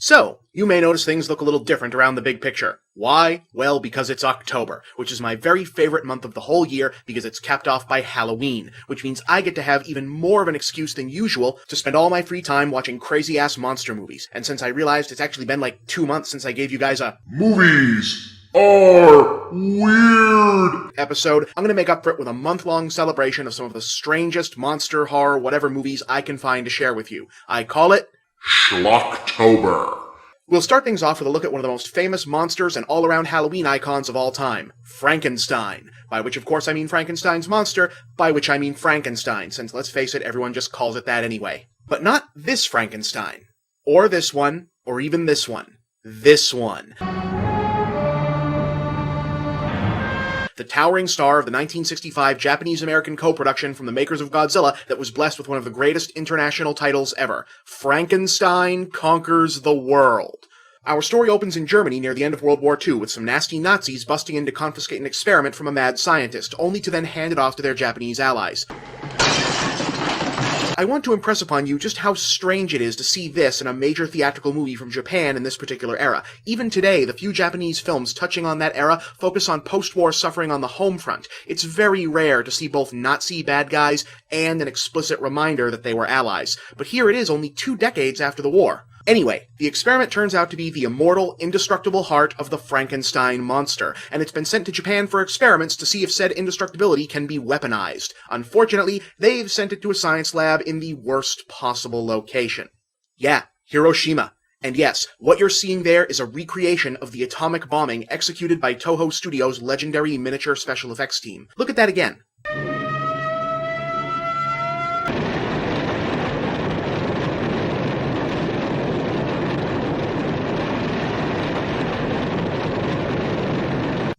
So, you may notice things look a little different around the big picture. Why? Well, because it's October, which is my very favorite month of the whole year because it's capped off by Halloween, which means I get to have even more of an excuse than usual to spend all my free time watching crazy-ass monster movies. And since I realized it's actually been like 2 months since I gave you guys a Movies are weird episode, I'm gonna make up for it with a month-long celebration of some of the strangest monster, horror, whatever movies I can find to share with you. I call it Schlocktober. We'll start things off with a look at one of the most famous monsters and all-around Halloween icons of all time, Frankenstein. By which, of course, I mean Frankenstein's monster, by which I mean Frankenstein, since, let's face it, everyone just calls it that anyway. But not this Frankenstein. Or this one, or even this one. This one. The towering star of the 1965 Japanese-American co-production from the makers of Godzilla that was blessed with one of the greatest international titles ever. Frankenstein Conquers the World. Our story opens in Germany near the end of World War II with some nasty Nazis busting in to confiscate an experiment from a mad scientist, only to then hand it off to their Japanese allies. I want to impress upon you just how strange it is to see this in a major theatrical movie from Japan in this particular era. Even today, the few Japanese films touching on that era focus on post-war suffering on the home front. It's very rare to see both Nazi bad guys and an explicit reminder that they were allies. But here it is only 2 decades after the war. Anyway, the experiment turns out to be the immortal, indestructible heart of the Frankenstein monster, and it's been sent to Japan for experiments to see if said indestructibility can be weaponized. Unfortunately, they've sent it to a science lab in the worst possible location. Yeah, Hiroshima. And yes, what you're seeing there is a recreation of the atomic bombing executed by Toho Studios' legendary miniature special effects team. Look at that again.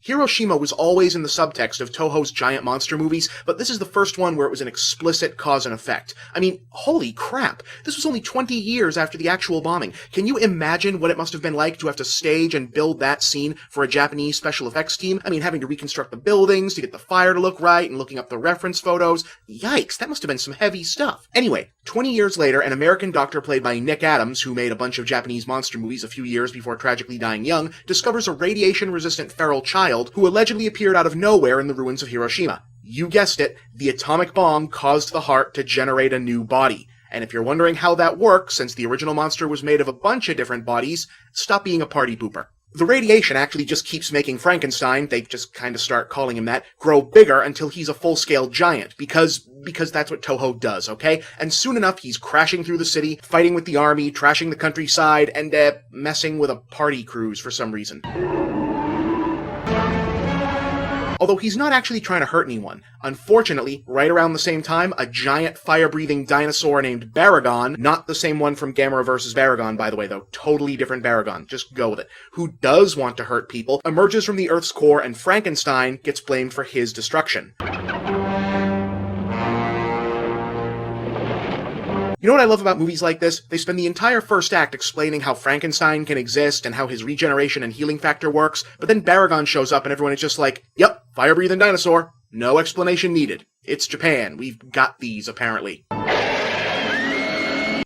Hiroshima was always in the subtext of Toho's giant monster movies, but this is the first one where it was an explicit cause and effect. I mean, holy crap! This was only 20 years after the actual bombing. Can you imagine what it must have been like to have to stage and build that scene for a Japanese special effects team? I mean, having to reconstruct the buildings, to get the fire to look right, and looking up the reference photos. Yikes, that must have been some heavy stuff. Anyway, 20 years later, an American doctor played by Nick Adams, who made a bunch of Japanese monster movies a few years before tragically dying young, discovers a radiation-resistant feral child who allegedly appeared out of nowhere in the ruins of Hiroshima. You guessed it, the atomic bomb caused the heart to generate a new body. And if you're wondering how that works, since the original monster was made of a bunch of different bodies, stop being a party pooper. The radiation actually just keeps making Frankenstein, they just kind of start calling him that, grow bigger until he's a full-scale giant, because that's what Toho does, okay? And soon enough, he's crashing through the city, fighting with the army, trashing the countryside, and, messing with a party cruise for some reason. Although he's not actually trying to hurt anyone. Unfortunately, right around the same time, a giant fire-breathing dinosaur named Baragon, not the same one from Gamera vs. Baragon, by the way, though, totally different Baragon, just go with it, who does want to hurt people, emerges from the Earth's core, and Frankenstein gets blamed for his destruction. You know what I love about movies like this? They spend the entire first act explaining how Frankenstein can exist and how his regeneration and healing factor works, but then Baragon shows up and everyone is just like, yep, fire-breathing dinosaur. No explanation needed. It's Japan. We've got these, apparently.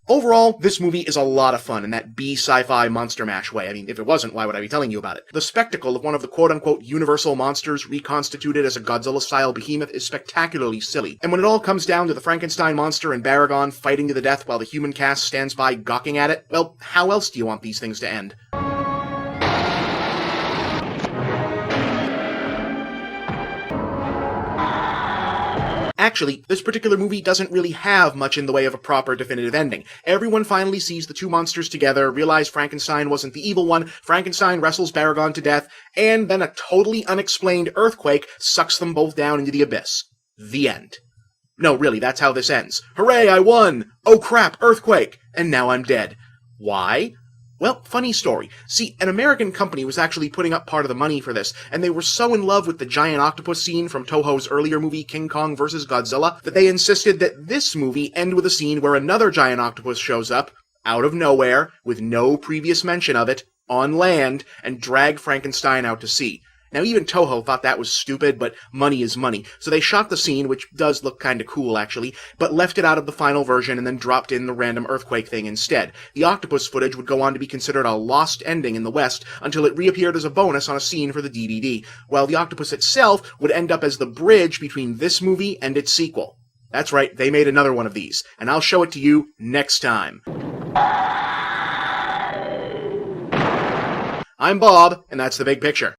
Overall, this movie is a lot of fun in that B-sci-fi monster mash way. I mean, if it wasn't, why would I be telling you about it? The spectacle of one of the quote-unquote universal monsters reconstituted as a Godzilla-style behemoth is spectacularly silly. And when it all comes down to the Frankenstein monster and Baragon fighting to the death while the human cast stands by gawking at it, well, how else do you want these things to end? Actually, this particular movie doesn't really have much in the way of a proper definitive ending. Everyone finally sees the two monsters together, realize Frankenstein wasn't the evil one, Frankenstein wrestles Baragon to death, and then a totally unexplained earthquake sucks them both down into the abyss. The end. No, really, that's how this ends. Hooray, I won! Oh crap, earthquake! And now I'm dead. Why? Well, funny story. See, an American company was actually putting up part of the money for this, and they were so in love with the giant octopus scene from Toho's earlier movie King Kong vs. Godzilla that they insisted that this movie end with a scene where another giant octopus shows up, out of nowhere, with no previous mention of it, on land, and drag Frankenstein out to sea. Now, even Toho thought that was stupid, but money is money. So they shot the scene, which does look kinda cool actually, but left it out of the final version and then dropped in the random earthquake thing instead. The octopus footage would go on to be considered a lost ending in the West until it reappeared as a bonus on a scene for the DVD, while the octopus itself would end up as the bridge between this movie and its sequel. That's right, they made another one of these, and I'll show it to you next time. I'm Bob, and that's the big picture.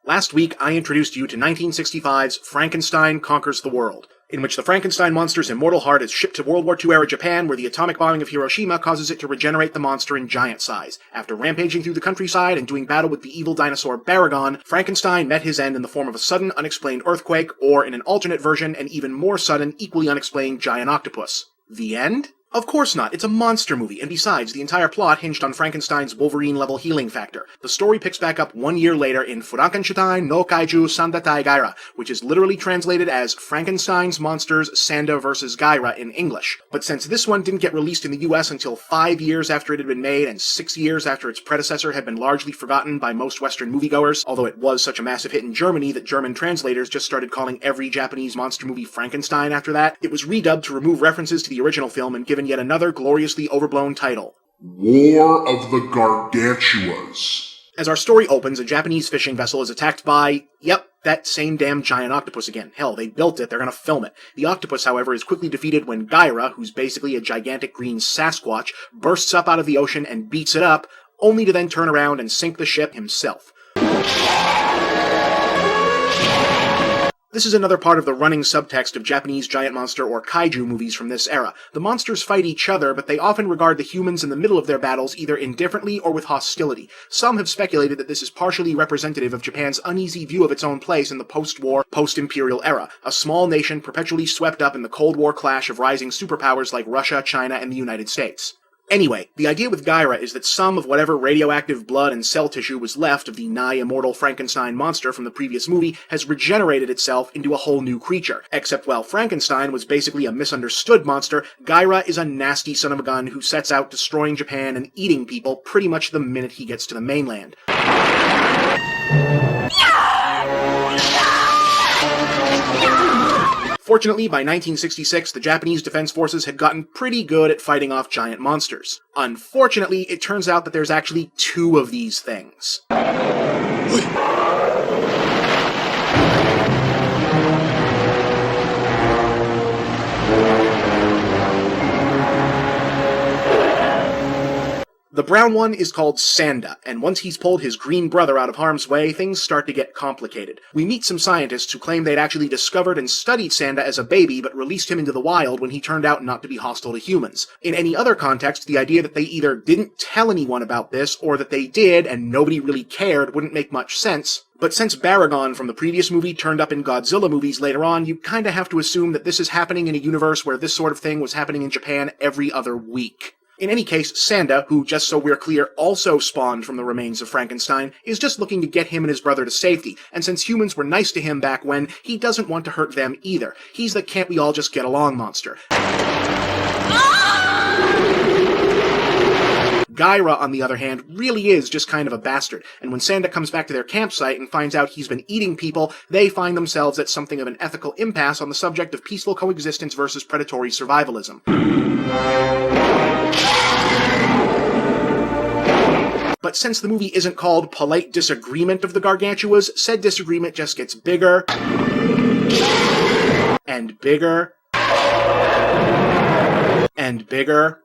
Last week, I introduced you to 1965's Frankenstein Conquers the World, in which the Frankenstein monster's immortal heart is shipped to World War II-era Japan, where the atomic bombing of Hiroshima causes it to regenerate the monster in giant size. After rampaging through the countryside and doing battle with the evil dinosaur Baragon, Frankenstein met his end in the form of a sudden, unexplained earthquake, or, in an alternate version, an even more sudden, equally unexplained giant octopus. The end? Of course not, it's a monster movie, and besides, the entire plot hinged on Frankenstein's Wolverine-level healing factor. The story picks back up 1 year later in Frankenstein no Kaiju Sandatai Gaira, which is literally translated as Frankenstein's Monsters Sanda vs. Gaira in English. But since this one didn't get released in the US until 5 years after it had been made and 6 years after its predecessor had been largely forgotten by most Western moviegoers, although it was such a massive hit in Germany that German translators just started calling every Japanese monster movie Frankenstein after that, it was redubbed to remove references to the original film and given yet another gloriously overblown title. War of the Gargantuas. As our story opens, a Japanese fishing vessel is attacked by, yep, that same damn giant octopus again. Hell, they built it, they're gonna film it. The octopus, however, is quickly defeated when Gaira, who's basically a gigantic green Sasquatch, bursts up out of the ocean and beats it up, only to then turn around and sink the ship himself. This is another part of the running subtext of Japanese giant monster or kaiju movies from this era. The monsters fight each other, but they often regard the humans in the middle of their battles either indifferently or with hostility. Some have speculated that this is partially representative of Japan's uneasy view of its own place in the post-war, post-imperial era, a small nation perpetually swept up in the Cold War clash of rising superpowers like Russia, China, and the United States. Anyway, the idea with Gaira is that some of whatever radioactive blood and cell tissue was left of the nigh-immortal Frankenstein monster from the previous movie has regenerated itself into a whole new creature. Except while Frankenstein was basically a misunderstood monster, Gaira is a nasty son of a gun who sets out destroying Japan and eating people pretty much the minute he gets to the mainland. Fortunately, by 1966, the Japanese Defense Forces had gotten pretty good at fighting off giant monsters. Unfortunately, it turns out that there's actually 2 of these things. The brown one is called Sanda, and once he's pulled his green brother out of harm's way, things start to get complicated. We meet some scientists who claim they'd actually discovered and studied Sanda as a baby, but released him into the wild when he turned out not to be hostile to humans. In any other context, the idea that they either didn't tell anyone about this, or that they did and nobody really cared wouldn't make much sense. But since Baragon from the previous movie turned up in Godzilla movies later on, you kinda have to assume that this is happening in a universe where this sort of thing was happening in Japan every other week. In any case, Sanda, who, just so we're clear, also spawned from the remains of Frankenstein, is just looking to get him and his brother to safety, and since humans were nice to him back when, he doesn't want to hurt them either. He's the can't we all just get along monster. Gaira, on the other hand, really is just kind of a bastard, and when Sanda comes back to their campsite and finds out he's been eating people, they find themselves at something of an ethical impasse on the subject of peaceful coexistence versus predatory survivalism. But since the movie isn't called Polite Disagreement of the Gargantuas, said disagreement just gets bigger and bigger and bigger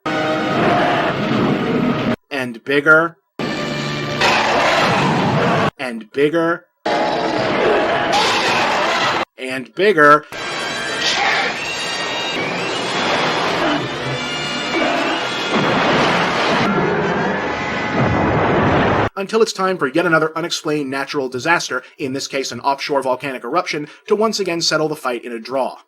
and bigger and bigger and bigger until it's time for yet another unexplained natural disaster, in this case an offshore volcanic eruption, to once again settle the fight in a draw.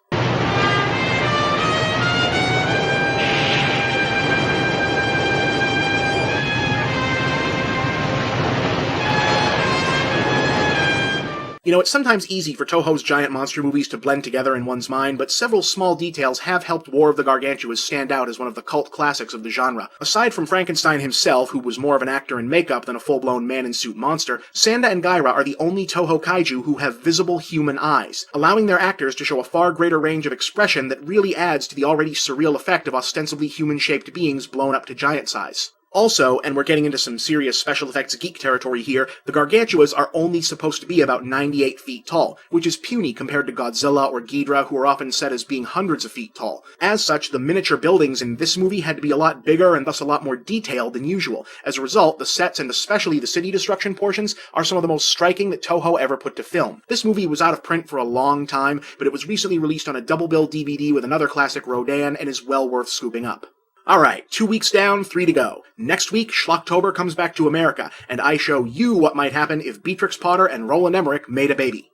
You know, it's sometimes easy for Toho's giant monster movies to blend together in one's mind, but several small details have helped War of the Gargantuas stand out as one of the cult classics of the genre. Aside from Frankenstein himself, who was more of an actor in makeup than a full-blown man-in-suit monster, Sanda and Guyver are the only Toho kaiju who have visible human eyes, allowing their actors to show a far greater range of expression that really adds to the already surreal effect of ostensibly human-shaped beings blown up to giant size. Also, and we're getting into some serious special effects geek territory here, the Gargantuas are only supposed to be about 98 feet tall, which is puny compared to Godzilla or Ghidorah, who are often said as being hundreds of feet tall. As such, the miniature buildings in this movie had to be a lot bigger and thus a lot more detailed than usual. As a result, the sets and especially the city destruction portions are some of the most striking that Toho ever put to film. This movie was out of print for a long time, but it was recently released on a double bill DVD with another classic Rodan and is well worth scooping up. Alright, 2 weeks down, 3 to go. Next week, Schlocktober comes back to America, and I show you what might happen if Beatrix Potter and Roland Emmerich made a baby.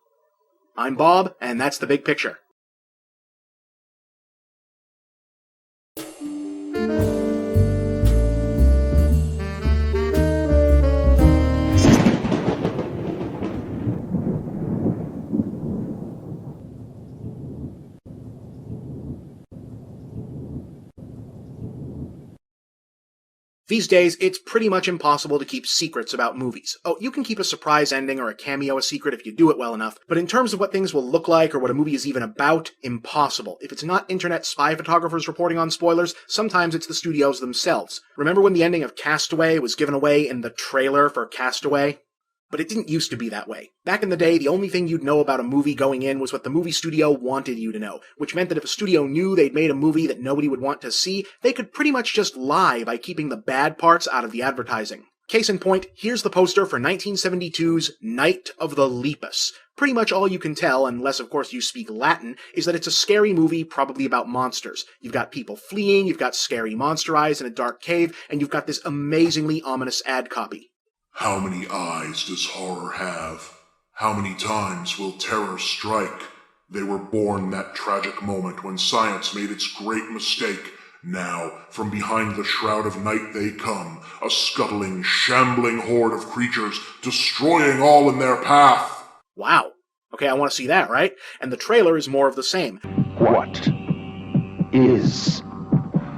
I'm Bob, and that's the big picture. These days, it's pretty much impossible to keep secrets about movies. Oh, you can keep a surprise ending or a cameo a secret if you do it well enough, but in terms of what things will look like or what a movie is even about, impossible. If it's not internet spy photographers reporting on spoilers, sometimes it's the studios themselves. Remember when the ending of Castaway was given away in the trailer for Castaway? But it didn't used to be that way. Back in the day, the only thing you'd know about a movie going in was what the movie studio wanted you to know, which meant that if a studio knew they'd made a movie that nobody would want to see, they could pretty much just lie by keeping the bad parts out of the advertising. Case in point, here's the poster for 1972's Night of the Lepus. Pretty much all you can tell, unless of course you speak Latin, is that it's a scary movie probably about monsters. You've got people fleeing, you've got scary monster eyes in a dark cave, and you've got this amazingly ominous ad copy. How many eyes does horror have? How many times will terror strike? They were born that tragic moment when science made its great mistake. Now, from behind the shroud of night they come, a scuttling, shambling horde of creatures, destroying all in their path. Wow. Okay, I want to see that, right? And the trailer is more of the same. What is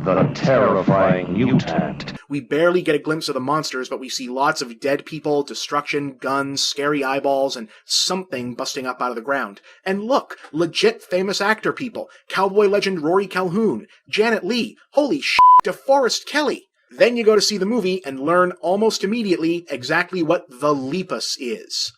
the terrifying mutant? We barely get a glimpse of the monsters, but we see lots of dead people, destruction, guns, scary eyeballs, and something busting up out of the ground. And look, legit famous actor people. Cowboy legend Rory Calhoun, Janet Leigh, holy shit, DeForest Kelly. Then you go to see the movie and learn almost immediately exactly what the Lepus is.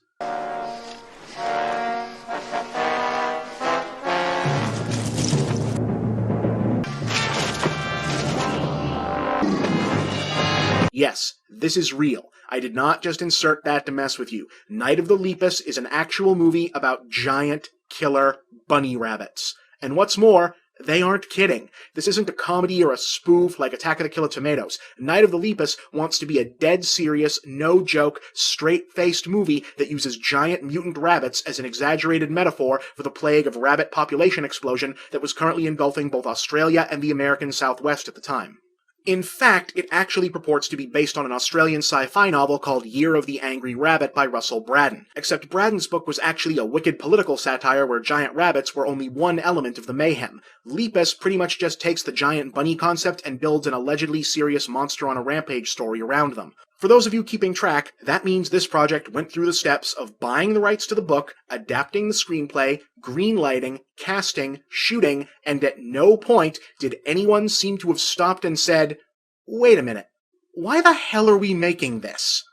Yes, this is real. I did not just insert that to mess with you. Night of the Lepus is an actual movie about giant killer bunny rabbits. And what's more, they aren't kidding. This isn't a comedy or a spoof like Attack of the Killer Tomatoes. Night of the Lepus wants to be a dead serious, no-joke, straight-faced movie that uses giant mutant rabbits as an exaggerated metaphor for the plague of rabbit population explosion that was currently engulfing both Australia and the American Southwest at the time. In fact, it actually purports to be based on an Australian sci-fi novel called Year of the Angry Rabbit by Russell Braddon. Except Braddon's book was actually a wicked political satire where giant rabbits were only one element of the mayhem. Lepus pretty much just takes the giant bunny concept and builds an allegedly serious monster on a rampage story around them. For those of you keeping track, that means this project went through the steps of buying the rights to the book, adapting the screenplay, greenlighting, casting, shooting, and at no point did anyone seem to have stopped and said, "Wait a minute, why the hell are we making this?"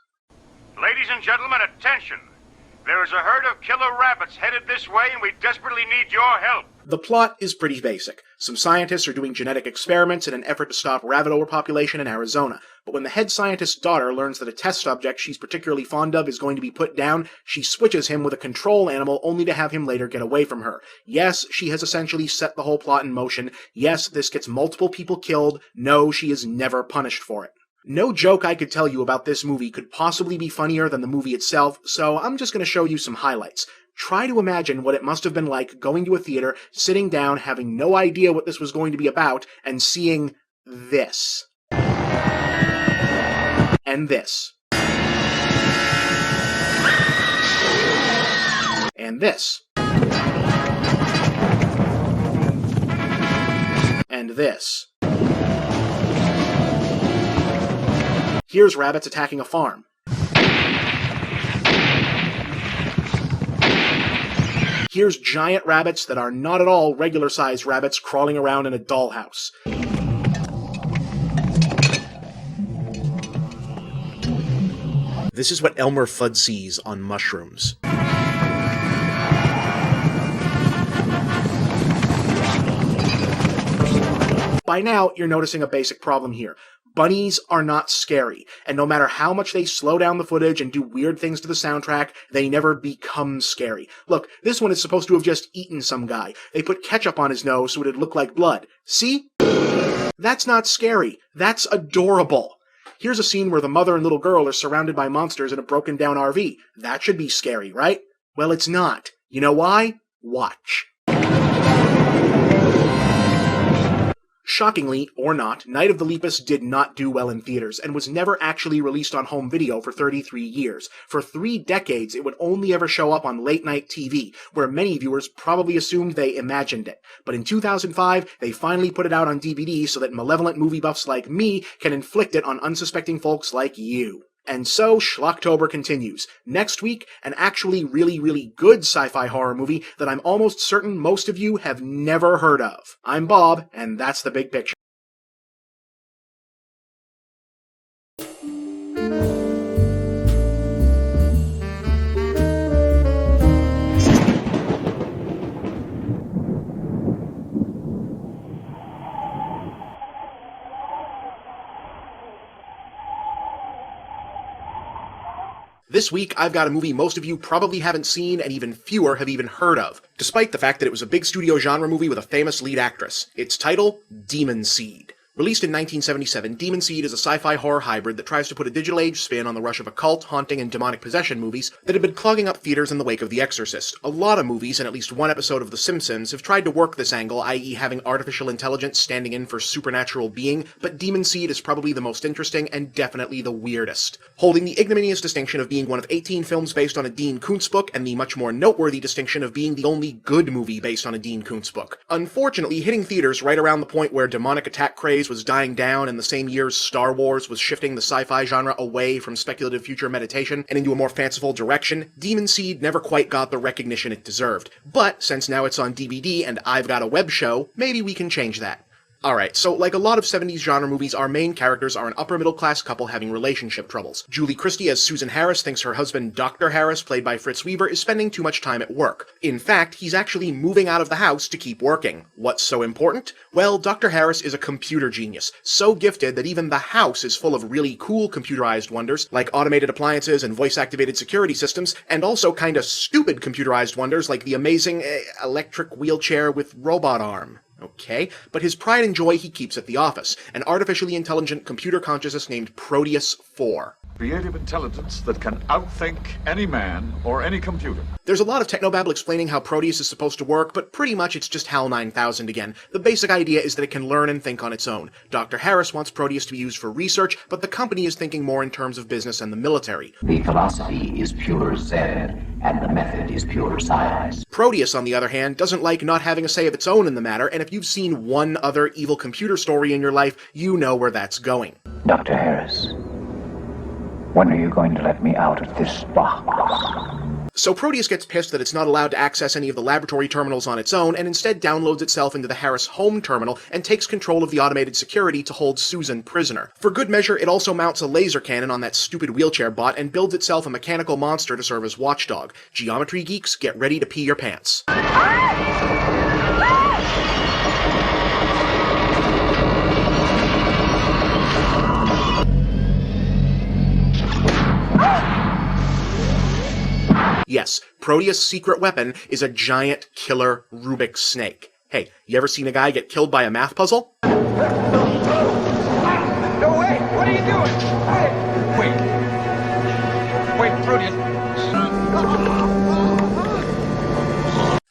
Ladies and gentlemen, attention! There is a herd of killer rabbits headed this way, and we desperately need your help. The plot is pretty basic. Some scientists are doing genetic experiments in an effort to stop rabbit overpopulation in Arizona. But when the head scientist's daughter learns that a test subject she's particularly fond of is going to be put down, she switches him with a control animal only to have him later get away from her. Yes, she has essentially set the whole plot in motion. Yes, this gets multiple people killed. No, she is never punished for it. No joke I could tell you about this movie could possibly be funnier than the movie itself, so I'm just going to show you some highlights. Try to imagine what it must have been like going to a theater, sitting down, having no idea what this was going to be about, and seeing this. And this. And this. And this. Here's rabbits attacking a farm. Here's giant rabbits that are not at all regular-sized rabbits crawling around in a dollhouse. This is what Elmer Fudd sees on mushrooms. By now, you're noticing a basic problem here. Bunnies are not scary, and no matter how much they slow down the footage and do weird things to the soundtrack, they never become scary. Look, this one is supposed to have just eaten some guy. They put ketchup on his nose so it'd look like blood. See? That's not scary. That's adorable. Here's a scene where the mother and little girl are surrounded by monsters in a broken down RV. That should be scary, right? Well, it's not. You know why? Watch. Shockingly, or not, Night of the Lepus did not do well in theaters, and was never actually released on home video for 33 years. For 3 decades, it would only ever show up on late-night TV, where many viewers probably assumed they imagined it. But in 2005, they finally put it out on DVD so that malevolent movie buffs like me can inflict it on unsuspecting folks like you. And so, Schlocktober continues. Next week, an actually really, really good sci-fi horror movie that I'm almost certain most of you have never heard of. I'm Bob, and that's the big picture. This week, I've got a movie most of you probably haven't seen and even fewer have even heard of, despite the fact that it was a big studio genre movie with a famous lead actress. Its title, Demon Seed. Released in 1977, Demon Seed is a sci-fi horror hybrid that tries to put a digital age spin on the rush of occult, haunting, and demonic possession movies that had been clogging up theaters in the wake of The Exorcist. A lot of movies, and at least one episode of The Simpsons, have tried to work this angle, i.e. having artificial intelligence standing in for supernatural being, but Demon Seed is probably the most interesting and definitely the weirdest. Holding the ignominious distinction of being one of 18 films based on a Dean Koontz book, and the much more noteworthy distinction of being the only good movie based on a Dean Koontz book. Unfortunately, hitting theaters right around the point where demonic attack craze was dying down in the same years Star Wars was shifting the sci-fi genre away from speculative future meditation and into a more fanciful direction, Demon Seed never quite got the recognition it deserved. But since now it's on DVD and I've got a web show, maybe we can change that. Alright, so like a lot of 70s genre movies, our main characters are an upper-middle-class couple having relationship troubles. Julie Christie as Susan Harris thinks her husband, Dr. Harris, played by Fritz Weaver, is spending too much time at work. In fact, he's actually moving out of the house to keep working. What's so important? Well, Dr. Harris is a computer genius, so gifted that even the house is full of really cool computerized wonders, like automated appliances and voice-activated security systems, and also kinda stupid computerized wonders like the amazing, electric wheelchair with robot arm. Okay, but his pride and joy he keeps at the office, an artificially intelligent computer consciousness named Proteus 4. Creative intelligence that can outthink any man or any computer. There's a lot of technobabble explaining how Proteus is supposed to work, but pretty much it's just HAL 9000 again. The basic idea is that it can learn and think on its own. Dr. Harris wants Proteus to be used for research, but the company is thinking more in terms of business and the military. The philosophy is pure Zen, and the method is pure science. Proteus, on the other hand, doesn't like not having a say of its own in the matter, and if you've seen one other evil computer story in your life, you know where that's going. Dr. Harris, when are you going to let me out of this box? So Proteus gets pissed that it's not allowed to access any of the laboratory terminals on its own, and instead downloads itself into the Harris home terminal and takes control of the automated security to hold Susan prisoner. For good measure, it also mounts a laser cannon on that stupid wheelchair bot and builds itself a mechanical monster to serve as watchdog. Geometry geeks, get ready to pee your pants. Yes, Proteus' secret weapon is a giant killer Rubik's snake. Hey, you ever seen a guy get killed by a math puzzle? No, wait! What are you doing? Wait, Proteus.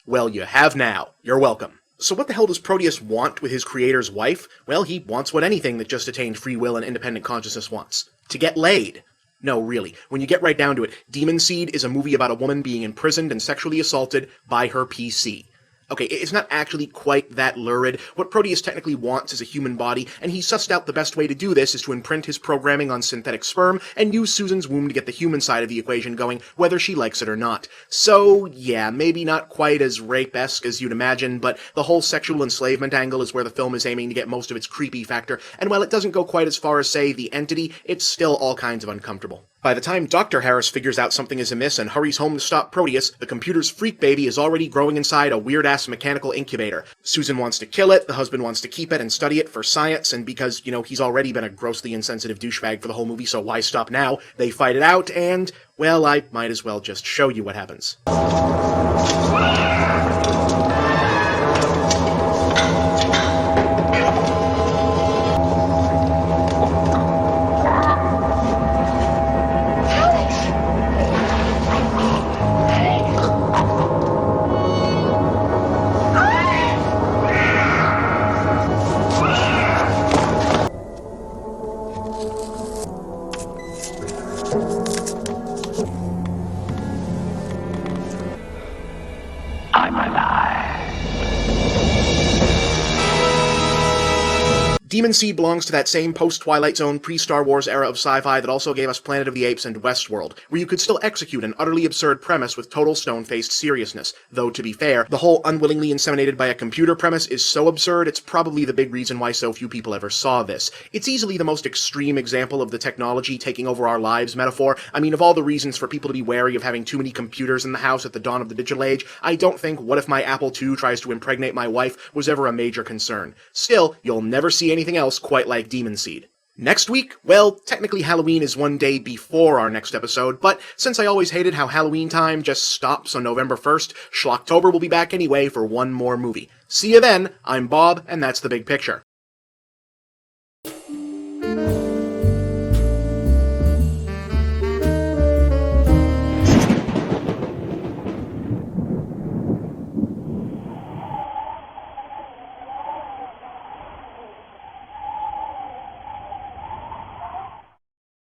Well, you have now. You're welcome. So what the hell does Proteus want with his creator's wife? Well, he wants what anything that just attained free will and independent consciousness wants. To get laid. No, really. When you get right down to it, Demon Seed is a movie about a woman being imprisoned and sexually assaulted by her PC. Okay, it's not actually quite that lurid. What Proteus technically wants is a human body, and he sussed out the best way to do this is to imprint his programming on synthetic sperm and use Susan's womb to get the human side of the equation going, whether she likes it or not. So, yeah, maybe not quite as rape-esque as you'd imagine, but the whole sexual enslavement angle is where the film is aiming to get most of its creepy factor, and while it doesn't go quite as far as, say, The Entity, it's still all kinds of uncomfortable. By the time Dr. Harris figures out something is amiss and hurries home to stop Proteus, the computer's freak baby is already growing inside a weird-ass mechanical incubator. Susan wants to kill it, the husband wants to keep it and study it for science, and because, he's already been a grossly insensitive douchebag for the whole movie, so why stop now? They fight it out, and, well, I might as well just show you what happens. Demon Seed belongs to that same post-Twilight Zone, pre-Star Wars era of sci-fi that also gave us Planet of the Apes and Westworld, where you could still execute an utterly absurd premise with total stone-faced seriousness. Though, to be fair, the whole unwillingly inseminated by a computer premise is so absurd, it's probably the big reason why so few people ever saw this. It's easily the most extreme example of the technology taking over our lives metaphor. I mean, of all the reasons for people to be wary of having too many computers in the house at the dawn of the digital age, I don't think what if my Apple II tries to impregnate my wife was ever a major concern. Still, you'll never see anything else quite like Demon Seed. Next week? Well, technically Halloween is one day before our next episode, but since I always hated how Halloween time just stops on November 1st, Schlocktober will be back anyway for one more movie. See you then, I'm Bob, and that's The Big Picture.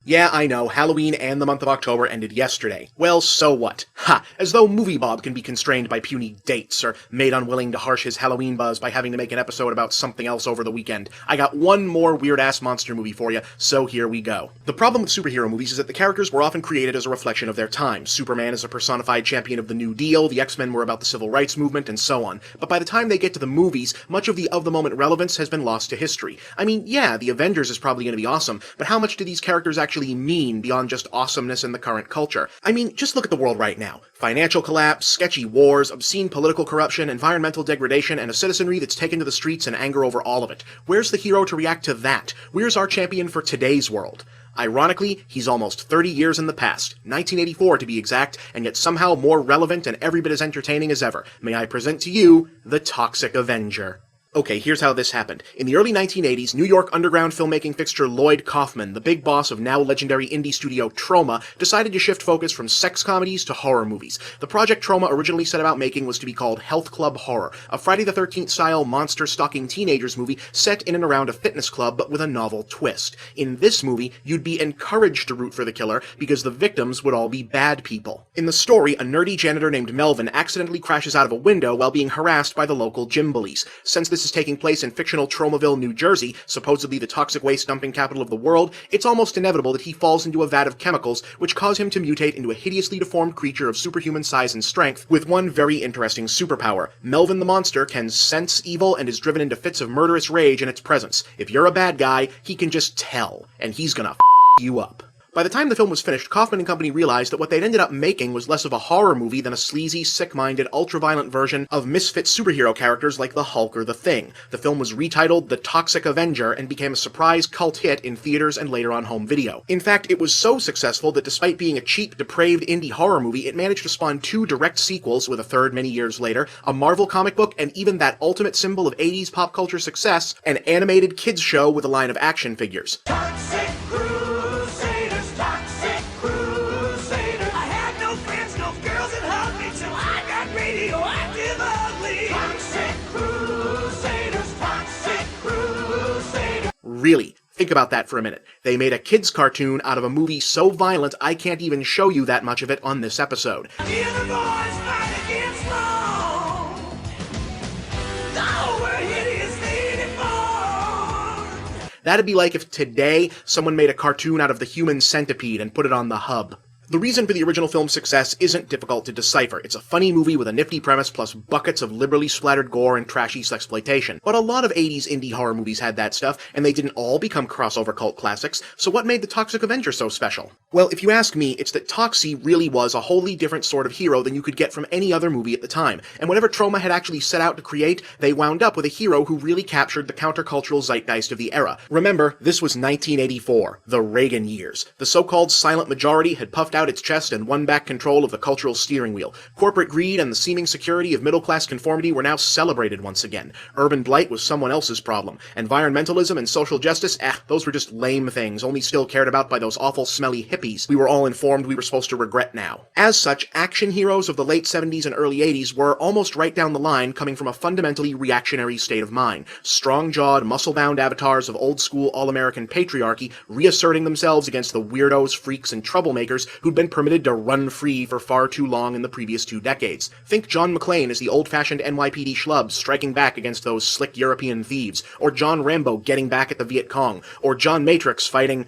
Yeah, I know, Halloween and the month of October ended yesterday. Well, so what? Ha! As though Movie Bob can be constrained by puny dates, or made unwilling to harsh his Halloween buzz by having to make an episode about something else over the weekend. I got one more weird-ass monster movie for you, so here we go. The problem with superhero movies is that the characters were often created as a reflection of their time. Superman is a personified champion of the New Deal, the X-Men were about the Civil Rights Movement, and so on. But by the time they get to the movies, much of the of-the-moment relevance has been lost to history. I mean, yeah, the Avengers is probably going to be awesome, but how much do these characters actually mean beyond just awesomeness in the current culture? I mean, just look at the world right now. Financial collapse, sketchy wars, obscene political corruption, environmental degradation, and a citizenry that's taken to the streets in anger over all of it. Where's the hero to react to that? Where's our champion for today's world? Ironically, he's almost 30 years in the past, 1984 to be exact, and yet somehow more relevant and every bit as entertaining as ever. May I present to you, the Toxic Avenger. Okay, here's how this happened. In the early 1980s, New York underground filmmaking fixture Lloyd Kaufman, the big boss of now legendary indie studio Troma, decided to shift focus from sex comedies to horror movies. The project Troma originally set about making was to be called Health Club Horror, a Friday the 13th style monster-stalking teenagers movie set in and around a fitness club but with a novel twist. In this movie, you'd be encouraged to root for the killer because the victims would all be bad people. In the story, a nerdy janitor named Melvin accidentally crashes out of a window while being harassed by the local gym bullies. Since this is taking place in fictional Tromaville, New Jersey, supposedly the toxic waste dumping capital of the world, it's almost inevitable that he falls into a vat of chemicals which cause him to mutate into a hideously deformed creature of superhuman size and strength, with one very interesting superpower. Melvin the monster can sense evil and is driven into fits of murderous rage in its presence. If you're a bad guy, he can just tell, and he's gonna you up. By the time the film was finished, Kaufman and company realized that what they'd ended up making was less of a horror movie than a sleazy, sick-minded, ultra-violent version of misfit superhero characters like the Hulk or the Thing. The film was retitled The Toxic Avenger and became a surprise cult hit in theaters and later on home video. In fact, it was so successful that despite being a cheap, depraved indie horror movie, it managed to spawn 2 direct sequels, with a third many years later, a Marvel comic book, and even that ultimate symbol of 80s pop culture success, an animated kids show with a line of action figures. Really, Think about that for a minute. They made a kids' cartoon out of a movie so violent I can't even show you that much of it on this episode. That'd be like if today someone made a cartoon out of the human centipede and put it on the hub. The reason for the original film's success isn't difficult to decipher. It's a funny movie with a nifty premise plus buckets of liberally splattered gore and trashy sexploitation. But a lot of 80s indie horror movies had that stuff, and they didn't all become crossover cult classics, so what made the Toxic Avenger so special? Well, if you ask me, it's that Toxie really was a wholly different sort of hero than you could get from any other movie at the time, and whatever Troma had actually set out to create, they wound up with a hero who really captured the countercultural zeitgeist of the era. Remember, this was 1984, the Reagan years. The so-called silent majority had puffed out its chest and won back control of the cultural steering wheel. Corporate greed and the seeming security of middle-class conformity were now celebrated once again. Urban blight was someone else's problem. Environmentalism and social justice, those were just lame things, only still cared about by those awful smelly hippies we were all informed we were supposed to regret now. As such, action heroes of the late 70s and early 80s were almost right down the line coming from a fundamentally reactionary state of mind. Strong-jawed, muscle-bound avatars of old-school all-American patriarchy reasserting themselves against the weirdos, freaks, and troublemakers who'd been permitted to run free for far too long in the previous 2 decades. Think John McClane as the old-fashioned NYPD schlub striking back against those slick European thieves, or John Rambo getting back at the Viet Cong, or John Matrix fighting...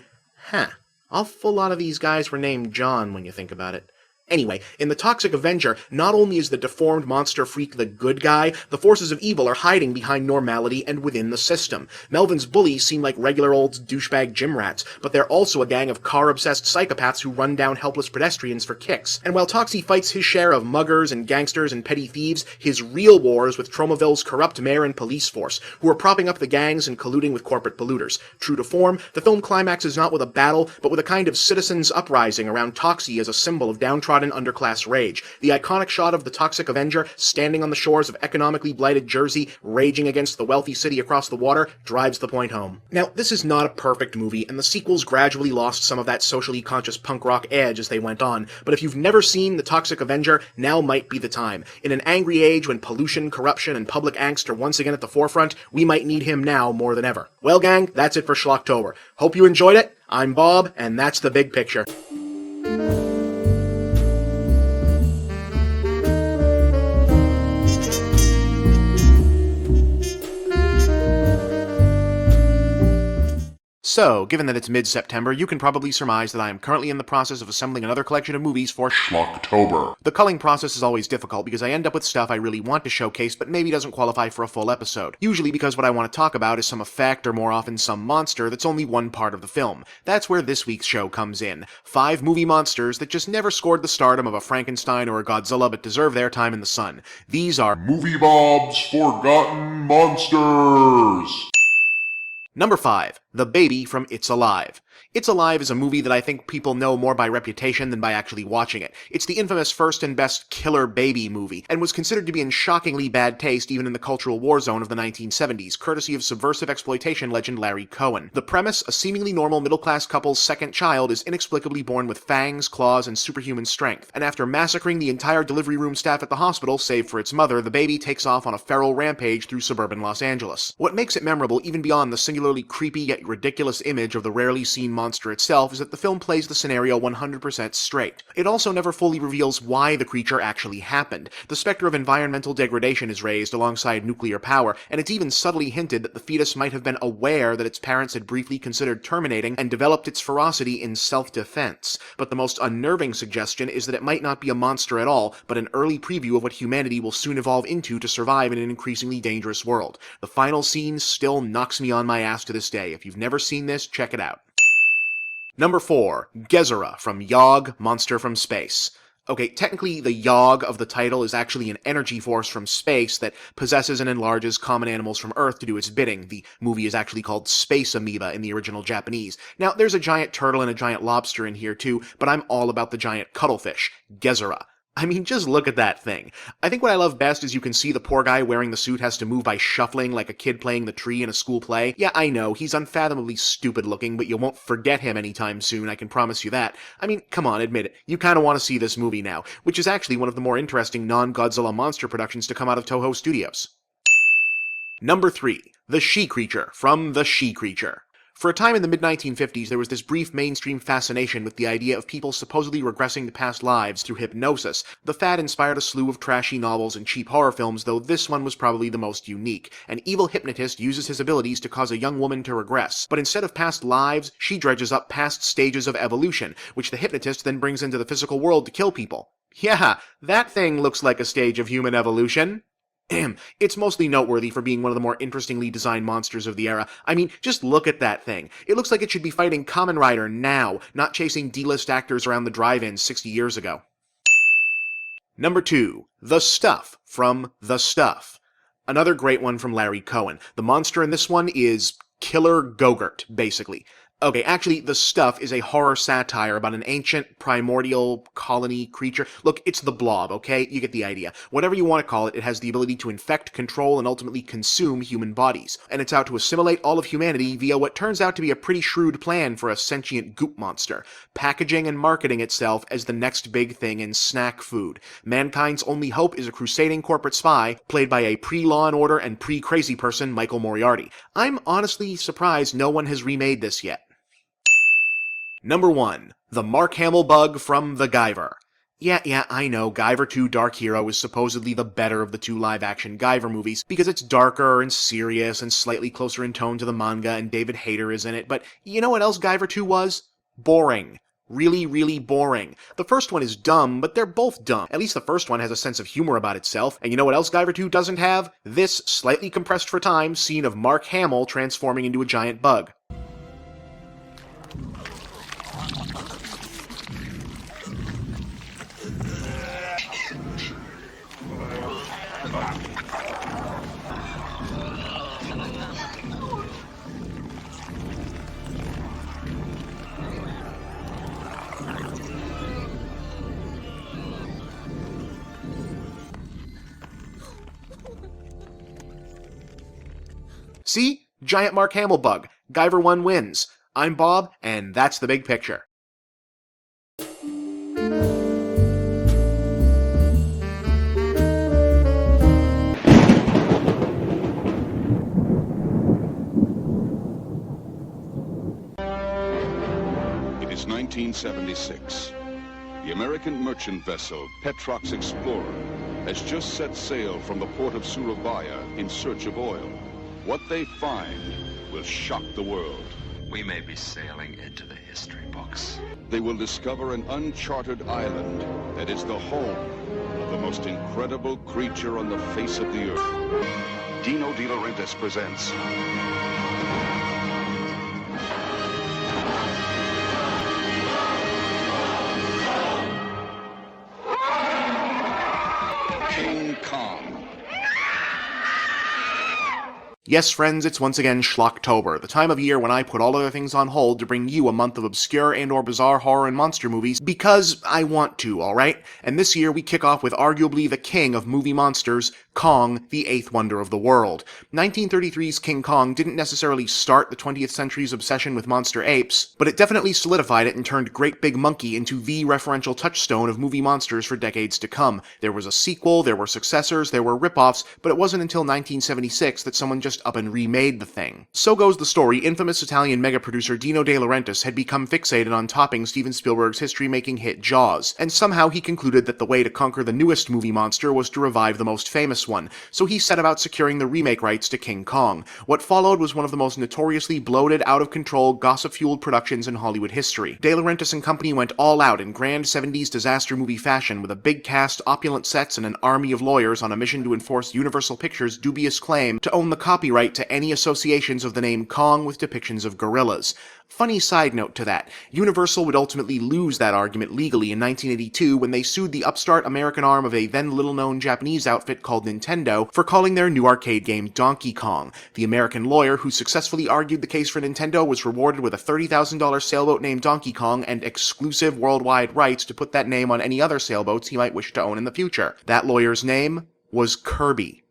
awful lot of these guys were named John when you think about it. Anyway, in the Toxic Avenger, not only is the deformed monster freak the good guy, the forces of evil are hiding behind normality and within the system. Melvin's bullies seem like regular old douchebag gym rats, but they're also a gang of car-obsessed psychopaths who run down helpless pedestrians for kicks. And while Toxie fights his share of muggers and gangsters and petty thieves, his real war is with Tromaville's corrupt mayor and police force, who are propping up the gangs and colluding with corporate polluters. True to form, the film climaxes not with a battle, but with a kind of citizens' uprising around Toxie as a symbol of downtrodden underclass rage. The iconic shot of the Toxic Avenger standing on the shores of economically blighted Jersey, raging against the wealthy city across the water, drives the point home. Now, this is not a perfect movie, and the sequels gradually lost some of that socially conscious punk rock edge as they went on, but if you've never seen the Toxic Avenger, now might be the time. In an angry age when pollution, corruption, and public angst are once again at the forefront, we might need him now more than ever. Well, gang, that's it for Schlocktober. Hope you enjoyed it. I'm Bob, and that's the big picture. So, given that it's mid-September, you can probably surmise that I am currently in the process of assembling another collection of movies for Schlocktober. The culling process is always difficult because I end up with stuff I really want to showcase but maybe doesn't qualify for a full episode. Usually because what I want to talk about is some effect or more often some monster that's only one part of the film. That's where this week's show comes in. 5 movie monsters that just never scored the stardom of a Frankenstein or a Godzilla but deserve their time in the sun. These are Movie Bob's Forgotten Monsters! Number 5. The Baby from It's Alive. It's Alive is a movie that I think people know more by reputation than by actually watching it. It's the infamous first and best killer baby movie, and was considered to be in shockingly bad taste even in the cultural war zone of the 1970s, courtesy of subversive exploitation legend Larry Cohen. The premise, a seemingly normal middle-class couple's second child is inexplicably born with fangs, claws, and superhuman strength, and after massacring the entire delivery room staff at the hospital, save for its mother, the baby takes off on a feral rampage through suburban Los Angeles. What makes it memorable, even beyond the singularly creepy yet ridiculous image of the rarely seen monster itself, is that the film plays the scenario 100% straight. It also never fully reveals why the creature actually happened. The specter of environmental degradation is raised alongside nuclear power, and it's even subtly hinted that the fetus might have been aware that its parents had briefly considered terminating and developed its ferocity in self-defense. But the most unnerving suggestion is that it might not be a monster at all, but an early preview of what humanity will soon evolve into to survive in an increasingly dangerous world. The final scene still knocks me on my ass to this day. If you've never seen this, check it out. Number 4. Gezerah from Yog, Monster from Space. Okay, technically the Yog of the title is actually an energy force from space that possesses and enlarges common animals from Earth to do its bidding. The movie is actually called Space Amoeba in the original Japanese. Now, there's a giant turtle and a giant lobster in here too, but I'm all about the giant cuttlefish, Gezerah. I mean, just look at that thing. I think what I love best is you can see the poor guy wearing the suit has to move by shuffling like a kid playing the tree in a school play. Yeah, I know, he's unfathomably stupid looking, but you won't forget him anytime soon, I can promise you that. I mean, come on, admit it. You kinda want to see this movie now, which is actually one of the more interesting non-Godzilla monster productions to come out of Toho Studios. Number 3. The She-Creature from The She-Creature. For a time in the mid-1950s, there was this brief mainstream fascination with the idea of people supposedly regressing to past lives through hypnosis. The fad inspired a slew of trashy novels and cheap horror films, though this one was probably the most unique. An evil hypnotist uses his abilities to cause a young woman to regress, but instead of past lives, she dredges up past stages of evolution, which the hypnotist then brings into the physical world to kill people. Yeah, that thing looks like a stage of human evolution. It's mostly noteworthy for being one of the more interestingly designed monsters of the era. I mean, just look at that thing. It looks like it should be fighting Kamen Rider now, not chasing D-list actors around the drive-in 60 years ago. Number 2. The Stuff from The Stuff. Another great one from Larry Cohen. The monster in this one is Killer Gogurt, basically. Okay, actually, The Stuff is a horror satire about an ancient, primordial colony creature. Look, it's the Blob, okay? You get the idea. Whatever you want to call it, it has the ability to infect, control, and ultimately consume human bodies. And it's out to assimilate all of humanity via what turns out to be a pretty shrewd plan for a sentient goop monster, packaging and marketing itself as the next big thing in snack food. Mankind's only hope is a crusading corporate spy, played by a pre-Law and Order and pre-crazy person, Michael Moriarty. I'm honestly surprised no one has remade this yet. Number 1. The Mark Hamill bug from The Guyver. Yeah, I know, Guyver 2 Dark Hero is supposedly the better of the two live-action Guyver movies, because it's darker and serious and slightly closer in tone to the manga, and David Hayter is in it, but you know what else Guyver 2 was? Boring. Really, really boring. The first one is dumb, but they're both dumb. At least the first one has a sense of humor about itself, and you know what else Guyver 2 doesn't have? This, slightly compressed for time, scene of Mark Hamill transforming into a giant bug. See? Giant Mark Hamill bug. Guyver 1 wins. I'm Bob, and that's the big picture. It is 1976. The American merchant vessel Petrox Explorer has just set sail from the port of Surabaya in search of oil. What they find will shock the world. We may be sailing into the history books. They will discover an uncharted island that is the home of the most incredible creature on the face of the earth. Dino De Laurentiis presents King Kong. Yes, friends, it's once again Schlocktober, the time of year when I put all other things on hold to bring you a month of obscure and or bizarre horror and monster movies because I want to, alright? And this year we kick off with arguably the king of movie monsters, Kong, the eighth wonder of the world. 1933's King Kong didn't necessarily start the 20th century's obsession with monster apes, but it definitely solidified it and turned Great Big Monkey into the referential touchstone of movie monsters for decades to come. There was a sequel, there were successors, there were rip-offs, but it wasn't until 1976 that someone just up and remade the thing. So goes the story, infamous Italian mega-producer Dino De Laurentiis had become fixated on topping Steven Spielberg's history-making hit Jaws, and somehow he concluded that the way to conquer the newest movie monster was to revive the most famous one, so he set about securing the remake rights to King Kong. What followed was one of the most notoriously bloated, out-of-control, gossip-fueled productions in Hollywood history. De Laurentiis and company went all out in grand 70s disaster movie fashion with a big cast, opulent sets, and an army of lawyers on a mission to enforce Universal Pictures' dubious claim to own the copyright to any associations of the name Kong with depictions of gorillas. Funny side note to that, Universal would ultimately lose that argument legally in 1982 when they sued the upstart American arm of a then little-known Japanese outfit called Nintendo for calling their new arcade game Donkey Kong. The American lawyer who successfully argued the case for Nintendo was rewarded with a $30,000 sailboat named Donkey Kong and exclusive worldwide rights to put that name on any other sailboats he might wish to own in the future. That lawyer's name was Kirby.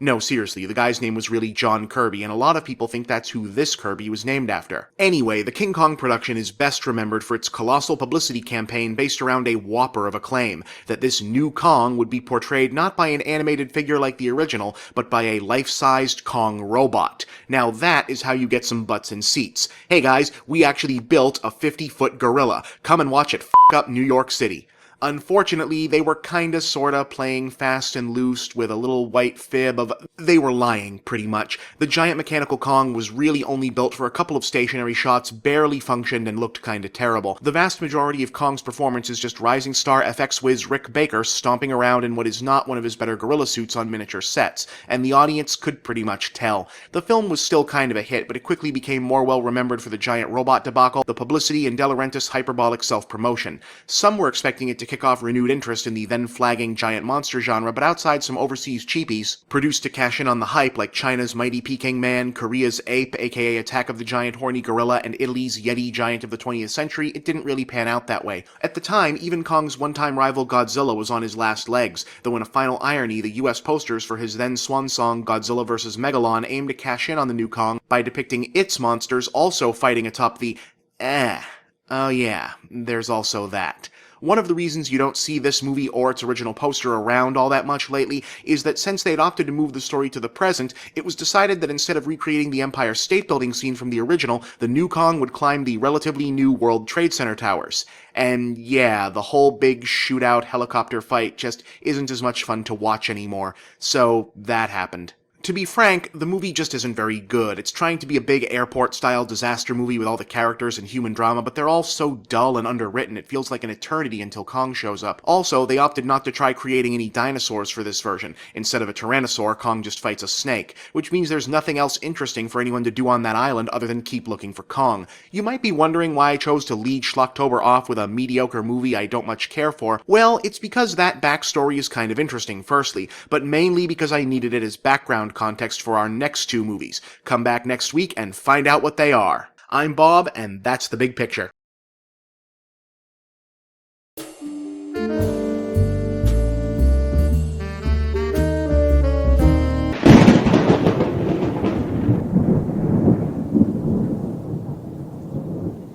No, seriously, the guy's name was really John Kirby, and a lot of people think that's who this Kirby was named after. Anyway, the King Kong production is best remembered for its colossal publicity campaign based around a whopper of a claim, that this new Kong would be portrayed not by an animated figure like the original, but by a life-sized Kong robot. Now that is how you get some butts in seats. Hey guys, we actually built a 50-foot gorilla. Come and watch it f*** up New York City. Unfortunately, they were kinda sorta playing fast and loose with a little white fib of... They were lying, pretty much. The giant mechanical Kong was really only built for a couple of stationary shots, barely functioned, and looked kinda terrible. The vast majority of Kong's performance is just rising star FX whiz Rick Baker stomping around in what is not one of his better gorilla suits on miniature sets, and the audience could pretty much tell. The film was still kind of a hit, but it quickly became more well remembered for the giant robot debacle, the publicity, and De Laurentiis' hyperbolic self-promotion. Some were expecting it to kick off renewed interest in the then-flagging giant monster genre, but outside some overseas cheapies, produced to cash in on the hype like China's Mighty Peking Man, Korea's Ape, aka Attack of the Giant Horny Gorilla, and Italy's Yeti Giant of the 20th Century, it didn't really pan out that way. At the time, even Kong's one-time rival Godzilla was on his last legs, though in a final irony, the US posters for his then swan song Godzilla vs. Megalon aimed to cash in on the new Kong by depicting its monsters also fighting atop the... Oh yeah, there's also that. One of the reasons you don't see this movie or its original poster around all that much lately is that since they'd opted to move the story to the present, it was decided that instead of recreating the Empire State Building scene from the original, the new Kong would climb the relatively new World Trade Center towers. And yeah, the whole big shootout helicopter fight just isn't as much fun to watch anymore. So that happened. To be frank, the movie just isn't very good. It's trying to be a big airport-style disaster movie with all the characters and human drama, but they're all so dull and underwritten it feels like an eternity until Kong shows up. Also, they opted not to try creating any dinosaurs for this version. Instead of a tyrannosaur, Kong just fights a snake, which means there's nothing else interesting for anyone to do on that island other than keep looking for Kong. You might be wondering why I chose to lead Schlocktober off with a mediocre movie I don't much care for. Well, it's because that backstory is kind of interesting, firstly, but mainly because I needed it as background context for our next two movies. Come back next week and find out what they are. I'm Bob, and that's the big picture.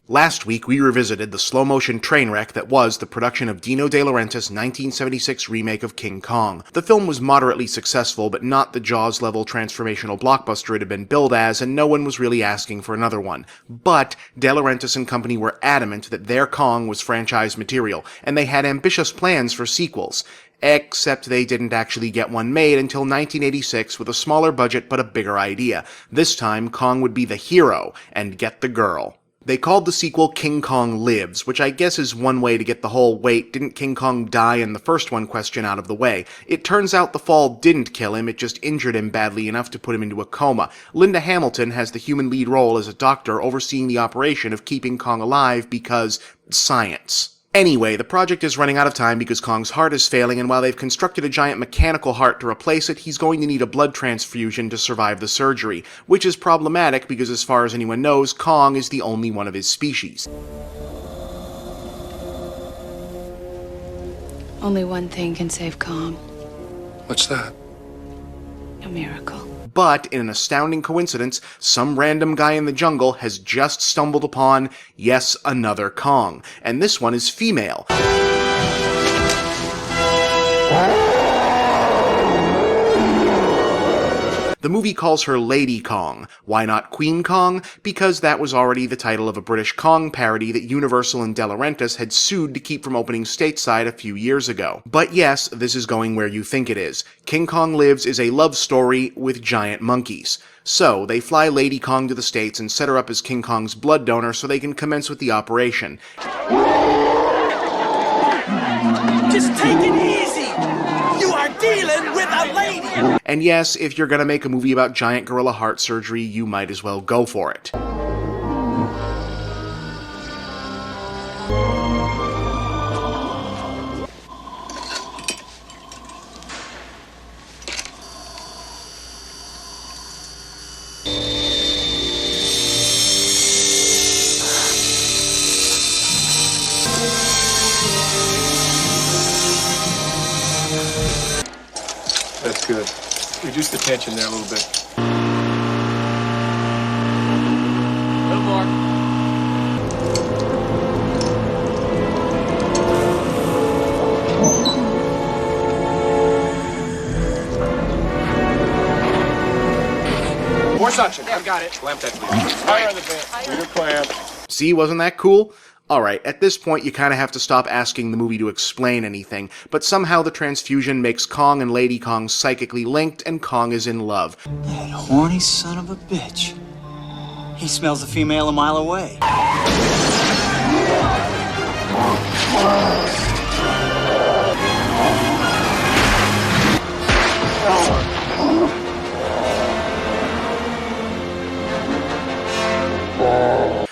Last week, we revisited the slow-motion train wreck that was the production of Dino De Laurentiis' 1976 remake of King Kong. The film was moderately successful, but not the Jaws-level transformational blockbuster it had been billed as, and no one was really asking for another one. But De Laurentiis and company were adamant that their Kong was franchise material, and they had ambitious plans for sequels. Except they didn't actually get one made until 1986 with a smaller budget but a bigger idea. This time, Kong would be the hero, and get the girl. They called the sequel King Kong Lives, which I guess is one way to get the whole wait, didn't King Kong die in the first one question out of the way. It turns out the fall didn't kill him, it just injured him badly enough to put him into a coma. Linda Hamilton has the human lead role as a doctor overseeing the operation of keeping Kong alive because science. Anyway, the project is running out of time because Kong's heart is failing, and while they've constructed a giant mechanical heart to replace it, he's going to need a blood transfusion to survive the surgery, which is problematic because as far as anyone knows, Kong is the only one of his species. Only one thing can save Kong. What's that? A miracle. But, in an astounding coincidence, some random guy in the jungle has just stumbled upon, yes, another Kong. And this one is female. The movie calls her Lady Kong. Why not Queen Kong? Because that was already the title of a British Kong parody that Universal and De Laurentiis had sued to keep from opening stateside a few years ago. But yes, this is going where you think it is. King Kong Lives is a love story with giant monkeys. So, they fly Lady Kong to the States and set her up as King Kong's blood donor so they can commence with the operation. Just take it easy! You are dealing with a lady! And yes, if you're gonna make a movie about giant gorilla heart surgery, you might as well go for it. That's good. Reduce the tension there a little bit. A little more. More suction. I've got it. Clamp that, please. Higher on the band. Leader clamp. See, wasn't that cool? Alright, at this point you kinda have to stop asking the movie to explain anything, but somehow the transfusion makes Kong and Lady Kong psychically linked, and Kong is in love. That horny son of a bitch. He smells a female a mile away.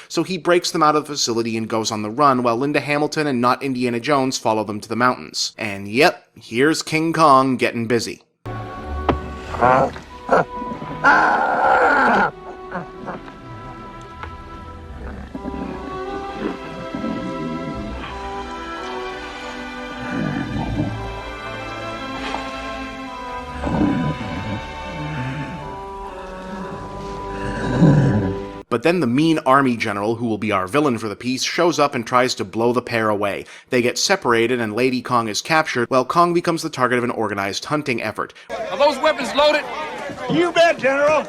So he breaks them out of the facility and goes on the run, while Linda Hamilton and not Indiana Jones follow them to the mountains. And yep, here's King Kong getting busy. But then the mean army general, who will be our villain for the piece, shows up and tries to blow the pair away. They get separated and Lady Kong is captured, while Kong becomes the target of an organized hunting effort. Are those weapons loaded? You bet, General.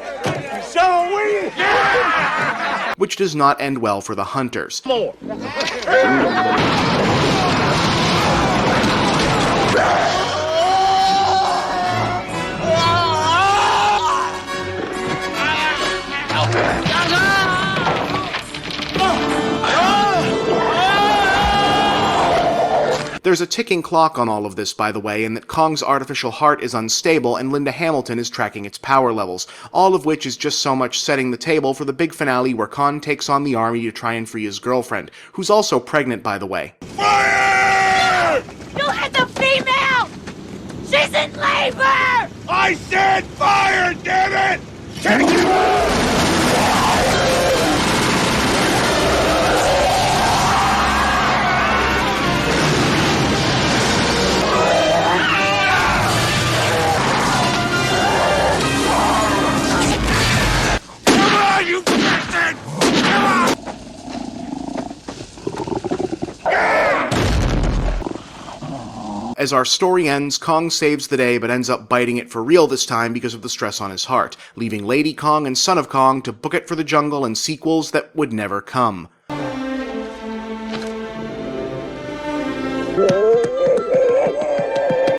So are we. Yeah! Which does not end well for the hunters. More. There's a ticking clock on all of this, by the way, in that Kong's artificial heart is unstable and Linda Hamilton is tracking its power levels, all of which is just so much setting the table for the big finale where Kong takes on the army to try and free his girlfriend, who's also pregnant, by the way. Fire! You hit the female! She's in labor! I said fire, damn it! Take it! As our story ends, Kong saves the day but ends up biting it for real this time because of the stress on his heart, leaving Lady Kong and Son of Kong to book it for the jungle and sequels that would never come.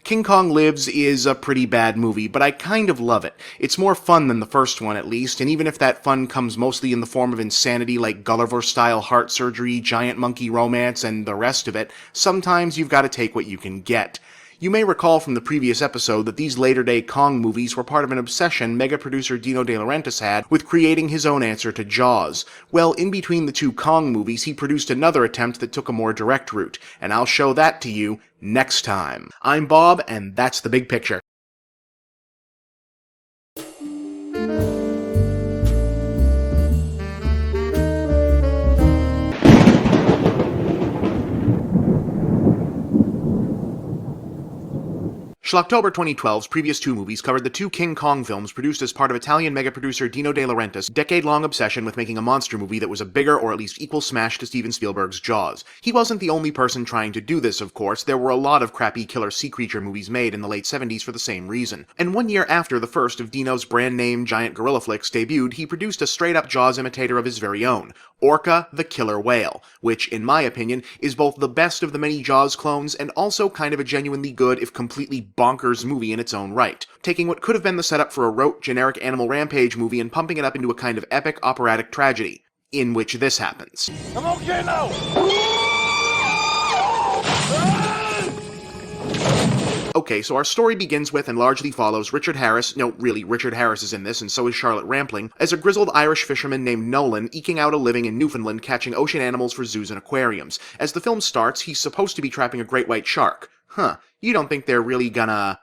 King Kong Lives is a pretty bad movie, but I kind of love it. It's more fun than the first one, at least, and even if that fun comes mostly in the form of insanity like Gulliver-style heart surgery, giant monkey romance, and the rest of it, sometimes you've got to take what you can get. You may recall from the previous episode that these later-day Kong movies were part of an obsession mega-producer Dino De Laurentiis had with creating his own answer to Jaws. Well, in between the two Kong movies, he produced another attempt that took a more direct route, and I'll show that to you next time. I'm Bob, and that's the big picture. Schlocktober 2012's previous two movies covered the two King Kong films produced as part of Italian mega-producer Dino De Laurentiis' decade-long obsession with making a monster movie that was a bigger or at least equal smash to Steven Spielberg's Jaws. He wasn't the only person trying to do this, of course. There were a lot of crappy killer sea creature movies made in the late 70s for the same reason. And 1 year after the first of Dino's brand-name giant gorilla flicks debuted, he produced a straight-up Jaws imitator of his very own, Orca the Killer Whale, which, in my opinion, is both the best of the many Jaws clones and also kind of a genuinely good, if completely bonkers movie in its own right, taking what could have been the setup for a rote, generic animal rampage movie and pumping it up into a kind of epic operatic tragedy, in which this happens. I'm okay now! Okay, so our story begins with and largely follows Richard Harris, no, really, Richard Harris is in this, and so is Charlotte Rampling, as a grizzled Irish fisherman named Nolan eking out a living in Newfoundland catching ocean animals for zoos and aquariums. As the film starts, he's supposed to be trapping a great white shark. Huh, you don't think they're really gonna...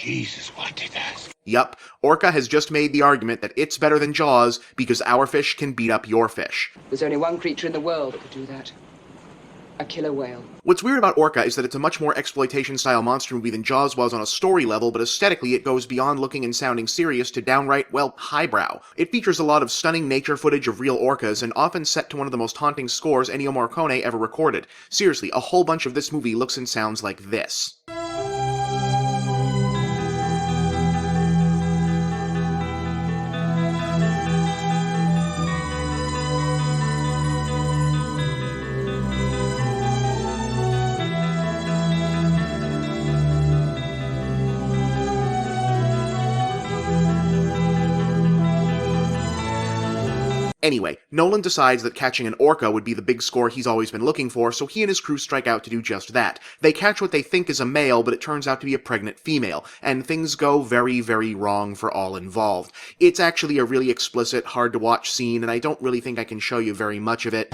Jesus wanted us. Yup, Orca has just made the argument that it's better than Jaws because our fish can beat up your fish. There's only one creature in the world that could do that. A killer whale. What's weird about Orca is that it's a much more exploitation-style monster movie than Jaws was on a story level, but aesthetically it goes beyond looking and sounding serious to downright, well, highbrow. It features a lot of stunning nature footage of real orcas, and often set to one of the most haunting scores Ennio Morricone ever recorded. Seriously, a whole bunch of this movie looks and sounds like this. Anyway, Nolan decides that catching an orca would be the big score he's always been looking for, so he and his crew strike out to do just that. They catch what they think is a male, but it turns out to be a pregnant female, and things go very, very wrong for all involved. It's actually a really explicit, hard-to-watch scene, and I don't really think I can show you very much of it.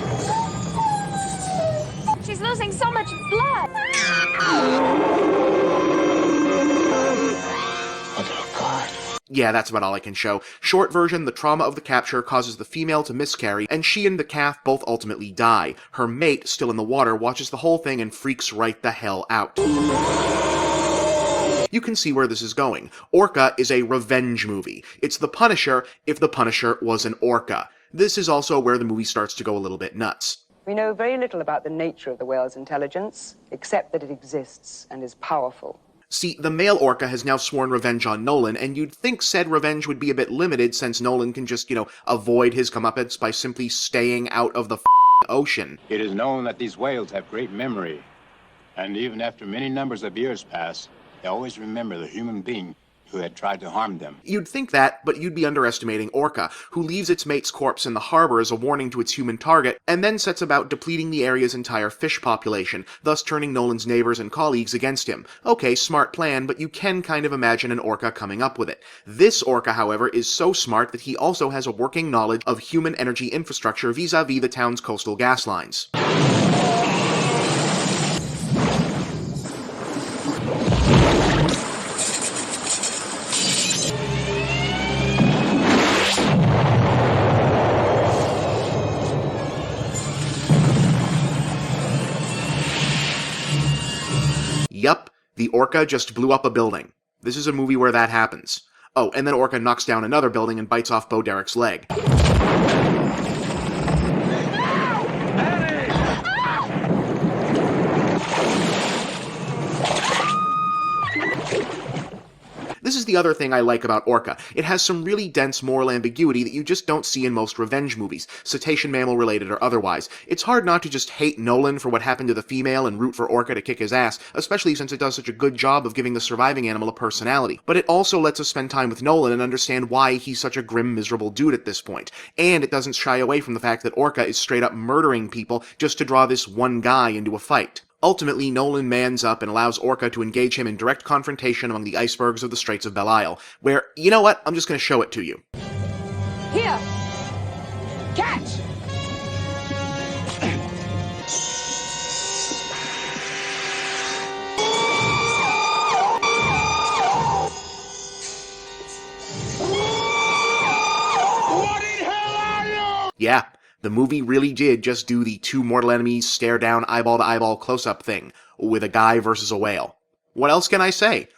She's losing so much blood. Yeah, that's about all I can show. Short version, the trauma of the capture causes the female to miscarry, and she and the calf both ultimately die. Her mate, still in the water, watches the whole thing and freaks right the hell out. You can see where this is going. Orca is a revenge movie. It's The Punisher if The Punisher was an orca. This is also where the movie starts to go a little bit nuts. We know very little about the nature of the whale's intelligence, except that it exists and is powerful. See, the male orca has now sworn revenge on Nolan, and you'd think said revenge would be a bit limited since Nolan can just, avoid his comeuppance by simply staying out of the ocean. It is known that these whales have great memory, and even after many numbers of years pass, they always remember the human being who had tried to harm them. You'd think that, but you'd be underestimating Orca, who leaves its mate's corpse in the harbor as a warning to its human target, and then sets about depleting the area's entire fish population, thus turning Nolan's neighbors and colleagues against him. Okay, smart plan, but you can kind of imagine an Orca coming up with it. This Orca, however, is so smart that he also has a working knowledge of human energy infrastructure vis-a-vis the town's coastal gas lines. Yup, the Orca just blew up a building. This is a movie where that happens. Oh, and then Orca knocks down another building and bites off Bo Derek's leg. This is the other thing I like about Orca. It has some really dense moral ambiguity that you just don't see in most revenge movies, cetacean mammal related or otherwise. It's hard not to just hate Nolan for what happened to the female and root for Orca to kick his ass, especially since it does such a good job of giving the surviving animal a personality. But it also lets us spend time with Nolan and understand why he's such a grim, miserable dude at this point. And it doesn't shy away from the fact that Orca is straight up murdering people just to draw this one guy into a fight. Ultimately, Nolan mans up and allows Orca to engage him in direct confrontation among the icebergs of the Straits of Belle Isle, where, you know what, I'm just going to show it to you. Here! Catch! What in hell are you? Yeah. The movie really did just do the two mortal enemies stare down eyeball to eyeball close-up thing, with a guy versus a whale. What else can I say?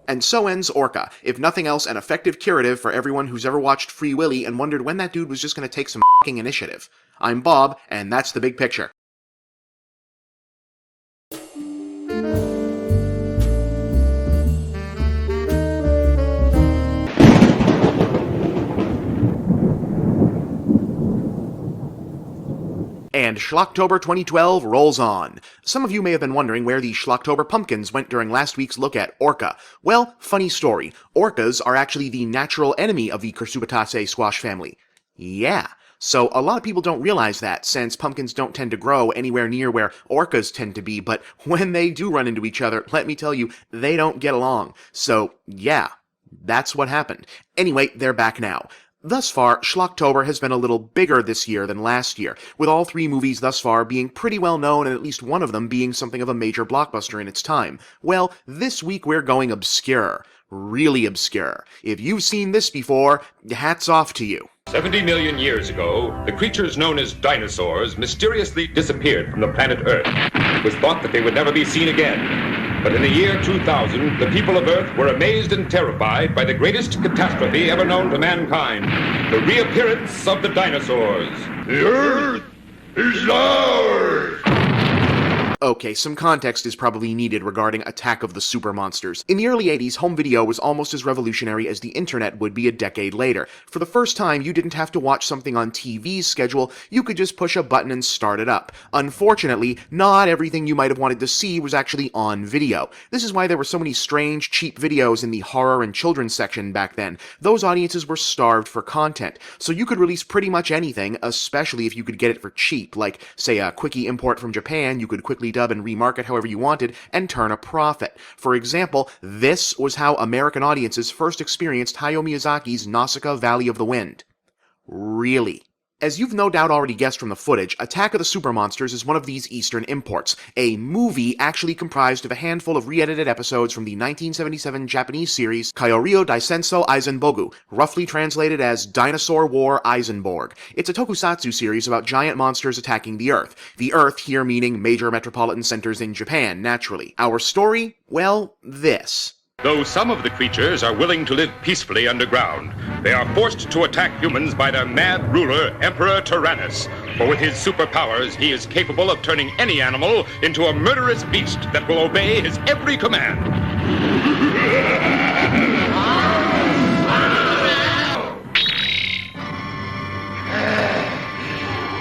And so ends Orca, if nothing else an effective curative for everyone who's ever watched Free Willy and wondered when that dude was just going to take some f***ing initiative. I'm Bob, and that's the big picture. And Schlocktober 2012 rolls on. Some of you may have been wondering where the Schlocktober pumpkins went during last week's look at Orca. Well, funny story. Orcas are actually the natural enemy of the Cursubitaceae squash family. Yeah. So a lot of people don't realize that, since pumpkins don't tend to grow anywhere near where orcas tend to be, but when they do run into each other, let me tell you, they don't get along. So, yeah, that's what happened. Anyway, they're back now. Thus far, Schlocktober has been a little bigger this year than last year, with all 3 movies thus far being pretty well known and at least one of them being something of a major blockbuster in its time. Well, this week we're going obscure. Really obscure. If you've seen this before, hats off to you. 70 million years ago, the creatures known as dinosaurs mysteriously disappeared from the planet Earth. It was thought that they would never be seen again. But in the year 2000, the people of Earth were amazed and terrified by the greatest catastrophe ever known to mankind, the reappearance of the dinosaurs. The Earth is ours! Okay, some context is probably needed regarding Attack of the Super Monsters. In the early 80s, home video was almost as revolutionary as the internet would be a decade later. For the first time, you didn't have to watch something on TV's schedule, you could just push a button and start it up. Unfortunately, not everything you might have wanted to see was actually on video. This is why there were so many strange, cheap videos in the horror and children's section back then. Those audiences were starved for content, so you could release pretty much anything, especially if you could get it for cheap, like, say, a quickie import from Japan you could quickly dub and remarket however you wanted and turn a profit. For example, this was how American audiences first experienced Hayao Miyazaki's Nausicaa Valley of the Wind. Really. As you've no doubt already guessed from the footage, Attack of the Super Monsters is one of these Eastern imports, a movie actually comprised of a handful of re-edited episodes from the 1977 Japanese series Kyoryo Daisenso Eisenbogu, roughly translated as Dinosaur War Eisenborg. It's a tokusatsu series about giant monsters attacking the Earth here meaning major metropolitan centers in Japan, naturally. Our story? Well, this. Though some of the creatures are willing to live peacefully underground, they are forced to attack humans by their mad ruler, Emperor Tyrannus. For with his superpowers, he is capable of turning any animal into a murderous beast that will obey his every command.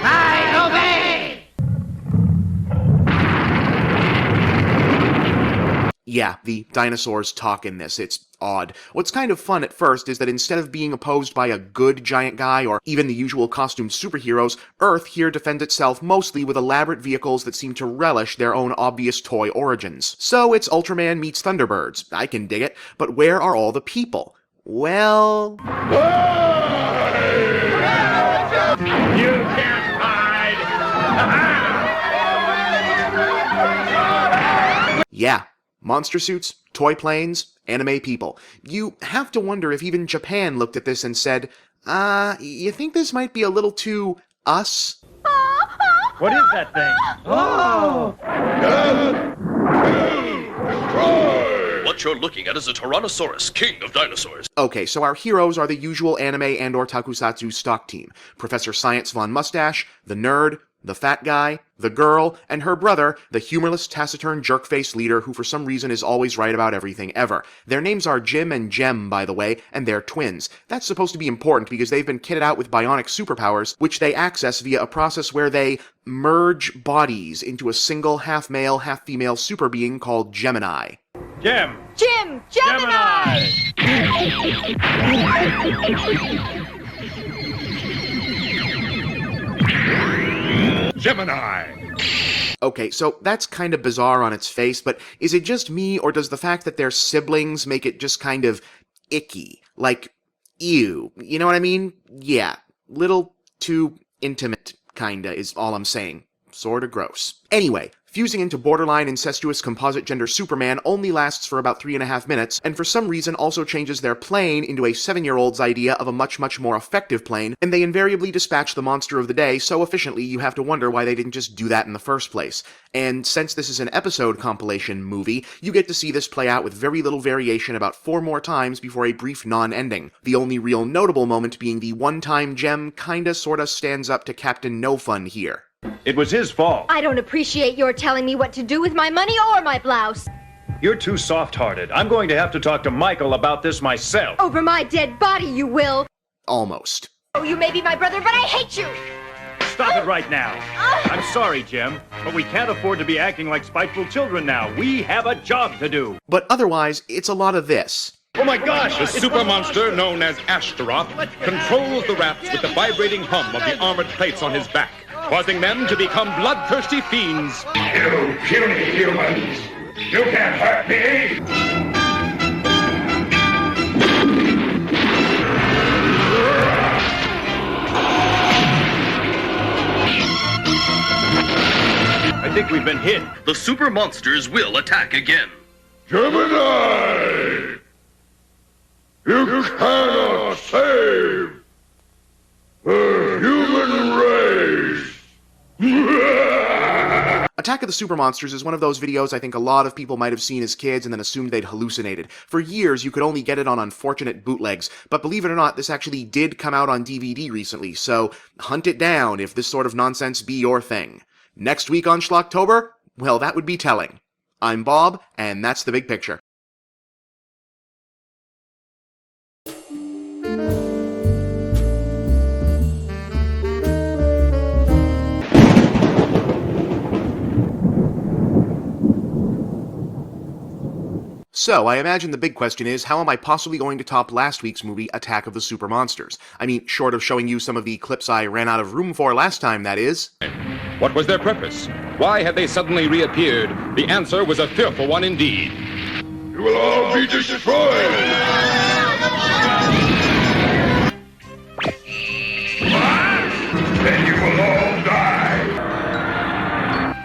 I obey! Yeah, the dinosaurs talk in this. It's odd. What's kind of fun at first is that instead of being opposed by a good giant guy or even the usual costumed superheroes, Earth here defends itself mostly with elaborate vehicles that seem to relish their own obvious toy origins. So it's Ultraman meets Thunderbirds. I can dig it. But where are all the people? Well... You can't hide! Yeah. Monster suits, toy planes, anime people. You have to wonder if even Japan looked at this and said, you think this might be a little too us? What is that thing? Oh! What you're looking at is a Tyrannosaurus, king of dinosaurs. Okay, so our heroes are the usual anime and/or tokusatsu stock team. Professor Science Von Mustache, the nerd, the fat guy, the girl, and her brother, the humorless, taciturn, jerk-faced leader who for some reason is always right about everything ever. Their names are Jim and Jem, by the way, and they're twins. That's supposed to be important because they've been kitted out with bionic superpowers, which they access via a process where they merge bodies into a single half-male, half-female super being called Gemini. Jim! Jim! Gemini! Gemini! Okay, so that's kind of bizarre on its face, but is it just me, or does the fact that they're siblings make it just kind of icky? Like, ew. You know what I mean? Yeah. Little too intimate, kinda, is all I'm saying. Sorta gross. Anyway, fusing into borderline incestuous composite gender Superman only lasts for about 3.5 minutes, and for some reason also changes their plane into a 7-year-old's idea of a much more effective plane, and they invariably dispatch the monster of the day so efficiently you have to wonder why they didn't just do that in the first place. And since this is an episode compilation movie, you get to see this play out with very little variation about 4 more times before a brief non-ending. The only real notable moment being the one-time Gem kinda sorta stands up to Captain No Fun here. It was his fault. I don't appreciate your telling me what to do with my money or my blouse. You're too soft-hearted. I'm going to have to talk to Michael about this myself. Over my dead body, you will. Almost. Oh, you may be my brother, but I hate you. Stop it right now. I'm sorry, Jim, but we can't afford to be acting like spiteful children now. We have a job to do. But otherwise, it's a lot of this. Oh my gosh! The super monster known as Ashtaroth controls the rats with the vibrating hum of the armored plates on his back, causing them to become bloodthirsty fiends. You puny humans! You can't hurt me! I think we've been hit. The super monsters will attack again. Gemini! You cannot save the human race! Attack of the Super Monsters is one of those videos I think a lot of people might have seen as kids and then assumed they'd hallucinated. For years, you could only get it on unfortunate bootlegs, but believe it or not, this actually did come out on DVD recently, so hunt it down if this sort of nonsense be your thing. Next week on Schlocktober? Well, that would be telling. I'm Bob, and that's the big picture. So, I imagine the big question is, how am I possibly going to top last week's movie, Attack of the Super Monsters? I mean, short of showing you some of the clips I ran out of room for last time, that is. What was their purpose? Why had they suddenly reappeared? The answer was a fearful one indeed. You will all be destroyed! Then you will all die!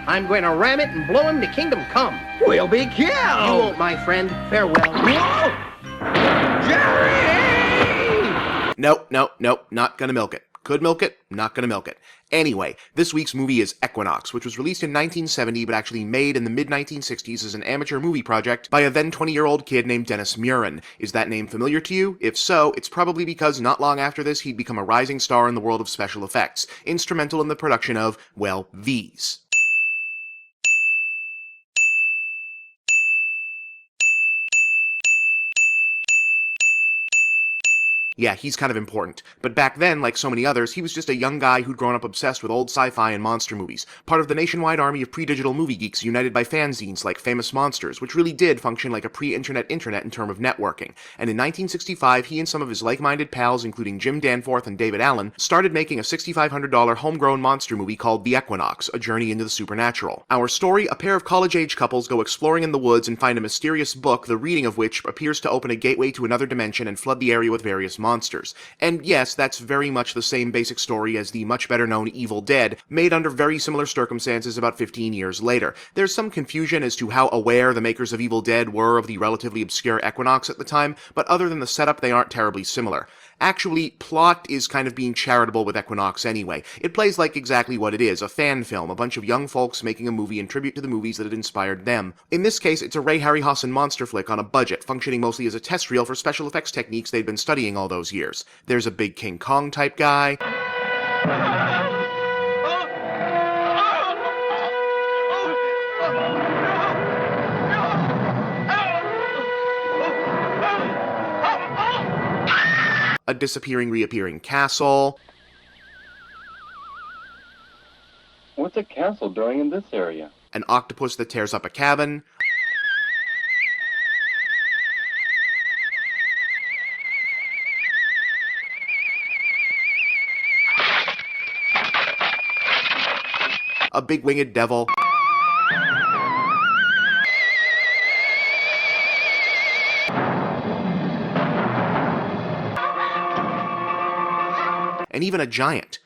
I'm going to ram it and blow him to kingdom come. We'll be killed! You won't, my friend. Farewell. Whoa! Jerry! Nope, not gonna milk it. Could milk it, not gonna milk it. Anyway, this week's movie is Equinox, which was released in 1970 but actually made in the mid-1960s as an amateur movie project by a then 20-year-old kid named Dennis Muren. Is that name familiar to you? If so, it's probably because not long after this he'd become a rising star in the world of special effects, instrumental in the production of, well, these. Yeah, he's kind of important. But back then, like so many others, he was just a young guy who'd grown up obsessed with old sci-fi and monster movies, part of the nationwide army of pre-digital movie geeks united by fanzines like Famous Monsters, which really did function like a pre-internet internet in terms of networking. And in 1965, he and some of his like-minded pals, including Jim Danforth and David Allen, started making a $6,500 homegrown monster movie called The Equinox, A Journey into the Supernatural. Our story, a pair of college-age couples go exploring in the woods and find a mysterious book, the reading of which appears to open a gateway to another dimension and flood the area with various monsters. And yes, that's very much the same basic story as the much better known Evil Dead, made under very similar circumstances about 15 years later. There's some confusion as to how aware the makers of Evil Dead were of the relatively obscure Equinox at the time, but other than the setup, they aren't terribly similar. Actually, plot is kind of being charitable with Equinox anyway. It plays like exactly what it is, a fan film, a bunch of young folks making a movie in tribute to the movies that had inspired them. In this case, it's a Ray Harryhausen monster flick on a budget, functioning mostly as a test reel for special effects techniques they'd been studying all those years. There's a big King Kong type guy. A disappearing, reappearing castle. What's a castle doing in this area? An octopus that tears up a cabin. A big winged devil. And even a giant.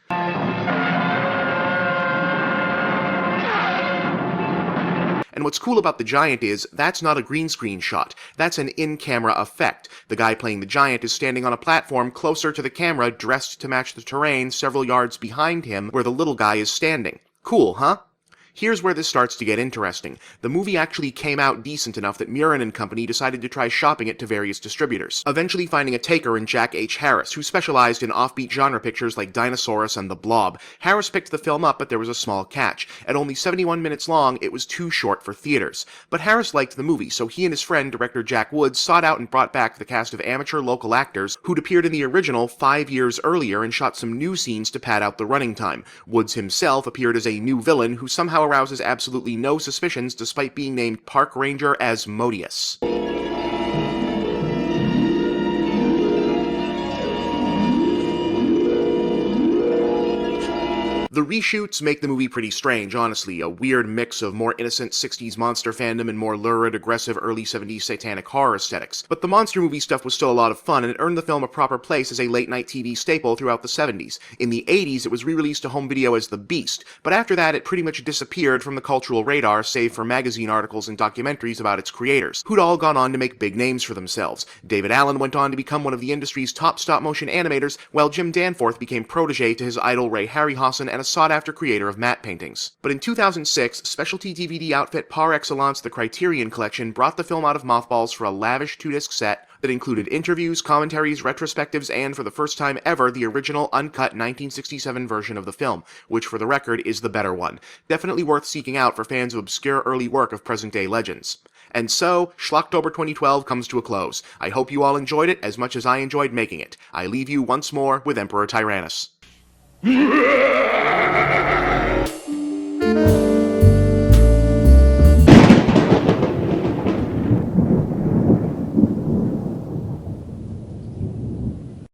And what's cool about the giant is, that's not a green screen shot. That's an in-camera effect. The guy playing the giant is standing on a platform closer to the camera, dressed to match the terrain several yards behind him, where the little guy is standing. Cool, huh? Here's where this starts to get interesting. The movie actually came out decent enough that Muren and company decided to try shopping it to various distributors, eventually finding a taker in Jack H. Harris, who specialized in offbeat genre pictures like Dinosaurus and The Blob. Harris picked the film up, but there was a small catch. At only 71 minutes long, it was too short for theaters. But Harris liked the movie, so he and his friend, director Jack Woods, sought out and brought back the cast of amateur local actors who'd appeared in the original 5 years earlier and shot some new scenes to pad out the running time. Woods himself appeared as a new villain who somehow arouses absolutely no suspicions despite being named Park Ranger Asmodeus. The reshoots make the movie pretty strange, honestly, a weird mix of more innocent 60s monster fandom and more lurid, aggressive early 70s satanic horror aesthetics. But the monster movie stuff was still a lot of fun, and it earned the film a proper place as a late-night TV staple throughout the 70s. In the 80s, it was re-released to home video as The Beast, but after that it pretty much disappeared from the cultural radar save for magazine articles and documentaries about its creators, who'd all gone on to make big names for themselves. David Allen went on to become one of the industry's top stop-motion animators, while Jim Danforth became protege to his idol Ray Harryhausen and a sought-after creator of matte paintings. But in 2006, specialty DVD outfit par excellence The Criterion Collection brought the film out of mothballs for a lavish 2-disc set that included interviews, commentaries, retrospectives, and for the first time ever, the original uncut 1967 version of the film, which for the record is the better one. Definitely worth seeking out for fans of obscure early work of present-day legends. And so, Schlocktober 2012 comes to a close. I hope you all enjoyed it as much as I enjoyed making it. I leave you once more with Emperor Tyrannus.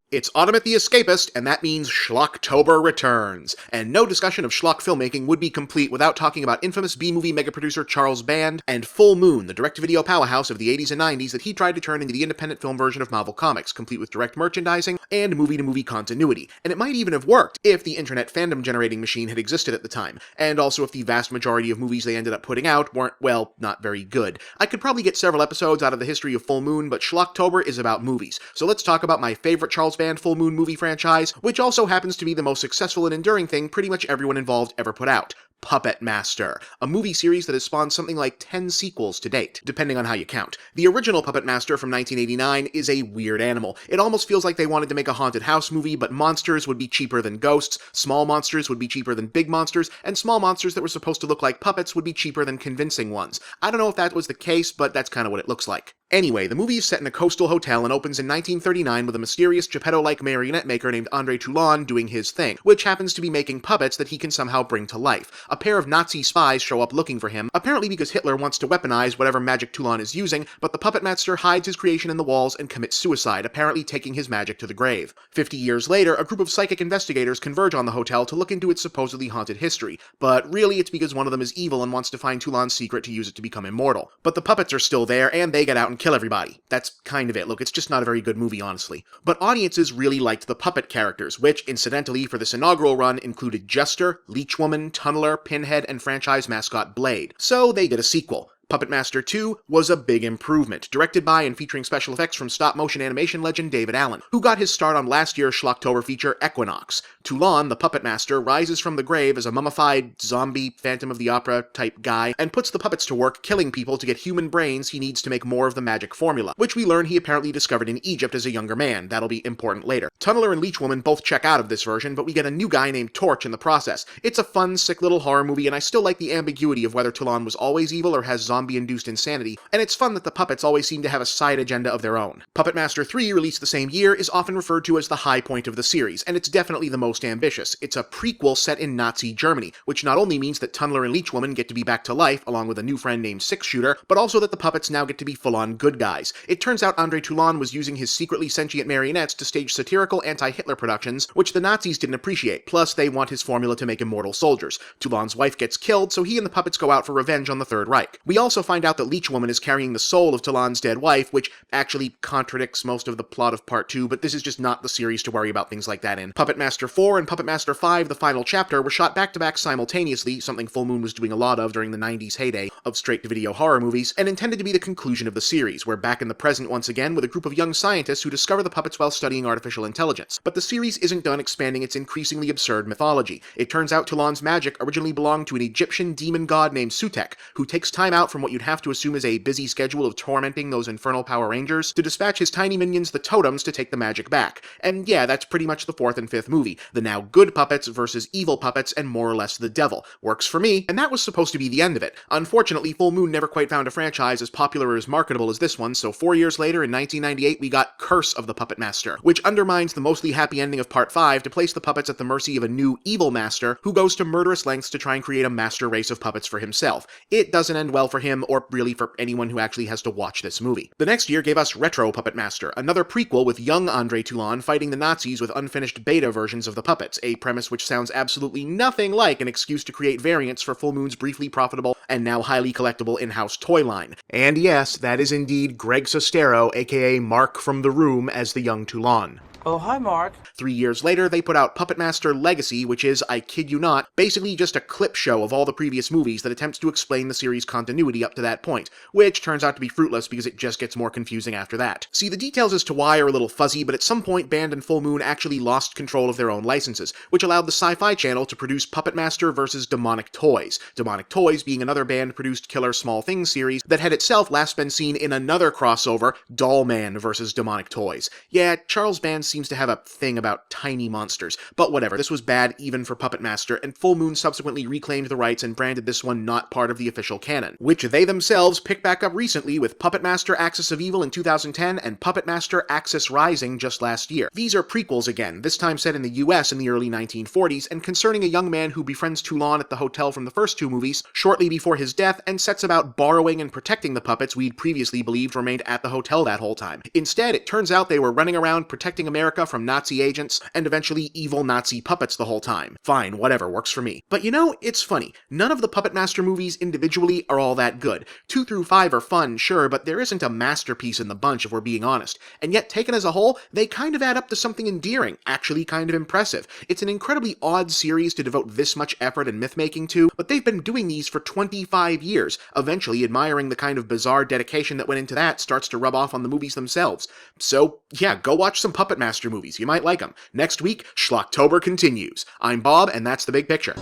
It's autumn at the Escapist, and that means Schlocktober returns. And no discussion of schlock filmmaking would be complete without talking about infamous B-movie mega-producer Charles Band and Full Moon, the direct-to-video powerhouse of the 80s and 90s that he tried to turn into the independent film version of Marvel Comics, complete with direct merchandising and movie-to-movie continuity. And it might even have worked if the internet fandom-generating machine had existed at the time, and also if the vast majority of movies they ended up putting out weren't, well, not very good. I could probably get several episodes out of the history of Full Moon, but Schlocktober is about movies. So let's talk about my favorite Charles Band Full Moon movie franchise, which also happens to be the most successful and enduring thing pretty much everyone involved ever put out. Puppet Master, a movie series that has spawned something like 10 sequels to date, depending on how you count. The original Puppet Master from 1989 is a weird animal. It almost feels like they wanted to make a haunted house movie, but monsters would be cheaper than ghosts, small monsters would be cheaper than big monsters, and small monsters that were supposed to look like puppets would be cheaper than convincing ones. I don't know if that was the case, but that's kind of what it looks like. Anyway, the movie is set in a coastal hotel and opens in 1939 with a mysterious Geppetto-like marionette maker named Andre Toulon doing his thing, which happens to be making puppets that he can somehow bring to life. A pair of Nazi spies show up looking for him, apparently because Hitler wants to weaponize whatever magic Toulon is using, but the Puppet Master hides his creation in the walls and commits suicide, apparently taking his magic to the grave. 50 years later, a group of psychic investigators converge on the hotel to look into its supposedly haunted history, but really it's because one of them is evil and wants to find Toulon's secret to use it to become immortal. But the puppets are still there, and they get out and kill everybody. That's kind of it. Look, it's just not a very good movie, honestly. But audiences really liked the puppet characters, which, incidentally, for this inaugural run, included Jester, Leechwoman, Tunneler, Pinhead, and franchise mascot Blade. So they did a sequel. Puppet Master 2 was a big improvement, directed by and featuring special effects from stop-motion animation legend David Allen, who got his start on last year's Schlocktober feature Equinox. Toulon, the Puppet Master, rises from the grave as a mummified, zombie, Phantom of the Opera type guy, and puts the puppets to work killing people to get human brains he needs to make more of the magic formula, which we learn he apparently discovered in Egypt as a younger man. That'll be important later. Tunneler and Leechwoman both check out of this version, but we get a new guy named Torch in the process. It's a fun, sick little horror movie, and I still like the ambiguity of whether Toulon was always evil or has zombie-induced insanity, and it's fun that the puppets always seem to have a side agenda of their own. Puppet Master 3, released the same year, is often referred to as the high point of the series, and it's definitely the most ambitious. It's a prequel set in Nazi Germany, which not only means that Tunneler and Leechwoman get to be back to life, along with a new friend named Six Shooter, but also that the puppets now get to be full-on good guys. It turns out Andre Toulon was using his secretly sentient marionettes to stage satirical anti-Hitler productions, which the Nazis didn't appreciate, plus they want his formula to make immortal soldiers. Toulon's wife gets killed, so he and the puppets go out for revenge on the Third Reich. We also find out that Leechwoman is carrying the soul of Toulon's dead wife, which actually contradicts most of the plot of Part 2, but this is just not the series to worry about things like that in. Puppet Master 4 and Puppet Master 5, the final chapter, were shot back-to-back simultaneously, something Full Moon was doing a lot of during the 90s heyday of straight-to-video horror movies, and intended to be the conclusion of the series. We're back in the present once again with a group of young scientists who discover the puppets while studying artificial intelligence. But the series isn't done expanding its increasingly absurd mythology. It turns out Toulon's magic originally belonged to an Egyptian demon god named Sutek, who takes time out from what you'd have to assume is a busy schedule of tormenting those infernal Power Rangers to dispatch his tiny minions, the Totems, to take the magic back. And yeah, that's pretty much the fourth and fifth movie. The now good puppets versus evil puppets and more or less the devil. Works for me, and that was supposed to be the end of it. Unfortunately, Full Moon never quite found a franchise as popular or as marketable as this one, so 4 years later, in 1998, we got Curse of the Puppet Master, which undermines the mostly happy ending of Part 5 to place the puppets at the mercy of a new evil master who goes to murderous lengths to try and create a master race of puppets for himself. It doesn't end well for him him, or really for anyone who actually has to watch this movie. The next year gave us Retro Puppet Master, another prequel with young Andre Toulon fighting the Nazis with unfinished beta versions of the puppets, a premise which sounds absolutely nothing like an excuse to create variants for Full Moon's briefly profitable and now highly collectible in-house toy line. And yes, that is indeed Greg Sestero, aka Mark from The Room, as the young Toulon. Oh, hi, Mark. 3 years later, they put out Puppet Master Legacy, which is, I kid you not, basically just a clip show of all the previous movies that attempts to explain the series' continuity up to that point, which turns out to be fruitless because it just gets more confusing after that. See, the details as to why are a little fuzzy, but at some point Band and Full Moon actually lost control of their own licenses, which allowed the Sci-Fi Channel to produce Puppet Master vs. Demonic Toys. Demonic Toys being another Band-produced Killer Small Things series that had itself last been seen in another crossover, Doll Man vs. Demonic Toys. Yeah, Charles Band seems to have a thing about tiny monsters, but whatever, this was bad even for Puppet Master, and Full Moon subsequently reclaimed the rights and branded this one not part of the official canon, which they themselves picked back up recently with Puppet Master Axis of Evil in 2010 and Puppet Master Axis Rising just last year. These are prequels again, this time set in the US in the early 1940s, and concerning a young man who befriends Toulon at the hotel from the first two movies shortly before his death and sets about borrowing and protecting the puppets we'd previously believed remained at the hotel that whole time. Instead, it turns out they were running around protecting America from Nazi agents, and eventually evil Nazi puppets the whole time. Fine, whatever, works for me. But you know, it's funny. None of the Puppet Master movies individually are all that good. 2 through 5 are fun, sure, but there isn't a masterpiece in the bunch if we're being honest. And yet, taken as a whole, they kind of add up to something endearing, actually kind of impressive. It's an incredibly odd series to devote this much effort and myth-making to, but they've been doing these for 25 years. Eventually, admiring the kind of bizarre dedication that went into that starts to rub off on the movies themselves. So, yeah, go watch some Puppet Master movies. You might like them. Next week, Schlocktober continues. I'm Bob, and that's the big picture.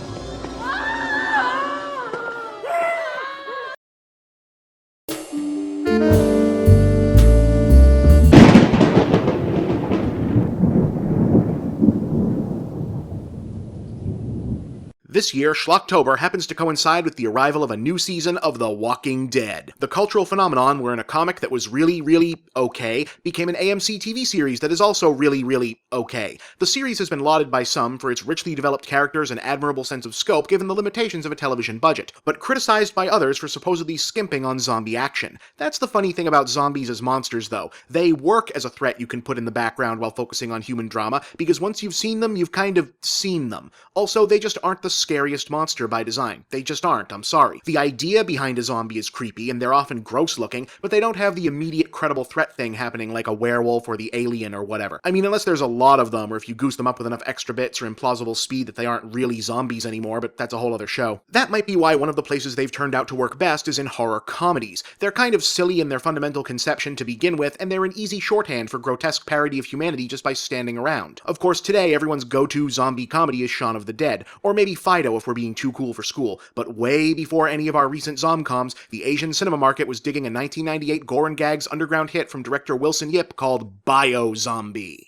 This year, Schlocktober happens to coincide with the arrival of a new season of The Walking Dead. The cultural phenomenon wherein a comic that was really, really okay became an AMC TV series that is also really, really okay. The series has been lauded by some for its richly developed characters and admirable sense of scope given the limitations of a television budget, but criticized by others for supposedly skimping on zombie action. That's the funny thing about zombies as monsters, though. They work as a threat you can put in the background while focusing on human drama, because once you've seen them, you've kind of seen them. Also, they just aren't the scariest monster by design. They just aren't, I'm sorry. The idea behind a zombie is creepy, and they're often gross looking, but they don't have the immediate credible threat thing happening like a werewolf or the alien or whatever. I mean, unless there's a lot of them, or if you goose them up with enough extra bits or implausible speed that they aren't really zombies anymore, but that's a whole other show. That might be why one of the places they've turned out to work best is in horror comedies. They're kind of silly in their fundamental conception to begin with, and they're an easy shorthand for grotesque parody of humanity just by standing around. Of course, today everyone's go-to zombie comedy is Shaun of the Dead, or maybe Fido if we're being too cool for school, but way before any of our recent zomcoms, the Asian cinema market was digging a 1998 Gore and Gags underground hit from director Wilson Yip called Bio-Zombie.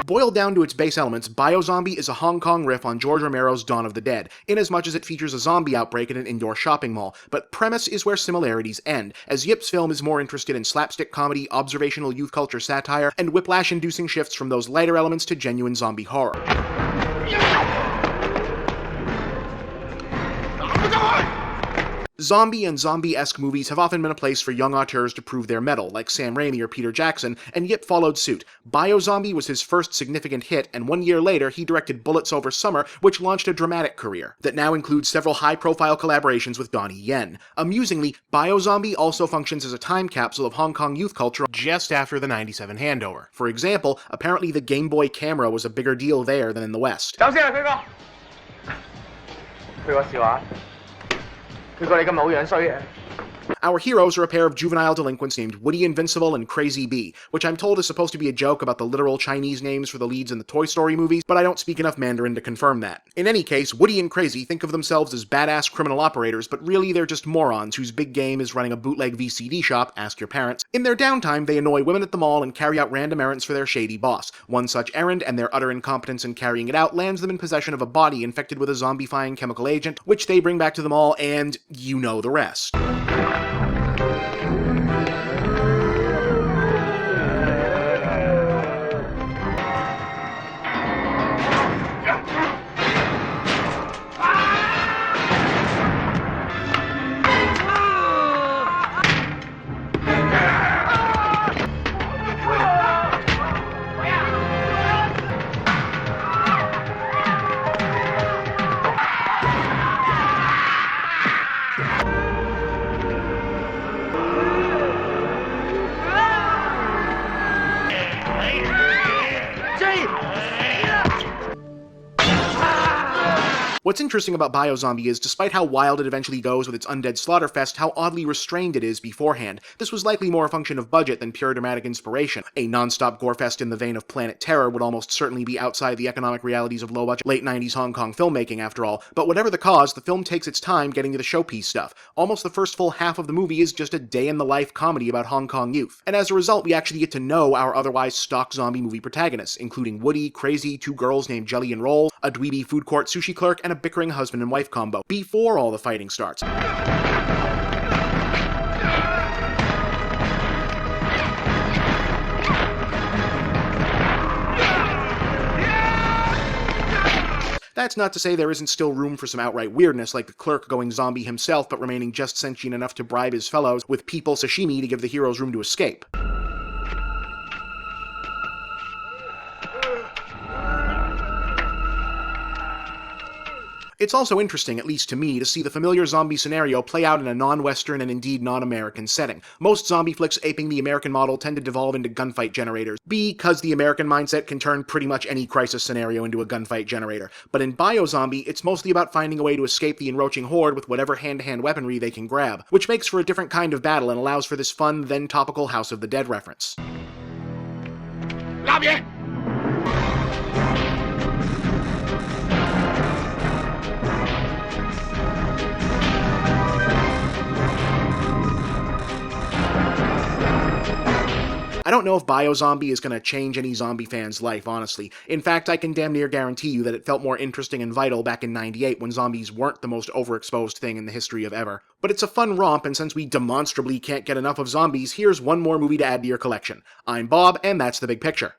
Boiled down to its base elements, Bio-Zombie is a Hong Kong riff on George Romero's Dawn of the Dead, inasmuch as it features a zombie outbreak at an indoor shopping mall, but premise is where similarities end, as Yip's film is more interested in slapstick comedy, observational youth culture satire, and whiplash-inducing shifts from those lighter elements to genuine zombie horror. Zombie and zombie-esque movies have often been a place for young auteurs to prove their mettle, like Sam Raimi or Peter Jackson, and Yip followed suit. Bio-Zombie was his first significant hit, and 1 year later he directed Bullets Over Summer, which launched a dramatic career, that now includes several high-profile collaborations with Donnie Yen. Amusingly, Bio-Zombie also functions as a time capsule of Hong Kong youth culture just after the 97 handover. For example, apparently the Game Boy camera was a bigger deal there than in the West. Our heroes are a pair of juvenile delinquents named Woody Invincible and Crazy Bee, which I'm told is supposed to be a joke about the literal Chinese names for the leads in the Toy Story movies, but I don't speak enough Mandarin to confirm that. In any case, Woody and Crazy think of themselves as badass criminal operators, but really they're just morons whose big game is running a bootleg VCD shop, ask your parents. In their downtime, they annoy women at the mall and carry out random errands for their shady boss. One such errand, and their utter incompetence in carrying it out, lands them in possession of a body infected with a zombifying chemical agent, which they bring back to the mall, and you know the rest. What's interesting about Biozombie is, despite how wild it eventually goes with its undead slaughterfest, how oddly restrained it is beforehand. This was likely more a function of budget than pure dramatic inspiration. A non-stop gorefest in the vein of Planet Terror would almost certainly be outside the economic realities of low-budget, late-90s Hong Kong filmmaking, after all. But whatever the cause, the film takes its time getting to the showpiece stuff. Almost the first full half of the movie is just a day-in-the-life comedy about Hong Kong youth. And as a result, we actually get to know our otherwise stock zombie movie protagonists, including Woody, Crazy, two girls named Jelly and Roll, a dweeby food court sushi clerk, and a bickering husband and wife combo, before all the fighting starts. That's not to say there isn't still room for some outright weirdness, like the clerk going zombie himself but remaining just sentient enough to bribe his fellows with people sashimi to give the heroes room to escape. It's also interesting, at least to me, to see the familiar zombie scenario play out in a non-Western and indeed non-American setting. Most zombie flicks aping the American model tend to devolve into gunfight generators, because the American mindset can turn pretty much any crisis scenario into a gunfight generator. But in Biozombie, it's mostly about finding a way to escape the encroaching horde with whatever hand-to-hand weaponry they can grab, which makes for a different kind of battle and allows for this fun, then topical House of the Dead reference. Love you! I don't know if Biozombie is going to change any zombie fan's life, honestly. In fact, I can damn near guarantee you that it felt more interesting and vital back in '98 when zombies weren't the most overexposed thing in the history of ever. But it's a fun romp, and since we demonstrably can't get enough of zombies, here's one more movie to add to your collection. I'm Bob, and that's The Big Picture.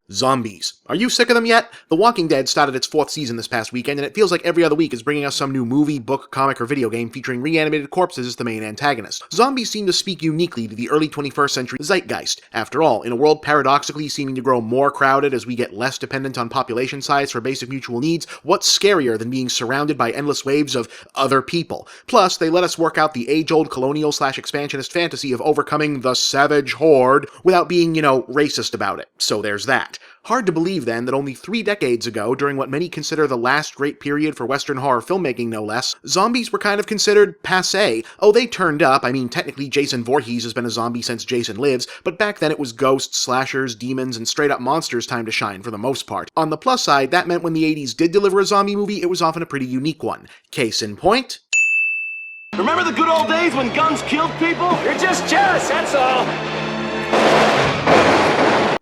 Zombies. Are you sick of them yet? The Walking Dead started its 4th season this past weekend, and it feels like every other week is bringing us some new movie, book, comic, or video game featuring reanimated corpses as the main antagonist. Zombies seem to speak uniquely to the early 21st century zeitgeist. After all, in a world paradoxically seeming to grow more crowded as we get less dependent on population size for basic mutual needs, what's scarier than being surrounded by endless waves of other people? Plus, they let us work out the age-old colonial/expansionist fantasy of overcoming the savage horde without being, racist about it. So there's that. Hard to believe, then, that only 3 decades ago, during what many consider the last great period for Western horror filmmaking no less, zombies were kind of considered passé. Oh, they turned up. I mean, technically Jason Voorhees has been a zombie since Jason Lives, but back then it was ghosts, slashers, demons, and straight-up monsters time to shine for the most part. On the plus side, that meant when the 80s did deliver a zombie movie, it was often a pretty unique one. Case in point... Remember the good old days when guns killed people? You're just jealous, that's all.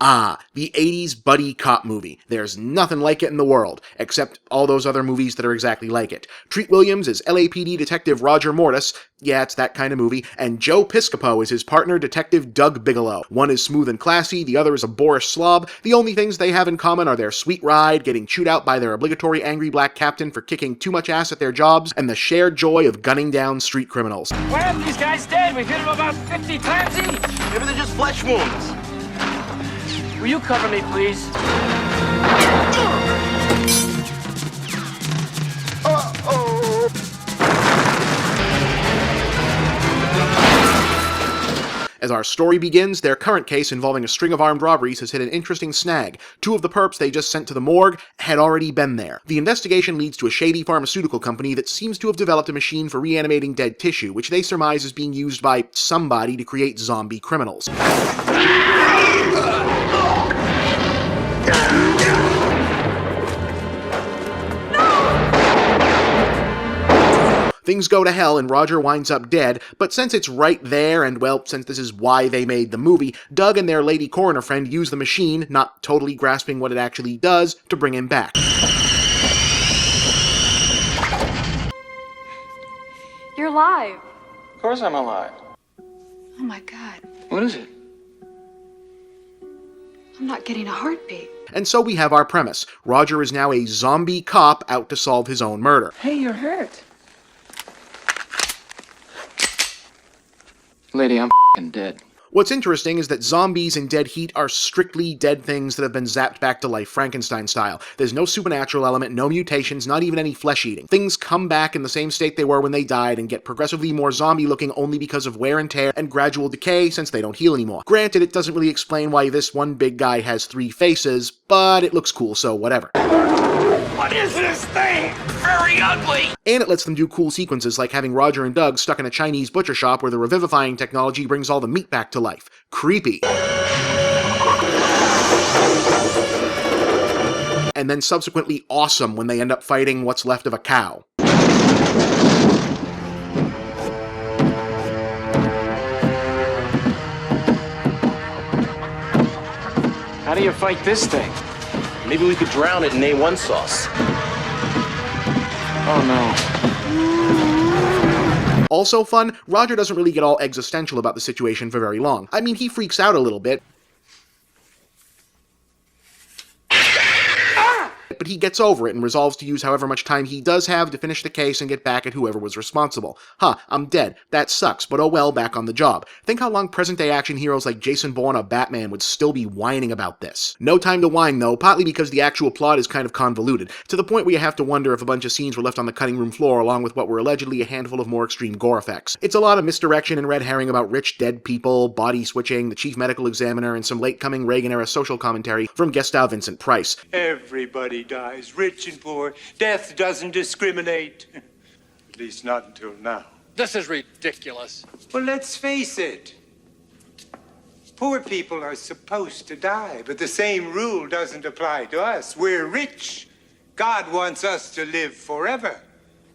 Ah, the 80s buddy cop movie. There's nothing like it in the world, except all those other movies that are exactly like it. Treat Williams is LAPD Detective Roger Mortis, yeah, it's that kind of movie, and Joe Piscopo is his partner, Detective Doug Bigelow. One is smooth and classy, the other is a boorish slob. The only things they have in common are their sweet ride, getting chewed out by their obligatory angry black captain for kicking too much ass at their jobs, and the shared joy of gunning down street criminals. Why aren't these guys dead? We've hit them about 50 times each. Maybe they're just flesh wounds. Will you cover me, please? As our story begins, their current case involving a string of armed robberies has hit an interesting snag. 2 of the perps they just sent to the morgue had already been there. The investigation leads to a shady pharmaceutical company that seems to have developed a machine for reanimating dead tissue, which they surmise is being used by somebody to create zombie criminals. Things go to hell and Roger winds up dead, but since it's right there, and well, since this is why they made the movie, Doug and their lady coroner friend use the machine, not totally grasping what it actually does, to bring him back. You're alive. Of course I'm alive. Oh my God. What is it? I'm not getting a heartbeat. And so we have our premise. Roger is now a zombie cop out to solve his own murder. Hey, you're hurt. Lady, I'm f***ing dead. What's interesting is that zombies in Dead Heat are strictly dead things that have been zapped back to life, Frankenstein style. There's no supernatural element, no mutations, not even any flesh eating. Things come back in the same state they were when they died and get progressively more zombie looking only because of wear and tear and gradual decay since they don't heal anymore. Granted, it doesn't really explain why this one big guy has 3 faces, but it looks cool, so whatever. What is this thing? Very ugly! And it lets them do cool sequences like having Roger and Doug stuck in a Chinese butcher shop where the revivifying technology brings all the meat back to life. Creepy. And then subsequently awesome when they end up fighting what's left of a cow. How do you fight this thing? Maybe we could drown it in A1 sauce. Oh no. Also fun, Roger doesn't really get all existential about the situation for very long. I mean, he freaks out a little bit, but he gets over it and resolves to use however much time he does have to finish the case and get back at whoever was responsible. Huh, I'm dead. That sucks, but oh well, back on the job. Think how long present-day action heroes like Jason Bourne or Batman would still be whining about this. No time to whine, though, partly because the actual plot is kind of convoluted, to the point where you have to wonder if a bunch of scenes were left on the cutting room floor along with what were allegedly a handful of more extreme gore effects. It's a lot of misdirection and red herring about rich dead people, body switching, the chief medical examiner, and some late-coming Reagan-era social commentary from guest star Vincent Price. Everybody dies, rich and poor. Death doesn't discriminate. At least not until now. This is ridiculous. Well, let's face it. Poor people are supposed to die, but the same rule doesn't apply to us. We're rich. God wants us to live forever.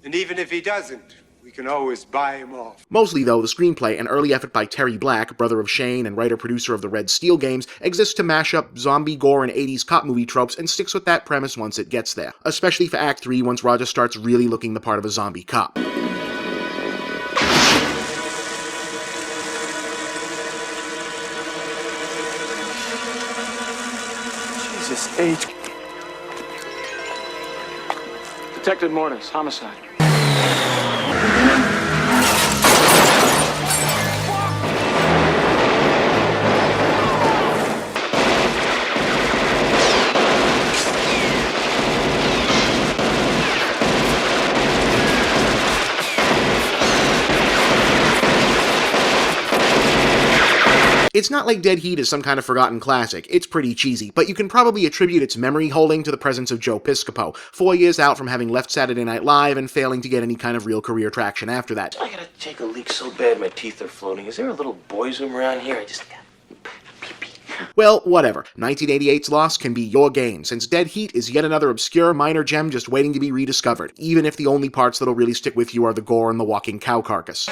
And even if he doesn't, we can always buy him off. Mostly, though, the screenplay, an early effort by Terry Black, brother of Shane and writer-producer of the Red Steel games, exists to mash up zombie gore and 80s cop movie tropes and sticks with that premise once it gets there. Especially for Act 3 once Roger starts really looking the part of a zombie cop. Jesus H. Detective Mortis, homicide. It's not like Dead Heat is some kind of forgotten classic. It's pretty cheesy, but you can probably attribute its memory holding to the presence of Joe Piscopo, 4 years out from having left Saturday Night Live and failing to get any kind of real career traction after that. I gotta take a leak so bad my teeth are floating. Is there a little boys' room around here? Well, whatever. 1988's loss can be your gain, since Dead Heat is yet another obscure minor gem just waiting to be rediscovered, even if the only parts that'll really stick with you are the gore and the walking cow carcass.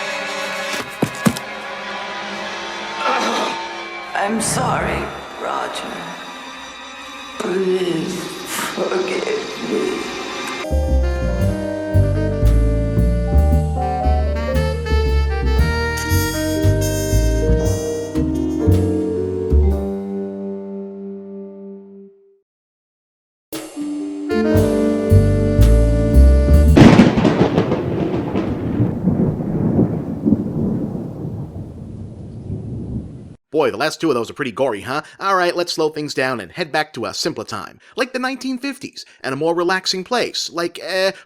I'm sorry, Roger. Please forgive me. Boy, the last 2 of those are pretty gory, huh? Alright, let's slow things down and head back to a simpler time. Like the 1950s, and a more relaxing place. Like,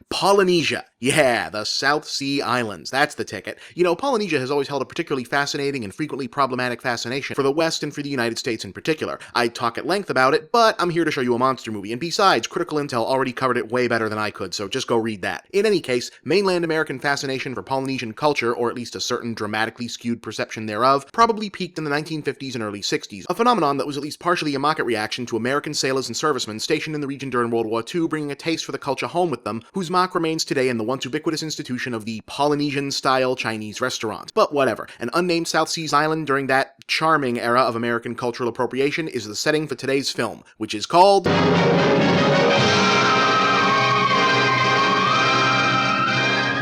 Polynesia. Yeah, the South Sea Islands. That's the ticket. You know, Polynesia has always held a particularly fascinating and frequently problematic fascination for the West and for the United States in particular. I'd talk at length about it, but I'm here to show you a monster movie, and besides, Critical Intel already covered it way better than I could, so just go read that. In any case, mainland American fascination for Polynesian culture, or at least a certain dramatically skewed perception thereof, probably peaked in the 1950s and early 60s, a phenomenon that was at least partially a market reaction to American sailors and servicemen stationed in the region during World War II bringing a taste for the culture home with them, whose mark remains today in the once ubiquitous institution of the Polynesian-style Chinese restaurant. But whatever, an unnamed South Seas island during that charming era of American cultural appropriation is the setting for today's film, which is called...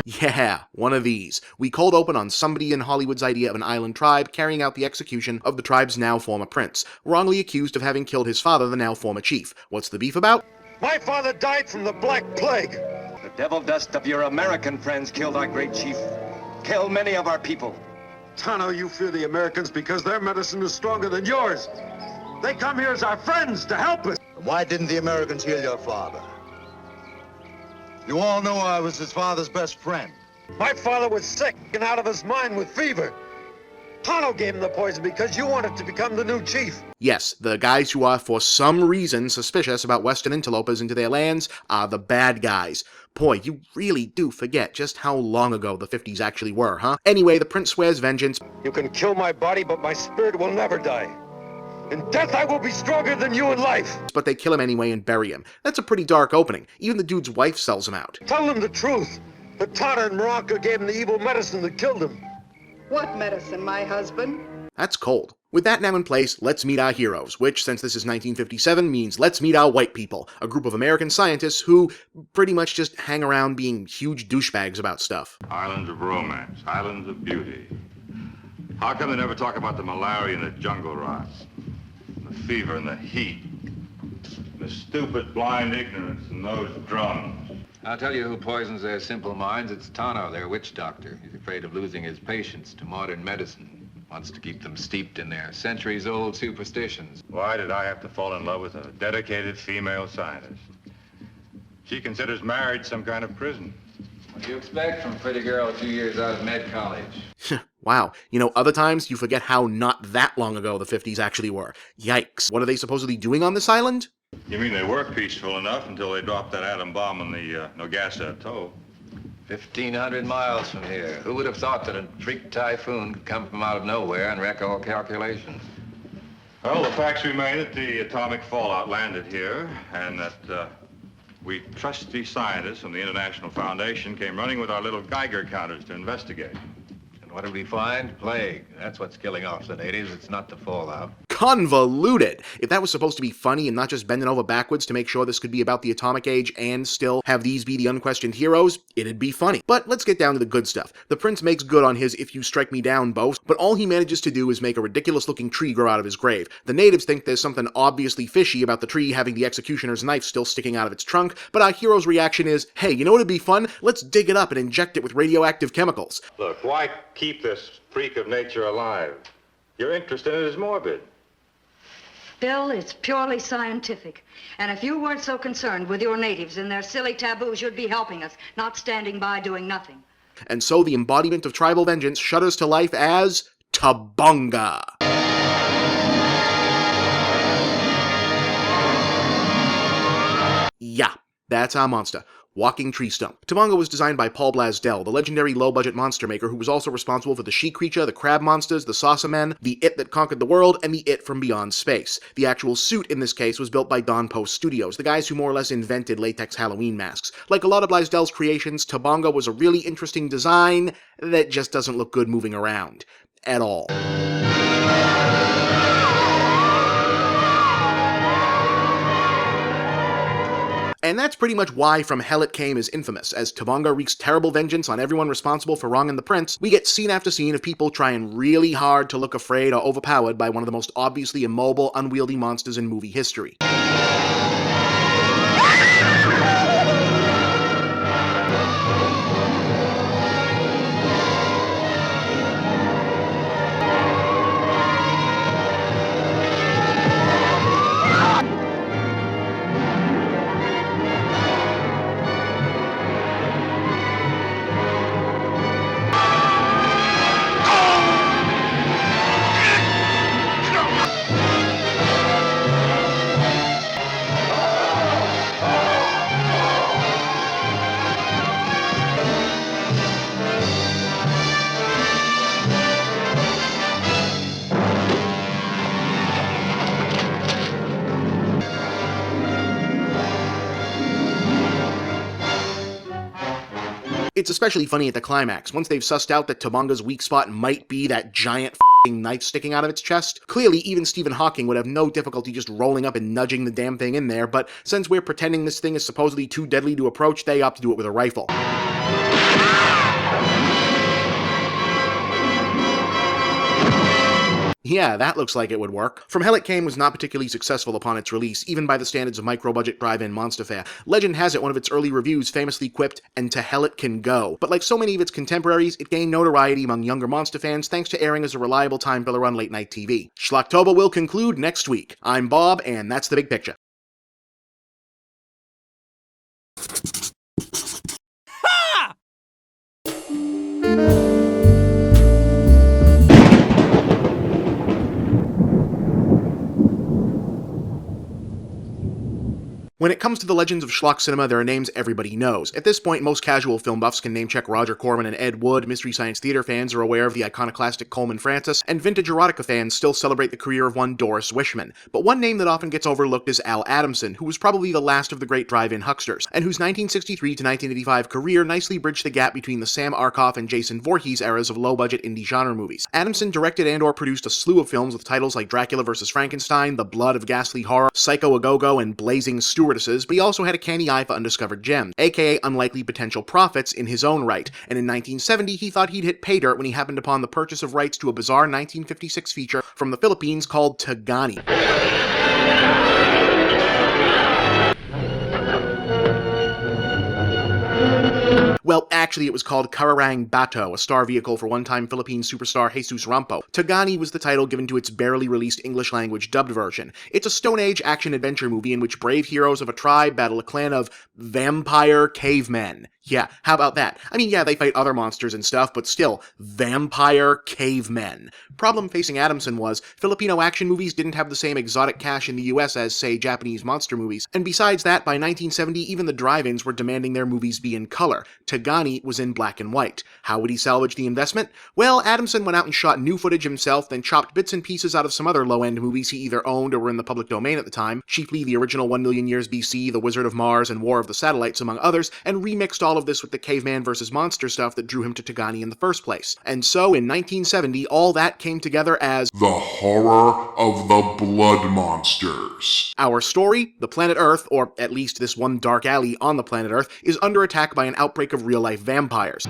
Yeah, one of these. We cold open on somebody in Hollywood's idea of an island tribe carrying out the execution of the tribe's now former prince, wrongly accused of having killed his father, the now former chief. What's the beef about? My father died from the Black Plague. The devil dust of your American friends killed our great chief. Killed many of our people. Tano, you fear the Americans because their medicine is stronger than yours. They come here as our friends to help us. Why didn't the Americans heal your father? You all know I was his father's best friend. My father was sick and out of his mind with fever. Tano gave him the poison because you wanted to become the new chief. Yes, the guys who are for some reason suspicious about Western interlopers into their lands are the bad guys. Boy, you really do forget just how long ago the 50s actually were, huh? Anyway, the prince swears vengeance. You can kill my body, but my spirit will never die. In death, I will be stronger than you in life. But they kill him anyway and bury him. That's a pretty dark opening. Even the dude's wife sells him out. Tell them the truth. That Tana and Morocco gave him the evil medicine that killed him. What medicine, my husband? That's cold. With that now in place, let's meet our heroes, which, since this is 1957, means let's meet our white people, a group of American scientists who pretty much just hang around being huge douchebags about stuff. Islands of romance, islands of beauty. How come they never talk about the malaria and the jungle rot, the fever and the heat, the stupid blind ignorance and those drums? I'll tell you who poisons their simple minds. It's Tano, their witch doctor. He's afraid of losing his patients to modern medicine. Wants to keep them steeped in their centuries-old superstitions. Why did I have to fall in love with a dedicated female scientist? She considers marriage some kind of prison. What do you expect from a pretty girl a few years out of med college? Wow. You know, other times you forget how not that long ago the 50s actually were. Yikes. What are they supposedly doing on this island? You mean they were peaceful enough until they dropped that atom bomb on the Nogassa Atoll? 1,500 miles from here. Who would have thought that a freak typhoon could come from out of nowhere and wreck all calculations? Well, the facts remain that the atomic fallout landed here, and that we trusty scientists from the International Foundation came running with our little Geiger counters to investigate. And what did we find? Plague. That's what's killing off the natives. It's not the fallout. Convoluted! If that was supposed to be funny and not just bending over backwards to make sure this could be about the atomic age and still have these be the unquestioned heroes, it'd be funny. But let's get down to the good stuff. The prince makes good on his "if you strike me down" boast, but all he manages to do is make a ridiculous-looking tree grow out of his grave. The natives think there's something obviously fishy about the tree having the executioner's knife still sticking out of its trunk, but our hero's reaction is, hey, you know what'd be fun? Let's dig it up and inject it with radioactive chemicals. Look, why keep this freak of nature alive? Your interest in it is morbid. Bill, it's purely scientific. And if you weren't so concerned with your natives and their silly taboos, you'd be helping us, not standing by doing nothing. And so the embodiment of tribal vengeance shudders to life as Tabunga. Yeah, that's our monster. Walking tree stump. Tabunga was designed by Paul Blasdell, the legendary low-budget monster maker who was also responsible for the she-creature, the crab monsters, the saucer men, the It that conquered the world, and the It from beyond space. The actual suit in this case was built by Don Post Studios, the guys who more or less invented latex Halloween masks. Like a lot of Blasdell's creations, Tabunga was a really interesting design that just doesn't look good moving around. At all. And that's pretty much why From Hell It Came is infamous. As Tabunga wreaks terrible vengeance on everyone responsible for wronging the prince, we get scene after scene of people trying really hard to look afraid or overpowered by one of the most obviously immobile, unwieldy monsters in movie history. It's especially funny at the climax, once they've sussed out that Tabunga's weak spot might be that giant f***ing knife sticking out of its chest. Clearly, even Stephen Hawking would have no difficulty just rolling up and nudging the damn thing in there, but since we're pretending this thing is supposedly too deadly to approach, they opt to do it with a rifle. Yeah, that looks like it would work. From Hell It Came was not particularly successful upon its release, even by the standards of micro-budget drive-in monster fare. Legend has it one of its early reviews famously quipped, "And to hell it can go." But like so many of its contemporaries, it gained notoriety among younger monster fans thanks to airing as a reliable time filler on late-night TV. Schlocktober will conclude next week. I'm Bob, and that's the big picture. When it comes to the legends of schlock cinema, there are names everybody knows. At this point, most casual film buffs can name-check Roger Corman and Ed Wood, Mystery Science Theater fans are aware of the iconoclastic Coleman Francis, and vintage erotica fans still celebrate the career of one Doris Wishman. But one name that often gets overlooked is Al Adamson, who was probably the last of the great drive-in hucksters, and whose 1963 to 1985 career nicely bridged the gap between the Sam Arkoff and Jason Voorhees eras of low-budget indie genre movies. Adamson directed and/or produced a slew of films with titles like Dracula vs. Frankenstein, The Blood of Ghastly Horror, Psycho a Go-Go, and Blazing Stewardesses, but he also had a canny eye for undiscovered gems, aka unlikely potential profits in his own right, and in 1970 he thought he'd hit pay dirt when he happened upon the purchase of rights to a bizarre 1956 feature from the Philippines called Tagani. Well, actually it was called Kararang Bato, a star vehicle for one-time Philippine superstar Jesus Rampo. Tagani was the title given to its barely released English-language dubbed version. It's a Stone Age action-adventure movie in which brave heroes of a tribe battle a clan of vampire cavemen. Yeah, how about that? I mean, yeah, they fight other monsters and stuff, but still, vampire cavemen. Problem facing Adamson was, Filipino action movies didn't have the same exotic cash in the US as, say, Japanese monster movies. And besides that, by 1970, even the drive-ins were demanding their movies be in color. Tagani was in black and white. How would he salvage the investment? Well, Adamson went out and shot new footage himself, then chopped bits and pieces out of some other low-end movies he either owned or were in the public domain at the time, chiefly the original 1 Million Years BC, The Wizard of Mars, and War of the Satellites, among others, and remixed all of this with the caveman versus monster stuff that drew him to Tagani in the first place. And so, in 1970, all that came together as The Horror of the Blood Monsters. Our story, the planet Earth, or at least this one dark alley on the planet Earth, is under attack by an outbreak of real-life vampires.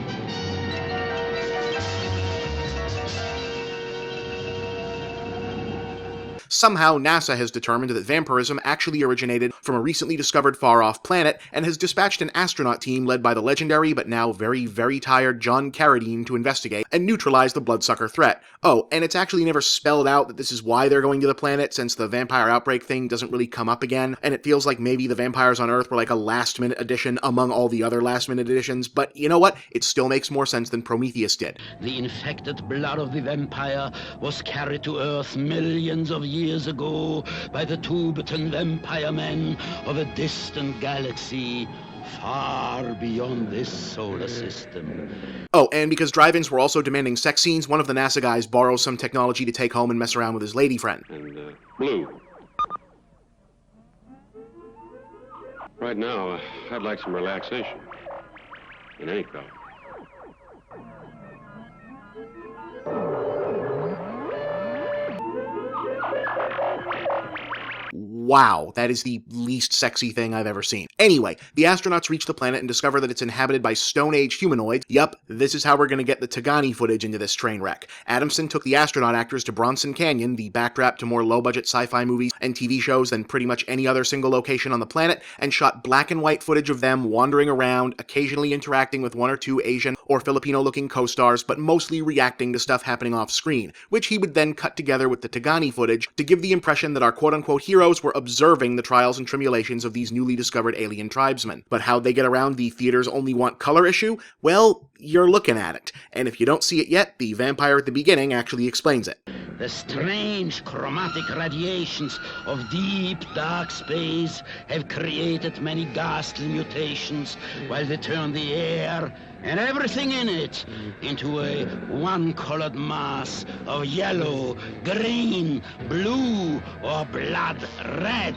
Somehow, NASA has determined that vampirism actually originated from a recently discovered far-off planet, and has dispatched an astronaut team led by the legendary but now very, very tired John Carradine to investigate and neutralize the bloodsucker threat. Oh, and it's actually never spelled out that this is why they're going to the planet, since the vampire outbreak thing doesn't really come up again, and it feels like maybe the vampires on Earth were like a last-minute addition among all the other last-minute additions, but you know what? It still makes more sense than Prometheus did. The infected blood of the vampire was carried to Earth millions of years ago by the Tibetan vampire men of a distant galaxy far beyond this solar system. Oh, and because drive-ins were also demanding sex scenes, one of the NASA guys borrows some technology to take home and mess around with his lady friend. And, blue. Right now, I'd like some relaxation. In any color. Wow, that is the least sexy thing I've ever seen. Anyway, the astronauts reach the planet and discover that it's inhabited by Stone Age humanoids. Yup, this is how we're gonna get the Tagani footage into this train wreck. Adamson took the astronaut actors to Bronson Canyon, the backdrop to more low-budget sci-fi movies and TV shows than pretty much any other single location on the planet, and shot black and white footage of them wandering around, occasionally interacting with one or two Asian or Filipino-looking co-stars, but mostly reacting to stuff happening off-screen, which he would then cut together with the Tagani footage to give the impression that our quote-unquote heroes were observing the trials and tribulations of these newly discovered alien tribesmen. But how'd they get around the theaters only want color issue? Well, you're looking at it. And if you don't see it yet, the vampire at the beginning actually explains it. The strange chromatic radiations of deep, dark space have created many ghastly mutations while they turn the air and everything in it into a one-colored mass of yellow, green, blue, or blood red.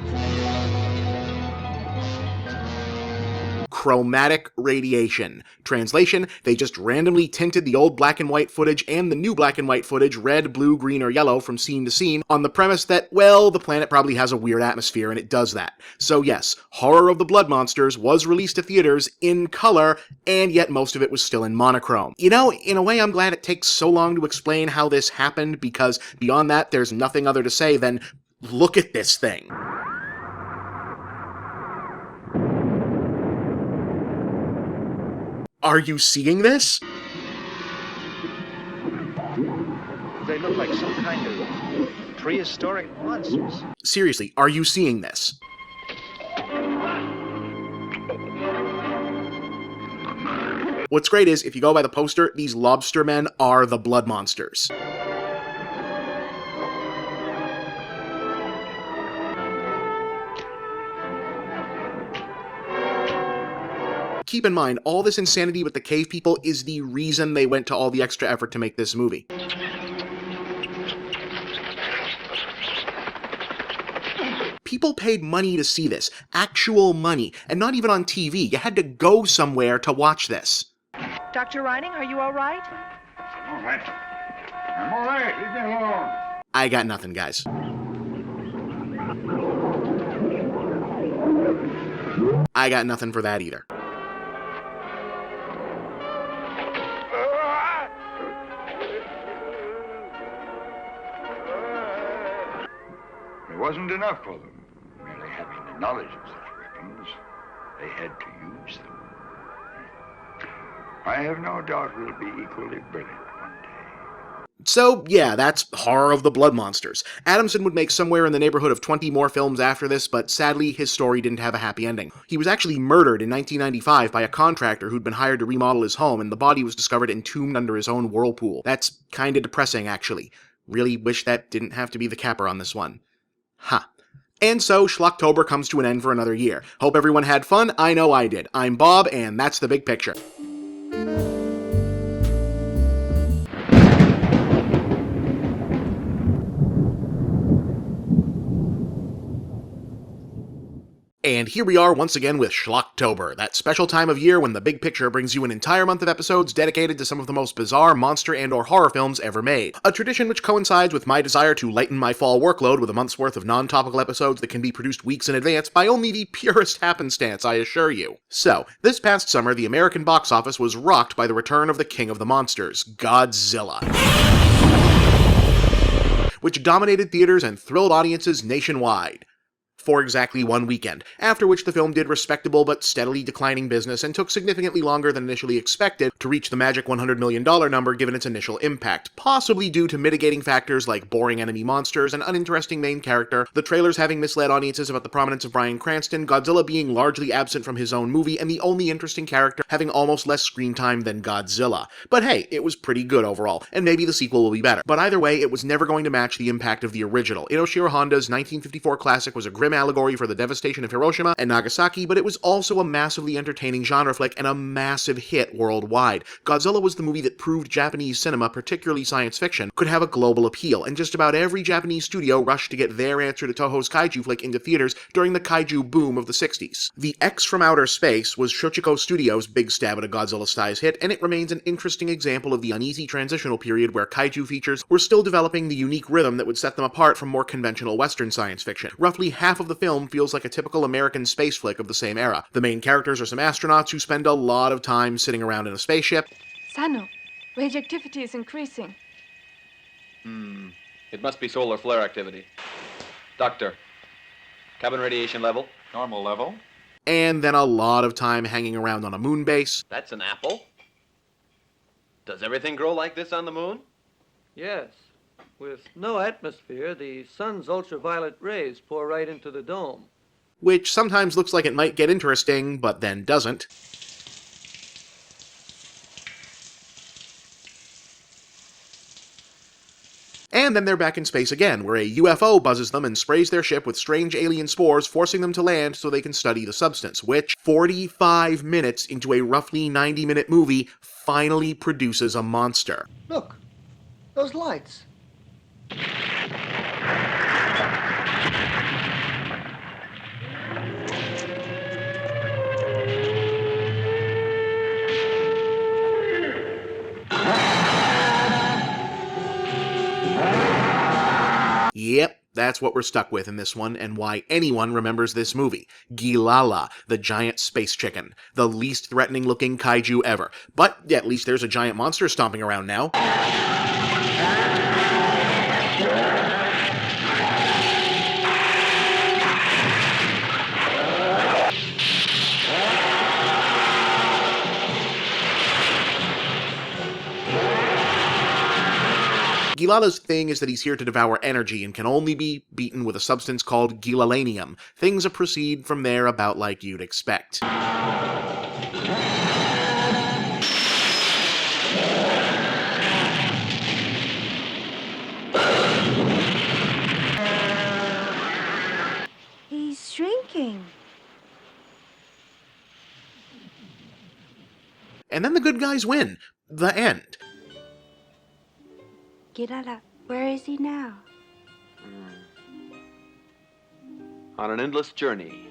chromatic radiation. Translation, they just randomly tinted the old black and white footage and the new black and white footage red, blue, green, or yellow from scene to scene on the premise that, well, the planet probably has a weird atmosphere and it does that. So yes, Horror of the Blood Monsters was released to theaters in color, and yet most of it was still in monochrome. You know, in a way I'm glad it takes so long to explain how this happened, because beyond that there's nothing other to say than, look at this thing. Are you seeing this? They look like some kind of prehistoric monsters. Seriously, are you seeing this? What's great is, if you go by the poster, these lobster men are the blood monsters. Keep in mind, all this insanity with the cave people is the reason they went to all the extra effort to make this movie. People paid money to see this. Actual money. And not even on TV. You had to go somewhere to watch this. Dr. Reining, are you all right? All right. I'm all right. Leave me alone. I got nothing, guys. I got nothing for that either. It wasn't enough for them, merely having the knowledge of such weapons. They had to use them. I have no doubt we'll be equally brilliant one day. So, yeah, that's Horror of the Blood Monsters. Adamson would make somewhere in the neighborhood of 20 more films after this, but sadly, his story didn't have a happy ending. He was actually murdered in 1995 by a contractor who'd been hired to remodel his home, and the body was discovered entombed under his own whirlpool. That's kinda depressing, actually. Really wish that didn't have to be the capper on this one. Ha. And so, Schlocktober comes to an end for another year. Hope everyone had fun. I know I did. I'm Bob, and that's the big picture. And here we are once again with Schlocktober, that special time of year when the big picture brings you an entire month of episodes dedicated to some of the most bizarre monster and or horror films ever made. A tradition which coincides with my desire to lighten my fall workload with a month's worth of non-topical episodes that can be produced weeks in advance by only the purest happenstance, I assure you. So, this past summer, the American box office was rocked by the return of the king of the monsters, Godzilla, which dominated theaters and thrilled audiences nationwide for exactly one weekend, after which the film did respectable but steadily declining business and took significantly longer than initially expected to reach the magic $100 million number given its initial impact, possibly due to mitigating factors like boring enemy monsters, an uninteresting main character, the trailers having misled audiences about the prominence of Bryan Cranston, Godzilla being largely absent from his own movie, and the only interesting character having almost less screen time than Godzilla. But hey, it was pretty good overall, and maybe the sequel will be better. But either way, it was never going to match the impact of the original. Inoshiro Honda's 1954 classic was a grim allegory for the devastation of Hiroshima and Nagasaki, but it was also a massively entertaining genre flick and a massive hit worldwide. Godzilla was the movie that proved Japanese cinema, particularly science fiction, could have a global appeal, and just about every Japanese studio rushed to get their answer to Toho's kaiju flick into theaters during the kaiju boom of the 60s. The X from Outer Space was Shochiko Studios' big stab at a Godzilla-style hit, and it remains an interesting example of the uneasy transitional period where kaiju features were still developing the unique rhythm that would set them apart from more conventional Western science fiction. Roughly half of the film feels like a typical American space flick of the same era. The main characters are some astronauts who spend a lot of time sitting around in a spaceship. Sano, radioactivity is increasing. It must be solar flare activity. Doctor, cabin radiation level? Normal level. And then a lot of time hanging around on a moon base. That's an apple. Does everything grow like this on the moon? Yes. With no atmosphere, the sun's ultraviolet rays pour right into the dome. Which sometimes looks like it might get interesting, but then doesn't. And then they're back in space again, where a UFO buzzes them and sprays their ship with strange alien spores, forcing them to land so they can study the substance, which, 45 minutes into a roughly 90-minute movie, finally produces a monster. Look, those lights. Yep, that's what we're stuck with in this one, and why anyone remembers this movie. Gilala, the giant space chicken. The least threatening-looking kaiju ever. But at least there's a giant monster stomping around now. Gilala's thing is that he's here to devour energy and can only be beaten with a substance called gilalanium. Things proceed from there about like you'd expect. He's shrinking. And then the good guys win. The end. Gilala, where is he now? On an endless journey.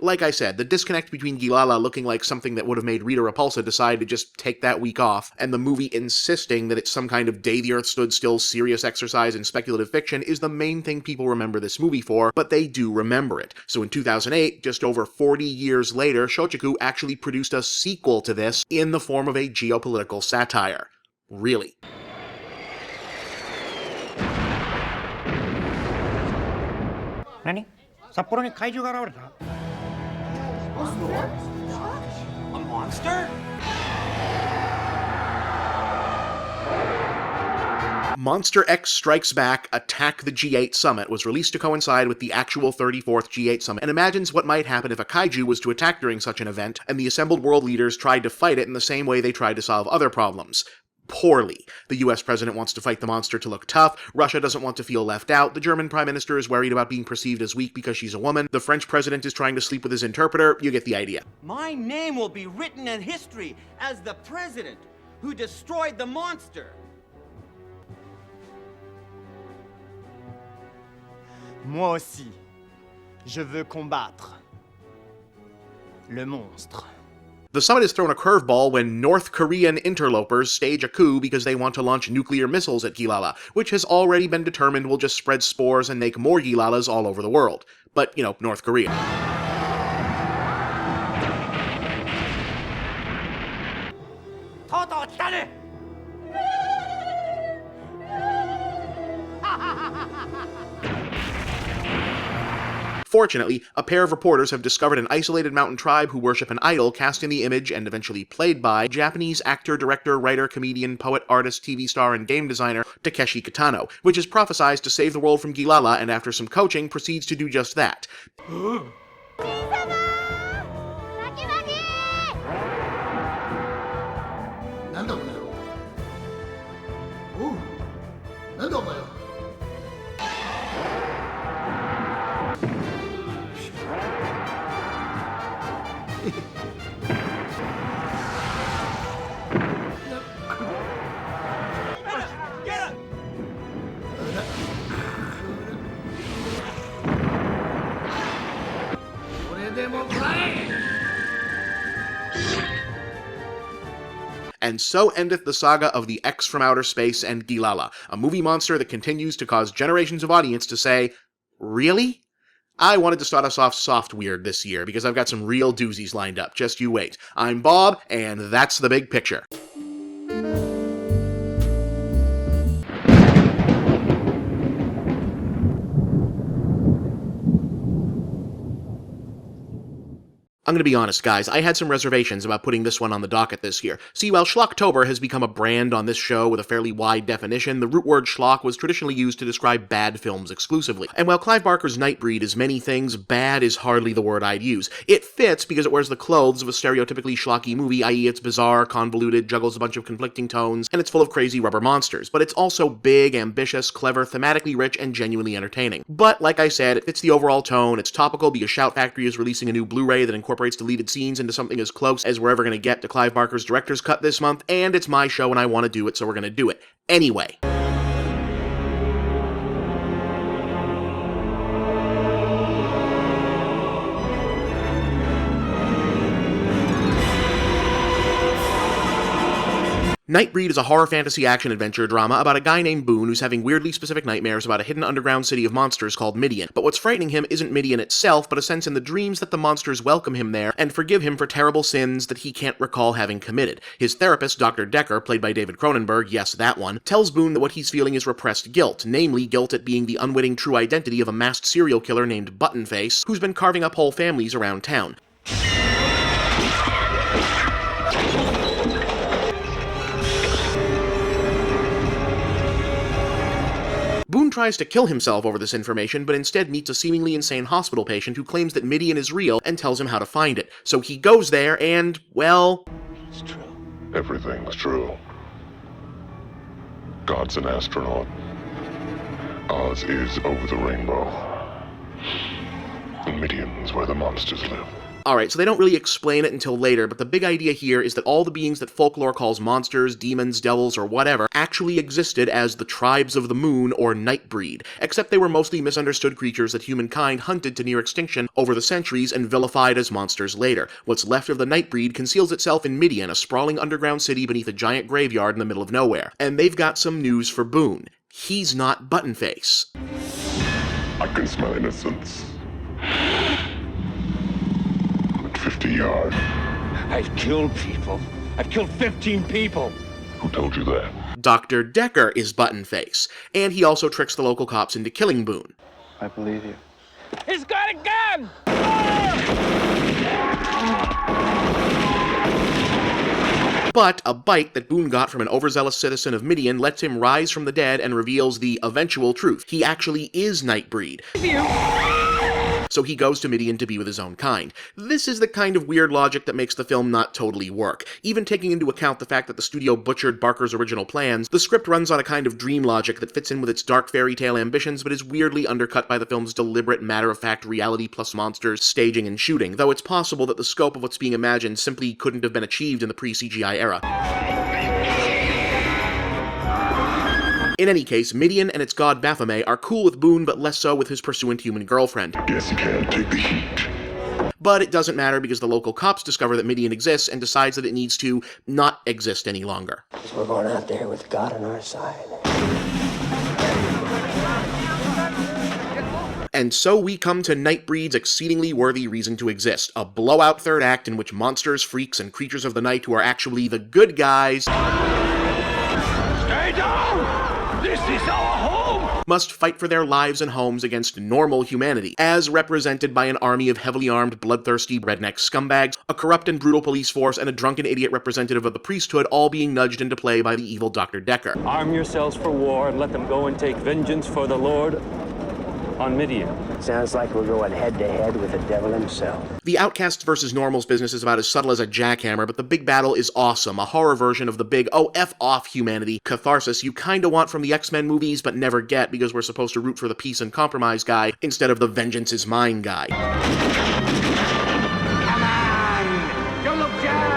Like I said, the disconnect between Gilala looking like something that would have made Rita Repulsa decide to just take that week off, and the movie insisting that it's some kind of Day the Earth Stood Still serious exercise in speculative fiction is the main thing people remember this movie for, but they do remember it. So in 2008, just over 40 years later, Shochiku actually produced a sequel to this in the form of a geopolitical satire. Really. Nani? Sapporo ni kaiju ga arawareta? A monster? Monster X Strikes Back Attack the G8 Summit was released to coincide with the actual 34th G8 Summit, and imagines what might happen if a kaiju was to attack during such an event, and the assembled world leaders tried to fight it in the same way they tried to solve other problems. Poorly. The US president wants to fight the monster to look tough, Russia doesn't want to feel left out, the German prime minister is worried about being perceived as weak because she's a woman, the French president is trying to sleep with his interpreter, you get the idea. My name will be written in history as the president who destroyed the monster. Moi aussi, je veux combattre le monstre. The summit is thrown a curveball when North Korean interlopers stage a coup because they want to launch nuclear missiles at Gilala, which has already been determined will just spread spores and make more Gilalas all over the world. But, you know, North Korea. Fortunately, a pair of reporters have discovered an isolated mountain tribe who worship an idol cast in the image and eventually played by Japanese actor, director, writer, comedian, poet, artist, TV star, and game designer Takeshi Kitano, which is prophesized to save the world from Gilala and after some coaching proceeds to do just that. And so endeth the saga of the X from Outer Space and Gilala, a movie monster that continues to cause generations of audience to say, really? I wanted to start us off soft weird this year because I've got some real doozies lined up, just you wait. I'm Bob, and that's the big picture. I'm gonna be honest, guys, I had some reservations about putting this one on the docket this year. See, while Schlocktober has become a brand on this show with a fairly wide definition, the root word schlock was traditionally used to describe bad films exclusively. And while Clive Barker's Nightbreed is many things, bad is hardly the word I'd use. It fits because it wears the clothes of a stereotypically schlocky movie, i.e. it's bizarre, convoluted, juggles a bunch of conflicting tones, and it's full of crazy rubber monsters. But it's also big, ambitious, clever, thematically rich, and genuinely entertaining. But, like I said, it fits the overall tone, it's topical because Shout Factory is releasing a new Blu-ray that incorporates deleted scenes into something as close as we're ever going to get to Clive Barker's director's cut this month, and it's my show and I want to do it, so we're going to do it. Anyway. Nightbreed is a horror fantasy action adventure drama about a guy named Boone who's having weirdly specific nightmares about a hidden underground city of monsters called Midian. But what's frightening him isn't Midian itself, but a sense in the dreams that the monsters welcome him there and forgive him for terrible sins that he can't recall having committed. His therapist, Dr. Decker, played by David Cronenberg, yes, that one, tells Boone that what he's feeling is repressed guilt, namely guilt at being the unwitting true identity of a masked serial killer named Buttonface, who's been carving up whole families around town. Boone tries to kill himself over this information, but instead meets a seemingly insane hospital patient who claims that Midian is real and tells him how to find it. So he goes there and, well... It's true. Everything's true. God's an astronaut. Oz is over the rainbow. And Midian's where the monsters live. Alright, so they don't really explain it until later, but the big idea here is that all the beings that folklore calls monsters, demons, devils, or whatever actually existed as the tribes of the moon, or Nightbreed, except they were mostly misunderstood creatures that humankind hunted to near extinction over the centuries and vilified as monsters later. What's left of the Nightbreed conceals itself in Midian, a sprawling underground city beneath a giant graveyard in the middle of nowhere. And they've got some news for Boone. He's not Buttonface. I can smell innocence. 50 yards. I've killed people. I've killed 15 people. Who told you that? Dr. Decker is Buttonface, and he also tricks the local cops into killing Boone. I believe you. He's got a gun! But a bite that Boone got from an overzealous citizen of Midian lets him rise from the dead and reveals the eventual truth. He actually is Nightbreed. So he goes to Midian to be with his own kind. This is the kind of weird logic that makes the film not totally work. Even taking into account the fact that the studio butchered Barker's original plans, the script runs on a kind of dream logic that fits in with its dark fairy tale ambitions but is weirdly undercut by the film's deliberate matter-of-fact reality plus monsters, staging and shooting, though it's possible that the scope of what's being imagined simply couldn't have been achieved in the pre-CGI era. In any case, Midian and its god Baphomet are cool with Boone, but less so with his pursuant human girlfriend. Guess you can't take the heat. But it doesn't matter because the local cops discover that Midian exists and decides that it needs to not exist any longer. Because we're going out there with God on our side. And so we come to Nightbreed's exceedingly worthy reason to exist, a blowout third act in which monsters, freaks, and creatures of the night who are actually the good guys... Stay down! This is our home! Must fight for their lives and homes against normal humanity, as represented by an army of heavily armed, bloodthirsty redneck scumbags, a corrupt and brutal police force, and a drunken idiot representative of the priesthood, all being nudged into play by the evil Dr. Decker. Arm yourselves for war and let them go and take vengeance for the Lord on Midian. Sounds like we're going head-to-head with the devil himself. The Outcasts versus Normals business is about as subtle as a jackhammer, but the big battle is awesome, a horror version of the big, oh, F off humanity catharsis you kinda want from the X-Men movies but never get because we're supposed to root for the peace and compromise guy instead of the vengeance is mine guy. Come on! Don't look down!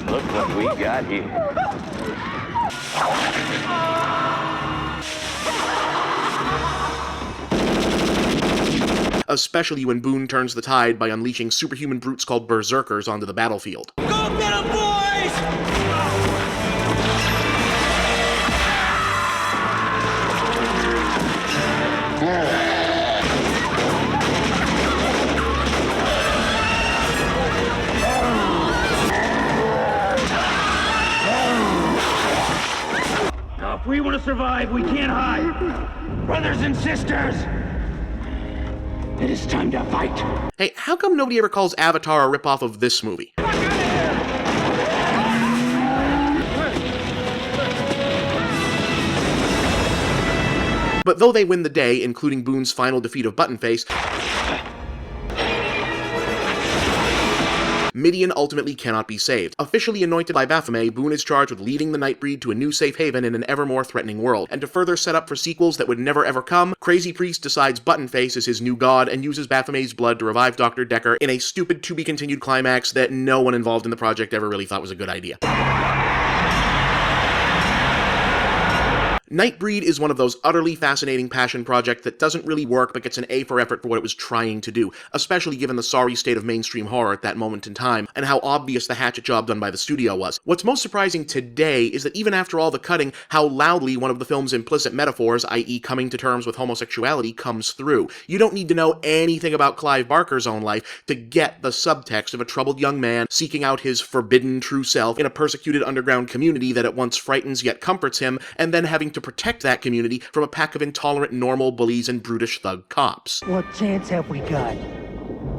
Look what we got here. Especially when Boone turns the tide by unleashing superhuman brutes called berserkers onto the battlefield. Go get 'em, boys! Now, if we want to survive, we can't hide. Brothers and sisters, it is time to fight. Hey, how come nobody ever calls Avatar a ripoff of this movie? But though they win the day, including Boone's final defeat of Buttonface, Midian ultimately cannot be saved. Officially anointed by Baphomet, Boone is charged with leading the Nightbreed to a new safe haven in an ever more threatening world. And to further set up for sequels that would never ever come, Crazy Priest decides Buttonface is his new god and uses Baphomet's blood to revive Dr. Decker in a stupid to-be-continued climax that no one involved in the project ever really thought was a good idea. Nightbreed is one of those utterly fascinating passion projects that doesn't really work but gets an A for effort for what it was trying to do, especially given the sorry state of mainstream horror at that moment in time, and how obvious the hatchet job done by the studio was. What's most surprising today is that even after all the cutting, how loudly one of the film's implicit metaphors, i.e. coming to terms with homosexuality, comes through. You don't need to know anything about Clive Barker's own life to get the subtext of a troubled young man seeking out his forbidden true self in a persecuted underground community that at once frightens yet comforts him, and then having to protect that community from a pack of intolerant normal bullies and brutish thug cops. What chance have we got?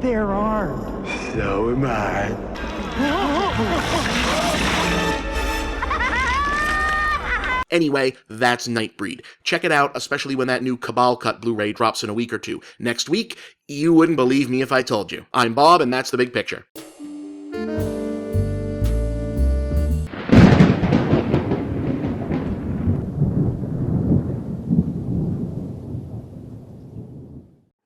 They're armed. So am I. Anyway, that's Nightbreed. Check it out, especially when that new Cabal Cut Blu-ray drops in a week or two. Next week, you wouldn't believe me if I told you. I'm Bob, and that's The Big Picture.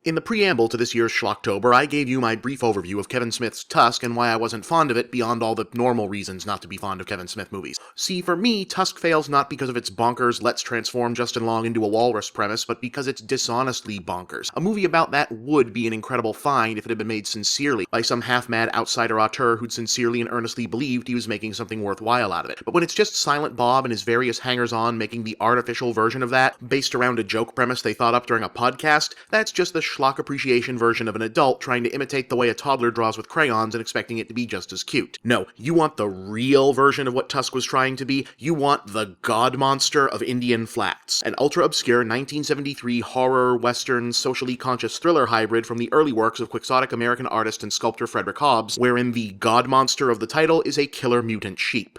In the preamble to this year's Schlocktober, I gave you my brief overview of Kevin Smith's Tusk and why I wasn't fond of it beyond all the normal reasons not to be fond of Kevin Smith movies. See, for me, Tusk fails not because of its bonkers let's transform Justin Long into a walrus premise, but because it's dishonestly bonkers. A movie about that would be an incredible find if it had been made sincerely, by some half-mad outsider auteur who'd sincerely and earnestly believed he was making something worthwhile out of it. But when it's just Silent Bob and his various hangers-on making the artificial version of that, based around a joke premise they thought up during a podcast, that's just the schlock appreciation version of an adult trying to imitate the way a toddler draws with crayons and expecting it to be just as cute. No, you want the real version of what Tusk was trying to be. You want the God Monster of Indian Flats, an ultra-obscure 1973 horror, western, socially conscious thriller hybrid from the early works of quixotic American artist and sculptor Frederick Hobbs, wherein the God Monster of the title is a killer mutant sheep.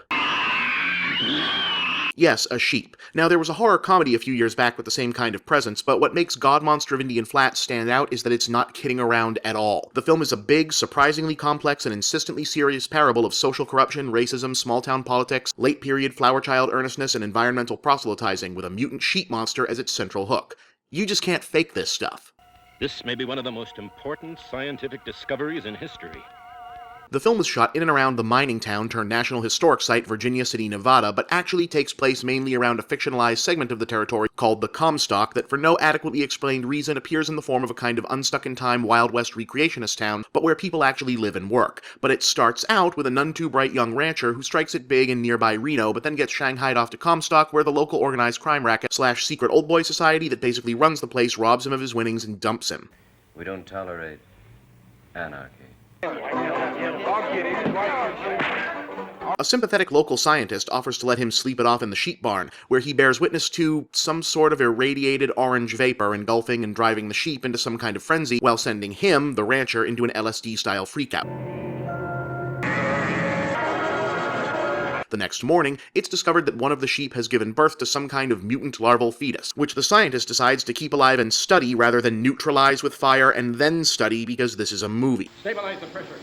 Yes, a sheep. Now, there was a horror comedy a few years back with the same kind of presence, but what makes God Monster of Indian Flats stand out is that it's not kidding around at all. The film is a big, surprisingly complex, and insistently serious parable of social corruption, racism, small-town politics, late-period flower child earnestness, and environmental proselytizing, with a mutant sheep monster as its central hook. You just can't fake this stuff. This may be one of the most important scientific discoveries in history. The film was shot in and around the mining town turned National Historic Site, Virginia City, Nevada, but actually takes place mainly around a fictionalized segment of the territory called the Comstock that for no adequately explained reason appears in the form of a kind of unstuck-in-time Wild West recreationist town, but where people actually live and work. But it starts out with a none-too-bright young rancher who strikes it big in nearby Reno, but then gets shanghaied off to Comstock, where the local organized crime racket / secret old boy society that basically runs the place robs him of his winnings and dumps him. We don't tolerate anarchy. A sympathetic local scientist offers to let him sleep it off in the sheep barn, where he bears witness to some sort of irradiated orange vapor engulfing and driving the sheep into some kind of frenzy, while sending him, the rancher, into an LSD-style freakout. The next morning, it's discovered that one of the sheep has given birth to some kind of mutant larval fetus, which the scientist decides to keep alive and study rather than neutralize with fire and then study because this is a movie. Stabilize the pressure.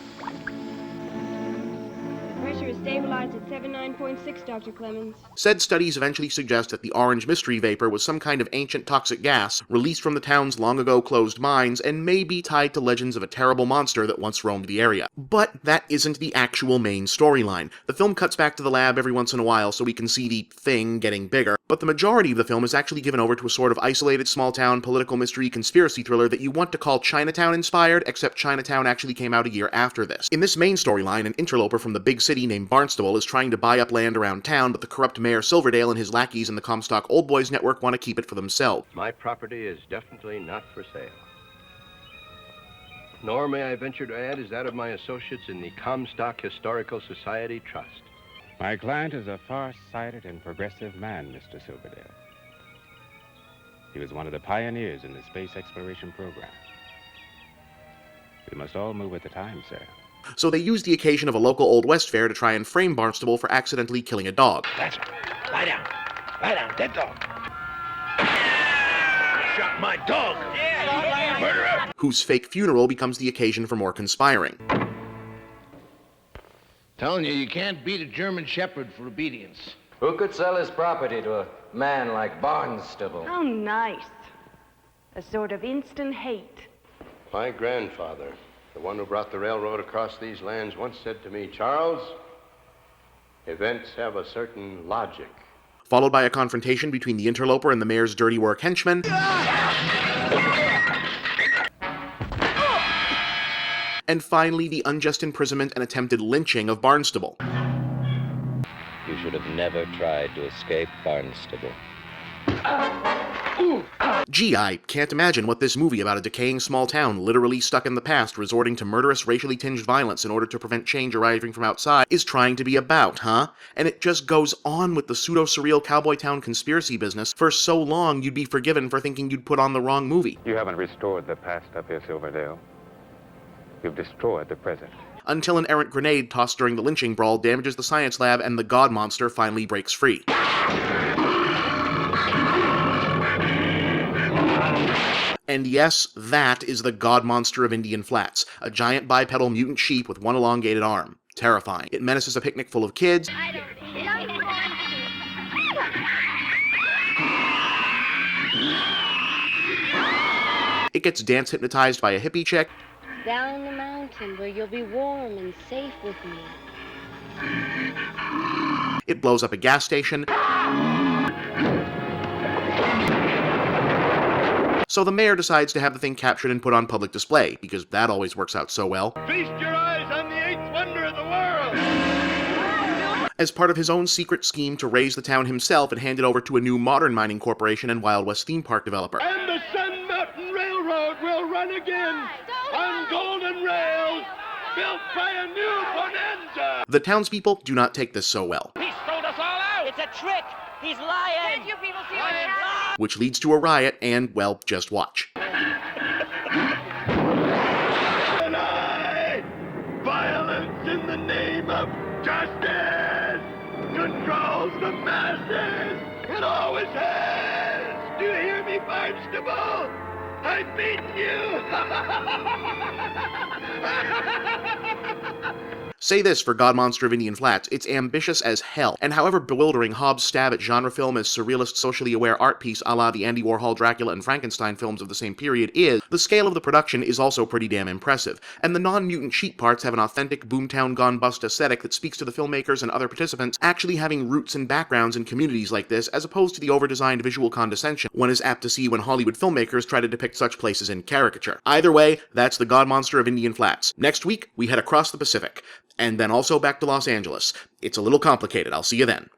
Pressure is stabilized at 79.6, Dr. Clemens. Said studies eventually suggest that the orange mystery vapor was some kind of ancient toxic gas released from the town's long-ago closed mines and may be tied to legends of a terrible monster that once roamed the area. But that isn't the actual main storyline. The film cuts back to the lab every once in a while so we can see the thing getting bigger, but the majority of the film is actually given over to a sort of isolated small-town political mystery conspiracy thriller that you want to call Chinatown-inspired, except Chinatown actually came out a year after this. In this main storyline, an interloper from the big city named Barnstable is trying to buy up land around town, but the corrupt Mayor Silverdale and his lackeys in the Comstock Old Boys Network want to keep it for themselves. My property is definitely not for sale. Nor, may I venture to add, is that of my associates in the Comstock Historical Society Trust. My client is a far-sighted and progressive man, Mr. Silverdale. He was one of the pioneers in the space exploration program. We must all move with the times, sir. So they use the occasion of a local Old West fair to try and frame Barnstable for accidentally killing a dog. That's right. Lie down. Lie down, dead dog. Shot my dog. Murderer. Whose fake funeral becomes the occasion for more conspiring. Telling you, you can't beat a German shepherd for obedience. Who could sell his property to a man like Barnstable? How nice. A sort of instant hate. My grandfather, the one who brought the railroad across these lands, once said to me, Charles, events have a certain logic. followed by a confrontation between the interloper and the mayor's dirty work henchmen, and finally the unjust imprisonment and attempted lynching of Barnstable. You should have never tried to escape Barnstable. Gee, I can't imagine what this movie about a decaying small town literally stuck in the past resorting to murderous, racially tinged violence in order to prevent change arriving from outside is trying to be about, huh? And it just goes on with the pseudo-surreal cowboy town conspiracy business for so long you'd be forgiven for thinking you'd put on the wrong movie. You haven't restored the past up here, Silverdale. You've destroyed the present. Until an errant grenade tossed during the lynching brawl damages the science lab and the god monster finally breaks free. And yes, that is the god monster of Indian Flats, a giant bipedal mutant sheep with one elongated arm. Terrifying. It menaces a picnic full of kids. It gets dance hypnotized by a hippie chick. Down the mountain where you'll be warm and safe with me. It blows up a gas station. So the mayor decides to have the thing captured and put on public display, because that always works out so well. Feast your eyes on the eighth wonder of the world! As part of his own secret scheme to raise the town himself and hand it over to a new modern mining corporation and Wild West theme park developer. And the Sun Mountain Railroad will run again on golden rails built by a new bonanza! The townspeople do not take this so well. He sold us all out! It's a trick! He's lying! Can't you people see what's happening? Which leads to a riot and, well, just watch. Tonight, violence in the name of justice controls the masses. It always has. Do you hear me, Barnstable? I've beaten you. Say this for God Monster of Indian Flats, it's ambitious as hell, and however bewildering Hobbs' stab at genre film as surrealist, socially aware art piece a la the Andy Warhol Dracula and Frankenstein films of the same period is, the scale of the production is also pretty damn impressive, and the non-mutant sheep parts have an authentic boomtown gone bust aesthetic that speaks to the filmmakers and other participants actually having roots and backgrounds in communities like this, as opposed to the over-designed visual condescension one is apt to see when Hollywood filmmakers try to depict such places in caricature. Either way, that's the God Monster of Indian Flats. Next week, we head across the Pacific. And then also back to Los Angeles. It's a little complicated. I'll see you then.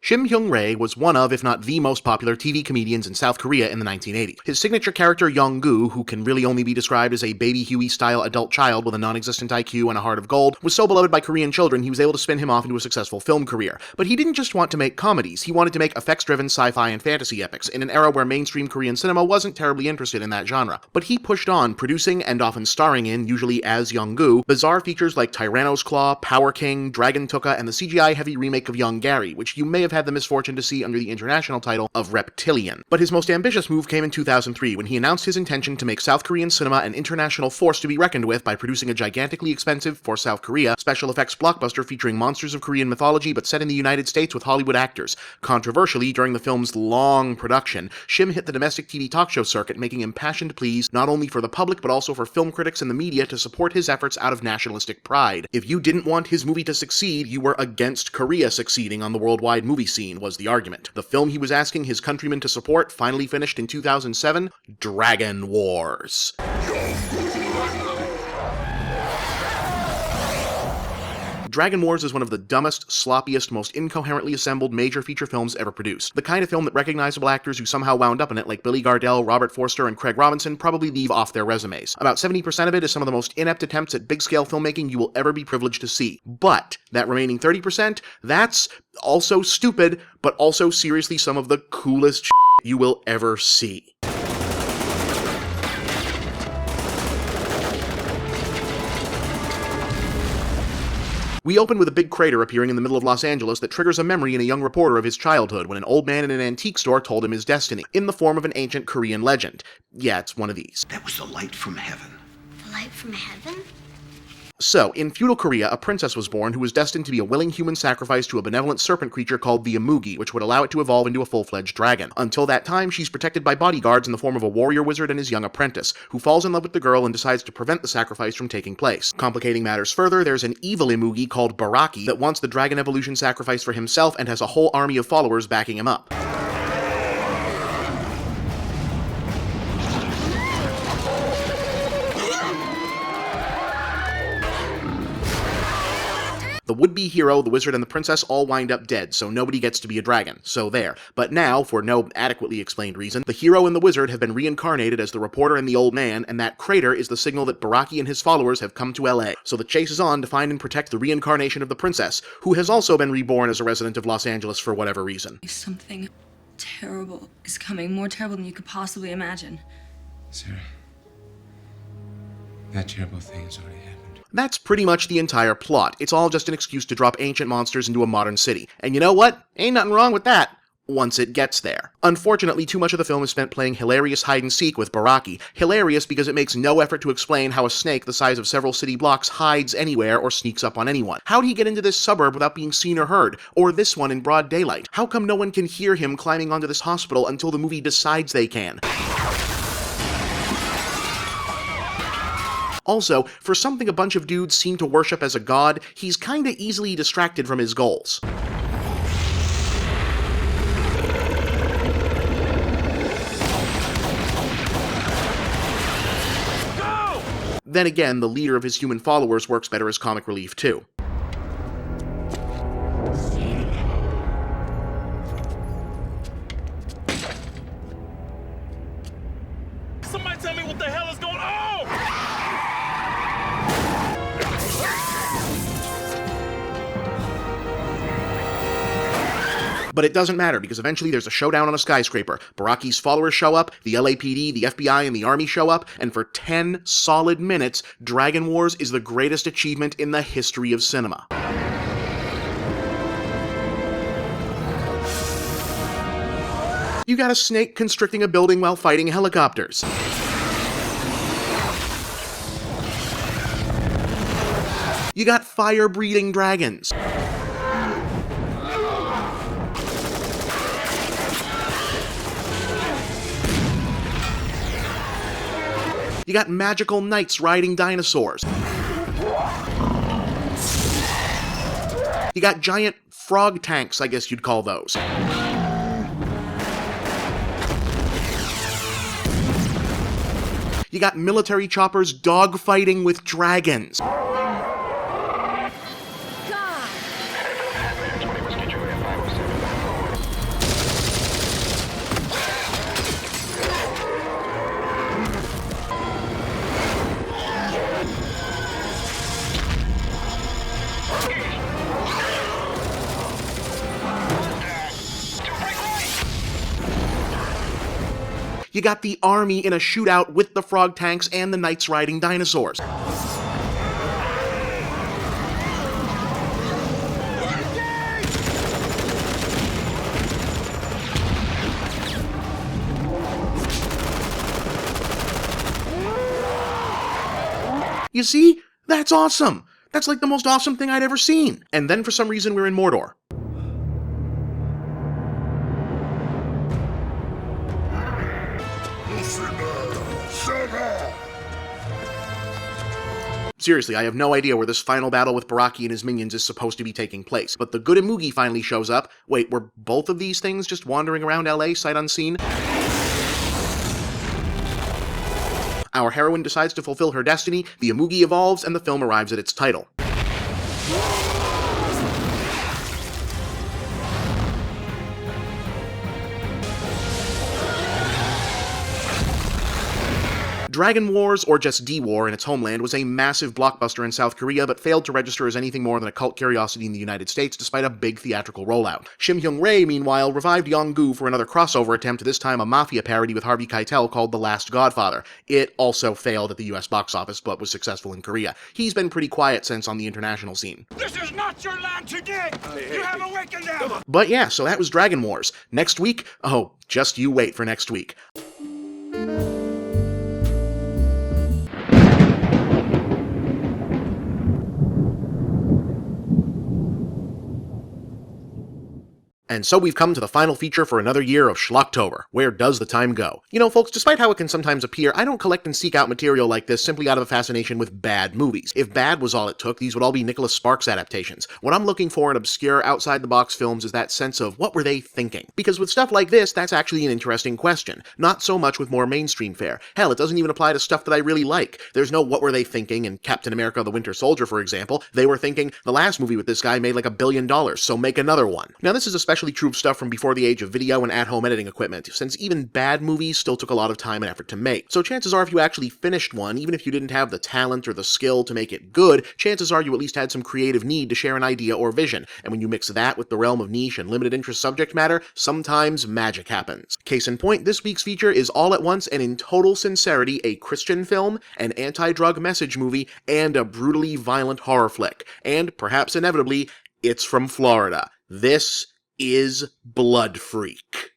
Shim Hyung-rae was one of, if not the most popular TV comedians in South Korea in the 1980s. His signature character Young-gu, who can really only be described as a Baby Huey-style adult child with a non-existent IQ and a heart of gold, was so beloved by Korean children he was able to spin him off into a successful film career. But he didn't just want to make comedies, he wanted to make effects-driven sci-fi and fantasy epics, in an era where mainstream Korean cinema wasn't terribly interested in that genre. But he pushed on, producing and often starring in, usually as Young-gu, bizarre features like Tyranno's Claw, Power King, Dragon Tuka, and the CGI-heavy remake of Young Gary, which you may have had the misfortune to see under the international title of Reptilian. But his most ambitious move came in 2003 when he announced his intention to make South Korean cinema an international force to be reckoned with by producing a gigantically expensive, for South Korea, special effects blockbuster featuring monsters of Korean mythology but set in the United States with Hollywood actors. Controversially, during the film's long production, Shim hit the domestic TV talk show circuit, making impassioned pleas not only for the public but also for film critics and the media to support his efforts out of nationalistic pride. If you didn't want his movie to succeed, you were against Korea succeeding on the worldwide movie scene, was the argument. The film he was asking his countrymen to support finally finished in 2007, Dragon Wars. Dragon Wars is one of the dumbest, sloppiest, most incoherently assembled major feature films ever produced. The kind of film that recognizable actors who somehow wound up in it, like Billy Gardell, Robert Forster, and Craig Robinson, probably leave off their resumes. About 70% of it is some of the most inept attempts at big-scale filmmaking you will ever be privileged to see. But that remaining 30%, that's also stupid, but also seriously some of the coolest shit you will ever see. We open with a big crater appearing in the middle of Los Angeles that triggers a memory in a young reporter of his childhood when an old man in an antique store told him his destiny, in the form of an ancient Korean legend. Yeah, it's one of these. That was the light from heaven, light from heaven? So, in feudal Korea, a princess was born who was destined to be a willing human sacrifice to a benevolent serpent creature called the Amugi, which would allow it to evolve into a full-fledged dragon. Until that time, she's protected by bodyguards in the form of a warrior wizard and his young apprentice, who falls in love with the girl and decides to prevent the sacrifice from taking place. Complicating matters further, there's an evil Amugi called Baraki that wants the dragon evolution sacrifice for himself and has a whole army of followers backing him up. The would-be hero, the wizard, and the princess all wind up dead, so nobody gets to be a dragon. So there. But now, for no adequately explained reason, the hero and the wizard have been reincarnated as the reporter and the old man, and that crater is the signal that Baraki and his followers have come to LA. So the chase is on to find and protect the reincarnation of the princess, who has also been reborn as a resident of Los Angeles for whatever reason. Something terrible is coming, more terrible than you could possibly imagine. Sarah, that terrible thing has already happened. That's pretty much the entire plot. It's all just an excuse to drop ancient monsters into a modern city. And you know what? Ain't nothing wrong with that. Once it gets there. Unfortunately, too much of the film is spent playing hilarious hide-and-seek with Baraki. Hilarious because it makes no effort to explain how a snake the size of several city blocks hides anywhere or sneaks up on anyone. How'd he get into this suburb without being seen or heard? Or this one in broad daylight? How come no one can hear him climbing onto this hospital until the movie decides they can? Also, for something a bunch of dudes seem to worship as a god, he's kinda easily distracted from his goals. Go! Then again, the leader of his human followers works better as comic relief too. Somebody tell me what the hell is going on! But it doesn't matter, because eventually there's a showdown on a skyscraper. Baraki's followers show up, the LAPD, the FBI, and the Army show up, and for 10 solid minutes, Dragon Wars is the greatest achievement in the history of cinema. You got a snake constricting a building while fighting helicopters. You got fire-breathing dragons. You got magical knights riding dinosaurs. You got giant frog tanks, I guess you'd call those. You got military choppers dogfighting with dragons. You got the army in a shootout with the frog tanks and the knights riding dinosaurs. You see? That's awesome! That's like the most awesome thing I'd ever seen! And then for some reason we're in Mordor. Seriously, I have no idea where this final battle with Baraki and his minions is supposed to be taking place, but the good Amugi finally shows up. Wait, were both of these things just wandering around LA sight unseen? Our heroine decides to fulfill her destiny, the Amugi evolves, and the film arrives at its title. Dragon Wars, or just D-War in its homeland, was a massive blockbuster in South Korea, but failed to register as anything more than a cult curiosity in the United States, despite a big theatrical rollout. Shim Hyung-rae, meanwhile, revived Yong-gu for another crossover attempt, this time a mafia parody with Harvey Keitel called The Last Godfather. It also failed at the US box office, but was successful in Korea. He's been pretty quiet since on the international scene. This is not your land today! You have awakened them! But yeah, so that was Dragon Wars. Next week? Oh, just you wait for next week. And so we've come to the final feature for another year of Schlocktober. Where does the time go? You know, folks, despite how it can sometimes appear, I don't collect and seek out material like this simply out of a fascination with bad movies. If bad was all it took, these would all be Nicholas Sparks adaptations. What I'm looking for in obscure, outside-the-box films is that sense of what were they thinking? Because with stuff like this, that's actually an interesting question. Not so much with more mainstream fare. Hell, it doesn't even apply to stuff that I really like. There's no what were they thinking in Captain America the Winter Soldier, for example. They were thinking, the last movie with this guy made like $1 billion, so make another one. Now this is especially true of stuff from before the age of video and at-home editing equipment, since even bad movies still took a lot of time and effort to make. So chances are if you actually finished one, even if you didn't have the talent or the skill to make it good, chances are you at least had some creative need to share an idea or vision, and when you mix that with the realm of niche and limited interest subject matter, sometimes magic happens. Case in point, this week's feature is all at once and in total sincerity a Christian film, an anti-drug message movie, and a brutally violent horror flick. And, perhaps inevitably, it's from Florida. This is Blood Freak.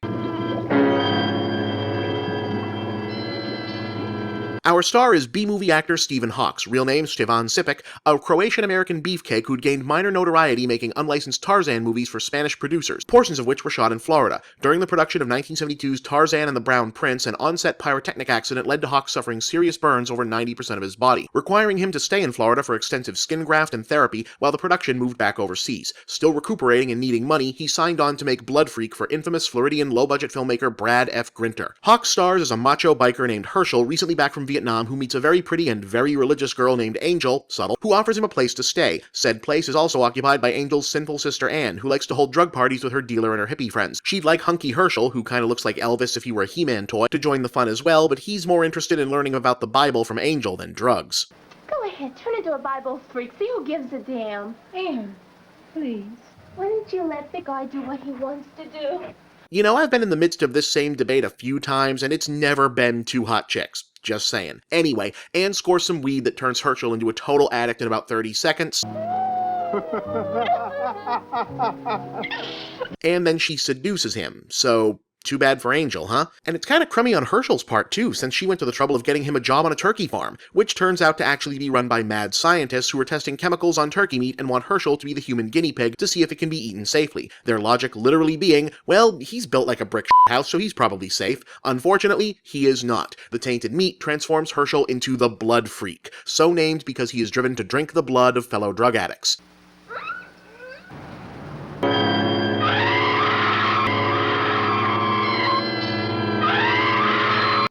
Our star is B-movie actor Stephen Hawks, real name Stevan Sipek, a Croatian-American beefcake who'd gained minor notoriety making unlicensed Tarzan movies for Spanish producers, portions of which were shot in Florida. During the production of 1972's Tarzan and the Brown Prince, an on-set pyrotechnic accident led to Hawks suffering serious burns over 90% of his body, requiring him to stay in Florida for extensive skin graft and therapy while the production moved back overseas. Still recuperating and needing money, he signed on to make Blood Freak for infamous Floridian low-budget filmmaker Brad F. Grinter. Hawks stars as a macho biker named Herschel, recently back from Vietnam, who meets a very pretty and very religious girl named Angel, subtle, who offers him a place to stay. Said place is also occupied by Angel's sinful sister Anne, who likes to hold drug parties with her dealer and her hippie friends. She'd like hunky Herschel, who kinda looks like Elvis if he were a He-Man toy, to join the fun as well, but he's more interested in learning about the Bible from Angel than drugs. Go ahead, turn into a Bible freak, see who gives a damn. Anne, please. Why don't you let the guy do what he wants to do? You know, I've been in the midst of this same debate a few times, and it's never been two hot chicks. Just saying. Anyway, Anne scores some weed that turns Herschel into a total addict in about 30 seconds. And then she seduces him, so too bad for Angel, huh? And it's kinda crummy on Herschel's part too, since she went to the trouble of getting him a job on a turkey farm, which turns out to actually be run by mad scientists who are testing chemicals on turkey meat and want Herschel to be the human guinea pig to see if it can be eaten safely. Their logic literally being, well, he's built like a brick house, so he's probably safe. Unfortunately, he is not. The tainted meat transforms Herschel into the Blood Freak, so named because he is driven to drink the blood of fellow drug addicts.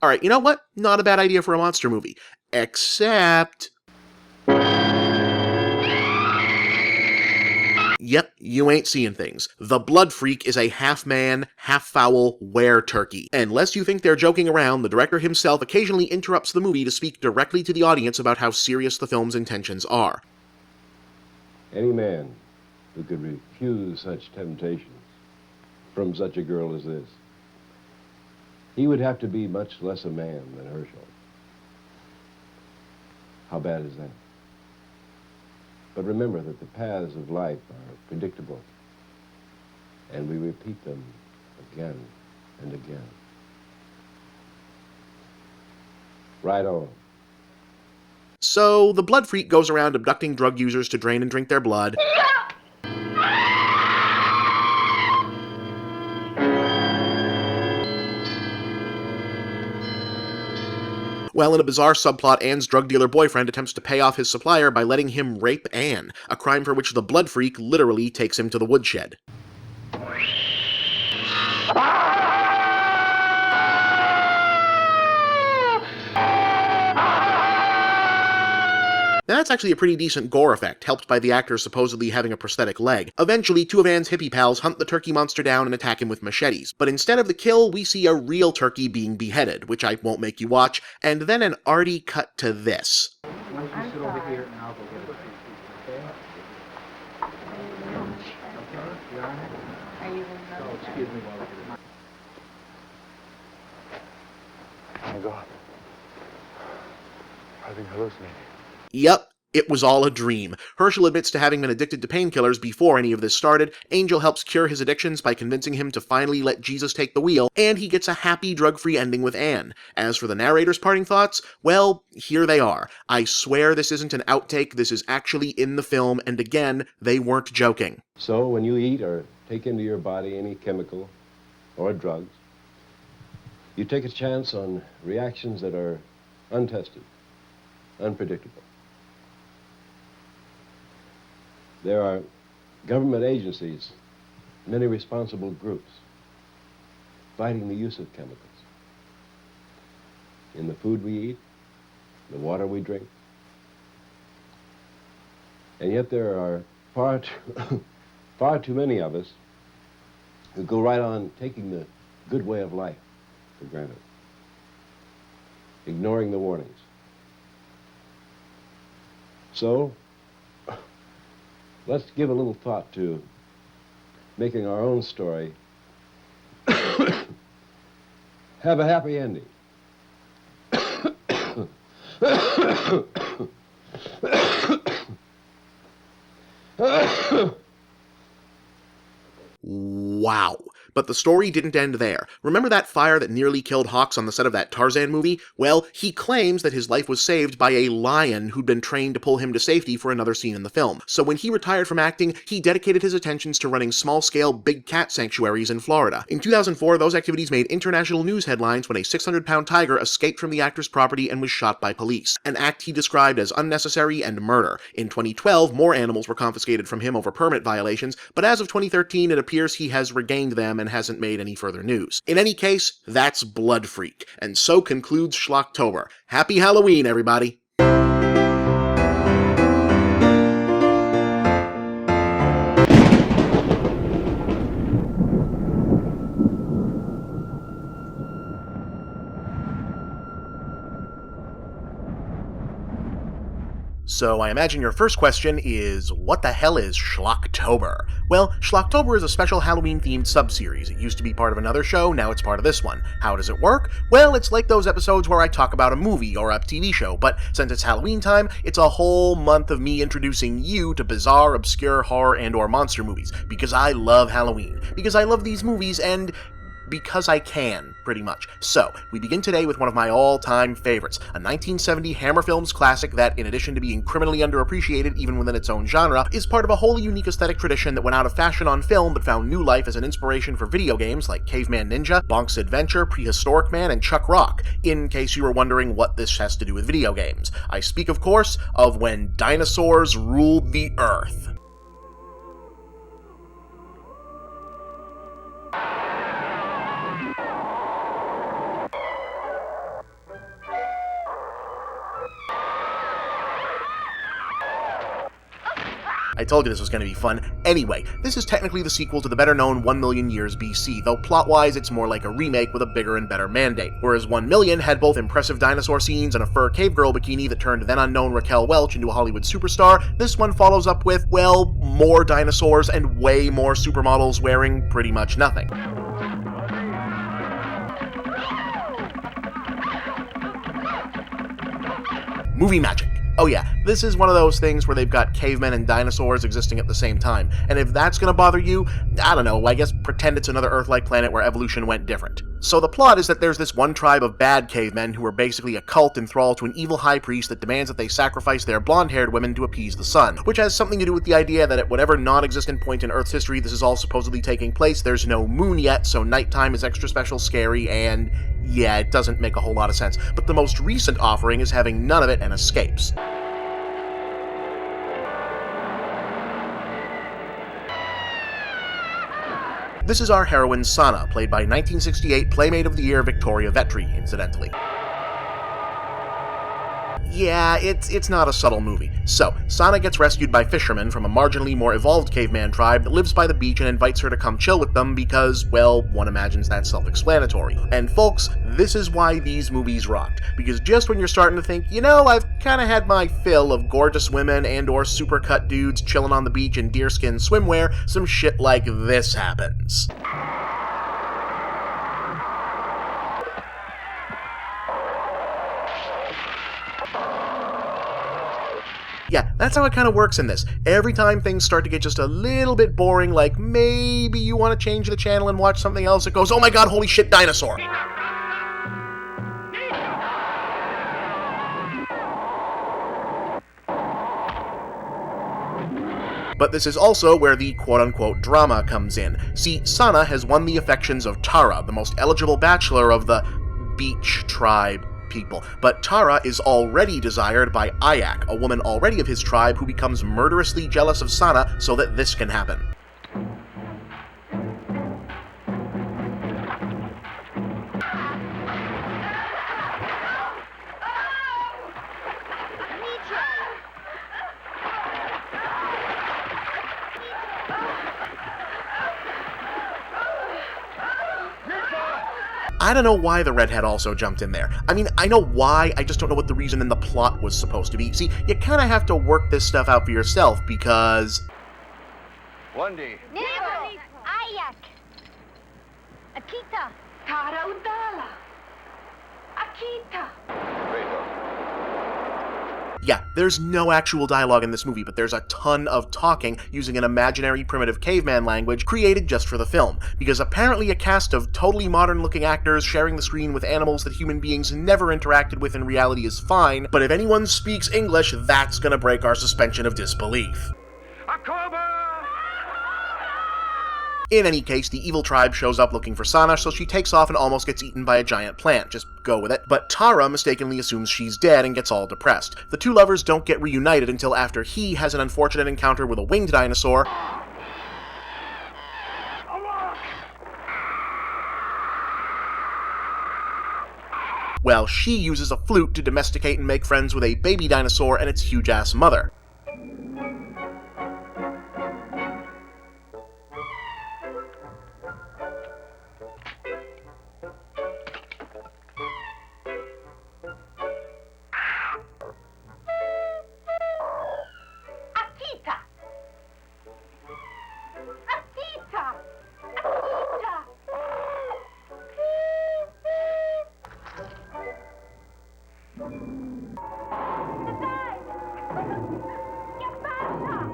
Alright, you know what? Not a bad idea for a monster movie. Except... Yep, you ain't seeing things. The Blood Freak is a half-man, half-fowl were-turkey. Unless you think they're joking around, the director himself occasionally interrupts the movie to speak directly to the audience about how serious the film's intentions are. Any man who could refuse such temptations from such a girl as this, he would have to be much less a man than Herschel. How bad is that? But remember that the paths of life are predictable, and we repeat them again and again. Right on. So, the Blood Freak goes around abducting drug users to drain and drink their blood. Well, in a bizarre subplot, Anne's drug dealer boyfriend attempts to pay off his supplier by letting him rape Anne, a crime for which the Blood Freak literally takes him to the woodshed. Now, that's actually a pretty decent gore effect, helped by the actor supposedly having a prosthetic leg. Eventually, two of Anne's hippie pals hunt the turkey monster down and attack him with machetes. But instead of the kill, we see a real turkey being beheaded, which I won't make you watch, and then an arty cut to this. Oh, God. I've been hallucinating. Yep, it was all a dream. Herschel admits to having been addicted to painkillers before any of this started. Angel helps cure his addictions by convincing him to finally let Jesus take the wheel, and he gets a happy, drug-free ending with Anne. As for the narrator's parting thoughts, well, here they are. I swear this isn't an outtake, this is actually in the film, and again, they weren't joking. So when you eat or take into your body any chemical or drugs. You take a chance on reactions that are untested, unpredictable. There are government agencies, many responsible groups, fighting the use of chemicals in the food we eat, the water we drink. And yet there are far too many of us who go right on taking the good way of life for granted, ignoring the warnings. So, let's give a little thought to making our own story have a happy ending. Wow. But the story didn't end there. Remember that fire that nearly killed Hawks on the set of that Tarzan movie? Well, he claims that his life was saved by a lion who'd been trained to pull him to safety for another scene in the film. So when he retired from acting, he dedicated his attentions to running small-scale big cat sanctuaries in Florida. In 2004, those activities made international news headlines when a 600-pound tiger escaped from the actor's property and was shot by police, an act he described as unnecessary and murder. In 2012, more animals were confiscated from him over permit violations, but as of 2013, it appears he has regained them and hasn't made any further news. In any case, that's Blood Freak, and so concludes Schlocktober. Happy Halloween, everybody! So I imagine your first question is, what the hell is Schlocktober? Well, Schlocktober is a special Halloween-themed sub-series. It used to be part of another show, now it's part of this one. How does it work? Well, it's like those episodes where I talk about a movie or a TV show, but since it's Halloween time, it's a whole month of me introducing you to bizarre, obscure horror and or monster movies, because I love Halloween, because I love these movies, and because I can, pretty much. So, we begin today with one of my all-time favorites, a 1970 Hammer Films classic that, in addition to being criminally underappreciated even within its own genre, is part of a wholly unique aesthetic tradition that went out of fashion on film but found new life as an inspiration for video games like Caveman Ninja, Bonk's Adventure, Prehistoric Man, and Chuck Rock, in case you were wondering what this has to do with video games. I speak, of course, of When Dinosaurs Ruled the Earth. I told you this was going to be fun. Anyway, this is technically the sequel to the better-known 1 Million Years BC, though plot-wise it's more like a remake with a bigger and better mandate. Whereas 1 Million had both impressive dinosaur scenes and a fur cave girl bikini that turned then-unknown Raquel Welch into a Hollywood superstar, this one follows up with, well, more dinosaurs and way more supermodels wearing pretty much nothing. Movie magic. Oh yeah, this is one of those things where they've got cavemen and dinosaurs existing at the same time, and if that's gonna bother you, I don't know, I guess pretend it's another Earth-like planet where evolution went different. So the plot is that there's this one tribe of bad cavemen who are basically a cult enthralled to an evil high priest that demands that they sacrifice their blonde-haired women to appease the sun, which has something to do with the idea that at whatever non-existent point in Earth's history this is all supposedly taking place, there's no moon yet, so nighttime is extra special scary, and yeah, it doesn't make a whole lot of sense. But the most recent offering is having none of it and escapes. This is our heroine Sana, played by 1968 Playmate of the Year Victoria Vetri, incidentally. Yeah, it's not a subtle movie. So, Sana gets rescued by fishermen from a marginally more evolved caveman tribe that lives by the beach and invites her to come chill with them because, well, one imagines that's self-explanatory. And folks, this is why these movies rocked. Because just when you're starting to think, you know, I've kinda had my fill of gorgeous women and or supercut dudes chilling on the beach in deerskin swimwear, some shit like this happens. Yeah, that's how it kind of works in this. Every time things start to get just a little bit boring, like maybe you want to change the channel and watch something else, it goes, oh my god, holy shit, dinosaur! But this is also where the quote-unquote drama comes in. See, Sana has won the affections of Tara, the most eligible bachelor of the beach tribe people. But Tara is already desired by Ayak, a woman already of his tribe who becomes murderously jealous of Sana so that this can happen. I don't know why the redhead also jumped in there. I mean, I know why, I just don't know what the reason in the plot was supposed to be. See, you kind of have to work this stuff out for yourself, because... Wendy. Nebo, Ayak, Akita, Tara Udala, Akita. Yeah, there's no actual dialogue in this movie, but there's a ton of talking using an imaginary primitive caveman language created just for the film, because apparently a cast of totally modern-looking actors sharing the screen with animals that human beings never interacted with in reality is fine, but if anyone speaks English, that's gonna break our suspension of disbelief. In any case, the evil tribe shows up looking for Sana, so she takes off and almost gets eaten by a giant plant. Just go with it. But Tara mistakenly assumes she's dead and gets all depressed. The two lovers don't get reunited until after he has an unfortunate encounter with a winged dinosaur. Well, she uses a flute to domesticate and make friends with a baby dinosaur and its huge-ass mother.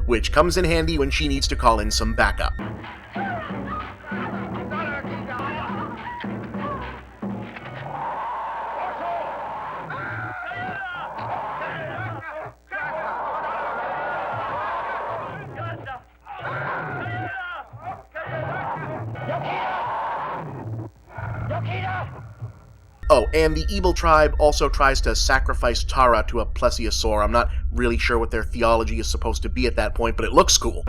Which comes in handy when she needs to call in some backup. Oh, and the evil tribe also tries to sacrifice Tara to a plesiosaur. I'm not really sure what their theology is supposed to be at that point, but it looks cool.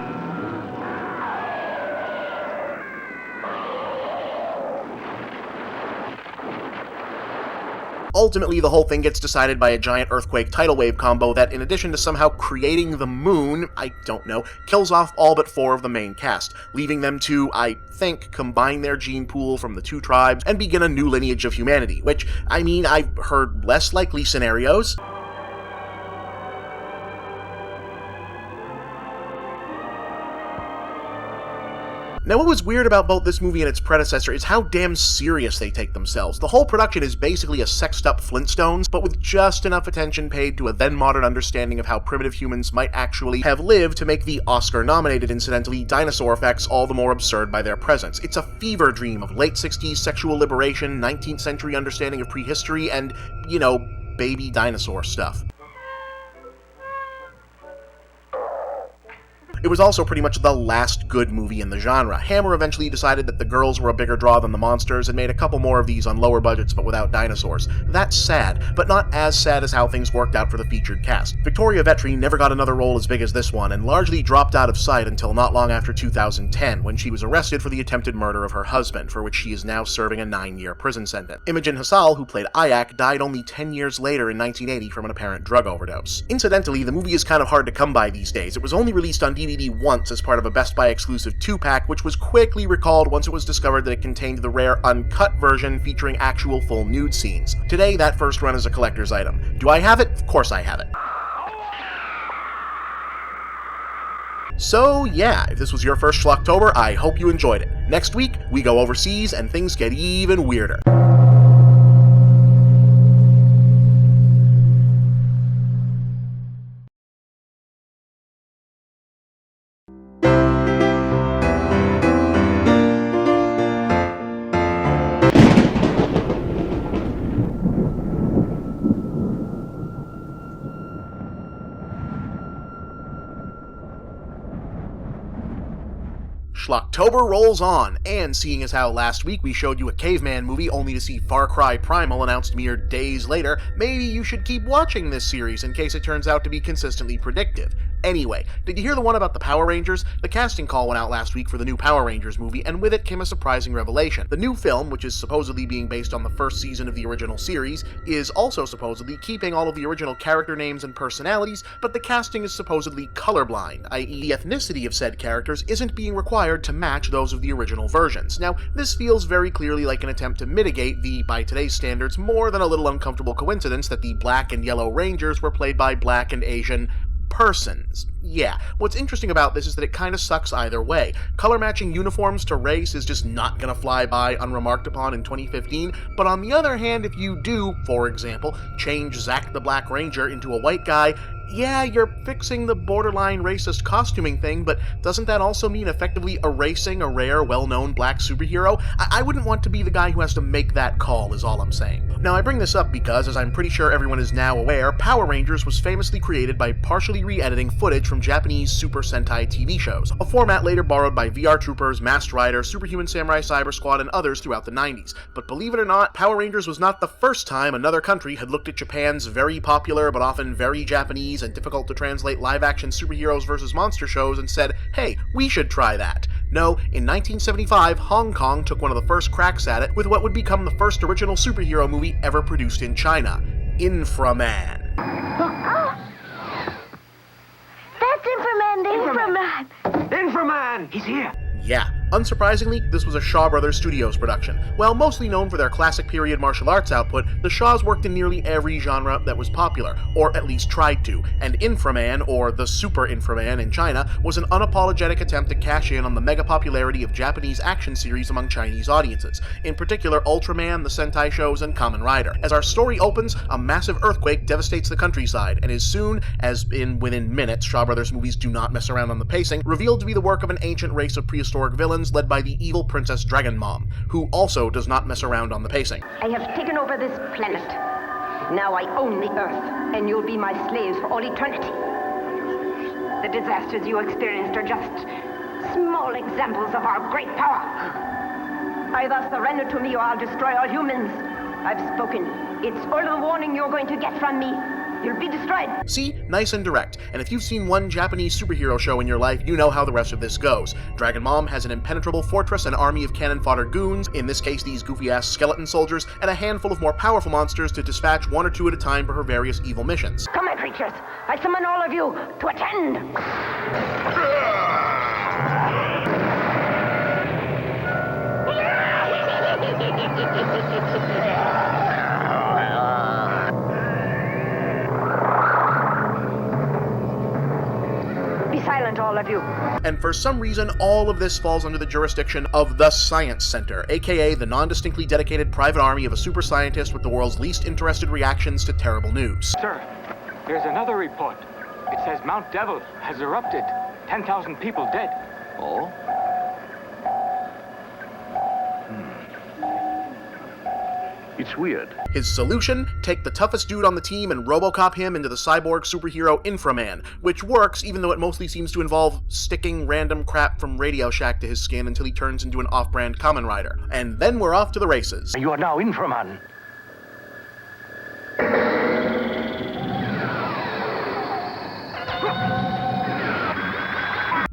Ultimately, the whole thing gets decided by a giant earthquake tidal wave combo that, in addition to somehow creating the moon, I don't know, kills off all but 4 of the main cast, leaving them to, I think, combine their gene pool from the two tribes and begin a new lineage of humanity, which, I mean, I've heard less likely scenarios. Now, what was weird about both this movie and its predecessor is how damn serious they take themselves. The whole production is basically a sexed-up Flintstones, but with just enough attention paid to a then-modern understanding of how primitive humans might actually have lived to make the Oscar-nominated, incidentally, dinosaur effects all the more absurd by their presence. It's a fever dream of late 60s sexual liberation, 19th century understanding of prehistory, and, you know, baby dinosaur stuff. It was also pretty much the last good movie in the genre. Hammer eventually decided that the girls were a bigger draw than the monsters and made a couple more of these on lower budgets but without dinosaurs. That's sad, but not as sad as how things worked out for the featured cast. Victoria Vetri never got another role as big as this one and largely dropped out of sight until not long after 2010, when she was arrested for the attempted murder of her husband, for which she is now serving a 9-year prison sentence. Imogen Hassal, who played Ayak, died only 10 years later in 1980 from an apparent drug overdose. Incidentally, the movie is kind of hard to come by these days. It was only released on DVD once as part of a Best Buy exclusive 2-pack, which was quickly recalled once it was discovered that it contained the rare uncut version featuring actual full nude scenes. Today, that first run is a collector's item. Do I have it? Of course I have it. So yeah, if this was your first Schlocktober, I hope you enjoyed it. Next week, we go overseas and things get even weirder. Schlocktober rolls on, and seeing as how last week we showed you a caveman movie only to see Far Cry Primal announced mere days later, maybe you should keep watching this series in case it turns out to be consistently predictive. Anyway, did you hear the one about the Power Rangers? The casting call went out last week for the new Power Rangers movie, and with it came a surprising revelation. The new film, which is supposedly being based on the first season of the original series, is also supposedly keeping all of the original character names and personalities, but the casting is supposedly colorblind, i.e. the ethnicity of said characters isn't being required to match those of the original versions. Now, this feels very clearly like an attempt to mitigate the, by today's standards, more than a little uncomfortable coincidence that the Black and Yellow Rangers were played by Black and Asian persons. Yeah, what's interesting about this is that it kinda sucks either way. Color matching uniforms to race is just not gonna fly by unremarked upon in 2015, but on the other hand, if you do, for example, change Zack the Black Ranger into a white guy, yeah, you're fixing the borderline racist costuming thing, but doesn't that also mean effectively erasing a rare, well-known black superhero? I wouldn't want to be the guy who has to make that call, is all I'm saying. Now, I bring this up because, as I'm pretty sure everyone is now aware, Power Rangers was famously created by partially re-editing footage from Japanese Super Sentai TV shows, a format later borrowed by VR Troopers, Masked Rider, Superhuman Samurai Cyber Squad, and others throughout the 90s. But believe it or not, Power Rangers was not the first time another country had looked at Japan's very popular but often very Japanese and difficult to translate live-action superheroes versus monster shows and said, hey, we should try that. No, in 1975, Hong Kong took one of the first cracks at it with what would become the first original superhero movie ever produced in China, Inframan. That's Inframan, Inframan! He's here! Yeah, unsurprisingly, this was a Shaw Brothers Studios production. While mostly known for their classic period martial arts output, the Shaws worked in nearly every genre that was popular, or at least tried to, and Inframan, or the Super Inframan in China, was an unapologetic attempt to cash in on the mega popularity of Japanese action series among Chinese audiences, in particular Ultraman, the Sentai shows, and Kamen Rider. As our story opens, a massive earthquake devastates the countryside, and is soon, as in within minutes, Shaw Brothers movies do not mess around on the pacing, revealed to be the work of an ancient race of prehistoric villains led by the evil Princess Dragon Mom, who also does not mess around on the pacing. I have taken over this planet. Now I own the Earth, and you'll be my slaves for all eternity. The disasters you experienced are just small examples of our great power. Either surrender to me or I'll destroy all humans. I've spoken. It's all the warning you're going to get from me. You'll be destroyed. See? Nice and direct. And if you've seen one Japanese superhero show in your life, you know how the rest of this goes. Dragon Mom has an impenetrable fortress, an army of cannon-fodder goons, in this case these goofy-ass skeleton soldiers, and a handful of more powerful monsters to dispatch one or two at a time for her various evil missions. Come on, creatures. I summon all of you to attend. Silent, all of you. And for some reason, all of this falls under the jurisdiction of the Science Center, aka the non-distinctly dedicated private army of a super scientist with the world's least interested reactions to terrible news. Sir, there's another report. It says Mount Devil has erupted. 10,000 people dead. Oh? It's weird. His solution? Take the toughest dude on the team and RoboCop him into the cyborg superhero Inframan, which works even though it mostly seems to involve sticking random crap from Radio Shack to his skin until he turns into an off-brand Kamen Rider. And then we're off to the races. You are now Inframan.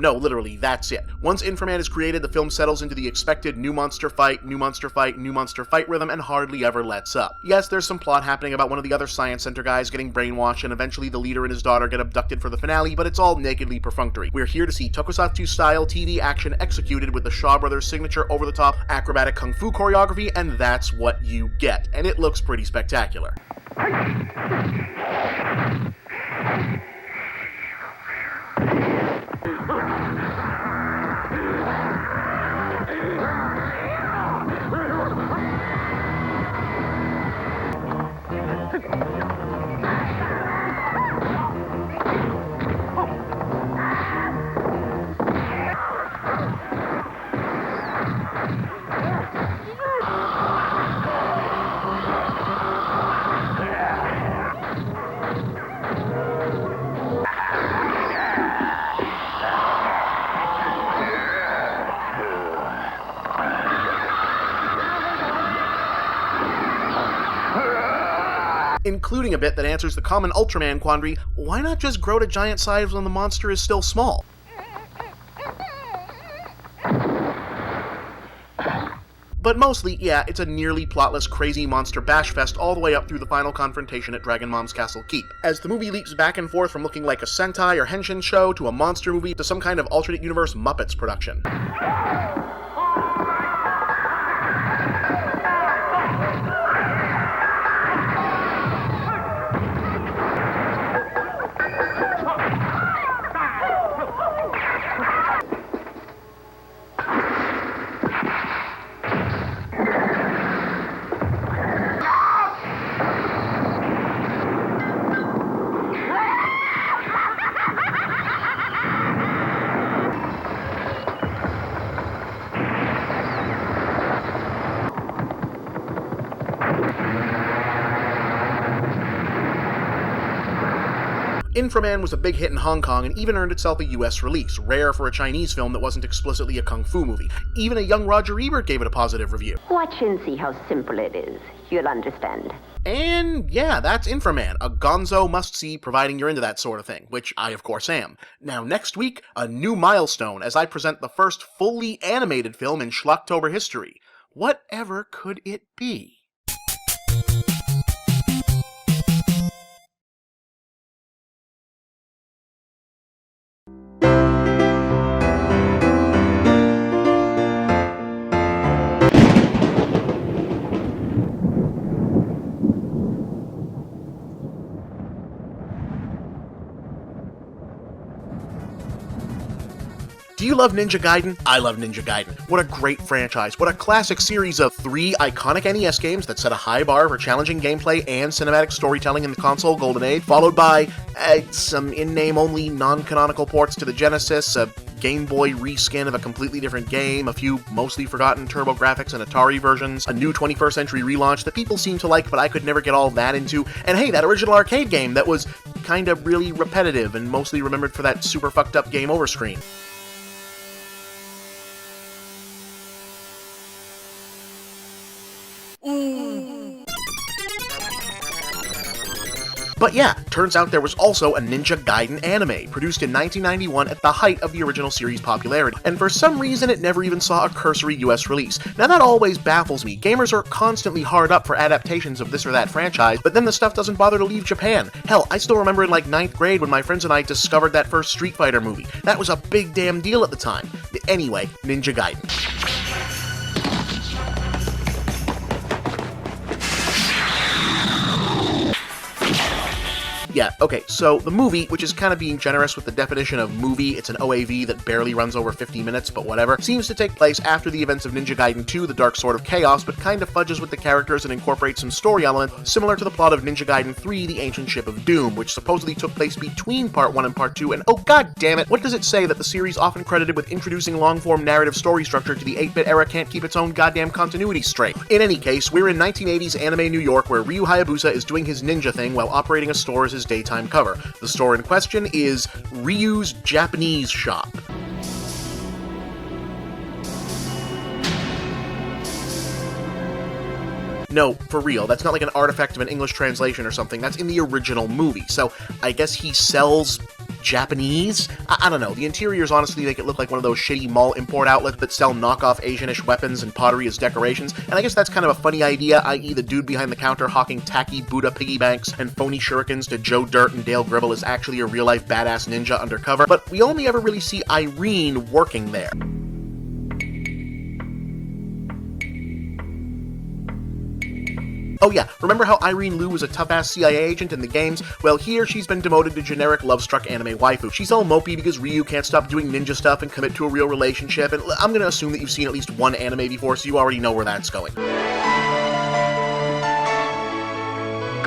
No, literally, that's it. Once Inframan is created, the film settles into the expected new monster fight, new monster fight, new monster fight rhythm and hardly ever lets up. Yes, there's some plot happening about one of the other Science Center guys getting brainwashed and eventually the leader and his daughter get abducted for the finale, but it's all nakedly perfunctory. We're here to see tokusatsu-style TV action executed with the Shaw Brothers' signature over-the-top acrobatic kung fu choreography, and that's what you get. And it looks pretty spectacular. including a bit that answers the common Ultraman quandary, why not just grow to giant size when the monster is still small? But mostly, yeah, it's a nearly plotless crazy monster bash fest all the way up through the final confrontation at Dragon Mom's Castle Keep, as the movie leaps back and forth from looking like a Sentai or Henshin show to a monster movie to some kind of alternate universe Muppets production. Inframan was a big hit in Hong Kong and even earned itself a US release, rare for a Chinese film that wasn't explicitly a kung fu movie. Even a young Roger Ebert gave it a positive review. Watch and see how simple it is. You'll understand. And yeah, that's Inframan, a gonzo must-see providing you're into that sort of thing, which I of course am. Now next week, a new milestone as I present the first fully animated film in Schlocktober history. Whatever could it be? Do you love Ninja Gaiden? I love Ninja Gaiden. What a great franchise. What a classic series of 3 iconic NES games that set a high bar for challenging gameplay and cinematic storytelling in the console golden age, followed by some in-name only non-canonical ports to the Genesis, a Game Boy reskin of a completely different game, a few mostly forgotten TurboGrafx and Atari versions, a new 21st century relaunch that people seem to like but I could never get all that into, and hey, that original arcade game that was kinda really repetitive and mostly remembered for that super fucked up game over screen. But yeah, turns out there was also a Ninja Gaiden anime, produced in 1991 at the height of the original series' popularity, and for some reason it never even saw a cursory US release. Now that always baffles me. Gamers are constantly hard up for adaptations of this or that franchise, but then the stuff doesn't bother to leave Japan. Hell, I still remember in like 9th grade when my friends and I discovered that first Street Fighter movie. That was a big damn deal at the time. Anyway, Ninja Gaiden. Yeah, okay, so the movie, which is kind of being generous with the definition of movie, it's an OAV that barely runs over 50 minutes, but whatever, seems to take place after the events of Ninja Gaiden 2, The Dark Sword of Chaos, but kind of fudges with the characters and incorporates some story elements similar to the plot of Ninja Gaiden 3, The Ancient Ship of Doom, which supposedly took place between Part 1 and Part 2, and oh god damn it, what does it say that the series often credited with introducing long-form narrative story structure to the 8-bit era can't keep its own goddamn continuity straight? In any case, we're in 1980s anime New York where Ryu Hayabusa is doing his ninja thing while operating a store as his daytime cover. The store in question is Ryu's Japanese Shop. No, for real, that's not like an artifact of an English translation or something, that's in the original movie, so I guess he sells Japanese? I don't know, the interiors honestly make it look like one of those shitty mall import outlets that sell knockoff Asianish weapons and pottery as decorations, and I guess that's kind of a funny idea, i.e. the dude behind the counter hawking tacky Buddha piggy banks and phony shurikens to Joe Dirt and Dale Gribble is actually a real-life badass ninja undercover, but we only ever really see Irene working there. Oh yeah, remember how Irene Liu was a tough-ass CIA agent in the games? Well, here she's been demoted to generic love-struck anime waifu. She's all mopey because Ryu can't stop doing ninja stuff and commit to a real relationship, and I'm gonna assume that you've seen at least one anime before, so you already know where that's going. こ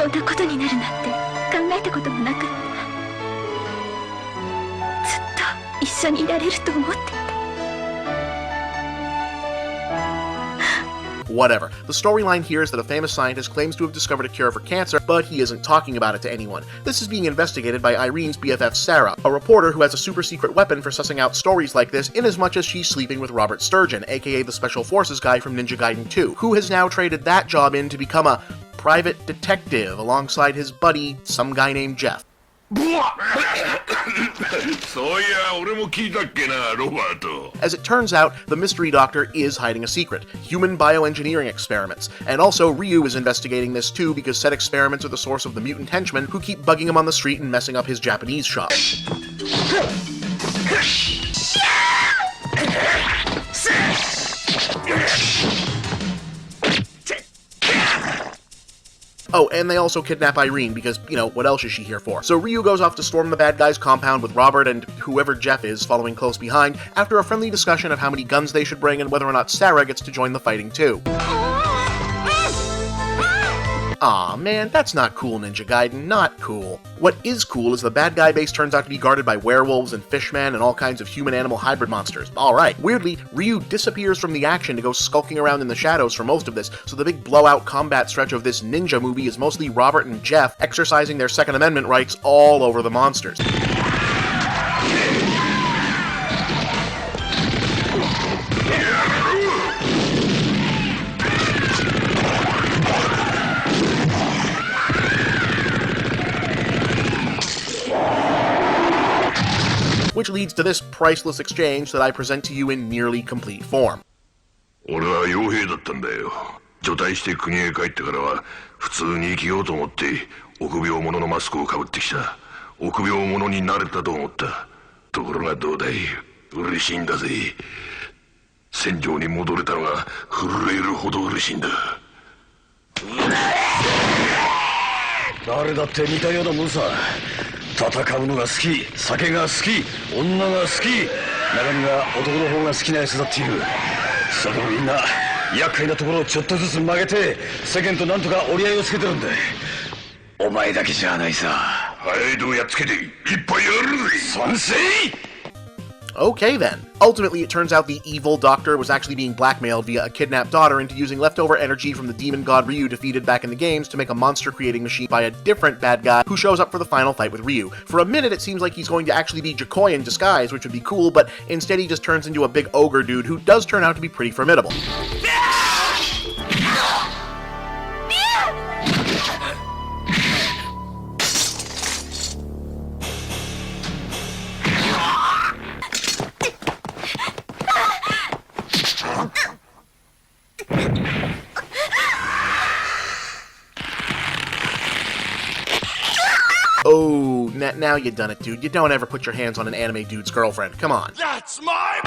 んなことになるなんて考えたこともなかった。ずっと一緒にいられると思っていた。 Whatever. The storyline here is that a famous scientist claims to have discovered a cure for cancer, but he isn't talking about it to anyone. This is being investigated by Irene's BFF Sarah, a reporter who has a super secret weapon for sussing out stories like this inasmuch as she's sleeping with Robert Sturgeon, aka the Special Forces guy from Ninja Gaiden 2, who has now traded that job in to become a private detective alongside his buddy, some guy named Jeff. そういや、俺も聞いたっけな、ロバート。 As it turns out, the mystery doctor is hiding a secret, human bioengineering experiments, and also Ryu is investigating this too because said experiments are the source of the mutant henchmen who keep bugging him on the street and messing up his Japanese shop. Oh, and they also kidnap Irene because, you know, what else is she here for? So Ryu goes off to storm the bad guy's compound with Robert and whoever Jeff is following close behind after a friendly discussion of how many guns they should bring and whether or not Sarah gets to join the fighting too. Aw, man, that's not cool, Ninja Gaiden, not cool. What is cool is the bad guy base turns out to be guarded by werewolves and fishmen and all kinds of human-animal hybrid monsters. Alright, weirdly, Ryu disappears from the action to go skulking around in the shadows for most of this, so the big blowout combat stretch of this ninja movie is mostly Robert and Jeff exercising their Second Amendment rights all over the monsters. Which leads to this priceless exchange that I present to you in nearly complete form. 俺は傭兵だったんだよ。除隊して国へ帰ってからは普通に生きようと思って臆病者のマスクをかぶってきた。臆病者になれたと思った。ところがどうだい、嬉しいんだぜ。戦場に戻れたのが震えるほど嬉しいんだ。誰だって似たようなもんさ。戦うのが好き、酒が好き、女が好き、中身は男の方が好きなやつだっていう。それをみんな厄介なところをちょっとずつ曲げて世間となんとか折り合いをつけてるんだ。お前だけじゃないさ。はい、どうやっつけていっぱいやるぜ。賛成。 Okay then. Ultimately, it turns out the evil doctor was actually being blackmailed via a kidnapped daughter into using leftover energy from the demon god Ryu defeated back in the games to make a monster-creating machine by a different bad guy who shows up for the final fight with Ryu. For a minute, it seems like he's going to actually be Jokoi in disguise, which would be cool, but instead he just turns into a big ogre dude who does turn out to be pretty formidable. Oh, now you done it, dude. You don't ever put your hands on an anime dude's girlfriend. Come on. That's my...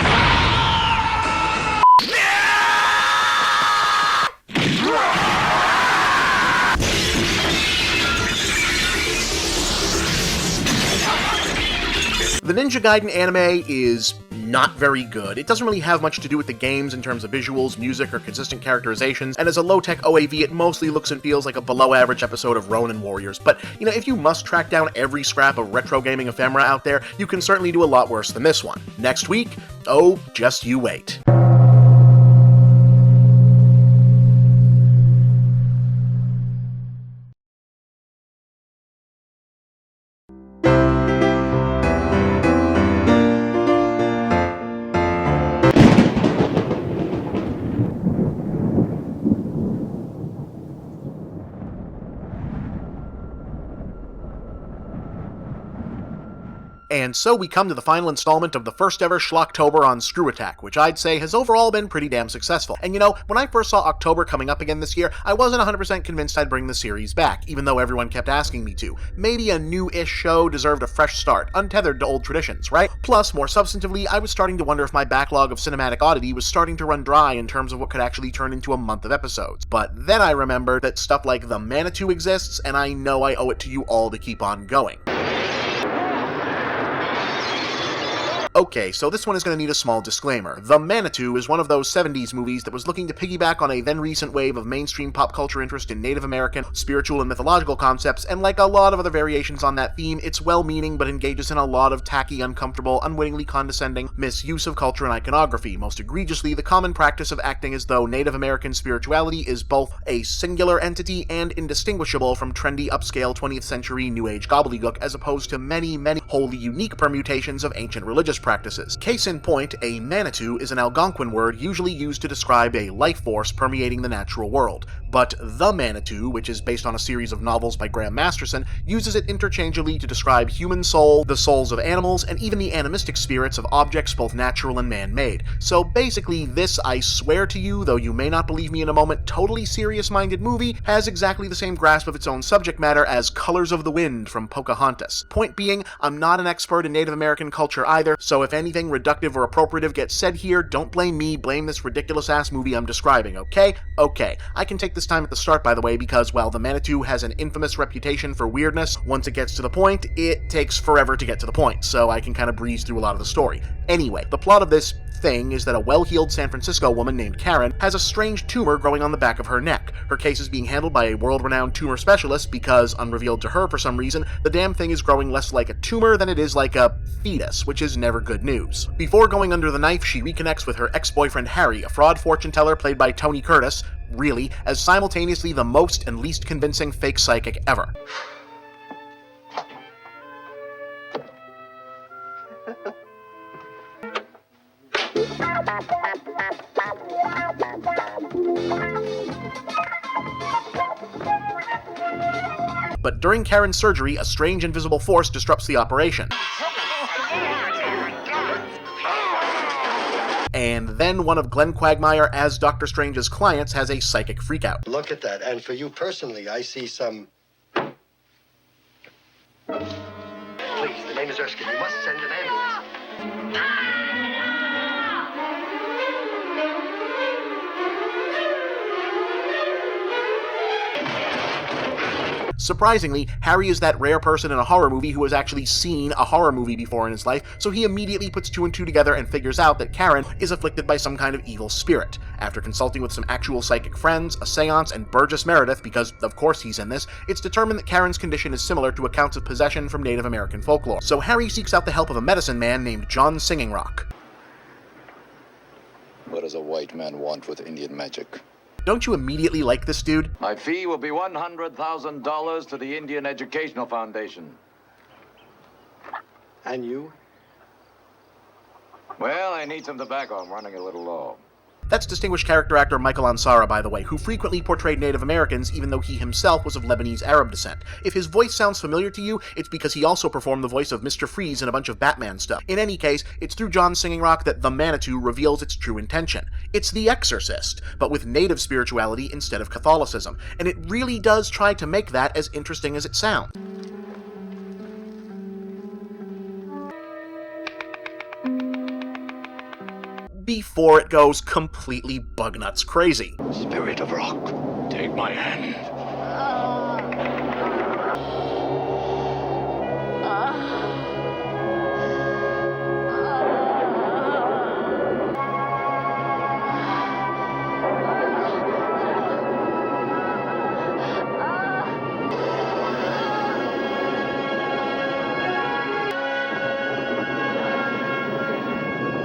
The Ninja Gaiden anime is not very good. It doesn't really have much to do with the games in terms of visuals, music, or consistent characterizations, and as a low-tech OAV, it mostly looks and feels like a below-average episode of Ronin Warriors. But, you know, if you must track down every scrap of retro gaming ephemera out there, you can certainly do a lot worse than this one. Next week? Oh, just you wait. And so we come to the final installment of the first ever Schlocktober on Screw Attack, which I'd say has overall been pretty damn successful. And you know, when I first saw October coming up again this year, I wasn't 100% convinced I'd bring the series back, even though everyone kept asking me to. Maybe a new-ish show deserved a fresh start, untethered to old traditions, right? Plus, more substantively, I was starting to wonder if my backlog of cinematic oddity was starting to run dry in terms of what could actually turn into a month of episodes. But then I remembered that stuff like the Manitou exists, and I know I owe it to you all to keep on going. Okay, so this one is going to need a small disclaimer. The Manitou is one of those 70s movies that was looking to piggyback on a then-recent wave of mainstream pop culture interest in Native American, spiritual, and mythological concepts, and like a lot of other variations on that theme, it's well-meaning but engages in a lot of tacky, uncomfortable, unwittingly condescending misuse of culture and iconography, most egregiously the common practice of acting as though Native American spirituality is both a singular entity and indistinguishable from trendy, upscale 20th century New Age gobbledygook, as opposed to many, many wholly unique permutations of ancient religious practices. Case in point, a Manitou is an Algonquin word usually used to describe a life force permeating the natural world, but the Manitou, which is based on a series of novels by Graham Masterson, uses it interchangeably to describe human soul, the souls of animals, and even the animistic spirits of objects both natural and man-made. So basically, this, I swear to you, though you may not believe me in a moment, totally serious-minded movie has exactly the same grasp of its own subject matter as Colors of the Wind from Pocahontas. Point being, I'm not an expert in Native American culture either, so if anything reductive or appropriative gets said here, don't blame me, blame this ridiculous-ass movie I'm describing, okay? Okay. I can take this time at the start, by the way, because, well, the Manitou has an infamous reputation for weirdness. Once it gets to the point, it takes forever to get to the point, so I can kind of breeze through a lot of the story. Anyway, the plot of this thing is that a well-heeled San Francisco woman named Karen has a strange tumor growing on the back of her neck. Her case is being handled by a world-renowned tumor specialist because, unrevealed to her for some reason, the damn thing is growing less like a tumor than it is like a fetus, which is never good news. Before going under the knife, she reconnects with her ex-boyfriend Harry, a fraud fortune teller played by Tony Curtis, really, as simultaneously the most and least convincing fake psychic ever. But during Karen's surgery, a strange invisible force disrupts the operation. And then one of Glenn Quagmire as Dr. Strange's clients has a psychic freakout. Look at that, and for you personally, I see some... Please, the name is Erskine. You must send an ambulance. Surprisingly, Harry is that rare person in a horror movie who has actually seen a horror movie before in his life, so he immediately puts two and two together and figures out that Karen is afflicted by some kind of evil spirit. After consulting with some actual psychic friends, a seance, and Burgess Meredith, because of course he's in this, it's determined that Karen's condition is similar to accounts of possession from Native American folklore. So Harry seeks out the help of a medicine man named John Singing Rock. What does a white man want with Indian magic? Don't you immediately like this dude? My fee will be $100,000 to the Indian Educational Foundation. And you? Well, I need some tobacco. I'm running a little low. That's distinguished character actor Michael Ansara, by the way, who frequently portrayed Native Americans even though he himself was of Lebanese Arab descent. If his voice sounds familiar to you, it's because he also performed the voice of Mr. Freeze in a bunch of Batman stuff. In any case, it's through John Singing Rock that the Manitou reveals its true intention. It's The Exorcist, but with native spirituality instead of Catholicism, and it really does try to make that as interesting as it sounds. Before it goes completely bugnuts crazy. Spirit of rock, take my hand.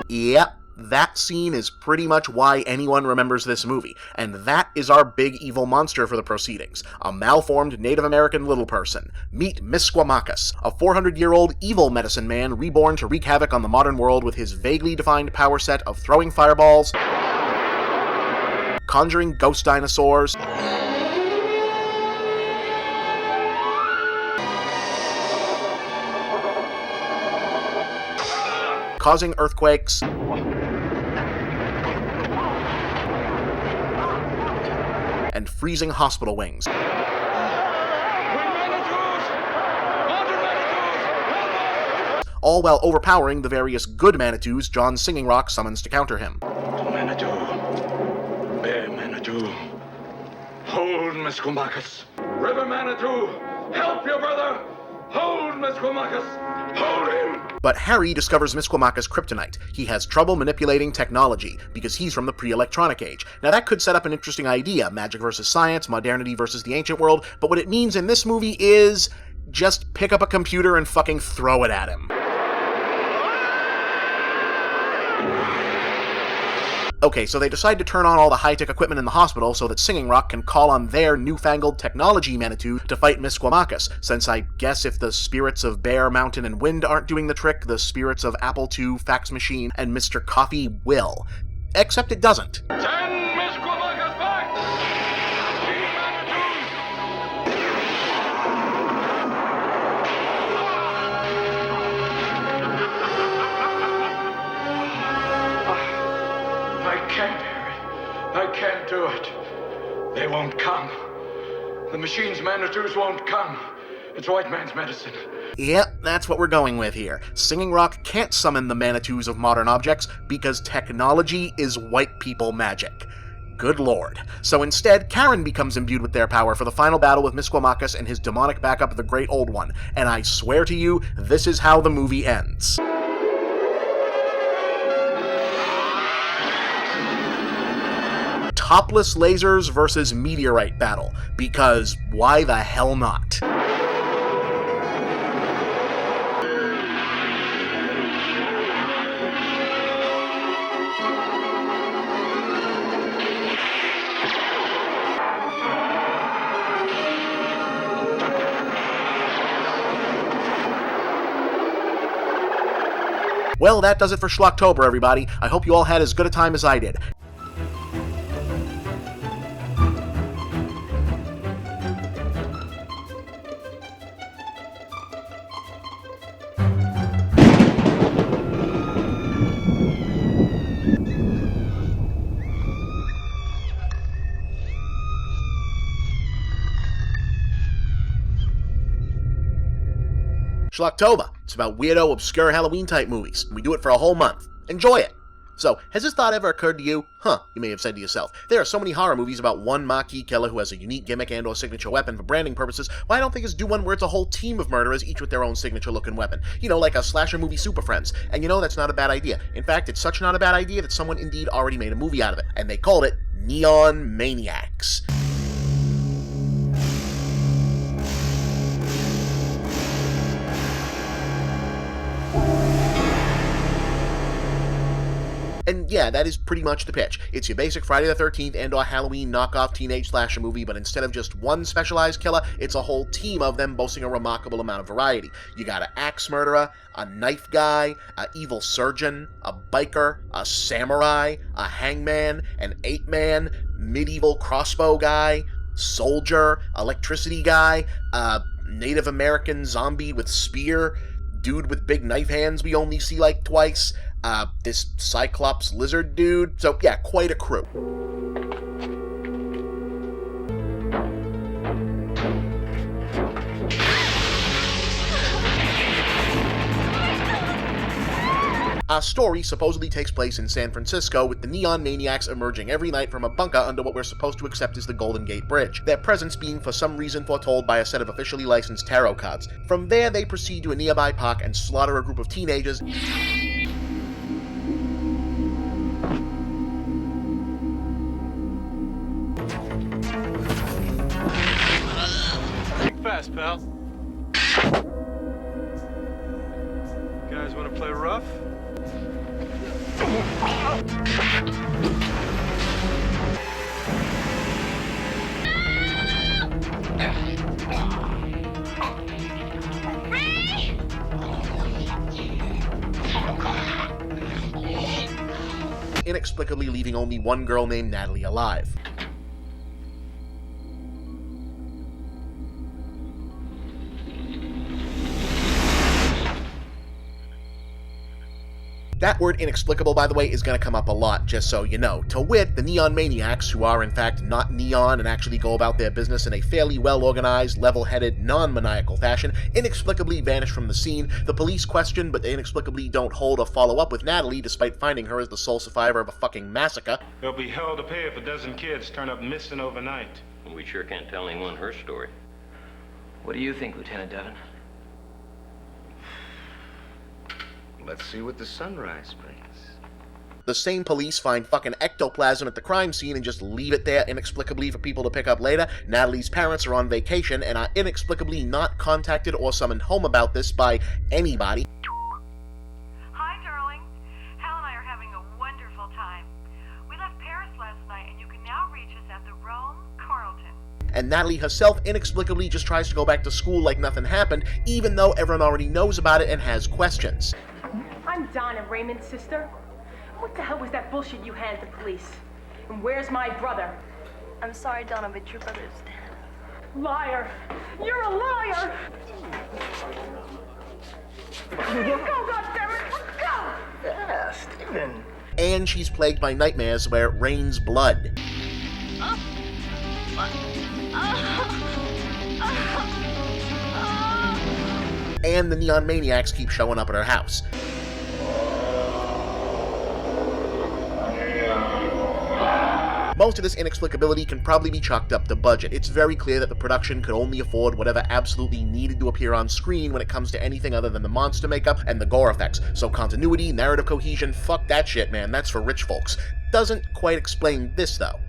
Yep. That scene is pretty much why anyone remembers this movie, and that is our big evil monster for the proceedings, a malformed Native American little person. Meet Misquamacus, a 400-year-old evil medicine man reborn to wreak havoc on the modern world with his vaguely defined power set of throwing fireballs, conjuring ghost dinosaurs, causing earthquakes, and freezing hospital wings. All while overpowering the various good Manitous John Singing Rock summons to counter him. Manitou. Bear Manitou. Hold Misquamacus. River Manitou. Help your brother. Hold Misquamacus. Hold him. But Harry discovers Misquamacus' kryptonite. He has trouble manipulating technology, because he's from the pre-electronic age. Now that could set up an interesting idea, magic versus science, modernity versus the ancient world, but what it means in this movie is just pick up a computer and fucking throw it at him. Okay, so they decide to turn on all the high-tech equipment in the hospital so that Singing Rock can call on their newfangled technology Manitou to fight Misquamacus, since I guess if the spirits of Bear, Mountain, and Wind aren't doing the trick, the spirits of Apple II, Fax Machine, and Mr. Coffee will. Except it doesn't. Send Misquamacus back! I can't do it. They won't come. The machine's Manitous won't come. It's white man's medicine. Yep, that's what we're going with here. Singing Rock can't summon the Manitous of modern objects because technology is white people magic. Good lord. So instead, Karen becomes imbued with their power for the final battle with Misquamacus and his demonic backup, the Great Old One. And I swear to you, this is how the movie ends. Topless lasers versus meteorite battle, because why the hell not? Well, that does it for Schlocktober, everybody. I hope you all had as good a time as I did. Schlocktober. It's about weirdo, obscure Halloween-type movies. We do it for a whole month. Enjoy it! So, has this thought ever occurred to you? You may have said to yourself, there are so many horror movies about one marquee killer who has a unique gimmick and or signature weapon for branding purposes, why don't they just do one where it's a whole team of murderers, each with their own signature-looking weapon? You know, like a slasher movie Super Friends. And you know, that's not a bad idea. In fact, it's such not a bad idea that someone indeed already made a movie out of it, and they called it Neon Maniacs. And yeah, that is pretty much the pitch. It's your basic Friday the 13th and or Halloween knockoff teenage slasher movie, but instead of just one specialized killer, it's a whole team of them boasting a remarkable amount of variety. You got an axe murderer, a knife guy, an evil surgeon, a biker, a samurai, a hangman, an ape-man, medieval crossbow guy, soldier, electricity guy, a Native American zombie with spear, dude with big knife hands we only see like twice, this Cyclops lizard dude. So yeah, quite a crew. Our story supposedly takes place in San Francisco, with the Neon Maniacs emerging every night from a bunker under what we're supposed to accept as the Golden Gate Bridge, their presence being for some reason foretold by a set of officially licensed tarot cards. From there, they proceed to a nearby park and slaughter a group of teenagers. Think fast, pal. Guys want to play rough? Inexplicably leaving only one girl named Natalie alive. That word inexplicable, by the way, is going to come up a lot, just so you know. To wit, the Neon Maniacs, who are in fact not neon and actually go about their business in a fairly well-organized, level-headed, non-maniacal fashion, inexplicably vanish from the scene. The police question, but they inexplicably don't hold a follow-up with Natalie, despite finding her as the sole survivor of a fucking massacre. There'll be hell to pay if a dozen kids turn up missing overnight. We sure can't tell anyone her story. What do you think, Lieutenant Devon? Let's see what the sunrise brings. The same police find fucking ectoplasm at the crime scene and just leave it there inexplicably for people to pick up later. Natalie's parents are on vacation and are inexplicably not contacted or summoned home about this by anybody. Hi, darling. Hal and I are having a wonderful time. We And Natalie herself inexplicably just tries to go back to school like nothing happened, even though everyone already knows about it and has questions. I'm Donna, Raymond's sister. What the hell was that bullshit you handed the police? And where's my brother? I'm sorry, Donna, but your brother is dead. Liar! You're a liar! Let's go, goddammit! Let's go! Yeah, Steven. And she's plagued by nightmares where it rains blood. And the neon maniacs keep showing up at her house. Most of this inexplicability can probably be chalked up to budget. It's very clear that the production could only afford whatever absolutely needed to appear on screen when it comes to anything other than the monster makeup and the gore effects. So continuity, narrative cohesion, fuck that shit, man. That's for rich folks. Doesn't quite explain this, though.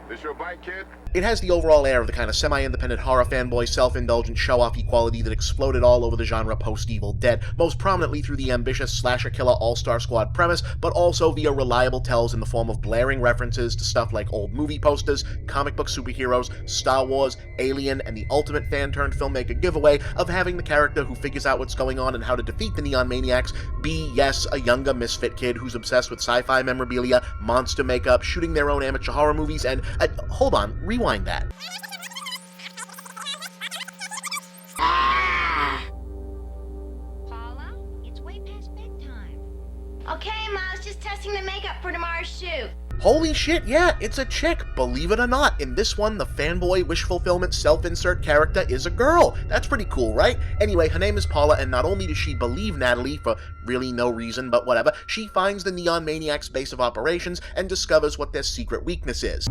This your bike, kid? It has the overall air of the kind of semi-independent horror fanboy, self-indulgent show-off equality that exploded all over the genre post-Evil Dead, most prominently through the ambitious slasher-killer all-star squad premise, but also via reliable tells in the form of blaring references to stuff like old movie posters, comic book superheroes, Star Wars, Alien, and the ultimate fan-turned-filmmaker giveaway of having the character who figures out what's going on and how to defeat the Neon Maniacs be, yes, a younger misfit kid who's obsessed with sci-fi memorabilia, monster makeup, shooting their own amateur horror movies, and, hold on, rewind that. Paula, it's way past bedtime. Okay, Miles, just testing the makeup for tomorrow's shoot. Holy shit, yeah, it's a chick, believe it or not. In this one, the fanboy, wish-fulfillment, self-insert character is a girl. That's pretty cool, right? Anyway, her name is Paula, and not only does she believe Natalie, for really no reason, but whatever, she finds the Neon Maniacs' base of operations and discovers what their secret weakness is.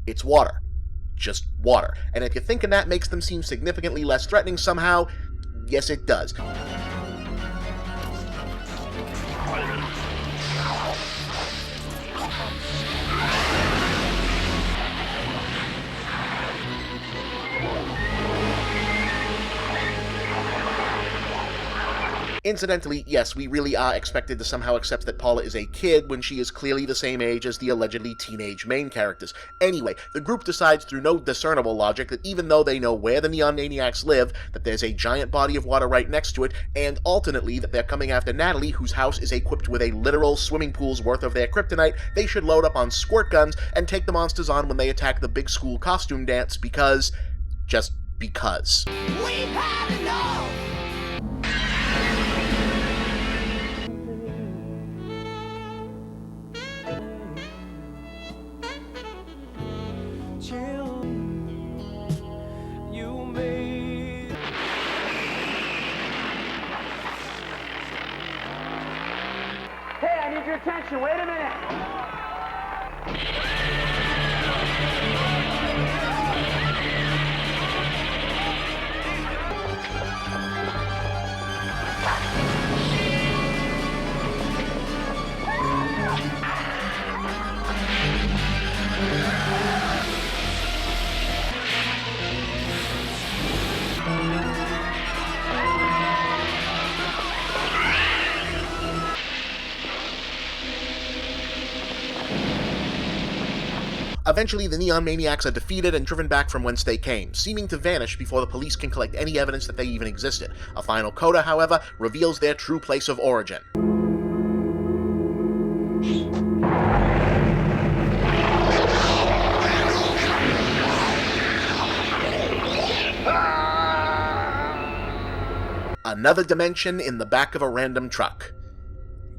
It's water. Just water. And if you're thinking that makes them seem significantly less threatening somehow, yes it does. Incidentally, yes, we really are expected to somehow accept that Paula is a kid when she is clearly the same age as the allegedly teenage main characters. Anyway, the group decides through no discernible logic that even though they know where the Neon Maniacs live, that there's a giant body of water right next to it, and alternately that they're coming after Natalie, whose house is equipped with a literal swimming pool's worth of their kryptonite, they should load up on squirt guns and take the monsters on when they attack the big school costume dance because... just because. We've had enough! Hey, I need your attention. Wait a minute. Eventually, the Neon Maniacs are defeated and driven back from whence they came, seeming to vanish before the police can collect any evidence that they even existed. A final coda, however, reveals their true place of origin. Another dimension in the back of a random truck.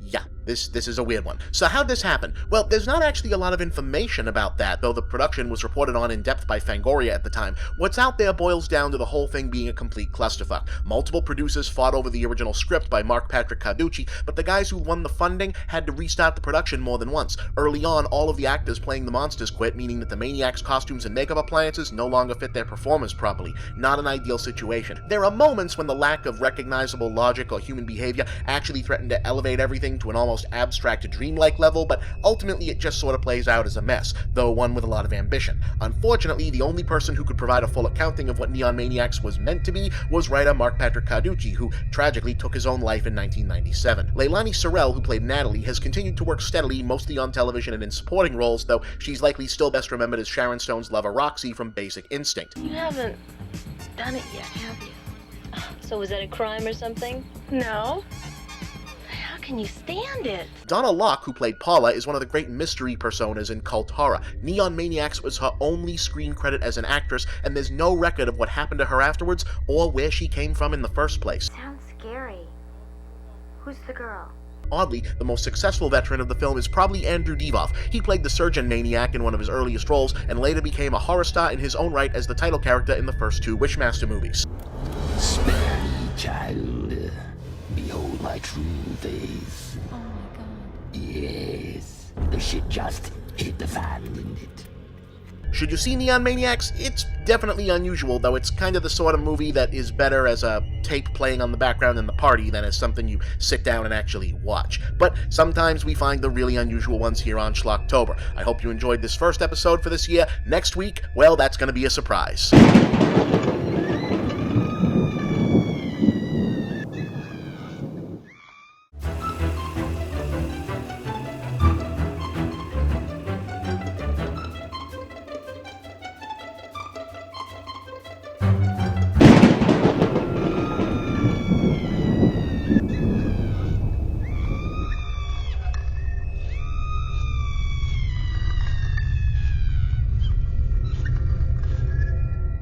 Yeah, This is a weird one. So how'd this happen? Well, there's not actually a lot of information about that, though the production was reported on in depth by Fangoria at the time. What's out there boils down to the whole thing being a complete clusterfuck. Multiple producers fought over the original script by Mark Patrick Carducci, but the guys who won the funding had to restart the production more than once. Early on, all of the actors playing the monsters quit, meaning that the Maniacs' costumes and makeup appliances no longer fit their performers properly. Not an ideal situation. There are moments when the lack of recognizable logic or human behavior actually threatened to elevate everything to an almost abstract dreamlike level, but ultimately it just sort of plays out as a mess, though one with a lot of ambition. Unfortunately, the only person who could provide a full accounting of what Neon Maniacs was meant to be was writer Mark Patrick Carducci, who tragically took his own life in 1997. Leilani Sorrell, who played Natalie, has continued to work steadily, mostly on television and in supporting roles, though she's likely still best remembered as Sharon Stone's lover Roxy from Basic Instinct. You haven't done it yet, have you? So was that a crime or something? No. How can you stand it? Donna Locke, who played Paula, is one of the great mystery personas in cult horror. Neon Maniacs was her only screen credit as an actress, and there's no record of what happened to her afterwards or where she came from in the first place. Sounds scary. Who's the girl? Oddly, the most successful veteran of the film is probably Andrew Divoff. He played the surgeon maniac in one of his earliest roles, and later became a horror star in his own right as the title character in the first two Wishmaster movies. Spare me, child. Behold my true face. Oh my god. Yes, the shit just hit the fan, didn't it? Should you see Neon Maniacs? It's definitely unusual, though it's kind of the sort of movie that is better as a tape playing on the background in the party than as something you sit down and actually watch. But sometimes we find the really unusual ones here on Schlocktober. I hope you enjoyed this first episode for this year. Next week, well, that's going to be a surprise.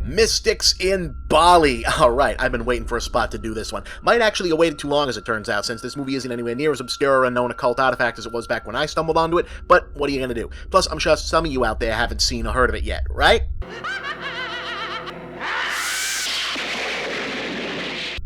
Mystics in Bali. Alright, I've been waiting for a spot to do this one. Might actually have waited too long, as it turns out, since this movie isn't anywhere near as obscure or unknown occult artifact as it was back when I stumbled onto it, but what are you gonna do? Plus, I'm sure some of you out there haven't seen or heard of it yet, right?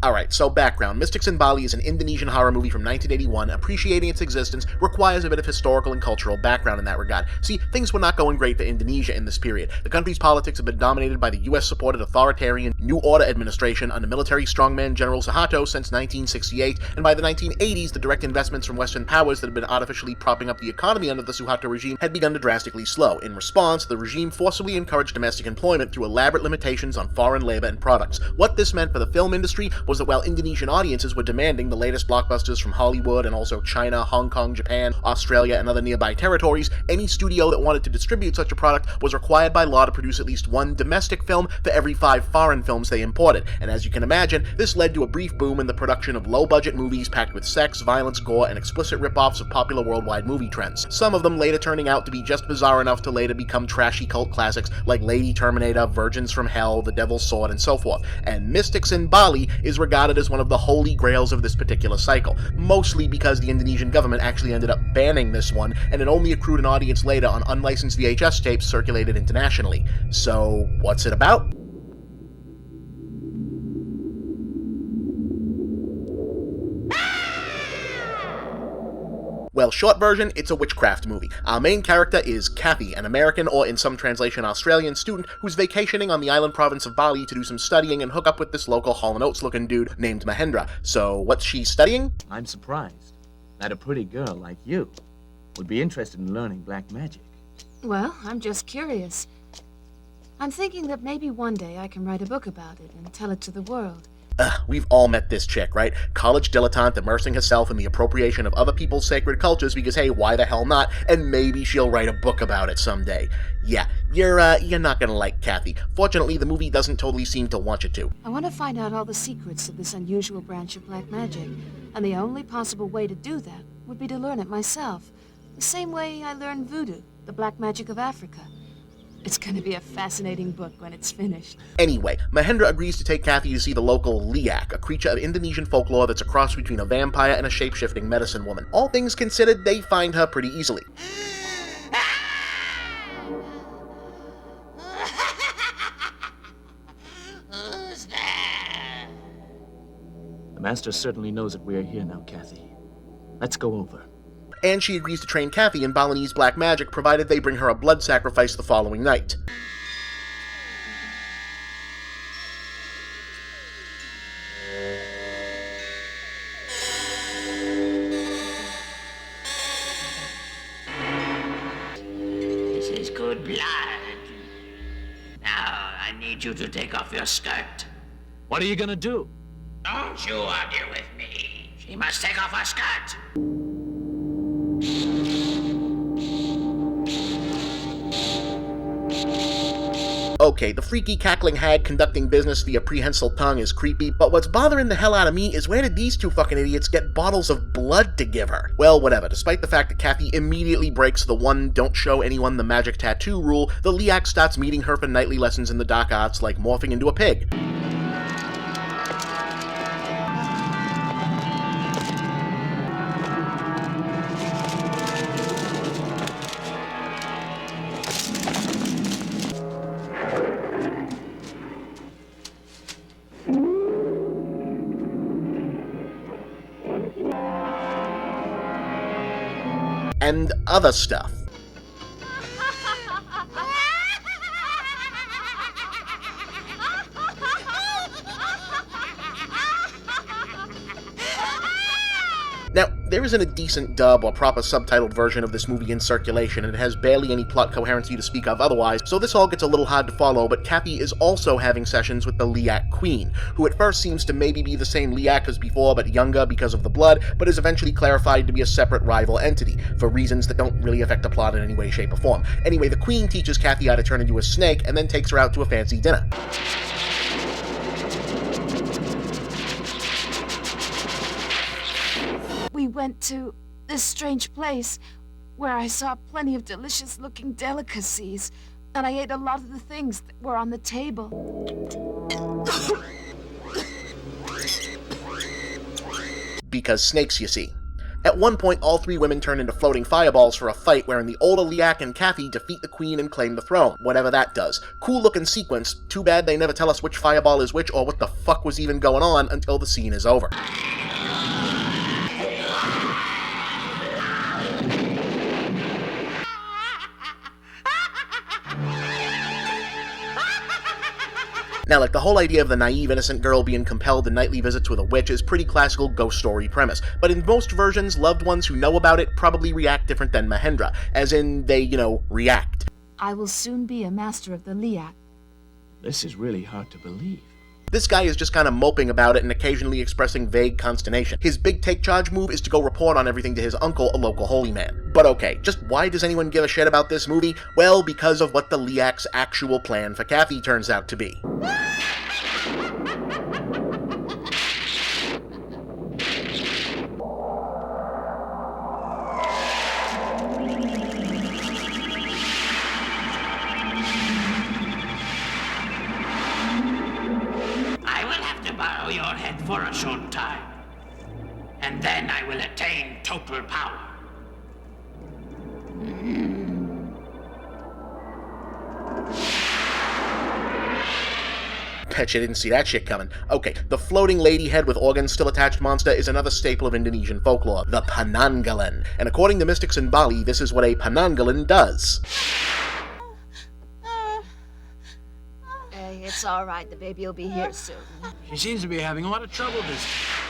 Alright, so background. Mystics in Bali is an Indonesian horror movie from 1981. Appreciating its existence requires a bit of historical and cultural background in that regard. See, things were not going great for Indonesia in this period. The country's politics have been dominated by the US-supported authoritarian New Order administration under military strongman General Suharto since 1968, and by the 1980s, the direct investments from Western powers that had been artificially propping up the economy under the Suharto regime had begun to drastically slow. In response, the regime forcibly encouraged domestic employment through elaborate limitations on foreign labor and products. What this meant for the film industry was that while Indonesian audiences were demanding the latest blockbusters from Hollywood and also China, Hong Kong, Japan, Australia, and other nearby territories, any studio that wanted to distribute such a product was required by law to produce at least one domestic film for every 5 foreign films they imported, and as you can imagine, this led to a brief boom in the production of low-budget movies packed with sex, violence, gore, and explicit rip-offs of popular worldwide movie trends. Some of them later turning out to be just bizarre enough to later become trashy cult classics like Lady Terminator, Virgins from Hell, The Devil's Sword, and so forth. And Mystics in Bali is regarded as one of the holy grails of this particular cycle, mostly because the Indonesian government actually ended up banning this one, and it only accrued an audience later on unlicensed VHS tapes circulated internationally. So, what's it about? Well, short version, it's a witchcraft movie. Our main character is Kathy, an American, or in some translation Australian, student who's vacationing on the island province of Bali to do some studying and hook up with this local Hall & Oates looking dude named Mahendra. So, what's she studying? I'm surprised that a pretty girl like you would be interested in learning black magic. Well, I'm just curious. I'm thinking that maybe one day I can write a book about it and tell it to the world. We've all met this chick, right? College dilettante immersing herself in the appropriation of other people's sacred cultures because, hey, why the hell not? And maybe she'll write a book about it someday. Yeah, you're not gonna like Kathy. Fortunately, the movie doesn't totally seem to want you to. I want to find out all the secrets of this unusual branch of black magic, and the only possible way to do that would be to learn it myself. The same way I learned voodoo, the black magic of Africa. It's gonna be a fascinating book when it's finished. Anyway, Mahendra agrees to take Kathy to see the local Liak, a creature of Indonesian folklore that's a cross between a vampire and a shape-shifting medicine woman. All things considered, they find her pretty easily. Who's there? The master certainly knows that we're here now, Kathy. Let's go over. And she agrees to train Kathy in Balinese black magic, provided they bring her a blood sacrifice the following night. This is good blood. Now, I need you to take off your skirt. What are you gonna do? Don't you argue with me. She must take off her skirt. Okay, the freaky cackling hag conducting business via prehensile tongue is creepy, but what's bothering the hell out of me is where did these two fucking idiots get bottles of blood to give her? Well, whatever, despite the fact that Kathy immediately breaks the one don't show anyone the magic tattoo rule, the Liak starts meeting her for nightly lessons in the dark arts like morphing into a pig. And other stuff. Now, there isn't a decent dub or proper subtitled version of this movie in circulation, and it has barely any plot coherency to speak of otherwise, so this all gets a little hard to follow, but Kathy is also having sessions with the Liak Queen, who at first seems to maybe be the same Liak as before, but younger because of the blood, but is eventually clarified to be a separate rival entity, for reasons that don't really affect the plot in any way, shape, or form. Anyway, the Queen teaches Kathy how to turn into a snake, and then takes her out to a fancy dinner. We went to this strange place where I saw plenty of delicious-looking delicacies, and I ate a lot of the things that were on the table. Because snakes, you see. At one point, all three women turn into floating fireballs for a fight wherein the older Liak and Kathy defeat the Queen and claim the throne, whatever that does. Cool looking sequence, too bad they never tell us which fireball is which or what the fuck was even going on until the scene is over. Now, like, the whole idea of the naive, innocent girl being compelled to nightly visits with a witch is pretty classical ghost story premise, but in most versions, loved ones who know about it probably react different than Mahendra, as in, they, react. I will soon be a master of the Liak. This is really hard to believe. This guy is just kind of moping about it and occasionally expressing vague consternation. His big take-charge move is to go report on everything to his uncle, a local holy man. But okay, just why does anyone give a shit about this movie? Well, because of what the Liak's actual plan for Kathy turns out to be. Borrow your head for a short time, and then I will attain total power. Bet you didn't see that shit coming. Okay, the floating lady head with organs still attached monster is another staple of Indonesian folklore, the Penanggalan. And according to mystics in Bali, this is what a Penanggalan does. It's all right. The baby will be here soon. She seems to be having a lot of trouble this time.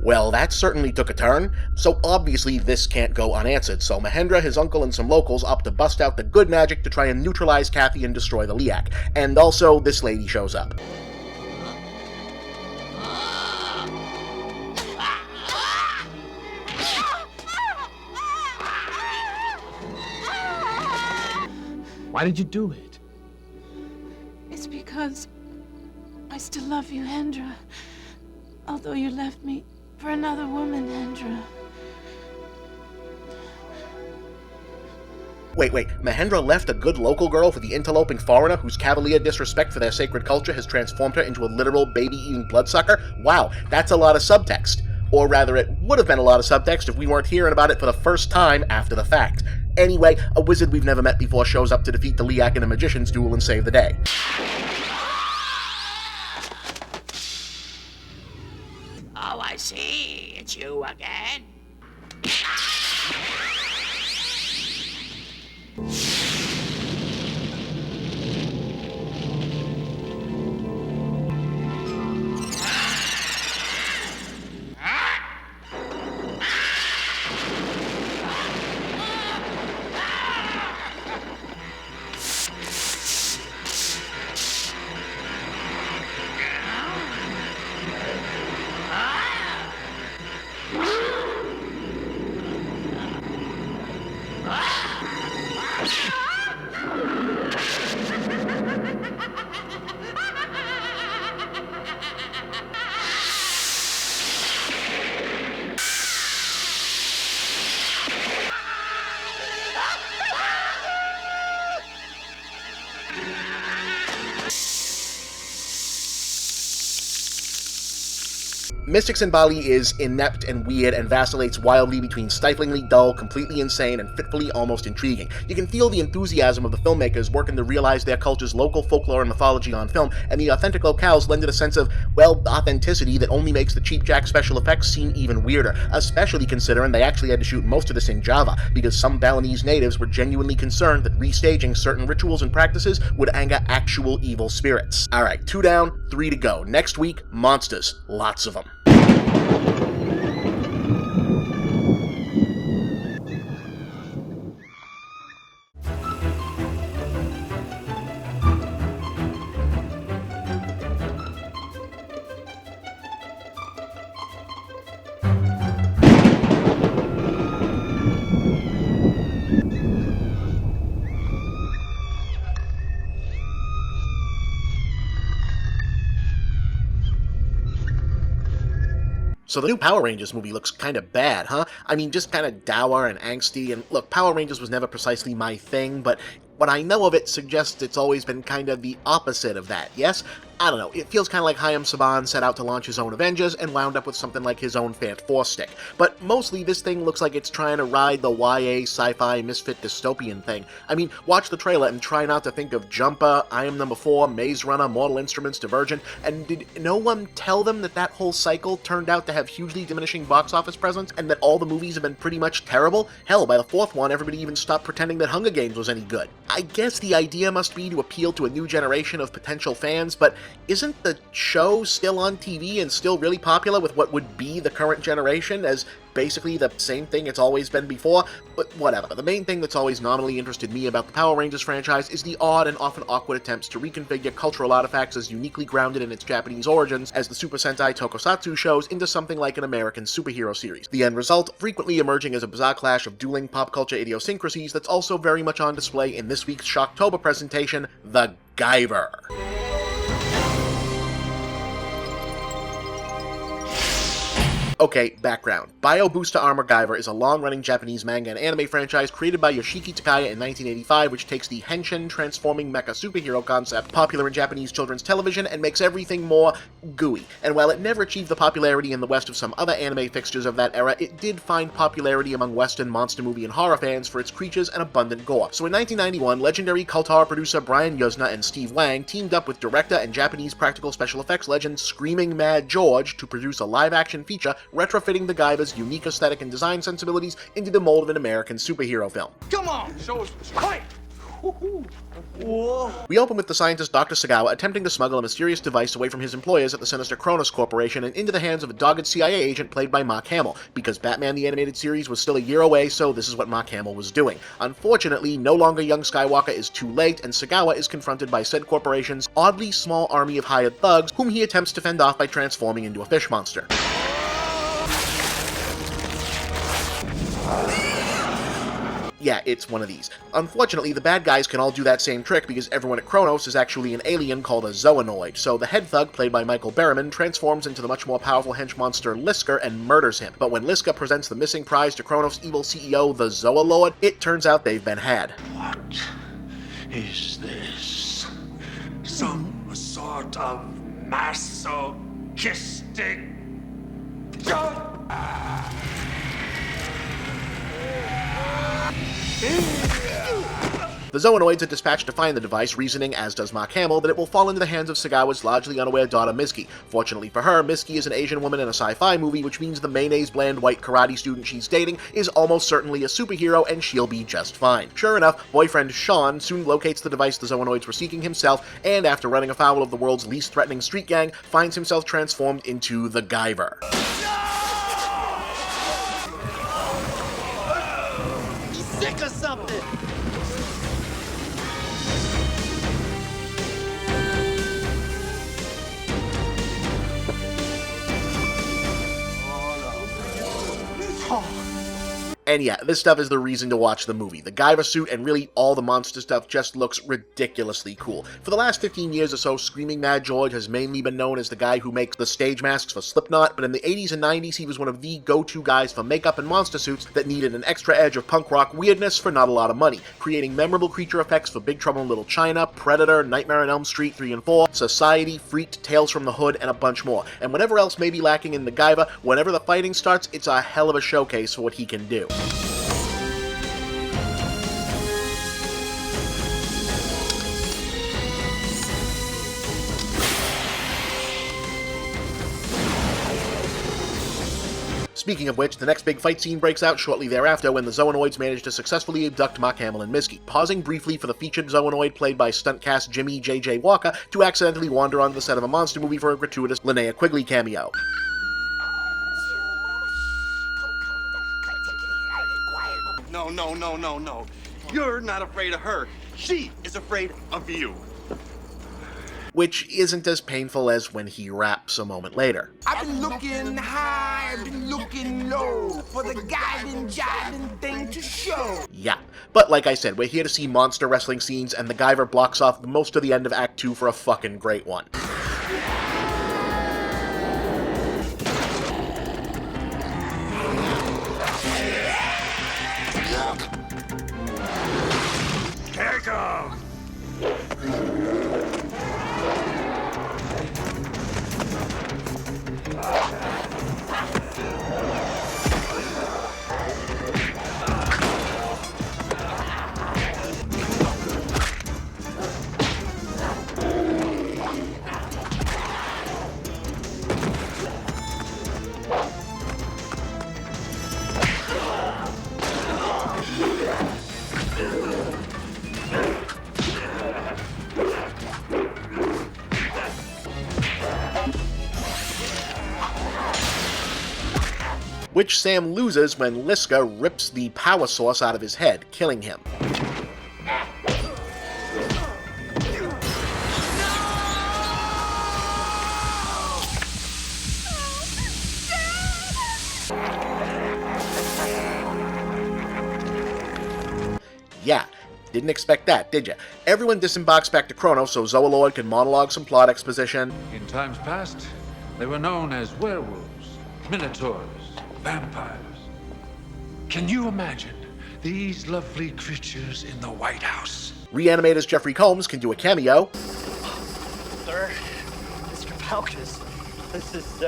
Well, that certainly took a turn. So obviously this can't go unanswered, so Mahendra, his uncle, and some locals opt to bust out the good magic to try and neutralize Kathy and destroy the Liak. And also, this lady shows up. Why did you do it? It's because I still love you, Hendra. Although you left me for another woman, Hendra. Wait, Mahendra left a good local girl for the interloping foreigner whose cavalier disrespect for their sacred culture has transformed her into a literal baby-eating bloodsucker? Wow, that's a lot of subtext. Or rather, it would have been a lot of subtext if we weren't hearing about it for the first time after the fact. Anyway, a wizard we've never met before shows up to defeat the Liak in a magician's duel and save the day. Oh, I see. It's you again. Mystics in Bali is inept and weird and vacillates wildly between stiflingly dull, completely insane, and fitfully almost intriguing. You can feel the enthusiasm of the filmmakers working to realize their culture's local folklore and mythology on film, and the authentic locales lend it a sense of, well, authenticity that only makes the cheap jack special effects seem even weirder, especially considering they actually had to shoot most of this in Java, because some Balinese natives were genuinely concerned that restaging certain rituals and practices would anger actual evil spirits. Alright, 2 down, 3 to go. Next week, monsters. Lots of them. So the new Power Rangers movie looks kind of bad, huh? I mean, just kind of dour and angsty, and look, Power Rangers was never precisely my thing, but what I know of it suggests it's always been kind of the opposite of that, yes? I don't know, it feels kind of like Hayam Saban set out to launch his own Avengers and wound up with something like his own Fant 4 stick. But mostly this thing looks like it's trying to ride the YA sci-fi misfit dystopian thing. I mean, watch the trailer and try not to think of Jumper, I Am Number 4, Maze Runner, Mortal Instruments, Divergent, and did no one tell them that that whole cycle turned out to have hugely diminishing box office presence and that all the movies have been pretty much terrible? Hell, by the 4th one, everybody even stopped pretending that Hunger Games was any good. I guess the idea must be to appeal to a new generation of potential fans, but isn't the show still on TV and still really popular with what would be the current generation as basically the same thing it's always been before? But whatever. The main thing that's always nominally interested me about the Power Rangers franchise is the odd and often awkward attempts to reconfigure cultural artifacts as uniquely grounded in its Japanese origins as the Super Sentai Tokusatsu shows into something like an American superhero series. The end result frequently emerging as a bizarre clash of dueling pop culture idiosyncrasies that's also very much on display in this week's Schlocktober presentation, The Guyver. Okay, background. Bio Booster Armor Guyver is a long-running Japanese manga and anime franchise created by Yoshiki Takaya in 1985, which takes the henshin transforming mecha superhero concept popular in Japanese children's television and makes everything more gooey. And while it never achieved the popularity in the West of some other anime fixtures of that era, it did find popularity among Western monster movie and horror fans for its creatures and abundant gore. So in 1991, legendary cult horror producer Brian Yuzna and Steve Wang teamed up with director and Japanese practical special effects legend Screaming Mad George to produce a live-action feature retrofitting the Guyver's unique aesthetic and design sensibilities into the mold of an American superhero film. Come on, show us what's right. We open with the scientist Dr. Sagawa attempting to smuggle a mysterious device away from his employers at the sinister Kronos Corporation and into the hands of a dogged CIA agent played by Mark Hamill, because Batman the Animated Series was still a year away, so this is what Mark Hamill was doing. Unfortunately, no longer young Skywalker is too late, and Sagawa is confronted by said corporation's oddly small army of hired thugs, whom he attempts to fend off by transforming into a fish monster. Yeah, it's one of these. Unfortunately, the bad guys can all do that same trick because everyone at Kronos is actually an alien called a zoonoid, so the head thug, played by Michael Berryman, transforms into the much more powerful hench monster Lisker and murders him. But when Liska presents the missing prize to Kronos' evil CEO, the Zoalord, it turns out they've been had. What is this? Some sort of masochistic... The Zoonoids are dispatched to find the device, reasoning, as does Mark Hamill, that it will fall into the hands of Sagawa's largely unaware daughter Miski. Fortunately for her, Miski is an Asian woman in a sci-fi movie, which means the mayonnaise-bland white karate student she's dating is almost certainly a superhero, and she'll be just fine. Sure enough, boyfriend Sean soon locates the device the Zoonoids were seeking himself, and after running afoul of the world's least threatening street gang, finds himself transformed into the Guyver. He's sick or something! And yeah, this stuff is the reason to watch the movie. The Guyver suit and really all the monster stuff just looks ridiculously cool. For the last 15 years or so, Screaming Mad George has mainly been known as the guy who makes the stage masks for Slipknot, but in the 80s and 90s he was one of the go-to guys for makeup and monster suits that needed an extra edge of punk rock weirdness for not a lot of money, creating memorable creature effects for Big Trouble in Little China, Predator, Nightmare on Elm Street 3 and 4, Society, Freaked, Tales from the Hood, and a bunch more. And whatever else may be lacking in the Guyver, whenever the fighting starts, it's a hell of a showcase for what he can do. Speaking of which, the next big fight scene breaks out shortly thereafter when the Zoonoids manage to successfully abduct Mark Hamill and Miski, pausing briefly for the featured Zoonoid played by stunt cast Jimmy J.J. Walker to accidentally wander onto the set of a monster movie for a gratuitous Linnea Quigley cameo. No. You're not afraid of her. She is afraid of you. Which isn't as painful as when he raps a moment later. I've been looking high, I've been looking low, for the guiding, jiving thing to show. Yeah, but like I said, we're here to see monster wrestling scenes, and the Guyver blocks off most of the end of Act 2 for a fucking great one. Take him! Which Sam loses when Liska rips the power source out of his head, killing him. Yeah, didn't expect that, did ya? Everyone disembarks back to Kronos so Zoalord can monologue some plot exposition. In times past, they were known as werewolves, minotaurs, vampires. Can you imagine these lovely creatures in the White House? Reanimators Jeffrey Combs can do a cameo. Sir, Mr. Palkus, this is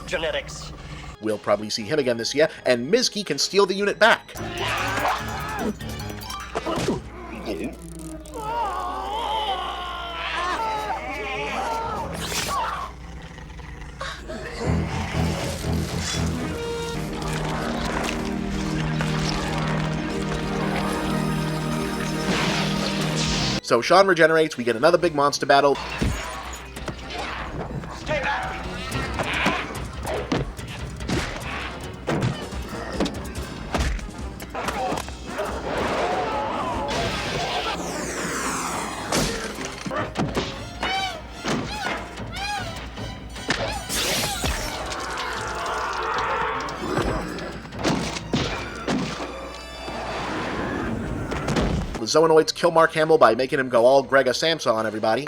genetics. We'll probably see him again this year, and Miski can steal the unit back. So Sean regenerates, we get another big monster battle. Stay back! The Zoonoids kill Mark Hamill by making him go all Gregor Samsa on everybody.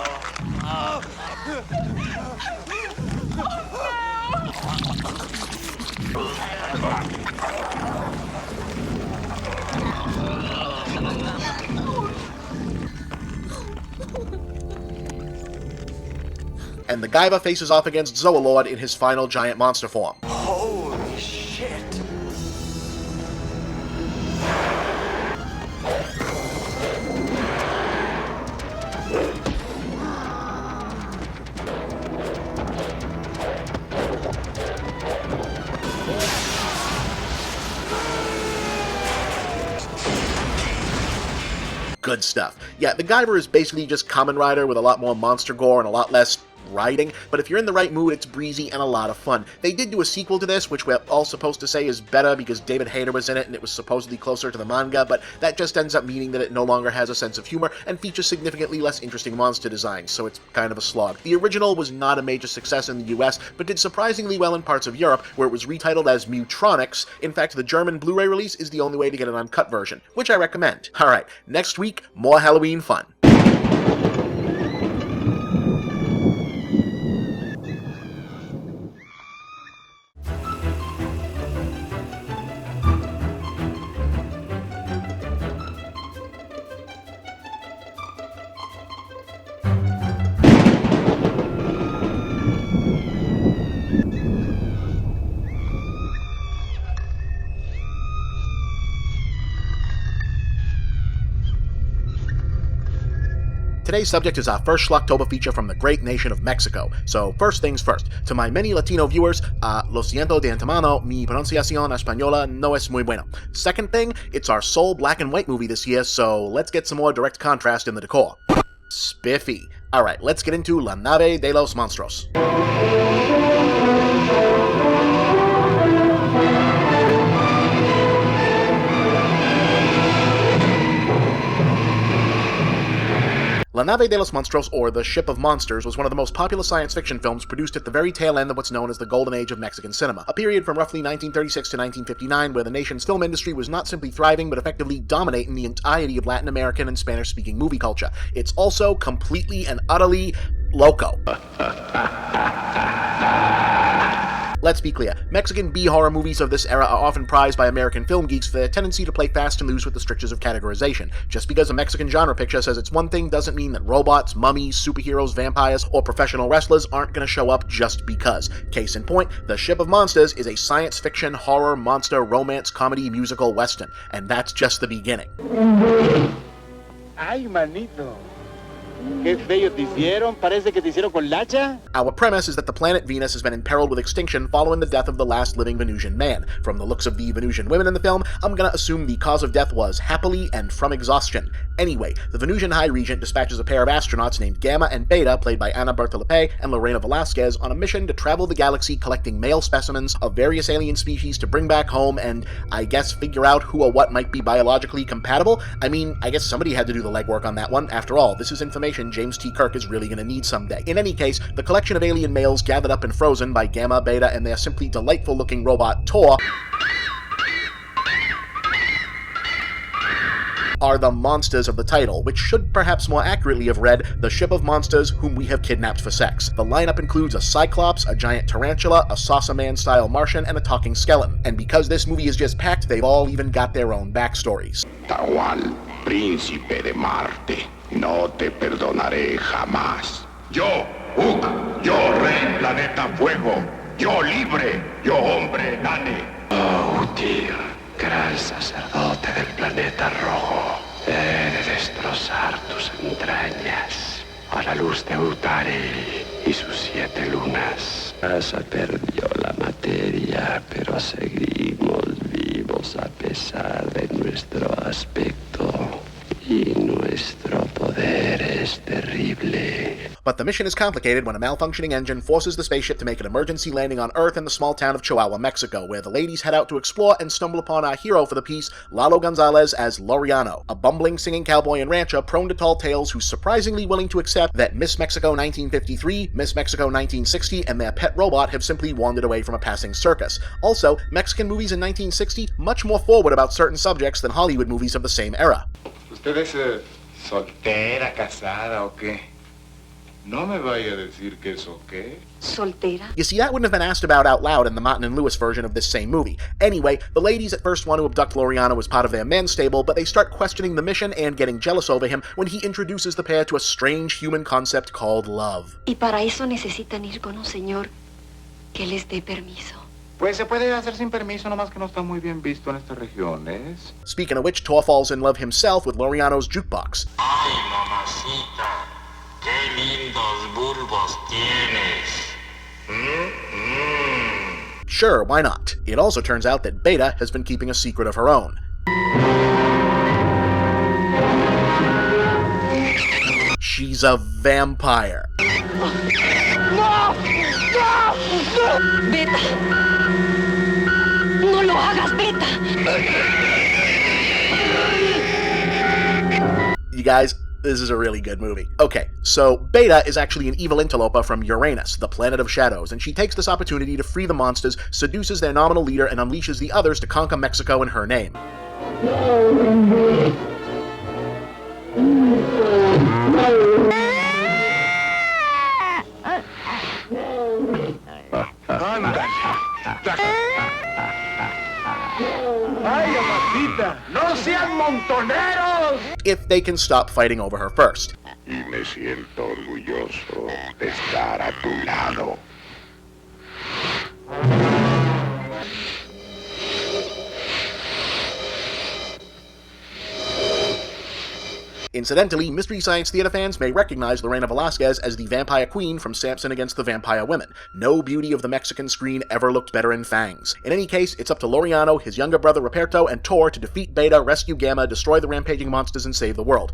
And the Guyver faces off against Zoolord in his final giant monster form. Holy shit! Good stuff. Yeah, the Guyver is basically just Kamen Rider with a lot more monster gore and a lot less riding, but if you're in the right mood, it's breezy and a lot of fun. They did do a sequel to this, which we're all supposed to say is better because David Hayter was in it and it was supposedly closer to the manga, but that just ends up meaning that it no longer has a sense of humor and features significantly less interesting monster designs, so it's kind of a slog. The original was not a major success in the US, but did surprisingly well in parts of Europe, where it was retitled as Mutronics. In fact, the German Blu-ray release is the only way to get an uncut version, which I recommend. Alright, next week, more Halloween fun. Today's subject is our first Schlocktober feature from the great nation of Mexico. So first things first, to my many Latino viewers, lo siento de antemano, mi pronunciación española no es muy buena. Second thing, it's our sole black and white movie this year, so let's get some more direct contrast in the decor. Spiffy. Alright, let's get into La Nave de los Monstruos. La Nave de los Monstruos, or The Ship of Monsters, was one of the most popular science fiction films produced at the very tail end of what's known as the Golden Age of Mexican cinema, a period from roughly 1936 to 1959 where the nation's film industry was not simply thriving but effectively dominating the entirety of Latin American and Spanish-speaking movie culture. It's also completely and utterly loco. Let's be clear, Mexican B-horror movies of this era are often prized by American film geeks for their tendency to play fast and loose with the strictures of categorization. Just because a Mexican genre picture says it's one thing doesn't mean that robots, mummies, superheroes, vampires, or professional wrestlers aren't going to show up just because. Case in point, The Ship of Monsters is a science fiction, horror, monster, romance, comedy, musical, western, and that's just the beginning. Ay, manito. Qué feo te hicieron, parece que te hicieron con lacha. Our premise is that the planet Venus has been imperiled with extinction following the death of the last living Venusian man. From the looks of the Venusian women in the film, I'm gonna assume the cause of death was happily and from exhaustion. Anyway, the Venusian High Regent dispatches a pair of astronauts named Gamma and Beta, played by Ana Bertolopé and Lorena Velasquez, on a mission to travel the galaxy collecting male specimens of various alien species to bring back home and, I guess, figure out who or what might be biologically compatible. I mean, I guess somebody had to do the legwork on that one. After all, this is information James T. Kirk is really going to need someday. In any case, the collection of alien males gathered up and frozen by Gamma, Beta, and their simply delightful-looking robot, Tor, are the monsters of the title, which should perhaps more accurately have read The Ship of Monsters Whom We Have Kidnapped for Sex. The lineup includes a Cyclops, a giant tarantula, a Saucer Man-style Martian, and a talking skeleton. And because this movie is just packed, they've all even got their own backstories. Tawal, príncipe de Marte, no te perdonaré jamás. Yo, Uk, yo rey planeta fuego, yo libre, yo hombre nane. Oh, Tyr, gran sacerdote del planeta rojo, he de destrozar tus entrañas a la luz de Utari y sus 7 lunas. Casa perdió la materia, pero seguimos vivos a pesar de nuestro aspecto y nuestro poder. poder es terrible. But the mission is complicated when a malfunctioning engine forces the spaceship to make an emergency landing on Earth in the small town of Chihuahua, Mexico, where the ladies head out to explore and stumble upon our hero for the piece, Lalo Gonzalez as Laureano, a bumbling singing cowboy and rancher prone to tall tales who's surprisingly willing to accept that Miss Mexico 1953, Miss Mexico 1960, and their pet robot have simply wandered away from a passing circus. Also, Mexican movies in 1960 much more forward about certain subjects than Hollywood movies of the same era. ¿Usted es soltera, casada o qué? No me vaya a decir que eso qué. Soltera. You see, that wouldn't have been asked about out loud in the Martin and Lewis version of this same movie. Anyway, the ladies at first want to abduct Laureano as part of their men's stable, but they start questioning the mission and getting jealous over him when he introduces the pair to a strange human concept called love. Y para eso necesitan ir con un señor que les dé permiso. Pues se puede hacer sin permiso, nomás que no está muy bien visto en estas regiones. Speaking of which, Thor falls in love himself with Laureano's jukebox. Ay, mamacita, qué lindos bulbos tienes. Sure, why not? It also turns out that Beta has been keeping a secret of her own. She's a vampire. ¡No! ¡No! ¡No! ¡Beta! ¡No lo hagas, Beta! You guys, this is a really good movie. Okay, so Beta is actually an evil interloper from Uranus, the planet of shadows, and she takes this opportunity to free the monsters, seduces their nominal leader, and unleashes the others to conquer Mexico in her name. If they can stop fighting over her first. Y me siento orgulloso de estar a tu lado. Incidentally, Mystery Science Theater fans may recognize Lorena Velasquez as the vampire queen from Samson Against the Vampire Women. No beauty of the Mexican screen ever looked better in fangs. In any case, it's up to Laureano, his younger brother Ruperto, and Tor to defeat Beta, rescue Gamma, destroy the rampaging monsters, and save the world.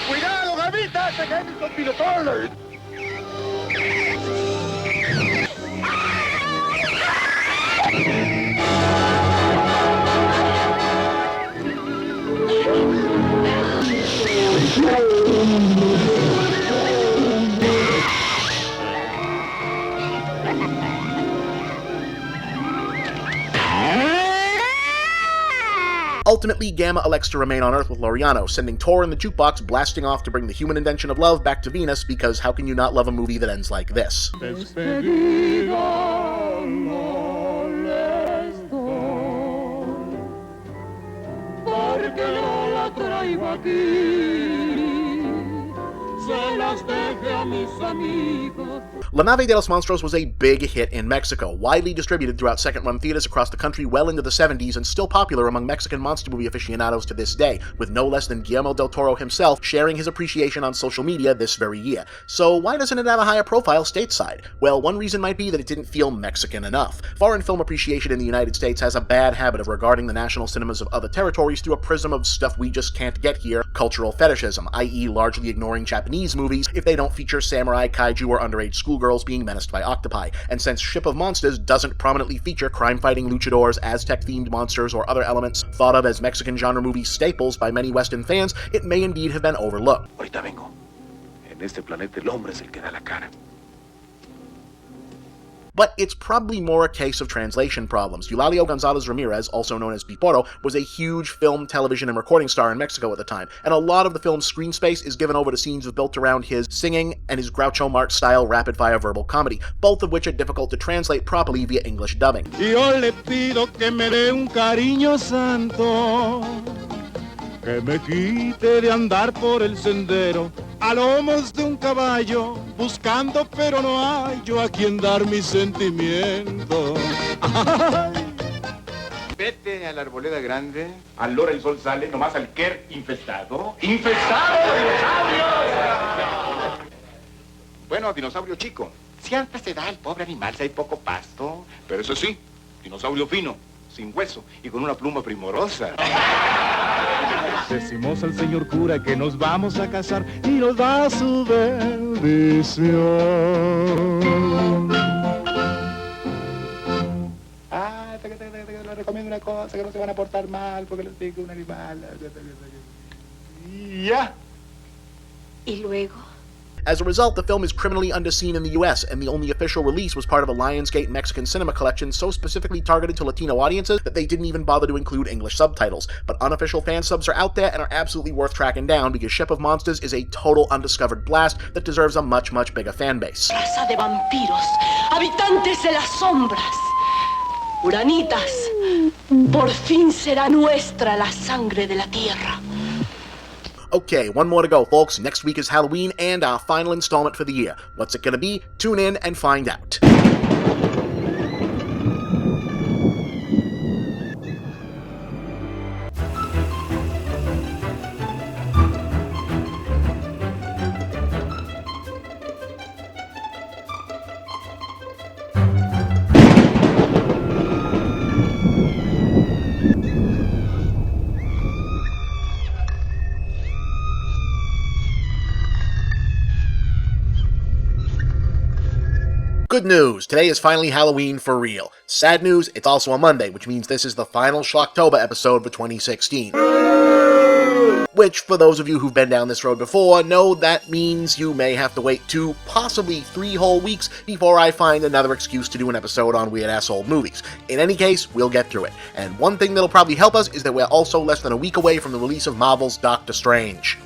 ¡Cuidado, Gavita! ¡Se caen estos pilotones! Ultimately, Gamma elects to remain on Earth with Laureano, sending Tor and the jukebox blasting off to bring the human invention of love back to Venus, because how can you not love a movie that ends like this? La Nave de los Monstruos was a big hit in Mexico, widely distributed throughout second-run theaters across the country well into the 70s, and still popular among Mexican monster movie aficionados to this day, with no less than Guillermo del Toro himself sharing his appreciation on social media this very year. So why doesn't it have a higher profile stateside? Well, one reason might be that it didn't feel Mexican enough. Foreign film appreciation in the United States has a bad habit of regarding the national cinemas of other territories through a prism of stuff we just can't get here, cultural fetishism, i.e. largely ignoring Japanese movies if they don't feature samurai, kaiju, or underage schoolgirls being menaced by octopi. And since Ship of Monsters doesn't prominently feature crime-fighting luchadors, Aztec-themed monsters, or other elements thought of as Mexican genre movie staples by many Western fans, it may indeed have been overlooked. Ahorita vengo. En este planeta el hombre es el que da la cara. But it's probably more a case of translation problems. Eulalio Gonzalez Ramirez, also known as Piporo, was a huge film, television, and recording star in Mexico at the time, and a lot of the film's screen space is given over to scenes built around his singing and his Groucho Marx-style rapid-fire verbal comedy, both of which are difficult to translate properly via English dubbing. Yo le pido que me dé un cariño santo, que me quite de andar por el sendero, a lomos de un caballo, buscando pero no hallo a quien dar mi sentimiento. vete a la arboleda grande. Allora il sol sale nomás al Ker infestado. ¡Infestado, dinosaurios! Bueno, dinosaurio chico, si antes te da el pobre animal si hay poco pasto. Pero eso sí, dinosaurio fino, sin hueso y con una pluma primorosa. Decimos al señor cura que nos vamos a casar y nos da su bendición. Ah, les recomiendo una cosa, que no se van a portar mal porque les pica un animal. Y ya. ¿Y luego? As a result, the film is criminally underseen in the US, and the only official release was part of a Lionsgate Mexican cinema collection so specifically targeted to Latino audiences that they didn't even bother to include English subtitles. But unofficial fan subs are out there and are absolutely worth tracking down because Ship of Monsters is a total undiscovered blast that deserves a much, much bigger fan base. Raza de vampiros, habitantes de las sombras, uranitas, por fin será nuestra la sangre de la tierra. Okay, one more to go, folks. Next week is Halloween and our final installment for the year. What's it gonna be? Tune in and find out. Good news, today is finally Halloween for real. Sad news, it's also a Monday, which means this is the final Schlocktober episode for 2016. Which, for those of you who've been down this road before, know that means you may have to wait 2, possibly 3 whole weeks before I find another excuse to do an episode on weird-ass old movies. In any case, we'll get through it. And one thing that'll probably help us is that we're also less than a week away from the release of Marvel's Doctor Strange.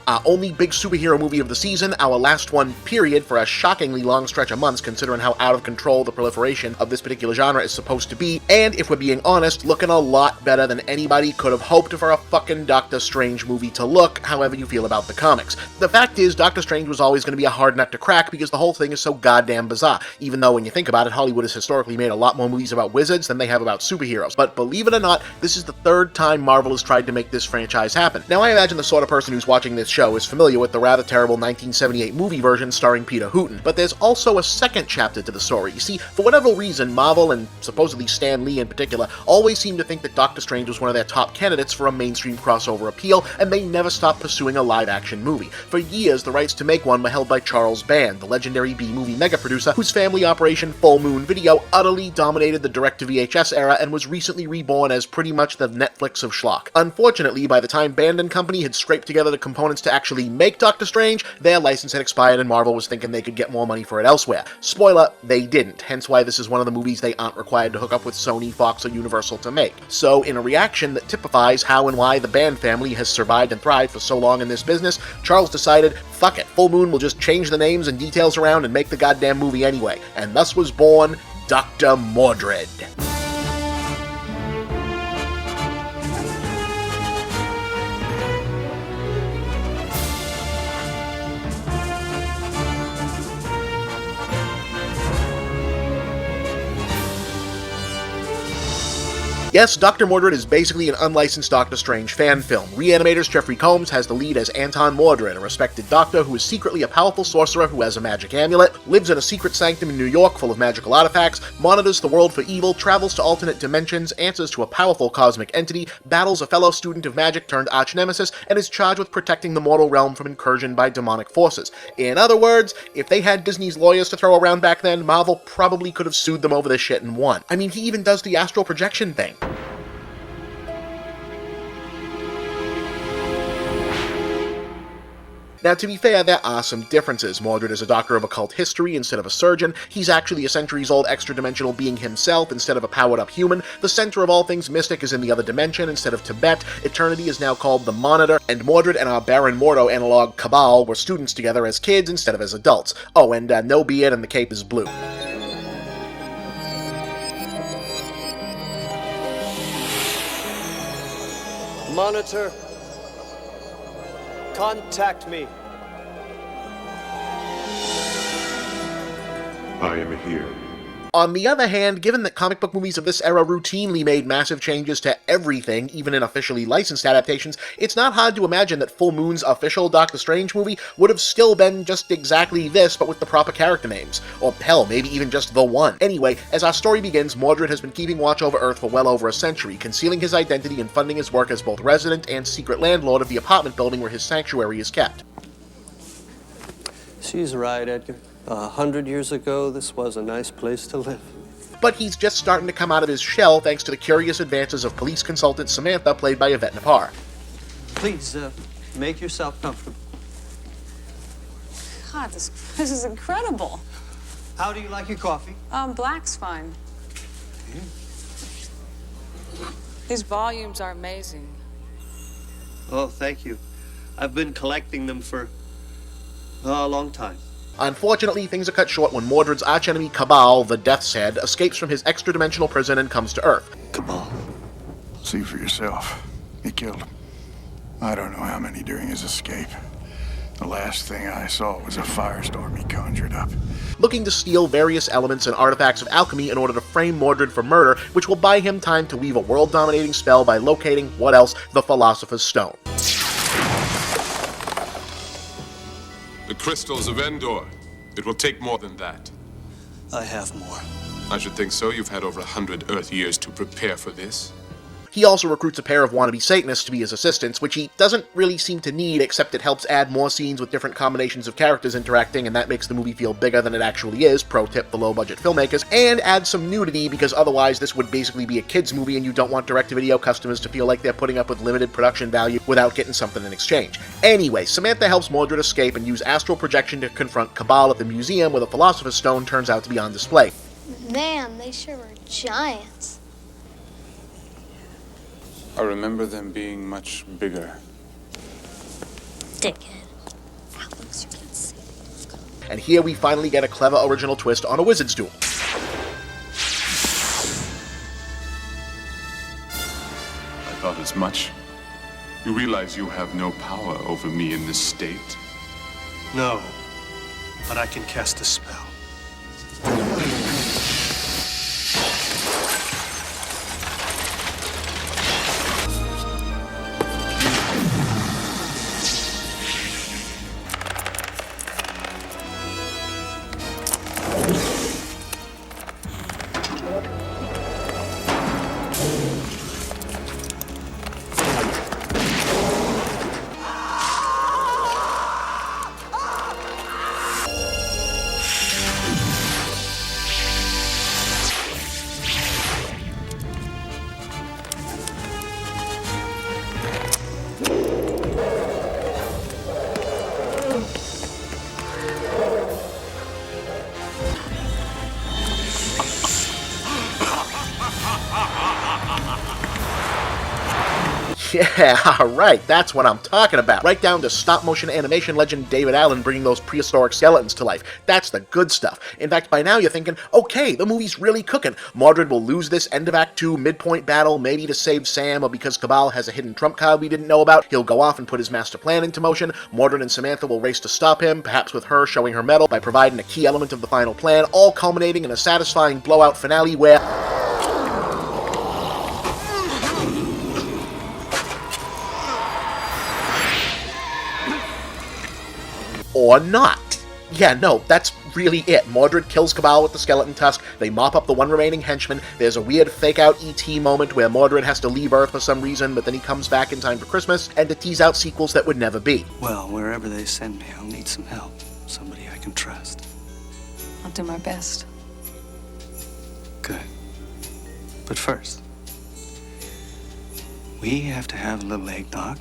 Our only big superhero movie of the season, our last one, period, for a shockingly long stretch of months considering how out of control the proliferation of this particular genre is supposed to be, and if we're being honest, looking a lot better than anybody could have hoped for a fucking Doctor Strange movie to look, however you feel about the comics. The fact is, Doctor Strange was always going to be a hard nut to crack because the whole thing is so goddamn bizarre, even though when you think about it, Hollywood has historically made a lot more movies about wizards than they have about superheroes. But believe it or not, this is the 3rd time Marvel has tried to make this franchise happen. Now I imagine the sort of person who's watching this show is familiar with the rather terrible 1978 movie version starring Peter Hooton, but there's also a second chapter to the story. You see, for whatever reason, Marvel, and supposedly Stan Lee in particular, always seemed to think that Doctor Strange was one of their top candidates for a mainstream crossover appeal, and they never stopped pursuing a live-action movie. For years, the rights to make one were held by Charles Band, the legendary B-movie mega-producer whose family operation Full Moon Video utterly dominated the direct-to-VHS era and was recently reborn as pretty much the Netflix of schlock. Unfortunately, by the time Band & Company had scraped together the components to actually make Doctor Strange, their license had expired and Marvel was thinking they could get more money for it elsewhere. Spoiler, they didn't, hence why this is one of the movies they aren't required to hook up with Sony, Fox, or Universal to make. So, in a reaction that typifies how and why the Band family has survived and thrived for so long in this business, Charles decided, fuck it, Full Moon will just change the names and details around and make the goddamn movie anyway. And thus was born Dr. Mordred. Yes, Dr. Mordred is basically an unlicensed Doctor Strange fan film. Reanimator's Jeffrey Combs has the lead as Anton Mordred, a respected doctor who is secretly a powerful sorcerer who has a magic amulet, lives in a secret sanctum in New York full of magical artifacts, monitors the world for evil, travels to alternate dimensions, answers to a powerful cosmic entity, battles a fellow student of magic turned arch-nemesis, and is charged with protecting the mortal realm from incursion by demonic forces. In other words, if they had Disney's lawyers to throw around back then, Marvel probably could have sued them over this shit and won. I mean, he even does the astral projection thing. Now, to be fair, there are some differences. Mordred is a doctor of occult history instead of a surgeon. He's actually a centuries-old extra-dimensional being himself instead of a powered-up human. The center of all things mystic is in the other dimension instead of Tibet. Eternity is now called the Monitor, and Mordred and our Baron Mordo analog Cabal were students together as kids instead of as adults. Oh, and no beard and the cape is blue. Monitor, contact me. I am here. On the other hand, given that comic book movies of this era routinely made massive changes to everything, even in officially licensed adaptations, it's not hard to imagine that Full Moon's official Doctor Strange movie would have still been just exactly this, but with the proper character names. Or hell, maybe even just The One. Anyway, as our story begins, Mordred has been keeping watch over Earth for well over a century, concealing his identity and funding his work as both resident and secret landlord of the apartment building where his sanctuary is kept. She's right, Edgar. 100 years ago, this was a nice place to live. But he's just starting to come out of his shell thanks to the curious advances of police consultant Samantha, played by Yvette Napar. Please, make yourself comfortable. God, this is incredible. How do you like your coffee? Black's fine. These volumes are amazing. Oh, thank you. I've been collecting them for a long time. Unfortunately, things are cut short when Mordred's archenemy Cabal, the Death's Head, escapes from his extra-dimensional prison and comes to Earth. Cabal. See for yourself. He killed him. I don't know how many during his escape. The last thing I saw was a firestorm he conjured up. Looking to steal various elements and artifacts of alchemy in order to frame Mordred for murder, which will buy him time to weave a world-dominating spell by locating, what else, the Philosopher's Stone. The crystals of Endor. It will take more than that. I have more. I should think so. You've had over 100 Earth years to prepare for this. He also recruits a pair of wannabe Satanists to be his assistants, which he doesn't really seem to need, except it helps add more scenes with different combinations of characters interacting, and that makes the movie feel bigger than it actually is, pro tip for low-budget filmmakers, and add some nudity, because otherwise this would basically be a kids' movie, and you don't want direct-to-video customers to feel like they're putting up with limited production value without getting something in exchange. Anyway, Samantha helps Mordred escape and use astral projection to confront Cabal at the museum, where the Philosopher's Stone turns out to be on display. Man, they sure were giants. I remember them being much bigger. Dickhead. And here we finally get a clever original twist on a wizard's duel. I thought as much. You realize you have no power over me in this state? No, but I can cast a spell. Yeah, alright, that's what I'm talking about. Right down to stop-motion animation legend David Allen bringing those prehistoric skeletons to life. That's the good stuff. In fact, by now you're thinking, okay, the movie's really cooking. Mordred will lose this end of Act 2 midpoint battle, maybe to save Sam, or because Cabal has a hidden trump card we didn't know about. He'll go off and put his master plan into motion. Mordred and Samantha will race to stop him, perhaps with her showing her mettle by providing a key element of the final plan, all culminating in a satisfying blowout finale where... or not. Yeah, no, that's really it. Mordred kills Cabal with the skeleton tusk, they mop up the one remaining henchman, there's a weird fake-out E.T. moment where Mordred has to leave Earth for some reason, but then he comes back in time for Christmas, and to tease out sequels that would never be. Well, wherever they send me, I'll need some help. Somebody I can trust. I'll do my best. Good. But first, we have to have a little eggnog.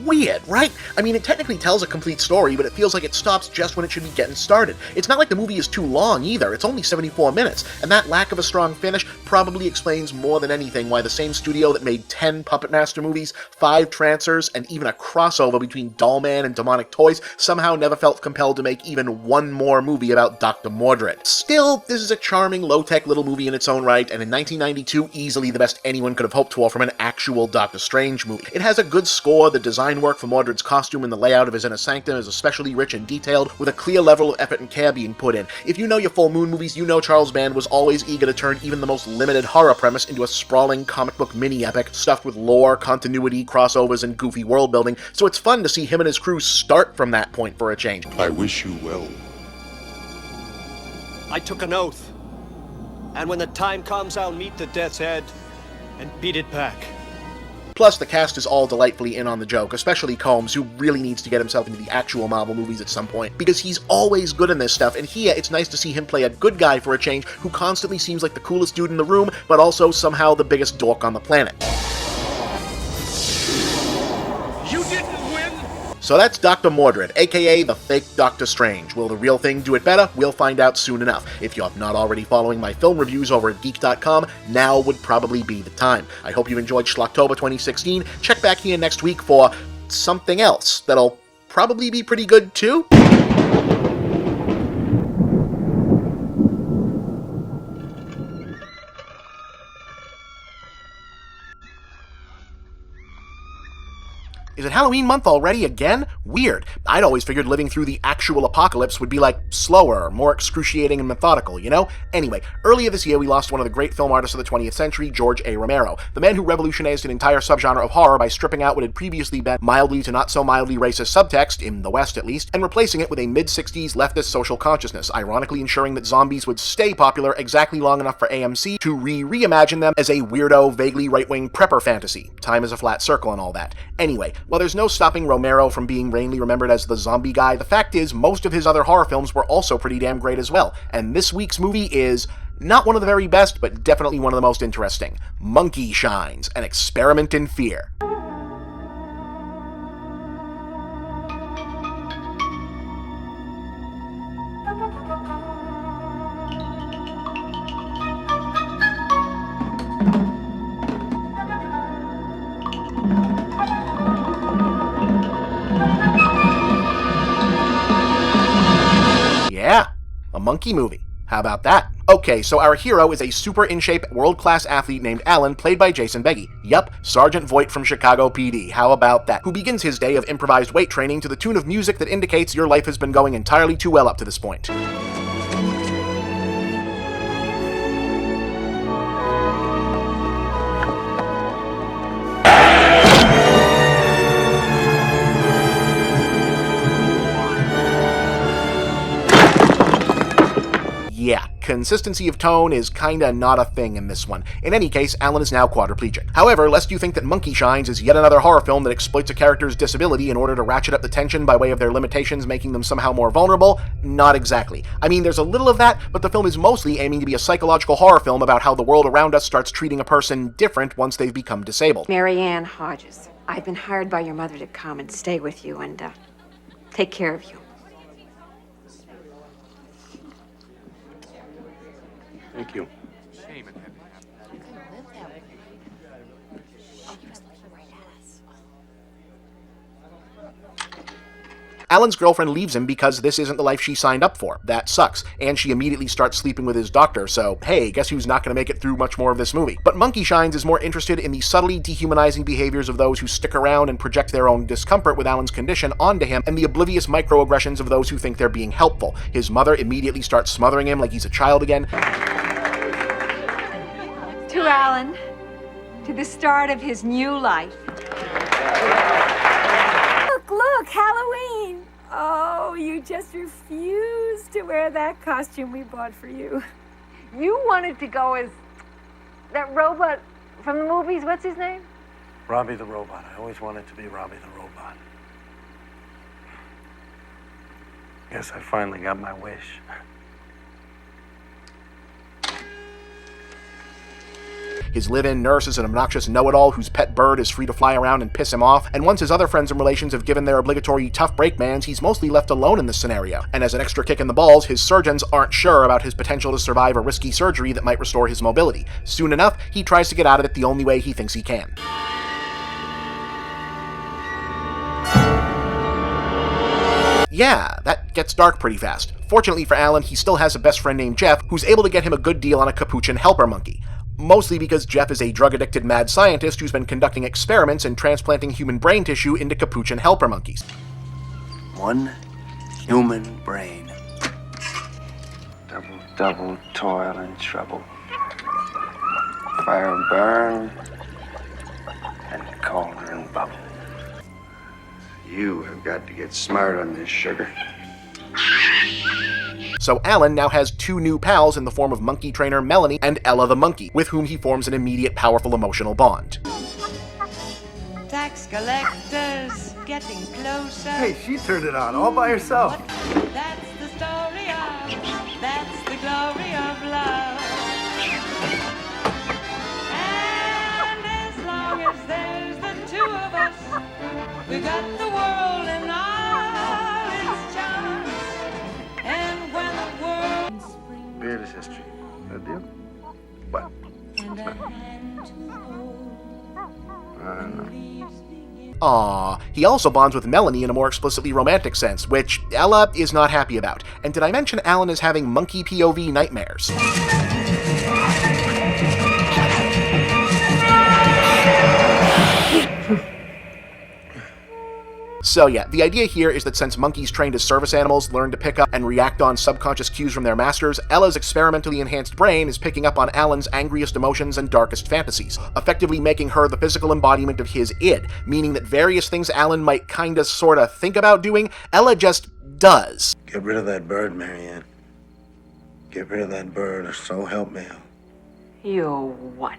Weird, right? I mean, it technically tells a complete story, but it feels like it stops just when it should be getting started. It's not like the movie is too long either, it's only 74 minutes, and that lack of a strong finish probably explains more than anything why the same studio that made 10 Puppet Master movies, 5 Trancers, and even a crossover between Dollman and Demonic Toys somehow never felt compelled to make even one more movie about Dr. Mordred. Still, this is a charming, low-tech little movie in its own right, and in 1992, easily the best anyone could have hoped for from an actual Doctor Strange movie. It has a good score, the design work for Mordred's costume and the layout of his inner sanctum is especially rich and detailed, with a clear level of effort and care being put in. If you know your Full Moon movies, you know Charles Band was always eager to turn even the most limited horror premise into a sprawling comic book mini-epic, stuffed with lore, continuity, crossovers, and goofy world-building, so it's fun to see him and his crew start from that point for a change. I wish you well. I took an oath. And when the time comes, I'll meet the death's head and beat it back. Plus, the cast is all delightfully in on the joke, especially Combs, who really needs to get himself into the actual Marvel movies at some point, because he's always good in this stuff, and here it's nice to see him play a good guy for a change who constantly seems like the coolest dude in the room, but also somehow the biggest dork on the planet. You didn't win! So that's Dr. Mordred, aka the fake Doctor Strange. Will the real thing do it better? We'll find out soon enough. If you're not already following my film reviews over at Geek.com, now would probably be the time. I hope you enjoyed Schlocktober 2016. Check back here next week for something else that'll probably be pretty good too. Is it Halloween month already again? Weird. I'd always figured living through the actual apocalypse would be like slower, more excruciating and methodical, you know? Anyway, earlier this year we lost one of the great film artists of the 20th century, George A. Romero, the man who revolutionized an entire subgenre of horror by stripping out what had previously been mildly to not so mildly racist subtext, in the West at least, and replacing it with a mid-60s leftist social consciousness, ironically ensuring that zombies would stay popular exactly long enough for AMC to reimagine them as a weirdo, vaguely right-wing prepper fantasy. Time is a flat circle and all that. Anyway, while there's no stopping Romero from being vainly remembered as the zombie guy, the fact is most of his other horror films were also pretty damn great as well, and this week's movie is not one of the very best, but definitely one of the most interesting. Monkey Shines, an experiment in fear. Yeah, a monkey movie. How about that? Okay, so our hero is a super in-shape, world-class athlete named Alan, played by Jason Beggy. Yup, Sergeant Voight from Chicago PD. How about that? Who begins his day of improvised weight training to the tune of music that indicates your life has been going entirely too well up to this point. Yeah, consistency of tone is kinda not a thing in this one. In any case, Alan is now quadriplegic. However, lest you think that Monkey Shines is yet another horror film that exploits a character's disability in order to ratchet up the tension by way of their limitations making them somehow more vulnerable, not exactly. I mean, there's a little of that, but the film is mostly aiming to be a psychological horror film about how the world around us starts treating a person different once they've become disabled. Mary Ann Hodges, I've been hired by your mother to come and stay with you and take care of you. Thank you. Alan's girlfriend leaves him because this isn't the life she signed up for. That sucks. And she immediately starts sleeping with his doctor, so hey, guess who's not going to make it through much more of this movie? But Monkey Shines is more interested in the subtly dehumanizing behaviors of those who stick around and project their own discomfort with Alan's condition onto him, and the oblivious microaggressions of those who think they're being helpful. His mother immediately starts smothering him like he's a child again. To Alan, to the start of his new life. Look, Halloween! Oh, you just refused to wear that costume we bought for you. You wanted to go as that robot from the movies. What's his name? Robbie the Robot. I always wanted to be Robbie the Robot. Guess I finally got my wish. His live-in nurse is an obnoxious know-it-all whose pet bird is free to fly around and piss him off, and once his other friends and relations have given their obligatory tough break mans, he's mostly left alone in this scenario. And as an extra kick in the balls, his surgeons aren't sure about his potential to survive a risky surgery that might restore his mobility. Soon enough, he tries to get out of it the only way he thinks he can. Yeah, that gets dark pretty fast. Fortunately for Alan, he still has a best friend named Jeff, who's able to get him a good deal on a capuchin helper monkey. Mostly because Jeff is a drug-addicted mad scientist who's been conducting experiments and transplanting human brain tissue into capuchin helper monkeys. One human brain. Double, double, toil and trouble. Fire burn and cauldron bubble. You have got to get smart on this, sugar. So Alan now has two new pals in the form of monkey trainer Melanie and Ella the monkey, with whom he forms an immediate powerful emotional bond. Tax collectors getting closer. Hey, she turned it on all by herself. That's the story of, that's the glory of love. And as long as there's the two of us, we got the world and all its charms. And when the world Beard is history. That deal? What? I don't know. Aww. He also bonds with Melanie in a more explicitly romantic sense, which Ella is not happy about. And did I mention Alan is having monkey POV nightmares? So yeah, the idea here is that since monkeys trained as service animals learn to pick up and react on subconscious cues from their masters, Ella's experimentally enhanced brain is picking up on Alan's angriest emotions and darkest fantasies, effectively making her the physical embodiment of his id, meaning that various things Alan might kinda sorta think about doing, Ella just does. Get rid of that bird, Marianne. Get rid of that bird, or so help me. You what?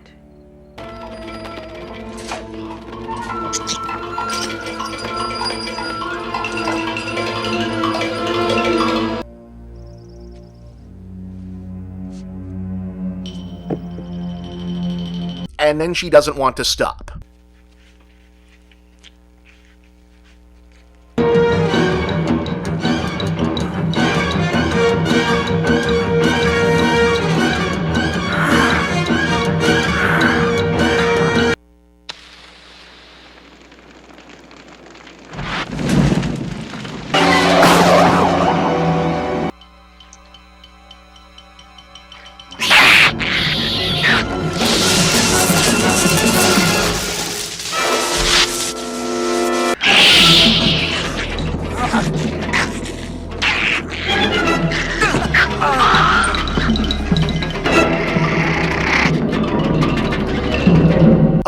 And then she doesn't want to stop.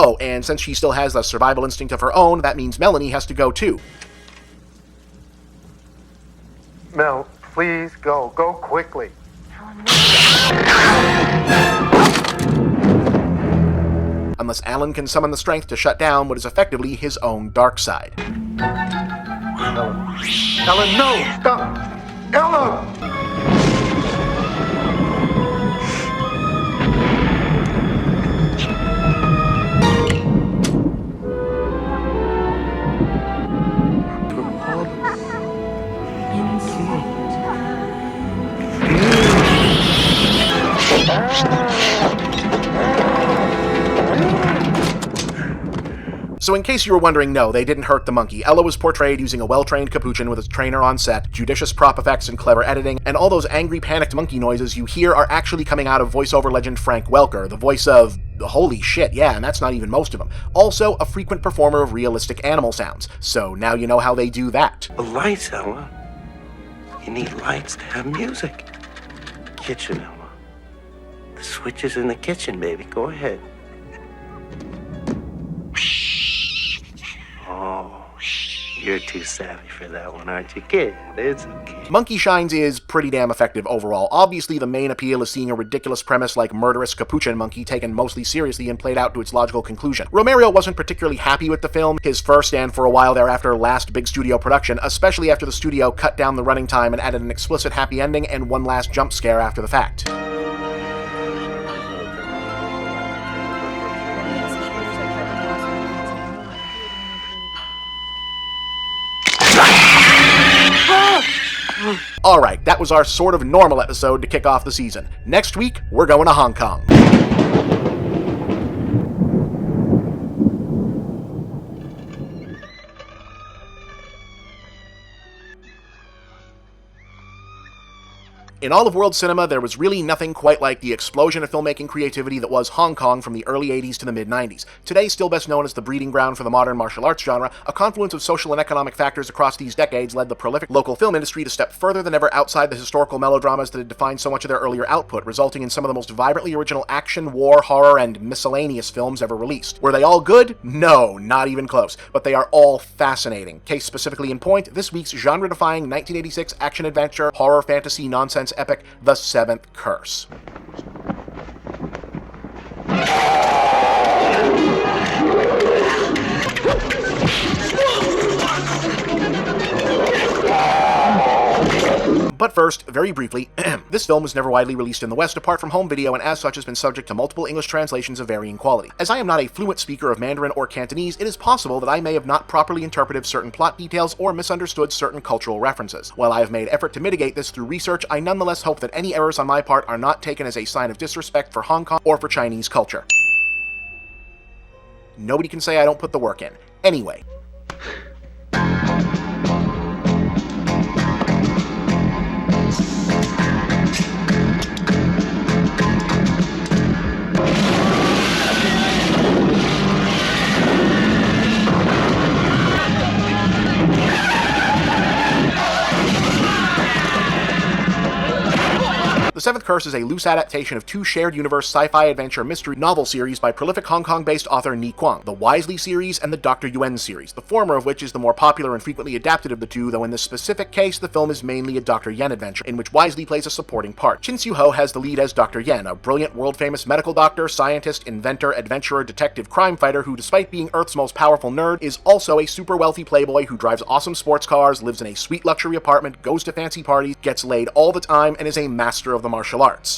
Oh, and since she still has the survival instinct of her own, that means Melanie has to go too. Mel, please go. Go quickly. Unless Alan can summon the strength to shut down what is effectively his own dark side. Ella. Ella, no! Stop! Ella! So in case you were wondering, no, they didn't hurt the monkey. Ella was portrayed using a well-trained capuchin with a trainer on set, judicious prop effects and clever editing, and all those angry, panicked monkey noises you hear are actually coming out of voiceover legend Frank Welker, the voice of... holy shit, yeah, and that's not even most of them. Also, a frequent performer of realistic animal sounds. So now you know how they do that. The lights, Ella. You need lights to have music. Kitchen, Ella. The switch is in the kitchen, baby. Go ahead. Oh, you're too savvy for that one, aren't you, kid? It's okay. Monkey Shines is pretty damn effective overall. Obviously, the main appeal is seeing a ridiculous premise like murderous capuchin monkey taken mostly seriously and played out to its logical conclusion. Romero wasn't particularly happy with the film, his first and for a while thereafter last big studio production, especially after the studio cut down the running time and added an explicit happy ending and one last jump scare after the fact. Alright, that was our sort of normal episode to kick off the season. Next week, we're going to Hong Kong. In all of world cinema, there was really nothing quite like the explosion of filmmaking creativity that was Hong Kong from the early 80s to the mid-90s. Today, still best known as the breeding ground for the modern martial arts genre, a confluence of social and economic factors across these decades led the prolific local film industry to step further than ever outside the historical melodramas that had defined so much of their earlier output, resulting in some of the most vibrantly original action, war, horror, and miscellaneous films ever released. Were they all good? No, not even close. But they are all fascinating. Case specifically in point, this week's genre-defying 1986 action-adventure, horror, fantasy, nonsense epic, The Seventh Curse. But first, very briefly, this film was never widely released in the West apart from home video and as such has been subject to multiple English translations of varying quality. As I am not a fluent speaker of Mandarin or Cantonese, it is possible that I may have not properly interpreted certain plot details or misunderstood certain cultural references. While I have made effort to mitigate this through research, I nonetheless hope that any errors on my part are not taken as a sign of disrespect for Hong Kong or for Chinese culture. Nobody can say I don't put the work in. Anyway. The Seventh Curse is a loose adaptation of two shared universe sci-fi adventure mystery novel series by prolific Hong Kong-based author Ni Kuang, the Wisely series and the Dr. Yuan series, the former of which is the more popular and frequently adapted of the two, though in this specific case the film is mainly a Dr. Yen adventure, in which Wisely plays a supporting part. Chin Siu-ho has the lead as Dr. Yen, a brilliant world-famous medical doctor, scientist, inventor, adventurer, detective, crime fighter who, despite being Earth's most powerful nerd, is also a super wealthy playboy who drives awesome sports cars, lives in a sweet luxury apartment, goes to fancy parties, gets laid all the time, and is a master of the martial arts.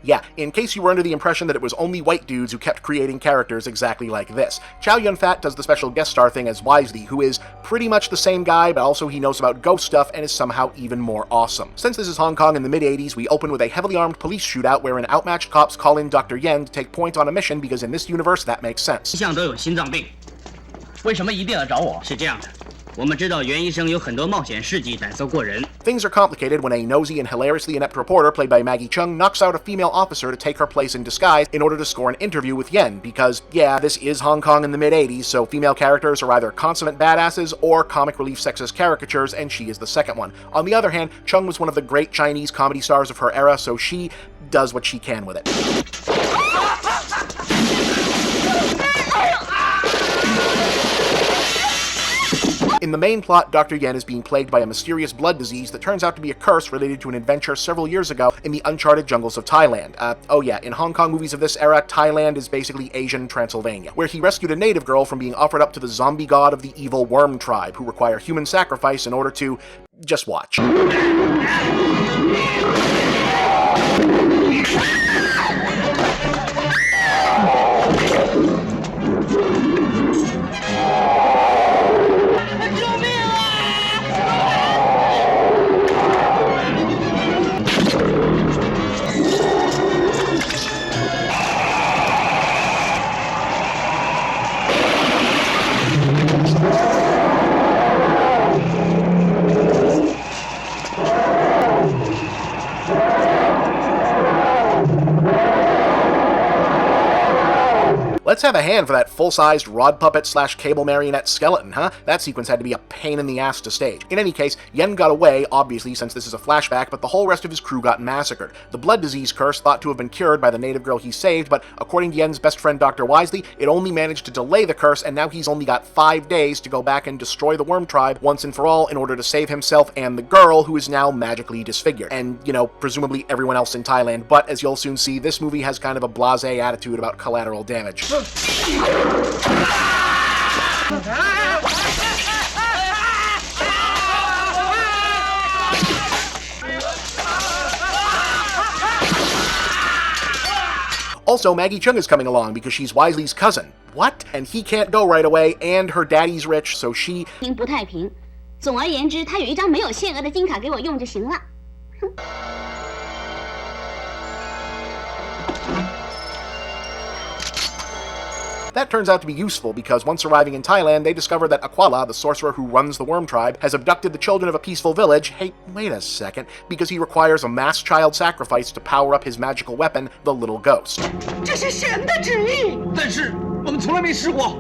Yeah, in case you were under the impression that it was only white dudes who kept creating characters exactly like this. Chow Yun-fat does the special guest star thing as Wisely, who is pretty much the same guy, but also he knows about ghost stuff and is somehow even more awesome. Since this is Hong Kong in the mid-80s, we open with a heavily armed police shootout wherein outmatched cops call in Dr. Yen to take point on a mission because in this universe that makes sense. 一向都有心脏病，为什么一定要找我？是这样的。 我们知道袁医生有很多冒险事迹，胆色过人。 Things are complicated when a nosy and hilariously inept reporter played by Maggie Cheung knocks out a female officer to take her place in disguise in order to score an interview with Yen, because, yeah, this is Hong Kong in the mid-80s, so female characters are either consummate badasses or comic relief sexist caricatures, and she is the second one. On the other hand, Cheung was one of the great Chinese comedy stars of her era, so she does what she can with it. In the main plot, Dr. Yen is being plagued by a mysterious blood disease that turns out to be a curse related to an adventure several years ago in the uncharted jungles of Thailand. Oh yeah, in Hong Kong movies of this era, Thailand is basically Asian Transylvania, where he rescued a native girl from being offered up to the zombie god of the evil worm tribe, who require human sacrifice in order to... just watch. Let's have a hand for that full-sized rod puppet / cable marionette skeleton, huh? That sequence had to be a pain in the ass to stage. In any case, Yen got away, obviously since this is a flashback, but the whole rest of his crew got massacred. The blood disease curse thought to have been cured by the native girl he saved, but according to Yen's best friend Dr. Wisely, it only managed to delay the curse, and now he's only got 5 days to go back and destroy the worm tribe once and for all in order to save himself and the girl, who is now magically disfigured. And, you know, presumably everyone else in Thailand, but as you'll soon see, this movie has kind of a blasé attitude about collateral damage. Also, Maggie Cheung is coming along because she's Wisely's cousin. What? And he can't go right away, and her daddy's rich, so she... 不太平。总而言之，他有一张没有限额的金卡给我用就行了。That turns out to be useful because once arriving in Thailand, they discover that Aquala, the sorcerer who runs the Worm Tribe, has abducted the children of a peaceful village. Hey, wait a second, because he requires a mass child sacrifice to power up his magical weapon, the Little Ghost. 这是神的旨意。但是我们从来没试过。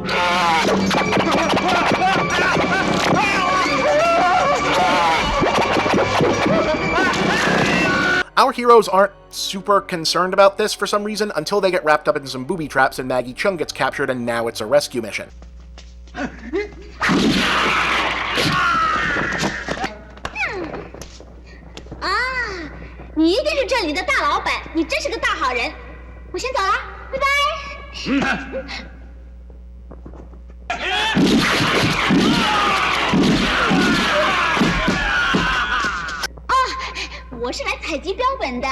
Our heroes aren't super concerned about this for some reason until they get wrapped up in some booby traps and Maggie Cheung gets captured and now it's a rescue mission. 啊，你一定是这里的大老板，你真是个大好人。我先走了，拜拜。我是来采集标本的。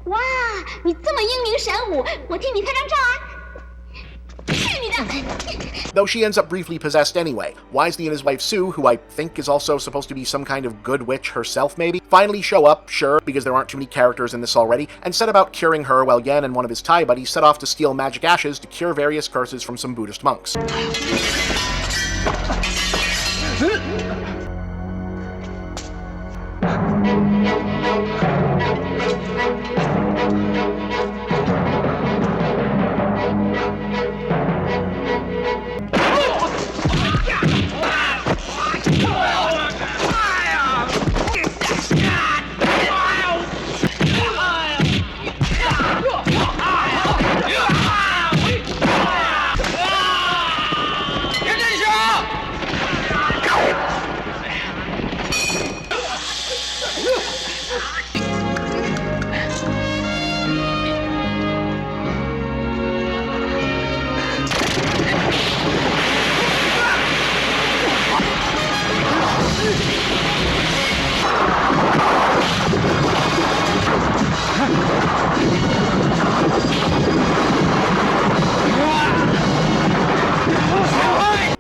哇，你这么英明神武，我替你拍张照啊！去你的！ Though she ends up briefly possessed anyway, Wisely and his wife Sue, who I think is also supposed to be some kind of good witch herself maybe, finally show up, sure, because there aren't too many characters in this already, and set about curing her while Yen and one of his Thai buddies set off to steal magic ashes to cure various curses from some Buddhist monks.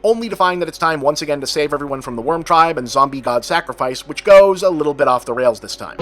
Only to find that it's time once again to save everyone from the Worm Tribe and Zombie God Sacrifice, which goes a little bit off the rails this time.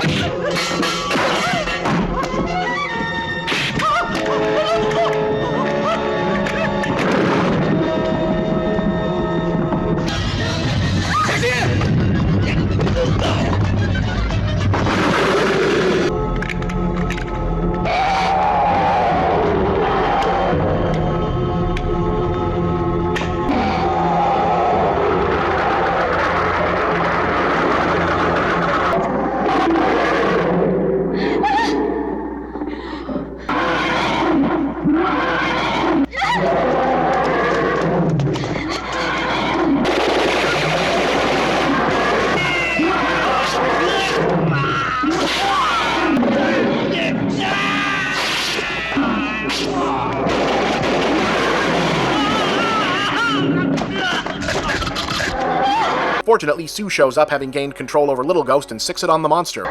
Fortunately, Sue shows up having gained control over Little Ghost and sicks it on the monster.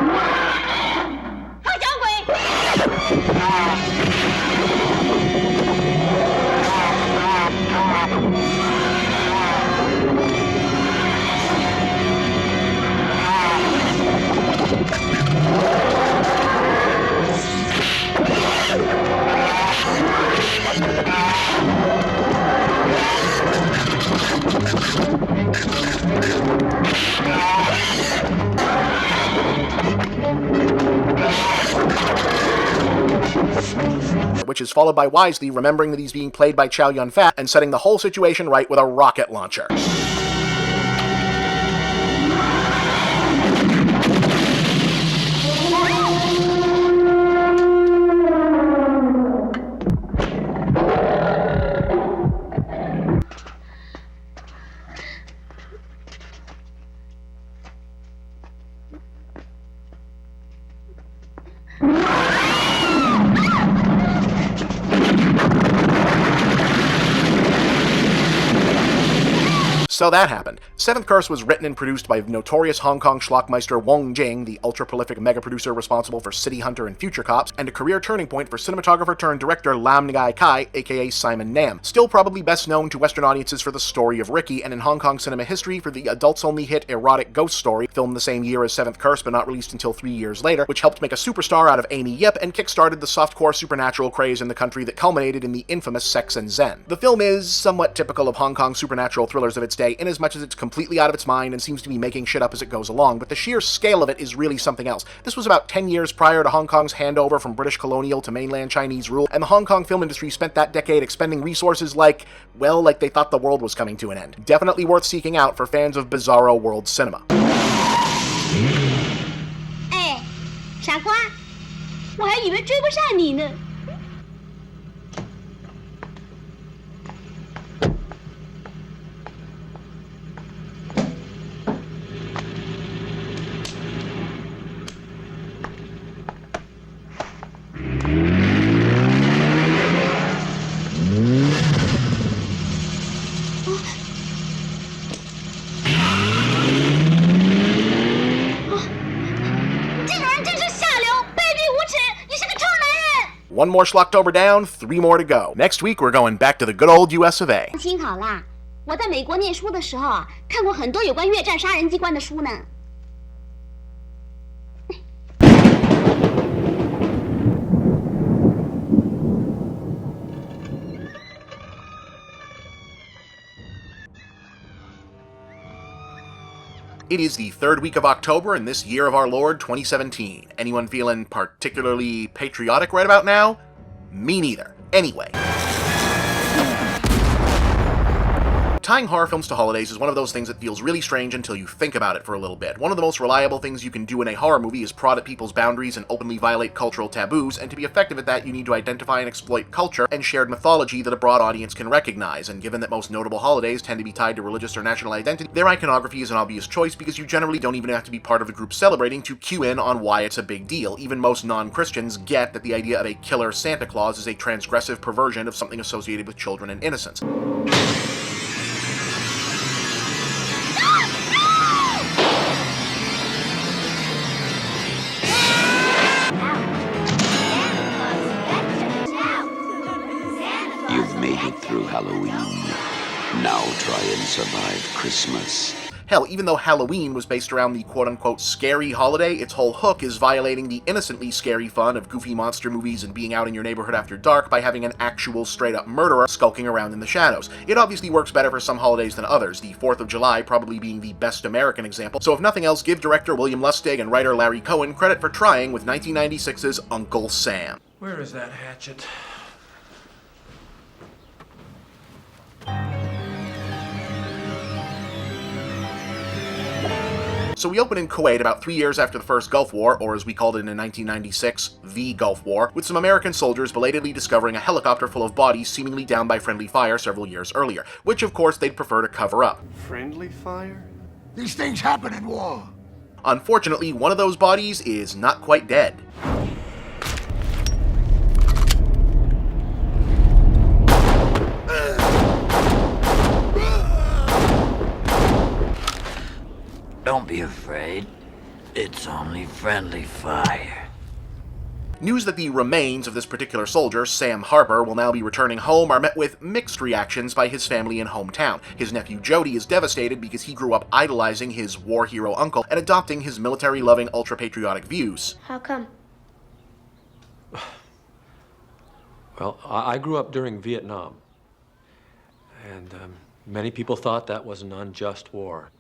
Which is followed by Wisely remembering that he's being played by Chow Yun-fat and setting the whole situation right with a rocket launcher. So that happened. Seventh Curse was written and produced by notorious Hong Kong schlockmeister Wong Jing, the ultra-prolific mega-producer responsible for City Hunter and Future Cops, and a career turning point for cinematographer-turned-director Lam Ngai Kai, aka Simon Nam, still probably best known to Western audiences for The Story of Ricky, and in Hong Kong cinema history for the adults-only hit erotic ghost story, filmed the same year as Seventh Curse but not released until 3 years later, which helped make a superstar out of Amy Yip and kickstarted the softcore supernatural craze in the country that culminated in the infamous Sex and Zen. The film is somewhat typical of Hong Kong supernatural thrillers of its day, inasmuch as it's completely out of its mind and seems to be making shit up as it goes along, but the sheer scale of it is really something else. This was about 10 years prior to Hong Kong's handover from British colonial to mainland Chinese rule, and the Hong Kong film industry spent that decade expending resources like they thought the world was coming to an end. Definitely worth seeking out for fans of bizarro world cinema. 哎，傻瓜，我还以为追不上你呢。One more Schlocktober down, 3 more to go. Next week, we're going back to the good old US of A. 听好啦，我在美国念书的时候啊，看过很多有关越战杀人机关的书呢。It is the 3rd week of October in this year of our Lord, 2017. Anyone feeling particularly patriotic right about now? Me neither. Anyway. Tying horror films to holidays is one of those things that feels really strange until you think about it for a little bit. One of the most reliable things you can do in a horror movie is prod at people's boundaries and openly violate cultural taboos, and to be effective at that you need to identify and exploit culture and shared mythology that a broad audience can recognize, and given that most notable holidays tend to be tied to religious or national identity, their iconography is an obvious choice because you generally don't even have to be part of the group celebrating to cue in on why it's a big deal. Even most non-Christians get that the idea of a killer Santa Claus is a transgressive perversion of something associated with children and innocence. You've made it through Halloween. Now try and survive Christmas. Hell, even though Halloween was based around the quote-unquote scary holiday, its whole hook is violating the innocently scary fun of goofy monster movies and being out in your neighborhood after dark by having an actual straight-up murderer skulking around in the shadows. It obviously works better for some holidays than others, the 4th of July probably being the best American example, so if nothing else, give director William Lustig and writer Larry Cohen credit for trying with 1996's Uncle Sam. Where is that hatchet? So we open in Kuwait about 3 years after the first Gulf War, or as we called it in 1996, the Gulf War, with some American soldiers belatedly discovering a helicopter full of bodies seemingly downed by friendly fire several years earlier, which of course they'd prefer to cover up. Friendly fire? These things happen in war. Unfortunately, one of those bodies is not quite dead. Don't be afraid. It's only friendly fire. News that the remains of this particular soldier, Sam Harper, will now be returning home are met with mixed reactions by his family and hometown. His nephew Jody is devastated because he grew up idolizing his war hero uncle and adopting his military-loving, ultra-patriotic views. How come? Well, I grew up during Vietnam, and many people thought that was an unjust war.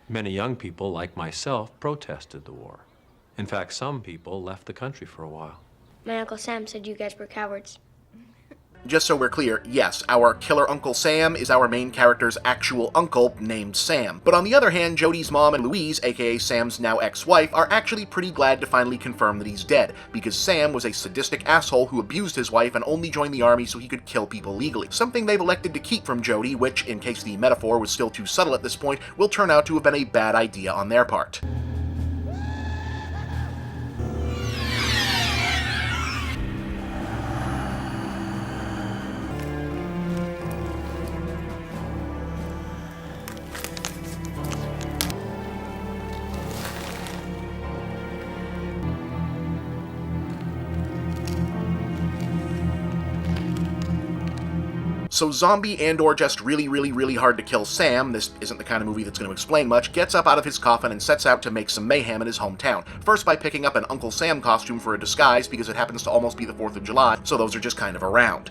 Many young people, like myself, protested the war. In fact, some people left the country for a while. My Uncle Sam said you guys were cowards. Just so we're clear, yes, our killer Uncle Sam is our main character's actual uncle named Sam. But on the other hand, Jody's mom and Louise, aka Sam's now ex-wife, are actually pretty glad to finally confirm that he's dead, because Sam was a sadistic asshole who abused his wife and only joined the army so he could kill people legally. Something they've elected to keep from Jody, which, in case the metaphor was still too subtle at this point, will turn out to have been a bad idea on their part. So zombie and or just really hard to kill Sam, this isn't the kind of movie that's going to explain much, gets up out of his coffin and sets out to make some mayhem in his hometown. First by picking up an Uncle Sam costume for a disguise because it happens to almost be the 4th of July, so those are just kind of around.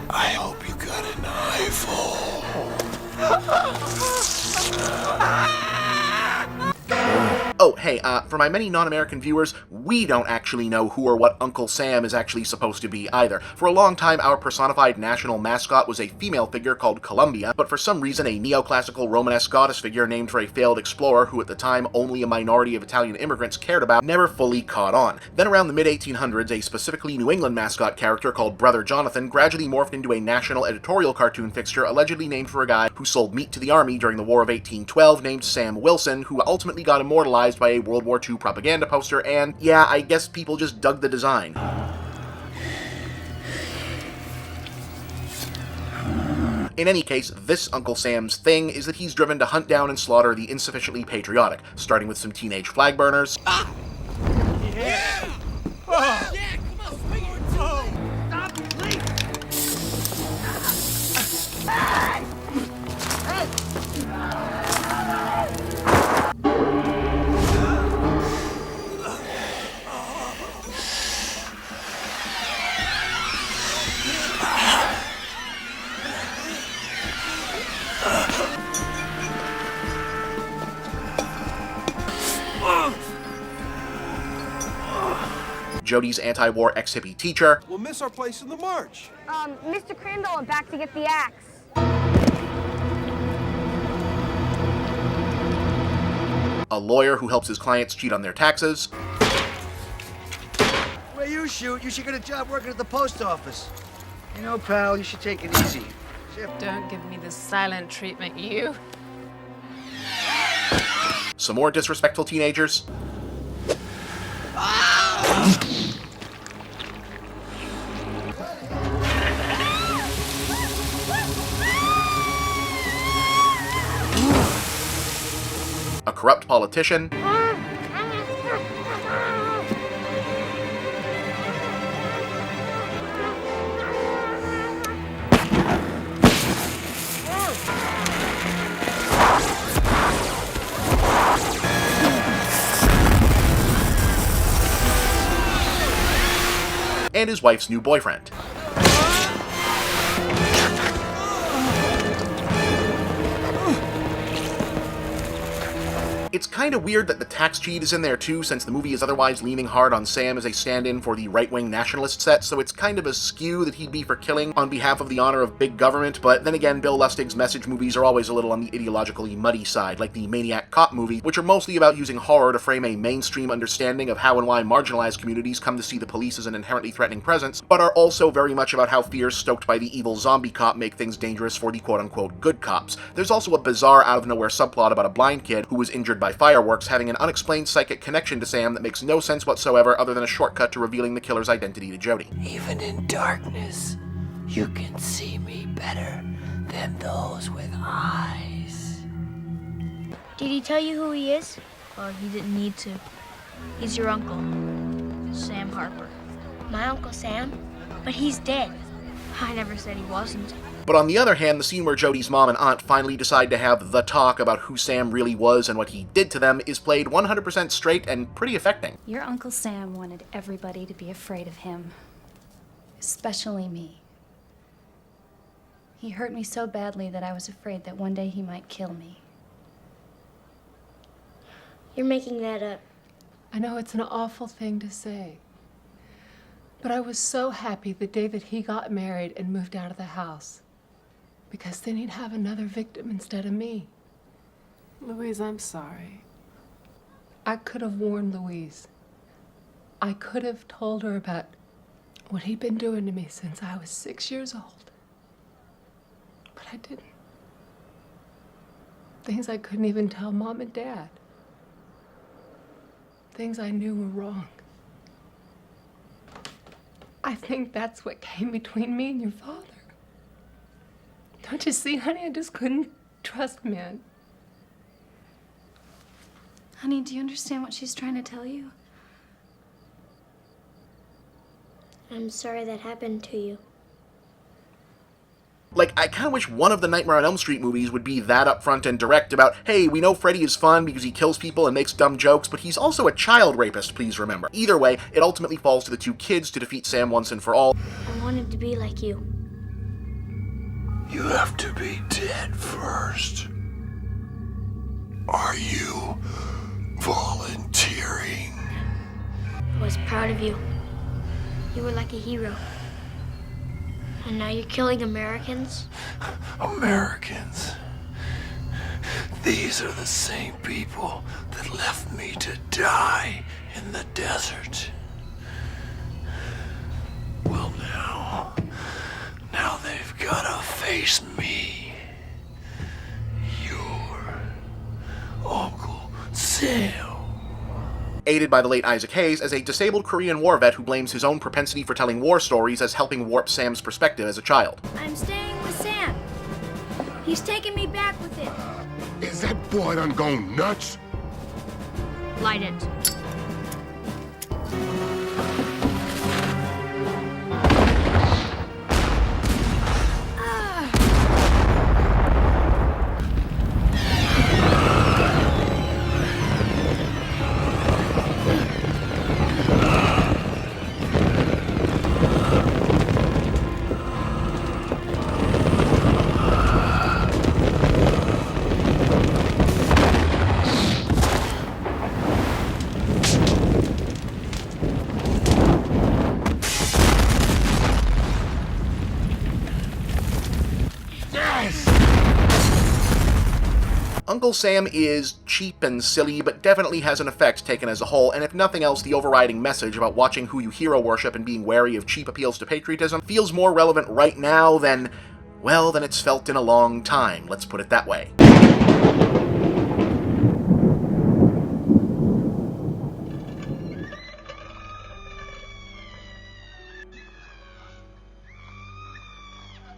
I hope you got an eyeful. Oh, hey, for my many non-American viewers, we don't actually know who or what Uncle Sam is actually supposed to be either. For a long time, our personified national mascot was a female figure called Columbia, but for some reason a neoclassical Romanesque goddess figure named for a failed explorer who at the time only a minority of Italian immigrants cared about never fully caught on. Then around the mid-1800s, a specifically New England mascot character called Brother Jonathan gradually morphed into a national editorial cartoon fixture allegedly named for a guy who sold meat to the army during the War of 1812 named Sam Wilson, who ultimately got immortalized by a World War II propaganda poster, and yeah, I guess people just dug the design. In any case, this Uncle Sam's thing is that he's driven to hunt down and slaughter the insufficiently patriotic, starting with some teenage flag burners. Yeah! Oh. Yeah, come on, swing it! Oh. Stop, please! Hey! Jody's anti-war ex-hippie teacher. We'll miss our place in the march. Mr. Crandall, I'm back to get the axe. A lawyer who helps his clients cheat on their taxes. Where you shoot, you should get a job working at the post office. You know, pal, you should take it easy. Don't give me the silent treatment, you. Some more disrespectful teenagers. A corrupt politician. And his wife's new boyfriend. It's kind of weird that the tax cheat is in there too, since the movie is otherwise leaning hard on Sam as a stand-in for the right-wing nationalist set, so it's kind of a skew that he'd be for killing on behalf of the honor of big government, but then again, Bill Lustig's message movies are always a little on the ideologically muddy side, like the Maniac cop movie, which are mostly about using horror to frame a mainstream understanding of how and why marginalized communities come to see the police as an inherently threatening presence, but are also very much about how fears stoked by the evil zombie cop make things dangerous for the quote-unquote good cops. There's also a bizarre out-of-nowhere subplot about a blind kid who was injured by fireworks having an unexplained psychic connection to Sam that makes no sense whatsoever other than a shortcut to revealing the killer's identity to Jody. Even in darkness, you can see me better than those with eyes. Did he tell you who he is? Well, he didn't need to. He's your uncle, Sam Harper. My Uncle Sam? But he's dead. I never said he wasn't. But on the other hand, the scene where Jody's mom and aunt finally decide to have the talk about who Sam really was and what he did to them is played 100% straight and pretty affecting. Your Uncle Sam wanted everybody to be afraid of him, especially me. He hurt me so badly that I was afraid that one day he might kill me. You're making that up. I know it's an awful thing to say, but I was so happy the day that he got married and moved out of the house, because then he'd have another victim instead of me. Louise, I'm sorry. I could have warned Louise. I could have told her about what he'd been doing to me since I was 6 years old. But I didn't. Things I couldn't even tell Mom and Dad. Things I knew were wrong. I think that's what came between me and your father. Don't you see, honey? I just couldn't trust men. Honey, do you understand what she's trying to tell you? I'm sorry that happened to you. Like, I kind of wish one of the Nightmare on Elm Street movies would be that upfront and direct about, hey, we know Freddy is fun because he kills people and makes dumb jokes, but he's also a child rapist, please remember. Either way, it ultimately falls to the two kids to defeat Sam once and for all. I wanted to be like you. You have to be dead first. Are you volunteering? I was proud of you. You were like a hero. And now you're killing Americans? Americans? These are the same people that left me to die in the desert. Well, now they've gotta face me. Your Uncle Sam. Aided by the late Isaac Hayes as a disabled Korean War vet who blames his own propensity for telling war stories as helping warp Sam's perspective as a child. I'm staying with Sam. He's taking me back with him. Is that boy done gone nuts? Light it. Uncle Sam is cheap and silly, but definitely has an effect taken as a whole, and if nothing else, the overriding message about watching who you hero worship and being wary of cheap appeals to patriotism feels more relevant right now than, well, than it's felt in a long time, let's put it that way.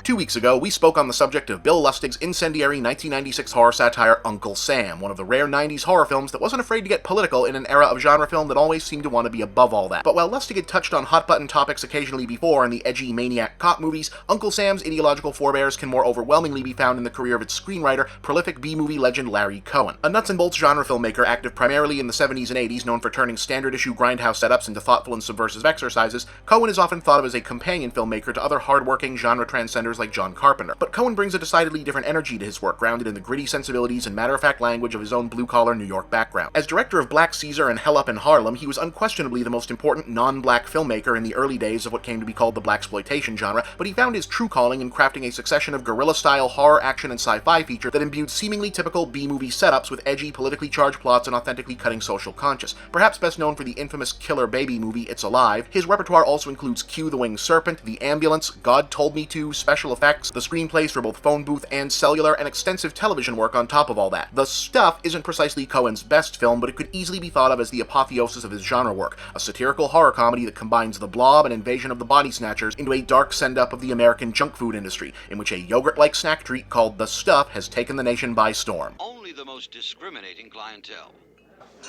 2 weeks ago, we spoke on the subject of Bill Lustig's incendiary 1996 horror satire Uncle Sam, one of the rare 90s horror films that wasn't afraid to get political in an era of genre film that always seemed to want to be above all that. But while Lustig had touched on hot-button topics occasionally before in the edgy maniac cop movies, Uncle Sam's ideological forebears can more overwhelmingly be found in the career of its screenwriter, prolific B-movie legend Larry Cohen. A nuts-and-bolts genre filmmaker active primarily in the 70s and 80s, known for turning standard-issue grindhouse setups into thoughtful and subversive exercises, Cohen is often thought of as a companion filmmaker to other hard-working genre transcenders like John Carpenter. But Cohen brings a decidedly different energy to his work, grounded in the gritty sensibilities and matter-of-fact language of his own blue-collar New York background. As director of Black Caesar and Hell Up in Harlem, he was unquestionably the most important non-black filmmaker in the early days of what came to be called the blaxploitation genre, but he found his true calling in crafting a succession of guerrilla-style horror, action, and sci-fi features that imbued seemingly typical B-movie setups with edgy, politically charged plots and authentically cutting social conscience. Perhaps best known for the infamous killer baby movie It's Alive, his repertoire also includes Q the Winged Serpent, The Ambulance, God Told Me To, special effects, the screenplays for both phone booth and cellular, and extensive television work on top of all that. The Stuff isn't precisely Cohen's best film, but it could easily be thought of as the apotheosis of his genre work, a satirical horror comedy that combines The Blob and Invasion of the Body Snatchers into a dark send-up of the American junk food industry, in which a yogurt-like snack treat called The Stuff has taken the nation by storm. Only the most discriminating clientele.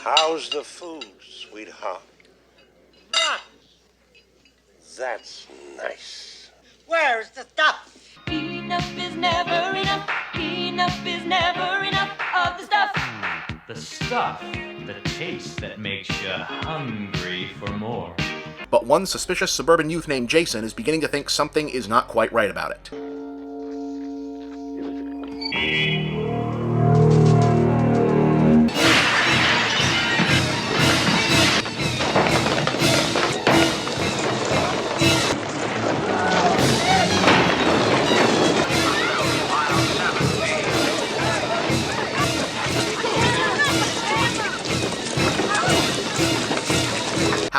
How's the food, sweetheart? That's nice. Where's the stuff? Enough is never enough. Enough is never enough of the stuff. The stuff, the taste that makes you hungry for more. But one suspicious suburban youth named Jason is beginning to think something is not quite right about it.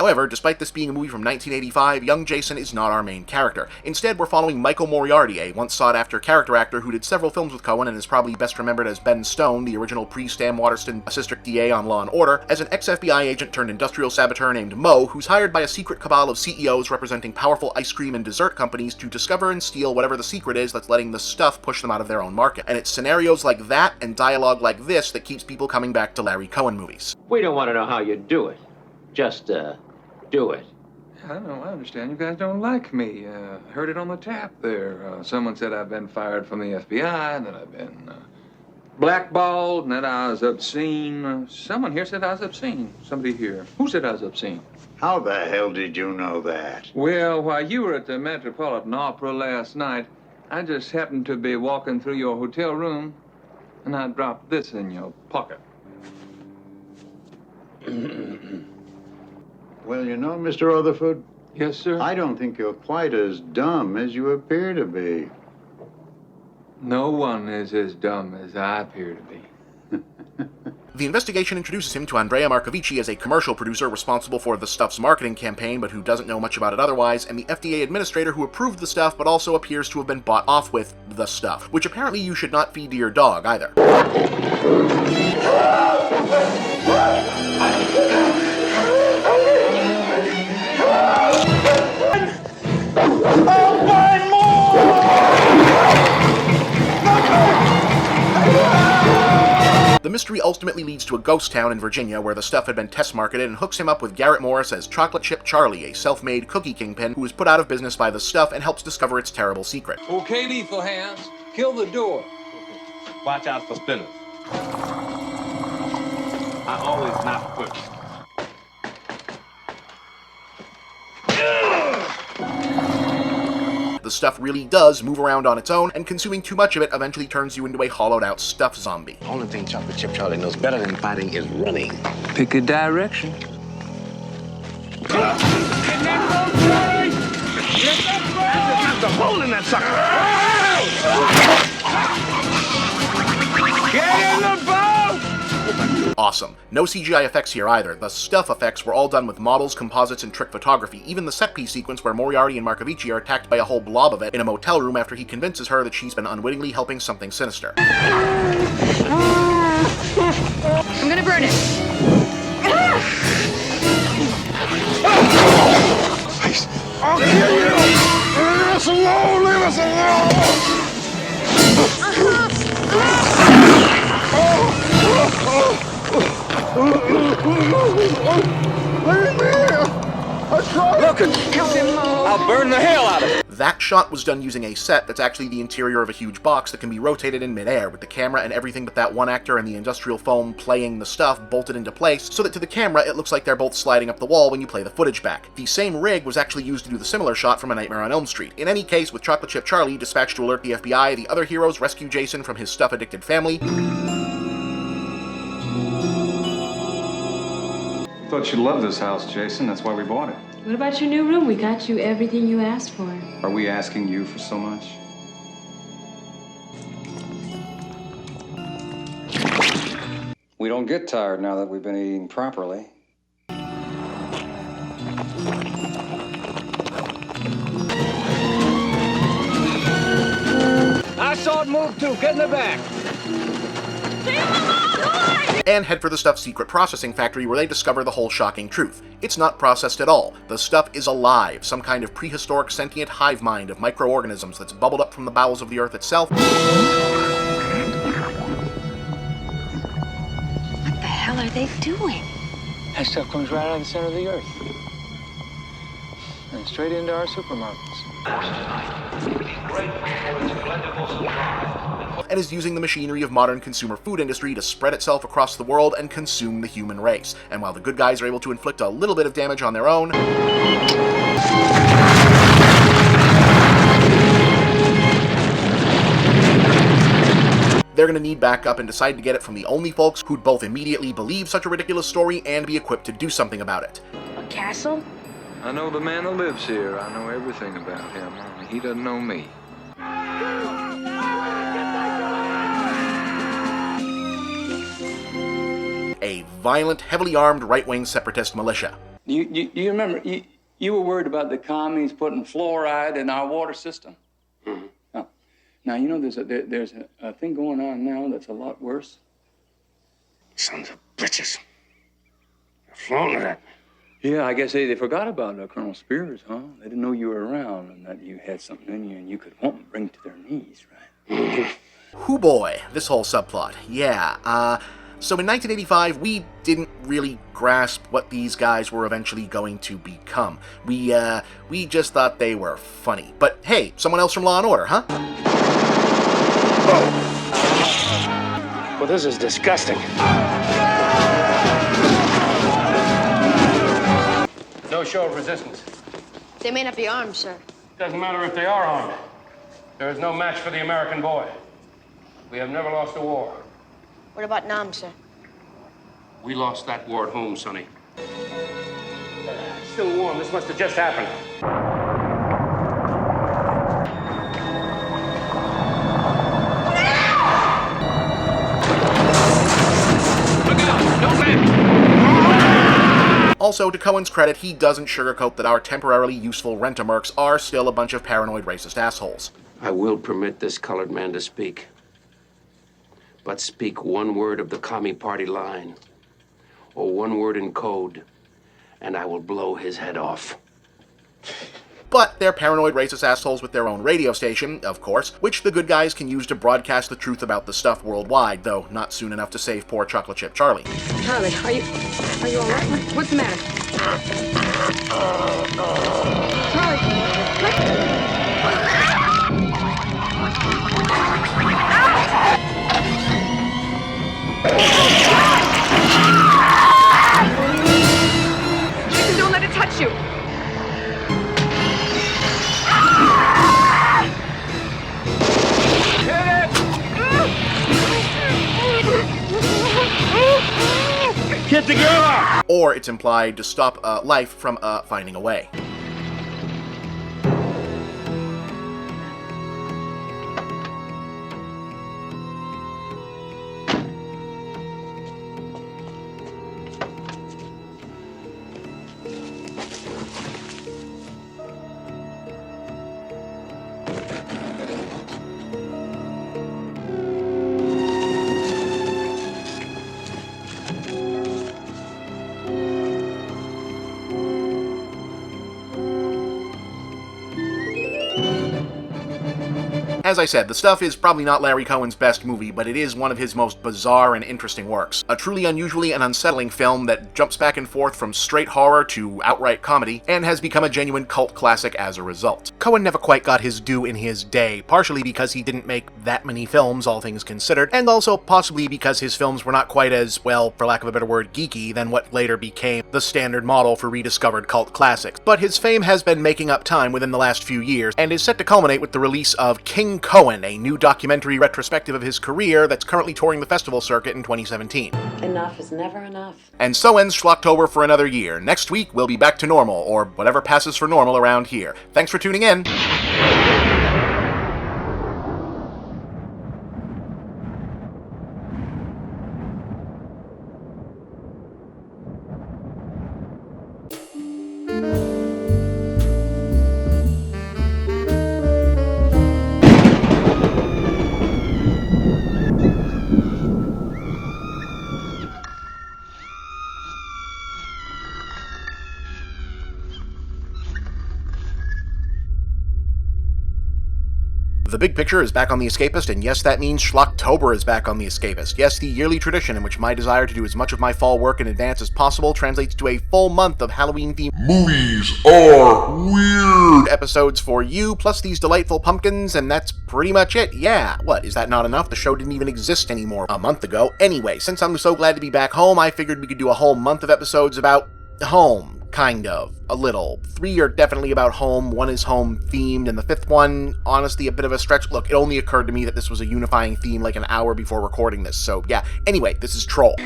However, despite this being a movie from 1985, young Jason is not our main character. Instead, we're following Michael Moriarty, a once sought-after character actor who did several films with Cohen and is probably best remembered as Ben Stone, the original pre-Stam Waterston District DA on Law & Order, as an ex-FBI agent turned industrial saboteur named Mo, who's hired by a secret cabal of CEOs representing powerful ice cream and dessert companies to discover and steal whatever the secret is that's letting the stuff push them out of their own market. And it's scenarios like that and dialogue like this that keeps people coming back to Larry Cohen movies. We don't want to know how you do it. Just, do it. I understand you guys don't like me. Heard it on the tap there. Someone said I've been fired from the FBI, and that I've been blackballed, and that I was obscene. Someone here said I was obscene. Somebody here. Who said I was obscene? How the hell did you know that? Well, while you were at the Metropolitan Opera last night, I just happened to be walking through your hotel room, and I dropped this in your pocket. Well, you know, Mr. Rutherford? Yes, sir? I don't think you're quite as dumb as you appear to be. No one is as dumb as I appear to be. The investigation introduces him to Andrea Marcovici as a commercial producer responsible for the stuff's marketing campaign, but who doesn't know much about it otherwise, and the FDA administrator who approved the stuff, but also appears to have been bought off with the stuff, which apparently you should not feed to your dog either. I'll buy more! The mystery ultimately leads to a ghost town in Virginia where the stuff had been test marketed and hooks him up with Garrett Morris as Chocolate Chip Charlie, a self-made cookie kingpin who is put out of business by the stuff and helps discover its terrible secret. Okay, lethal hands, kill the door. Watch out for spinners. I always knock first. The stuff really does move around on its own, and consuming too much of it eventually turns you into a hollowed-out stuff zombie. The only thing Chocolate Chip Charlie knows better than fighting is running. Pick a direction. There's a hole in that sucker! Get in the boat! Awesome. No CGI effects here either. The stuff effects were all done with models, composites, and trick photography. Even the set piece sequence where Moriarty and Marcovici are attacked by a whole blob of it in a motel room after he convinces her that she's been unwittingly helping something sinister. I'm gonna burn it. I'll kill you! Leave us alone! Leave us Look, I'll burn the hell out of it. That shot was done using a set that's actually the interior of a huge box that can be rotated in midair, with the camera and everything but that one actor and the industrial foam playing the stuff bolted into place, so that to the camera it looks like they're both sliding up the wall when you play the footage back. The same rig was actually used to do the similar shot from A Nightmare on Elm Street. In any case, with Chocolate Chip Charlie dispatched to alert the FBI, the other heroes rescue Jason from his stuff-addicted family. Thought you loved this house, Jason. That's why we bought it. What about your new room? We got you everything you asked for. Are we asking you for so much? We don't get tired now that we've been eating properly. I saw it move too. Get in the back. And head for the stuff's secret processing factory where they discover the whole shocking truth. It's not processed at all. The stuff is alive, some kind of prehistoric sentient hive mind of microorganisms that's bubbled up from the bowels of the earth itself. What the hell are they doing? That stuff comes right out of the center of the earth. And straight into our supermarkets. And is using the machinery of modern consumer food industry to spread itself across the world and consume the human race. And while the good guys are able to inflict a little bit of damage on their own, they're going to need backup and decide to get it from the only folks who'd both immediately believe such a ridiculous story and be equipped to do something about it. A castle? I know the man who lives here. I know everything about him. He doesn't know me. A violent, heavily armed right-wing separatist militia. You remember, you were worried about the commies putting fluoride in our water system. Mm-hmm. Oh. Now, you know there's a thing going on now that's a lot worse. Sons of bitches. They're flaunting it at me. Yeah, I guess they forgot about Colonel Spears, huh? They didn't know you were around and that you had something in you and you could want them bring to their knees, right? Hoo boy, this whole subplot. Yeah, so in 1985, we didn't really grasp what these guys were eventually going to become. We just thought they were funny. But hey, someone else from Law & Order, huh? Oh. Well, this is disgusting. No show of resistance. They may not be armed, sir. Doesn't matter if they are armed. There is no match for the American boy. We have never lost a war. What about Nam, sir? We lost that war at home, Sonny. Still warm. This must have just happened. Look out! Don't land! Also, to Cohen's credit, he doesn't sugarcoat that our temporarily useful rent-a-mercs are still a bunch of paranoid racist assholes. I will permit this colored man to speak. But speak one word of the Commie Party line, or one word in code, and I will blow his head off. But they're paranoid racist assholes with their own radio station, of course, which the good guys can use to broadcast the truth about the stuff worldwide, though not soon enough to save poor Chocolate Chip Charlie. Charlie, are you all right? What's the matter? Charlie, Jason, don't let it touch you. Get the girl out! Or it's implied to stop life from finding a way. As I said, The Stuff is probably not Larry Cohen's best movie, but it is one of his most bizarre and interesting works. A truly unusually and unsettling film that jumps back and forth from straight horror to outright comedy, and has become a genuine cult classic as a result. Cohen never quite got his due in his day, partially because he didn't make that many films, all things considered, and also possibly because his films were not quite as, well, for lack of a better word, geeky than what later became the standard model for rediscovered cult classics. But his fame has been making up time within the last few years, and is set to culminate with the release of King Cohen, a new documentary retrospective of his career that's currently touring the festival circuit in 2017. Enough is never enough. And so ends Schlocktober for another year. Next week, we'll be back to normal, or whatever passes for normal around here. Thanks for tuning in. The Big Picture is back on The Escapist, and yes, that means Schlocktober is back on The Escapist. Yes, the yearly tradition in which my desire to do as much of my fall work in advance as possible translates to a full month of Halloween-themed movies are weird episodes for you, plus these delightful pumpkins, and that's pretty much it. Yeah, what, is that not enough? The show didn't even exist anymore a month ago. Anyway, since I'm so glad to be back home, I figured we could do a whole month of episodes about home. Kind of. A little. 3 are definitely about home, 1 is home-themed, and the 5th one, honestly, a bit of a stretch. Look, it only occurred to me that this was a unifying theme like an hour before recording this, so yeah. Anyway, this is Troll.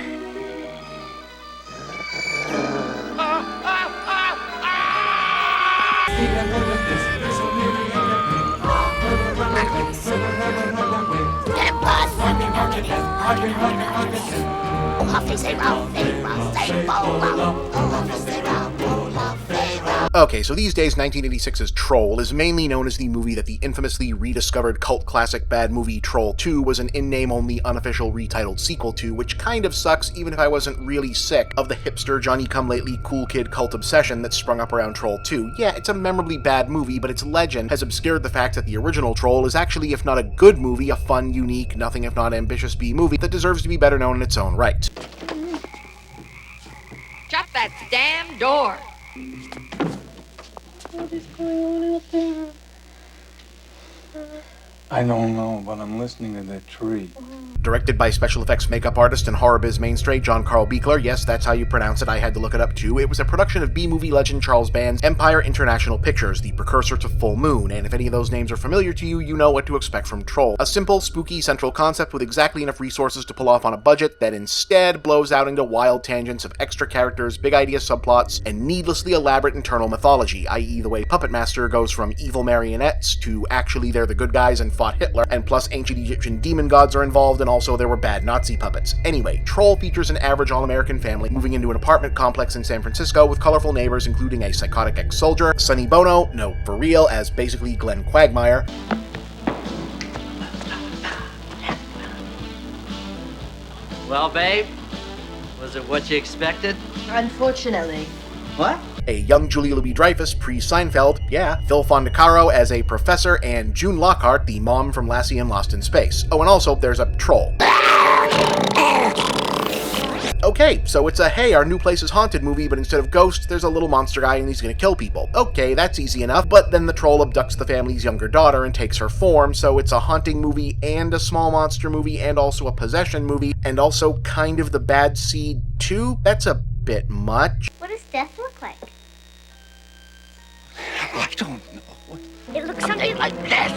Huffy say row, they row, say bow wow. Huffy say row. Okay, so these days 1986's Troll is mainly known as the movie that the infamously rediscovered cult classic bad movie Troll 2 was an in-name only unofficial retitled sequel to, which kind of sucks even if I wasn't really sick of the hipster Johnny-come-lately cool kid cult obsession that sprung up around Troll 2. Yeah, it's a memorably bad movie, but its legend has obscured the fact that the original Troll is actually, if not a good movie, a fun, unique, nothing if not ambitious B-movie that deserves to be better known in its own right. Shut that damn door! What is going on out there? I don't know, but I'm listening to that tree. Directed by special effects makeup artist and horror biz mainstay John Carl Buechler, yes, that's how you pronounce it, I had to look it up too. It was a production of B-movie legend Charles Band's Empire International Pictures, the precursor to Full Moon, and if any of those names are familiar to you, you know what to expect from Troll. A simple, spooky central concept with exactly enough resources to pull off on a budget that instead blows out into wild tangents of extra characters, big idea subplots, and needlessly elaborate internal mythology, i.e. the way Puppet Master goes from evil marionettes to actually they're the good guys and fought Hitler, and plus ancient Egyptian demon gods are involved, and also there were bad Nazi puppets. Anyway, Troll features an average all-American family moving into an apartment complex in San Francisco with colorful neighbors including a psychotic ex-soldier, Sonny Bono, no, for real, as basically Glenn Quagmire, Well, babe, was it what you expected? Unfortunately. What? a young Julia Louis-Dreyfus pre-Seinfeld, yeah, Phil Fondacaro as a professor, and June Lockhart, the mom from Lassie and Lost in Space. Oh, and also, there's a troll. Okay, so it's a, hey, our new place is haunted movie, but instead of ghosts, there's a little monster guy and he's gonna kill people. Okay, that's easy enough, but then the troll abducts the family's younger daughter and takes her form, so it's a haunting movie and a small monster movie and also a possession movie, and also kind of the bad seed too? That's a bit much. What does death look like? I don't know. It looks something like this.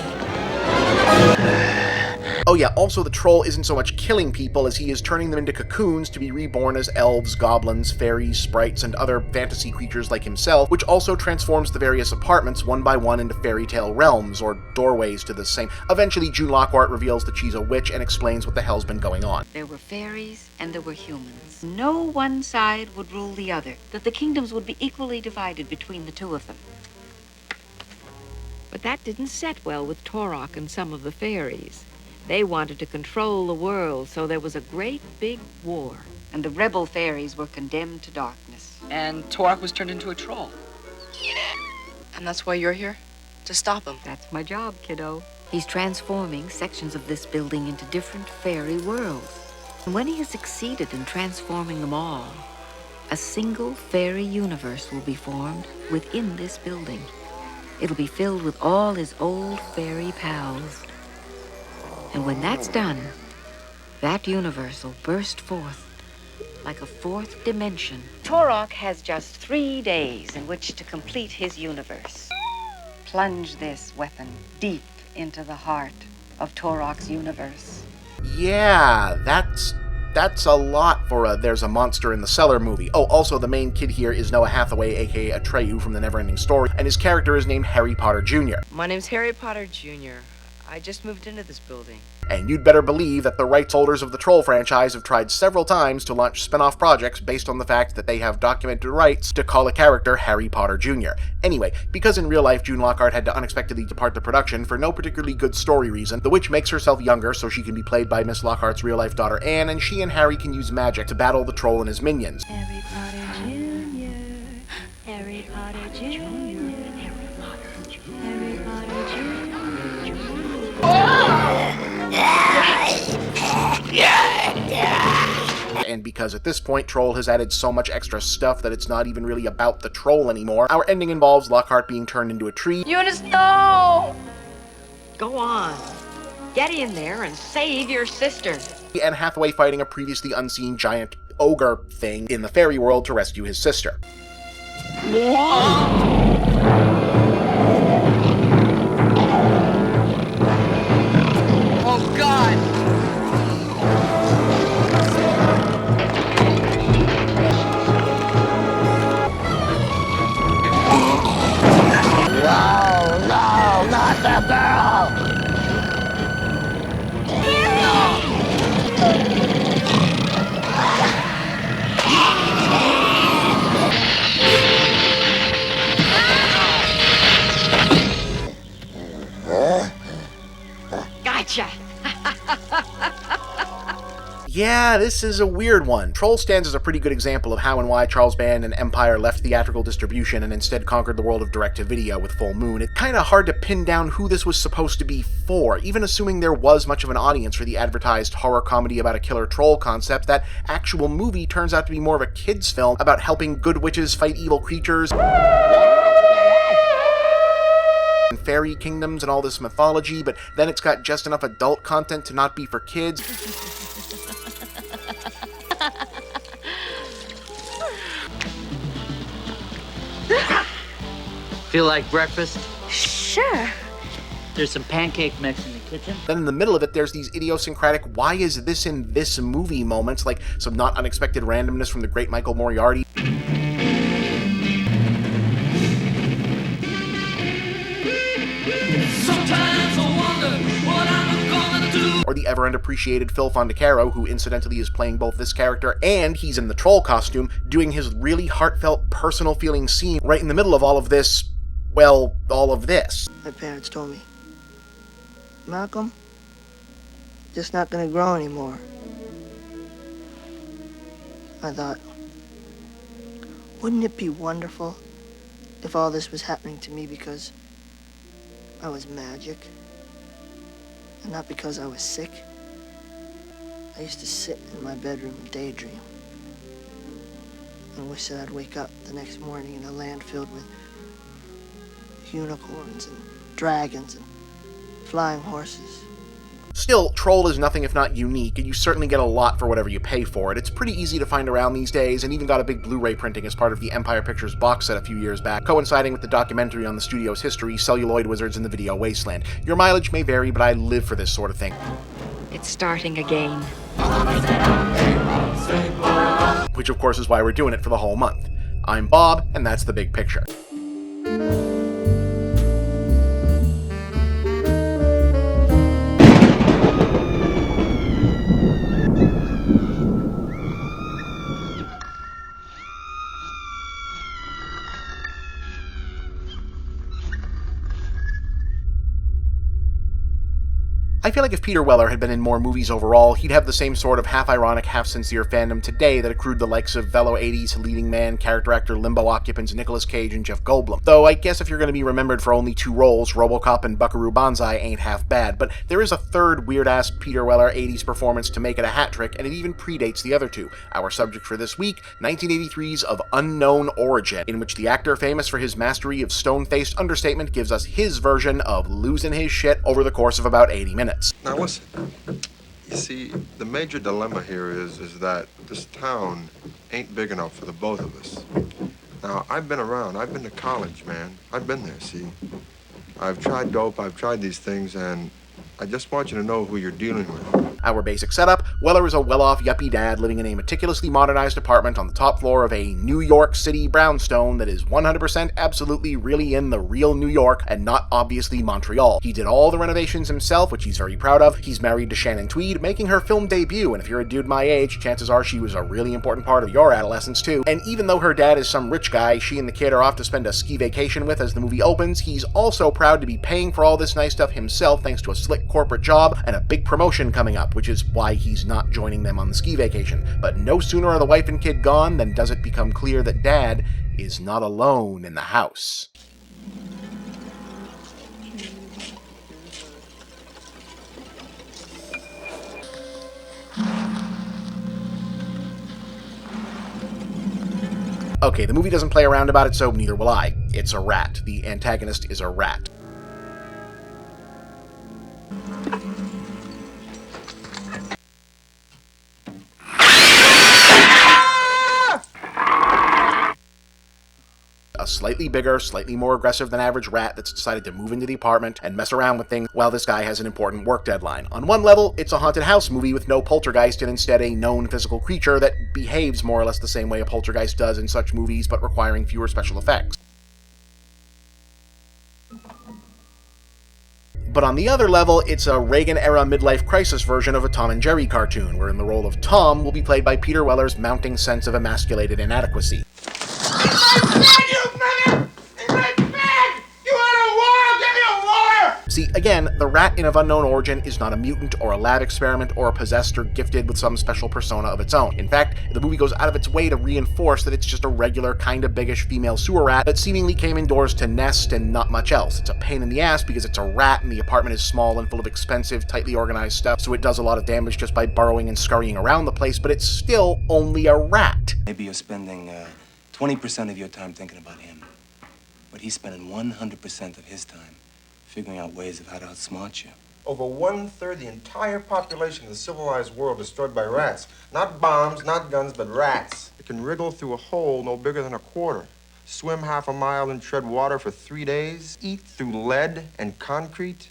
Oh yeah, also the troll isn't so much killing people as he is turning them into cocoons to be reborn as elves, goblins, fairies, sprites, and other fantasy creatures like himself, which also transforms the various apartments one by one into fairy tale realms, or doorways to the same. Eventually, June Lockhart reveals that she's a witch and explains what the hell's been going on. There were fairies and there were humans. No one side would rule the other, that the kingdoms would be equally divided between the two of them. But that didn't set well with Torok and some of the fairies. They wanted to control the world, so there was a great big war. And the rebel fairies were condemned to darkness. And Torok was turned into a troll. And that's why you're here? To stop him? That's my job, kiddo. He's transforming sections of this building into different fairy worlds. And when he has succeeded in transforming them all, a single fairy universe will be formed within this building. It'll be filled with all his old fairy pals. And when that's done, that universe will burst forth like a fourth dimension. Torok has just 3 days in which to complete his universe. Plunge this weapon deep into the heart of Torok's universe. Yeah, that's a lot for a There's a Monster in the Cellar movie. Oh, also the main kid here is Noah Hathaway, aka Atreyu from The Neverending Story, and his character is named Harry Potter Jr. My name's Harry Potter Jr. I just moved into this building. And you'd better believe that the rights holders of the Troll franchise have tried several times to launch spin-off projects based on the fact that they have documented rights to call a character Harry Potter Jr. Anyway, because in real life June Lockhart had to unexpectedly depart the production for no particularly good story reason, the witch makes herself younger so she can be played by Miss Lockhart's real-life daughter Anne, and she and Harry can use magic to battle the troll and his minions. Harry Potter Jr. Harry Potter Jr. Harry Potter Jr. And because at this point Troll has added so much extra stuff that it's not even really about the troll anymore, our ending involves Lockhart being turned into a tree. Eunice, no! Go on. Get in there and save your sister. And Hathaway fighting a previously unseen giant ogre thing in the fairy world to rescue his sister. Oh, God! No, not the girl! Yeah, this is a weird one. Troll stands as a pretty good example of how and why Charles Band and Empire left theatrical distribution and instead conquered the world of direct-to-video with Full Moon. It's kinda hard to pin down who this was supposed to be for, even assuming there was much of an audience for the advertised horror comedy about a killer troll concept. That actual movie turns out to be more of a kid's film about helping good witches fight evil creatures and fairy kingdoms and all this mythology, but then it's got just enough adult content to not be for kids. Feel like breakfast? Sure. There's some pancake mix in the kitchen. Then in the middle of it, there's these idiosyncratic "why is this in this movie" moments, like some not unexpected randomness from the great Michael Moriarty. Or the ever-unappreciated Phil Fondacaro, who incidentally is playing both this character and he's in the troll costume, doing his really heartfelt, personal-feeling scene right in the middle of all of this, well, all of this. My parents told me, Malcolm, just not gonna grow anymore. I thought, wouldn't it be wonderful if all this was happening to me because I was magic? And not because I was sick. I used to sit in my bedroom and daydream. And wish that I'd wake up the next morning in a land filled with unicorns and dragons and flying horses. Still, Troll is nothing if not unique, and you certainly get a lot for whatever you pay for it. It's pretty easy to find around these days, and even got a big Blu-ray printing as part of the Empire Pictures box set a few years back, coinciding with the documentary on the studio's history, Celluloid Wizards in the Video Wasteland. Your mileage may vary, but I live for this sort of thing. It's starting again. Which of course is why we're doing it for the whole month. I'm Bob, and that's The Big Picture. I feel like if Peter Weller had been in more movies overall, he'd have the same sort of half-ironic, half-sincere fandom today that accrued the likes of Velo 80's leading man, character actor Limbo occupants Nicolas Cage and Jeff Goldblum. Though I guess if you're going to be remembered for only two roles, RoboCop and Buckaroo Banzai ain't half bad, but there is a third weird-ass Peter Weller 80s performance to make it a hat trick, and it even predates the other two. Our subject for this week, 1983's Of Unknown Origin, in which the actor famous for his mastery of stone-faced understatement gives us his version of losing his shit over the course of about 80 minutes. Now listen, you see, the major dilemma here is that this town ain't big enough for the both of us. Now, I've been around, I've been to college, man. I've been there, see? I've tried dope, I've tried these things, and I just want you to know who you're dealing with. Our basic setup, Weller is a well-off yuppie dad living in a meticulously modernized apartment on the top floor of a New York City brownstone that is 100% absolutely really in the real New York and not obviously Montreal. He did all the renovations himself, which he's very proud of. He's married to Shannon Tweed, making her film debut, and if you're a dude my age, chances are she was a really important part of your adolescence too. And even though her dad is some rich guy she and the kid are off to spend a ski vacation with as the movie opens, he's also proud to be paying for all this nice stuff himself thanks to a slick corporate job and a big promotion coming up, which is why he's not joining them on the ski vacation. But no sooner are the wife and kid gone than does it become clear that Dad is not alone in the house. Okay, the movie doesn't play around about it, so neither will I. It's a rat. The antagonist is a rat. A slightly bigger, slightly more aggressive than average rat that's decided to move into the apartment and mess around with things while this guy has an important work deadline. On one level, it's a haunted house movie with no poltergeist and instead a known physical creature that behaves more or less the same way a poltergeist does in such movies, but requiring fewer special effects. But on the other level, it's a Reagan-era midlife crisis version of a Tom and Jerry cartoon, wherein the role of Tom will be played by Peter Weller's mounting sense of emasculated inadequacy. See, again, the rat in Of Unknown Origin is not a mutant or a lab experiment or a possessed or gifted with some special persona of its own. In fact, the movie goes out of its way to reinforce that it's just a regular, kinda biggish female sewer rat that seemingly came indoors to nest and not much else. It's a pain in the ass because it's a rat and the apartment is small and full of expensive, tightly organized stuff, so it does a lot of damage just by burrowing and scurrying around the place, but it's still only a rat. Maybe you're spending 20% of your time thinking about him, but he's spending 100% of his time figuring out ways of how to outsmart you. Over 1/3 the entire population of the civilized world destroyed by rats. Not bombs, not guns, but rats. It can wriggle through a hole no bigger than a quarter, swim half a mile and tread water for 3 days, eat through lead and concrete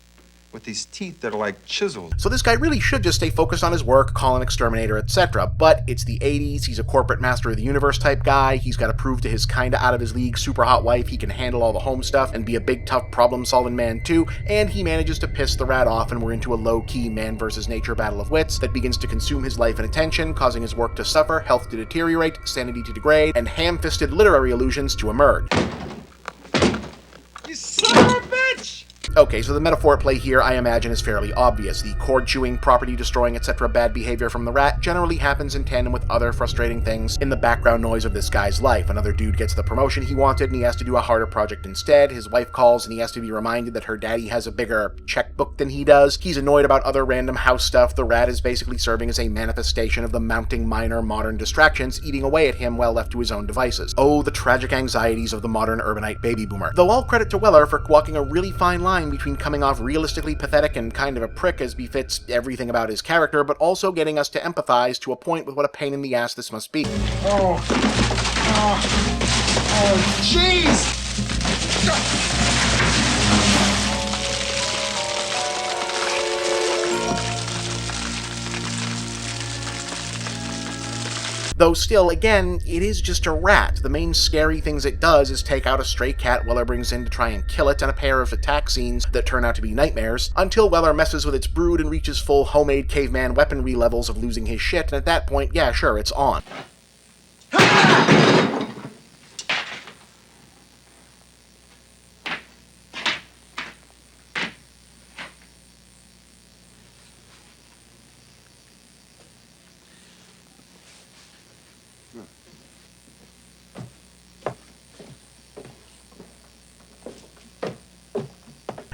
with these teeth that are like chisels. So this guy really should just stay focused on his work, call an exterminator, etc. But it's the 80s, he's a corporate master of the universe type guy, he's got to prove to his kinda out of his league super hot wife he can handle all the home stuff and be a big tough problem solving man too, and he manages to piss the rat off and we're into a low-key man versus nature battle of wits that begins to consume his life and attention, causing his work to suffer, health to deteriorate, sanity to degrade, and ham-fisted literary illusions to emerge. You son of a bitch! Okay, so the metaphor at play here, I imagine, is fairly obvious. The cord-chewing, property-destroying, etc. bad behavior from the rat generally happens in tandem with other frustrating things in the background noise of this guy's life. Another dude gets the promotion he wanted and he has to do a harder project instead. His wife calls and he has to be reminded that her daddy has a bigger checkbook than he does. He's annoyed about other random house stuff. The rat is basically serving as a manifestation of the mounting minor modern distractions, eating away at him while left to his own devices. Oh, the tragic anxieties of the modern urbanite baby boomer. Though all credit to Weller for walking a really fine line between coming off realistically pathetic and kind of a prick as befits everything about his character, but also getting us to empathize to a point with what a pain in the ass this must be. Jeez! Though still, again, it is just a rat. The main scary things it does is take out a stray cat Weller brings in to try and kill it, and a pair of attack scenes that turn out to be nightmares, until Weller messes with its brood and reaches full homemade caveman weaponry levels of losing his shit, and at that point, yeah, sure, it's on.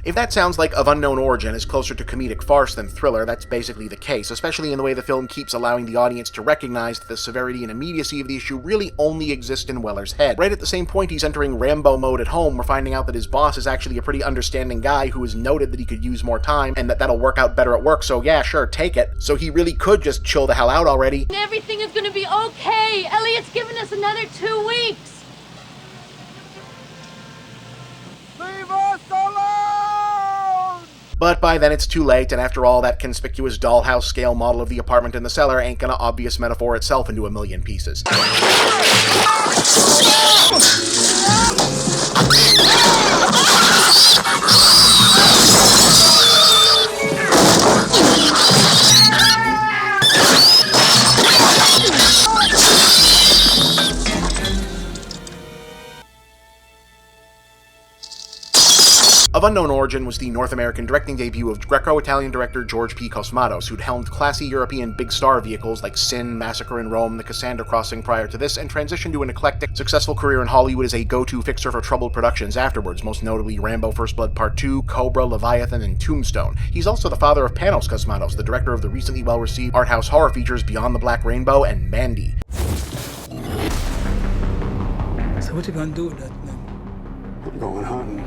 If that sounds like Of Unknown Origin is closer to comedic farce than thriller, that's basically the case, especially in the way the film keeps allowing the audience to recognize that the severity and immediacy of the issue really only exist in Weller's head. Right at the same point he's entering Rambo mode at home, we're finding out that his boss is actually a pretty understanding guy who has noted that he could use more time and that that'll work out better at work, so yeah, sure, take it. So he really could just chill the hell out already. Everything is gonna be okay. Elliot's given us another 2 weeks. Leave us alone! But by then it's too late, and after all, that conspicuous dollhouse scale model of the apartment in the cellar ain't gonna obvious metaphor itself into a million pieces. Of Unknown Origin was the North American directing debut of Greco-Italian director George P. Cosmatos, who'd helmed classy European big star vehicles like Sin, Massacre in Rome, The Cassandra Crossing prior to this, and transitioned to an eclectic, successful career in Hollywood as a go-to fixer for troubled productions afterwards, most notably Rambo First Blood Part 2, Cobra, Leviathan, and Tombstone. He's also the father of Panos Cosmatos, the director of the recently well-received art house horror features Beyond the Black Rainbow and Mandy. So what you gonna do with that thing? I'm going hunting.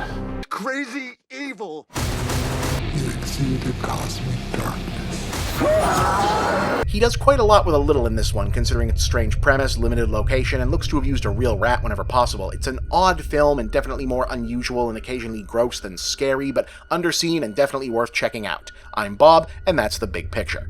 Crazy evil! You exceed the cosmic darkness. He does quite a lot with a little in this one, considering its strange premise, limited location, and looks to have used a real rat whenever possible. It's an odd film and definitely more unusual and occasionally gross than scary, but underseen and definitely worth checking out. I'm Bob, and that's The Big Picture.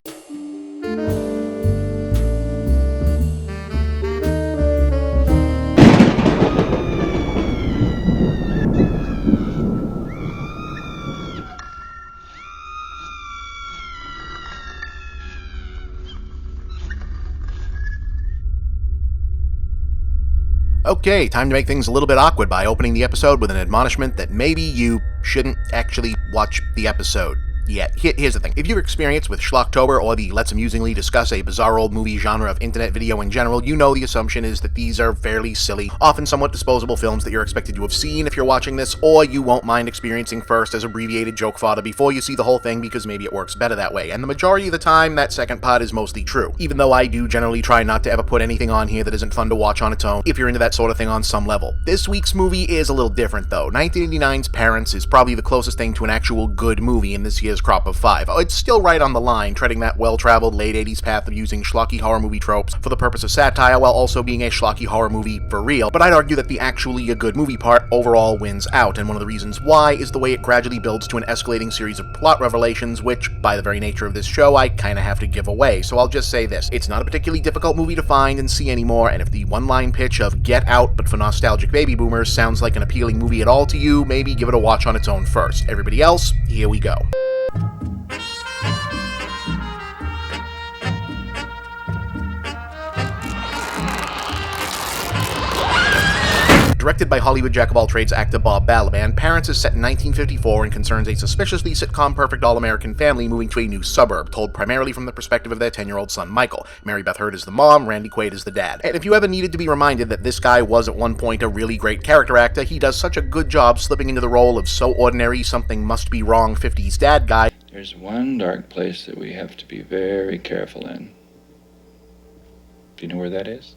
Okay, time to make things a little bit awkward by opening the episode with an admonishment that maybe you shouldn't actually watch the episode. Yeah, here's the thing. If you're experienced with Schlocktober or the Let's Amusingly Discuss a Bizarre Old Movie genre of internet video in general, you know the assumption is that these are fairly silly, often somewhat disposable films that you're expected to have seen if you're watching this, or you won't mind experiencing first as abbreviated joke fodder before you see the whole thing because maybe it works better that way. And the majority of the time, that second part is mostly true. Even though I do generally try not to ever put anything on here that isn't fun to watch on its own, if you're into that sort of thing on some level. This week's movie is a little different though. 1989's Parents is probably the closest thing to an actual good movie in this year's crop of 5. It's still right on the line, treading that well-traveled late 80s path of using schlocky horror movie tropes for the purpose of satire while also being a schlocky horror movie for real. But I'd argue that the actually a good movie part overall wins out, and one of the reasons why is the way it gradually builds to an escalating series of plot revelations, which, by the very nature of this show, I kinda have to give away. So I'll just say this. It's not a particularly difficult movie to find and see anymore, and if the one-line pitch of Get Out but for nostalgic baby boomers sounds like an appealing movie at all to you, maybe give it a watch on its own first. Everybody else, here we go. Directed by Hollywood jack-of-all-trades actor Bob Balaban, Parents is set in 1954 and concerns a suspiciously sitcom-perfect all-American family moving to a new suburb, told primarily from the perspective of their 10-year-old son Michael. Mary Beth Hurd is the mom, Randy Quaid is the dad. And if you ever needed to be reminded that this guy was at one point a really great character actor, he does such a good job slipping into the role of so ordinary something must be wrong 50s dad guy. There's one dark place that we have to be very careful in. Do you know where that is?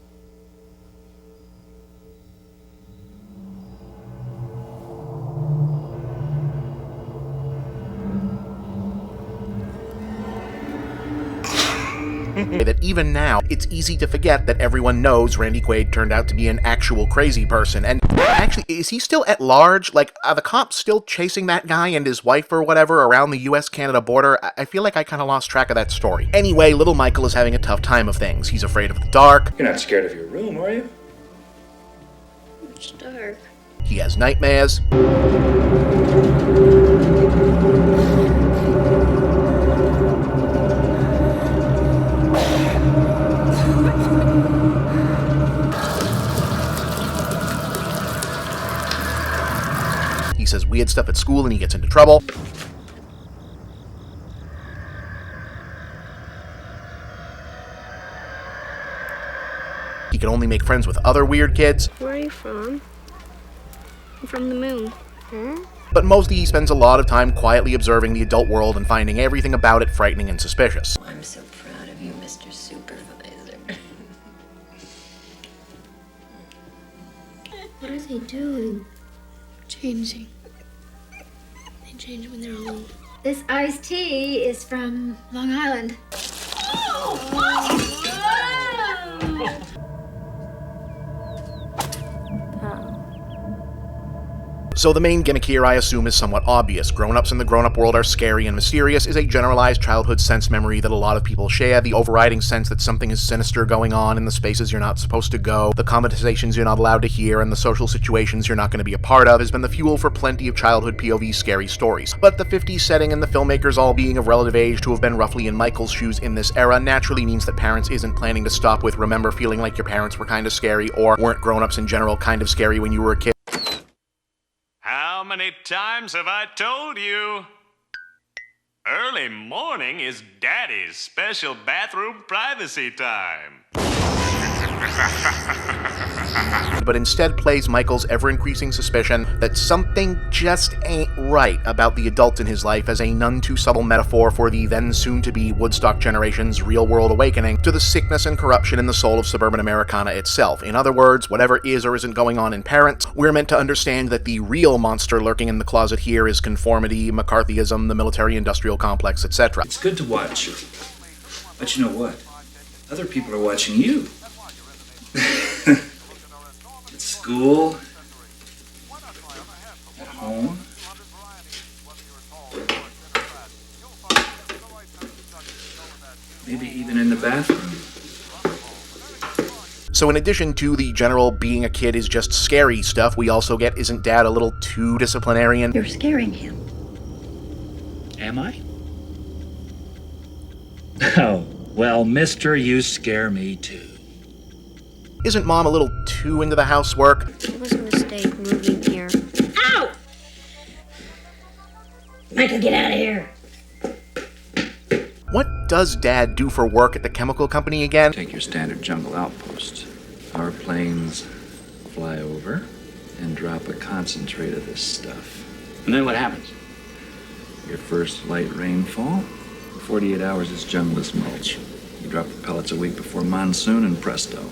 That even now, it's easy to forget that everyone knows Randy Quaid turned out to be an actual crazy person. And actually, is he still at large? Like, are the cops still chasing that guy and his wife or whatever around the US-Canada border? I feel like I kind of lost track of that story. Anyway, little Michael is having a tough time of things. He's afraid of the dark. You're not scared of your room, are you? It's dark. He has nightmares. He says weird stuff at school and he gets into trouble. He can only make friends with other weird kids. Where are you from? I'm from the moon. Huh? But mostly he spends a lot of time quietly observing the adult world and finding everything about it frightening and suspicious. I'm so proud of you, Mr. Supervisor. What are they doing? Changing. They change when they're alone. This iced tea is from Long Island. So the main gimmick here, I assume, is somewhat obvious. Grown-ups in the grown-up world are scary and mysterious is a generalized childhood sense memory that a lot of people share, the overriding sense that something is sinister going on in the spaces you're not supposed to go, the conversations you're not allowed to hear, and the social situations you're not going to be a part of has been the fuel for plenty of childhood POV scary stories. But the 50s setting and the filmmakers all being of relative age to have been roughly in Michael's shoes in this era naturally means that Parents isn't planning to stop with remember feeling like your parents were kind of scary or weren't grown-ups in general kind of scary when you were a kid. How many times have I told you? Early morning is Daddy's special bathroom privacy time. But instead plays Michael's ever-increasing suspicion that something just ain't right about the adult in his life as a none-too-subtle metaphor for the then-soon-to-be Woodstock generation's real-world awakening to the sickness and corruption in the soul of suburban Americana itself. In other words, whatever is or isn't going on in Parents, we're meant to understand that the real monster lurking in the closet here is conformity, McCarthyism, the military-industrial complex, etc. It's good to watch, but you know what? Other people are watching you. At school, at home. Maybe even in the bathroom. So in addition to the general being a kid is just scary stuff, we also get isn't Dad a little too disciplinarian? You're scaring him. Am I? Oh, well, mister, you scare me too. Isn't Mom a little too into the housework? It was a mistake moving here. Ow! Michael, get out of here. What does Dad do for work at the chemical company again? Take your standard jungle outpost. Our planes fly over and drop a concentrate of this stuff. And then what happens? Your first light rainfall, 48 hours is jungleless mulch. You drop the pellets a week before monsoon and presto.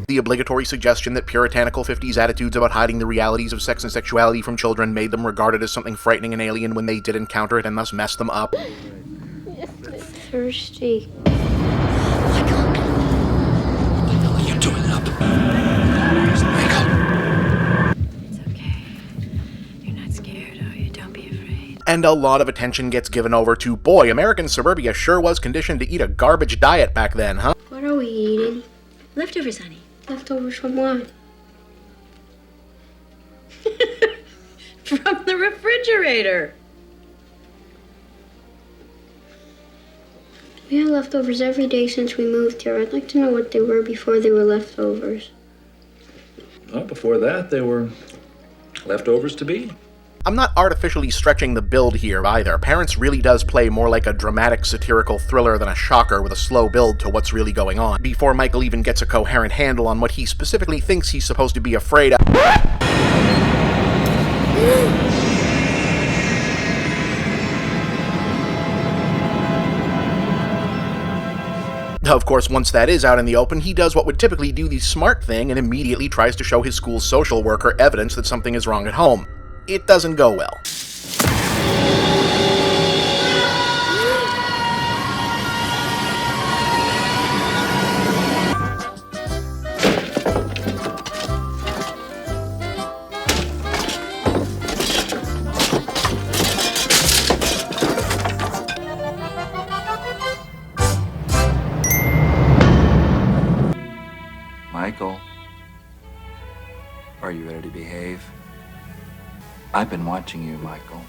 The obligatory suggestion that puritanical 50s attitudes about hiding the realities of sex and sexuality from children made them regarded as something frightening and alien when they did encounter it and thus messed them up. Thirsty. You're doing it up. It's okay. You're not scared, are you? Don't be afraid. And a lot of attention gets given over to, boy, American suburbia sure was conditioned to eat a garbage diet back then, huh? What are we eating? Leftovers, honey. Leftovers from what? From the refrigerator. We had leftovers every day since we moved here. I'd like to know what they were before they were leftovers. Well, before that, they were leftovers to be. I'm not artificially stretching the build here either. Parents really does play more like a dramatic satirical thriller than a shocker with a slow build to what's really going on, before Michael even gets a coherent handle on what he specifically thinks he's supposed to be afraid of. Of course, once that is out in the open, he does what would typically do the smart thing and immediately tries to show his school's social worker evidence that something is wrong at home. It doesn't go well. Michael, are you ready to behave? I've been watching you, Michael.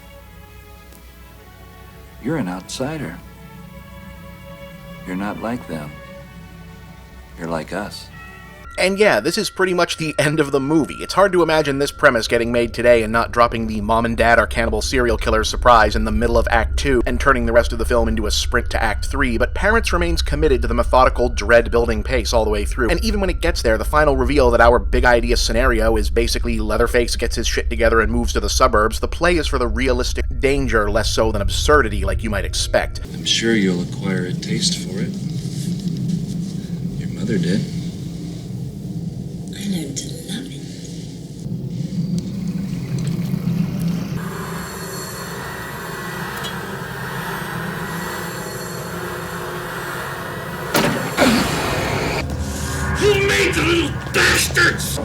You're an outsider. You're not like them. You're like us. And yeah, this is pretty much the end of the movie. It's hard to imagine this premise getting made today and not dropping the mom and dad are cannibal serial killers surprise in the middle of Act 2 and turning the rest of the film into a sprint to Act 3, but Parents remains committed to the methodical, dread-building pace all the way through. And even when it gets there, the final reveal that our big idea scenario is basically Leatherface gets his shit together and moves to the suburbs, the play is for the realistic danger less so than absurdity like you might expect. I'm sure you'll acquire a taste for it. Your mother did. I learned to love it. Who made the little bastards?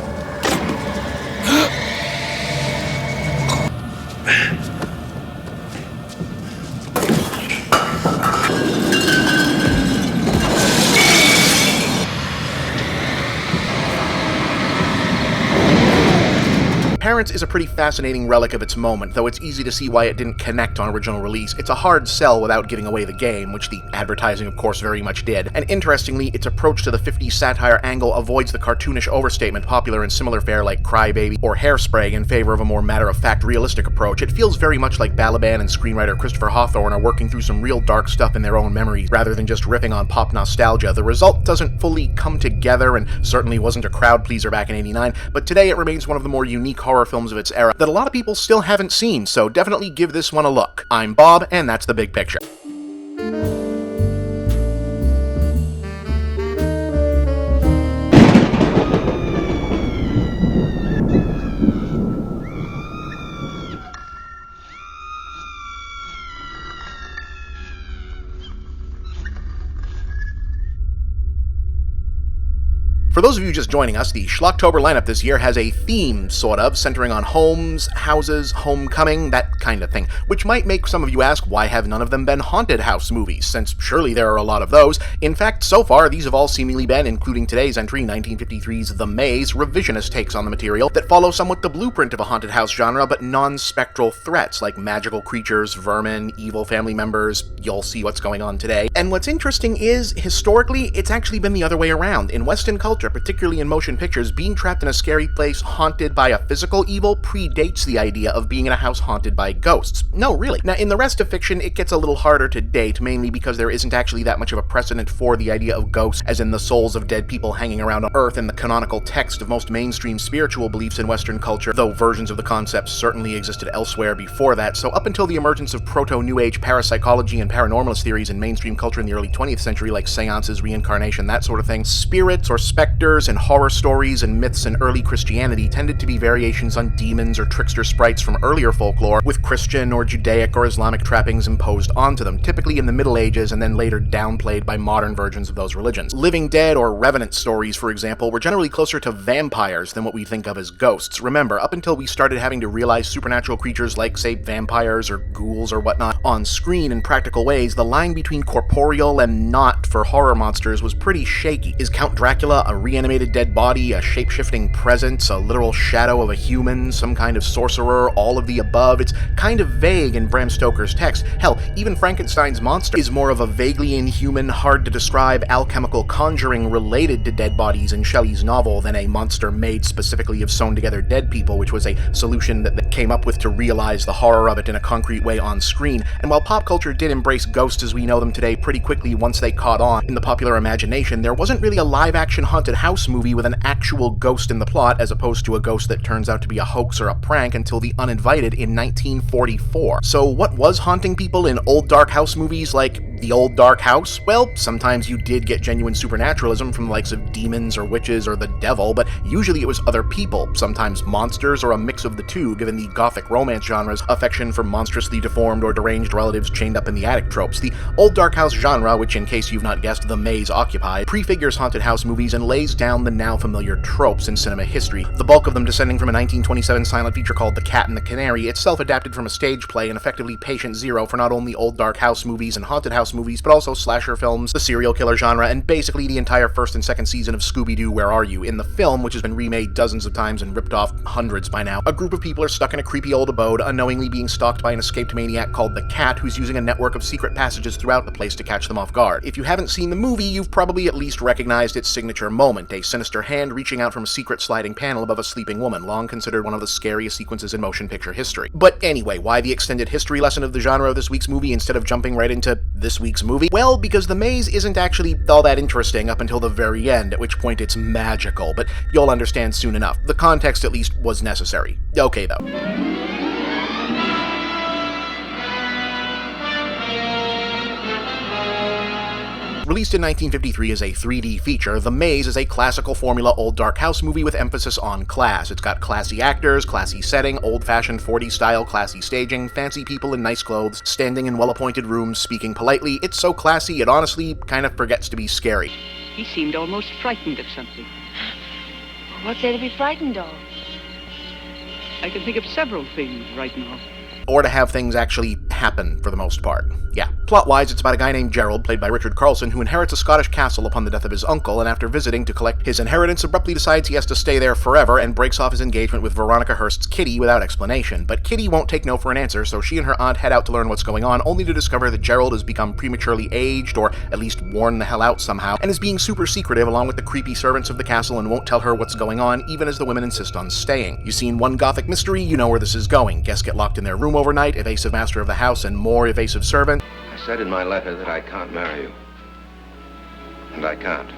Parents is a pretty fascinating relic of its moment, though it's easy to see why it didn't connect on original release. It's a hard sell without giving away the game, which the advertising of course very much did. And interestingly, its approach to the 50s satire angle avoids the cartoonish overstatement popular in similar fare like Cry Baby or Hairspray in favor of a more matter-of-fact realistic approach. It feels very much like Balaban and screenwriter Christopher Hawthorne are working through some real dark stuff in their own memories, rather than just riffing on pop nostalgia. The result doesn't fully come together and certainly wasn't a crowd pleaser back in '89, but today it remains one of the more unique horror films of its era that a lot of people still haven't seen, so definitely give this one a look. I'm Bob, and that's The Big Picture. For those of you just joining us, the Schlocktober lineup this year has a theme, sort of, centering on homes, houses, homecoming, that kind of thing, which might make some of you ask, why have none of them been haunted house movies, since surely there are a lot of those. In fact, so far, these have all seemingly been, including today's entry, 1953's The Maze, revisionist takes on the material that follow somewhat the blueprint of a haunted house genre, but non-spectral threats like magical creatures, vermin, evil family members. You'll see what's going on today. And what's interesting is, historically, it's actually been the other way around. In Western culture, particularly in motion pictures, being trapped in a scary place haunted by a physical evil predates the idea of being in a house haunted by ghosts. No, really. Now, in the rest of fiction, it gets a little harder to date, mainly because there isn't actually that much of a precedent for the idea of ghosts, as in the souls of dead people hanging around on Earth in the canonical text of most mainstream spiritual beliefs in Western culture, though versions of the concept certainly existed elsewhere before that. So up until the emergence of proto-New Age parapsychology and paranormalist theories in mainstream culture in the early 20th century, like seances, reincarnation, that sort of thing, spirits or specters and horror stories and myths in early Christianity tended to be variations on demons or trickster sprites from earlier folklore, with Christian or Judaic or Islamic trappings imposed onto them, typically in the Middle Ages and then later downplayed by modern versions of those religions. Living Dead or Revenant stories, for example, were generally closer to vampires than what we think of as ghosts. Remember, up until we started having to realize supernatural creatures like, say, vampires or ghouls or whatnot on screen in practical ways, the line between corporeal and not for horror monsters was pretty shaky. Is Count Dracula a reanimated dead body, a shape-shifting presence, a literal shadow of a human, some kind of sorcerer, all of the above? It's kind of vague in Bram Stoker's text. Hell, even Frankenstein's monster is more of a vaguely inhuman, hard-to-describe alchemical conjuring related to dead bodies in Shelley's novel than a monster made specifically of sewn-together dead people, which was a solution that they came up with to realize the horror of it in a concrete way on screen. And while pop culture did embrace ghosts as we know them today pretty quickly once they caught on in the popular imagination, there wasn't really a live-action haunted house movie with an actual ghost in the plot, as opposed to a ghost that turns out to be a hoax or a prank, until The Uninvited in 1944. So what was haunting people in old dark house movies like The Old Dark House? Well, sometimes you did get genuine supernaturalism from the likes of demons or witches or the devil, but usually it was other people, sometimes monsters or a mix of the two, given the gothic romance genre's affection for monstrously deformed or deranged relatives chained up in the attic tropes. The old dark house genre, which in case you've not guessed, The Maze occupied, prefigures haunted house movies and lays down the now familiar tropes in cinema history, the bulk of them descending from a 1927 silent feature called The Cat and the Canary, itself adapted from a stage play and effectively patient zero for not only old dark house movies and haunted house movies, but also slasher films, the serial killer genre, and basically the entire first and second season of Scooby-Doo Where Are You? In the film, which has been remade dozens of times and ripped off hundreds by now, a group of people are stuck in a creepy old abode, unknowingly being stalked by an escaped maniac called the Cat, who's using a network of secret passages throughout the place to catch them off guard. If you haven't seen the movie, you've probably at least recognized its signature moment, a sinister hand reaching out from a secret sliding panel above a sleeping woman, long considered one of the scariest sequences in motion picture history. But anyway, why the extended history lesson of the genre of this week's movie instead of jumping right into this week's movie? Well, because The Maze isn't actually all that interesting up until the very end, at which point it's magical, but you'll understand soon enough. The context, at least, was necessary. Okay, though. Released in 1953 as a 3D feature, The Maze is a classical formula old dark house movie with emphasis on class. It's got classy actors, classy setting, old-fashioned 40s style classy staging, fancy people in nice clothes, standing in well-appointed rooms, speaking politely. It's so classy it honestly kind of forgets to be scary. He seemed almost frightened of something. What's there to be frightened of? I can think of several things right now. Or to have things actually happen, for the most part. Yeah. Plot-wise, it's about a guy named Gerald, played by Richard Carlson, who inherits a Scottish castle upon the death of his uncle, and after visiting to collect his inheritance, abruptly decides he has to stay there forever, and breaks off his engagement with Veronica Hurst's Kitty without explanation. But Kitty won't take no for an answer, so she and her aunt head out to learn what's going on, only to discover that Gerald has become prematurely aged, or at least worn the hell out somehow, and is being super secretive along with the creepy servants of the castle and won't tell her what's going on, even as the women insist on staying. You've seen one gothic mystery, you know where this is going. Guests get locked in their room overnight, evasive master of the house, and more evasive servant. I said in my letter that I can't marry you. And I can't.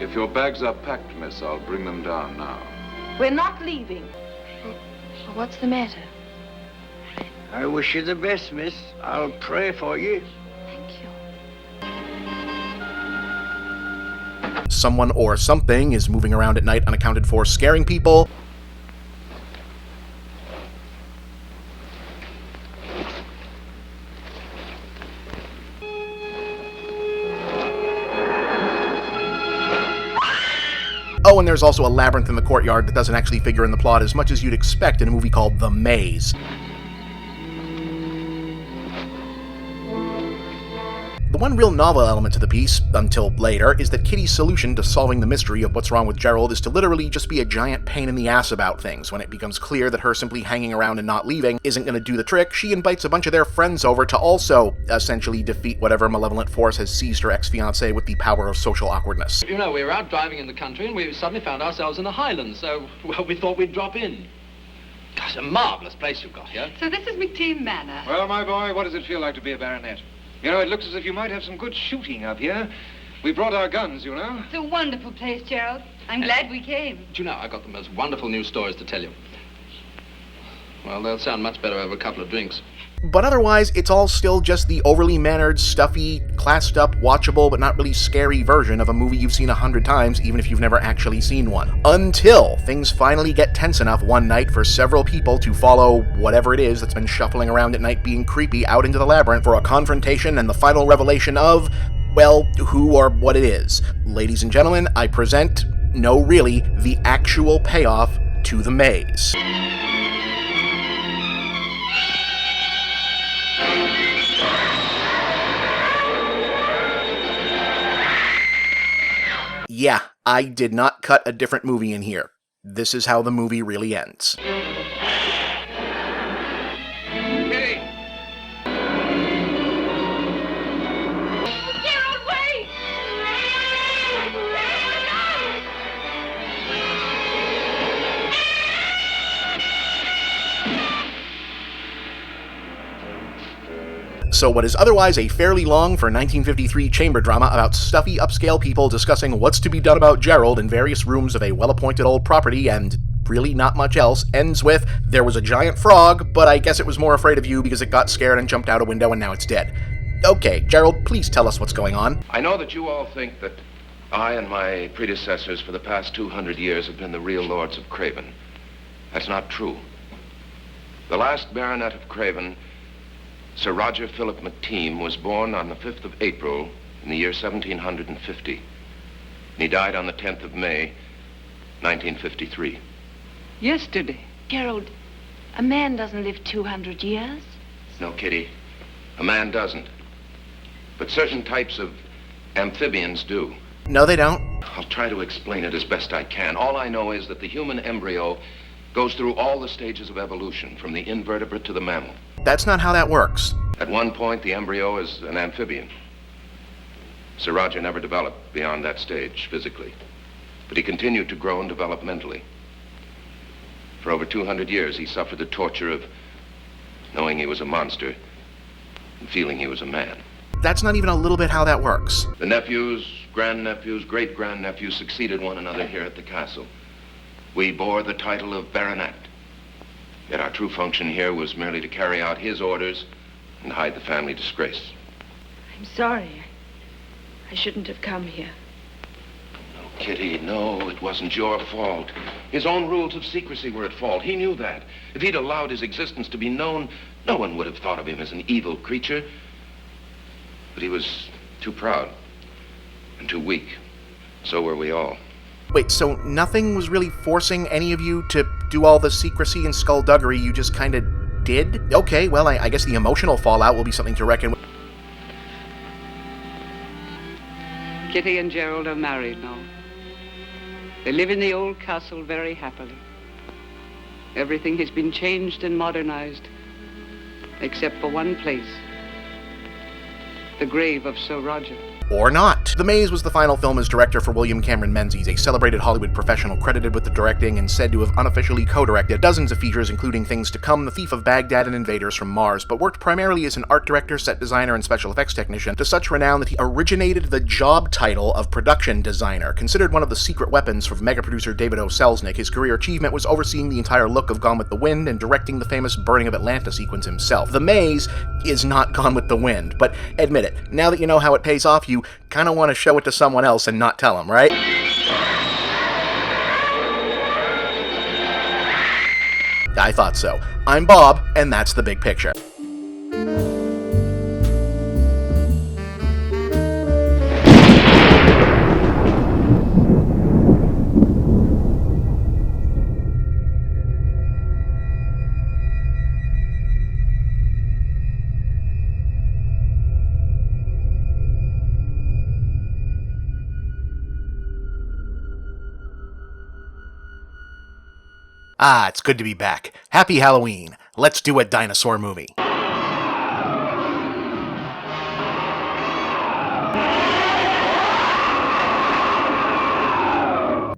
If your bags are packed, miss, I'll bring them down now. We're not leaving. What's the matter? I wish you the best, miss. I'll pray for you. Someone or something is moving around at night unaccounted for, scaring people. Oh, and there's also a labyrinth in the courtyard that doesn't actually figure in the plot as much as you'd expect in a movie called The Maze. The one real novel element to the piece, until later, is that Kitty's solution to solving the mystery of what's wrong with Gerald is to literally just be a giant pain in the ass about things. When it becomes clear that her simply hanging around and not leaving isn't going to do the trick, she invites a bunch of their friends over to also, essentially, defeat whatever malevolent force has seized her ex-fiancé with the power of social awkwardness. You know, we were out driving in the country and we suddenly found ourselves in the Highlands, so, well, we thought we'd drop in. Gosh, a marvellous place you've got here. So this is McTeam Manor. Well, my boy, what does it feel like to be a baronet? You know, it looks as if you might have some good shooting up here. We brought our guns, you know. It's a wonderful place, Gerald. I'm glad we came. Do you know, I've got the most wonderful news stories to tell you. Well, they'll sound much better over a couple of drinks. But otherwise, it's all still just the overly mannered, stuffy, classed up, watchable, but not really scary version of a movie you've seen 100 times, even if you've never actually seen one. Until things finally get tense enough one night for several people to follow whatever it is that's been shuffling around at night being creepy out into the labyrinth for a confrontation and the final revelation of, well, who or what it is. Ladies and gentlemen, I present, no really, the actual payoff to The Maze. Yeah, I did not cut a different movie in here. This is how the movie really ends. So what is otherwise a fairly long for 1953 chamber drama about stuffy upscale people discussing what's to be done about Gerald in various rooms of a well-appointed old property and really not much else ends with, there was a giant frog, but I guess it was more afraid of you because it got scared and jumped out a window and now it's dead. Okay, Gerald, please tell us what's going on. I know that you all think that I and my predecessors for the past 200 years have been the real lords of Craven. That's not true. The last baronet of Craven, Sir Roger Philip McTeam, was born on the 5th of April in the year 1750. And he died on the 10th of May, 1953. Yesterday. Gerald, a man doesn't live 200 years. No, Kitty, a man doesn't. But certain types of amphibians do. No, they don't. I'll try to explain it as best I can. All I know is that the human embryo goes through all the stages of evolution, from the invertebrate to the mammal. That's not how that works. At one point, the embryo is an amphibian. Sir Roger never developed beyond that stage physically, but he continued to grow and develop mentally. For over 200 years, he suffered the torture of knowing he was a monster and feeling he was a man. That's not even a little bit how that works. The nephews, grandnephews, great-grandnephews succeeded one another here at the castle. We bore the title of baronet. Yet our true function here was merely to carry out his orders and hide the family disgrace. I'm sorry. I shouldn't have come here. No, Kitty, no, it wasn't your fault. His own rules of secrecy were at fault. He knew that. If he'd allowed his existence to be known, no one would have thought of him as an evil creature. But he was too proud and too weak. So were we all. Wait, so nothing was really forcing any of you to do all the secrecy and skullduggery, you just kind of did? Okay, well, I guess the emotional fallout will be something to reckon with. Kitty and Gerald are married now. They live in the old castle very happily. Everything has been changed and modernized, except for one place. The grave of Sir Roger. Or not. The Maze was the final film as director for William Cameron Menzies, a celebrated Hollywood professional credited with the directing and said to have unofficially co-directed dozens of features including Things to Come, The Thief of Baghdad, and Invaders from Mars, but worked primarily as an art director, set designer, and special effects technician to such renown that he originated the job title of production designer. Considered one of the secret weapons of mega-producer David O. Selznick, his career achievement was overseeing the entire look of Gone with the Wind and directing the famous Burning of Atlanta sequence himself. The Maze is not Gone with the Wind, but admit it, now that you know how it pays off, you kind of want to show it to someone else and not tell them, right? I thought so. I'm Bob, and that's the big picture. Ah, it's good to be back. Happy Halloween. Let's do a dinosaur movie.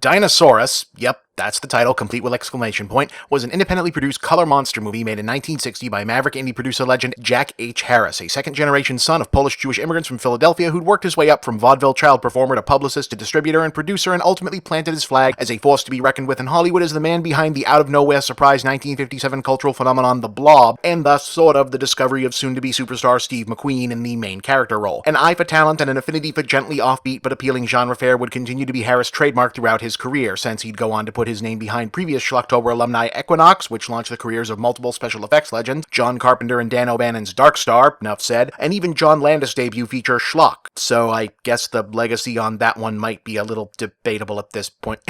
Dinosaurus, yep, that's the title, complete with exclamation point, was an independently produced color monster movie made in 1960 by maverick indie producer legend Jack H. Harris, a second-generation son of Polish-Jewish immigrants from Philadelphia who'd worked his way up from vaudeville child performer to publicist to distributor and producer and ultimately planted his flag as a force to be reckoned with in Hollywood as the man behind the out-of-nowhere surprise 1957 cultural phenomenon The Blob, and thus sort of the discovery of soon-to-be superstar Steve McQueen in the main character role. An eye for talent and an affinity for gently offbeat but appealing genre fare would continue to be Harris' trademark throughout his career, since he'd go on to put his name behind previous Schlocktober alumni Equinox, which launched the careers of multiple special effects legends, John Carpenter and Dan O'Bannon's Dark Star, enough said, and even John Landis' debut feature Schlock. So I guess the legacy on that one might be a little debatable at this point.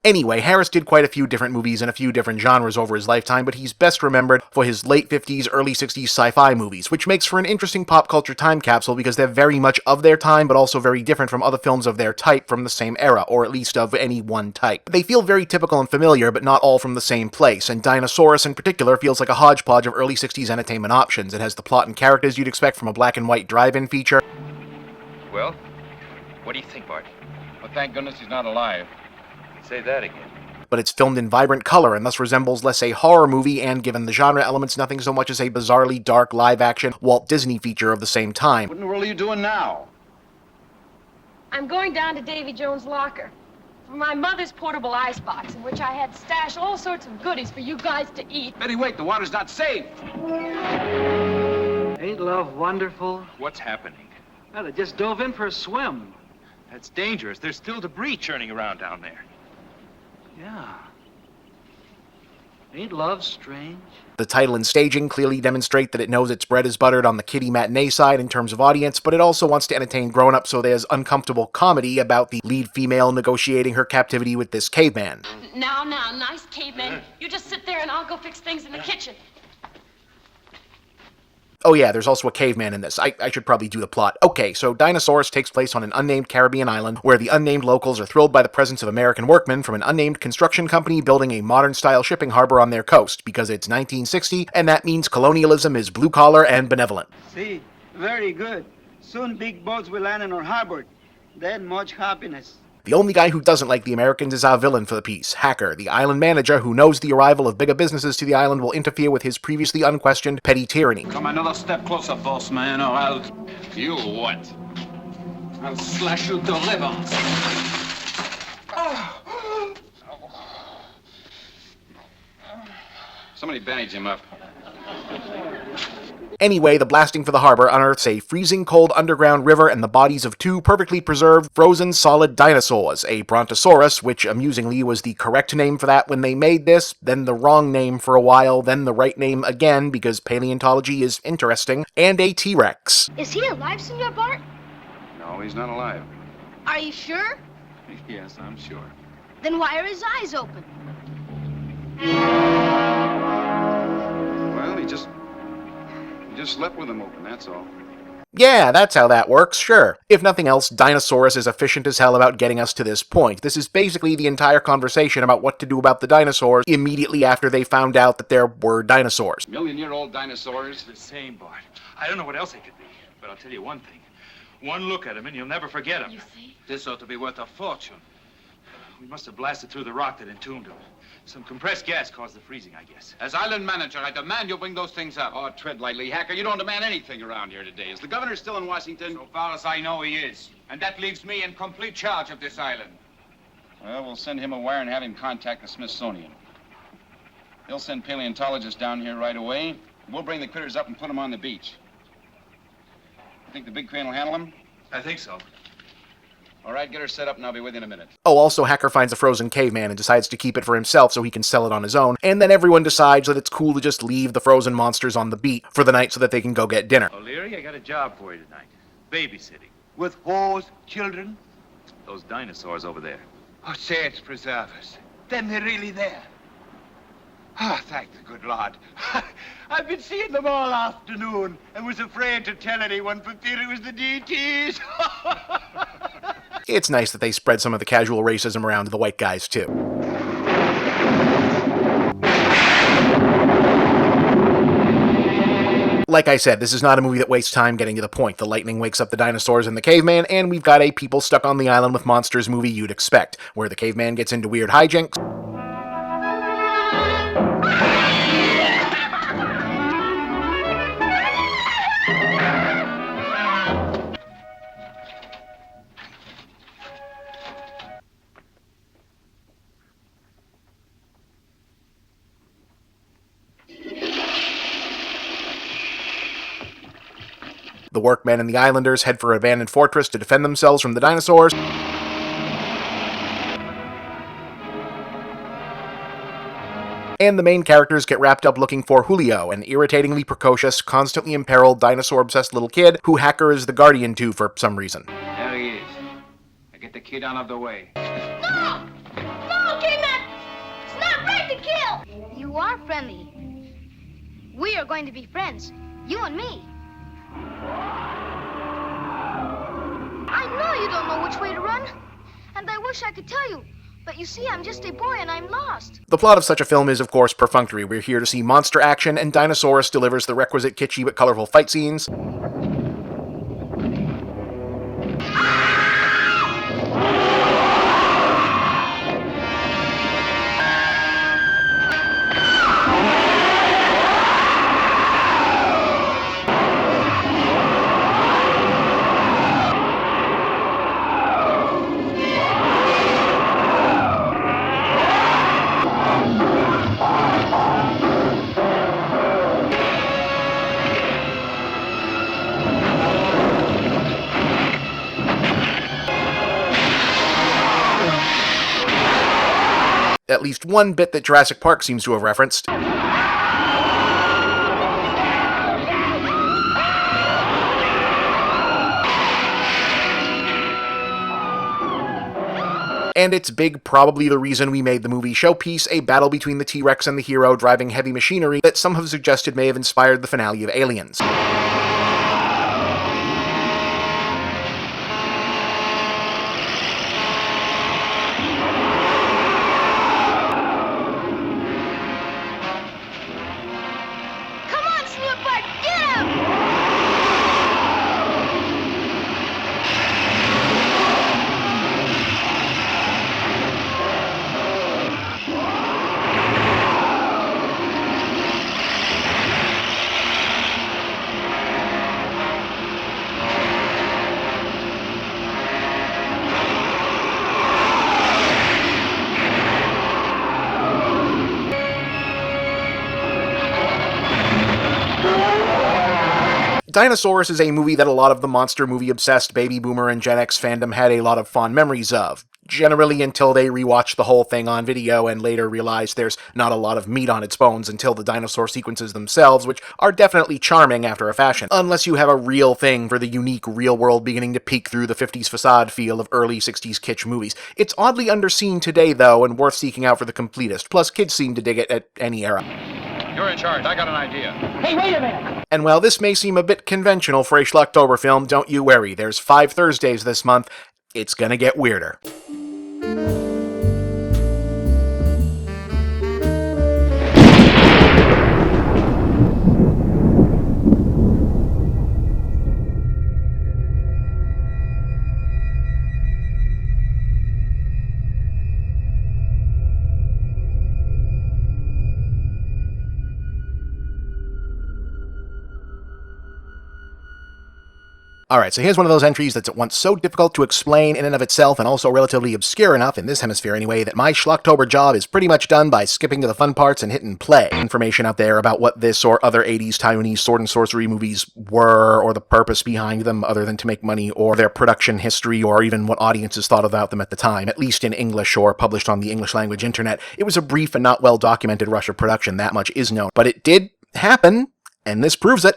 Anyway, Harris did quite a few different movies in a few different genres over his lifetime, but he's best remembered for his late 50s, early 60s sci-fi movies, which makes for an interesting pop culture time capsule because they're very much of their time, but also very different from other films of their type from the same era, or at least of any one type. They feel very typical and familiar, but not all from the same place, and Dinosaurus in particular feels like a hodgepodge of early 60s entertainment options. It has the plot and characters you'd expect from a black and white drive-in feature. Well, what do you think, Bart? Well, thank goodness he's not alive. Say that again. But it's filmed in vibrant color and thus resembles less a horror movie and, given the genre elements, nothing so much as a bizarrely dark live-action Walt Disney feature of the same time. What in the world are you doing now? I'm going down to Davy Jones' locker for my mother's portable icebox, in which I had stashed all sorts of goodies for you guys to eat. Betty, wait, the water's not safe. Ain't love wonderful? What's happening? Well, they just dove in for a swim. That's dangerous. There's still debris churning around down there. Yeah. Ain't love strange? The title and staging clearly demonstrate that it knows its bread is buttered on the kiddie matinee side in terms of audience, but it also wants to entertain grown-ups, so there's uncomfortable comedy about the lead female negotiating her captivity with this caveman. Now, nice caveman. You just sit there and I'll go fix things in the kitchen. Oh yeah, there's also a caveman in this. I should probably do the plot. Okay, so Dinosaurus takes place on an unnamed Caribbean island where the unnamed locals are thrilled by the presence of American workmen from an unnamed construction company building a modern-style shipping harbor on their coast, because it's 1960, and that means colonialism is blue-collar and benevolent. See, very good. Soon big boats will land in our harbor. Then much happiness. The only guy who doesn't like the Americans is our villain for the piece, Hacker, the island manager who knows the arrival of bigger businesses to the island will interfere with his previously unquestioned petty tyranny. Come another step closer, boss man, or I'll... You what? I'll slash you to liver. Somebody bandage him up. Anyway, the blasting for the harbor unearths a freezing cold underground river and the bodies of two perfectly preserved, frozen solid dinosaurs, a Brontosaurus, which amusingly was the correct name for that when they made this, then the wrong name for a while, then the right name again because paleontology is interesting, and a T-Rex. Is he alive, Senor Bart? No, he's not alive. Are you sure? Yes, I'm sure. Then why are his eyes open? Well, he just slept with them open, that's all. Yeah, that's how that works, sure. If nothing else, Dinosaurus is efficient as hell about getting us to this point. This is basically the entire conversation about what to do about the dinosaurs immediately after they found out that there were dinosaurs. Million-year-old dinosaurs? The same, Bart. I don't know what else they could be, but I'll tell you one thing. One look at them and you'll never forget them. You see? This ought to be worth a fortune. We must have blasted through the rock that entombed them. Some compressed gas caused the freezing, I guess. As island manager, I demand you bring those things up. Oh, tread lightly, Hacker. You don't demand anything around here today. Is the governor still in Washington? So far as I know, he is. And that leaves me in complete charge of this island. Well, we'll send him a wire and have him contact the Smithsonian. They'll send paleontologists down here right away. We'll bring the critters up and put them on the beach. You think the big crane will handle them? I think so. All right, get her set up and I'll be with you in a minute. Oh, also, Hacker finds a frozen caveman and decides to keep it for himself so he can sell it on his own, and then everyone decides that it's cool to just leave the frozen monsters on the beat for the night so that they can go get dinner. O'Leary, I got a job for you tonight. Babysitting. With whores, children? Those dinosaurs over there. Oh, saints preserve us. Then they're really there. Ah, thank the good Lord. I've been seeing them all afternoon and was afraid to tell anyone for fear it was the DTs. It's nice that they spread some of the casual racism around to the white guys, too. Like I said, this is not a movie that wastes time getting to the point. The lightning wakes up the dinosaurs and the caveman, and we've got a people stuck on the island with monsters movie you'd expect, where the caveman gets into weird hijinks. The workmen and the islanders head for an abandoned fortress to defend themselves from the dinosaurs. And the main characters get wrapped up looking for Julio, an irritatingly precocious, constantly imperiled, dinosaur-obsessed little kid who Hacker is the guardian to for some reason. There he is. Now get the kid out of the way. No! No, Kidnap! It's not right to kill! You are friendly. We are going to be friends. You and me. I know you don't know which way to run, and I wish I could tell you, but you see, I'm just a boy and I'm lost. The plot of such a film is, of course, perfunctory. We're here to see monster action, and Dinosaurus delivers the requisite kitschy but colorful fight scenes. At least one bit that Jurassic Park seems to have referenced. And it's big, probably the reason we made the movie showpiece, a battle between the T-Rex and the hero driving heavy machinery that some have suggested may have inspired the finale of Aliens. Dinosaurus is a movie that a lot of the monster movie-obsessed baby boomer and Gen X fandom had a lot of fond memories of. Generally until they rewatched the whole thing on video and later realized there's not a lot of meat on its bones until the dinosaur sequences themselves, which are definitely charming after a fashion. Unless you have a real thing for the unique real world beginning to peek through the 50s facade feel of early 60s kitsch movies. It's oddly underseen today though, and worth seeking out for the completist, plus kids seem to dig it at any era. You're in charge. I got an idea. Hey, wait a minute! And while this may seem a bit conventional for a Schlocktober film, don't you worry, there's 5 Thursdays this month. It's gonna get weirder. Alright, so here's one of those entries that's at once so difficult to explain in and of itself and also relatively obscure enough, in this hemisphere anyway, that my Schlocktober job is pretty much done by skipping to the fun parts and hitting play. Information out there about what this or other 80s Taiwanese sword and sorcery movies were, or the purpose behind them other than to make money, or their production history, or even what audiences thought about them at the time, at least in English or published on the English language internet. It was a brief and not well documented rush of production, that much is known. But it did happen, and this proves it.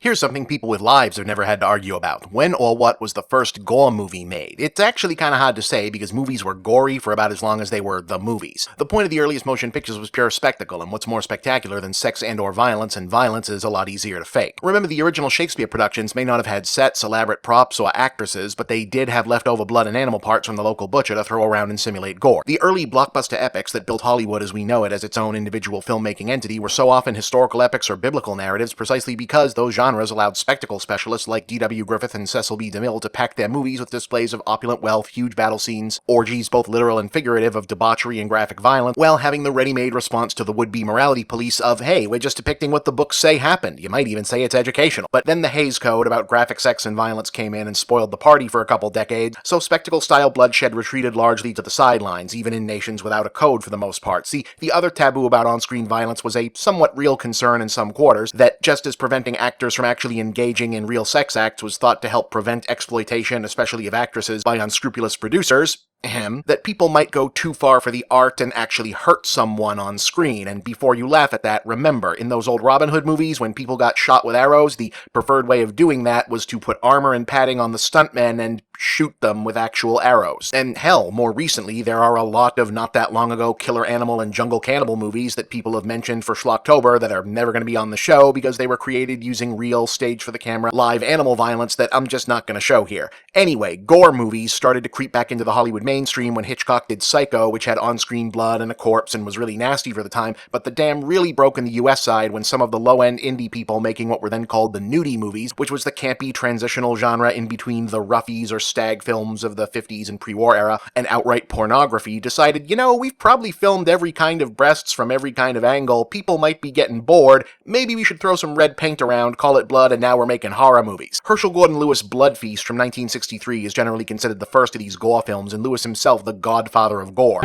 Here's something people with lives have never had to argue about. When or what was the first gore movie made? It's actually kind of hard to say because movies were gory for about as long as they were the movies. The point of the earliest motion pictures was pure spectacle, and what's more spectacular than sex and or violence, and violence is a lot easier to fake. Remember, the original Shakespeare productions may not have had sets, elaborate props, or actresses, but they did have leftover blood and animal parts from the local butcher to throw around and simulate gore. The early blockbuster epics that built Hollywood as we know it as its own individual filmmaking entity were so often historical epics or biblical narratives precisely because those genres allowed spectacle specialists like D.W. Griffith and Cecil B. DeMille to pack their movies with displays of opulent wealth, huge battle scenes, orgies both literal and figurative of debauchery and graphic violence, while having the ready-made response to the would-be morality police of, hey, we're just depicting what the books say happened. You might even say it's educational. But then the Hays Code about graphic sex and violence came in and spoiled the party for a couple decades, so spectacle-style bloodshed retreated largely to the sidelines, even in nations without a code for the most part. See, the other taboo about on-screen violence was a somewhat real concern in some quarters, that just as preventing actors from actually engaging in real sex acts was thought to help prevent exploitation, especially of actresses, by unscrupulous producers, that people might go too far for the art and actually hurt someone on screen. And before you laugh at that, remember, in those old Robin Hood movies, when people got shot with arrows, the preferred way of doing that was to put armor and padding on the stuntmen and shoot them with actual arrows. And hell, more recently, there are a lot of not that long ago killer animal and jungle cannibal movies that people have mentioned for Schlocktober that are never going to be on the show because they were created using real stage-for-the-camera live animal violence that I'm just not going to show here. Anyway, gore movies started to creep back into the Hollywood mainstream when Hitchcock did Psycho, which had on-screen blood and a corpse and was really nasty for the time, but the dam really broke in the US side when some of the low-end indie people making what were then called the nudie movies, which was the campy transitional genre in between the roughies or stag films of the 50s and pre-war era and outright pornography, decided, you know, we've probably filmed every kind of breasts from every kind of angle, people might be getting bored, maybe we should throw some red paint around, call it blood, and now we're making horror movies. Herschel Gordon Lewis' Blood Feast from 1963 is generally considered the first of these gore films, and Lewis himself the godfather of gore.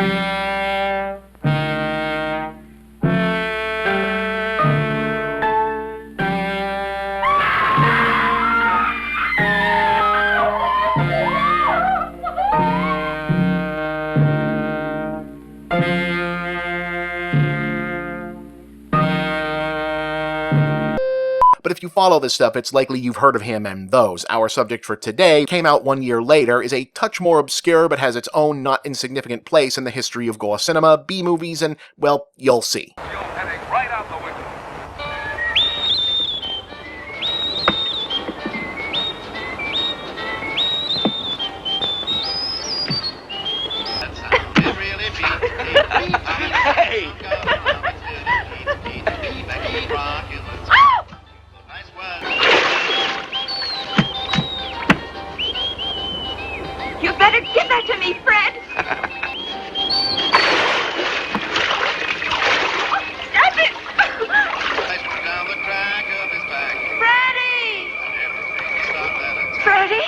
But if you follow this stuff, it's likely you've heard of him and those. Our subject for today came out 1 year later, is a touch more obscure but has its own not insignificant place in the history of gore cinema, B-movies, and, well, you'll see. You better give that to me, Fred! Stop it! Freddie! Freddie?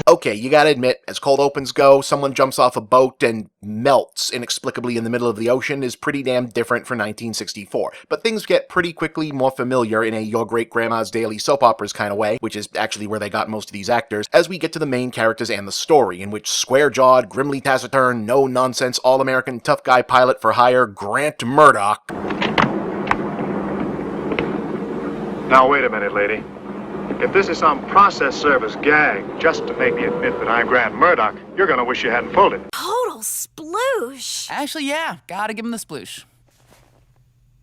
Okay, you gotta admit, as cold opens go, someone jumps off a boat and melts inexplicably in the middle of the ocean is pretty damn different for 1964. But things get pretty quickly more familiar in a Your Great Grandma's Daily Soap Operas kind of way, which is actually where they got most of these actors, as we get to the main characters and the story, in which square-jawed, grimly taciturn, no-nonsense, all-American tough guy pilot for hire Grant Murdoch. Now, wait a minute, lady. If this is some process service gag just to make me admit that I'm Grant Murdoch, you're gonna wish you hadn't pulled it. Total sploosh. Actually, yeah, gotta give him the sploosh.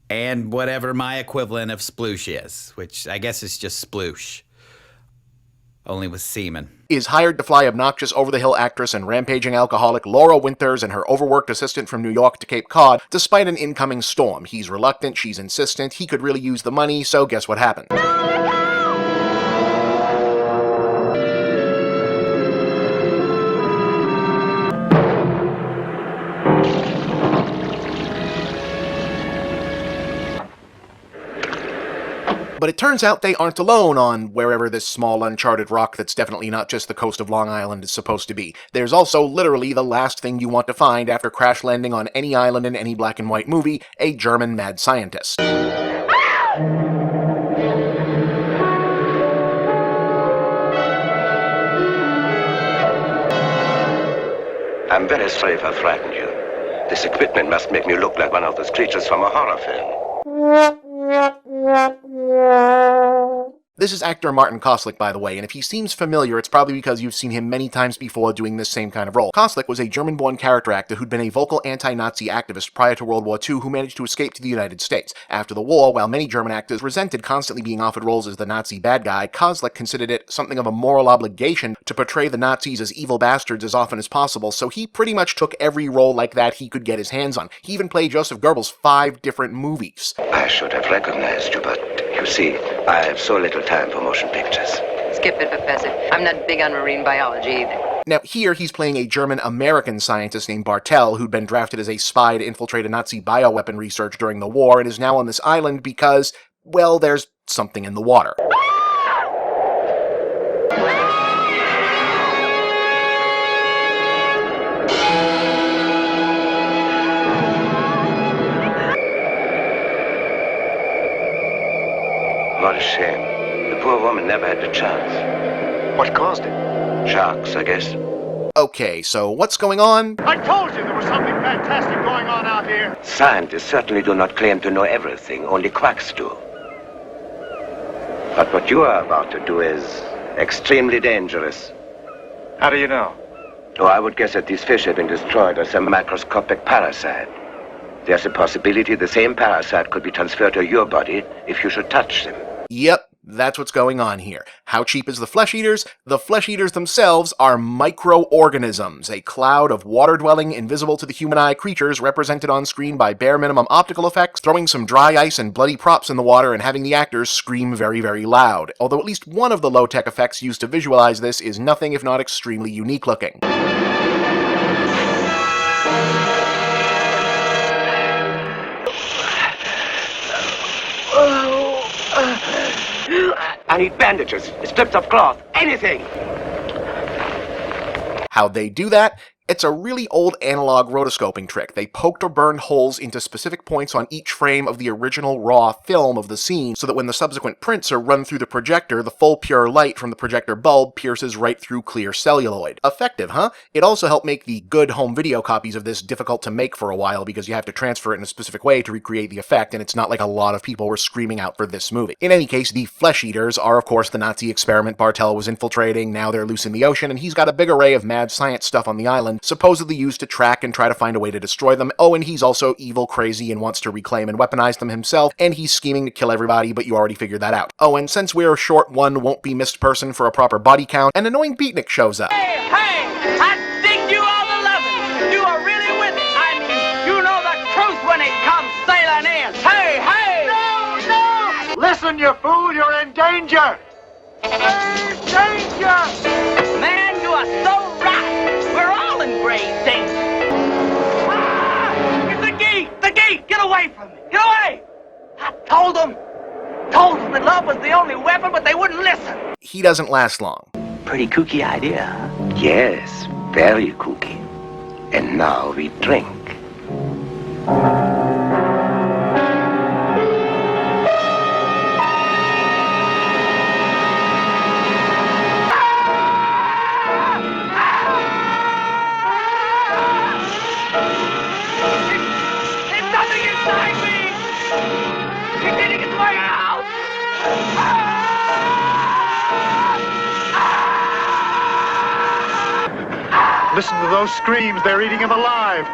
And whatever my equivalent of sploosh is, which I guess is just sploosh. Only with semen. Is hired to fly obnoxious over-the-hill actress and rampaging alcoholic Laura Winters and her overworked assistant from New York to Cape Cod, despite an incoming storm. He's reluctant, she's insistent, he could really use the money, so guess what happened? But it turns out they aren't alone on wherever this small uncharted rock that's definitely not just the coast of Long Island is supposed to be. There's also literally the last thing you want to find after crash landing on any island in any black and white movie, a German mad scientist. I'm very sorry if I frightened you. This equipment must make me look like one of those creatures from a horror film. This is actor Martin Koslick, by the way, and if he seems familiar, it's probably because you've seen him many times before doing this same kind of role. Koslick was a German-born character actor who'd been a vocal anti-Nazi activist prior to World War II who managed to escape to the United States. After the war, while many German actors resented constantly being offered roles as the Nazi bad guy, Koslick considered it something of a moral obligation to portray the Nazis as evil bastards as often as possible, so he pretty much took every role like that he could get his hands on. He even played Joseph Goebbels 5 different movies. I should have recognized you, but you see, I have so little time for motion pictures. Skip it, Professor. I'm not big on marine biology either. Now, here he's playing a German-American scientist named Bartel who'd been drafted as a spy to infiltrate a Nazi bioweapon research during the war and is now on this island because, well, there's something in the water. What a shame. The poor woman never had the chance. What caused it? Sharks, I guess. Okay, so what's going on? I told you there was something fantastic going on out here. Scientists certainly do not claim to know everything, only quacks do. But what you are about to do is extremely dangerous. How do you know? Oh, I would guess that these fish have been destroyed by some microscopic parasite. There's a possibility the same parasite could be transferred to your body if you should touch them. Yep, that's what's going on here. How cheap is the flesh eaters? The flesh eaters themselves are microorganisms, a cloud of water-dwelling, invisible to the human eye creatures represented on screen by bare minimum optical effects, throwing some dry ice and bloody props in the water and having the actors scream very, very loud. Although at least one of the low-tech effects used to visualize this is nothing if not extremely unique looking. I need bandages, strips of cloth, anything! How'd they do that? It's a really old analog rotoscoping trick. They poked or burned holes into specific points on each frame of the original raw film of the scene so that when the subsequent prints are run through the projector, the full pure light from the projector bulb pierces right through clear celluloid. Effective, huh? It also helped make the good home video copies of this difficult to make for a while because you have to transfer it in a specific way to recreate the effect, and it's not like a lot of people were screaming out for this movie. In any case, the flesh eaters are of course the Nazi experiment Bartel was infiltrating. Now they're loose in the ocean, and he's got a big array of mad science stuff on the island, supposedly used to track and try to find a way to destroy them. Oh, and he's also evil, crazy, and wants to reclaim and weaponize them himself, and he's scheming to kill everybody, but you already figured that out. Oh, and since we're short one won't be missed person for a proper body count, an annoying beatnik shows up. Hey, I dig you all the loving. You are really with it. I mean, you know the truth when it comes sailing in. Hey! No! Listen, you fool, you're in danger! Danger! Man, you are so right. We're all in grave danger. Ah! It's the geek! The geek! Get away from me! Get away! I told them that love was the only weapon, but they wouldn't listen. He doesn't last long. Pretty kooky idea, huh? Yes, very kooky. And now we drink. Listen to those screams. They're eating him alive.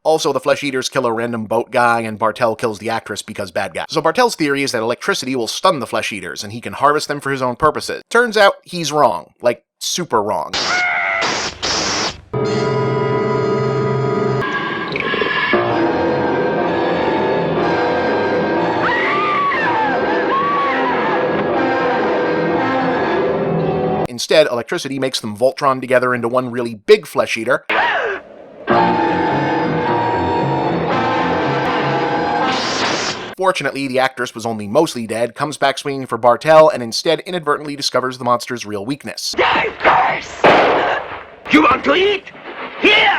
Also, the flesh eaters kill a random boat guy, and Bartel kills the actress because bad guy. So Bartel's theory is that electricity will stun the flesh eaters, and he can harvest them for his own purposes. Turns out, he's wrong. Like, super wrong. Instead, electricity makes them Voltron together into one really big flesh eater. Fortunately, the actress was only mostly dead, comes back swinging for Bartel, and instead inadvertently discovers the monster's real weakness. Die first! You want to eat? Here!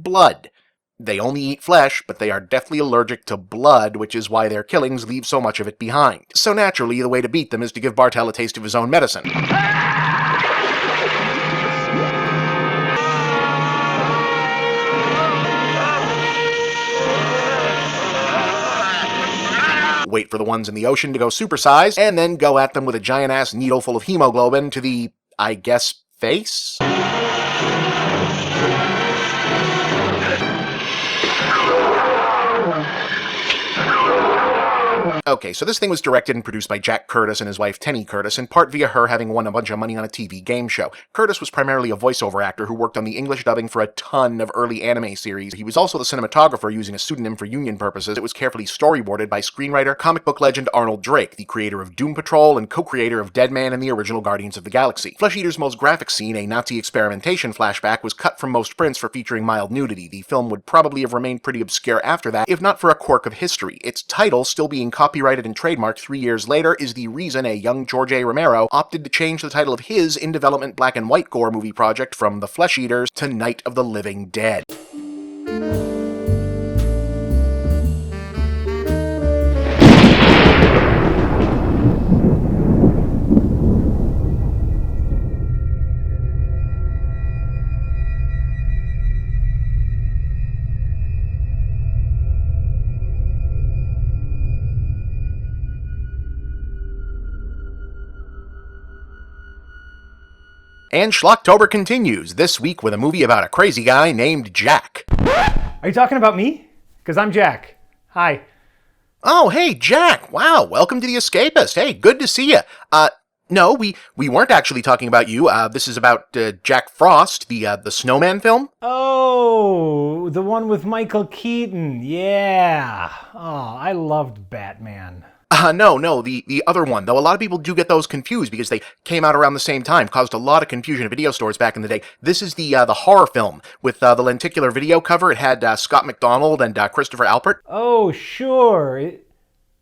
Blood. They only eat flesh, but they are deathly allergic to blood, which is why their killings leave so much of it behind. So naturally, the way to beat them is to give Bartel a taste of his own medicine. Wait for the ones in the ocean to go supersize, and then go at them with a giant-ass needle full of hemoglobin to the, I guess, face? Okay, so this thing was directed and produced by Jack Curtis and his wife Tenny Curtis, in part via her having won a bunch of money on a TV game show. Curtis was primarily a voiceover actor who worked on the English dubbing for a ton of early anime series. He was also the cinematographer using a pseudonym for union purposes. It was carefully storyboarded by screenwriter, comic book legend Arnold Drake, the creator of Doom Patrol and co-creator of Deadman and the original Guardians of the Galaxy. Flesh Eater's most graphic scene, a Nazi experimentation flashback, was cut from most prints for featuring mild nudity. The film would probably have remained pretty obscure after that, if not for a quirk of history. Its title, still being copyrighted and trademarked 3 years later, is the reason a young George A. Romero opted to change the title of his in-development black and white gore movie project from The Flesh Eaters to Night of the Living Dead. And Schlocktober continues, this week with a movie about a crazy guy named Jack. Are you talking about me? Because I'm Jack. Hi. Oh, hey, Jack. Wow, welcome to The Escapist. Hey, good to see you. No, we weren't actually talking about you. This is about Jack Frost, the Snowman film. Oh, the one with Michael Keaton. Yeah. Oh, I loved Batman. No, the other one, though a lot of people do get those confused because they came out around the same time, caused a lot of confusion at video stores back in the day. This is the horror film with the lenticular video cover. It had Scott McDonald and Christopher Alpert. Oh, sure.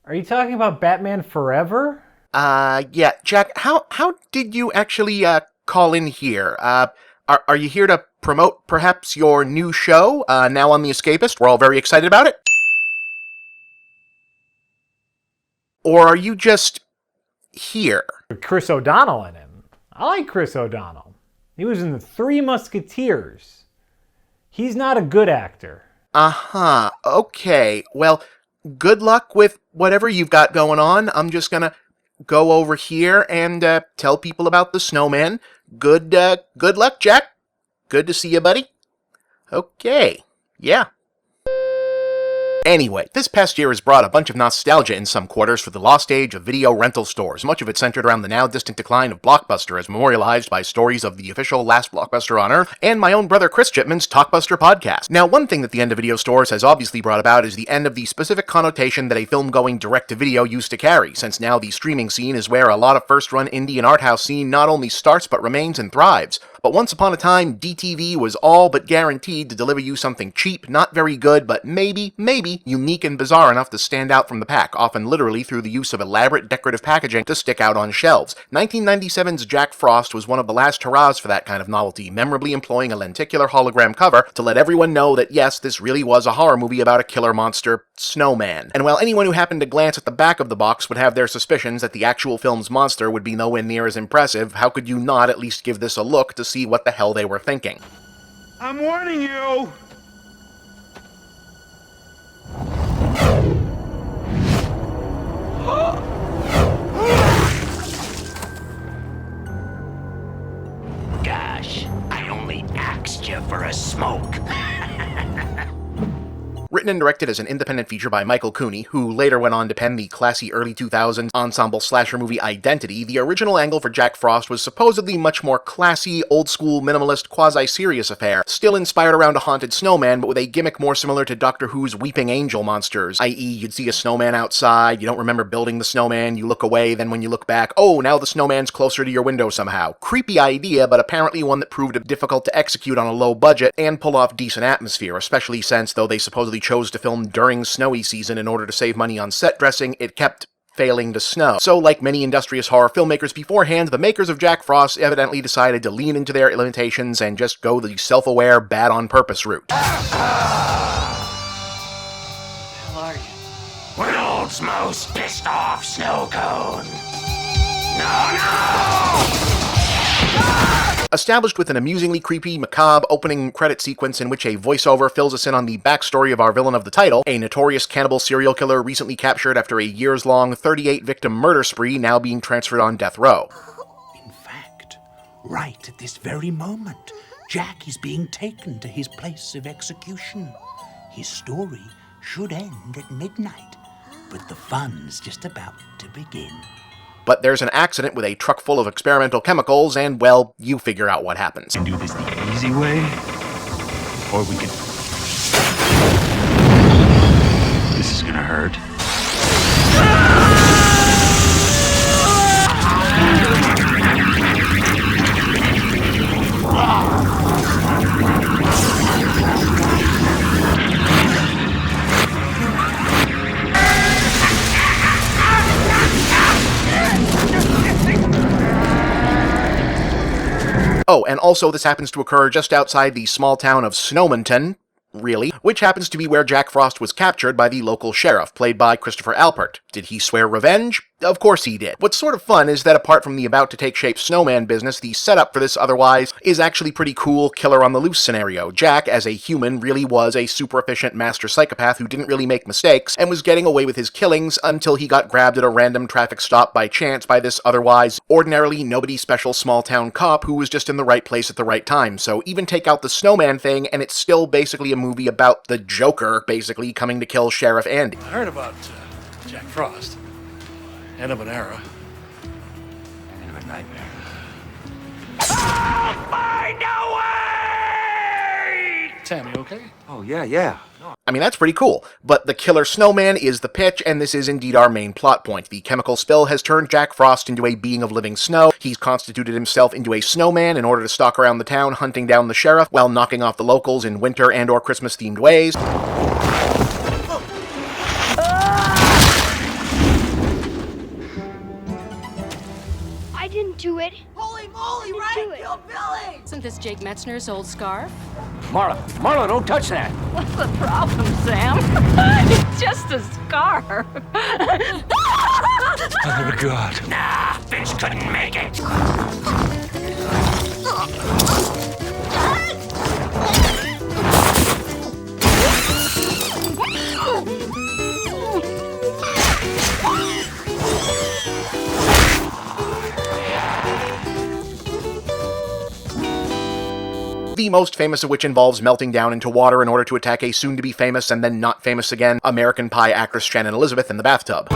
Are you talking about Batman Forever? Yeah, Jack, how did you actually call in here? Are you here to promote perhaps your new show, now on The Escapist? We're all very excited about it. Or are you just here? Chris O'Donnell in him. I like Chris O'Donnell. He was in the Three Musketeers. He's not a good actor. Uh-huh. Okay. Well, good luck with whatever you've got going on. I'm just gonna go over here and tell people about the snowman. Good luck, Jack. Good to see you, buddy. Okay. Yeah. Anyway, this past year has brought a bunch of nostalgia in some quarters for the lost age of video rental stores, much of it centered around the now distant decline of Blockbuster as memorialized by stories of the official last Blockbuster on Earth and my own brother Chris Chipman's Talkbuster podcast. Now, one thing that the end of video stores has obviously brought about is the end of the specific connotation that a film going direct-to-video used to carry, since now the streaming scene is where a lot of first-run indie and art house scene not only starts but remains and thrives. But once upon a time, DTV was all but guaranteed to deliver you something cheap, not very good, but maybe unique and bizarre enough to stand out from the pack, often literally through the use of elaborate decorative packaging to stick out on shelves. 1997's Jack Frost was one of the last hurrahs for that kind of novelty, memorably employing a lenticular hologram cover to let everyone know that yes, this really was a horror movie about a killer monster, Snowman. And while anyone who happened to glance at the back of the box would have their suspicions that the actual film's monster would be nowhere near as impressive, how could you not at least give this a look to see what the hell they were thinking? I'm warning you! Gosh, I only asked you for a smoke. Written and directed as an independent feature by Michael Cooney, who later went on to pen the classy early 2000s ensemble slasher movie Identity, the original angle for Jack Frost was supposedly much more classy, old-school, minimalist, quasi-serious affair, still inspired around a haunted snowman, but with a gimmick more similar to Doctor Who's Weeping Angel monsters, i.e. you'd see a snowman outside, you don't remember building the snowman, you look away, then when you look back, oh, now the snowman's closer to your window somehow. Creepy idea, but apparently one that proved difficult to execute on a low budget and pull off decent atmosphere, especially since, though they supposedly chose to film during snowy season in order to save money on set dressing, it kept failing to snow. So, like many industrious horror filmmakers beforehand, the makers of Jack Frost evidently decided to lean into their limitations and just go the self-aware, bad-on-purpose route. Who are you? World's most pissed off snow cone. No! Established with an amusingly creepy, macabre opening credit sequence in which a voiceover fills us in on the backstory of our villain of the title, a notorious cannibal serial killer recently captured after a years-long 38-victim murder spree now being transferred on death row. In fact, right at this very moment, Jack is being taken to his place of execution. His story should end at midnight, but the fun's just about to begin. But there's an accident with a truck full of experimental chemicals, and, well, you figure out what happens. We can do this the easy way, or we can... This is gonna hurt. Oh, and also this happens to occur just outside the small town of Snowmonton, really, which happens to be where Jack Frost was captured by the local sheriff, played by Christopher Alpert. Did he swear revenge? Of course he did. What's sort of fun is that apart from the about-to-take-shape snowman business, the setup for this otherwise is actually pretty cool killer-on-the-loose scenario. Jack, as a human, really was a super-efficient master psychopath who didn't really make mistakes, and was getting away with his killings until he got grabbed at a random traffic stop by chance by this otherwise ordinarily nobody-special small-town cop who was just in the right place at the right time. So even take out the snowman thing, and it's still basically a movie about the Joker, basically, coming to kill Sheriff Andy. I heard about Jack Frost. End of an era. End of a nightmare. I'll find a way! Sam, you okay? Oh, yeah. I mean, that's pretty cool, but the killer snowman is the pitch, and this is indeed our main plot point. The chemical spill has turned Jack Frost into a being of living snow. He's constituted himself into a snowman in order to stalk around the town, hunting down the sheriff, while knocking off the locals in winter and or Christmas-themed ways. I didn't do it. Holy moly, right? Kill Billy! Isn't this Jake Metzner's old scarf? Marla, don't touch that. What's the problem, Sam? It's just a scarf. Mother of God. Nah, Finch couldn't make it. The most famous of which involves melting down into water in order to attack a soon-to-be famous and then not famous again American Pie actress Shannon Elizabeth in the bathtub.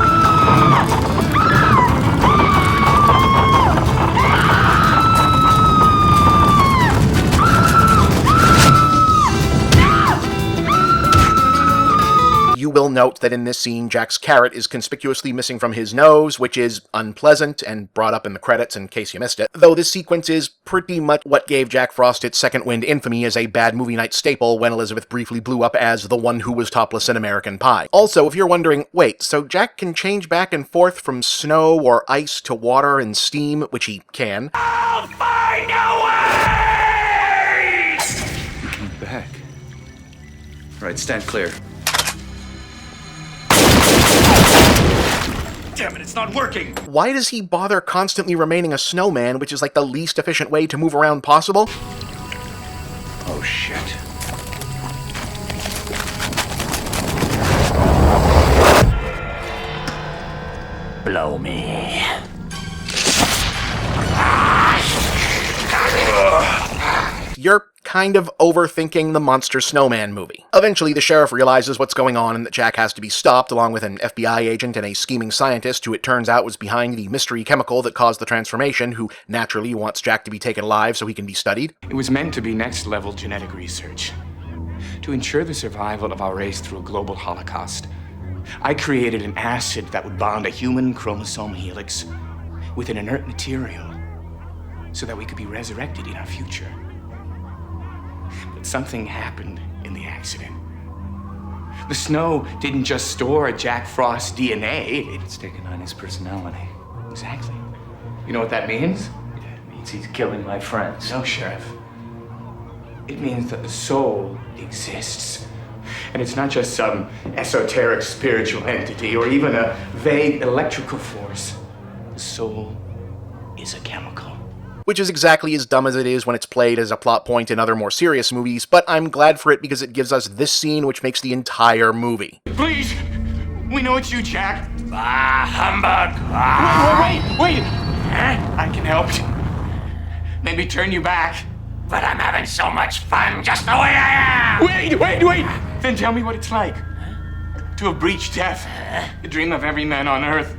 You will note that in this scene, Jack's carrot is conspicuously missing from his nose, which is unpleasant and brought up in the credits in case you missed it. Though this sequence is pretty much what gave Jack Frost its second wind infamy as a bad movie night staple when Elizabeth briefly blew up as the one who was topless in American Pie. Also, if you're wondering, wait, so Jack can change back and forth from snow or ice to water and steam, which he can. I'll find a way! You came back. All right, stand clear. Damn it, it's not working! Why does he bother constantly remaining a snowman, which is like the least efficient way to move around possible? Oh, shit. Blow me. You're kind of overthinking the Monster Snowman movie. Eventually, the sheriff realizes what's going on and that Jack has to be stopped, along with an FBI agent and a scheming scientist who it turns out was behind the mystery chemical that caused the transformation, who naturally wants Jack to be taken alive so he can be studied. It was meant to be next-level genetic research. To ensure the survival of our race through a global holocaust, I created an acid that would bond a human chromosome helix with an inert material so that we could be resurrected in our future. But something happened in the accident. The snow didn't just store Jack Frost's DNA, it's taken on his personality. Exactly. You know what that means? It means he's killing my friends. No, Sheriff. It means that the soul exists. And it's not just some esoteric spiritual entity or even a vague electrical force. The soul is a chemical. Which is exactly as dumb as it is when it's played as a plot point in other more serious movies, but I'm glad for it because it gives us this scene which makes the entire movie. Please! We know it's you, Jack. Ah, humbug! Wait! I can help you. Maybe turn you back. But I'm having so much fun just the way I am! Wait! Then tell me what it's like to have breached death, the dream of every man on Earth.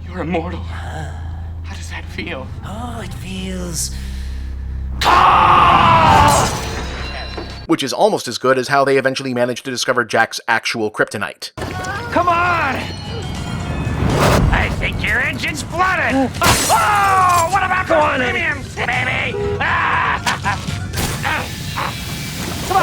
You're immortal. How does that feel? Oh, it feels... Which is almost as good as how they eventually managed to discover Jack's actual kryptonite. Come on! I think your engine's flooded! Oh! What about the premiums, baby? Come on!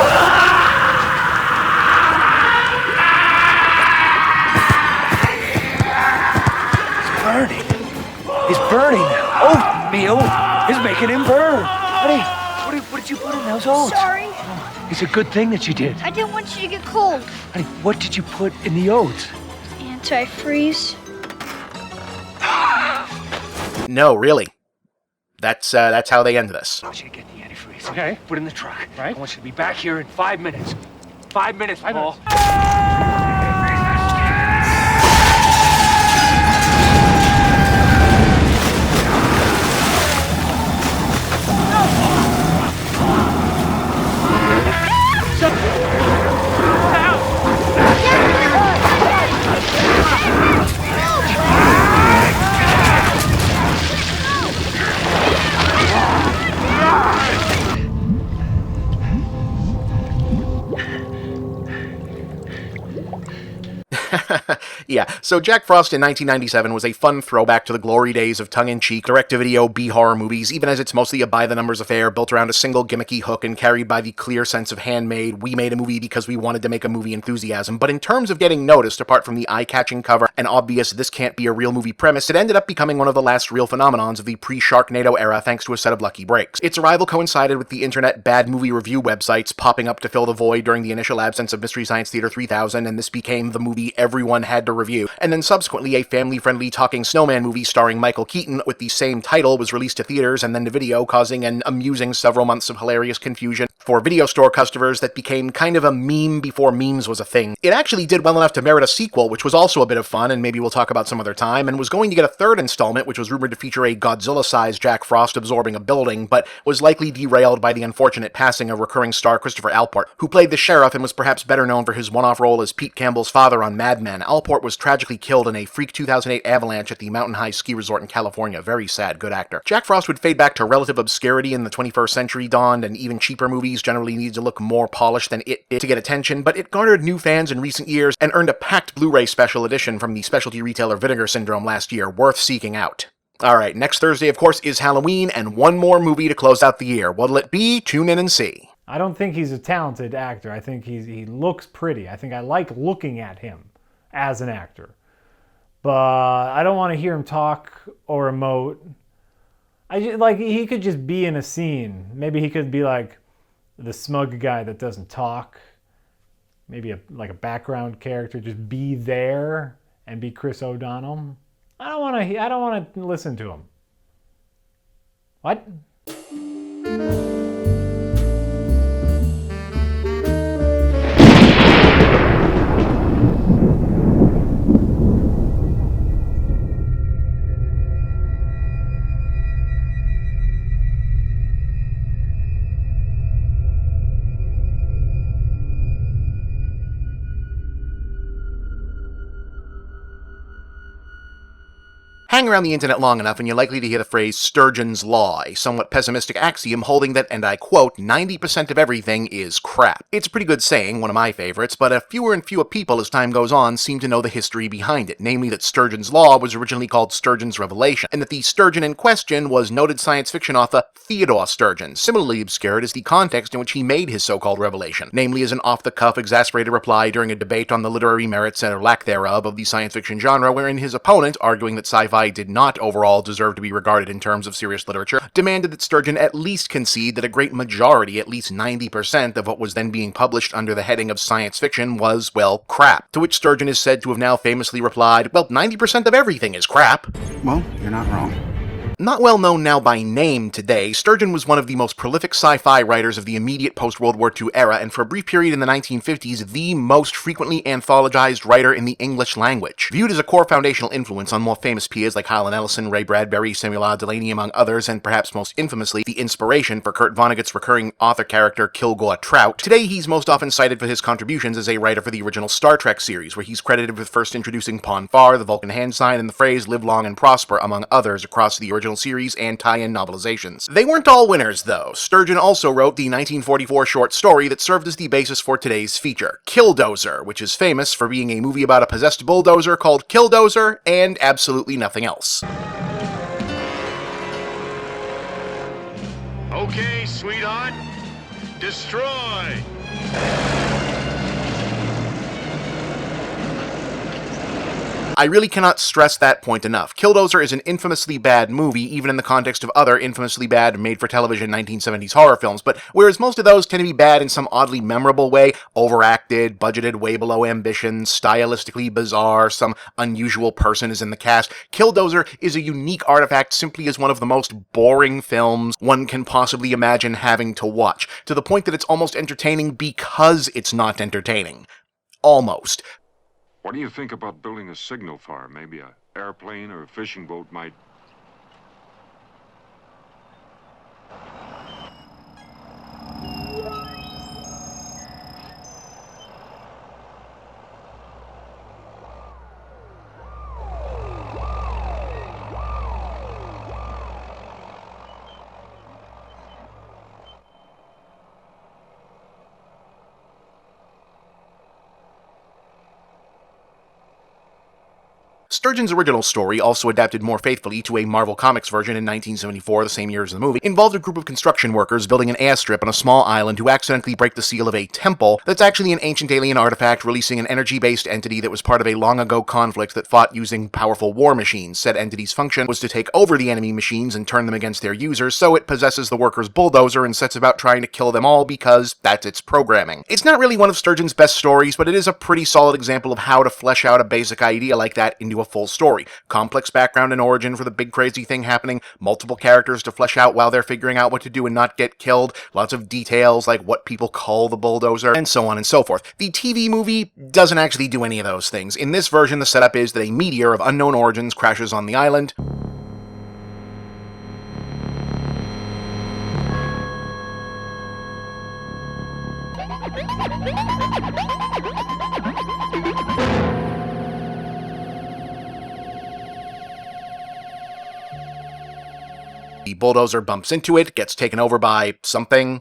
He's burning. Oatmeal is making him burn. Honey, what did you put in those oats? Sorry. It's a good thing that you did. I didn't want you to get cold. Honey, what did you put in the oats? Antifreeze. No, really. That's how they end this. I want you to get the antifreeze. Okay. Put it in the truck. Right. I want you to be back here in 5 minutes. 5 minutes, Paul. Yeah, so Jack Frost in 1997 was a fun throwback to the glory days of tongue-in-cheek, direct-to-video B-horror movies, even as it's mostly a by-the-numbers affair built around a single gimmicky hook and carried by the clear sense of handmade, we made a movie because we wanted to make a movie enthusiasm. But in terms of getting noticed, apart from the eye-catching cover and obvious this can't be a real movie premise, it ended up becoming one of the last real phenomenons of the pre-Sharknado era thanks to a set of lucky breaks. Its arrival coincided with the internet bad movie review websites popping up to fill the void during the initial absence of Mystery Science Theater 3000, and this became the movie everyone had to review. And then subsequently, a family-friendly talking snowman movie starring Michael Keaton with the same title was released to theaters and then to video, causing an amusing several months of hilarious confusion for video store customers that became kind of a meme before memes was a thing. It actually did well enough to merit a sequel, which was also a bit of fun, and maybe we'll talk about some other time, and was going to get a third installment, which was rumored to feature a Godzilla-sized Jack Frost absorbing a building, but was likely derailed by the unfortunate passing of recurring star Christopher Alport, who played the sheriff and was perhaps better known for his one-off role as Pete Campbell's father on Mad Men. Alport was tragically killed in a freak 2008 avalanche at the Mountain High ski resort in California. Very sad, good actor. Jack Frost would fade back to relative obscurity in the 21st century dawned, and even cheaper movies generally needed to look more polished than it did to get attention, but it garnered new fans in recent years and earned a packed Blu-ray special edition from the specialty retailer Vinegar Syndrome last year, worth seeking out. Alright, next Thursday, of course, is Halloween, and one more movie to close out the year. What'll it be? Tune in and see. I don't think he's a talented actor. I think he looks pretty. I think I like looking at him as an actor. But I don't want to hear him talk or emote. He could just be in a scene. Maybe he could be like the smug guy that doesn't talk. Maybe a background character. Just be there and be Chris O'Donnell. I don't want to listen to him. What? hang around the internet long enough and you're likely to hear the phrase Sturgeon's Law, a somewhat pessimistic axiom holding that, and I quote, 90% of everything is crap. It's a pretty good saying, one of my favorites, but fewer and fewer people as time goes on seem to know the history behind it, namely that Sturgeon's Law was originally called Sturgeon's Revelation, and that the Sturgeon in question was noted science fiction author Theodore Sturgeon, similarly obscured as the context in which he made his so-called revelation, namely as an off-the-cuff, exasperated reply during a debate on the literary merits or lack thereof of the science fiction genre, wherein his opponent, arguing that sci-fi did not overall deserve to be regarded in terms of serious literature, demanded that Sturgeon at least concede that a great majority, at least 90%, of what was then being published under the heading of science fiction was, well, crap. To which Sturgeon is said to have now famously replied, well, 90% of everything is crap. Well, you're not wrong. Not well known now by name today, Sturgeon was one of the most prolific sci-fi writers of the immediate post-World War II era, and for a brief period in the 1950s, the most frequently anthologized writer in the English language. Viewed as a core foundational influence on more famous peers like Harlan Ellison, Ray Bradbury, Samuel R. Delany, among others, and perhaps most infamously, the inspiration for Kurt Vonnegut's recurring author character Kilgore Trout, today he's most often cited for his contributions as a writer for the original Star Trek series, where he's credited with first introducing Pon farr, the Vulcan hand sign, and the phrase live long and prosper, among others, across the original series and tie-in novelizations. They weren't all winners, though. Sturgeon also wrote the 1944 short story that served as the basis for today's feature, Killdozer, which is famous for being a movie about a possessed bulldozer called Killdozer and absolutely nothing else. Okay, sweetheart. Destroy! I really cannot stress that point enough. Killdozer is an infamously bad movie, even in the context of other infamously bad made-for-television 1970s horror films, but whereas most of those tend to be bad in some oddly memorable way, overacted, budgeted way below ambition, stylistically bizarre, some unusual person is in the cast, Killdozer is a unique artifact simply as one of the most boring films one can possibly imagine having to watch, to the point that it's almost entertaining because it's not entertaining. Almost. What do you think about building a signal farm? Maybe an airplane or a fishing boat might... Sturgeon's original story, also adapted more faithfully to a Marvel Comics version in 1974, the same year as the movie, involved a group of construction workers building an airstrip on a small island who accidentally break the seal of a temple that's actually an ancient alien artifact releasing an energy-based entity that was part of a long-ago conflict that fought using powerful war machines. Said entity's function was to take over the enemy machines and turn them against their users, so it possesses the workers' bulldozer and sets about trying to kill them all because that's its programming. It's not really one of Sturgeon's best stories, but it is a pretty solid example of how to flesh out a basic idea like that into a full story. Complex background and origin for the big crazy thing happening, multiple characters to flesh out while they're figuring out what to do and not get killed, lots of details like what people call the bulldozer, and so on and so forth. The TV movie doesn't actually do any of those things. In this version, the setup is that a meteor of unknown origins crashes on the island. The bulldozer bumps into it, gets taken over by something.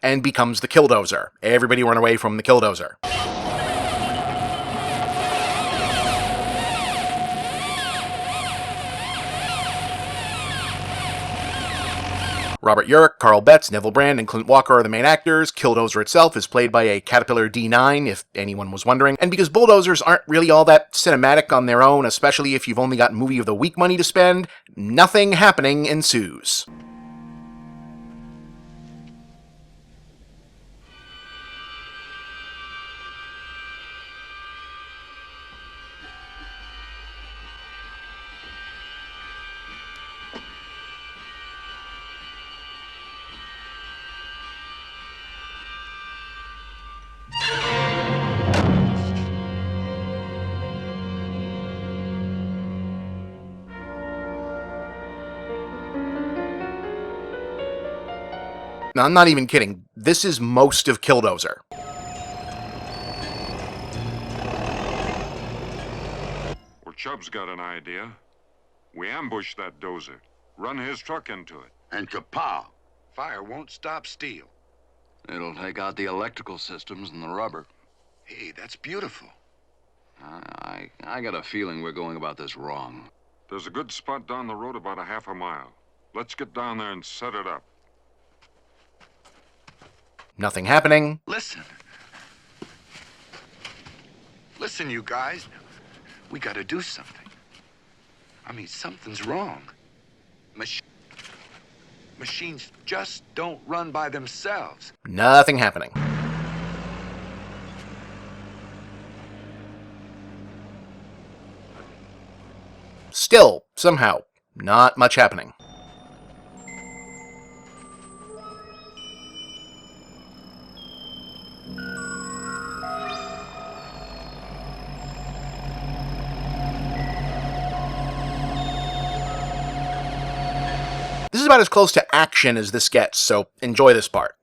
And becomes the Killdozer. Everybody run away from the Killdozer. Robert Urich, Carl Betts, Neville Brand, and Clint Walker are the main actors. Killdozer itself is played by a Caterpillar D9, if anyone was wondering. And because bulldozers aren't really all that cinematic on their own, especially if you've only got movie of the week money to spend, nothing happening ensues. No, I'm not even kidding. This is most of Killdozer. Well, Chubb's got an idea. We ambush that dozer, run his truck into it. And kapow! Fire won't stop steel. It'll take out the electrical systems and the rubber. Hey, that's beautiful. I got a feeling we're going about this wrong. There's a good spot down the road about a half a mile. Let's get down there and set it up. Nothing happening. Listen, you guys. We gotta do something. I mean, something's wrong. Machines just don't run by themselves. Nothing happening. Still, somehow, not much happening. This is about as close to action as this gets, so enjoy this part.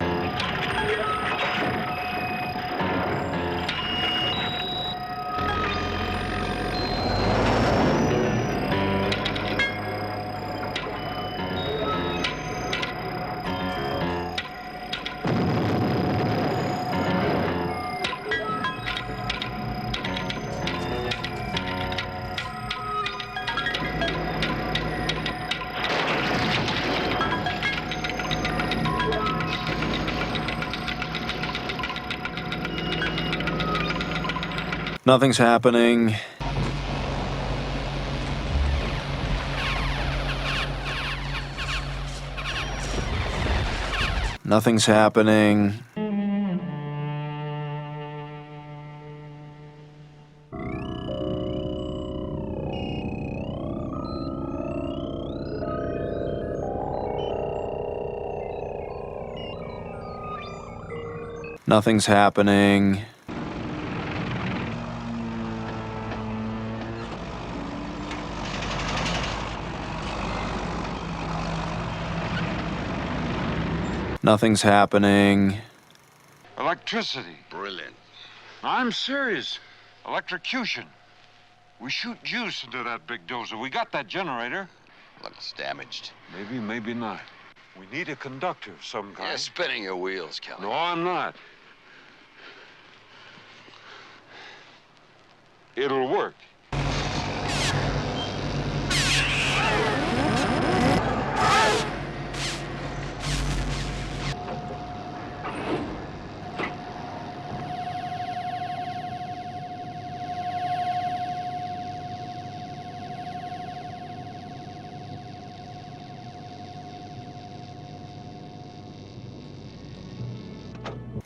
Nothing's happening. Nothing's happening. Nothing's happening. Nothing's happening. Electricity. Brilliant. I'm serious. Electrocution. We shoot juice into that big dozer. We got that generator. Looks damaged. Maybe, maybe not. We need a conductor of some kind. You're spinning your wheels, Kelly. No, I'm not. It'll work.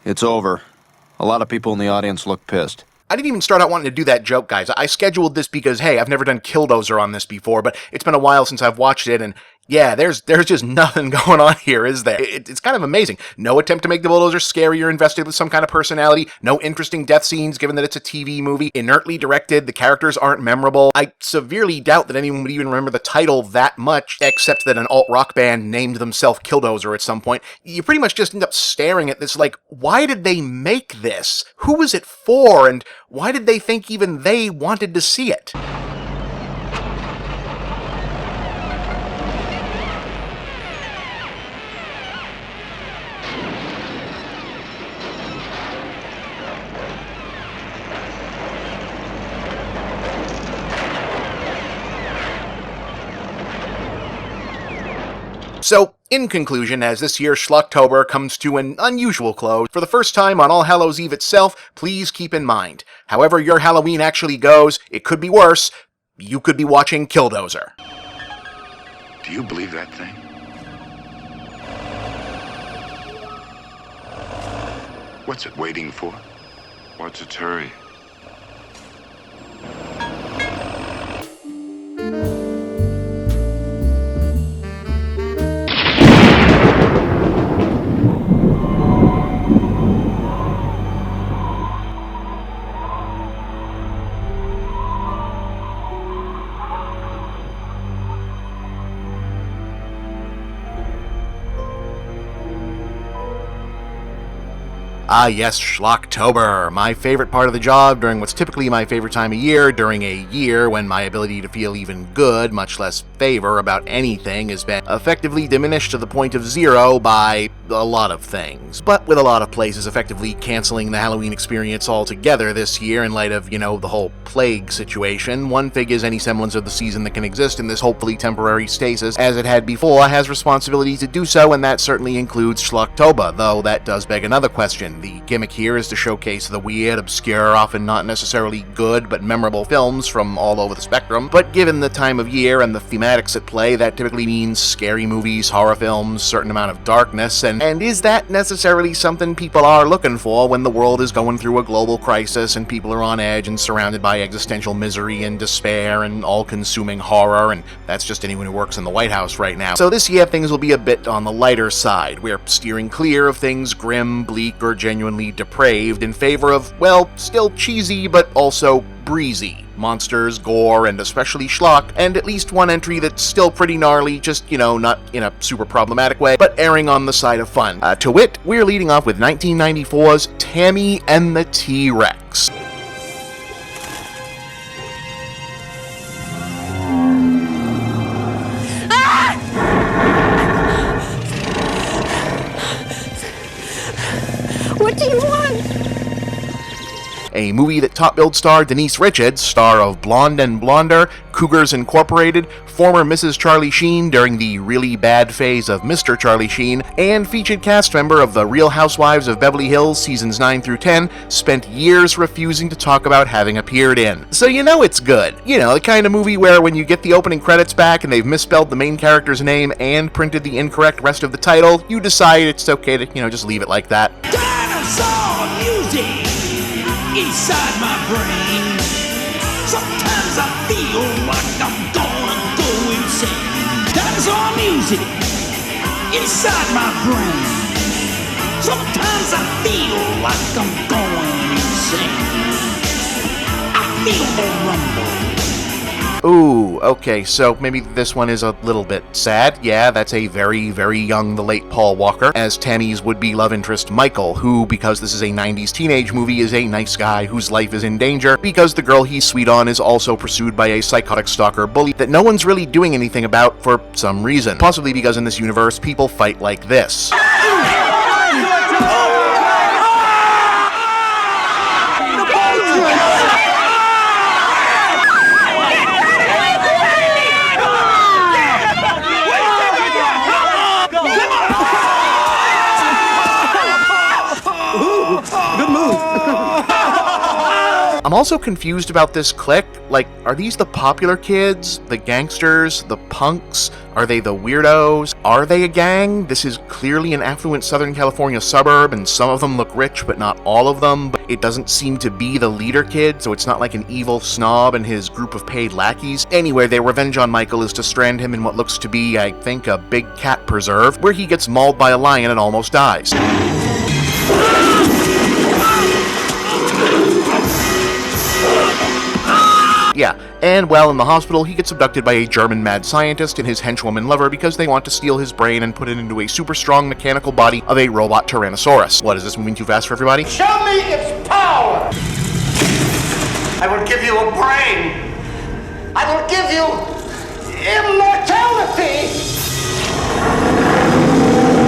It's over. A lot of people in the audience look pissed. I didn't even start out wanting to do that joke, guys. I scheduled this because, hey, I've never done Killdozer on this before, but it's been a while since I've watched it, and yeah, there's just nothing going on here, is there? It's kind of amazing. No attempt to make the bulldozer scary or invested with some kind of personality. No interesting death scenes, given that it's a TV movie. Inertly directed. The characters aren't memorable. I severely doubt that anyone would even remember the title that much, except that an alt-rock band named themselves Killdozer at some point. You pretty much just end up staring at this like, why did they make this? Who was it for? And why did they think even they wanted to see it? So, in conclusion, as this year's Schlocktober comes to an unusual close, for the first time on All Hallows Eve itself, please keep in mind, however your Halloween actually goes, it could be worse. You could be watching Killdozer. Do you believe that thing? What's it waiting for? What's its hurry? Ah yes, Schlocktober, my favorite part of the job during what's typically my favorite time of year, during a year when my ability to feel even good, much less favor about anything, has been effectively diminished to the point of zero by a lot of things. But with a lot of places effectively canceling the Halloween experience altogether this year in light of, the whole plague situation, one figures any semblance of the season that can exist in this hopefully temporary stasis as it had before has responsibility to do so, and that certainly includes Schlocktober, though that does beg another question. The gimmick here is to showcase the weird, obscure, often not necessarily good but memorable films from all over the spectrum, but given the time of year and the thematics at play, that typically means scary movies, horror films, certain amount of darkness, and is that necessarily something people are looking for when the world is going through a global crisis and people are on edge and surrounded by existential misery and despair and all-consuming horror, and that's just anyone who works in the White House right now. So this year things will be a bit on the lighter side. We're steering clear of things grim, bleak, or genuinely depraved in favor of, well, still cheesy, but also breezy. Monsters, gore, and especially schlock, and at least one entry that's still pretty gnarly, just, not in a super problematic way, but erring on the side of fun. To wit, we're leading off with 1994's Tammy and the T-Rex. What do you want? A movie that top-billed star Denise Richards, star of Blonde and Blonder, Cougars Incorporated, former Mrs. Charlie Sheen during the really bad phase of Mr. Charlie Sheen, and featured cast member of The Real Housewives of Beverly Hills seasons 9 through 10, spent years refusing to talk about having appeared in. So it's good. The kind of movie where when you get the opening credits back and they've misspelled the main character's name and printed the incorrect rest of the title, you decide it's okay to, just leave it like that. Dinosaur music inside my brain. Sometimes I feel like I'm gonna go insane. Dinosaur music inside my brain. Sometimes I feel like I'm going insane. I feel the rumble. Ooh, okay, so maybe this one is a little bit sad. Yeah, that's a very, very young, the late Paul Walker, as Tammy's would-be love interest Michael, who, because this is a 90s teenage movie, is a nice guy whose life is in danger, because the girl he's sweet on is also pursued by a psychotic stalker bully that no one's really doing anything about for some reason. Possibly because in this universe, people fight like this. I'm also confused about this clique. Are these the popular kids? The gangsters? The punks? Are they the weirdos? Are they a gang? This is clearly an affluent Southern California suburb, and some of them look rich, but not all of them. But it doesn't seem to be the leader kid, so it's not like an evil snob and his group of paid lackeys. Anyway, their revenge on Michael is to strand him in what looks to be, I think, a big cat preserve, where he gets mauled by a lion and almost dies. Yeah, and while in the hospital, he gets abducted by a German mad scientist and his henchwoman lover because they want to steal his brain and put it into a super strong mechanical body of a robot Tyrannosaurus. What, is this moving too fast for everybody? Show me its power! I will give you a brain! I will give you immortality!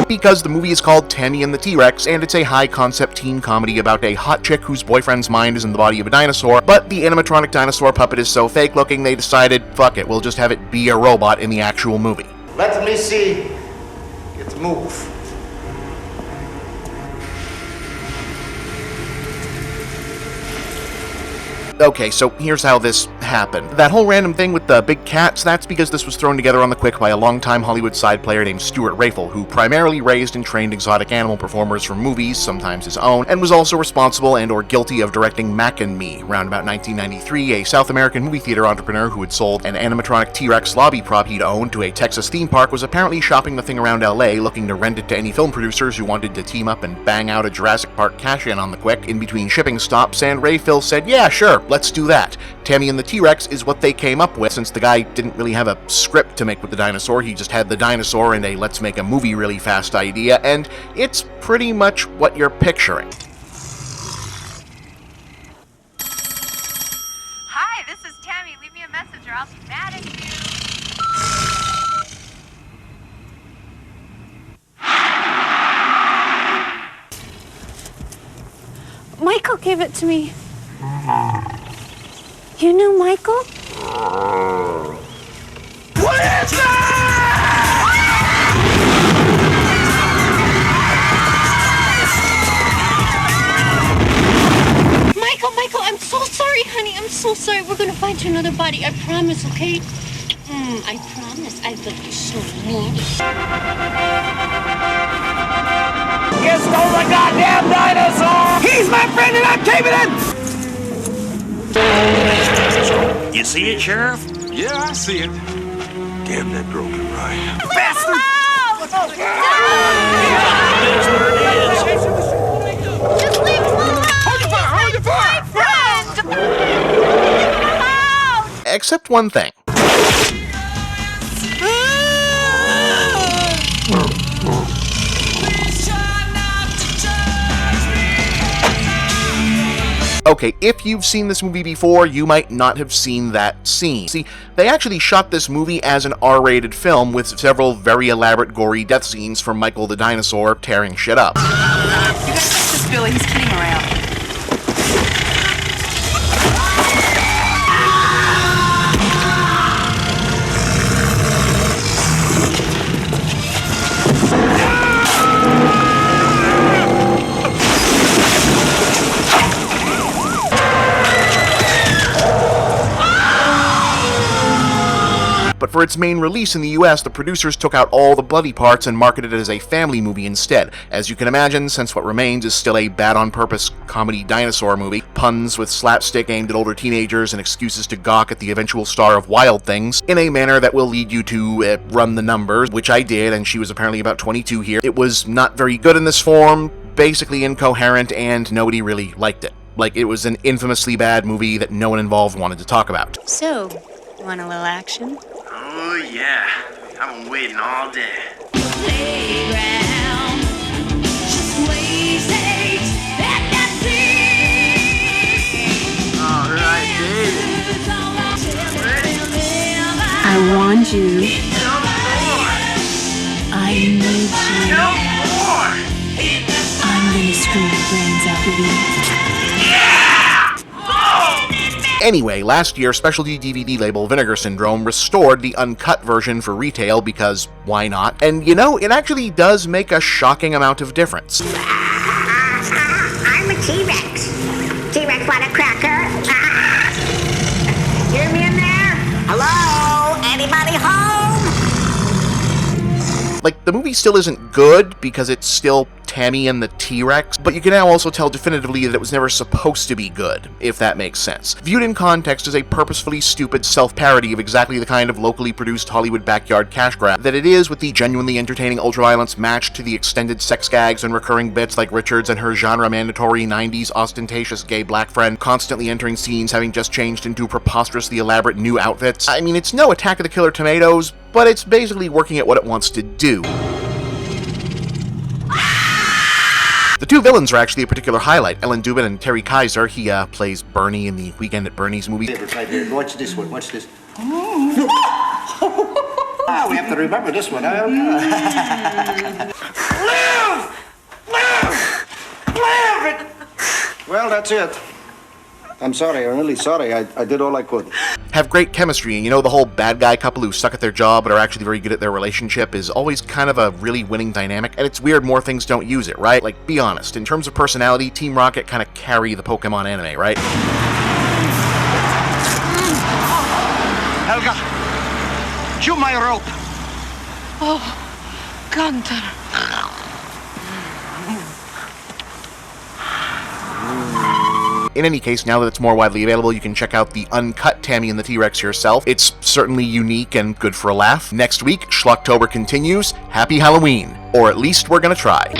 Because the movie is called Tammy and the T-Rex, and it's a high-concept teen comedy about a hot chick whose boyfriend's mind is in the body of a dinosaur, but the animatronic dinosaur puppet is so fake-looking they decided, fuck it, we'll just have it be a robot in the actual movie. Let me see it move. Okay, so here's how this happened. That whole random thing with the big cats, that's because this was thrown together on the quick by a longtime Hollywood side player named Stuart Rafel, who primarily raised and trained exotic animal performers for movies, sometimes his own, and was also responsible and or guilty of directing Mac and Me, around about 1993, a South American movie theater entrepreneur who had sold an animatronic T-Rex lobby prop he'd owned to a Texas theme park was apparently shopping the thing around LA, looking to rent it to any film producers who wanted to team up and bang out a Jurassic Park cash-in on the quick in between shipping stops, and Rafel said, yeah, sure, let's do that. Tammy and the T-Rex is what they came up with, since the guy didn't really have a script to make with the dinosaur, he just had the dinosaur and a let's make a movie really fast idea, and it's pretty much what you're picturing. Tammy, leave me a message or I'll be mad at you. Michael gave it to me. You knew Michael? What is Michael, I'm so sorry, honey. I'm so sorry. We're gonna find you another body. I promise, okay? I promise. I love you so much. You stole the goddamn dinosaur! He's my friend and I'm keeping it! You see it, Sheriff? Yeah, I see it. Damn that broken ride. Bastard! Just leave him alone! Hold your fire! Except one thing. Okay, if you've seen this movie before, you might not have seen that scene. See, they actually shot this movie as an R-rated film with several very elaborate gory death scenes from Michael the Dinosaur tearing shit up. You gotta catch this Billy, he's kidding around. But for its main release in the US, the producers took out all the bloody parts and marketed it as a family movie instead. As you can imagine, since what remains is still a bad-on-purpose comedy dinosaur movie, puns with slapstick aimed at older teenagers and excuses to gawk at the eventual star of Wild Things, in a manner that will lead you to run the numbers, which I did, and she was apparently about 22 here. It was not very good in this form, basically incoherent, and nobody really liked it. Like, it was an infamously bad movie that no one involved wanted to talk about. So, you want a little action? Oh, yeah. I've been waiting all day. All right, baby. I want you. No more. I need you. No more. I'm gonna screw your brains out of you. Anyway, last year, specialty DVD label Vinegar Syndrome restored the uncut version for retail because why not? And you know, it actually does make a shocking amount of difference. I'm a T-Rex. T-Rex want a cracker? Hear me in there? Hello? Anybody home? Like, the movie still isn't good because it's still Tammy and the T-Rex, but you can now also tell definitively that it was never supposed to be good, if that makes sense. Viewed in context as a purposefully stupid self-parody of exactly the kind of locally produced Hollywood backyard cash grab that it is, with the genuinely entertaining ultraviolence matched to the extended sex gags and recurring bits like Richards and her genre-mandatory 90s ostentatious gay black friend constantly entering scenes having just changed into preposterously elaborate new outfits. I mean, it's no Attack of the Killer Tomatoes, but it's basically working at what it wants to do. The two villains are actually a particular highlight. Ellen Dubin and Terry Kaiser. He plays Bernie in the Weekend at Bernie's movie. Right here. Watch this one. Watch this. We have to remember this one. Live! Live! Well, that's it. I'm sorry. I'm really sorry. I did all I could. Have great chemistry, and you know, the whole bad guy couple who suck at their job but are actually very good at their relationship is always kind of a really winning dynamic, and it's weird more things don't use it, right? Like, be honest, in terms of personality, Team Rocket kind of carry the Pokemon anime, right? Helga, chew my rope. Oh, Gunther. In any case, now that it's more widely available, you can check out the uncut Tammy and the T-Rex yourself. It's certainly unique and good for a laugh. Next week, Schlocktober continues. Happy Halloween. Or at least we're gonna try.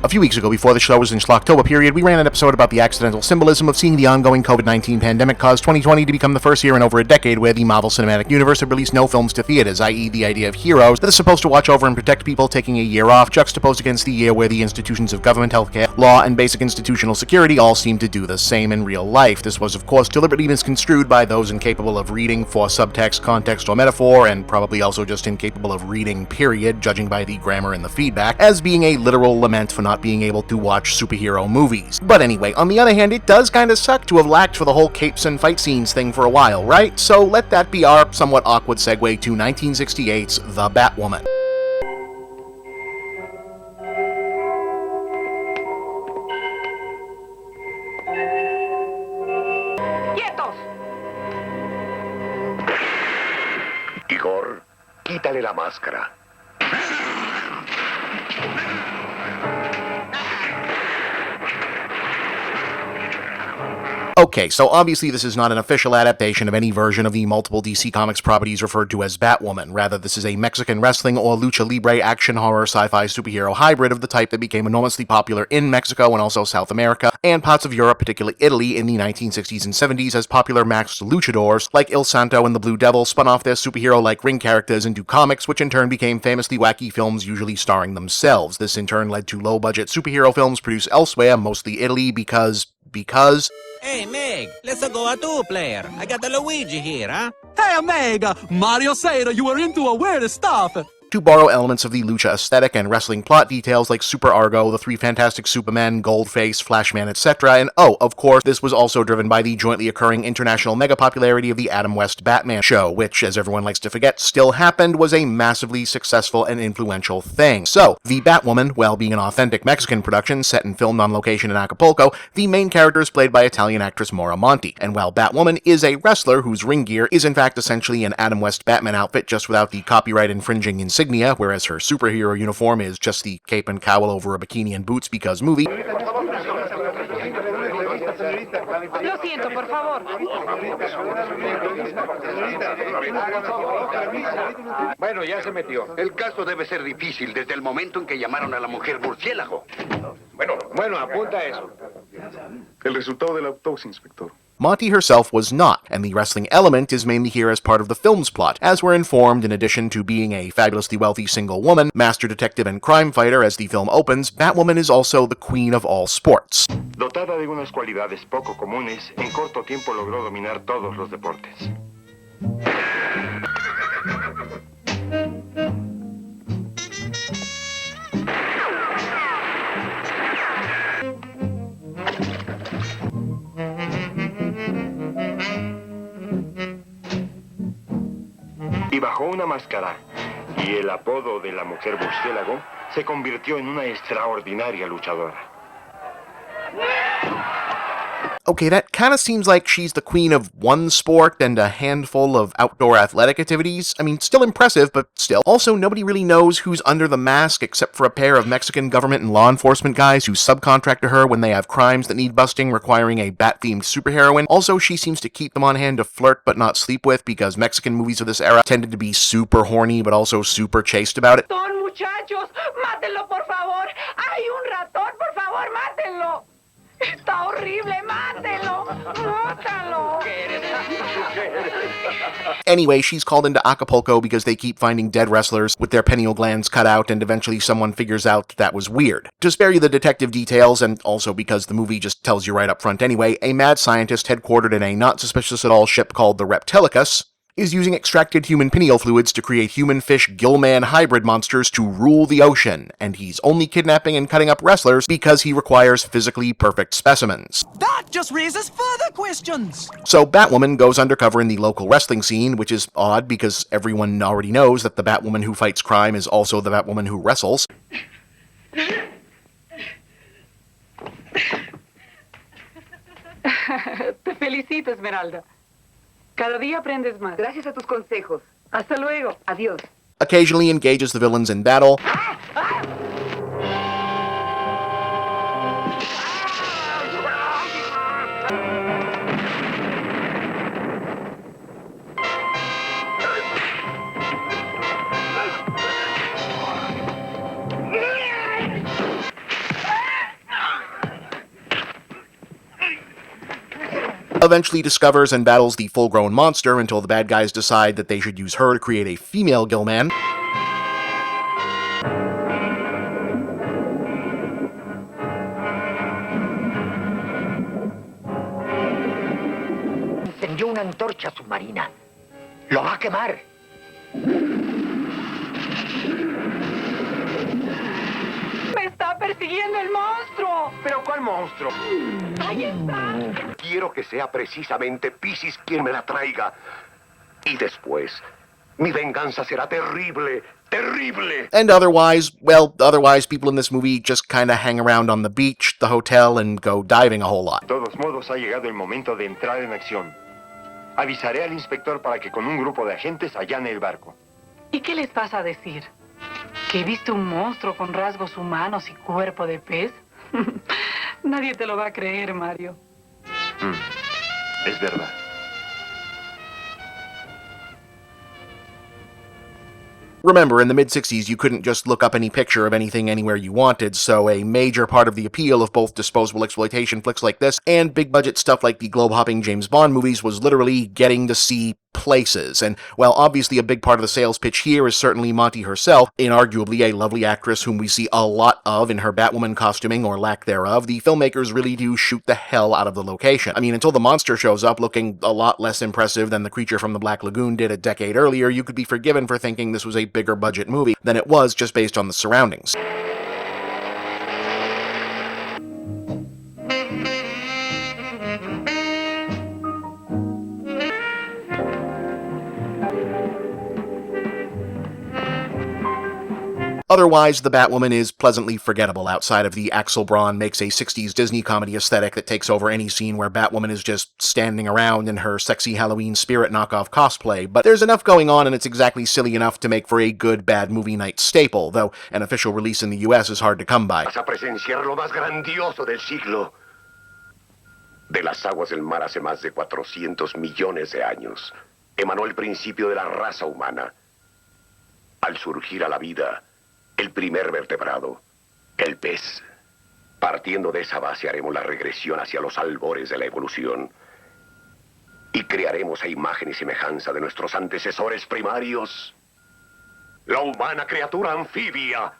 A few weeks ago, before the show was in Schlocktober period, we ran an episode about the accidental symbolism of seeing the ongoing COVID-19 pandemic cause 2020 to become the first year in over a decade where the Marvel Cinematic Universe had released no films to theaters, i.e. the idea of heroes that are supposed to watch over and protect people taking a year off, juxtaposed against the year where the institutions of government, healthcare, law, and basic institutional security all seem to do the same in real life. This was, of course, deliberately misconstrued by those incapable of reading for subtext, context, or metaphor, and probably also just incapable of reading, period, judging by the grammar and the feedback, as being a literal lament for not being able to watch superhero movies. But anyway, on the other hand, it does kinda suck to have lacked for the whole capes and fight scenes thing for a while, right? So let that be our somewhat awkward segue to 1968's The Batwoman. ¡Quietos! Igor, quítale la máscara. Okay, so obviously this is not an official adaptation of any version of the multiple DC Comics properties referred to as Batwoman. Rather, this is a Mexican wrestling or lucha libre action horror sci-fi superhero hybrid of the type that became enormously popular in Mexico and also South America, and parts of Europe, particularly Italy, in the 1960s and 70s as popular masked luchadors like Il Santo and the Blue Devil spun off their superhero-like ring characters into comics, which in turn became famously wacky films usually starring themselves. This in turn led to low-budget superhero films produced elsewhere, mostly Italy, because... Hey, Meg, let's go a two-player. I got the Luigi here, huh? Hey, Meg! Mario said you were into a weird stuff. To borrow elements of the lucha aesthetic and wrestling plot details like Super Argo, the Three Fantastic Supermen, Goldface, Flashman, etc., and oh, of course, this was also driven by the jointly occurring international mega-popularity of the Adam West Batman show, which, as everyone likes to forget, still happened, was a massively successful and influential thing. So, The Batwoman, while being an authentic Mexican production set and filmed on location in Acapulco, the main character is played by Italian actress Maura Monti, and while Batwoman is a wrestler whose ring gear is in fact essentially an Adam West Batman outfit just without the copyright-infringing insignia, whereas her superhero uniform is just the cape and cowl over a bikini and boots because movie. Lo siento, por favor. Bueno, ya se metió. El caso debe ser difícil desde el momento en que llamaron a la mujer murciélago. Bueno, apunta eso. El resultado de la autopsia, inspector. Monty herself was not, and the wrestling element is mainly here as part of the film's plot, as we're informed, in addition to being a fabulously wealthy single woman, master detective and crime fighter as the film opens, Batwoman is also the queen of all sports. Dotada de unas cualidades poco comunes, en corto tiempo logró dominar todos los deportes. Y bajo una máscara y el apodo de la mujer murciélago se convirtió en una extraordinaria luchadora. Okay, that kinda seems like she's the queen of one sport and a handful of outdoor athletic activities. I mean, still impressive, but still. Also, nobody really knows who's under the mask except for a pair of Mexican government and law enforcement guys who subcontract to her when they have crimes that need busting requiring a bat-themed superheroine. Also, she seems to keep them on hand to flirt but not sleep with because Mexican movies of this era tended to be super horny but also super chaste about it. Son muchachos, mátenlo por favor. Hay un ratón, por favor, mátenlo. Está horrible, mátelo, mátalo. Anyway, she's called into Acapulco because they keep finding dead wrestlers with their pineal glands cut out, and eventually someone figures out that was weird. To spare you the detective details, and also because the movie just tells you right up front anyway, a mad scientist headquartered in a not suspicious at all ship called the Reptilicus is using extracted human pineal fluids to create human-fish gill-man hybrid monsters to rule the ocean, and he's only kidnapping and cutting up wrestlers because he requires physically perfect specimens. That just raises further questions. So Batwoman goes undercover in the local wrestling scene, which is odd because everyone already knows that the Batwoman who fights crime is also the Batwoman who wrestles. Te felicito, Esmeralda. Cada día aprendes más. Gracias a tus consejos. Hasta luego. Adiós. Occasionally engages the villains in battle. eventually discovers and battles the full-grown monster until the bad guys decide that they should use her to create a female Gillman. Encendió una antorcha submarina. Lo va a quemar. ¡Me está persiguiendo el monstruo! ¿Pero cuál monstruo? ¡Ahí está! Quiero que sea precisamente Piscis quien me la traiga. Y después, mi venganza será terrible, terrible. And otherwise people in this movie just kinda hang around on the beach, the hotel, and go diving a whole lot. De todos modos, ha llegado el momento de entrar en acción. Avisaré al inspector para que con un grupo de agentes allane el barco. ¿Y qué les vas a decir? ¿Que viste un monstruo con rasgos humanos y cuerpo de pez? Nadie te lo va a creer, Mario. Es verdad. Remember, in the mid-60s, you couldn't just look up any picture of anything anywhere you wanted, so a major part of the appeal of both disposable exploitation flicks like this and big-budget stuff like the globe-hopping James Bond movies was literally getting to see places. And while obviously a big part of the sales pitch here is certainly Monty herself, inarguably a lovely actress whom we see a lot of in her Batwoman costuming or lack thereof, the filmmakers really do shoot the hell out of the location. I mean, until the monster shows up looking a lot less impressive than the creature from the Black Lagoon did a decade earlier, you could be forgiven for thinking this was a bigger budget movie than it was just based on the surroundings. Otherwise, the Batwoman is pleasantly forgettable outside of the Axel Braun makes a 60s Disney comedy aesthetic that takes over any scene where Batwoman is just standing around in her sexy Halloween spirit knockoff cosplay, but there's enough going on and it's exactly silly enough to make for a good bad movie night staple, though an official release in the US is hard to come by. Vas a presenciar lo más grandioso del siglo. De las aguas del mar hace más de 400 millones de años, emanó el principio de la raza humana. Al surgir a la vida, el primer vertebrado, el pez. Partiendo de esa base haremos la regresión hacia los albores de la evolución y crearemos a imagen y semejanza de nuestros antecesores primarios, la humana criatura anfibia.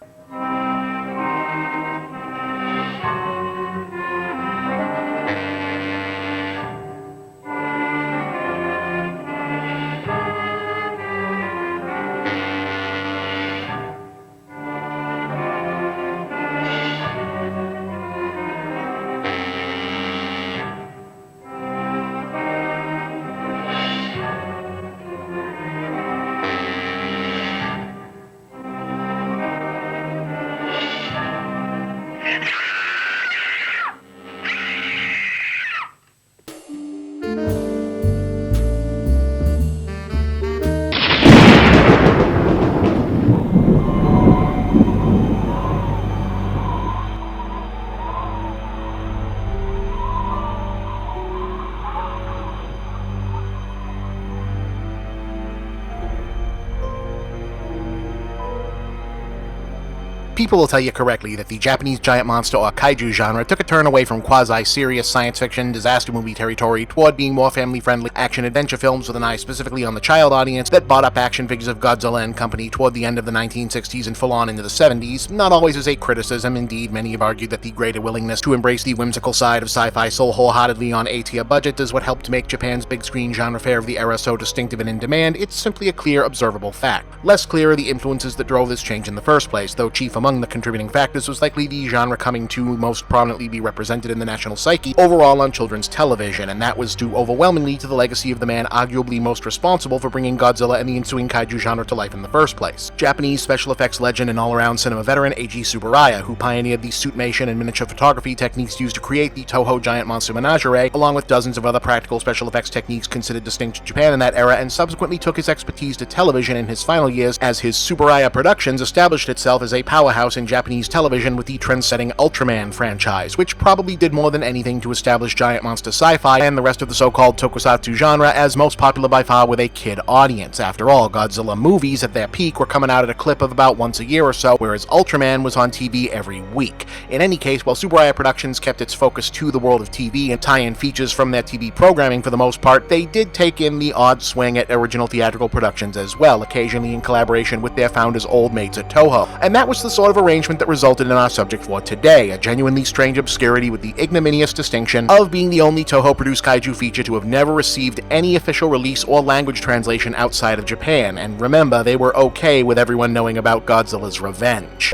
People will tell you correctly that the Japanese giant monster or kaiju genre took a turn away from quasi-serious science fiction, disaster movie territory toward being more family-friendly action-adventure films with an eye specifically on the child audience that bought up action figures of Godzilla and company toward the end of the 1960s and full-on into the 70s, not always as a criticism. Indeed, many have argued that the greater willingness to embrace the whimsical side of sci-fi so wholeheartedly on A-tier budget is what helped make Japan's big-screen genre fare of the era so distinctive and in demand. It's simply a clear, observable fact. Less clear are the influences that drove this change in the first place, though chief among the contributing factors was likely the genre coming to most prominently be represented in the national psyche overall on children's television, and that was due overwhelmingly to the legacy of the man arguably most responsible for bringing Godzilla and the ensuing kaiju genre to life in the first place. Japanese special effects legend and all-around cinema veteran Eiji Tsuburaya, who pioneered the suitmation and miniature photography techniques used to create the Toho giant monster menagerie, along with dozens of other practical special effects techniques considered distinct to Japan in that era, and subsequently took his expertise to television in his final years as his Tsuburaya Productions established itself as a powerhouse powerhouse in Japanese television with the trend-setting Ultraman franchise, which probably did more than anything to establish giant monster sci-fi and the rest of the so-called tokusatsu genre as most popular by far with a kid audience. After all, Godzilla movies at their peak were coming out at a clip of about once a year or so, whereas Ultraman was on TV every week. In any case, while Tsuburaya Productions kept its focus to the world of TV and tie-in features from their TV programming for the most part, they did take in the odd swing at original theatrical productions as well, occasionally in collaboration with their founders' old mates at Toho. And that was the sort of arrangement that resulted in our subject for today, a genuinely strange obscurity with the ignominious distinction of being the only Toho-produced kaiju feature to have never received any official release or language translation outside of Japan, and remember, they were okay with everyone knowing about Godzilla's revenge.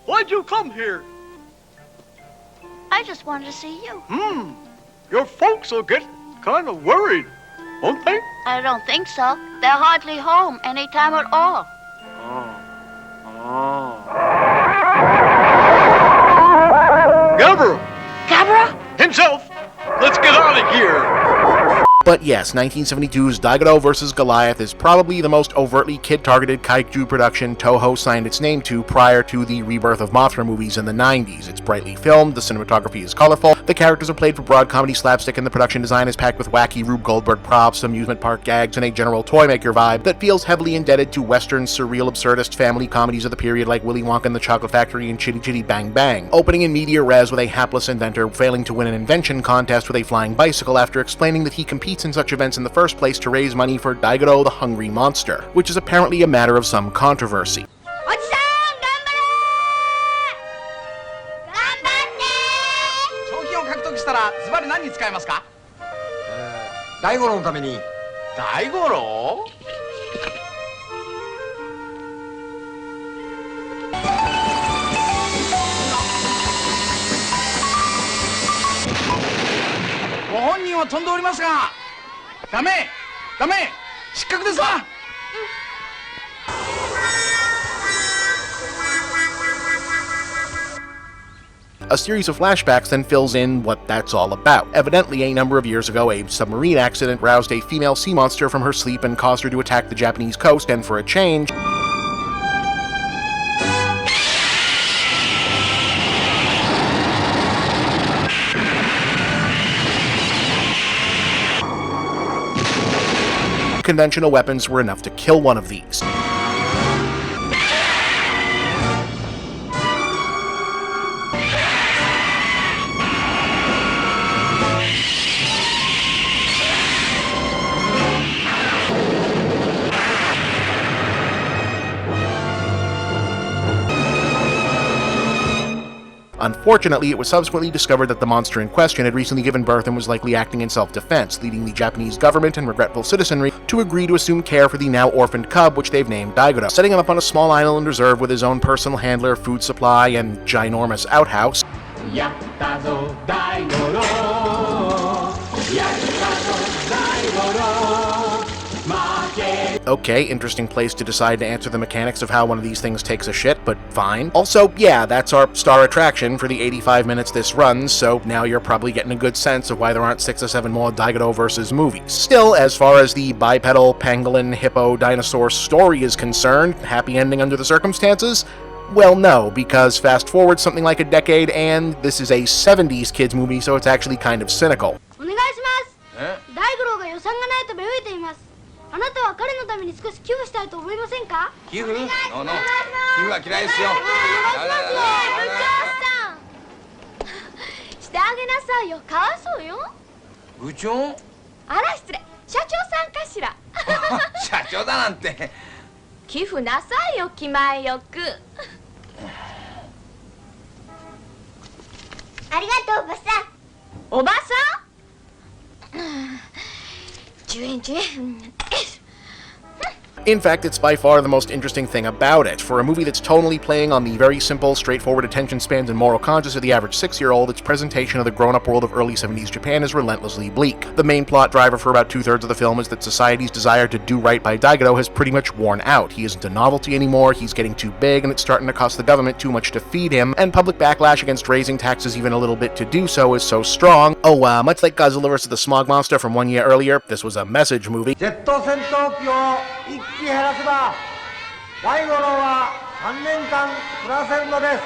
Why'd you come here? I just wanted to see you. Your folks will get kind of worried, won't they? I don't think so. They're hardly home any time at all. Guyver! Guyver? Himself! Let's get out of here! But yes, 1972's Daigo vs. Goliath is probably the most overtly kid-targeted kaiju production Toho signed its name to prior to the rebirth of Mothra movies in the 90s. It's brightly filmed, the cinematography is colorful, the characters are played for broad comedy slapstick, and the production design is packed with wacky Rube Goldberg props, amusement park gags, and a general toy maker vibe that feels heavily indebted to Western surreal absurdist family comedies of the period like Willy Wonka and the Chocolate Factory and Chitty Chitty Bang Bang, opening in media res with a hapless inventor failing to win an invention contest with a flying bicycle after explaining that he competes in such events in the first place to raise money for Daigo the Hungry Monster, which is apparently a matter of some controversy. A series of flashbacks then fills in what that's all about. Evidently, a number of years ago, a submarine accident roused a female sea monster from her sleep and caused her to attack the Japanese coast, and for a change, conventional weapons were enough to kill one of these. Unfortunately, it was subsequently discovered that the monster in question had recently given birth and was likely acting in self-defense, leading the Japanese government and regretful citizenry to agree to assume care for the now orphaned cub, which they've named Daigo, setting him up on a small island reserve with his own personal handler, food supply, and ginormous outhouse. Okay, interesting place to decide to answer the mechanics of how one of these things takes a shit, but fine. Also, yeah, that's our star attraction for the 85 minutes this runs, so now you're probably getting a good sense of why there aren't 6 or 7 more Daigo vs. movies. Still, as far as the bipedal, pangolin, hippo, dinosaur story is concerned, happy ending under the circumstances? Well, no, because fast forward something like a decade, and this is a 70s kids movie, so it's actually kind of cynical. あなたは彼のために少し寄付したいと思いませんか？寄付？寄付は嫌いですよ。お願いしますよ。部長さん。してあげなさいよ。かわいそうよ。部長？あら失礼。社長さんかしら。社長だなんて。寄付なさいよ気前よく。ありがとうおばさん。おばさん？10円10円。In fact, it's by far the most interesting thing about it. For a movie that's tonally playing on the very simple, straightforward attention spans and moral conscience of the average 6-year-old, its presentation of the grown-up world of early 70s Japan is relentlessly bleak. The main plot driver for about 2/3 of the film is that society's desire to do right by Daigo has pretty much worn out. He isn't a novelty anymore, he's getting too big, and it's starting to cost the government too much to feed him, and public backlash against raising taxes even a little bit to do so is so strong. Oh, much like Godzilla vs. the Smog Monster from 1 year earlier, this was a message movie. ジェット戦闘機を1機減らせば大五郎は3年間暮らせるのです。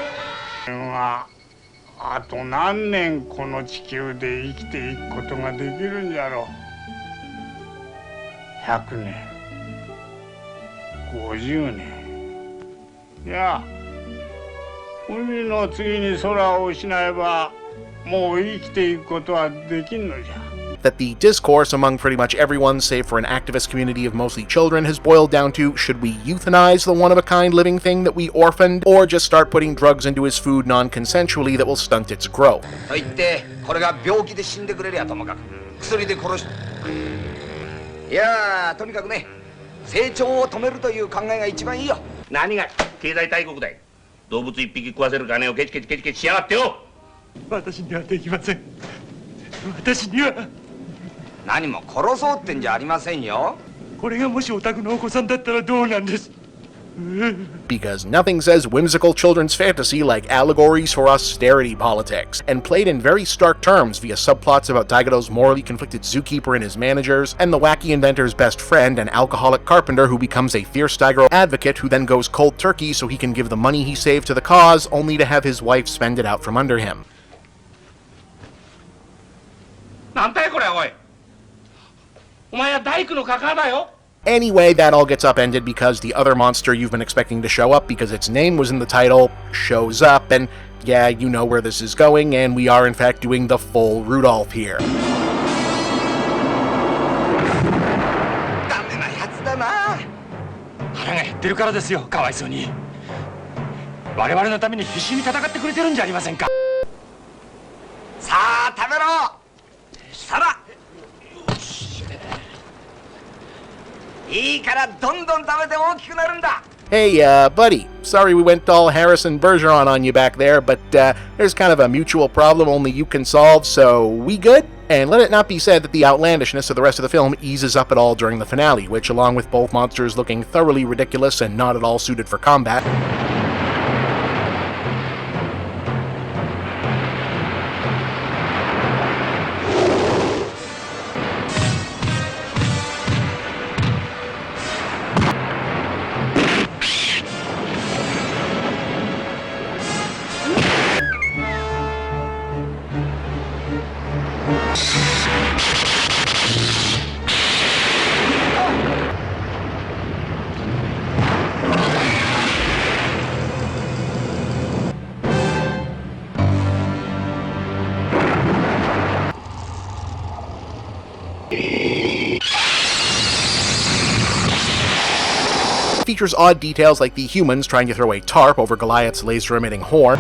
あと何年この地球で生きていくことができるんじゃろう。100年、50年。いや、海の次に空を失えばもう生きていくことはできんのじゃ。That the discourse among pretty much everyone, save for an activist community of mostly children, has boiled down to, should we euthanize the one-of-a-kind living thing that we orphaned, or just start putting drugs into his food non-consensually that will stunt its growth? と言ってこれが病気で死んでくれりゃともかく薬で殺し、いやーとにかくね、成長を止めるという考えが一番いいよ。何が経済大国だい。動物一匹食わせる金をケチケチケチケチしやがってよ。私にはできません。私には。何も殺そうってんじゃありませんよ。これがもしお宅のお子さんだったらどうなんです。Because nothing says whimsical children's fantasy like allegories for austerity politics, and played in very stark terms via subplots about Daigo's morally conflicted zookeeper and his managers, and the wacky inventor's best friend, an alcoholic carpenter who becomes a fierce Daigo advocate who then goes cold turkey so he can give the money he saved to the cause, only to have his wife spend it out from under him. なんだよこれおい。お前は大工のカカだよ。 Anyway, that all gets upended because the other monster you've been expecting to show up because its name was in the title shows up, and yeah, you know where this is going, and we are in fact doing the full Rudolph here. ダメなやつだな。腹が減ってるからですよ、かわいそうに。我々のために必死に戦ってくれてるんじゃありませんか。さあ食べろ。さら。いいからどんどん食べて大きくなるんだ。 Hey, buddy, sorry we went all Harrison Bergeron on you back there, but there's kind of a mutual problem only you can solve, so we good? And let it not be said that the outlandishness of the rest of the film eases up at all during the finale, which, along with both monsters looking thoroughly ridiculous and not at all suited for combat, features odd details like the humans trying to throw a tarp over Goliath's laser-emitting horn,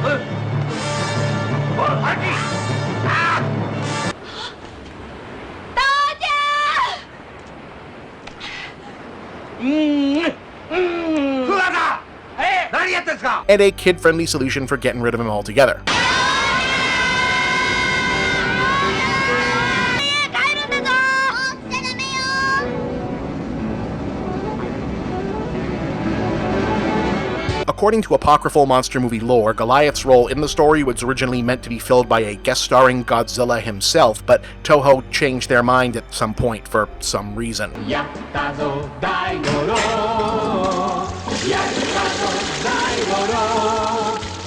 and a kid-friendly solution for getting rid of him altogether. According to apocryphal monster movie lore, Goliath's role in the story was originally meant to be filled by a guest-starring Godzilla himself, but Toho changed their mind at some point for some reason.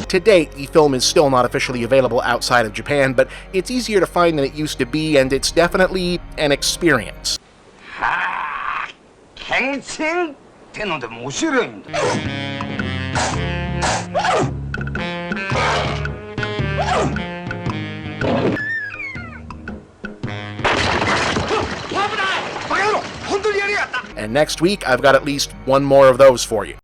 To date, the film is still not officially available outside of Japan, but it's easier to find than it used to be, and it's definitely an experience. And next week, I've got at least one more of those for you.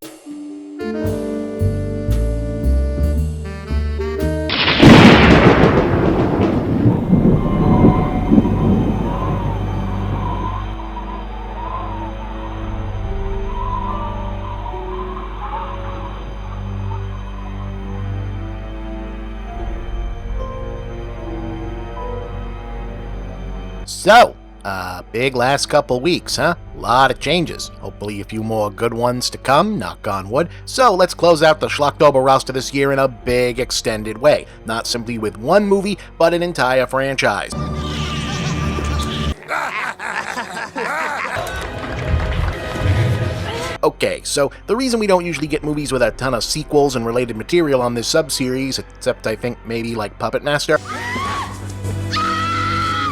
So, big last couple weeks, huh? Lot of changes. Hopefully a few more good ones to come, knock on wood. So let's close out the Schlocktober roster this year in a big extended way. Not simply with one movie, but an entire franchise. Okay, so the reason we don't usually get movies with a ton of sequels and related material on this sub-series, except I think maybe like Puppet Master,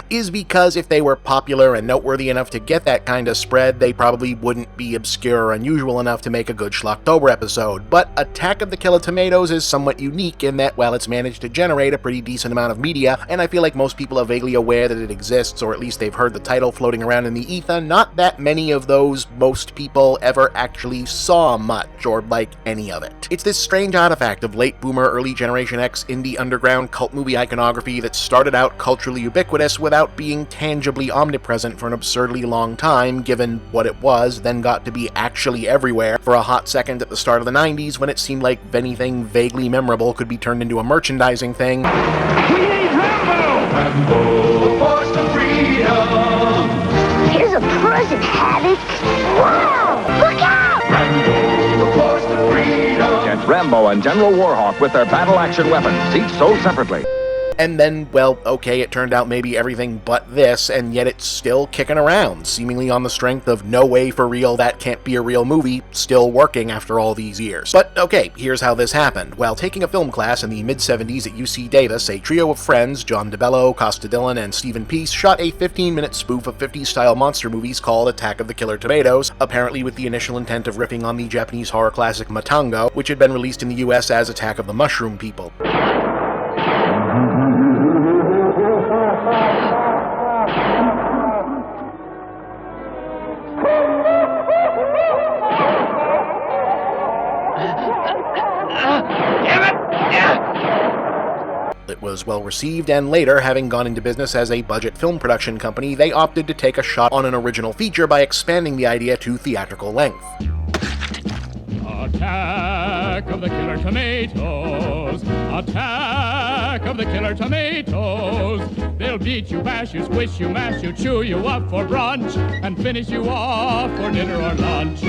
is because if they were popular and noteworthy enough to get that kind of spread, they probably wouldn't be obscure or unusual enough to make a good Schlocktober episode. But Attack of the Killer Tomatoes is somewhat unique in that while it's managed to generate a pretty decent amount of media, and I feel like most people are vaguely aware that it exists, or at least they've heard the title floating around in the ether, not that many of those most people ever actually saw much, or like any of it. It's this strange artifact of late boomer, early Generation X indie underground cult movie iconography that started out culturally ubiquitous without being tangibly omnipresent for an absurdly long time, given what it was, then got to be actually everywhere for a hot second at the start of the 90s when it seemed like anything vaguely memorable could be turned into a merchandising thing. We need Rambo! Rambo, the force of freedom! Here's a present, Havoc. Wow! Look out! Rambo, the force of freedom! Get Rambo and General Warhawk with their battle action weapons, each sold separately. And then, well, okay, it turned out maybe everything but this, and yet it's still kicking around, seemingly on the strength of No Way for Real, That Can't Be a Real Movie, still working after all these years. But okay, here's how this happened. While taking a film class in the mid-70s at UC Davis, a trio of friends, John DeBello, Costa Dillon, and Stephen Peace, shot a 15-minute spoof of 50s-style monster movies called Attack of the Killer Tomatoes, apparently with the initial intent of riffing on the Japanese horror classic Matango, which had been released in the US as Attack of the Mushroom People. It was well received, and later, having gone into business as a budget film production company, they opted to take a shot on an original feature by expanding the idea to theatrical length. Attack of the Killer Tomatoes! Attack of the Killer Tomatoes! They'll beat you, bash you, squish you, mash you, chew you up for brunch, and finish you off for dinner or lunch.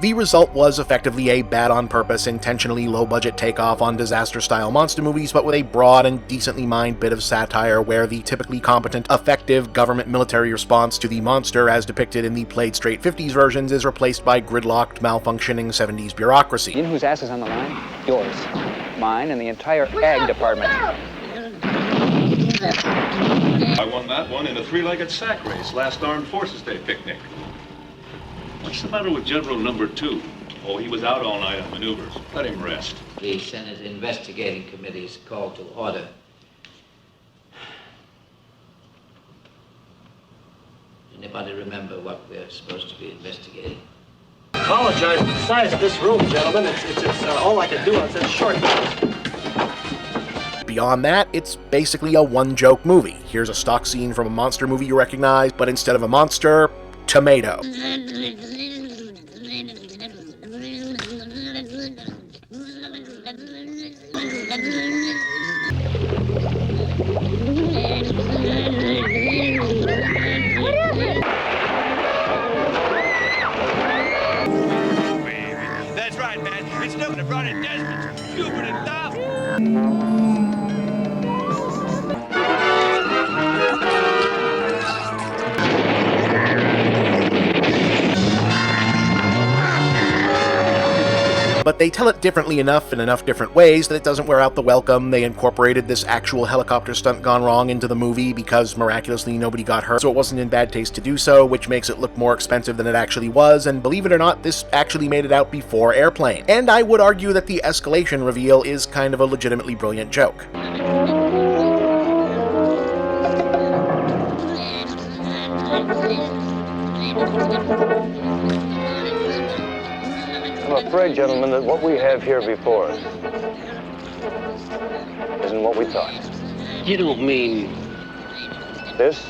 The result was effectively a bad-on-purpose, intentionally low-budget takeoff on disaster-style monster movies, but with a broad and decently mined bit of satire where the typically competent, effective government-military response to the monster as depicted in the played-straight 50s versions is replaced by gridlocked, malfunctioning 70s bureaucracy. You know whose ass is on the line? Yours. Mine and the entire ag department. I won that one in a three-legged sack race, last Armed Forces Day picnic. What's the matter with General Number 2? Oh, he was out all night on maneuvers. Let him rest. The Senate Investigating Committee is called to order. Anybody remember what we're supposed to be investigating? Apologize for the size of this room, gentlemen. It's all I can do on such short notice. Beyond that, it's basically a one-joke movie. Here's a stock scene from a monster movie you recognize, but instead of a monster, tomato. That's right, man. It's nothing. I brought it Desmond. Stupid enough. But they tell it differently enough in enough different ways that it doesn't wear out the welcome. They incorporated this actual helicopter stunt gone wrong into the movie because miraculously nobody got hurt, so it wasn't in bad taste to do so, which makes it look more expensive than it actually was, and believe it or not, this actually made it out before Airplane. And I would argue that the escalation reveal is kind of a legitimately brilliant joke. I'm afraid, gentlemen, that what we have here before us isn't what we thought. You don't mean... This,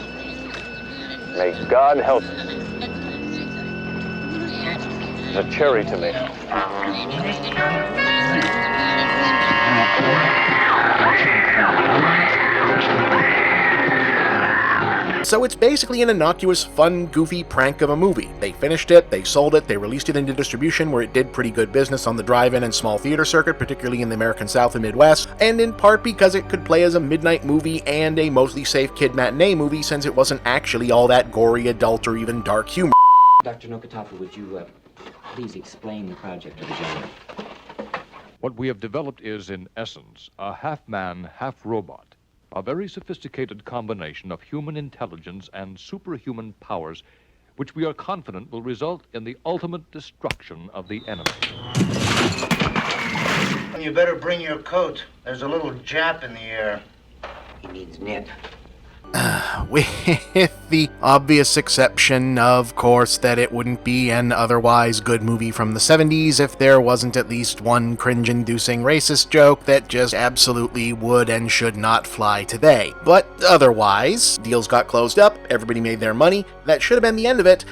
may God help us, is a cherry tomato. So it's basically an innocuous, fun, goofy prank of a movie. They finished it, they sold it, they released it into distribution where it did pretty good business on the drive-in and small theater circuit, particularly in the American South and Midwest, and in part because it could play as a midnight movie and a mostly safe kid matinee movie since it wasn't actually all that gory, adult, or even dark humor. Dr. Nokatafu, would you please explain the project to the general? What we have developed is, in essence, a half-man, half-robot, a very sophisticated combination of human intelligence and superhuman powers, which we are confident will result in the ultimate destruction of the enemy. You better bring your coat. There's a little Jap in the air. He needs nip. With the obvious exception, of course, that it wouldn't be an otherwise good movie from the 70s if there wasn't at least one cringe-inducing racist joke that just absolutely would and should not fly today. But otherwise, deals got closed up, everybody made their money, that should have been the end of it.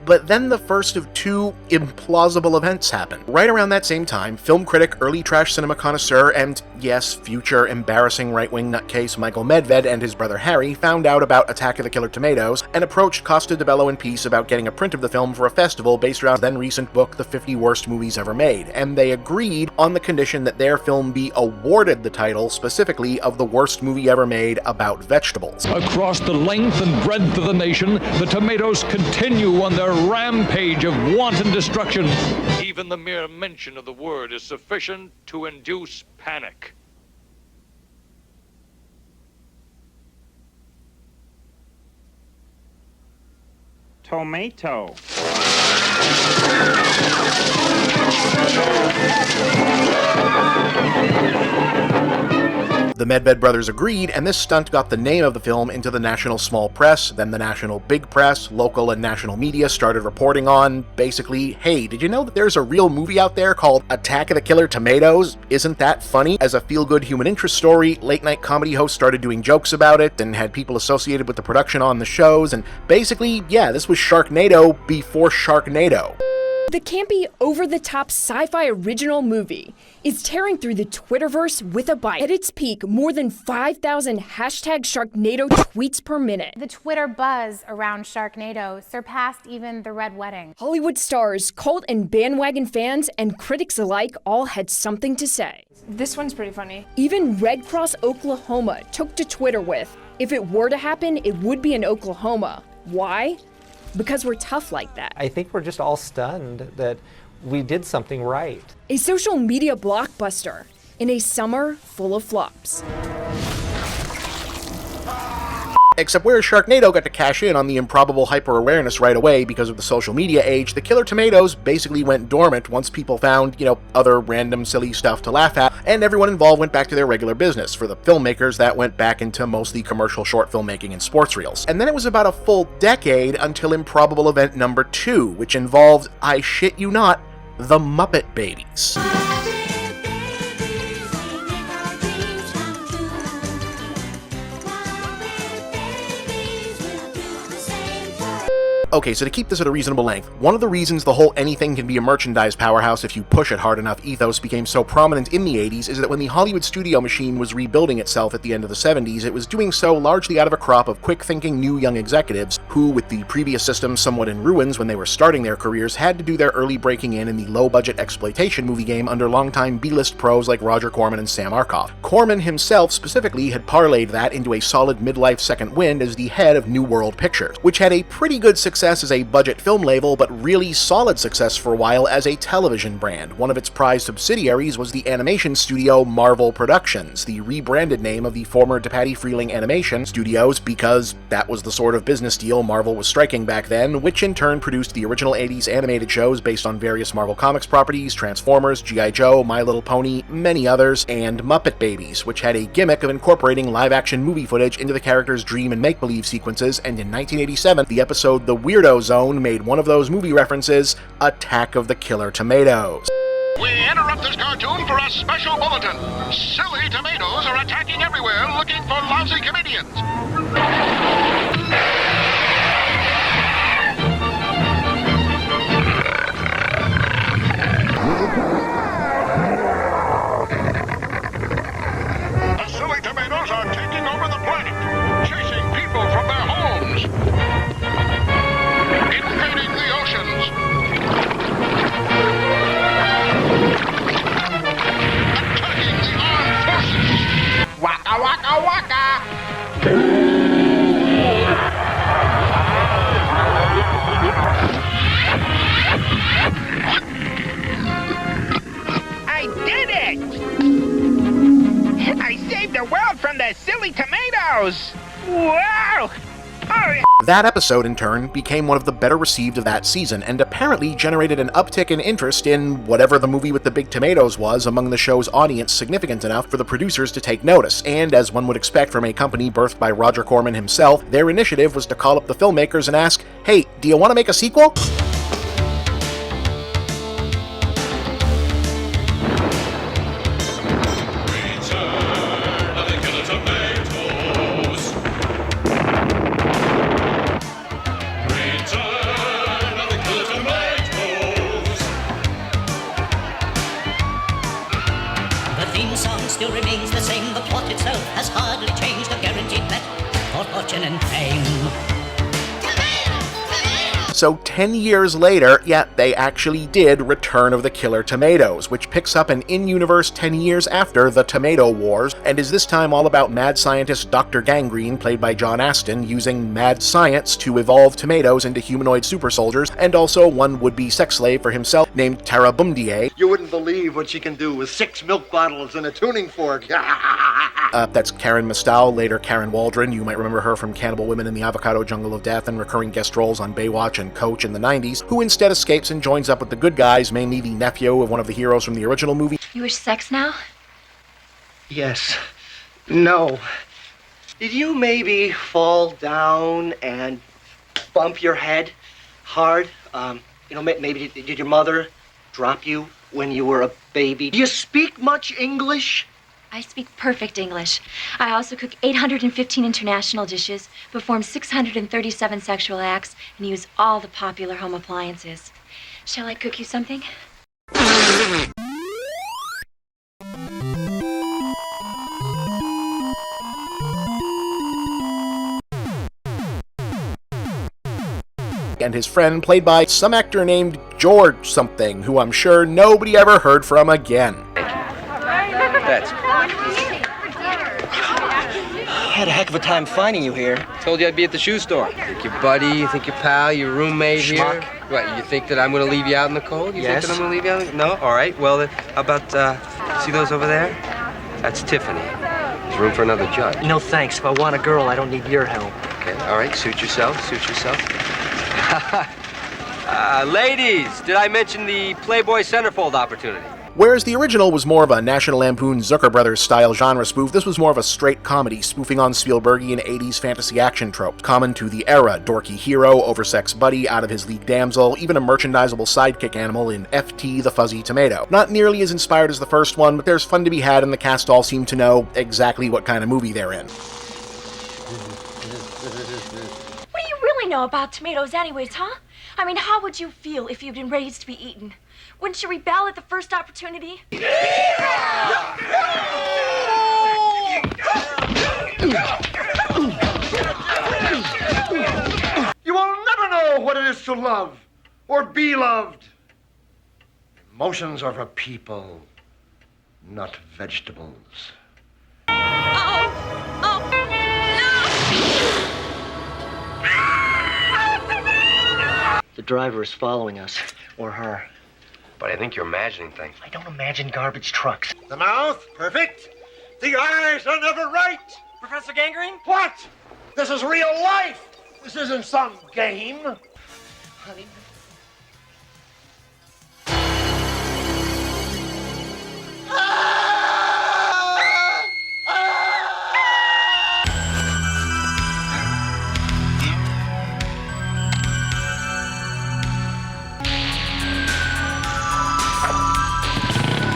But then the first of two implausible events happened. Right around that same time, film critic, early trash cinema connoisseur, and yes, future embarrassing right-wing nutcase Michael Medved and his brother Harry found out about Attack of the Killer Tomatoes and approached Costa de Bello and Peace about getting a print of the film for a festival based around the then-recent book The 50 Worst Movies Ever Made, and they agreed on the condition that their film be awarded the title specifically of the worst movie ever made about vegetables. Across the length and breadth of the nation, the tomatoes continue on their rampage of wanton destruction. Even the mere mention of the word is sufficient to induce panic. Tomato. The Medved brothers agreed, and this stunt got the name of the film into the national small press, then the national big press. Local and national media started reporting on, basically, hey, did you know that there's a real movie out there called Attack of the Killer Tomatoes? Isn't that funny? As a feel-good human interest story, late-night comedy hosts started doing jokes about it, and had people associated with the production on the shows, and basically, yeah, this was Sharknado before Sharknado. The campy, over-the-top sci-fi original movie is tearing through the Twitterverse with a bite. At its peak, more than 5,000 #Sharknado tweets per minute. The Twitter buzz around Sharknado surpassed even the Red Wedding. Hollywood stars, cult and bandwagon fans, and critics alike all had something to say. This one's pretty funny. Even Red Cross Oklahoma took to Twitter with, if it were to happen, it would be in Oklahoma. Why? Because we're tough like that. I think we're just all stunned that we did something right. A social media blockbuster in a summer full of flops. Except whereas Sharknado got to cash in on the improbable hyper-awareness right away because of the social media age, the Killer Tomatoes basically went dormant once people found, other random silly stuff to laugh at, and everyone involved went back to their regular business. For the filmmakers, that went back into mostly commercial short filmmaking and sports reels. And then it was about a full decade until improbable event number 2, which involved, I shit you not, the Muppet Babies. Okay, so to keep this at a reasonable length, one of the reasons the whole anything can be a merchandise powerhouse if you push it hard enough ethos became so prominent in the 80s is that when the Hollywood studio machine was rebuilding itself at the end of the 70s, it was doing so largely out of a crop of quick-thinking new young executives who, with the previous system somewhat in ruins when they were starting their careers, had to do their early breaking in the low-budget exploitation movie game under longtime B-list pros like Roger Corman and Sam Arkoff. Corman himself specifically had parlayed that into a solid midlife second wind as the head of New World Pictures, which had a pretty good success as a budget film label, but really solid success for a while as a television brand. One of its prized subsidiaries was the animation studio Marvel Productions, the rebranded name of the former DePatie Freeling Animation Studios, because that was the sort of business deal Marvel was striking back then, which in turn produced the original 80s animated shows based on various Marvel Comics properties, Transformers, G.I. Joe, My Little Pony, many others, and Muppet Babies, which had a gimmick of incorporating live-action movie footage into the characters' dream and make-believe sequences, and in 1987, the episode The Weirdo Zone made one of those movie references, Attack of the Killer Tomatoes. We interrupt this cartoon for a special bulletin. Silly tomatoes are attacking everywhere looking for lousy comedians. The silly tomatoes are taking over the planet, chasing people from their homes, invading the oceans, attacking the armed forces. Waka waka waka! Wow! That episode, in turn, became one of the better received of that season, and apparently generated an uptick in interest in whatever the movie with the big tomatoes was among the show's audience significant enough for the producers to take notice, and as one would expect from a company birthed by Roger Corman himself, their initiative was to call up the filmmakers and ask, "Hey, do you want to make a sequel?" Still remains the same, the plot itself has hardly changed, a guaranteed bet for fortune and fame. So 10 years later, yeah, they actually did Return of the Killer Tomatoes, which picks up an in-universe 10 years after the Tomato Wars, and is this time all about mad scientist Dr. Gangrene, played by John Astin, using mad science to evolve tomatoes into humanoid super soldiers, and also one would-be sex slave for himself named Tarabumdier. You wouldn't believe what she can do with 6 milk bottles and a tuning fork. That's Karen Mostal, later Karen Waldron. You might remember her from Cannibal Women in the Avocado Jungle of Death and recurring guest roles on Baywatch and Coach in the 90s, who instead escapes and joins up with the good guys, mainly the nephew of one of the heroes from the original movie. You wish sex now? Yes. No. Did you maybe fall down and bump your head hard? Maybe did your mother drop you when you were a baby? Do you speak much English? I speak perfect English. I also cook 815 international dishes, perform 637 sexual acts, and use all the popular home appliances. Shall I cook you something? And his friend, played by some actor named George something, who I'm sure nobody ever heard from again. That's I had a heck of a time finding you here. Told you I'd be at the shoe store. You think your buddy, you think your pal, your roommate Schmuck. here? What, you think that I'm going to leave you out in the cold? You Yes. think that I'm going to leave you out in the... No? All right. Well, then, how about, see those over there? That's Tiffany. There's room for another judge. No thanks. If I want a girl, I don't need your help. Okay, all right. Suit yourself. Suit yourself. Ladies, did I mention the Playboy centerfold opportunity? Whereas the original was more of a National Lampoon Zucker Brothers style genre spoof, this was more of a straight comedy, spoofing on Spielbergian 80s fantasy action tropes, common to the era: dorky hero, oversexed buddy, out-of-his-league damsel, even a merchandisable sidekick animal in FT the Fuzzy Tomato. Not nearly as inspired as the first one, but there's fun to be had, and the cast all seem to know exactly what kind of movie they're in. What do you really know about tomatoes anyways, huh? I mean, how would you feel if you'd been raised to be eaten? Wouldn't you rebel at the first opportunity? You will never know what it is to love or be loved. Emotions are for people, not vegetables. The driver is following us, or her. But I think you're imagining things. I don't imagine garbage trucks. The mouth, perfect. The eyes are never right. Professor Gangrene? What? This is real life. This isn't some game. Honey.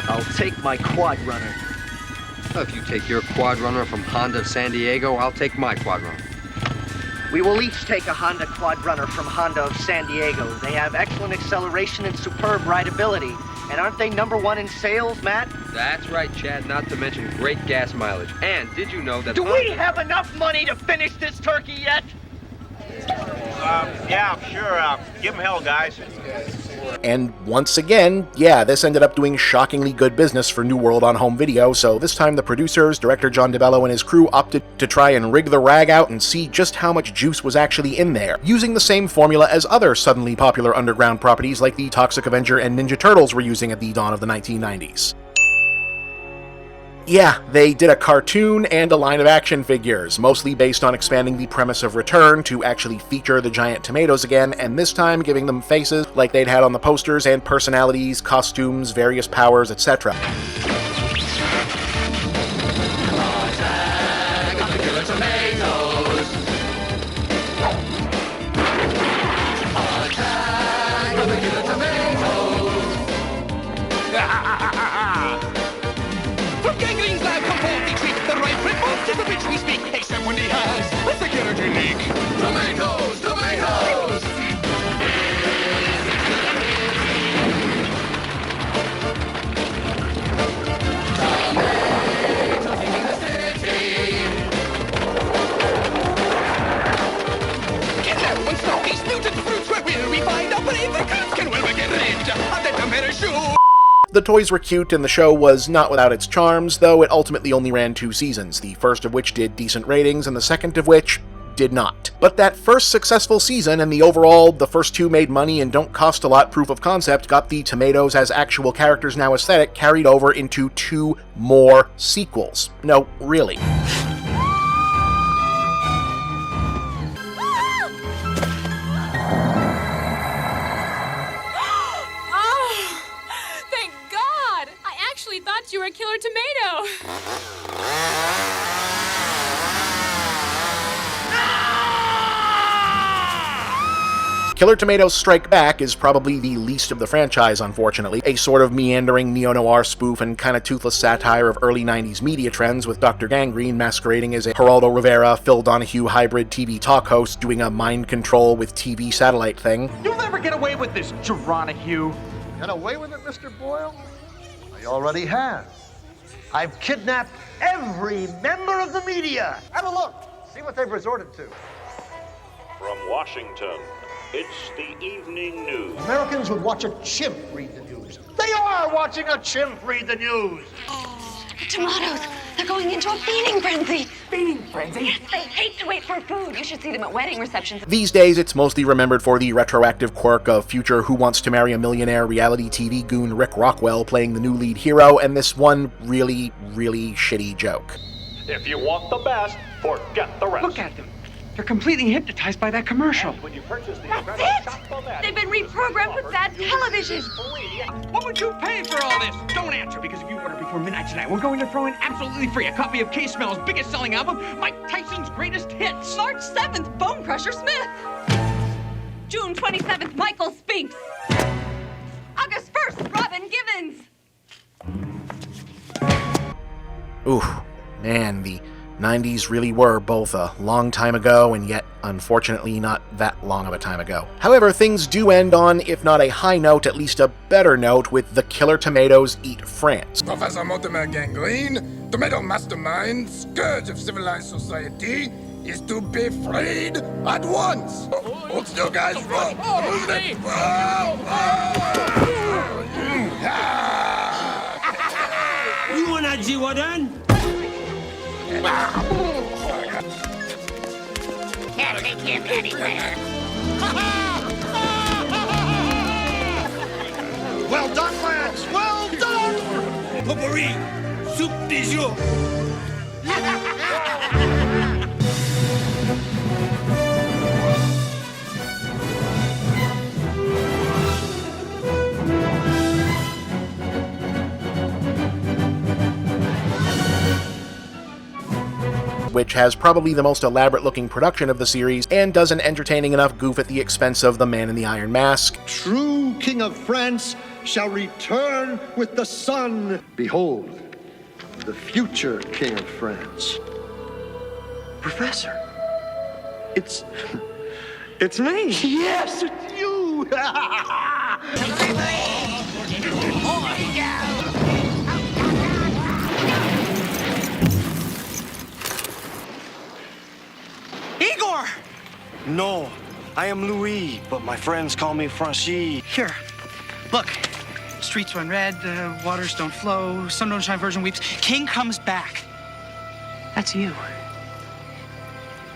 I'll take my quad runner. Well, if you take your quad runner from Honda of San Diego, I'll take my quad runner. We will each take a Honda quad runner from Honda of San Diego. They have excellent acceleration and superb rideability. And aren't they #1 in sales, Matt? That's right, Chad, not to mention great gas mileage. And did you know that... Do we have enough money to finish this turkey yet? Yeah, sure. Give them hell, guys. And once again, yeah, this ended up doing shockingly good business for New World on home video, so this time the producers, director John DeBello and his crew opted to try and rig the rag out and see just how much juice was actually in there, using the same formula as other suddenly popular underground properties like the Toxic Avenger and Ninja Turtles were using at the dawn of the 1990s. Yeah, they did a cartoon and a line of action figures, mostly based on expanding the premise of Return to actually feature the giant tomatoes again, and this time giving them faces like they'd had on the posters and personalities, costumes, various powers, etc. We speak, except when he has a security leak. Tomatoes! Tomatoes! Kidnap and stalk these mutant fruits where will we find a brave recruits? Can we get rid of the tomato shoe? The toys were cute, and the show was not without its charms, though it ultimately only ran 2 seasons, the first of which did decent ratings, and the second of which did not. But that first successful season, and the first 2 made money and don't cost a lot proof of concept, got the tomatoes as actual characters now aesthetic carried over into 2 more sequels. No, really. You were a killer tomato. Killer Tomatoes Strike Back is probably the least of the franchise, unfortunately. A sort of meandering neo-noir spoof and kind of toothless satire of early 90s media trends, with Dr. Gangrene masquerading as a Geraldo Rivera, Phil Donahue hybrid TV talk host doing a mind control with TV satellite thing. You'll never get away with this, Geronahue. Get away with it, Mr. Boyle? I already have. I've kidnapped every member of the media. Have a look. See what they've resorted to. From Washington, it's the evening news. Americans would watch a chimp read the news. They are watching a chimp read the news. Tomatoes, they're going into a feeding frenzy. Feeding frenzy? They hate to wait for food. You should see them at wedding receptions. These days, it's mostly remembered for the retroactive quirk of future Who Wants to Marry a Millionaire reality TV goon Rick Rockwell playing the new lead hero, and this one really, really shitty joke. If you want the best, forget the rest. Look at them. They're completely hypnotized by that commercial. When you purchase the That's it! They've been reprogrammed with bad television. What would you pay for all this? Don't answer, because if you order before midnight tonight, we're going to throw in absolutely free a copy of K-Smell's biggest selling album, Mike Tyson's Greatest Hits. March 7th, Bone Crusher Smith. June 27th, Michael Spinks. August 1st, Robin Givens. Ooh, man, the 90s really were both a long time ago and yet, unfortunately, not that long of a time ago. However, things do end on, if not a high note, at least a better note with The Killer Tomatoes Eat France. Professor Mortimer Gangrene, tomato mastermind, scourge of civilized society, is to be freed at once. Hold still, guys. Run. You wanna G1? Can't take him anywhere. Well done, lads. Well done. Potpourri, soup du jour. Which has probably the most elaborate-looking production of the series, and does an entertaining enough goof at the expense of the Man in the Iron Mask. True King of France shall return with the sun. Behold, the future King of France. Professor, it's me. Yes, it's you. Igor! No, I am Louis, but my friends call me Francis. Here, look. Streets run red, waters don't flow, sun don't shine, virgin weeps. King comes back. That's you.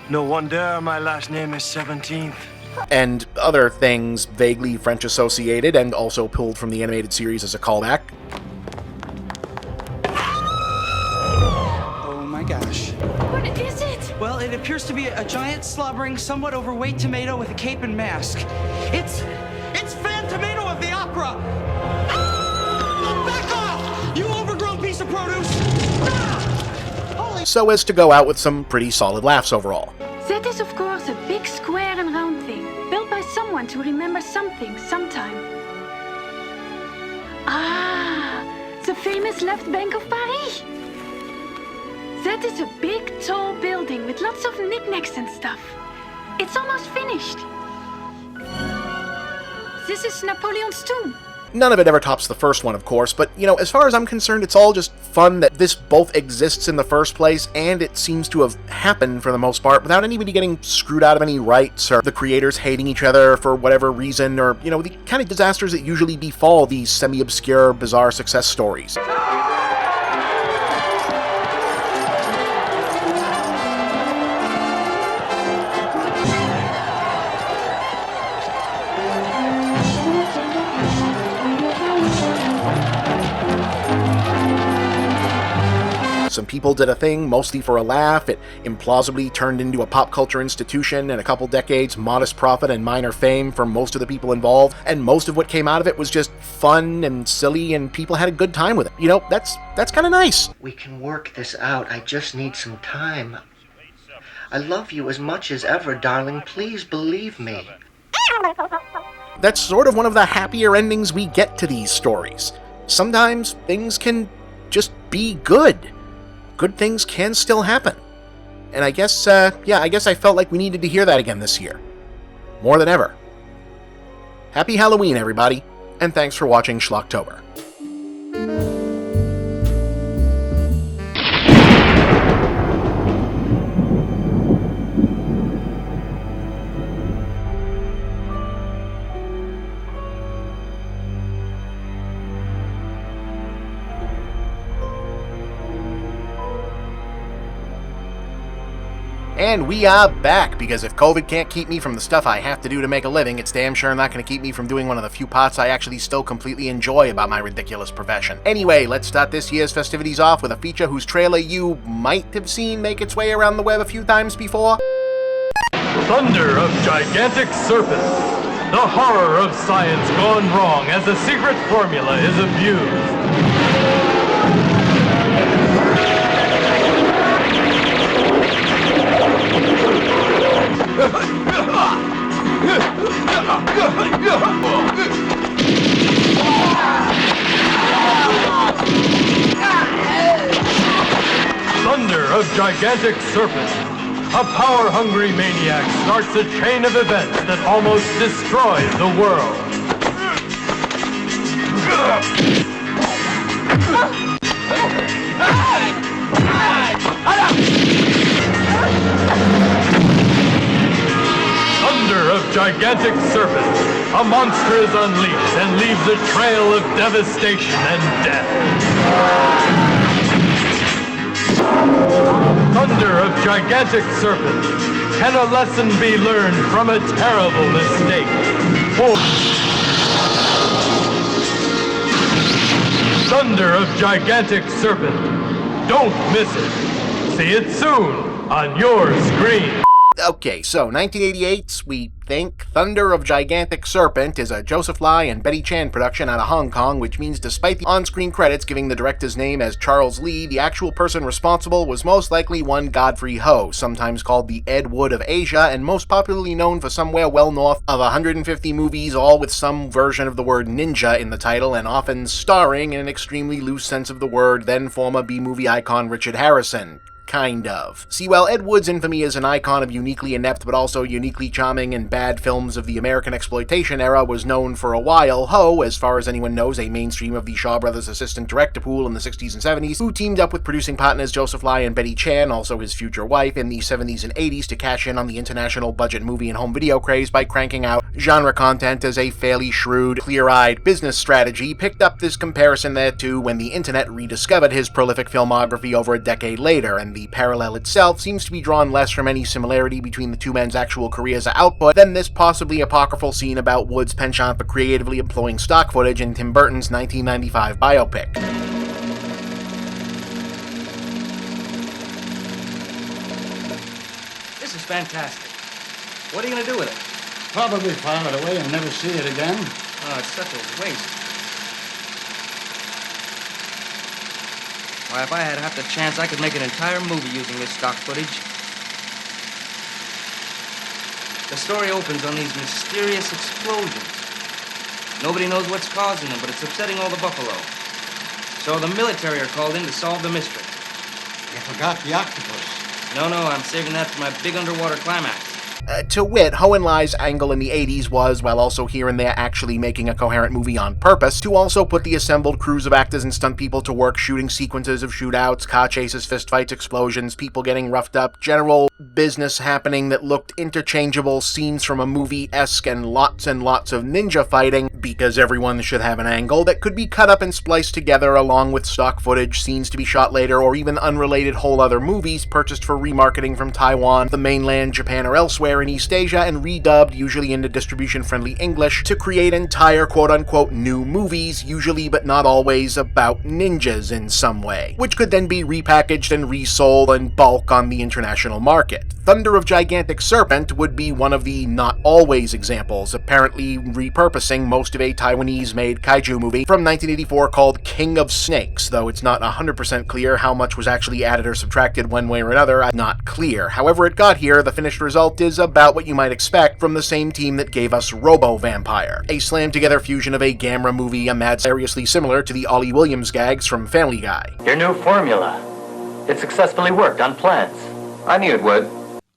No wonder my last name is 17th. And other things vaguely French associated and also pulled from the animated series as a callback. appears to be a giant, slobbering, somewhat overweight tomato with a cape and mask. It's Fan Tomato of the Opera! Ah! Back off, you overgrown piece of produce! Ah! So as to go out with some pretty solid laughs overall. That is, of course, a big square and round thing, built by someone to remember something, sometime. Ah, the famous left bank of Paris. That is a big, tall building with lots of knickknacks and stuff. It's almost finished. This is Napoleon's tomb. None of it ever tops the first one, of course, but, you know, as far as I'm concerned, it's all just fun that this both exists in the first place, and it seems to have happened, for the most part, without anybody getting screwed out of any rights, or the creators hating each other for whatever reason, or, you know, the kind of disasters that usually befall these semi-obscure, bizarre success stories. Some people did a thing, mostly for a laugh. It implausibly turned into a pop culture institution in a couple decades, modest profit and minor fame for most of the people involved, and most of what came out of it was just fun and silly, and people had a good time with it. You know, that's kind of nice. We can work this out. I just need some time. I love you as much as ever, darling. Please believe me. That's sort of one of the happier endings we get to these stories. Sometimes things can just be good. Good things can still happen. And I guess, I guess I felt like we needed to hear that again this year. More than ever. Happy Halloween, everybody, and thanks for watching Schlocktober. And we are back, because if COVID can't keep me from the stuff I have to do to make a living, it's damn sure not going to keep me from doing one of the few parts I actually still completely enjoy about my ridiculous profession. Anyway, let's start this year's festivities off with a feature whose trailer you might have seen make its way around the web a few times before. Thunder of Gigantic Serpent. The horror of science gone wrong as a secret formula is abused. Thunder of Gigantic Serpent. A power-hungry maniac starts a chain of events that almost destroys the world. Thunder of Gigantic Serpent. A monster is unleashed and leaves a trail of devastation and death. Thunder of Gigantic Serpent. Can a lesson be learned from a terrible mistake? Thunder of Gigantic Serpent. Don't miss it. See it soon on your screen. Okay, so 1988's, we think, Thunder of Gigantic Serpent is a Joseph Lai and Betty Chan production out of Hong Kong, which means despite the on-screen credits giving the director's name as Charles Lee, the actual person responsible was most likely one Godfrey Ho, sometimes called the Ed Wood of Asia, and most popularly known for somewhere well north of 150 movies, all with some version of the word ninja in the title, and often starring, in an extremely loose sense of the word, then former B-movie icon Richard Harrison. Kind of. See, while Ed Wood's infamy as an icon of uniquely inept but also uniquely charming and bad films of the American exploitation era was known for a while, Ho, as far as anyone knows, a mainstream of the Shaw Brothers assistant director pool in the 60s and 70s, who teamed up with producing partners Joseph Lai and Betty Chan, also his future wife, in the 70s and 80s to cash in on the international budget movie and home video craze by cranking out genre content as a fairly shrewd, clear-eyed business strategy, picked up this comparison there too when the internet rediscovered his prolific filmography over a decade later, and the parallel itself seems to be drawn less from any similarity between the two men's actual careers or output than this possibly apocryphal scene about Wood's penchant for creatively employing stock footage in Tim Burton's 1995 biopic. This is fantastic. What are you going to do with it? Probably file it away and never see it again. Oh, it's such a waste. Why, if I had half the chance, I could make an entire movie using this stock footage. The story opens on these mysterious explosions. Nobody knows what's causing them, but it's upsetting all the buffalo. So the military are called in to solve the mystery. You forgot the octopus. No, I'm saving that for my big underwater climax. To wit, Ho and Lai's angle in the 80s was, while also here and there actually making a coherent movie on purpose, to also put the assembled crews of actors and stunt people to work shooting sequences of shootouts, car chases, fistfights, explosions, people getting roughed up, general business happening that looked interchangeable, scenes from a movie-esque, and lots of ninja fighting, because everyone should have an angle that could be cut up and spliced together along with stock footage, scenes to be shot later, or even unrelated whole other movies purchased for remarketing from Taiwan, the mainland, Japan, or elsewhere in East Asia, and redubbed, usually into distribution-friendly English, to create entire quote-unquote new movies, usually but not always about ninjas in some way, which could then be repackaged and resold in bulk on the international market. Thunder of Gigantic Serpent would be one of the not always examples, apparently repurposing most of a Taiwanese-made kaiju movie from 1984 called King of Snakes, though it's not 100% clear how much was actually added or subtracted one way or another, not clear. However it got here, the finished result is about what you might expect from the same team that gave us Robo-Vampire, a slammed-together fusion of a Gamera movie, a mad seriously similar to the Ollie Williams gags from Family Guy. Your new formula. It successfully worked on plants. I knew it would.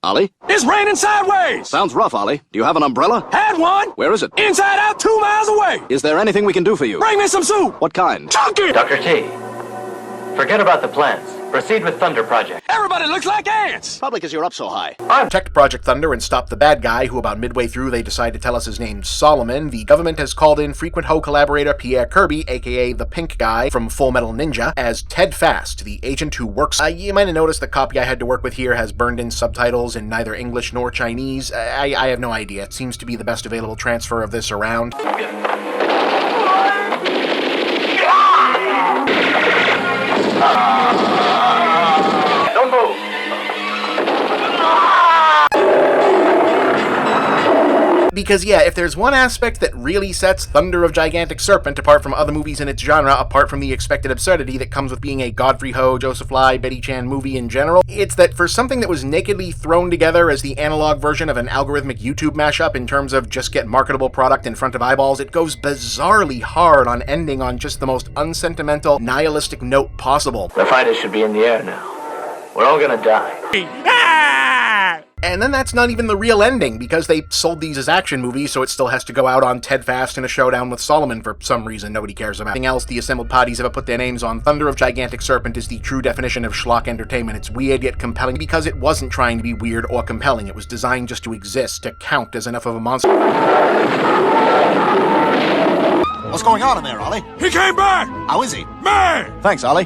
Ollie? It's raining sideways! Sounds rough, Ollie. Do you have an umbrella? Had one! Where is it? Inside out, 2 miles away! Is there anything we can do for you? Bring me some soup! What kind? Chunky! Dr. T, forget about the plants. Proceed with Thunder Project. Everybody looks like ants! Probably because you're up so high. Checked Project Thunder and stopped the bad guy, who about midway through they decide to tell us his name's Solomon. The government has called in frequent Ho collaborator Pierre Kirby, aka the Pink Guy from Full Metal Ninja, as Ted Fast, the agent who works. You might have noticed the copy I had to work with here has burned in subtitles in neither English nor Chinese. I have no idea. It seems to be the best available transfer of this around. Don't move. Because yeah, if there's one aspect that really sets Thunder of Gigantic Serpent apart from other movies in its genre, apart from the expected absurdity that comes with being a Godfrey Ho, Joseph Lai, Betty Chan movie in general, it's that for something that was nakedly thrown together as the analog version of an algorithmic YouTube mashup in terms of just get marketable product in front of eyeballs, it goes bizarrely hard on ending on just the most unsentimental, nihilistic note possible. The fighters should be in the air now. We're all gonna die. And then that's not even the real ending, because they sold these as action movies, so it still has to go out on Ted Fast in a showdown with Solomon for some reason nobody cares about. Anything else the assembled parties ever put their names on, Thunder of Gigantic Serpent is the true definition of schlock entertainment. It's weird yet compelling because it wasn't trying to be weird or compelling. It was designed just to exist, to count as enough of a monster. What's going on in there, Ollie? He came back! How is he? Man! Thanks, Ollie.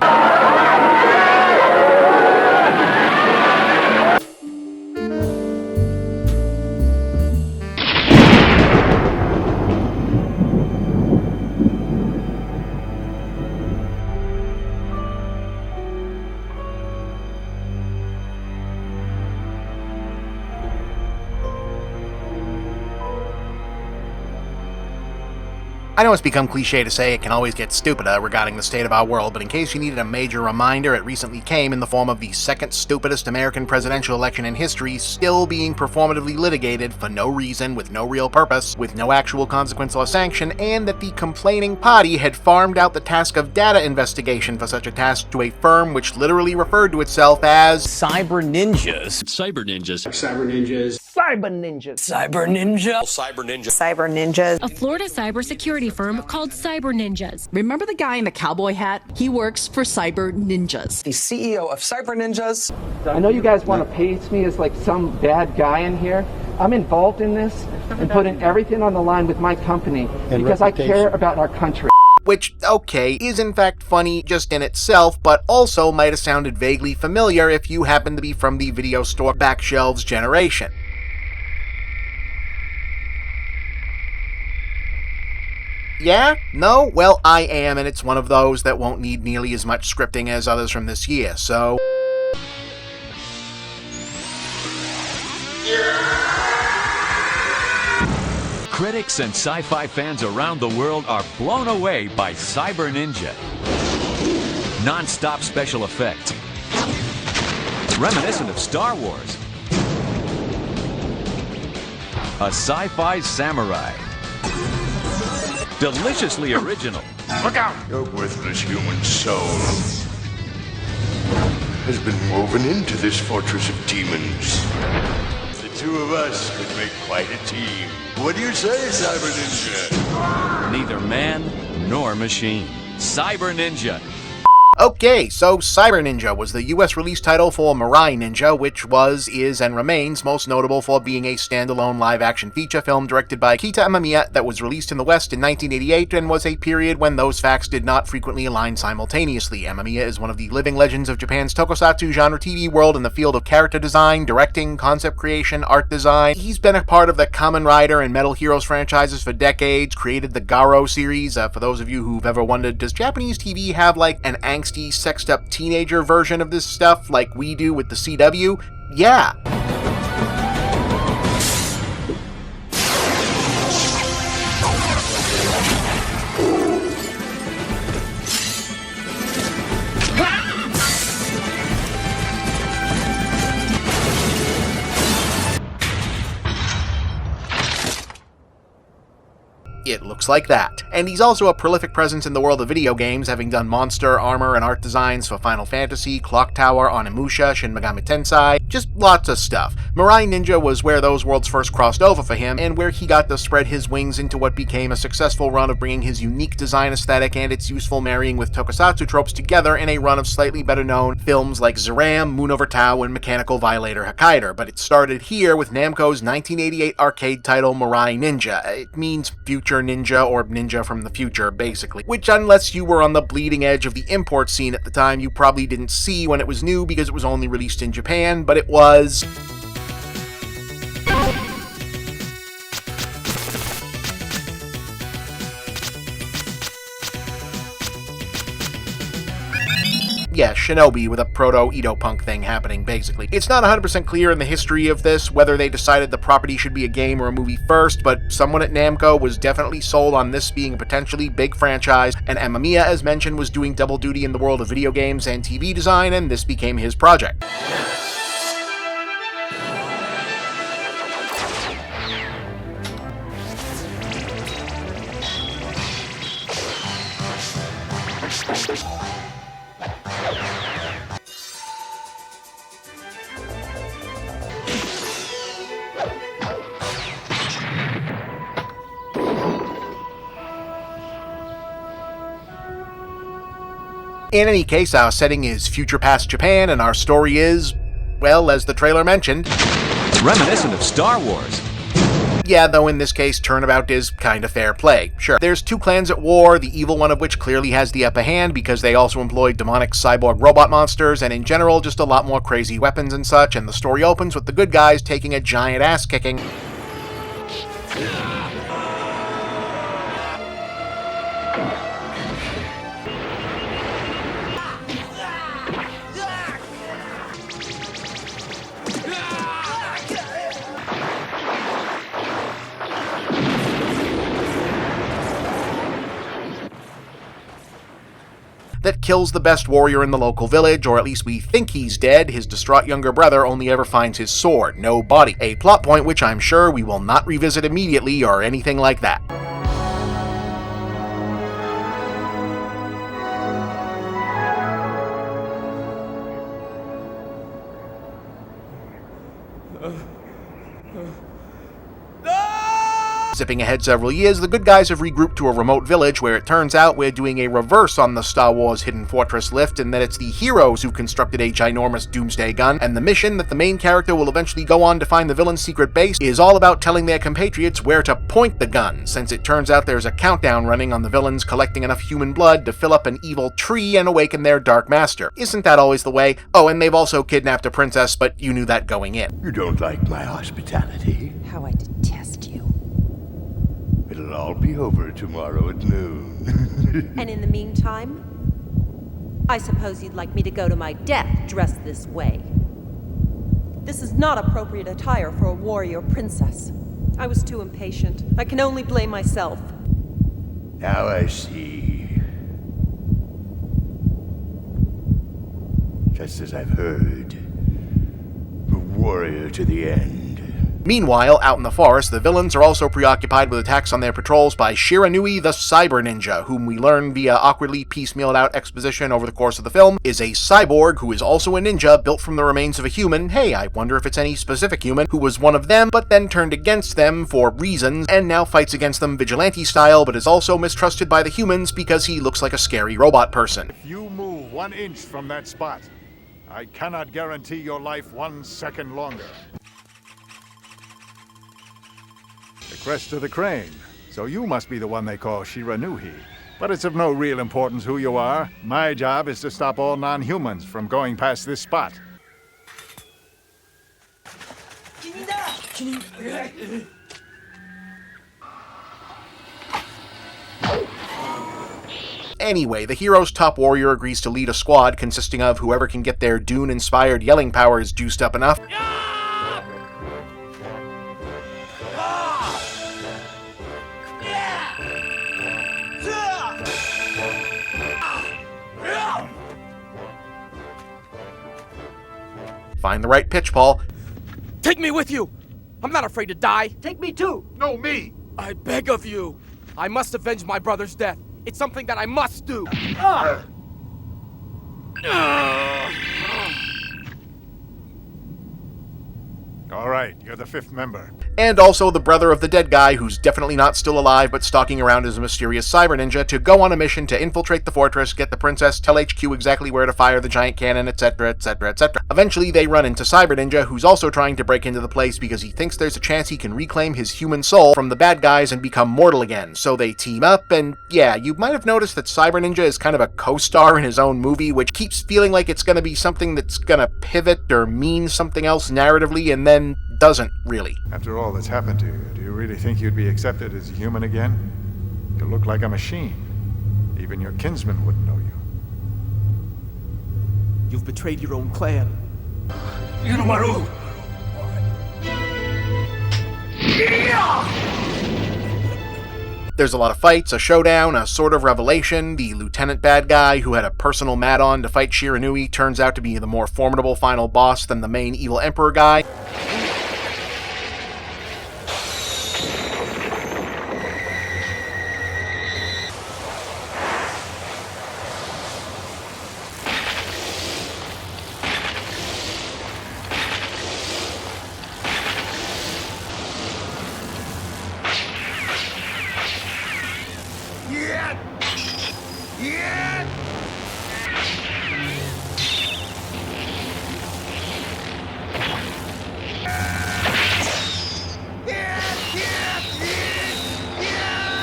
I know it's become cliche to say it can always get stupider regarding the state of our world, but in case you needed a major reminder, it recently came in the form of the second stupidest American presidential election in history, still being performatively litigated for no reason, with no real purpose, with no actual consequence or sanction, and that the complaining party had farmed out the task of data investigation for such a task to a firm which literally referred to itself as Cyber Ninjas. Cyber Ninjas. Cyber Ninjas. Cyber Ninjas. Cyber Ninja. Cyber Ninja. Cyber Ninjas. A Florida cybersecurity firm called Cyber Ninjas. Remember the guy in the cowboy hat? He works for Cyber Ninjas. The CEO of Cyber Ninjas. I know you guys want to paste me as like some bad guy in here. I'm involved in this and putting everything on the line with my company because I care about our country. Which, okay, is in fact funny just in itself, but also might have sounded vaguely familiar if you happen to be from the video store back shelves generation. Yeah? No? Well, I am, and it's one of those that won't need nearly as much scripting as others from this year, so... Critics and sci-fi fans around the world are blown away by Cyber Ninja. Non-stop special effects, reminiscent of Star Wars. A sci-fi samurai. Deliciously original. Look out! Your worthless human soul has been woven into this fortress of demons. The two of us could make quite a team. What do you say, Cyber Ninja? Neither man nor machine. Cyber Ninja. Okay, so Cyber Ninja was the US release title for Mirai Ninja, which was, is, and remains most notable for being a standalone live-action feature film directed by Kita Amamiya that was released in the West in 1988 and was a period when those facts did not frequently align simultaneously. Amamiya is one of the living legends of Japan's tokusatsu genre TV world in the field of character design, directing, concept creation, art design. He's been a part of the Kamen Rider and Metal Heroes franchises for decades, created the Garo series. For those of you who've ever wondered, does Japanese TV have like an angsty, sexed up teenager version of this stuff like we do with the CW? Yeah. It looks like that. And he's also a prolific presence in the world of video games, having done monster, armor, and art designs for Final Fantasy, Clocktower, Onimusha, Shin Megami Tensei, just lots of stuff. Mirai Ninja was where those worlds first crossed over for him, and where he got to spread his wings into what became a successful run of bringing his unique design aesthetic and its useful marrying with tokusatsu tropes together in a run of slightly better known films like Zeram, Moon Over Tau, and Mechanical Violator Hokkaido. But it started here with Namco's 1988 arcade title Mirai Ninja. It means future ninja, or ninja from the future, basically. Which, unless you were on the bleeding edge of the import scene at the time, you probably didn't see when it was new because it was only released in Japan, but it was... yeah, Shinobi with a proto-Edo-punk thing happening, basically. It's not 100% clear in the history of this whether they decided the property should be a game or a movie first, but someone at Namco was definitely sold on this being a potentially big franchise, and Amamiya, as mentioned, was doing double duty in the world of video games and TV design, and this became his project. In any case, our setting is future past Japan, and our story is, well, as the trailer mentioned, reminiscent of Star Wars. Yeah, though in this case, turnabout is kinda fair play. Sure, there's two clans at war, the evil one of which clearly has the upper hand because they also employ demonic cyborg robot monsters, and in general, just a lot more crazy weapons and such, and the story opens with the good guys taking a giant ass-kicking. That kills the best warrior in the local village, or at least we think he's dead. His distraught younger brother only ever finds his sword, no body. A plot point which I'm sure we will not revisit immediately or anything like that. Zipping ahead several years, the good guys have regrouped to a remote village where it turns out we're doing a reverse on the Star Wars Hidden Fortress lift, and that it's the heroes who constructed a ginormous doomsday gun, and the mission that the main character will eventually go on to find the villain's secret base is all about telling their compatriots where to point the gun, since it turns out there's a countdown running on the villains collecting enough human blood to fill up an evil tree and awaken their dark master. Isn't that always the way? Oh, and they've also kidnapped a princess, but you knew that going in. You don't like my hospitality? How I detest you. It'll all be over tomorrow at noon. And in the meantime, I suppose you'd like me to go to my death dressed this way. This is not appropriate attire for a warrior princess. I was too impatient. I can only blame myself. Now I see. Just as I've heard. A warrior to the end. Meanwhile, out in the forest, the villains are also preoccupied with attacks on their patrols by Shiranui the Cyber Ninja, whom we learn via awkwardly piecemealed out exposition over the course of the film, is a cyborg who is also a ninja built from the remains of a human. Hey, I wonder if it's any specific human who was one of them, but then turned against them for reasons, and now fights against them vigilante style, but is also mistrusted by the humans because he looks like a scary robot person. If you move 1 inch from that spot, I cannot guarantee your life 1 second longer. The crest of the crane. So you must be the one they call Shiranui. But it's of no real importance who you are. My job is to stop all non-humans from going past this spot. Anyway, the hero's top warrior agrees to lead a squad consisting of whoever can get their Dune-inspired yelling powers juiced up enough. Find the right pitch, Paul. Take me with you! I'm not afraid to die! Take me too! No, me! I beg of you! I must avenge my brother's death. It's something that I must do! All right, you're the 5th member. And also the brother of the dead guy, who's definitely not still alive but stalking around as a mysterious cyber ninja, to go on a mission to infiltrate the fortress, get the princess, tell HQ exactly where to fire the giant cannon, etc., etc., etc. Eventually they run into Cyber Ninja, who's also trying to break into the place because he thinks there's a chance he can reclaim his human soul from the bad guys and become mortal again. So they team up, and yeah, you might have noticed that Cyber Ninja is kind of a co-star in his own movie, which keeps feeling like it's gonna be something that's gonna pivot or mean something else narratively, and then doesn't really. After all that's happened to you, do you really think you'd be accepted as a human again? You look like a machine. Even your kinsmen wouldn't know you. You've betrayed your own clan. Irumaru! There's a lot of fights, a showdown, a sort of revelation. The lieutenant bad guy who had a personal mat-on to fight Shiranui turns out to be the more formidable final boss than the main evil emperor guy.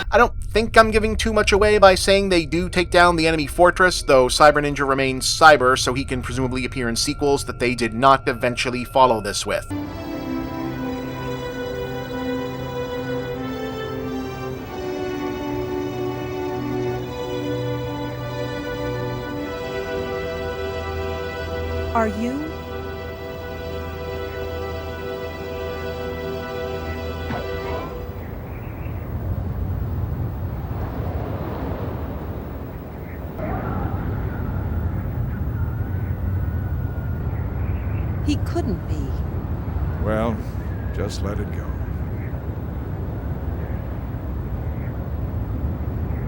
I don't think I'm giving too much away by saying they do take down the enemy fortress, though Cyber Ninja remains Cyber, so he can presumably appear in sequels that they did not eventually follow this with. Are you? He couldn't be. Well, just let it go.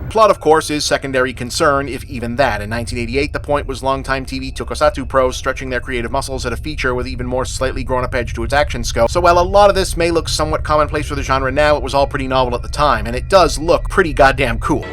Plot, of course, is secondary concern, if even that. In 1988, the point was longtime TV tokusatsu pros stretching their creative muscles at a feature with even more slightly grown-up edge to its action scope. So while a lot of this may look somewhat commonplace for the genre now, it was all pretty novel at the time, and it does look pretty goddamn cool.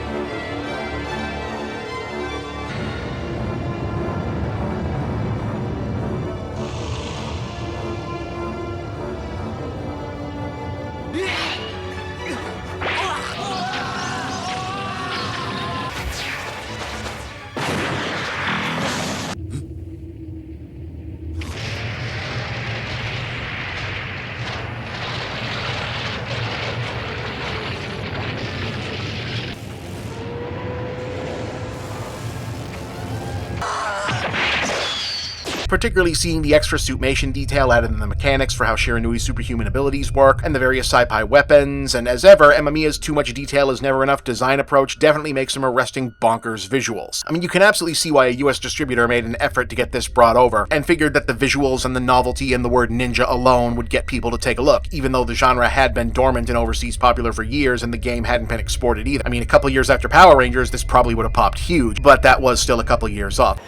particularly seeing the extra suitmation detail added in the mechanics for how Shiranui's superhuman abilities work, and the various sci-fi weapons, and as ever, Amamiya's too much detail is never enough design approach definitely makes some arresting bonkers visuals. I mean, you can absolutely see why a US distributor made an effort to get this brought over, and figured that the visuals and the novelty and the word ninja alone would get people to take a look, even though the genre had been dormant and overseas popular for years and the game hadn't been exported either. I mean, a couple years after Power Rangers, this probably would have popped huge, but that was still a couple years off.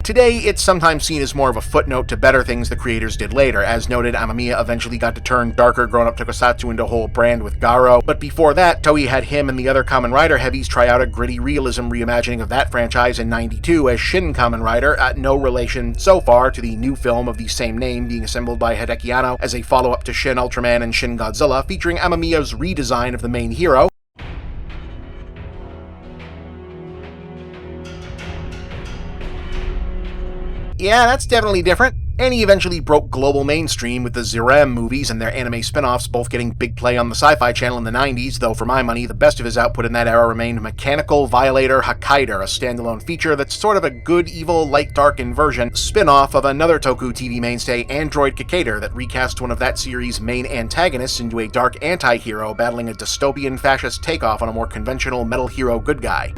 Today, it's sometimes seen as more of a footnote to better things the creators did later. As noted, Amamiya eventually got to turn darker grown-up tokusatsu into a whole brand with Garo, but before that, Toei had him and the other Kamen Rider heavies try out a gritty realism reimagining of that franchise in '92 as Shin Kamen Rider, no relation so far to the new film of the same name being assembled by Hideki Anno as a follow-up to Shin Ultraman and Shin Godzilla, featuring Amamiya's redesign of the main hero. Yeah, that's definitely different. And he eventually broke global mainstream with the Zerem movies and their anime spin-offs both getting big play on the Sci-Fi Channel in the 90s, though for my money, the best of his output in that era remained Mechanical Violator Hakaider, a standalone feature that's sort of a good, evil, light-dark inversion spin-off of another Toku TV mainstay, Android Kikader, that recast one of that series' main antagonists into a dark anti-hero battling a dystopian fascist takeoff on a more conventional metal hero good guy.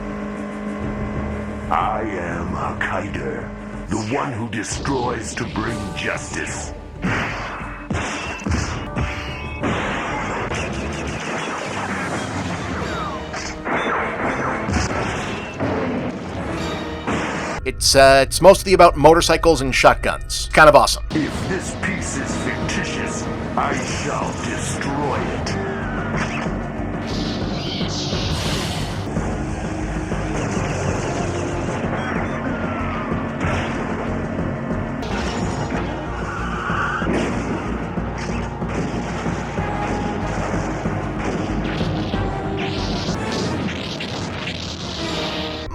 I am Hakaider, the one who destroys to bring justice. It's mostly about motorcycles and shotguns. Kind of awesome. If this piece is fictitious, I shall destroy it.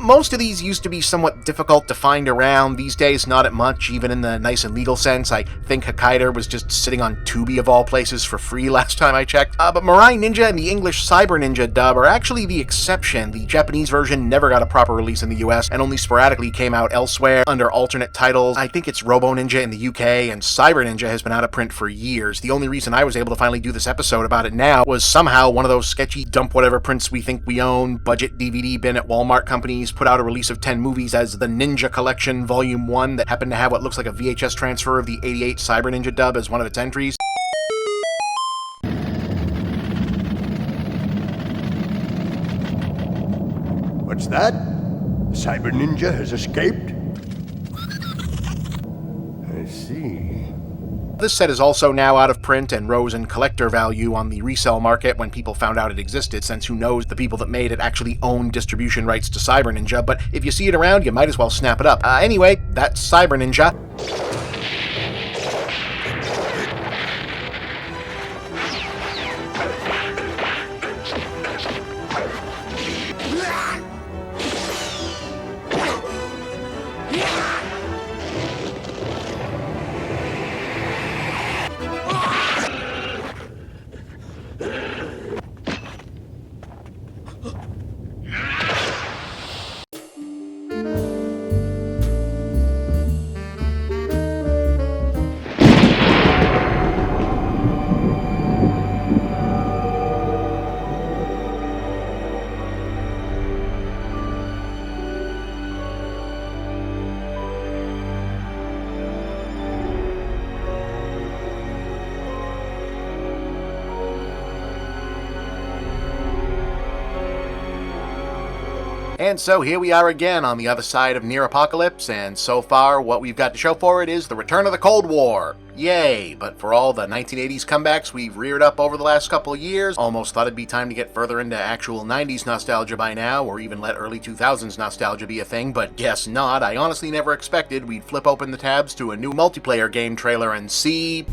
Most of these used to be somewhat difficult to find around. These days, not at much, even in the nice and legal sense. I think Hakaider was just sitting on Tubi of all places for free last time I checked. But Mirai Ninja and the English Cyber Ninja dub are actually the exception. The Japanese version never got a proper release in the US and only sporadically came out elsewhere under alternate titles. I think it's Robo Ninja in the UK, and Cyber Ninja has been out of print for years. The only reason I was able to finally do this episode about it now was somehow one of those sketchy dump whatever prints we think we own, budget DVD bin at Walmart companies put out a release of 10 movies as the Ninja Collection Volume 1 that happened to have what looks like a VHS transfer of the '88 Cyber Ninja dub as one of its entries. What's that? The Cyber Ninja has escaped? I see. This set is also now out of print and rose in collector value on the resale market when people found out it existed, since who knows, the people that made it actually own distribution rights to Cyber Ninja, but if you see it around, you might as well snap it up. Anyway, that's Cyber Ninja. And so here we are again on the other side of Near Apocalypse, and so far what we've got to show for it is the return of the Cold War. Yay! But for all the 1980s comebacks we've reared up over the last couple of years, almost thought it'd be time to get further into actual 90s nostalgia by now, or even let early 2000s nostalgia be a thing, but guess not. I honestly never expected we'd flip open the tabs to a new multiplayer game trailer and see...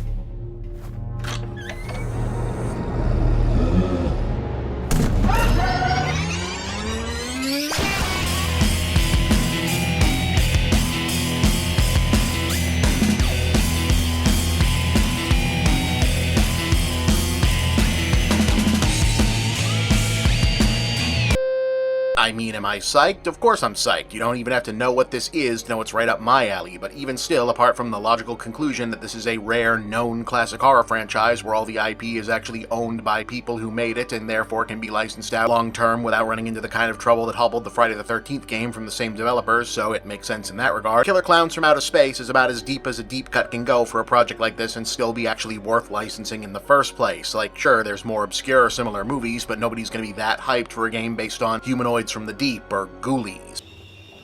am I psyched? Of course I'm psyched. You don't even have to know what this is to know it's right up my alley, but even still, apart from the logical conclusion that this is a rare, known classic horror franchise where all the IP is actually owned by people who made it and therefore can be licensed out long-term without running into the kind of trouble that hobbled the Friday the 13th game from the same developers, so it makes sense in that regard, Killer Clowns from Outer Space is about as deep as a deep cut can go for a project like this and still be actually worth licensing in the first place. Like, sure, there's more obscure similar movies, but nobody's gonna be that hyped for a game based on humanoids from the deep or ghoulies.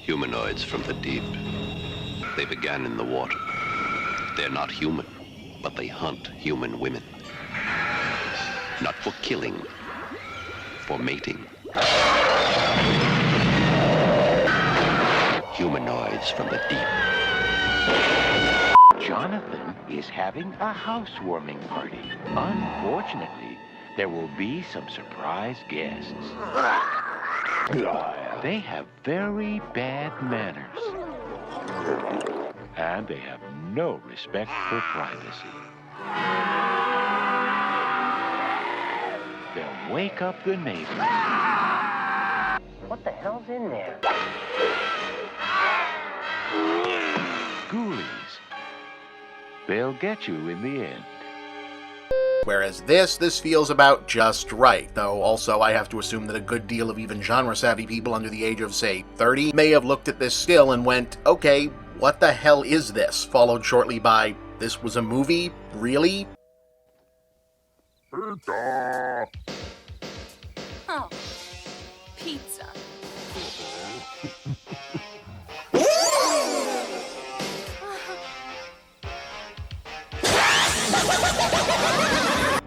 Humanoids from the deep. They began in the water. They're not human, but they hunt human women. Not for killing, for mating. Humanoids from the deep. Jonathan is having a housewarming party. Unfortunately, there will be some surprise guests. They have very bad manners. And they have no respect for privacy. They'll wake up the neighbors. What the hell's in there? Ghoulies. They'll get you in the end. Whereas this feels about just right, though also I have to assume that a good deal of even genre-savvy people under the age of, say, 30 may have looked at this still and went, okay, what the hell is this? Followed shortly by, this was a movie? Really? Pizza. Oh, pizza.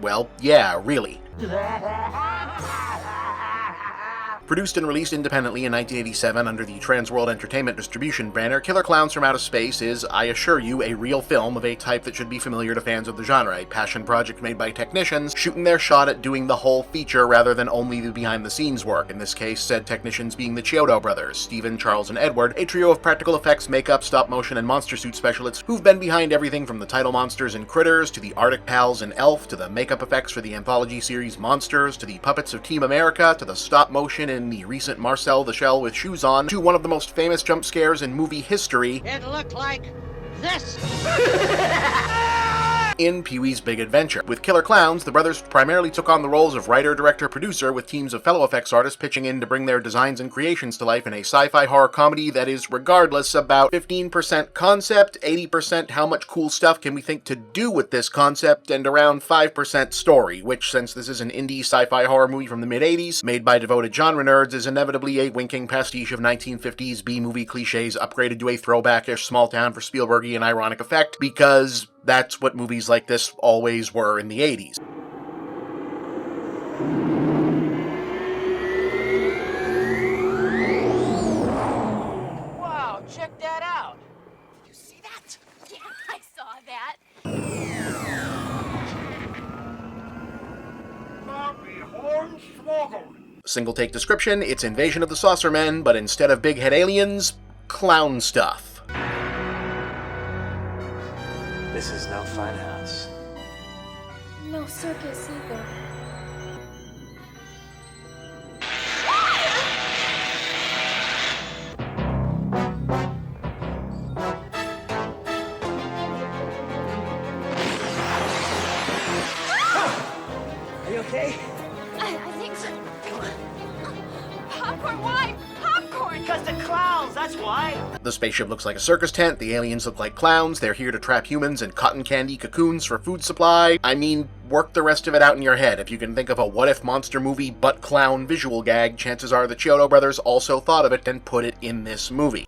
Well, yeah, really. Produced and released independently in 1987 under the Transworld Entertainment distribution banner, Killer Clowns from Outer Space is, I assure you, a real film of a type that should be familiar to fans of the genre, a passion project made by technicians shooting their shot at doing the whole feature rather than only the behind-the-scenes work, in this case said technicians being the Chiodo brothers, Stephen, Charles, and Edward, a trio of practical effects, makeup, stop-motion, and monster suit specialists who've been behind everything from the title monsters in Critters, to the Arctic Pals in Elf, to the makeup effects for the anthology series Monsters, to the puppets of Team America, to the stop-motion in the recent Marcel the Shell with Shoes On, to one of the most famous jump scares in movie history. It looked like this. In Pee-wee's Big Adventure. With Killer Clowns, the brothers primarily took on the roles of writer, director, producer, with teams of fellow effects artists pitching in to bring their designs and creations to life in a sci-fi horror comedy that is, regardless, about 15% concept, 80% how much cool stuff can we think to do with this concept, and around 5% story, which, since this is an indie sci-fi horror movie from the mid-80s, made by devoted genre nerds, is inevitably a winking pastiche of 1950s B-movie cliches upgraded to a throwback-ish small-town for Spielbergian ironic effect, because that's what movies like this always were in the 80s. Wow, check that out. You see that? Yeah, I saw that. Single take description, it's Invasion of the Saucermen, but instead of big head aliens, clown stuff. This is no fun house. No circus either. Are you okay? I think so. Popcorn, why? Popcorn! Because the clowns, that's why. The spaceship looks like a circus tent, the aliens look like clowns, they're here to trap humans in cotton candy cocoons for food supply. I mean, work the rest of it out in your head. If you can think of a what-if monster movie but clown visual gag, chances are the Chiodo brothers also thought of it and put it in this movie.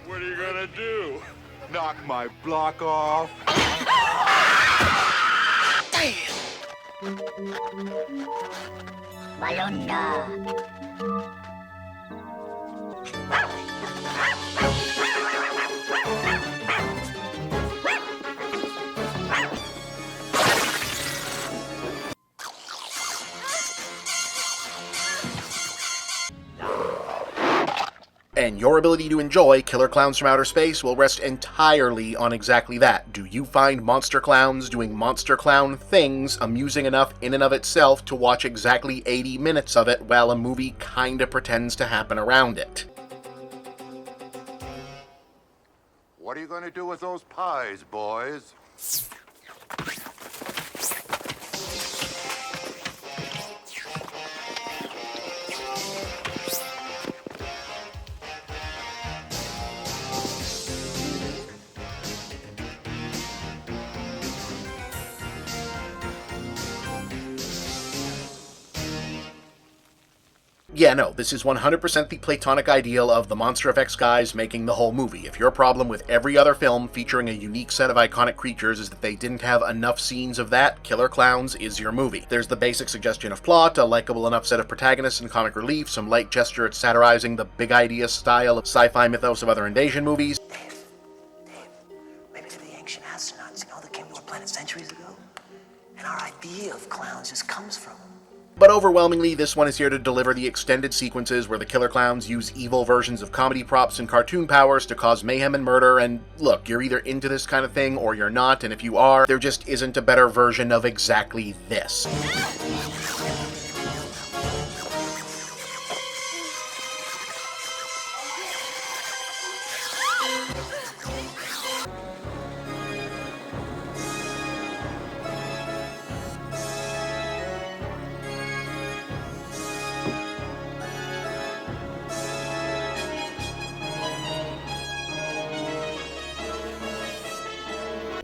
What are you gonna do? Knock my block off? And your ability to enjoy Killer Clowns from Outer Space will rest entirely on exactly that. Do you find monster clowns doing monster clown things amusing enough in and of itself to watch exactly 80 minutes of it while a movie kinda pretends to happen around it? What are you going to do with those pies, boys? Yeah, no, this is 100% the platonic ideal of the monster effects guys making the whole movie. If your problem with every other film featuring a unique set of iconic creatures is that they didn't have enough scenes of that, Killer Clowns is your movie. There's the basic suggestion of plot, a likable enough set of protagonists and comic relief, some light gesture at satirizing the big idea style of sci-fi mythos of other invasion movies. Maybe they're the ancient astronauts, that came to our planet centuries ago. And our idea of clowns just comes from them. But overwhelmingly, this one is here to deliver the extended sequences where the Killer Clowns use evil versions of comedy props and cartoon powers to cause mayhem and murder, and look, you're either into this kind of thing or you're not, and if you are, there just isn't a better version of exactly this.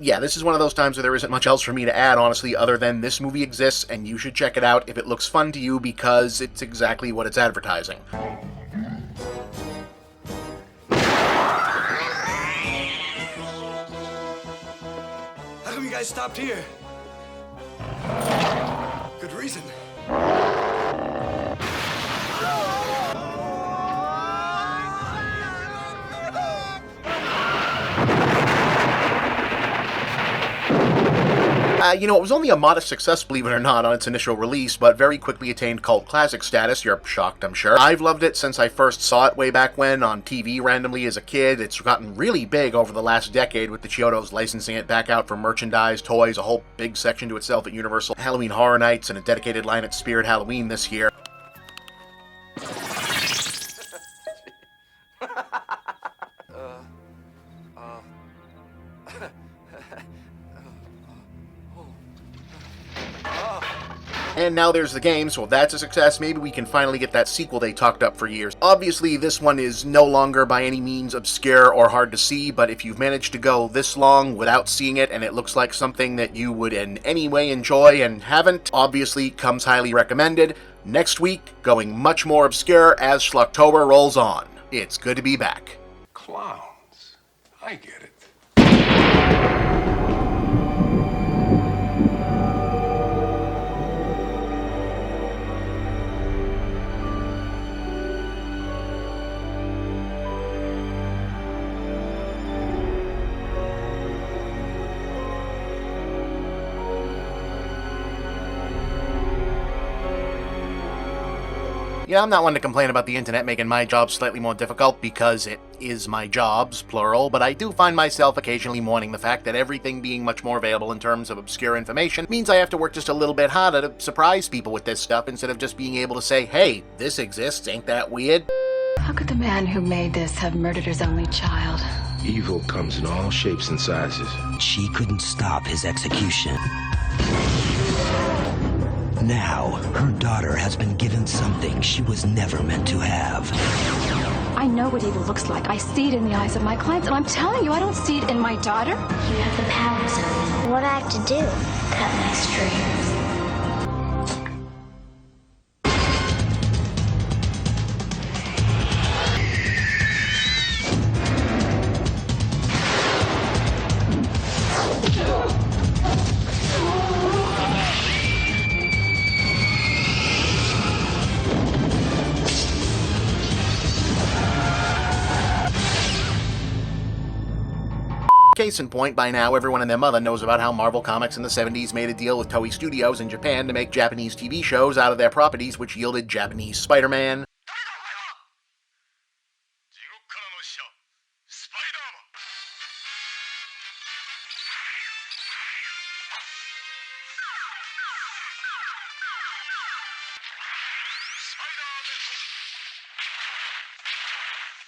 Yeah, this is one of those times where there isn't much else for me to add, honestly, other than this movie exists, and you should check it out if it looks fun to you, because it's exactly what it's advertising. How come you guys stopped here? Good reason. It was only a modest success, believe it or not, on its initial release, but very quickly attained cult classic status. You're shocked, I'm sure. I've loved it since I first saw it way back when, on TV randomly as a kid. It's gotten really big over the last decade, with the Chiodos licensing it back out for merchandise, toys, a whole big section to itself at Universal Halloween Horror Nights, and a dedicated line at Spirit Halloween this year. And now there's the game, so if that's a success, maybe we can finally get that sequel they talked up for years. Obviously, this one is no longer by any means obscure or hard to see, but if you've managed to go this long without seeing it and it looks like something that you would in any way enjoy and haven't, obviously comes highly recommended. Next week, going much more obscure as Schlocktober rolls on. It's good to be back. Clowns. I get it. Yeah, I'm not one to complain about the internet making my job slightly more difficult, because it is my jobs, plural, but I do find myself occasionally mourning the fact that everything being much more available in terms of obscure information means I have to work just a little bit harder to surprise people with this stuff instead of just being able to say, hey, this exists, ain't that weird? How could the man who made this have murdered his only child? Evil comes in all shapes and sizes. She couldn't stop his execution. Now, her daughter has been given something she was never meant to have. I know what evil looks like. I see it in the eyes of my clients, and I'm telling you, I don't see it in my daughter. You have the power, Zoe. What do I have to do? Cut my strings. Case in point, by now everyone and their mother knows about how Marvel Comics in the 70s made a deal with Toei Studios in Japan to make Japanese TV shows out of their properties, which yielded Japanese Spider-Man,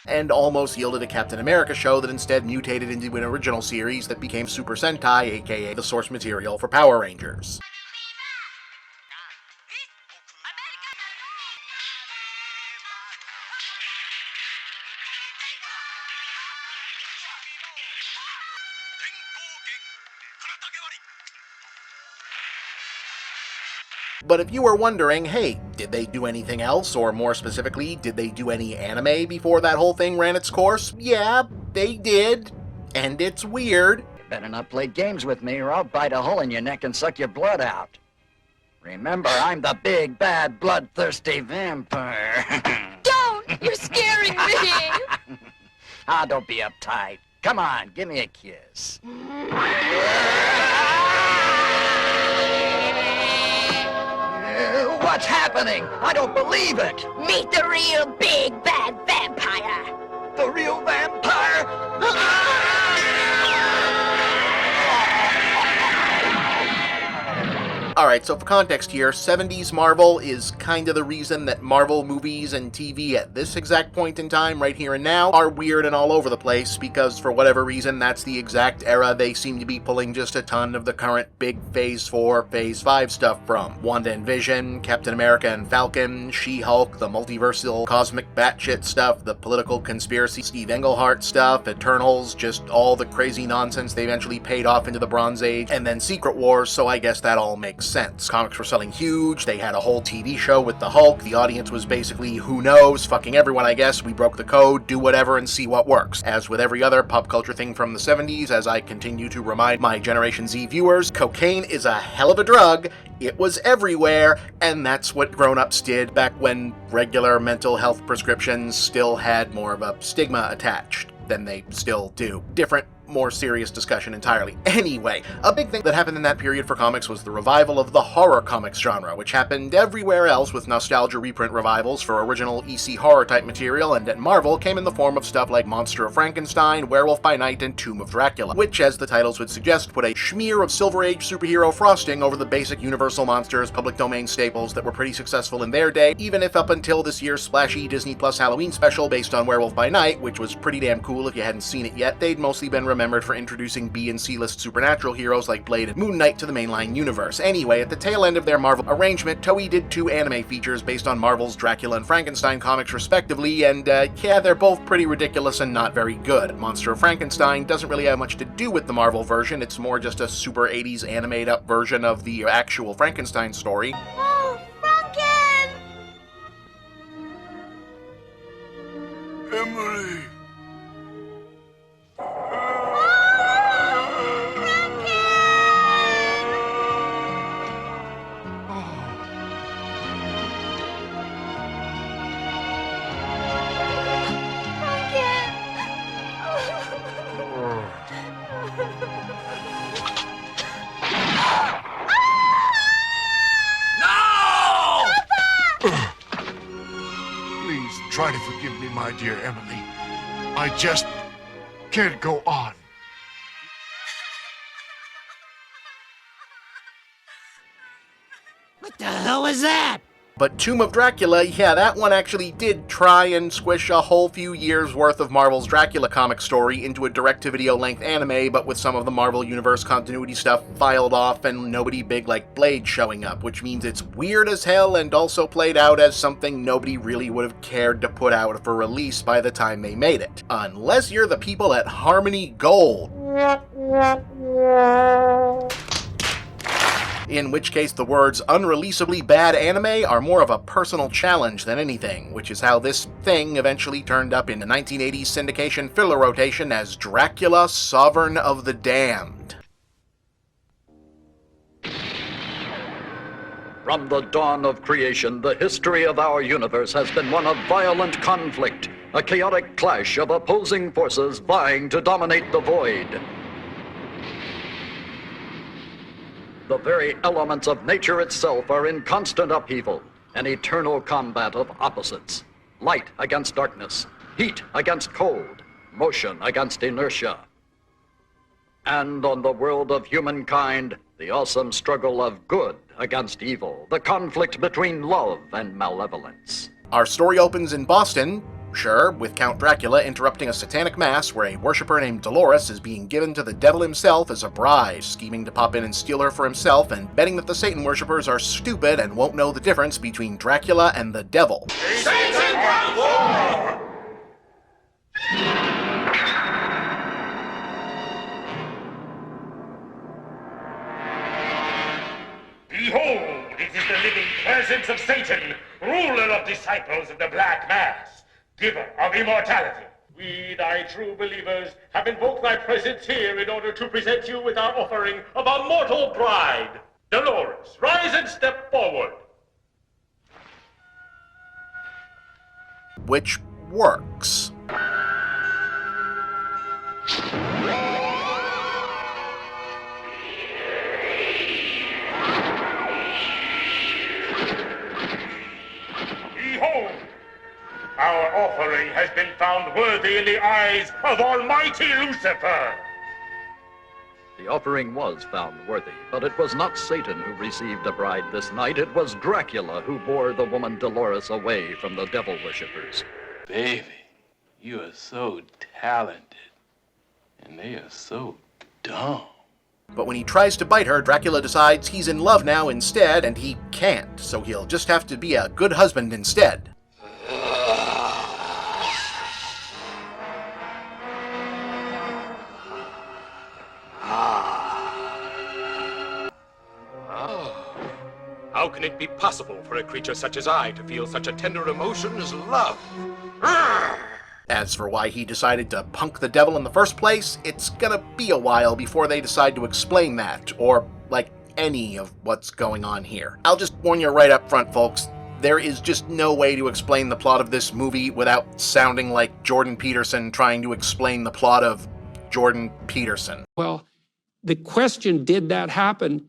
And almost yielded a Captain America show that instead mutated into an original series that became Super Sentai, aka the source material for Power Rangers. But if you were wondering, hey, did they do anything else? Or more specifically, did they do any anime before that whole thing ran its course? Yeah, they did. And it's weird. You better not play games with me or I'll bite a hole in your neck and suck your blood out. Remember, I'm the big, bad, bloodthirsty vampire. Don't! You're scaring me! Ah, don't be uptight. Come on, give me a kiss. What's happening? I don't believe it! Meet the real big bad vampire! The real vampire? Alright, so for context here, 70s Marvel is kind of the reason that Marvel movies and TV at this exact point in time, right here and now, are weird and all over the place, because for whatever reason, that's the exact era they seem to be pulling just a ton of the current big Phase 4, Phase 5 stuff from. Wanda and Vision, Captain America and Falcon, She-Hulk, the multiversal cosmic batshit stuff, the political conspiracy Steve Englehart stuff, Eternals, just all the crazy nonsense they eventually paid off into the Bronze Age, and then Secret Wars, so I guess that all makes sense. Comics were selling huge, they had a whole TV show with the Hulk, the audience was basically, who knows, fucking everyone I guess, we broke the code, do whatever and see what works. As with every other pop culture thing from the 70s, as I continue to remind my Generation Z viewers, cocaine is a hell of a drug, it was everywhere, and that's what grown-ups did back when regular mental health prescriptions still had more of a stigma attached than they still do. Different, more serious discussion entirely. Anyway, a big thing that happened in that period for comics was the revival of the horror comics genre, which happened everywhere else with nostalgia reprint revivals for original EC horror type material, and at Marvel came in the form of stuff like Monster of Frankenstein, Werewolf by Night, and Tomb of Dracula, which, as the titles would suggest, put a smear of Silver Age superhero frosting over the basic Universal Monsters public domain staples that were pretty successful in their day, even if up until this year's splashy Disney Plus Halloween special based on Werewolf by Night, which was pretty damn cool if you hadn't seen it yet, they'd mostly been remembered for introducing B and C-list supernatural heroes like Blade and Moon Knight to the mainline universe. Anyway, at the tail end of their Marvel arrangement, Toei did 2 anime features based on Marvel's Dracula and Frankenstein comics respectively, and yeah, they're both pretty ridiculous and not very good. Monster of Frankenstein doesn't really have much to do with the Marvel version, it's more just a super 80s animated up version of the actual Frankenstein story. Oh, Franken! Emily! Try to forgive me, my dear Emily. I just can't go on. What the hell was that? But Tomb of Dracula, yeah, that one actually did try and squish a whole few years worth of Marvel's Dracula comic story into a direct-to-video length anime, but with some of the Marvel Universe continuity stuff filed off and nobody big like Blade showing up, which means it's weird as hell and also played out as something nobody really would have cared to put out for release by the time they made it. Unless you're the people at Harmony Gold. In which case the words unreleasably bad anime are more of a personal challenge than anything, which is how this thing eventually turned up in the 1980s syndication filler rotation as Dracula, Sovereign of the Damned. From the dawn of creation, the history of our universe has been one of violent conflict, a chaotic clash of opposing forces vying to dominate the void. The very elements of nature itself are in constant upheaval, an eternal combat of opposites. Light against darkness, heat against cold, motion against inertia. And on the world of humankind, the awesome struggle of good against evil, the conflict between love and malevolence. Our story opens in Boston, sure, with Count Dracula interrupting a satanic mass where a worshiper named Dolores is being given to the devil himself as a bride, scheming to pop in and steal her for himself, and betting that the Satan worshippers are stupid and won't know the difference between Dracula and the devil. Satan from war! Behold, it is the living presence of Satan, ruler of disciples of the Black Mass, giver of immortality. We, thy true believers, have invoked thy presence here in order to present you with our offering of our mortal bride. Dolores, rise and step forward. Which works. Behold, our offering has been found worthy in the eyes of Almighty Lucifer. The offering was found worthy, but it was not Satan who received a bride this night. It was Dracula who bore the woman Dolores away from the devil worshippers. Baby, you are so talented, and they are so dumb. But when he tries to bite her, Dracula decides he's in love now instead, and he can't, so he'll just have to be a good husband instead. How can it be possible for a creature such as I to feel such a tender emotion as love? As for why he decided to punk the devil in the first place, it's gonna be a while before they decide to explain that, or, like, any of what's going on here. I'll just warn you right up front, folks. There is just no way to explain the plot of this movie without sounding like Jordan Peterson trying to explain the plot of Jordan Peterson. Well, the question, did that happen,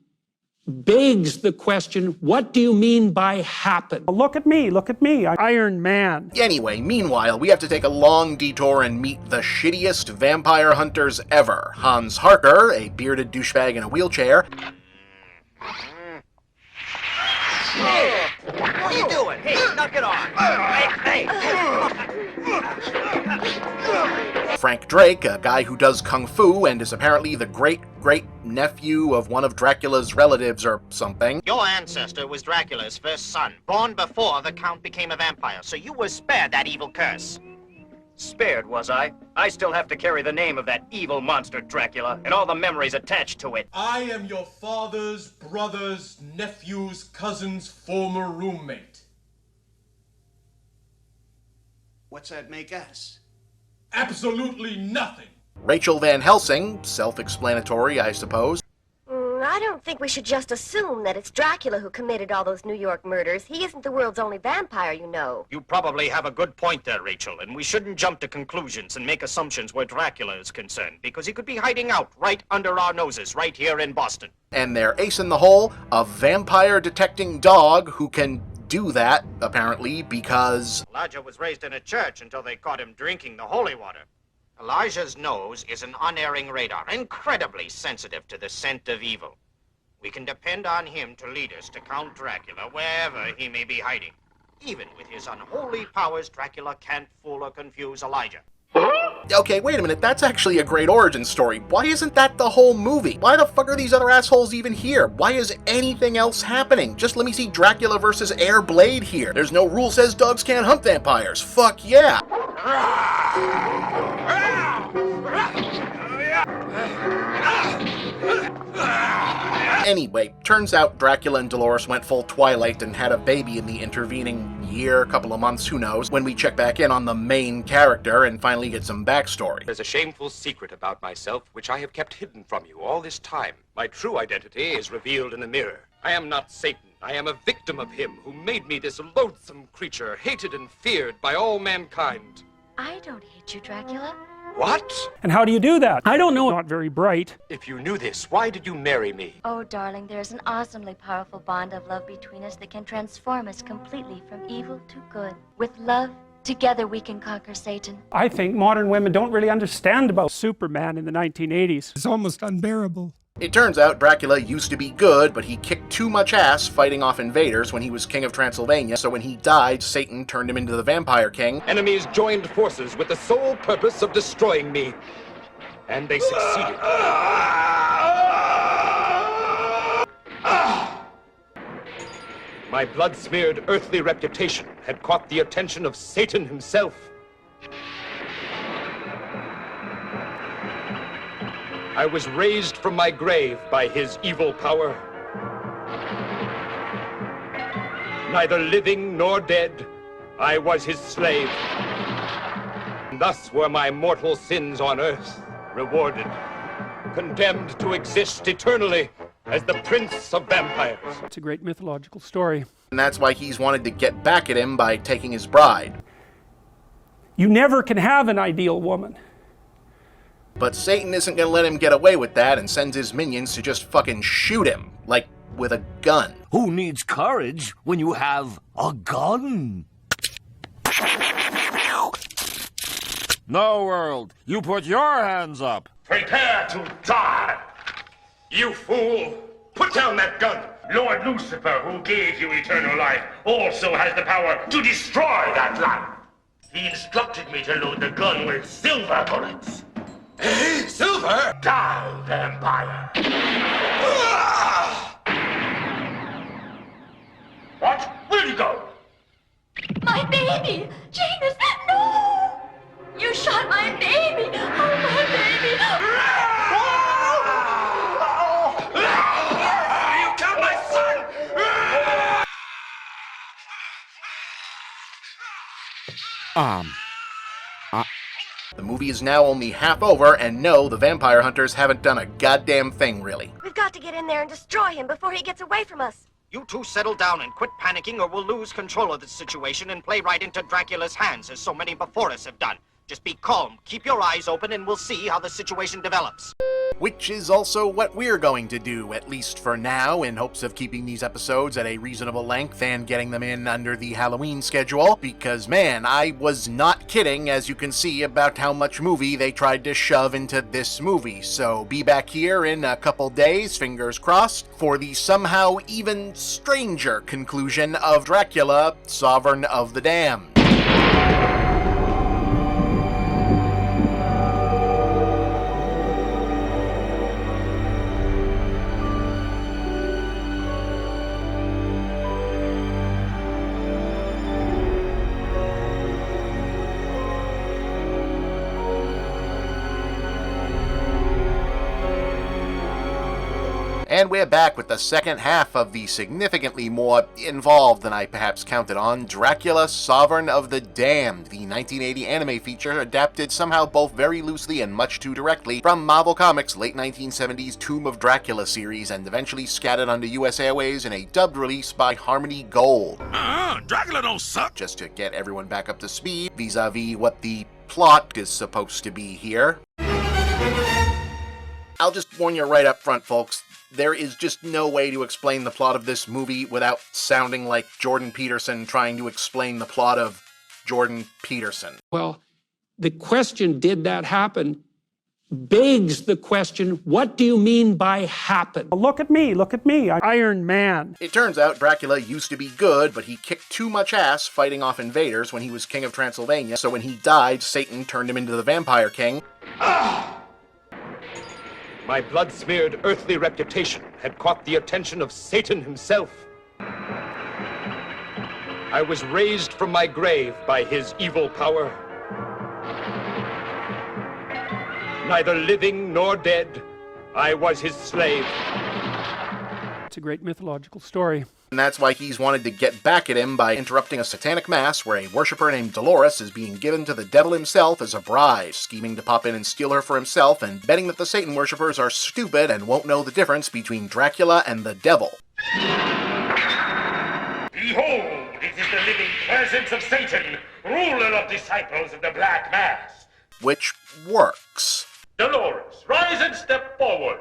begs the question, what do you mean by happen? Look at me, Iron Man. Anyway, meanwhile, we have to take a long detour and meet the shittiest vampire hunters ever. Hans Harker, a bearded douchebag in a wheelchair. Hey, what are you doing? Hey, knock it off. Hey. Frank Drake, a guy who does kung fu and is apparently the great-great-nephew of one of Dracula's relatives or something. Your ancestor was Dracula's first son, born before the Count became a vampire, so you were spared that evil curse. Spared, was I? I still have to carry the name of that evil monster, Dracula, and all the memories attached to it. I am your father's brother's nephew's cousin's former roommate. What's that make us? Absolutely nothing. Rachel Van Helsing, self-explanatory, I suppose. I don't think we should just assume that it's Dracula who committed all those New York murders. He isn't the world's only vampire, you know. You probably have a good point there, Rachel, and we shouldn't jump to conclusions and make assumptions where Dracula is concerned, because he could be hiding out right under our noses, right here in Boston. And their ace in the hole, a vampire-detecting dog who can do that, apparently, because Elijah was raised in a church until they caught him drinking the holy water. Elijah's nose is an unerring radar, incredibly sensitive to the scent of evil. We can depend on him to lead us to Count Dracula wherever he may be hiding. Even with his unholy powers, Dracula can't fool or confuse Elijah. Okay, wait a minute, that's actually a great origin story. Why isn't that the whole movie? Why the fuck are these other assholes even here? Why is anything else happening? Just let me see Dracula versus Air Blade here. There's no rule says dogs can't hunt vampires. Fuck yeah! Anyway, turns out Dracula and Dolores went full Twilight and had a baby in the intervening year, couple of months, who knows, when we check back in on the main character and finally get some backstory. There's a shameful secret about myself which I have kept hidden from you all this time. My true identity is revealed in the mirror. I am not Satan. I am a victim of him who made me this loathsome creature, hated and feared by all mankind. I don't hate you, Dracula. What? And how do you do that? I don't know. Not very bright. If you knew this, why did you marry me? Oh, darling, there's an awesomely powerful bond of love between us that can transform us completely from evil to good. With love, Together we can conquer Satan. I think modern women don't really understand about Superman in the 1980s. It's almost unbearable. It turns out Dracula used to be good, but he kicked too much ass fighting off invaders when he was king of Transylvania, so when he died, Satan turned him into the Vampire King. Enemies joined forces with the sole purpose of destroying me. And they succeeded. My blood-smeared earthly reputation had caught the attention of Satan himself. I was raised from my grave by his evil power. Neither living nor dead, I was his slave. And thus were my mortal sins on earth rewarded, condemned to exist eternally as the prince of vampires. It's a great mythological story. And that's why he's wanted to get back at him by taking his bride. You never can have an ideal woman. But Satan isn't gonna let him get away with that and sends his minions to just fucking shoot him, like with a gun. Who needs courage when you have a gun? No, world, you put your hands up. Prepare to die! You fool! Put down that gun! Lord Lucifer, who gave you eternal life, also has the power to destroy that life. He instructed me to load the gun with silver bullets. Silver? Die, vampire! What? Where'd you go? My baby! Janus, no! You shot my baby! Oh, my baby! You killed my son! The movie is now only half over, and no, the vampire hunters haven't done a goddamn thing, really. We've got to get in there and destroy him before he gets away from us. You two settle down and quit panicking or we'll lose control of the situation and play right into Dracula's hands as so many before us have done. Just be calm, keep your eyes open, and we'll see how the situation develops. Which is also what we're going to do, at least for now, in hopes of keeping these episodes at a reasonable length and getting them in under the Halloween schedule, because man, I was not kidding, as you can see, about how much movie they tried to shove into this movie. So be back here in a couple days, fingers crossed, for the somehow even stranger conclusion of Dracula, Sovereign of the Damned. And we're back with the second half of the significantly more involved than I perhaps counted on, Dracula, Sovereign of the Damned, the 1980 anime feature adapted somehow both very loosely and much too directly from Marvel Comics' late 1970s Tomb of Dracula series and eventually scattered onto US Airways in a dubbed release by Harmony Gold. Dracula don't suck! Just to get everyone back up to speed vis-a-vis what the plot is supposed to be here. I'll just warn you right up front, folks. There is just no way to explain the plot of this movie without sounding like Jordan Peterson trying to explain the plot of Jordan Peterson. Well, the question, did that happen, begs the question, what do you mean by happen? Look at me, Iron Man. It turns out Dracula used to be good, but he kicked too much ass fighting off invaders when he was king of Transylvania, so when he died, Satan turned him into the Vampire King. My blood-smeared earthly reputation had caught the attention of Satan himself. I was raised from my grave by his evil power. Neither living nor dead, I was his slave. It's a great mythological story. And that's why he's wanted to get back at him by interrupting a satanic mass where a worshiper named Dolores is being given to the devil himself as a bride, scheming to pop in and steal her for himself, and betting that the Satan worshippers are stupid and won't know the difference between Dracula and the devil. Behold, it is the living presence of Satan, ruler of disciples of the Black Mass. Which works. Dolores, rise and step forward.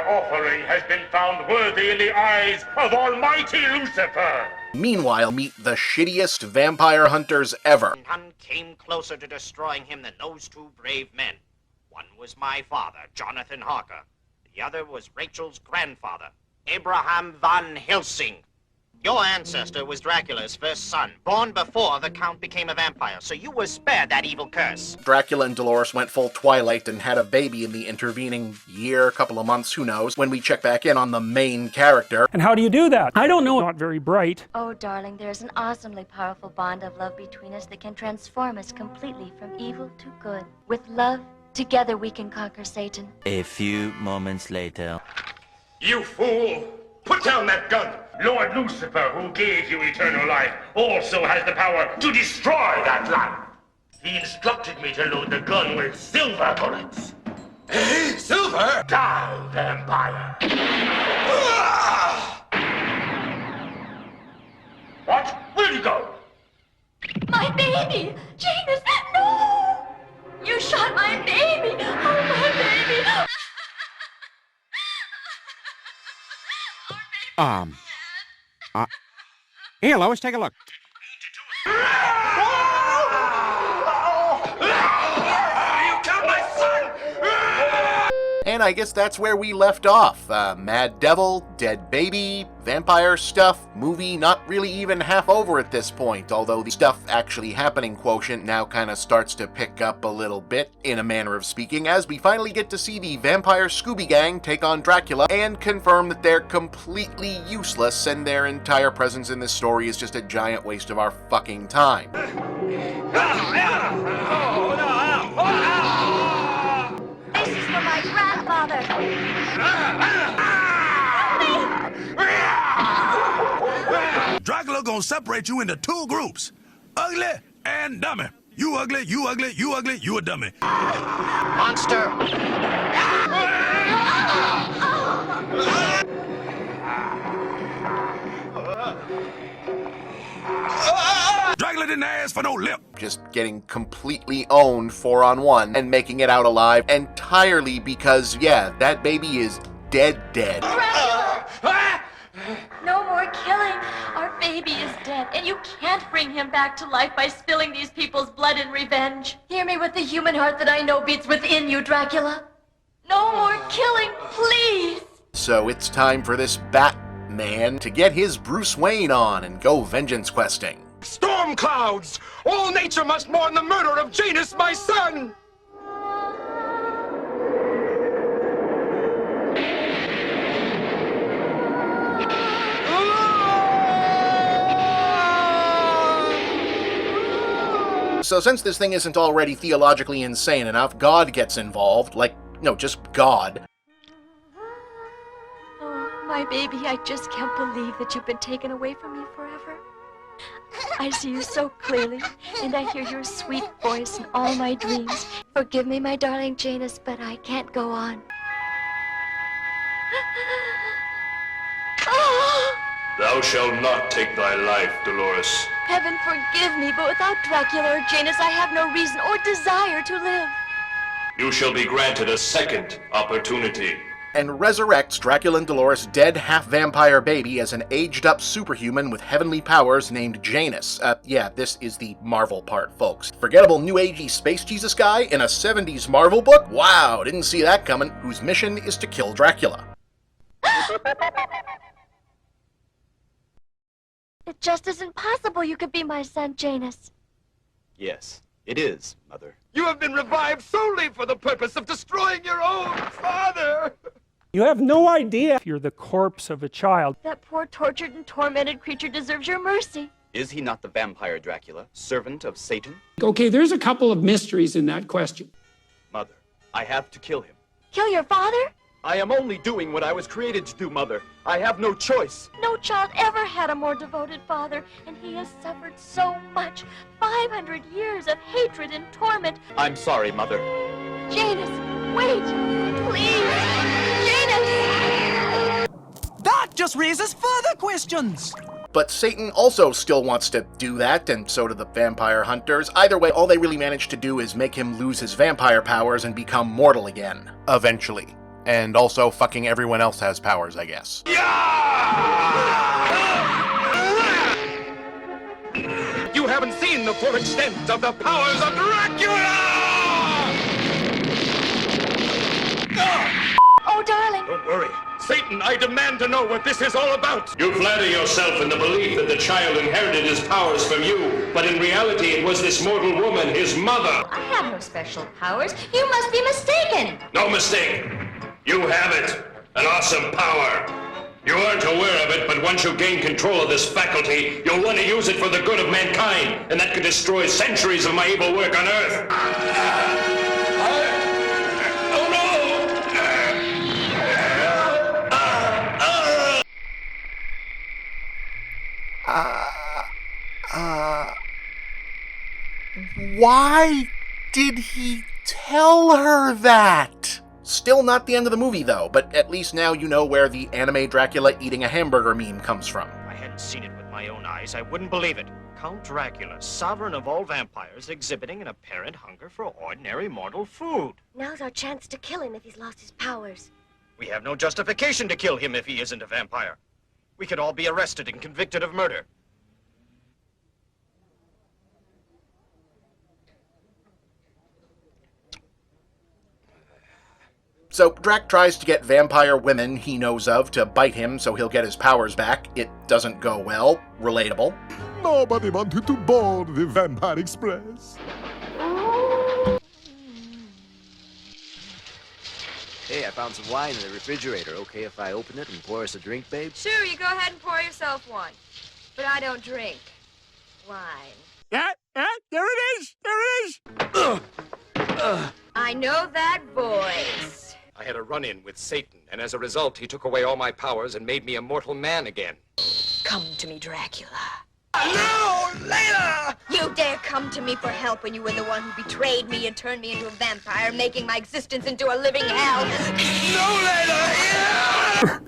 offering has been found worthy in the eyes of Almighty Lucifer. Meanwhile, meet the shittiest vampire hunters ever. None came closer to destroying him than those two brave men. One was my father, Jonathan Harker. The other was Rachel's grandfather, Abraham van Helsing. Your ancestor was Dracula's first son, born before the Count became a vampire, so you were spared that evil curse. Dracula and Dolores went full Twilight and had a baby in the intervening year, couple of months, who knows, when we check back in on the main character. And how do you do that? I don't know. Not very bright. Oh, darling, there's an awesomely powerful bond of love between us that can transform us completely from evil to good. With love, together we can conquer Satan. A few moments later. You fool! Put down that gun! Lord Lucifer, who gave you eternal life, also has the power to destroy that life. He instructed me to load the gun with silver bullets. Hey, silver? Die, vampire! What? Where'd you go? My baby! Janus, no! You shot my baby! Oh, my baby! Here, Lois, take a look. You killed my son! And I guess that's where we left off. Mad Devil, dead baby, vampire stuff, movie not really even half over at this point, although the stuff actually happening quotient now kind of starts to pick up a little bit, in a manner of speaking, as we finally get to see the vampire Scooby Gang take on Dracula and confirm that they're completely useless and their entire presence in this story is just a giant waste of our fucking time. This is for my grandfather! Dracula gonna separate you into two groups. Ugly and dummy. You ugly, you ugly, you ugly, you a dummy. Monster! Dracula didn't ask for no lip. Just getting completely owned 4-on-1 and making it out alive entirely because, yeah, that baby is dead. No more killing. Our baby is dead, and you can't bring him back to life by spilling these people's blood in revenge. Hear me with the human heart that I know beats within you, Dracula. No more killing, please. So it's time for this Batman to get his Bruce Wayne on and go vengeance questing. Storm clouds! All nature must mourn the murder of Janus, my son! So since this thing isn't already theologically insane enough, God gets involved. Like, no, just God. Oh, my baby, I just can't believe that you've been taken away from me forever. I see you so clearly, and I hear your sweet voice in all my dreams. Forgive me, my darling Janus, but I can't go on. Thou shalt not take thy life, Dolores. Heaven forgive me, but without Dracula or Janus, I have no reason or desire to live. You shall be granted a second opportunity. And resurrects Dracula and Dolores' dead half-vampire baby as an aged-up superhuman with heavenly powers named Janus. Yeah, this is the Marvel part, folks. Forgettable New Agey space Jesus guy in a 70s Marvel book? Wow, didn't see that coming. Whose mission is to kill Dracula. It just isn't possible you could be my son, Janus. Yes, it is, Mother. You have been revived solely for the purpose of destroying your own father! You have no idea if you're the corpse of a child. That poor tortured and tormented creature deserves your mercy. Is he not the vampire Dracula, servant of Satan? Okay, there's a couple of mysteries in that question. Mother, I have to kill him. Kill your father? I am only doing what I was created to do, Mother. I have no choice. No child ever had a more devoted father, and he has suffered so much. 500 years of hatred and torment. I'm sorry, Mother. Janus, wait! Please! Janus! That just raises further questions! But Satan also still wants to do that, and so do the vampire hunters. Either way, all they really manage to do is make him lose his vampire powers and become mortal again. Eventually. And also, fucking everyone else has powers, I guess. You haven't seen the full extent of the powers of Dracula! Oh, darling. Don't worry. Satan, I demand to know what this is all about. You flatter yourself in the belief that the child inherited his powers from you, but in reality it was this mortal woman, his mother. I have no special powers. You must be mistaken. No mistake. You have it. An awesome power. You aren't aware of it, but once you gain control of this faculty, you'll want to use it for the good of mankind, and that could destroy centuries of my evil work on Earth. Why did he tell her that? Still not the end of the movie, though, but at least now you know where the anime Dracula eating a hamburger meme comes from. If I hadn't seen it with my own eyes, I wouldn't believe it. Count Dracula, sovereign of all vampires, exhibiting an apparent hunger for ordinary mortal food. Now's our chance to kill him if he's lost his powers. We have no justification to kill him if he isn't a vampire. We could all be arrested and convicted of murder. So Drac tries to get vampire women he knows of to bite him so he'll get his powers back. It doesn't go well. Relatable. Nobody wanted to board the Vampire Express. Hey, I found some wine in the refrigerator. Okay if I open it and pour us a drink, babe? Sure, you go ahead and pour yourself one. But I don't drink wine. Yeah, there it is! There it is! I know that voice. I had a run-in with Satan, and as a result, he took away all my powers and made me a mortal man again. Come to me, Dracula. No, Layla! You dare come to me for help when you were the one who betrayed me and turned me into a vampire, making my existence into a living hell. No, Layla! Yeah!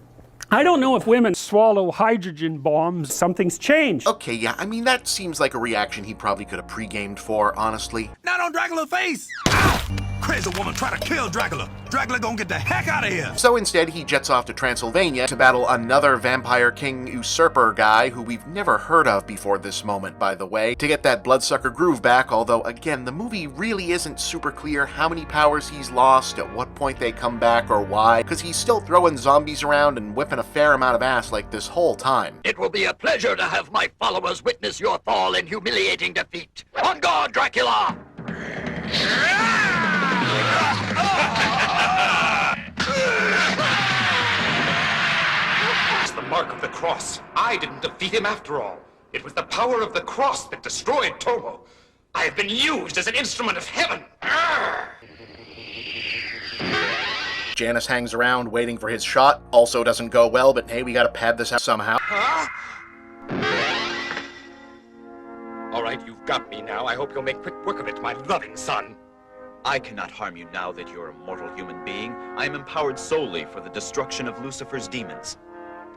I don't know if women swallow hydrogen bombs. Something's changed. Okay, yeah, I mean, that seems like a reaction he probably could have pre-gamed for, honestly. Not on Dracula's face! Ow! Crazy woman try to kill Dracula. Dracula gonna get the heck out of here. So instead, he jets off to Transylvania to battle another vampire king usurper guy who we've never heard of before this moment, by the way, to get that bloodsucker groove back, although, again, the movie really isn't super clear how many powers he's lost, at what point they come back, or why, because he's still throwing zombies around and whipping a fair amount of ass like this whole time. It will be a pleasure to have my followers witness your fall and humiliating defeat. On guard, Dracula! It's the mark of the cross. I didn't defeat him after all. It was the power of the cross that destroyed Tomo. I have been used as an instrument of heaven. Janice hangs around waiting for his shot. Also doesn't go well, but hey, we gotta pad this out somehow. Huh? All right, you've got me now. I hope you'll make quick work of it, my loving son. I cannot harm you now that you're a mortal human being. I am empowered solely for the destruction of Lucifer's demons.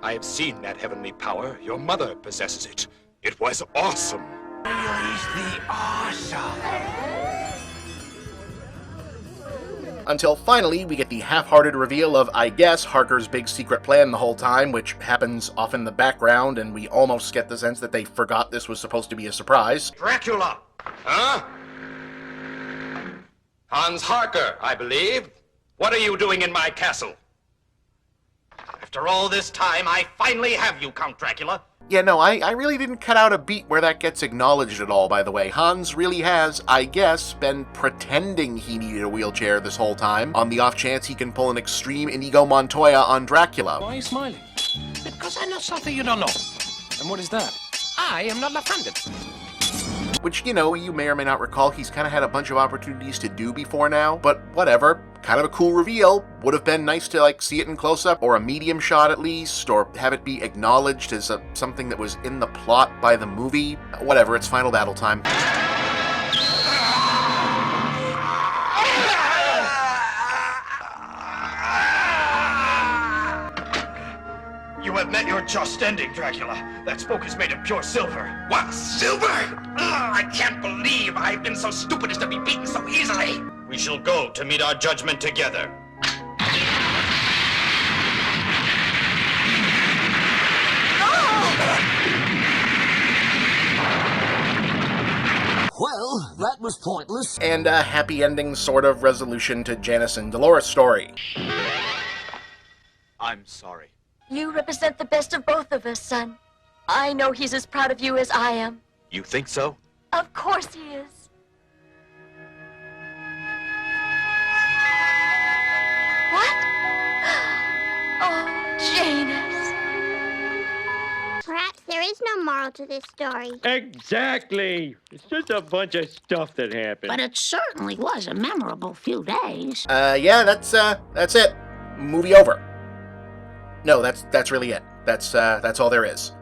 I have seen that heavenly power. Your mother possesses it. It was awesome. Release the awesome. Until finally, we get the half-hearted reveal of, I guess, Harker's big secret plan the whole time, which happens off in the background, and we almost get the sense that they forgot this was supposed to be a surprise. Dracula! Huh? Hans Harker, I believe. What are you doing in my castle? After all this time, I finally have you, Count Dracula. Yeah, no, I really didn't cut out a beat where that gets acknowledged at all, by the way. Hans really has, I guess, been pretending he needed a wheelchair this whole time, on the off chance he can pull an extreme Inigo Montoya on Dracula. Why are you smiling? Because I know something you don't know. And what is that? I am not left-handed. Which, you know, you may or may not recall he's kind of had a bunch of opportunities to do before now, but whatever. Kind of a cool reveal. Would have been nice to, like, see it in close-up, or a medium shot at least, or have it be acknowledged as something that was in the plot by the movie. Whatever, it's final battle time. You have met your just ending, Dracula. That spoke is made of pure silver. What? Silver? I can't believe I've been so stupid as to be beaten so easily. We shall go to meet our judgment together. that was pointless. And a happy ending sort of resolution to Janice and Dolores' story. I'm sorry. You represent the best of both of us, son. I know he's as proud of you as I am. You think so? Of course he is. What? Oh, Janus. Perhaps there is no moral to this story. Exactly. It's just a bunch of stuff that happened. But it certainly was a memorable few days. Yeah, that's it. Movie over. No, that's really it. That's all there is.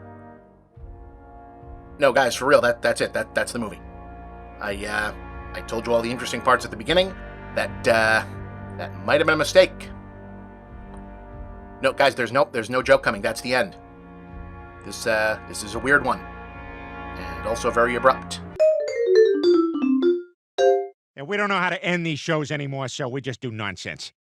No, guys, for real, that's it. That's the movie. I told you all the interesting parts at the beginning. That might have been a mistake. No, guys, there's no joke coming. That's the end. This is a weird one. And also very abrupt. And we don't know how to end these shows anymore, so we just do nonsense.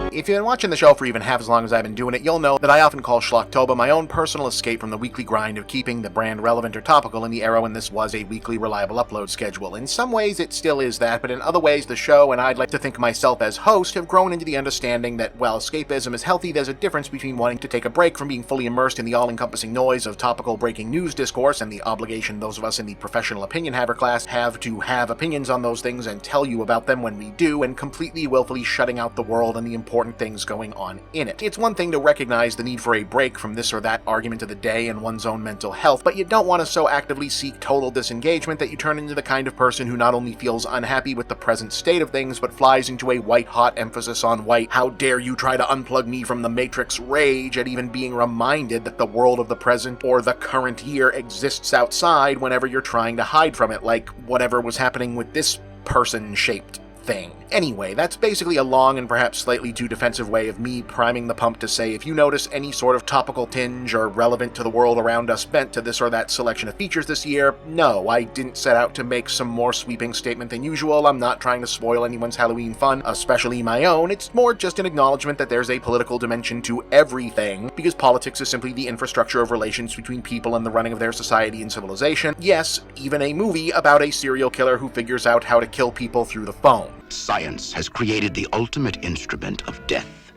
If you've been watching the show for even half as long as I've been doing it, you'll know that I often call Schlocktober my own personal escape from the weekly grind of keeping the brand relevant or topical in the era when this was a weekly reliable upload schedule. In some ways it still is that, but in other ways the show, and I'd like to think myself as host, have grown into the understanding that while escapism is healthy, there's a difference between wanting to take a break from being fully immersed in the all-encompassing noise of topical breaking news discourse and the obligation those of us in the professional opinion haver class have to have opinions on those things and tell you about them when we do, and completely willfully shutting out the world and the important things going on in it. It's one thing to recognize the need for a break from this or that argument of the day and one's own mental health, but you don't want to so actively seek total disengagement that you turn into the kind of person who not only feels unhappy with the present state of things, but flies into a white-hot emphasis on white, how dare you try to unplug me from the Matrix rage at even being reminded that the world of the present or the current year exists outside whenever you're trying to hide from it, like whatever was happening with this person-shaped thing. Anyway, that's basically a long and perhaps slightly too defensive way of me priming the pump to say if you notice any sort of topical tinge or relevant to the world around us bent to this or that selection of features this year, no, I didn't set out to make some more sweeping statement than usual. I'm not trying to spoil anyone's Halloween fun, especially my own. It's more just an acknowledgement that there's a political dimension to everything, because politics is simply the infrastructure of relations between people and the running of their society and civilization. Yes, even a movie about a serial killer who figures out how to kill people through the phone. Science has created the ultimate instrument of death,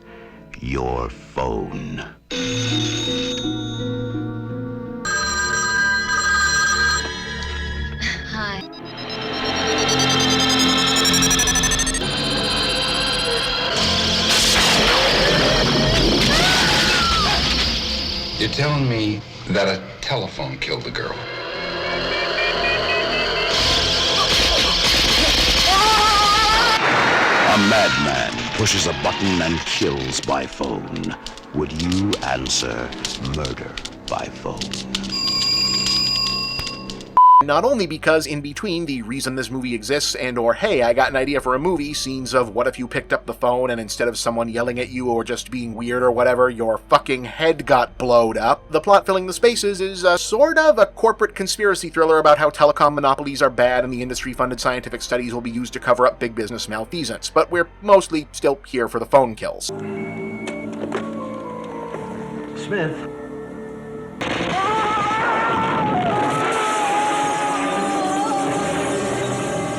your phone. Hi. You're telling me that a telephone killed the girl? A madman pushes a button and kills by phone. Would you answer murder by phone? Not only because in between the reason this movie exists and or hey, I got an idea for a movie scenes of what if you picked up the phone and instead of someone yelling at you or just being weird or whatever, your fucking head got blowed up, the plot filling the spaces is sort of a corporate conspiracy thriller about how telecom monopolies are bad and the industry-funded scientific studies will be used to cover up big business malfeasance, but we're mostly still here for the phone kills. Smith.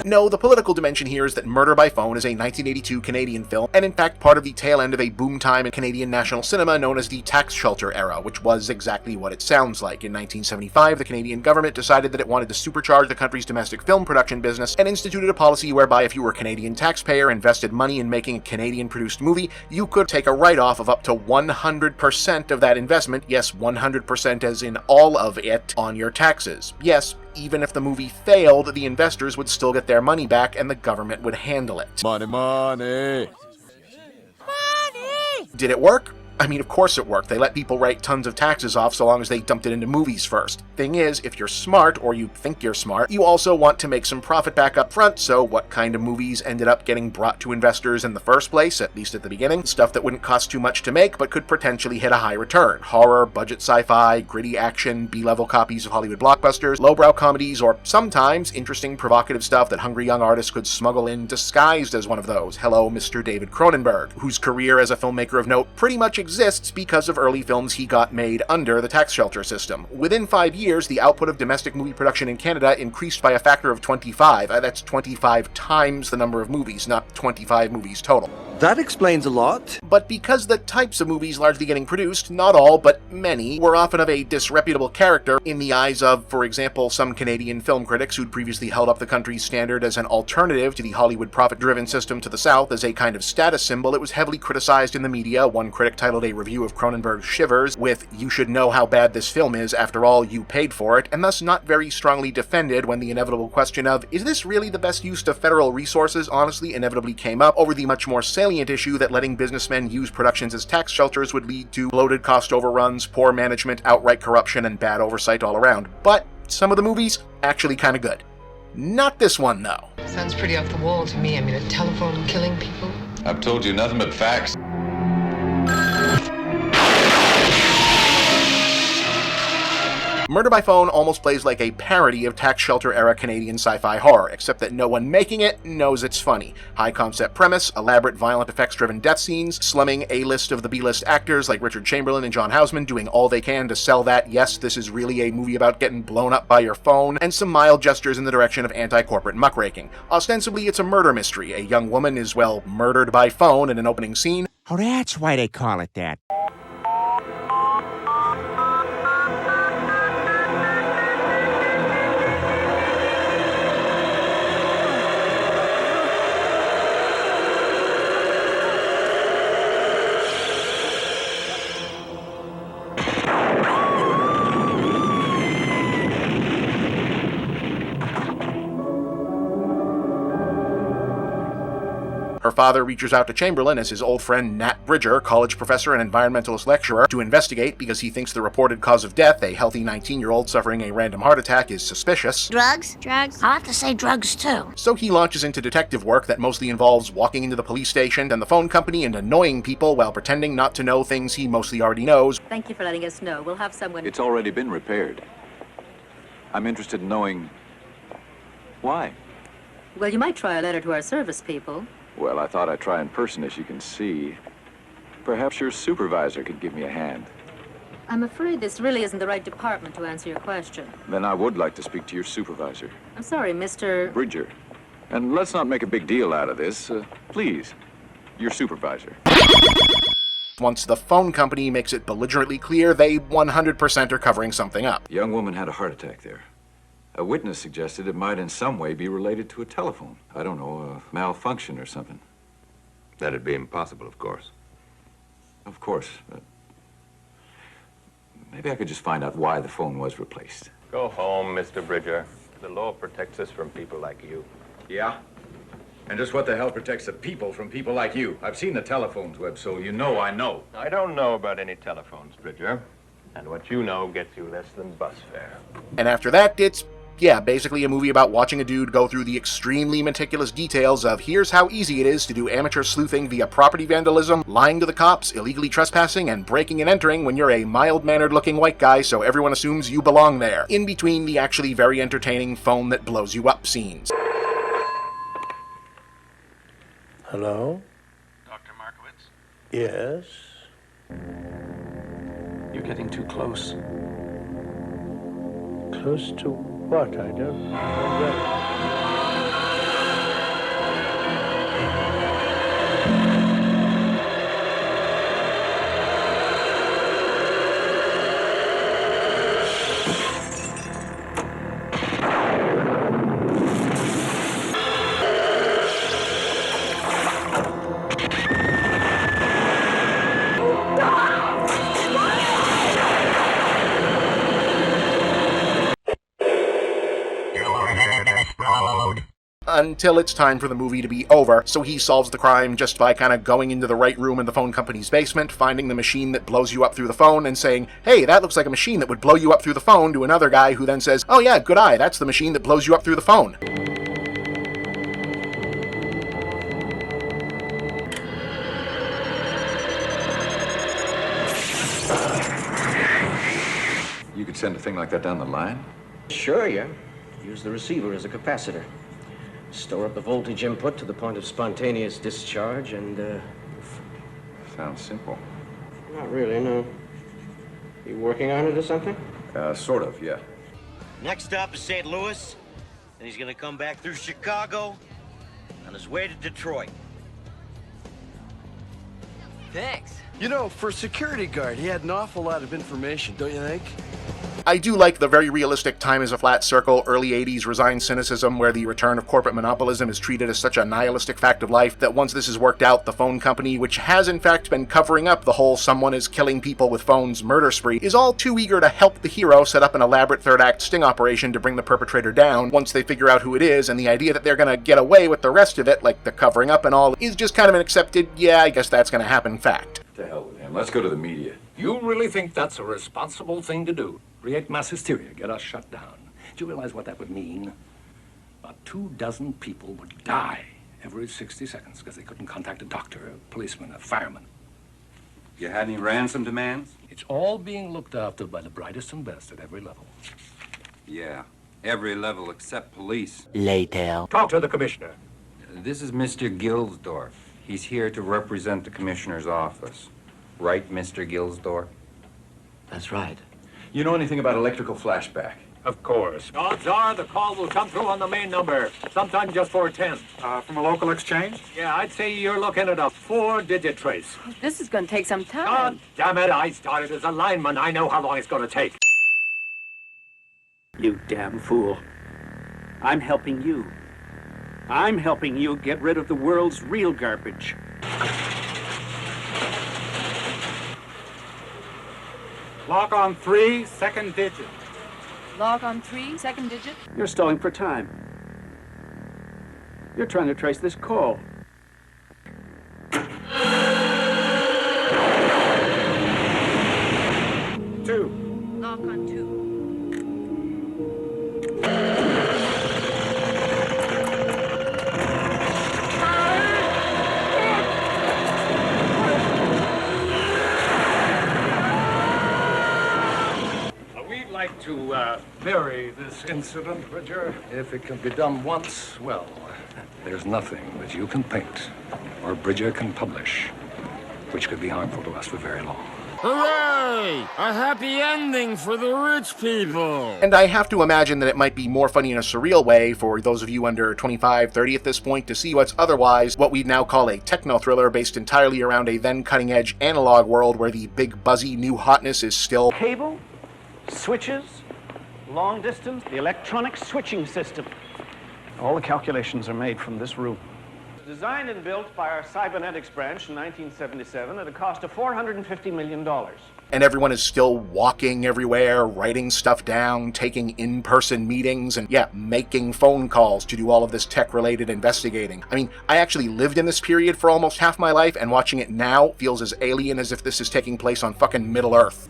No, the political dimension here is that Murder by Phone is a 1982 Canadian film, and in fact part of the tail end of a boom time in Canadian national cinema known as the tax shelter era, which was exactly what it sounds like. In 1975, the Canadian government decided that it wanted to supercharge the country's domestic film production business and instituted a policy whereby if you were a Canadian taxpayer invested money in making a Canadian-produced movie, you could take a write-off of up to 100% of that investment, yes, 100% as in all of it, on your taxes. Yes, even if the movie failed, the investors would still get their money back and the government would handle it. Money, money. Did it work? I mean, of course it worked. They let people write tons of taxes off so long as they dumped it into movies first. Thing is, if you're smart, or you think you're smart, you also want to make some profit back up front, so what kind of movies ended up getting brought to investors in the first place, at least at the beginning? Stuff that wouldn't cost too much to make, but could potentially hit a high return. Horror, budget sci-fi, gritty action, B-level copies of Hollywood blockbusters, lowbrow comedies, or sometimes interesting, provocative stuff that hungry young artists could smuggle in disguised as one of those. Hello, Mr. David Cronenberg, whose career as a filmmaker of note pretty much exists because of early films he got made under the tax shelter system. Within 5 years, the output of domestic movie production in Canada increased by a factor of 25. That's 25 times the number of movies, not 25 movies total. That explains a lot. But because the types of movies largely getting produced, not all, but many, were often of a disreputable character in the eyes of, for example, some Canadian film critics who'd previously held up the country's standard as an alternative to the Hollywood profit-driven system to the South as a kind of status symbol, it was heavily criticized in the media. One critic titled a review of Cronenberg's Shivers with, "You should know how bad this film is, after all, you paid for it," and thus not very strongly defended when the inevitable question of, is this really the best use of federal resources, honestly inevitably came up over the much more salient issue that letting businessmen use productions as tax shelters would lead to bloated cost overruns, poor management, outright corruption, and bad oversight all around. But some of the movies, actually kinda good. Not this one, though. Sounds pretty off the wall to me. I mean, a telephone killing people. I've told you nothing but facts. Murder by Phone almost plays like a parody of tax shelter-era Canadian sci-fi horror, except that no one making it knows it's funny. High-concept premise, elaborate violent effects-driven death scenes, slumming A-list of the B-list actors like Richard Chamberlain and John Houseman doing all they can to sell that, yes, this is really a movie about getting blown up by your phone, and some mild gestures in the direction of anti-corporate muckraking. Ostensibly, it's a murder mystery. A young woman is, well, murdered by phone in an opening scene. Oh, that's why they call it that. Her father reaches out to Chamberlain as his old friend Nat Bridger, college professor and environmentalist lecturer, to investigate because he thinks the reported cause of death, a healthy 19-year-old suffering a random heart attack, is suspicious. Drugs? Drugs? I'll have to say drugs, too. So he launches into detective work that mostly involves walking into the police station and the phone company and annoying people while pretending not to know things he mostly already knows. Thank you for letting us know. We'll have someone... It's already been repaired. I'm interested in knowing why. Well, you might try a letter to our service people. Well, I thought I'd try in person, as you can see. Perhaps your supervisor could give me a hand. I'm afraid this really isn't the right department to answer your question. Then I would like to speak to your supervisor. I'm sorry, Mr. Bridger. And let's not make a big deal out of this. Please, your supervisor. Once the phone company makes it belligerently clear, they 100% are covering something up. A young woman had a heart attack there. A witness suggested it might in some way be related to a telephone. I don't know, a malfunction or something. That'd be impossible, of course. Of course. Maybe I could just find out why the phone was replaced. Go home, Mr. Bridger. The law protects us from people like you. Yeah? And just what the hell protects the people from people like you? I've seen the telephones, Webb, so you know I know. I don't know about any telephones, Bridger. And what you know gets you less than bus fare. And after that, it's, yeah, basically a movie about watching a dude go through the extremely meticulous details of here's how easy it is to do amateur sleuthing via property vandalism, lying to the cops, illegally trespassing, and breaking and entering when you're a mild-mannered looking white guy so everyone assumes you belong there, in between the actually very entertaining phone that blows you up scenes. Hello? Dr. Markowitz? Yes? You're getting too close. Close to what? I don't know. until it's time for the movie to be over, so he solves the crime just by kind of going into the right room in the phone company's basement, finding the machine that blows you up through the phone, and saying, hey, that looks like a machine that would blow you up through the phone, to another guy who then says, oh yeah, good eye, that's the machine that blows you up through the phone. You could send a thing like that down the line? Sure, yeah. Use the receiver as a capacitor. Store up the voltage input to the point of spontaneous discharge and, Sounds simple. Not really, no. You working on it or something? Sort of, yeah. Next up is St. Louis, and he's gonna come back through Chicago on his way to Detroit. Thanks. You know, for a security guard, he had an awful lot of information, don't you think? I do like the very realistic time is a flat circle, early 80s resigned cynicism where the return of corporate monopolism is treated as such a nihilistic fact of life that once this is worked out, the phone company, which has in fact been covering up the whole someone is killing people with phones murder spree, is all too eager to help the hero set up an elaborate third-act sting operation to bring the perpetrator down once they figure out who it is, and the idea that they're gonna get away with the rest of it, like the covering up and all, is just kind of an accepted, yeah, I guess that's gonna happen fact. To hell with him. Let's go to the media. You really think that's a responsible thing to do? Create mass hysteria, get us shut down. Do you realize what that would mean? About 24 people would die every 60 seconds because they couldn't contact a doctor, a policeman, a fireman. You had any ransom demands? It's all being looked after by the brightest and best at every level. Yeah, every level except police. Later. Talk to the commissioner. This is Mr. Gilsdorf. He's here to represent the commissioner's office. Right, Mr. Gilsdorf? That's right. You know anything about electrical flashback? Of course. Odds are the call will come through on the main number, sometime just 410. From a local exchange? Yeah, I'd say you're looking at a 4-digit trace. This is going to take some time. God damn it, I started as a lineman. I know how long it's going to take. You damn fool. I'm helping you. I'm helping you get rid of the world's real garbage. Lock on 3, second digit. Log on 3, second digit. You're stalling for time. You're trying to trace this call. Two. Log on 2. To bury this incident, Bridger. If it can be done once, well, there's nothing that you can paint or Bridger can publish which could be harmful to us for very long. Hooray! A happy ending for the rich people! And I have to imagine that it might be more funny in a surreal way for those of you under 25, 30 at this point to see what's otherwise what we'd now call a techno-thriller based entirely around a then cutting-edge analog world where the big buzzy new hotness is still Cable, switches, long distance, the electronic switching system. All the calculations are made from this room. Designed and built by our cybernetics branch in 1977 at a cost of $450 million. And everyone is still walking everywhere, writing stuff down, taking in-person meetings, and yeah, making phone calls to do all of this tech-related investigating. I mean, I actually lived in this period for almost half my life, and watching it now feels as alien as if this is taking place on fucking Middle-earth.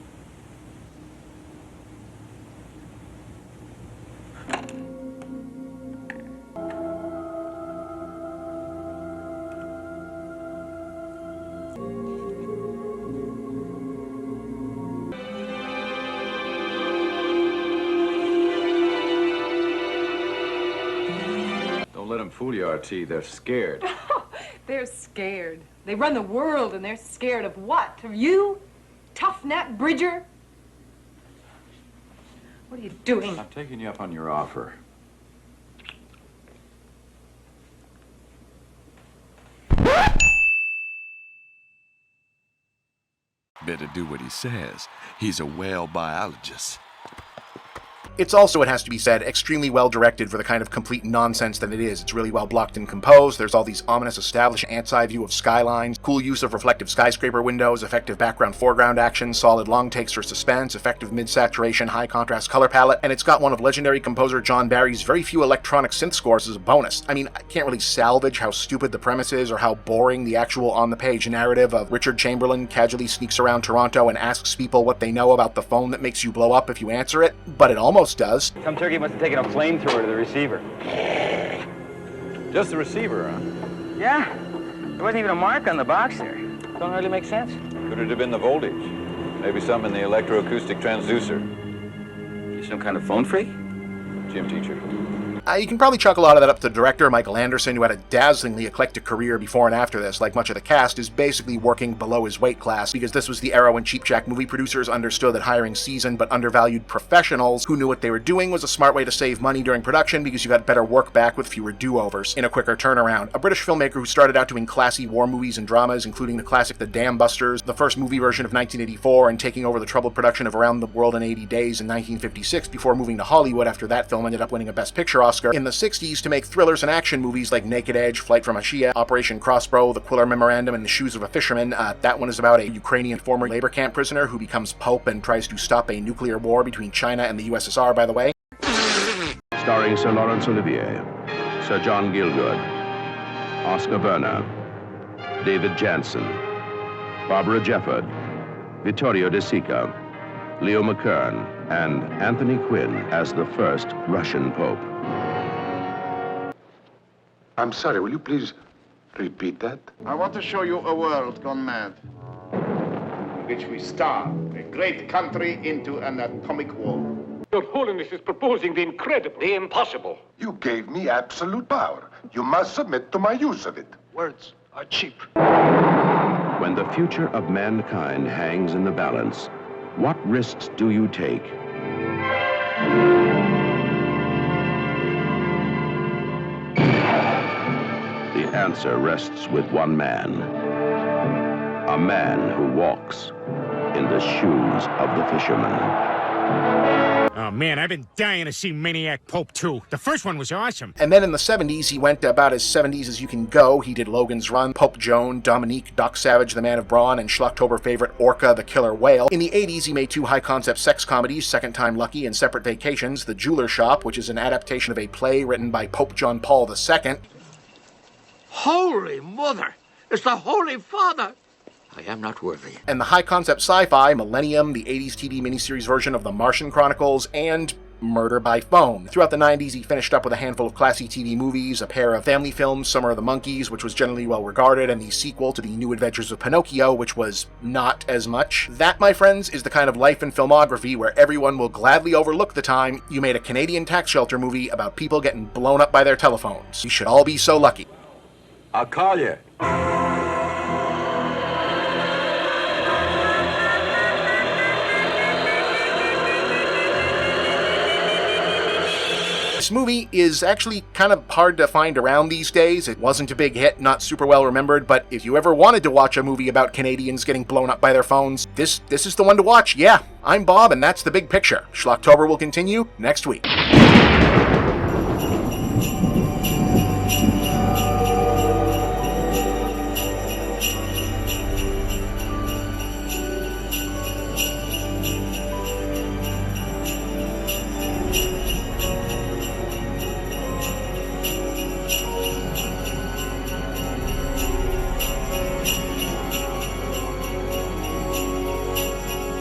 Don't let them fool you, RT. They're scared. They're scared. They run the world and they're scared of what? Of you? Tough Nat Bridger? What are you doing? I'm taking you up on your offer. Better do what he says. He's a whale biologist. It's also, it has to be said, extremely well directed for the kind of complete nonsense that it is. It's really well blocked and composed. There's all these ominous established ants-eye view of skylines, cool use of reflective skyscraper windows, effective background-foreground action, solid long takes for suspense, effective mid-saturation, high-contrast color palette, and it's got one of legendary composer John Barry's very few electronic synth scores as a bonus. I mean, I can't really salvage how stupid the premise is or how boring the actual on-the-page narrative of Richard Chamberlain casually sneaks around Toronto and asks people what they know about the phone that makes you blow up if you answer it, but it almost does. Some turkey must have taken a flamethrower to the receiver. Just the receiver, huh? Yeah. There wasn't even a mark on the box there. Don't really make sense. Could it have been the voltage? Maybe some in the electroacoustic transducer. You some kind of phone freak? Gym teacher. You can probably chalk a lot of that up to the director, Michael Anderson, who had a dazzlingly eclectic career before and after this. Like much of the cast, is basically working below his weight class, because this was the era when Cheap Jack movie producers understood that hiring seasoned but undervalued professionals who knew what they were doing was a smart way to save money during production, because you got better work back with fewer do-overs in a quicker turnaround. A British filmmaker who started out doing classy war movies and dramas, including the classic The Dam Busters, the first movie version of 1984, and taking over the troubled production of Around the World in 80 Days in 1956 before moving to Hollywood after that film ended up winning a Best Picture Oscar in the 60s to make thrillers and action movies like Naked Edge, Flight from Ashia, Operation Crossbow, The Quiller Memorandum, and The Shoes of a Fisherman. That one is about a Ukrainian former labor camp prisoner who becomes Pope and tries to stop a nuclear war between China and the USSR, by the way. Starring Sir Laurence Olivier, Sir John Gielgud, Oscar Werner, David Jansen, Barbara Jefford, Vittorio De Sica, Leo McKern, and Anthony Quinn as the first Russian Pope. I'm sorry, will you please repeat that? I want to show you a world gone mad, in which we starve a great country into an atomic war. Your Holiness is proposing the incredible, the impossible. You gave me absolute power. You must submit to my use of it. Words are cheap. When the future of mankind hangs in the balance, what risks do you take? The answer rests with one man. A man who walks in the shoes of the fisherman. Oh man, I've been dying to see Maniac Pope 2. The first one was awesome. And then in the 70s, he went about as 70s as you can go. He did Logan's Run, Pope Joan, Dominique, Doc Savage, The Man of Brawn, and Schlocktober favorite Orca, the Killer Whale. In the 80s, he made two high-concept sex comedies, Second Time Lucky and Separate Vacations, The Jeweler Shop, which is an adaptation of a play written by Pope John Paul II. Holy Mother! It's the Holy Father! I am not worthy. And the high-concept sci-fi Millennium, the 80s TV miniseries version of The Martian Chronicles, and Murder by Phone. Throughout the 90s, he finished up with a handful of classy TV movies, a pair of family films, Summer of the Monkeys, which was generally well regarded, and the sequel to The New Adventures of Pinocchio, which was not as much. That, my friends, is the kind of life and filmography where everyone will gladly overlook the time you made a Canadian tax shelter movie about people getting blown up by their telephones. You should all be so lucky. I'll call you. This movie is actually kind of hard to find around these days. It wasn't a big hit, not super well remembered, but if you ever wanted to watch a movie about Canadians getting blown up by their phones, this is the one to watch. Yeah, I'm Bob, and that's the big picture. Schlocktober will continue next week.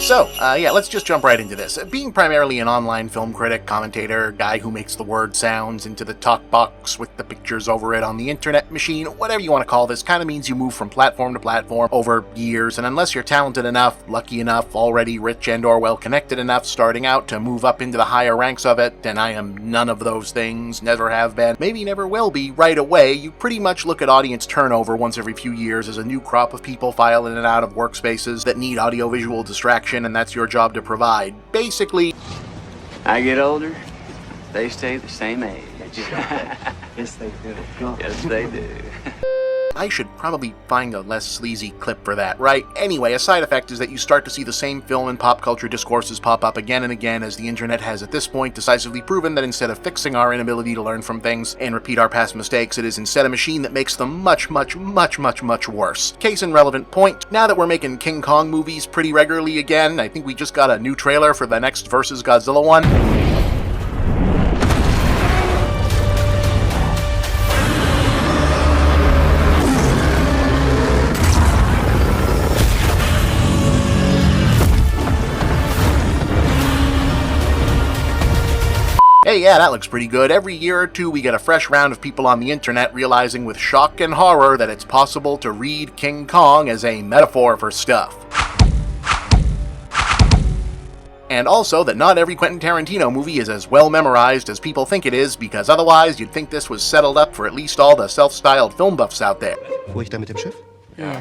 So, let's just jump right into this. Being primarily an online film critic, commentator, guy who makes the word sounds into the talk box with the pictures over it on the internet machine, whatever you want to call this, kind of means you move from platform to platform over years, and unless you're talented enough, lucky enough, already rich and or well connected enough starting out to move up into the higher ranks of it, and I am none of those things, never have been, maybe never will be, right away, you pretty much look at audience turnover once every few years as a new crop of people file in and out of workspaces that need audiovisual distraction, and that's your job to provide. Basically, I get older, they stay the same age. Yes, they do. Yes, they do. I should probably find a less sleazy clip for that, right? Anyway, a side effect is that you start to see the same film and pop culture discourses pop up again and again, as the internet has at this point decisively proven that instead of fixing our inability to learn from things and repeat our past mistakes, it is instead a machine that makes them much worse. Case in relevant point, now that we're making King Kong movies pretty regularly again, I think we just got a new trailer for the next versus Godzilla one. Hey, yeah, that looks pretty good. Every year or two we get a fresh round of people on the internet realizing with shock and horror that it's possible to read King Kong as a metaphor for stuff. And also that not every Quentin Tarantino movie is as well memorized as people think it is, because otherwise you'd think this was settled up for at least all the self-styled film buffs out there. Fuhr ich da mit dem Schiff? Ja.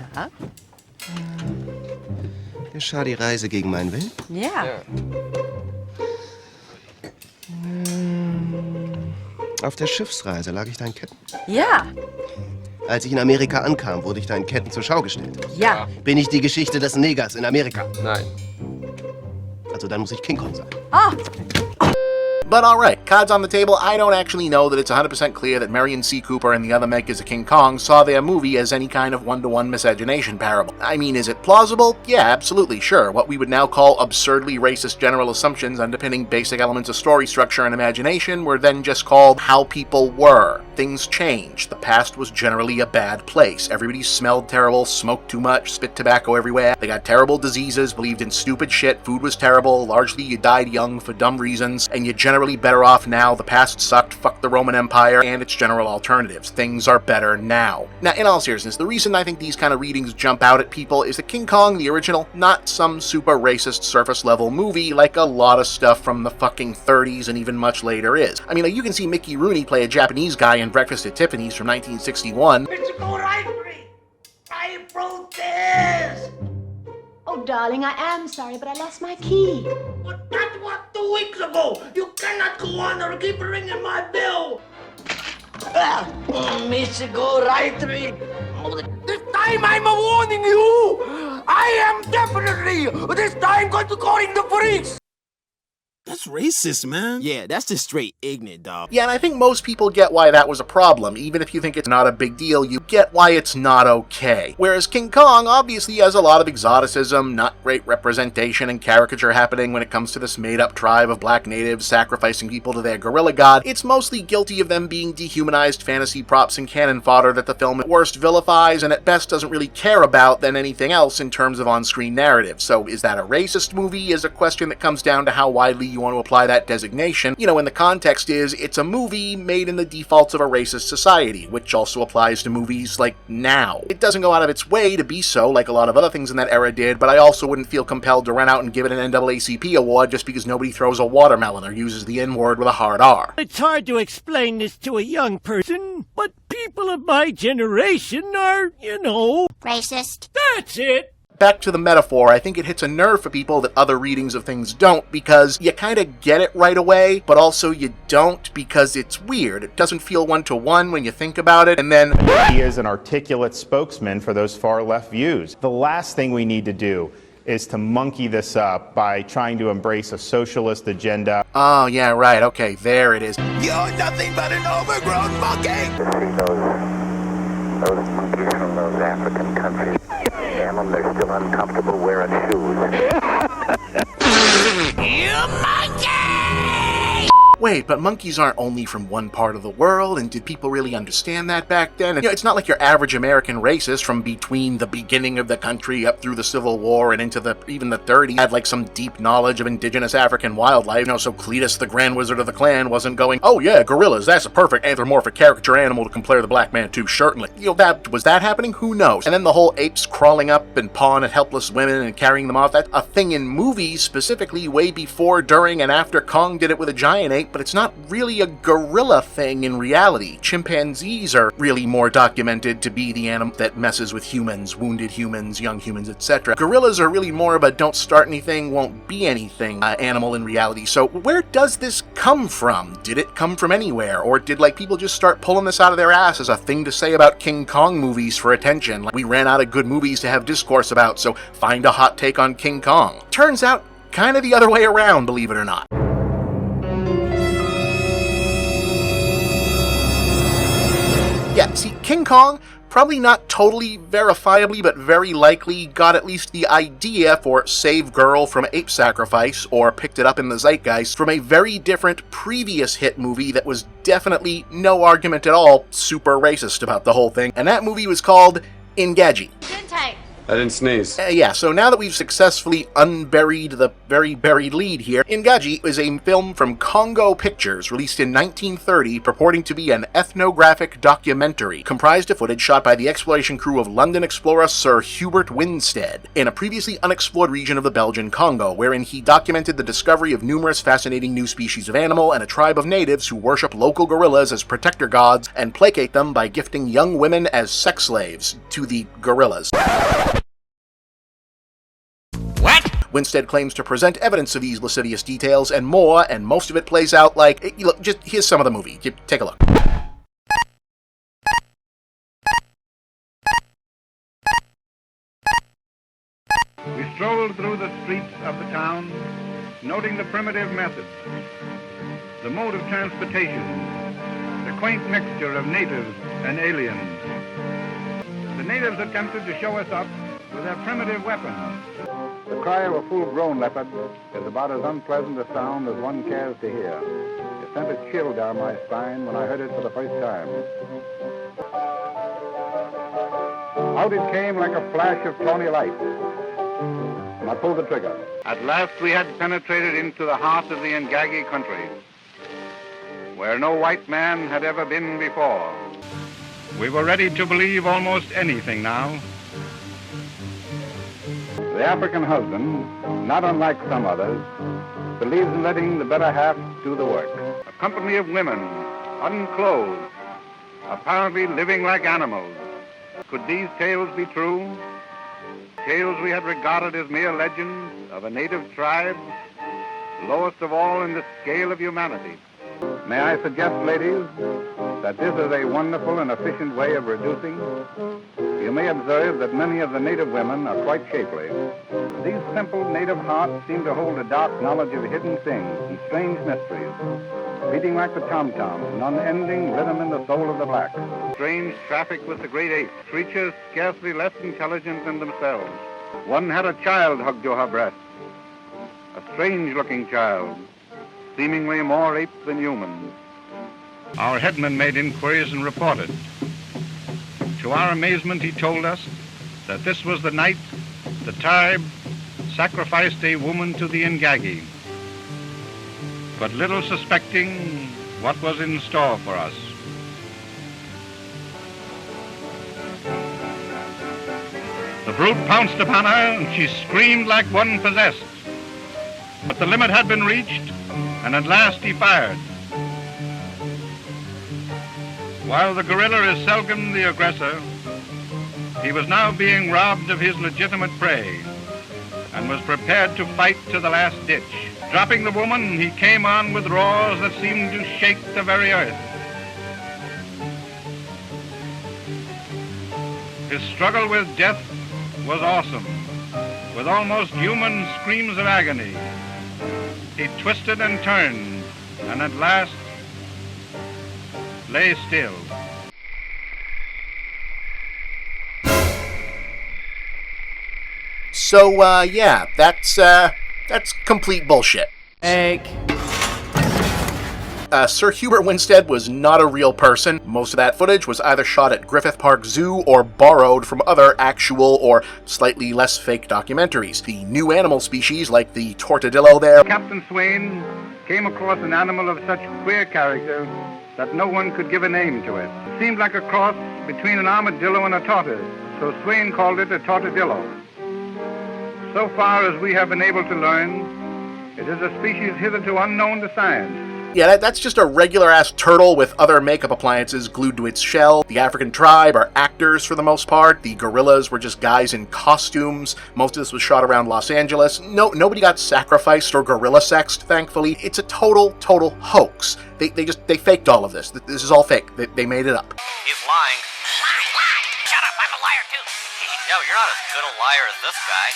Geschah die Reise gegen meinen Willen? Ja. Auf der Schiffsreise lag ich deinen Ketten. Ja. Als ich in Amerika ankam, wurde ich deinen Ketten zur Schau gestellt. Ja. Bin ich die Geschichte des Negers in Amerika? Nein. Also dann muss ich King Kong sein. Ah. But alright, cards on the table, I don't actually know that it's 100% clear that Marion C. Cooper and the other makers of King Kong saw their movie as any kind of one-to-one miscegenation parable. I mean, is it plausible? Yeah, absolutely, sure. What we would now call absurdly racist general assumptions underpinning basic elements of story structure and imagination were then just called how people were. Things changed. The past was generally a bad place. Everybody smelled terrible, smoked too much, spit tobacco everywhere. They got terrible diseases, believed in stupid shit, food was terrible, largely you died young for dumb reasons, and you generally better off now. The past sucked, fuck the Roman Empire, and its general alternatives. Things are better now. Now, in all seriousness, the reason I think these kind of readings jump out at people is that King Kong, the original, not some super racist surface-level movie like a lot of stuff from the fucking 30s and even much later is. I mean, you can see Mickey Rooney play a Japanese guy in Breakfast at Tiffany's from 1961. I protest! Oh, darling, I am sorry, but I lost my key. But that was 2 weeks ago. You cannot go on or keep ringing my bell. Michigo Rightry. This time I'm warning you. I am definitely this time going to call in the police. That's racist, man. Yeah, that's just straight ignorant, dog. Yeah, and I think most people get why that was a problem. Even if you think it's not a big deal, you get why it's not okay. Whereas King Kong obviously has a lot of exoticism, not great representation and caricature happening when it comes to this made-up tribe of black natives sacrificing people to their gorilla god. It's mostly guilty of them being dehumanized fantasy props and cannon fodder that the film at worst vilifies and at best doesn't really care about than anything else in terms of on-screen narrative. So is that a racist movie is a question that comes down to how widely you want to apply that designation. You know, when the context is, it's a movie made in the defaults of a racist society, which also applies to movies like now. It doesn't go out of its way to be so, like a lot of other things in that era did, but I also wouldn't feel compelled to run out and give it an NAACP award just because nobody throws a watermelon or uses the N-word with a hard R. It's hard to explain this to a young person, but people of my generation are, racist. That's it! Back to the metaphor, I think it hits a nerve for people that other readings of things don't, because you kind of get it right away, but also you don't because it's weird. It doesn't feel one-to-one when you think about it, and then he is an articulate spokesman for those far-left views. The last thing we need to do is to monkey this up by trying to embrace a socialist agenda. Oh, yeah, right, okay, there it is. You're nothing but an overgrown monkey! Those monkeys from those African countries. Damn them, they're still uncomfortable wearing shoes. You monkey! Wait, but monkeys aren't only from one part of the world, and did people really understand that back then? And, it's not like your average American racist from between the beginning of the country up through the Civil War and into even the 30s had like some deep knowledge of indigenous African wildlife, so Cletus the Grand Wizard of the Clan wasn't going, oh yeah, gorillas, that's a perfect anthropomorphic caricature animal to compare the black man to, certainly. Was that happening? Who knows? And then the whole apes crawling up and pawing at helpless women and carrying them off, that's a thing in movies specifically way before, during, and after Kong did it with a giant ape right, but it's not really a gorilla thing in reality. Chimpanzees are really more documented to be the animal that messes with humans, wounded humans, young humans, etc. Gorillas are really more of a don't start anything, won't be anything animal in reality. So where does this come from? Did it come from anywhere? Or did people just start pulling this out of their ass as a thing to say about King Kong movies for attention? Like, we ran out of good movies to have discourse about, so find a hot take on King Kong. Turns out, kind of the other way around, believe it or not. Yeah, see, King Kong, probably not totally verifiably, but very likely got at least the idea for Save Girl from Ape Sacrifice, or picked it up in the zeitgeist, from a very different previous hit movie that was definitely, no argument at all, super racist about the whole thing, and that movie was called Gaji. I didn't sneeze. Yeah, so now that we've successfully unburied the very buried lead here, Gaji is a film from Congo Pictures, released in 1930, purporting to be an ethnographic documentary, comprised of footage shot by the exploration crew of London explorer Sir Hubert Winstead, in a previously unexplored region of the Belgian Congo, wherein he documented the discovery of numerous fascinating new species of animal and a tribe of natives who worship local gorillas as protector gods and placate them by gifting young women as sex slaves to the gorillas. Winstead claims to present evidence of these lascivious details and more, and most of it plays out like... Look, just here's some of the movie. Take a look. We strolled through the streets of the town, noting the primitive methods, the mode of transportation, the quaint mixture of natives and aliens. The natives attempted to show us up with their primitive weapons. The cry of a full-grown leopard is about as unpleasant a sound as one cares to hear. It sent a chill down my spine when I heard it for the first time. Out it came like a flash of tawny light, and I pulled the trigger. At last we had penetrated into the heart of the Ngagi country, where no white man had ever been before. We were ready to believe almost anything now. The African husband, not unlike some others, believes in letting the better half do the work. A company of women, unclothed, apparently living like animals. Could these tales be true? Tales we had regarded as mere legends of a native tribe, lowest of all in the scale of humanity. May I suggest, ladies, that this is a wonderful and efficient way of reducing? You may observe that many of the native women are quite shapely. These simple native hearts seem to hold a dark knowledge of hidden things and strange mysteries, beating like the tom-toms, an unending rhythm in the soul of the black. Strange traffic with the great apes, creatures scarcely less intelligent than themselves. One had a child hugged to her breast, a strange-looking child, seemingly more ape than human. Our headman made inquiries and reported. To our amazement, he told us that this was the night the tribe sacrificed a woman to the Ngagi, but little suspecting what was in store for us. The brute pounced upon her, and she screamed like one possessed. But the limit had been reached, and at last he fired. While the gorilla is seldom the aggressor, he was now being robbed of his legitimate prey and was prepared to fight to the last ditch. Dropping the woman, he came on with roars that seemed to shake the very earth. His struggle with death was awesome, with almost human screams of agony. He twisted and turned, and at last lay still. So, yeah, that's complete bullshit. Sir Hubert Winstead was not a real person. Most of that footage was either shot at Griffith Park Zoo or borrowed from other actual or slightly less fake documentaries. The new animal species, like the tortadillo there... Captain Swain came across an animal of such queer character that no one could give a name to it. It seemed like a cross between an armadillo and a tortoise, so Swain called it a tortadillo. So far as we have been able to learn, it is a species hitherto unknown to science. Yeah, that's just a regular-ass turtle with other makeup appliances glued to its shell. The African tribe are actors for the most part. The gorillas were just guys in costumes. Most of this was shot around Los Angeles. Nobody got sacrificed or gorilla sexed, thankfully. It's a total hoax. They faked all of this. This is all fake. They made it up. He's lying. Shut up, I'm a liar too. Yeah, but you're not as good a liar as this guy.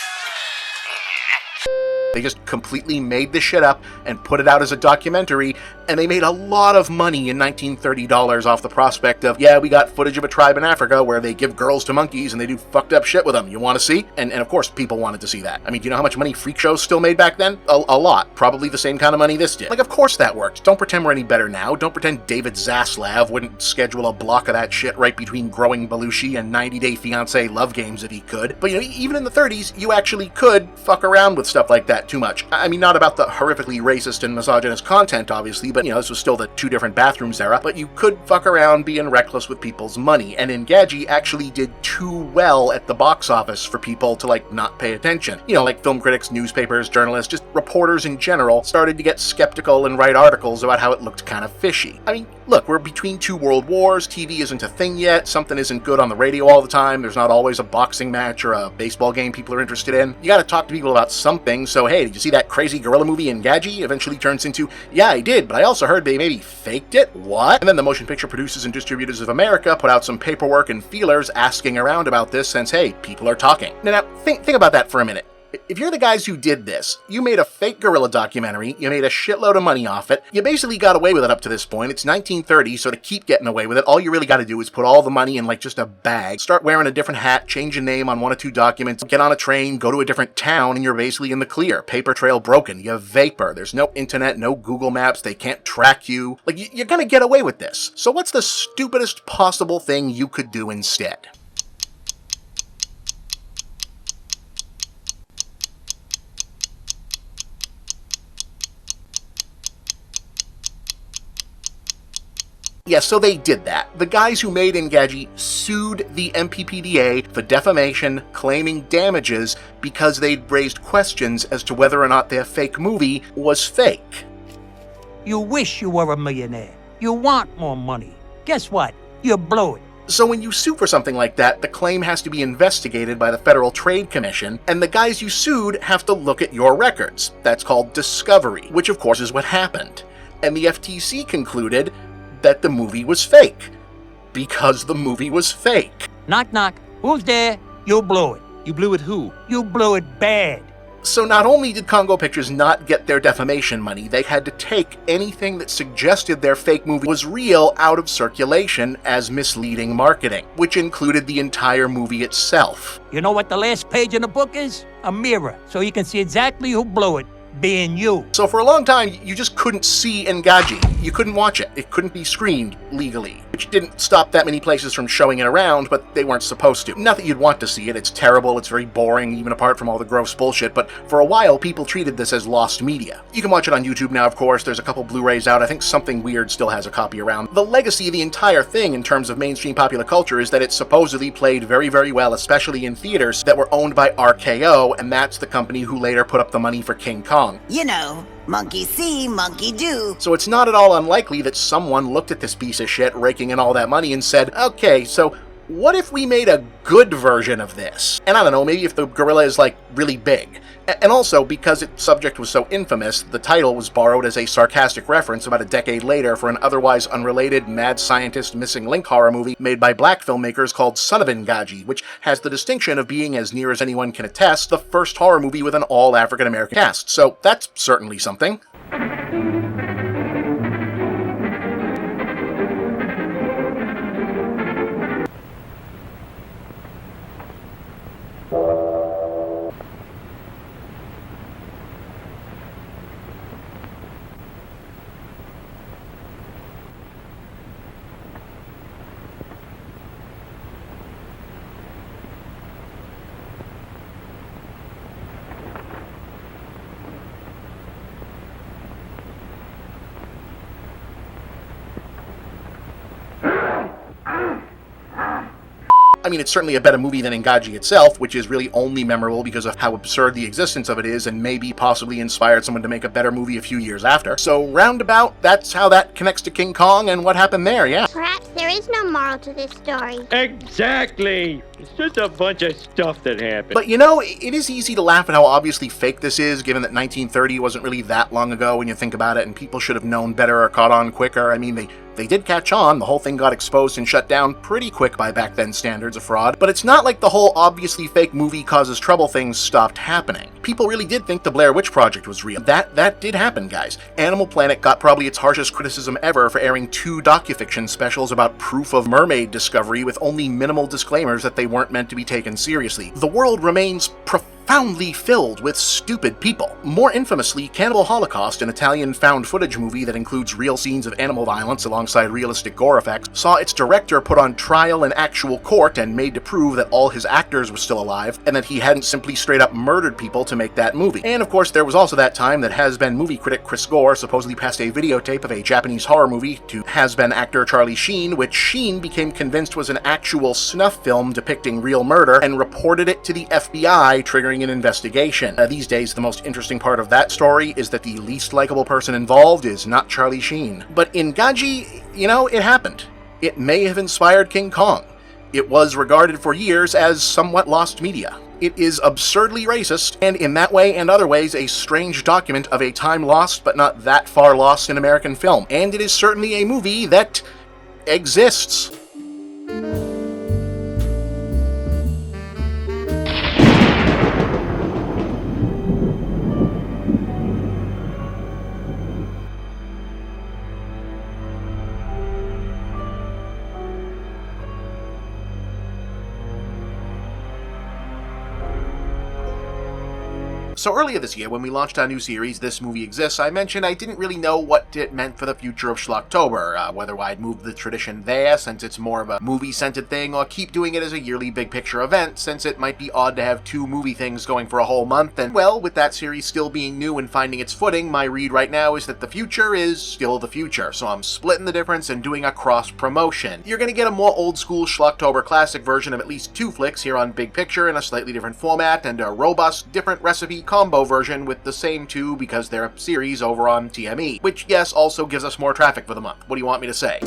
They just completely made this shit up and put it out as a documentary, and they made a lot of money in 1930 dollars off the prospect of, yeah, we got footage of a tribe in Africa where they give girls to monkeys and they do fucked up shit with them. You want to see? And of course, people wanted to see that. I mean, do you know how much money freak shows still made back then? A lot. Probably the same kind of money this did. Like, of course that worked. Don't pretend we're any better now. Don't pretend David Zaslav wouldn't schedule a block of that shit right between Growing Belushi and 90 Day Fiancé love games if he could. But, you know, even in the 30s, you actually could fuck around with stuff like that too much. I mean, not about the horrifically racist and misogynist content, obviously, but, you know, this was still the two different bathrooms era, but you could fuck around being reckless with people's money, and Gaji actually did too well at the box office for people to, like, not pay attention. You know, like film critics, newspapers, journalists, just reporters in general started to get skeptical and write articles about how it looked kind of fishy. I mean, look, we're between two world wars, TV isn't a thing yet, something isn't good on the radio all the time, there's not always a boxing match or a baseball game people are interested in. You gotta talk to people about something, so hey, did you see that crazy gorilla movie in Gaji? Eventually turns into, yeah, I did, but I also heard they maybe faked it? What? And then the Motion Picture Producers and Distributors of America put out some paperwork and feelers asking around about this since, hey, people are talking. Now think about that for a minute. If you're the guys who did this, you made a fake gorilla documentary, you made a shitload of money off it, you basically got away with it up to this point, it's 1930, so to keep getting away with it, all you really gotta do is put all the money in like just a bag, start wearing a different hat, change your name on one or two documents, get on a train, go to a different town, and you're basically in the clear. Paper trail broken, you have vapor, there's no internet, no Google Maps, they can't track you. Like, you're gonna get away with this. So what's the stupidest possible thing you could do instead? Yeah, so they did that. The guys who made Gaji sued the MPPDA for defamation, claiming damages because they'd raised questions as to whether or not their fake movie was fake. You wish you were a millionaire. You want more money. Guess what? You blow it. So when you sue for something like that, the claim has to be investigated by the Federal Trade Commission, and the guys you sued have to look at your records. That's called discovery, which of course is what happened. And the FTC concluded that the movie was fake. Because the movie was fake. Knock, knock. Who's there? You blew it. You blew it who? You blew it bad. So not only did Congo Pictures not get their defamation money, they had to take anything that suggested their fake movie was real out of circulation as misleading marketing, which included the entire movie itself. You know what the last page in the book is? A mirror, so you can see exactly who blew it. Being you. So for a long time, you just couldn't see Gaji. You couldn't watch it. It couldn't be screened legally, which didn't stop that many places from showing it around, but they weren't supposed to. Not that you'd want to see it. It's terrible. It's very boring, even apart from all the gross bullshit, but for a while, people treated this as lost media. You can watch it on YouTube now, of course. There's a couple Blu-rays out. I think Something Weird still has a copy around. The legacy of the entire thing in terms of mainstream popular culture is that it supposedly played very, very well, especially in theaters that were owned by RKO, and that's the company who later put up the money for King Kong. You know, monkey see, monkey do. So it's not at all unlikely that someone looked at this piece of shit raking in all that money and said, okay, so what if we made a good version of this? And I don't know, maybe if the gorilla is like really big. And also, because its subject was so infamous, the title was borrowed as a sarcastic reference about a decade later for an otherwise unrelated mad scientist missing link horror movie made by black filmmakers called Son of Gaji, which has the distinction of being, as near as anyone can attest, the first horror movie with an all African-American cast. So that's certainly something. I mean, it's certainly a better movie than Gaji itself, which is really only memorable because of how absurd the existence of it is and maybe possibly inspired someone to make a better movie a few years after. So roundabout, that's how that connects to King Kong and what happened there, yeah. Perhaps there is no moral to this story. Exactly. It's just a bunch of stuff that happened. But you know, it is easy to laugh at how obviously fake this is, given that 1930 wasn't really that long ago when you think about it, and people should have known better or caught on quicker. I mean, they did catch on. The whole thing got exposed and shut down pretty quick by back then standards of fraud, but it's not like the whole obviously fake movie causes trouble things stopped happening. People really did think the Blair Witch Project was real. That did happen, guys. Animal Planet got probably its harshest criticism ever for airing 2 docufiction specials about proof of mermaid discovery with only minimal disclaimers that they weren't meant to be taken seriously. The world remains profoundly filled with stupid people. More infamously, Cannibal Holocaust, an Italian found footage movie that includes real scenes of animal violence alongside realistic gore effects, saw its director put on trial in actual court and made to prove that all his actors were still alive and that he hadn't simply straight up murdered people to make that movie. And of course, there was also that time that has-been movie critic Chris Gore supposedly passed a videotape of a Japanese horror movie to has-been actor Charlie Sheen, which Sheen became convinced was an actual snuff film depicting real murder and reported it to the FBI, triggering an investigation. These days, the most interesting part of that story is that the least likable person involved is not Charlie Sheen. But in Gaji, you know, it happened. It may have inspired King Kong. It was regarded for years as somewhat lost media. It is absurdly racist, and in that way and other ways, a strange document of a time lost but not that far lost in American film. And it is certainly a movie that exists. So earlier this year, when we launched our new series, This Movie Exists, I mentioned I didn't really know what it meant for the future of Schlocktober, whether I'd move the tradition there, since it's more of a movie-centered thing, or keep doing it as a yearly big-picture event, since it might be odd to have 2 movie things going for a whole month, and well, with that series still being new and finding its footing, my read right now is that the future is still the future, so I'm splitting the difference and doing a cross-promotion. You're gonna get a more old-school Schlocktober classic version of at least 2 flicks here on Big Picture in a slightly different format, and a robust, different recipe combo version with the same 2 because they're a series over on TME, which, yes, also gives us more traffic for the month. What do you want me to say?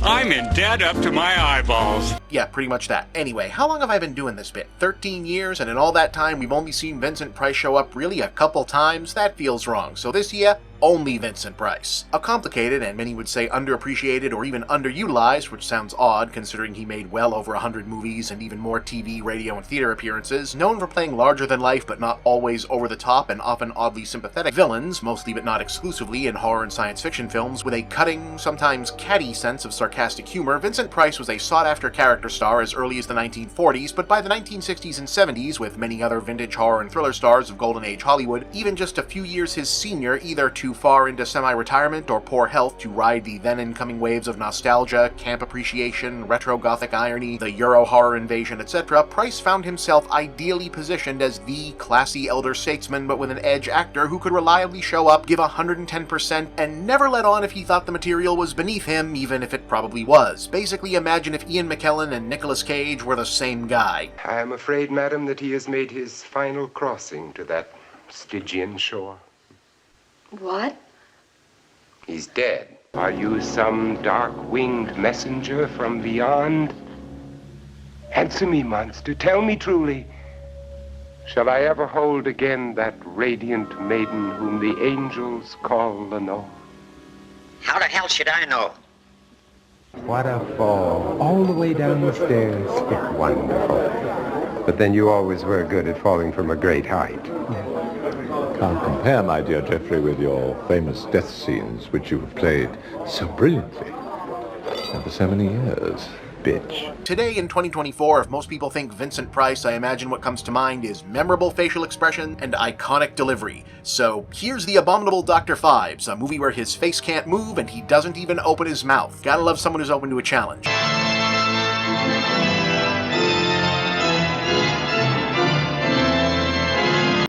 I'm in debt up to my eyeballs. Yeah, pretty much that. Anyway, how long have I been doing this bit? 13 years, and in all that time, we've only seen Vincent Price show up really a couple times? That feels wrong. So this year, only Vincent Price. A complicated, and many would say underappreciated or even underutilized, which sounds odd considering he made well over 100 movies and even more TV, radio, and theater appearances, known for playing larger-than-life but not always over-the-top and often oddly sympathetic villains, mostly but not exclusively in horror and science fiction films, with a cutting, sometimes catty sense of sarcastic humor. Vincent Price was a sought-after character star as early as the 1940s, but by the 1960s and 70s, with many other vintage horror and thriller stars of Golden Age Hollywood, even just a few years his senior, either too far into semi-retirement or poor health to ride the then-incoming waves of nostalgia, camp appreciation, retro-gothic irony, the Euro horror invasion, etc., Price found himself ideally positioned as the classy elder statesman but with an edge actor who could reliably show up, give 110%, and never let on if he thought the material was beneath him, even if it probably was. Basically, imagine if Ian McKellen and Nicolas Cage were the same guy. I am afraid, madam, that he has made his final crossing to that Stygian shore. What? He's dead. Are you some dark-winged messenger from beyond? Answer me, monster. Tell me truly. Shall I ever hold again that radiant maiden whom the angels call Lenore? How the hell should I know? What a fall. All the way down the stairs. Wonderful. But then you always were good at falling from a great height. Can't compare, my dear Geoffrey, with your famous death scenes, which you have played so brilliantly. And for so many years, bitch. Today, in 2024, if most people think Vincent Price, I imagine what comes to mind is memorable facial expression and iconic delivery. So, here's the Abominable Dr. Phibes, a movie where his face can't move and he doesn't even open his mouth. Gotta love someone who's open to a challenge.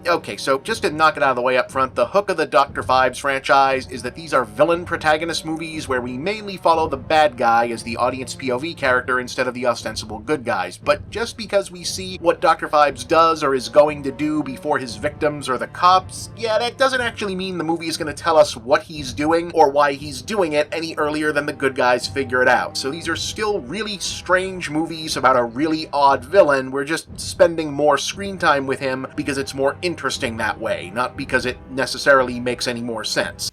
Okay, so just to knock it out of the way up front, the hook of the Dr. Phibes franchise is that these are villain protagonist movies where we mainly follow the bad guy as the audience POV character instead of the ostensible good guys. But just because we see what Dr. Phibes does or is going to do before his victims or the cops, yeah, that doesn't actually mean the movie is going to tell us what he's doing or why he's doing it any earlier than the good guys figure it out. So these are still really strange movies about a really odd villain. We're just spending more screen time with him because it's more interesting that way, not because it necessarily makes any more sense.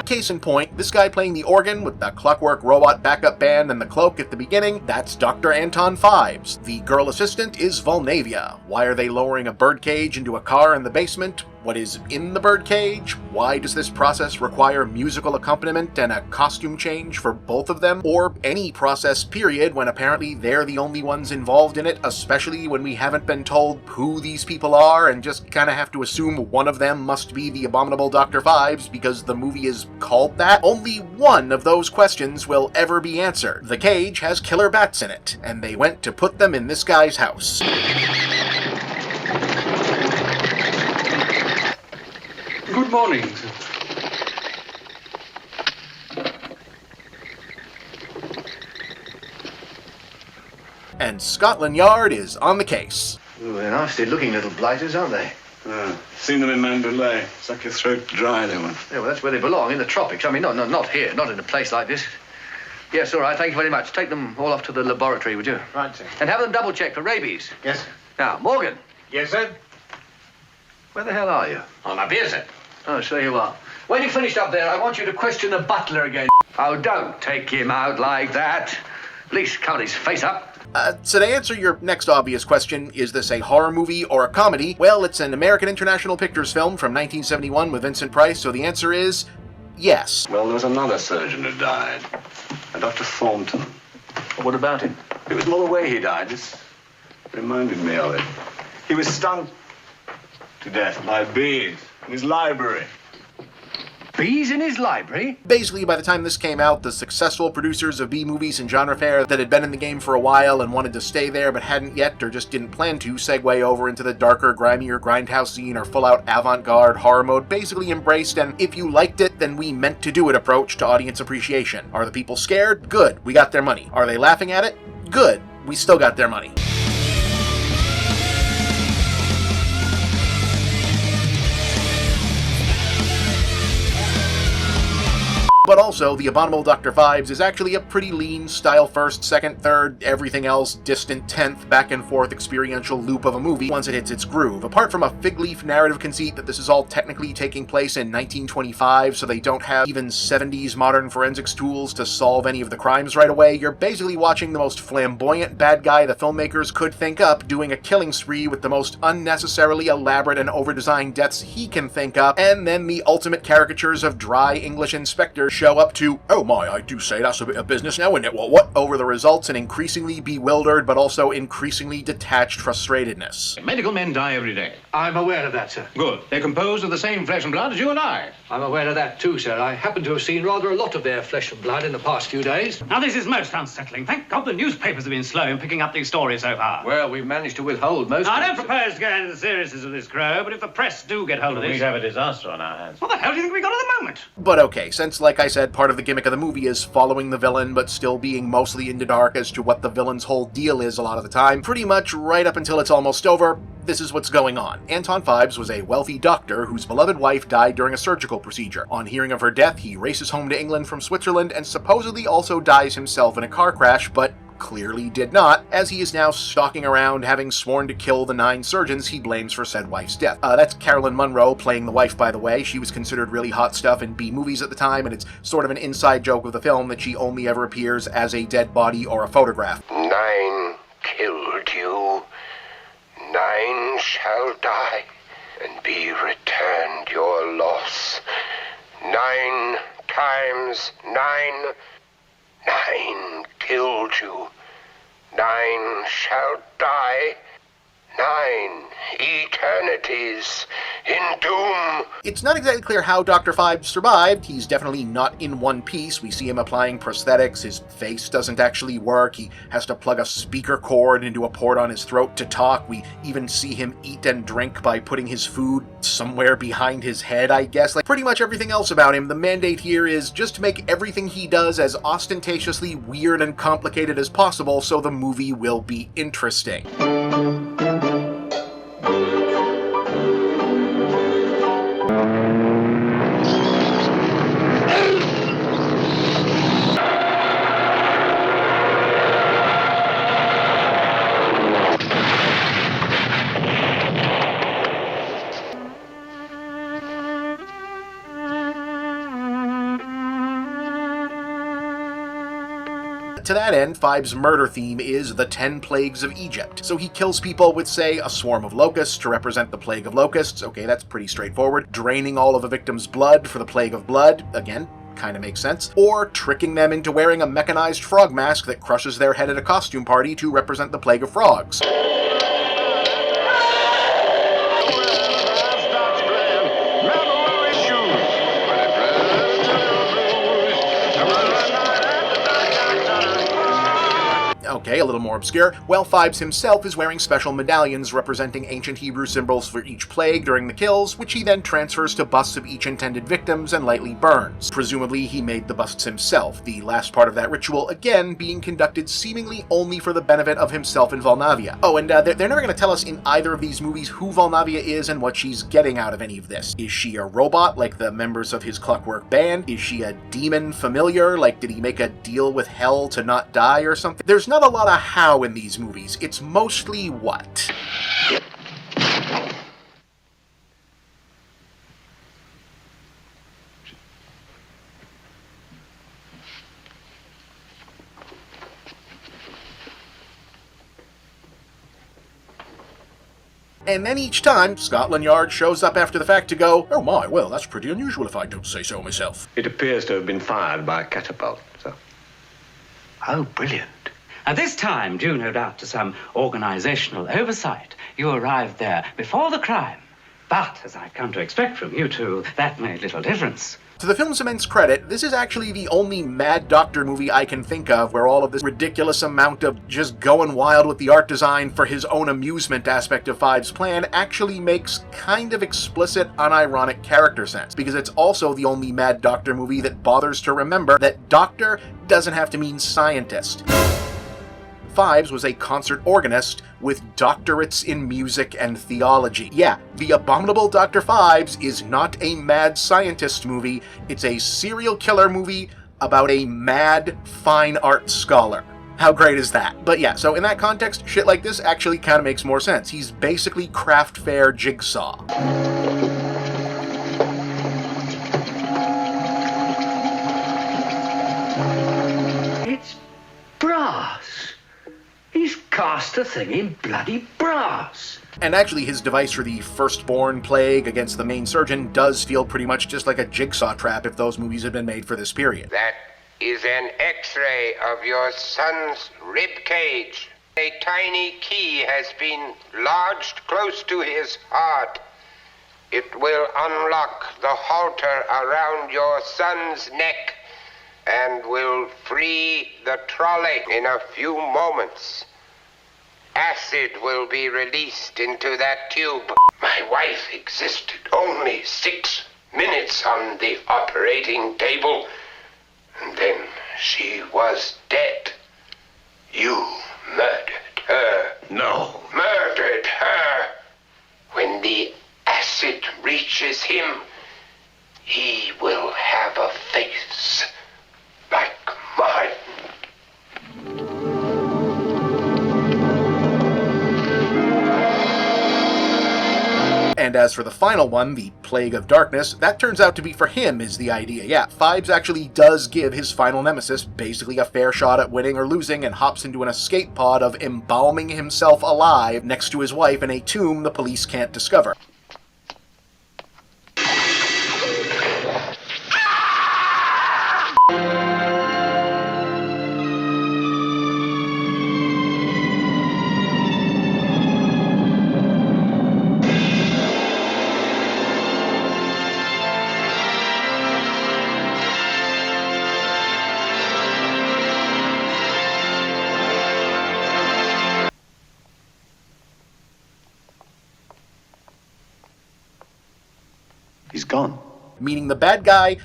Case in point, this guy playing the organ with the clockwork robot backup band and the cloak at the beginning, that's Dr. Anton Phibes. The girl assistant is Volnavia. Why are they lowering a birdcage into a car in the basement? What is in the birdcage? Why does this process require musical accompaniment and a costume change for both of them? Or any process period when apparently they're the only ones involved in it, especially when we haven't been told who these people are and just kind of have to assume one of them must be the Abominable Dr. Phibes because the movie is called that? Only one of those questions will ever be answered. The cage has killer bats in it, and they went to put them in this guy's house. Good morning. And Scotland Yard is on the case. Ooh, they're nasty looking little blighters, aren't they? Seen them in Mandalay. It's like your throat dry, they were. Yeah, well, that's where they belong, in the tropics. I mean, not here, not in a place like this. Yes, all right, thank you very much. Take them all off to the laboratory, would you? Right, sir. And have them double-checked for rabies. Yes, sir. Now, Morgan. Yes, sir? Where the hell are you? On my beer, sir. Oh, so you are. When you're finished up there, I want you to question the butler again. Oh, don't take him out like that. At least cover his face up. So to answer your next obvious question, is this a horror movie or a comedy? Well, it's an American International Pictures film from 1971 with Vincent Price, so the answer is yes. Well, there was another surgeon who died, a Dr. Thornton. What about him? It was more the way he died. This reminded me of it. He was stung to death by bees in his library. Bees in his library? Basically, by the time this came out, the successful producers of B-movies and genre fare that had been in the game for a while and wanted to stay there but hadn't yet or just didn't plan to segue over into the darker, grimier grindhouse scene or full-out avant-garde horror mode basically embraced an if you liked it, then we meant to do it approach to audience appreciation. Are the people scared? Good, we got their money. Are they laughing at it? Good, we still got their money. But also, the Abominable Dr. Phibes is actually a pretty lean, style-first, second, third, everything else, distant 10th, back-and-forth experiential loop of a movie once it hits its groove. Apart from a fig-leaf narrative conceit that this is all technically taking place in 1925, so they don't have even 70s modern forensics tools to solve any of the crimes right away, you're basically watching the most flamboyant bad guy the filmmakers could think up doing a killing spree with the most unnecessarily elaborate and over-designed deaths he can think up, and then the ultimate caricatures of dry English inspectors show up to, oh my, I do say that's a bit of business now, isn't it? What? Over the results and increasingly bewildered, but also increasingly detached frustratedness. Medical men die every day. I'm aware of that, sir. Good. They're composed of the same flesh and blood as you and I. I'm aware of that too, sir. I happen to have seen rather a lot of their flesh and blood in the past few days. Now, this is most unsettling. Thank God the newspapers have been slow in picking up these stories so far. Well, we've managed to withhold most I don't propose to go into the seriousness of this, Crow, but if the press do get hold of this... We'd have a disaster on our hands. What the hell do you think we got at the moment? But okay, since, like I said, part of the gimmick of the movie is following the villain, but still being mostly in the dark as to what the villain's whole deal is a lot of the time, pretty much right up until it's almost over, this is what's going on. Anton Phibes was a wealthy doctor whose beloved wife died during a surgical procedure. On hearing of her death, he races home to England from Switzerland and supposedly also dies himself in a car crash, but clearly did not, as he is now stalking around having sworn to kill the 9 surgeons he blames for said wife's death. That's Carolyn Munro playing the wife, by the way. She was considered really hot stuff in B-movies at the time, and it's sort of an inside joke of the film that she only ever appears as a dead body or a photograph. 9 killed you. 9 shall die, and be returned your loss. 9 times 9, 9 killed you. 9 shall die, 9 eternities in doom. It's not exactly clear how Dr. Phibes survived. He's definitely not in one piece. We see him applying prosthetics. His face doesn't actually work. He has to plug a speaker cord into a port on his throat to talk. We even see him eat and drink by putting his food somewhere behind his head, I guess. Like pretty much everything else about him, the mandate here is just to make everything he does as ostentatiously weird and complicated as possible so the movie will be interesting. To that end, Phibes' murder theme is the 10 plagues of Egypt. So he kills people with, say, a swarm of locusts to represent the plague of locusts. Okay, that's pretty straightforward. Draining all of a victim's blood for the plague of blood. Again, kind of makes sense. Or tricking them into wearing a mechanized frog mask that crushes their head at a costume party to represent the plague of frogs. Okay, a little more obscure. Well, Phibes himself is wearing special medallions representing ancient Hebrew symbols for each plague during the kills, which he then transfers to busts of each intended victims and lightly burns. Presumably, he made the busts himself, the last part of that ritual, again, being conducted seemingly only for the benefit of himself and Valnavia. Oh, and they're never going to tell us in either of these movies who Valnavia is and what she's getting out of any of this. Is she a robot, like the members of his Clockwork Band? Is she a demon familiar, like did he make a deal with hell to not die or something? There's not a lot of how in these movies. It's mostly what. And then each time, Scotland Yard shows up after the fact to go, oh my, well, that's pretty unusual if I don't say so myself. It appears to have been fired by a catapult, so. Oh, brilliant. At this time, due no doubt to some organizational oversight, you arrived there before the crime. But, as I've come to expect from you two, that made little difference. To the film's immense credit, this is actually the only Mad Doctor movie I can think of where all of this ridiculous amount of just going wild with the art design for his own amusement aspect of Phibes' plan actually makes kind of explicit, unironic character sense, because it's also the only Mad Doctor movie that bothers to remember that doctor doesn't have to mean scientist. Phibes was a concert organist with doctorates in music and theology. Yeah, the Abominable Dr. Phibes is not a mad scientist movie, it's a serial killer movie about a mad fine art scholar. How great is that? But yeah, so in that context, shit like this actually kind of makes more sense. He's basically craft fair Jigsaw. It's brass. He's cast the thing in bloody brass. And actually, his device for the firstborn plague against the main surgeon does feel pretty much just like a jigsaw trap if those movies had been made for this period. That is an X-ray of your son's rib cage. A tiny key has been lodged close to his heart. It will unlock the halter around your son's neck and will free the trolley in a few moments. Acid will be released into that tube. My wife existed only 6 minutes on the operating table, and then she was dead. You murdered her. No. Murdered her. When the acid reaches him, he will have a face like mine. And as for the final one, the Plague of Darkness, that turns out to be for him is the idea. Yeah, Phibes actually does give his final nemesis basically a fair shot at winning or losing and hops into an escape pod of embalming himself alive next to his wife in a tomb the police can't discover. He's gone. Meaning the bad guy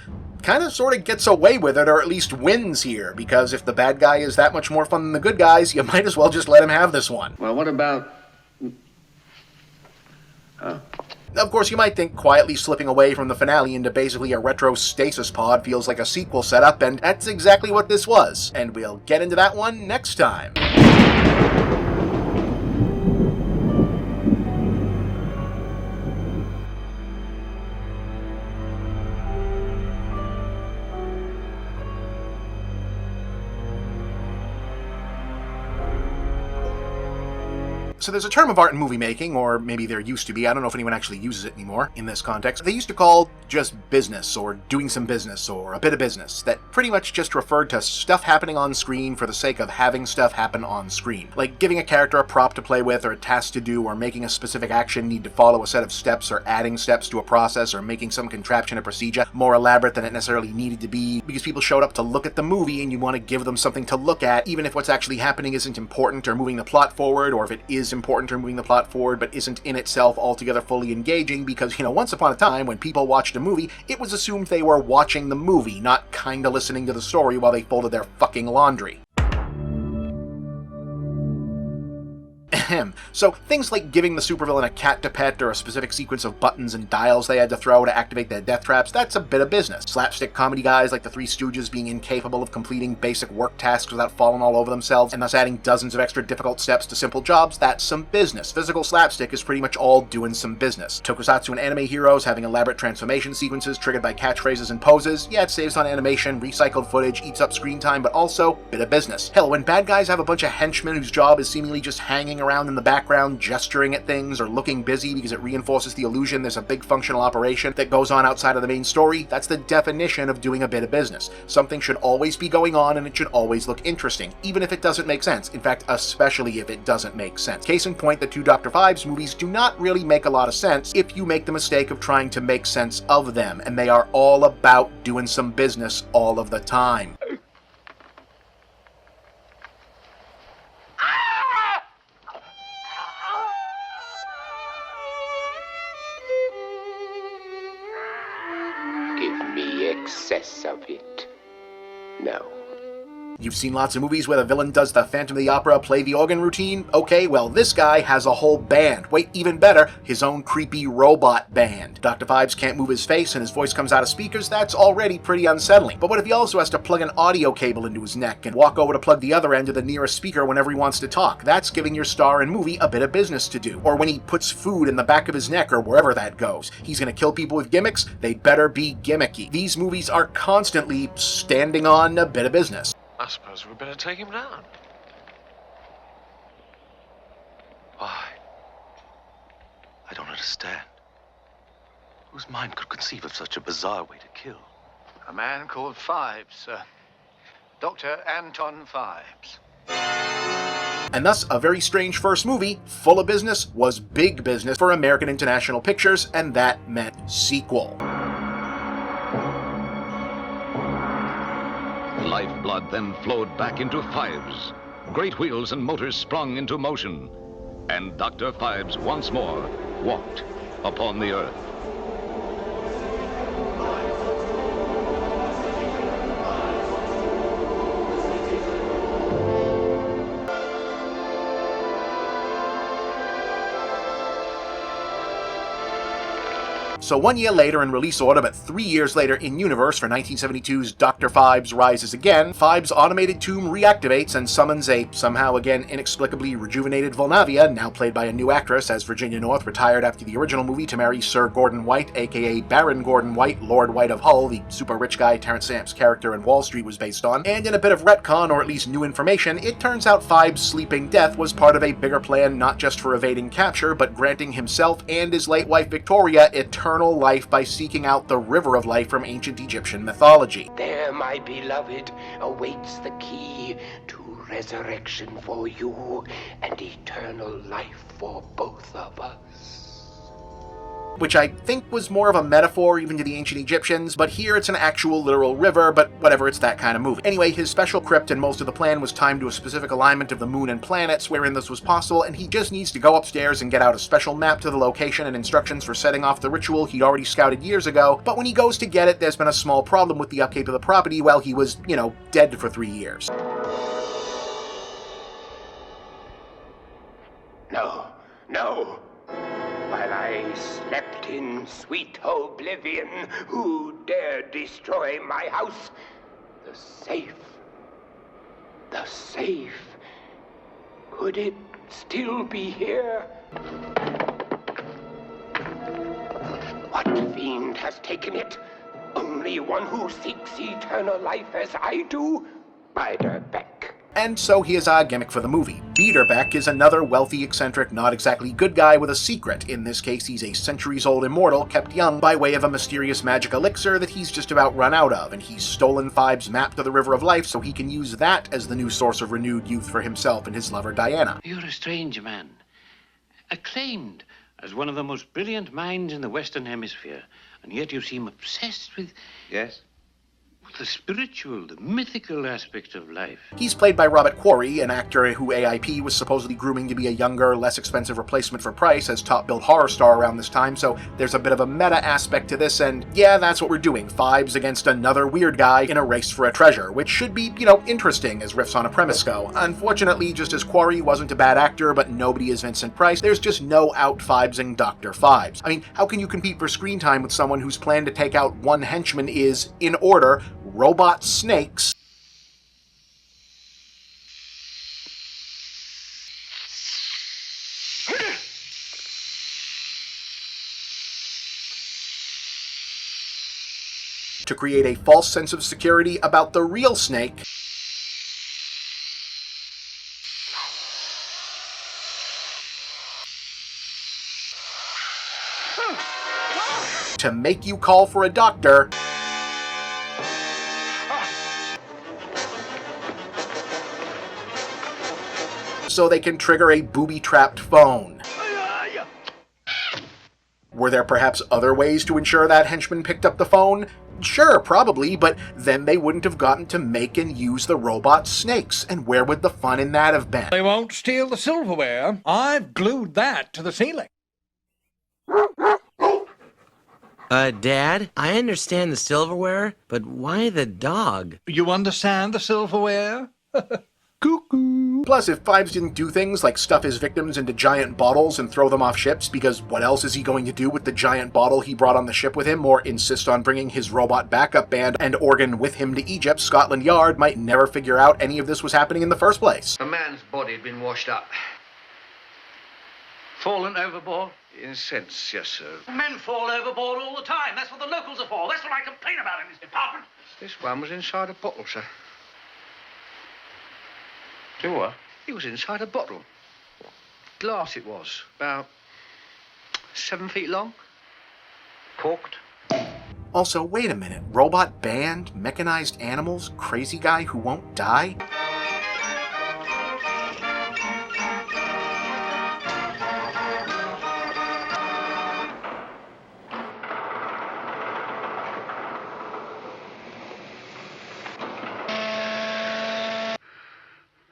kind of sort of gets away with it, or at least wins here, because if the bad guy is that much more fun than the good guys, you might as well just let him have this one. Well, what about... Of course, you might think quietly slipping away from the finale into basically a retro stasis pod feels like a sequel setup, and that's exactly what this was. And we'll get into that one next time. So there's a term of art in movie making, or maybe there used to be, I don't know if anyone actually uses it anymore in this context, they used to call just business, or doing some business, or a bit of business, that pretty much just referred to stuff happening on screen for the sake of having stuff happen on screen. Like giving a character a prop to play with, or a task to do, or making a specific action need to follow a set of steps, or adding steps to a process, or making some contraption or procedure more elaborate than it necessarily needed to be, because people showed up to look at the movie and you want to give them something to look at, even if what's actually happening isn't important or moving the plot forward, or if it is important or moving the plot forward but isn't in itself altogether fully engaging, because, once upon a time when people watched a movie, it was assumed they were watching the movie, not kinda listening to the story while they folded their fucking laundry. So things like giving the supervillain a cat to pet or a specific sequence of buttons and dials they had to throw to activate their death traps, that's a bit of business. Slapstick comedy guys like the Three Stooges being incapable of completing basic work tasks without falling all over themselves and thus adding dozens of extra difficult steps to simple jobs, that's some business. Physical slapstick is pretty much all doing some business. Tokusatsu and anime heroes having elaborate transformation sequences triggered by catchphrases and poses, yeah, it saves on animation, recycled footage, eats up screen time, but also bit of business. Hell, when bad guys have a bunch of henchmen whose job is seemingly just hanging around in the background gesturing at things or looking busy because it reinforces the illusion there's a big functional operation that goes on outside of the main story, that's the definition of doing a bit of business. Something should always be going on and it should always look interesting, even if it doesn't make sense. In fact, especially if it doesn't make sense. Case in point, the two Dr. Phibes movies do not really make a lot of sense if you make the mistake of trying to make sense of them, and they are all about doing some business all of the time. Excess of it. No. You've seen lots of movies where the villain does the Phantom of the Opera play the organ routine? Okay, well this guy has a whole band. Wait, even better, his own creepy robot band. Dr. Phibes can't move his face and his voice comes out of speakers, that's already pretty unsettling. But what if he also has to plug an audio cable into his neck and walk over to plug the other end to the nearest speaker whenever he wants to talk? That's giving your star and movie a bit of business to do. Or when he puts food in the back of his neck or wherever that goes. He's gonna kill people with gimmicks? They better be gimmicky. These movies are constantly standing on a bit of business. I suppose we better take him down. Why? I don't understand. Whose mind could conceive of such a bizarre way to kill? A man called Phibes, sir. Dr. Anton Phibes. And thus, a very strange first movie, full of business, was big business for American International Pictures, and that meant sequel. Lifeblood then flowed back into Phibes. Great wheels and motors sprung into motion. And Dr. Phibes once more walked upon the earth. So 1 year later in release order, but 3 years later in universe for 1972's Dr. Phibes Rises Again, Phibes' automated tomb reactivates and summons a, somehow again inexplicably rejuvenated Volnavia, now played by a new actress as Virginia North retired after the original movie to marry Sir Gordon White, aka Baron Gordon White, Lord White of Hull, the super rich guy Terrence Stamp's character in Wall Street was based on. And in a bit of retcon, or at least new information, it turns out Phibes' sleeping death was part of a bigger plan not just for evading capture, but granting himself and his late wife Victoria eternal life by seeking out the River of Life from ancient Egyptian mythology. There, my beloved, awaits the key to resurrection for you and eternal life for both of us. Which I think was more of a metaphor even to the ancient Egyptians, but here it's an actual literal river, but whatever, it's that kind of movie. Anyway, his special crypt and most of the plan was timed to a specific alignment of the moon and planets wherein this was possible, and he just needs to go upstairs and get out a special map to the location and instructions for setting off the ritual he'd already scouted years ago, but when he goes to get it, there's been a small problem with the upkeep of the property while he was, dead for 3 years. No. While I slept in sweet oblivion, who dared destroy my house? The safe. Could it still be here? What fiend has taken it? Only one who seeks eternal life as I do? Beiderbecke. And so here's our gimmick for the movie. Beiderbecke is another wealthy, eccentric, not exactly good guy with a secret. In this case, he's a centuries-old immortal kept young by way of a mysterious magic elixir that he's just about run out of, and he's stolen Phibes' map to the River of Life so he can use that as the new source of renewed youth for himself and his lover Diana. You're a strange man, acclaimed as one of the most brilliant minds in the Western Hemisphere, and yet you seem obsessed with... Yes? The spiritual, the mythical aspect of life. He's played by Robert Quarry, an actor who AIP was supposedly grooming to be a younger, less expensive replacement for Price as top-billed horror star around this time, so there's a bit of a meta aspect to this, and yeah, that's what we're doing. Phibes against another weird guy in a race for a treasure, which should be, interesting as riffs on a premise go. Unfortunately, just as Quarry wasn't a bad actor, but nobody is Vincent Price, there's just no out-Phibesing Dr. Phibes. I mean, how can you compete for screen time with someone whose plan to take out one henchman is, in order, robot snakes, to create a false sense of security about the real snake, to make you call for a doctor, so they can trigger a booby-trapped phone. Were there perhaps other ways to ensure that henchman picked up the phone? Sure, probably, but then they wouldn't have gotten to make and use the robot snakes, and where would the fun in that have been? They won't steal the silverware. I've glued that to the ceiling. Dad, I understand the silverware, but why the dog? You understand the silverware? Plus, if Phibes didn't do things like stuff his victims into giant bottles and throw them off ships, because what else is he going to do with the giant bottle he brought on the ship with him, or insist on bringing his robot backup band and organ with him to Egypt, Scotland Yard might never figure out any of this was happening in the first place. A man's body had been washed up. Fallen overboard? In a sense, yes, sir. Men fall overboard all the time. That's what the locals are for. That's what I complain about in this department. This one was inside a bottle, sir. Do what? He was inside a bottle. Glass it was. About 7 feet long. Corked. Also, wait a minute. Robot band, mechanized animals, crazy guy who won't die?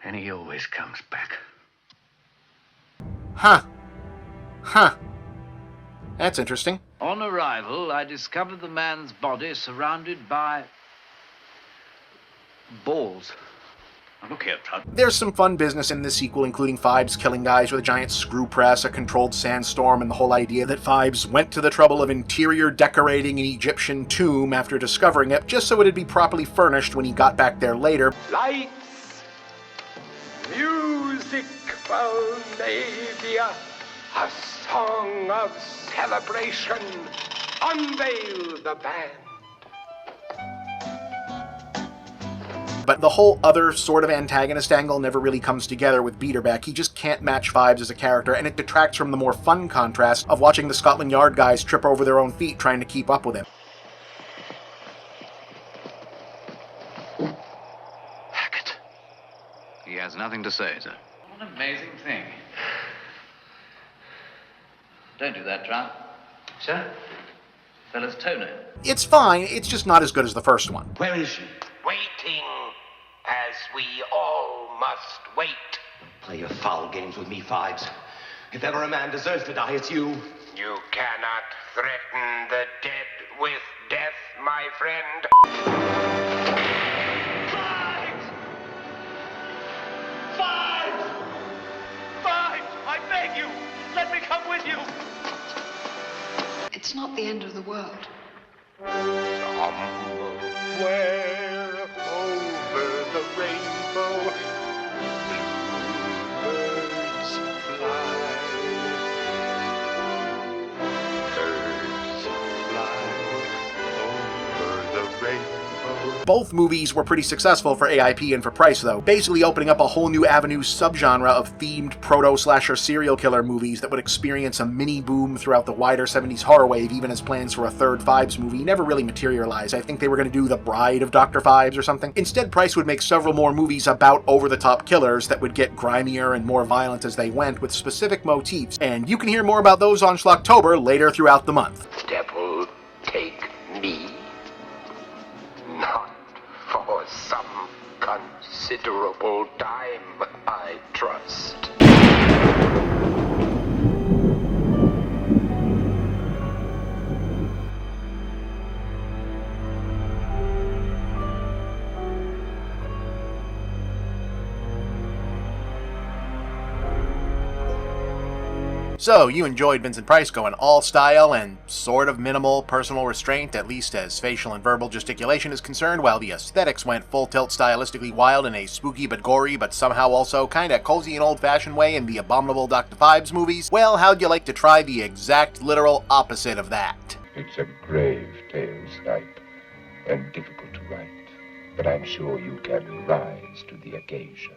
And he always comes back. Huh. That's interesting. On arrival, I discovered the man's body surrounded by balls. Look here, Trud. There's some fun business in this sequel, including Phibes killing guys with a giant screw press, a controlled sandstorm, and the whole idea that Phibes went to the trouble of interior decorating an Egyptian tomb after discovering it, just so it'd be properly furnished when he got back there later. Lights, music, Valnavia, a song of celebration. Unveil the band. But the whole other sort of antagonist angle never really comes together with Biederbeck. He just can't match Phibes as a character, and it detracts from the more fun contrast of watching the Scotland Yard guys trip over their own feet trying to keep up with him. Hackett. He has nothing to say, sir. What an amazing thing. Don't do that, Trud. Sir? Fella's toenail. It's fine, it's just not as good as the first one. Where is she? Waiting, as we all must wait. Play your foul games with me, Phibes. If ever a man deserves to die, it's you. You cannot threaten the dead with death, my friend. Phibes! Phibes! Phibes! I beg you! Let me come with you! It's not the end of the world. Somewhere over the rainbow, bluebirds fly. Birds fly over the rainbow. Both movies were pretty successful for AIP and for Price, though, basically opening up a whole new avenue subgenre of themed proto-slasher serial killer movies that would experience a mini-boom throughout the wider 70s horror wave, even as plans for a third Phibes movie never really materialized. I think they were going to do The Bride of Dr. Phibes or something. Instead, Price would make several more movies about over-the-top killers that would get grimier and more violent as they went, with specific motifs, and you can hear more about those on Schlocktober later throughout the month. Devil, take me. Not for some considerable time, I trust. So, you enjoyed Vincent Price going all style and sort of minimal personal restraint, at least as facial and verbal gesticulation is concerned, while the aesthetics went full tilt stylistically wild in a spooky but gory but somehow also kinda cozy and old-fashioned way in the Abominable Dr. Phibes movies. Well, how'd you like to try the exact literal opposite of that? It's a grave tale, Snipe, and difficult to write, but I'm sure you can rise to the occasion.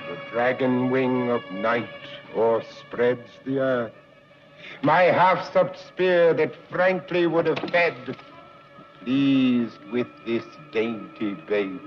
The dragon wing of night o'erspreads the earth. My half-sucked spear that frankly would have fed, pleased with this dainty bait,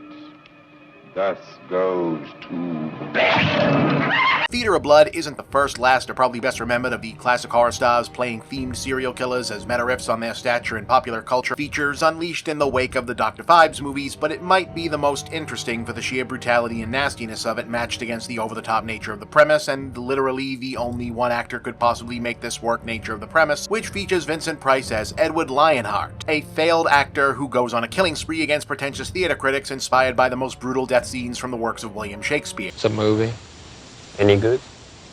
thus goes to bed. Theater of Blood isn't the first, last, or probably best remembered of the classic horror stars playing themed serial killers as meta-riffs on their stature in popular culture features unleashed in the wake of the Dr. Phibes movies, but it might be the most interesting for the sheer brutality and nastiness of it matched against the over-the-top nature of the premise, and literally the only one actor could possibly make this work nature of the premise, which features Vincent Price as Edward Lionheart, a failed actor who goes on a killing spree against pretentious theater critics inspired by the most brutal death scenes from the works of William Shakespeare. It's a movie. Any good?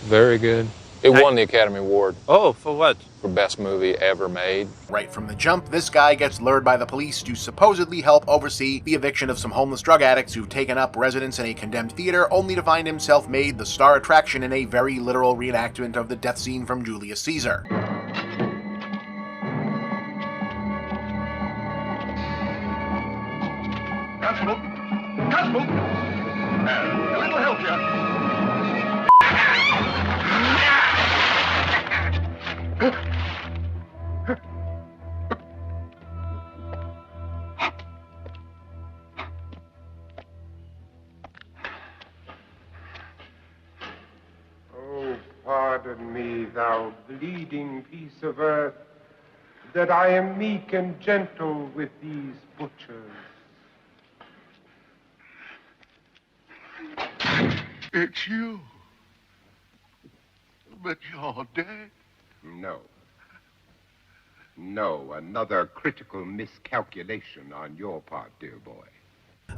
Very good. It won the Academy Award. Oh, for what? For best movie ever made. Right from the jump, this guy gets lured by the police to supposedly help oversee the eviction of some homeless drug addicts who've taken up residence in a condemned theater, only to find himself made the star attraction in a very literal reenactment of the death scene from Julius Caesar. Constable! Constable! A little help here. Oh, pardon me, thou bleeding piece of earth, that I am meek and gentle with these butchers. It's you. But you're dead. No. No, another critical miscalculation on your part, dear boy.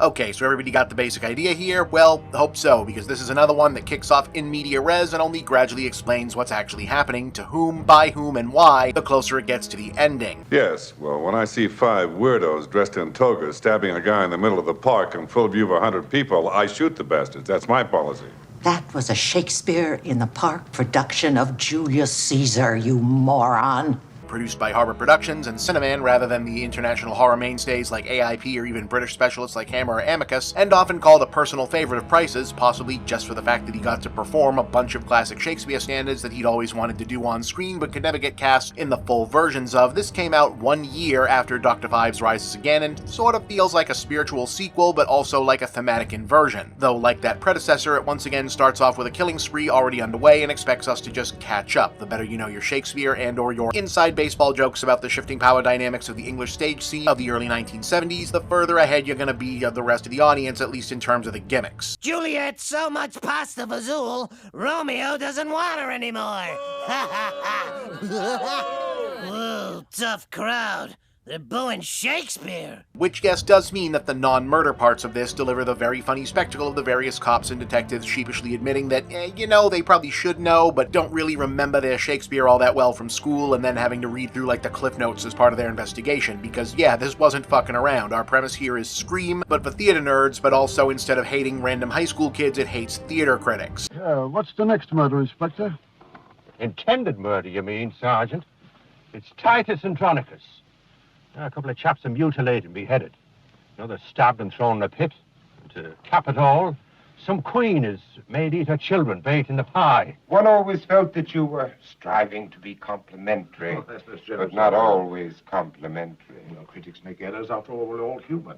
Okay, so everybody got the basic idea here? Well, hope so, because this is another one that kicks off in media res and only gradually explains what's actually happening, to whom, by whom, and why, the closer it gets to the ending. Yes, well, when I see 5 weirdos dressed in togas stabbing a guy in the middle of the park in full view of 100 people, I shoot the bastards. That's my policy. That was a Shakespeare in the Park production of Julius Caesar, you moron. Produced by Harbor Productions and Cineman rather than the international horror mainstays like AIP or even British specialists like Hammer or Amicus, and often called a personal favorite of Price's, possibly just for the fact that he got to perform a bunch of classic Shakespeare standards that he'd always wanted to do on screen but could never get cast in the full versions of. This came out 1 year after Dr. Phibes Rises Again and sort of feels like a spiritual sequel but also like a thematic inversion. Though like that predecessor, it once again starts off with a killing spree already underway and expects us to just catch up. The better you know your Shakespeare and or your inside baseball jokes about the shifting power dynamics of the English stage scene of the early 1970s, the further ahead you're going to be of the rest of the audience, at least in terms of the gimmicks. Juliet's so much pasta fazool, Romeo doesn't want her anymore. Whoa, tough crowd. They're booing Shakespeare. Which, yes, does mean that the non-murder parts of this deliver the very funny spectacle of the various cops and detectives sheepishly admitting that, they probably should know, but don't really remember their Shakespeare all that well from school, and then having to read through, like, the Cliff Notes as part of their investigation, because, yeah, this wasn't fucking around. Our premise here is Scream, but for theater nerds, but also, instead of hating random high school kids, it hates theater critics. What's the next murder, Inspector? Intended murder, you mean, Sergeant? It's Titus Andronicus. A couple of chaps are mutilated and beheaded. Another stabbed and thrown in a pit. And to cap it all, some queen is made eat her children baked in the pie. One always felt that you were striving to be complimentary, but not always complimentary. Well, critics make errors. After all, we're all human.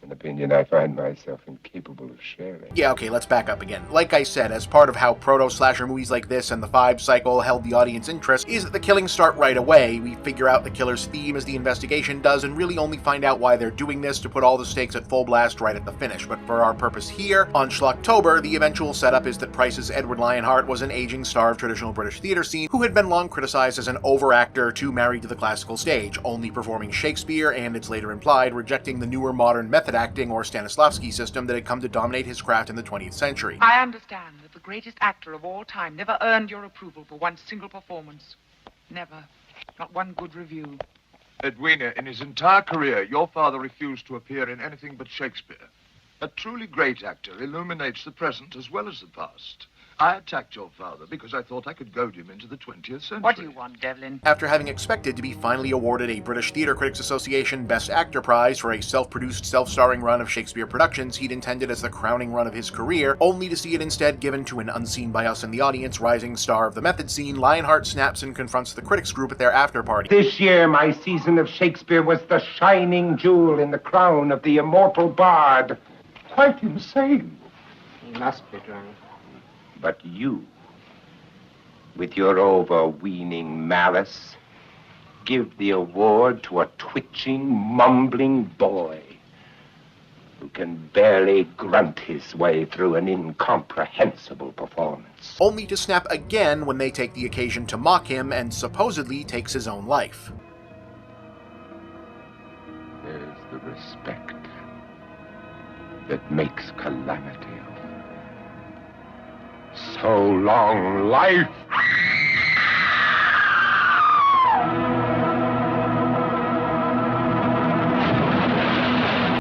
An opinion I find myself incapable of sharing. Yeah, okay, let's back up again. Like I said, as part of how proto-slasher movies like this and the Phibes cycle held the audience interest, is that the killings start right away. We figure out the killer's theme as the investigation does, and really only find out why they're doing this to put all the stakes at full blast right at the finish. But for our purpose here, on Schlocktober, the eventual setup is that Price's Edward Lionheart was an aging star of traditional British theater scene who had been long criticized as an over-actor too married to the classical stage, only performing Shakespeare, and it's later implied, rejecting the newer modern method acting or Stanislavski system that had come to dominate his craft in the 20th century. I understand that the greatest actor of all time never earned your approval for one single performance. Never. Not one good review. Edwina, in his entire career, your father refused to appear in anything but Shakespeare. A truly great actor illuminates the present as well as the past. I attacked your father because I thought I could goad him into the 20th century. What do you want, Devlin? After having expected to be finally awarded a British Theatre Critics Association Best Actor Prize for a self-produced, self-starring run of Shakespeare productions he'd intended as the crowning run of his career, only to see it instead given to an unseen by us in the audience rising star of the method scene, Lionheart snaps and confronts the critics group at their after-party. This year, my season of Shakespeare was the shining jewel in the crown of the immortal bard. Quite insane. He must be drunk. But you, with your overweening malice, give the award to a twitching, mumbling boy who can barely grunt his way through an incomprehensible performance. Only to snap again when they take the occasion to mock him and supposedly takes his own life. There's the respect that makes calamity. So long life!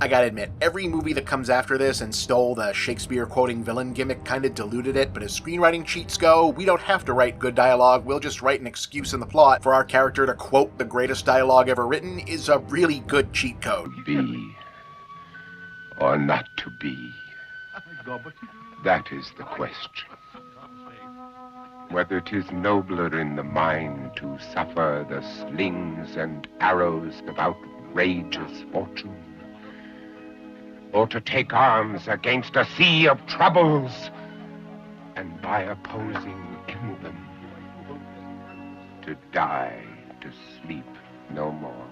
I gotta admit, every movie that comes after this and stole the Shakespeare-quoting villain gimmick kinda diluted it, but as screenwriting cheats go, we don't have to write good dialogue, we'll just write an excuse in the plot for our character to quote the greatest dialogue ever written is a really good cheat code. Be or not to be? That is the question. Whether 'tis nobler in the mind to suffer the slings and arrows of outrageous fortune, or to take arms against a sea of troubles, and by opposing end them, to die, to sleep no more.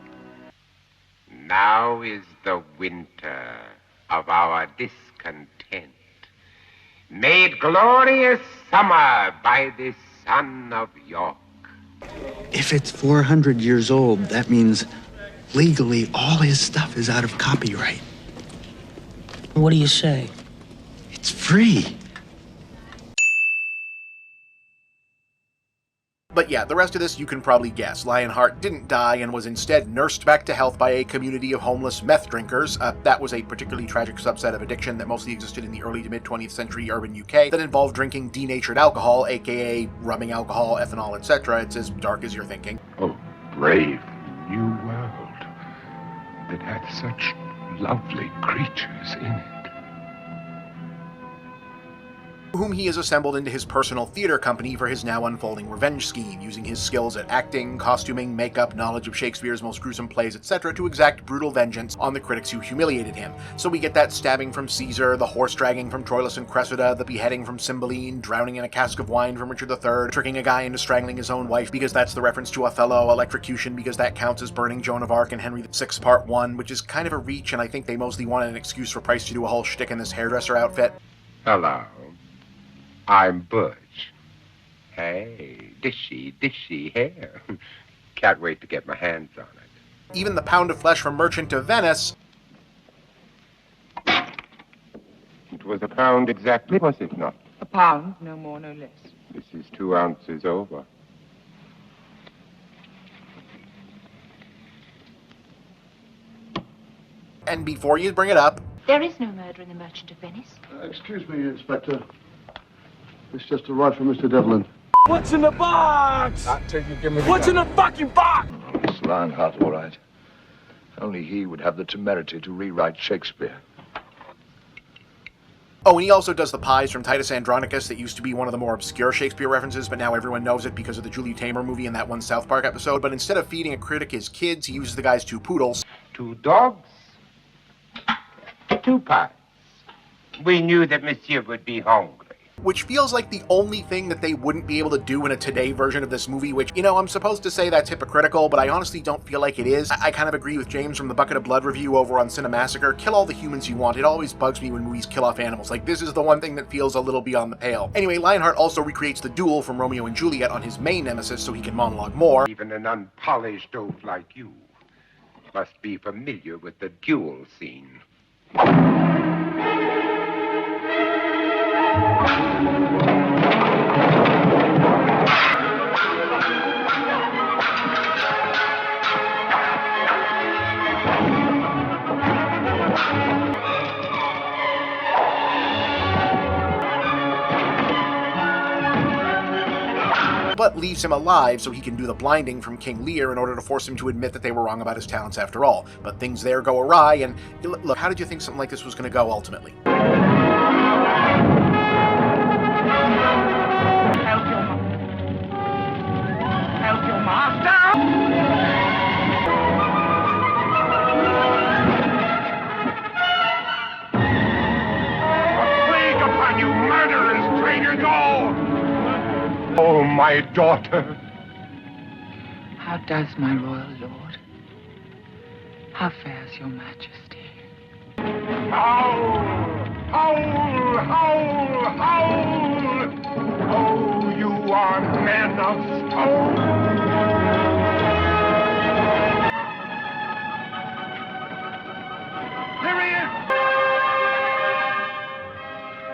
Now is the winter of our discontent, made glorious summer by this son of York. If it's 400 years old, that means legally all his stuff is out of copyright. What do you say? It's free. But yeah, the rest of this you can probably guess. Lionheart didn't die and was instead nursed back to health by a community of homeless meth drinkers. That was a particularly tragic subset of addiction that mostly existed in the early to mid-20th century urban UK that involved drinking denatured alcohol, aka rubbing alcohol, ethanol, etc. It's as dark as you're thinking. Oh, brave new world that had such lovely creatures in it. Whom he has assembled into his personal theater company for his now unfolding revenge scheme, using his skills at acting, costuming, makeup, knowledge of Shakespeare's most gruesome plays, etc. to exact brutal vengeance on the critics who humiliated him. So we get that stabbing from Caesar, the horse-dragging from Troilus and Cressida, the beheading from Cymbeline, drowning in a cask of wine from Richard III, tricking a guy into strangling his own wife because that's the reference to Othello, electrocution because that counts as burning Joan of Arc in Henry VI Part 1, which is kind of a reach, and I think they mostly wanted an excuse for Price to do a whole shtick in this hairdresser outfit. Hello. I'm Butch. Hey, dishy hair. Can't wait to get my hands on it. Even the pound of flesh from Merchant of Venice. It was a pound exactly, was it not? A pound, no more, no less. This is 2 ounces over. And before you bring it up... There is no murder in the Merchant of Venice. Excuse me, Inspector. This just arrived from Mr. Devlin. What's in the box? Not till you give me the What's gun. in the fucking box? It's Lionheart, all right. Only he would have the temerity to rewrite Shakespeare. Oh, and he also does the pies from Titus Andronicus that used to be one of the more obscure Shakespeare references, but now everyone knows it because of the Julie Taymor movie and that one South Park episode. But instead of feeding a critic his kids, he uses the guy's 2 poodles. 2 dogs, 2 pies. We knew that Monsieur would be hungry. Which feels like the only thing that they wouldn't be able to do in a today version of this movie, which, you know, I'm supposed to say that's hypocritical, but I honestly don't feel like it is. I kind of agree with James from the Bucket of Blood review over on Cinemassacre. Kill all the humans you want. It always bugs me when movies kill off animals. Like, this is the one thing that feels a little beyond the pale. Anyway, Lionheart also recreates the duel from Romeo and Juliet on his main nemesis so he can monologue more. Even an unpolished oaf like you must be familiar with the duel scene. But leaves him alive so he can do the blinding from King Lear in order to force him to admit that they were wrong about his talents after all. But things there go awry, and look, how did you think something like this was going to go ultimately? Help your master! Plague upon you, murderers, traitors all! Oh, my daughter. How does my royal lord? How fares your majesty? Howl! Howl! Howl! Howl! Oh, you are men of stone! Here he is!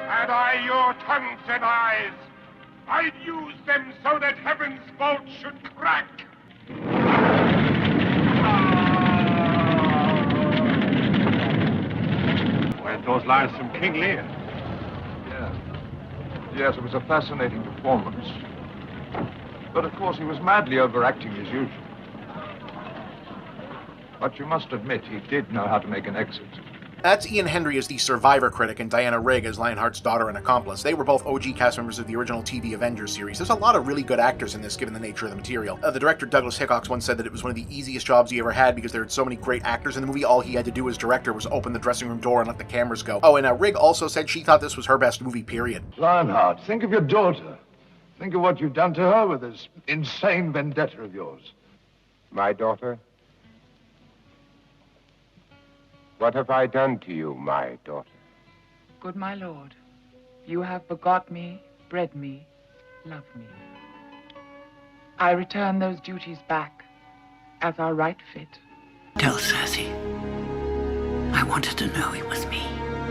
Had I your tongues and eyes, I'd use them so that heaven's vault should crack. Read those lines from King Lear. Yeah. Yes, it was a fascinating performance. But of course he was madly overacting as usual. But you must admit he did know how to make an exit. That's Ian Hendry as the Survivor critic and Diana Rigg as Lionheart's daughter and accomplice. They were both OG cast members of the original TV Avengers series. There's a lot of really good actors in this, given the nature of the material. The director Douglas Hickox once said that it was one of the easiest jobs he ever had because there had so many great actors in the movie. All he had to do as director was open the dressing room door and let the cameras go. Oh, and Rigg also said she thought this was her best movie, period. Lionheart, think of your daughter. Think of what you've done to her with this insane vendetta of yours. My daughter? What have I done to you, my daughter? Good my lord, you have begot me, bred me, loved me. I return those duties back as our right fit. Tell Sassy. I wanted to know it was me.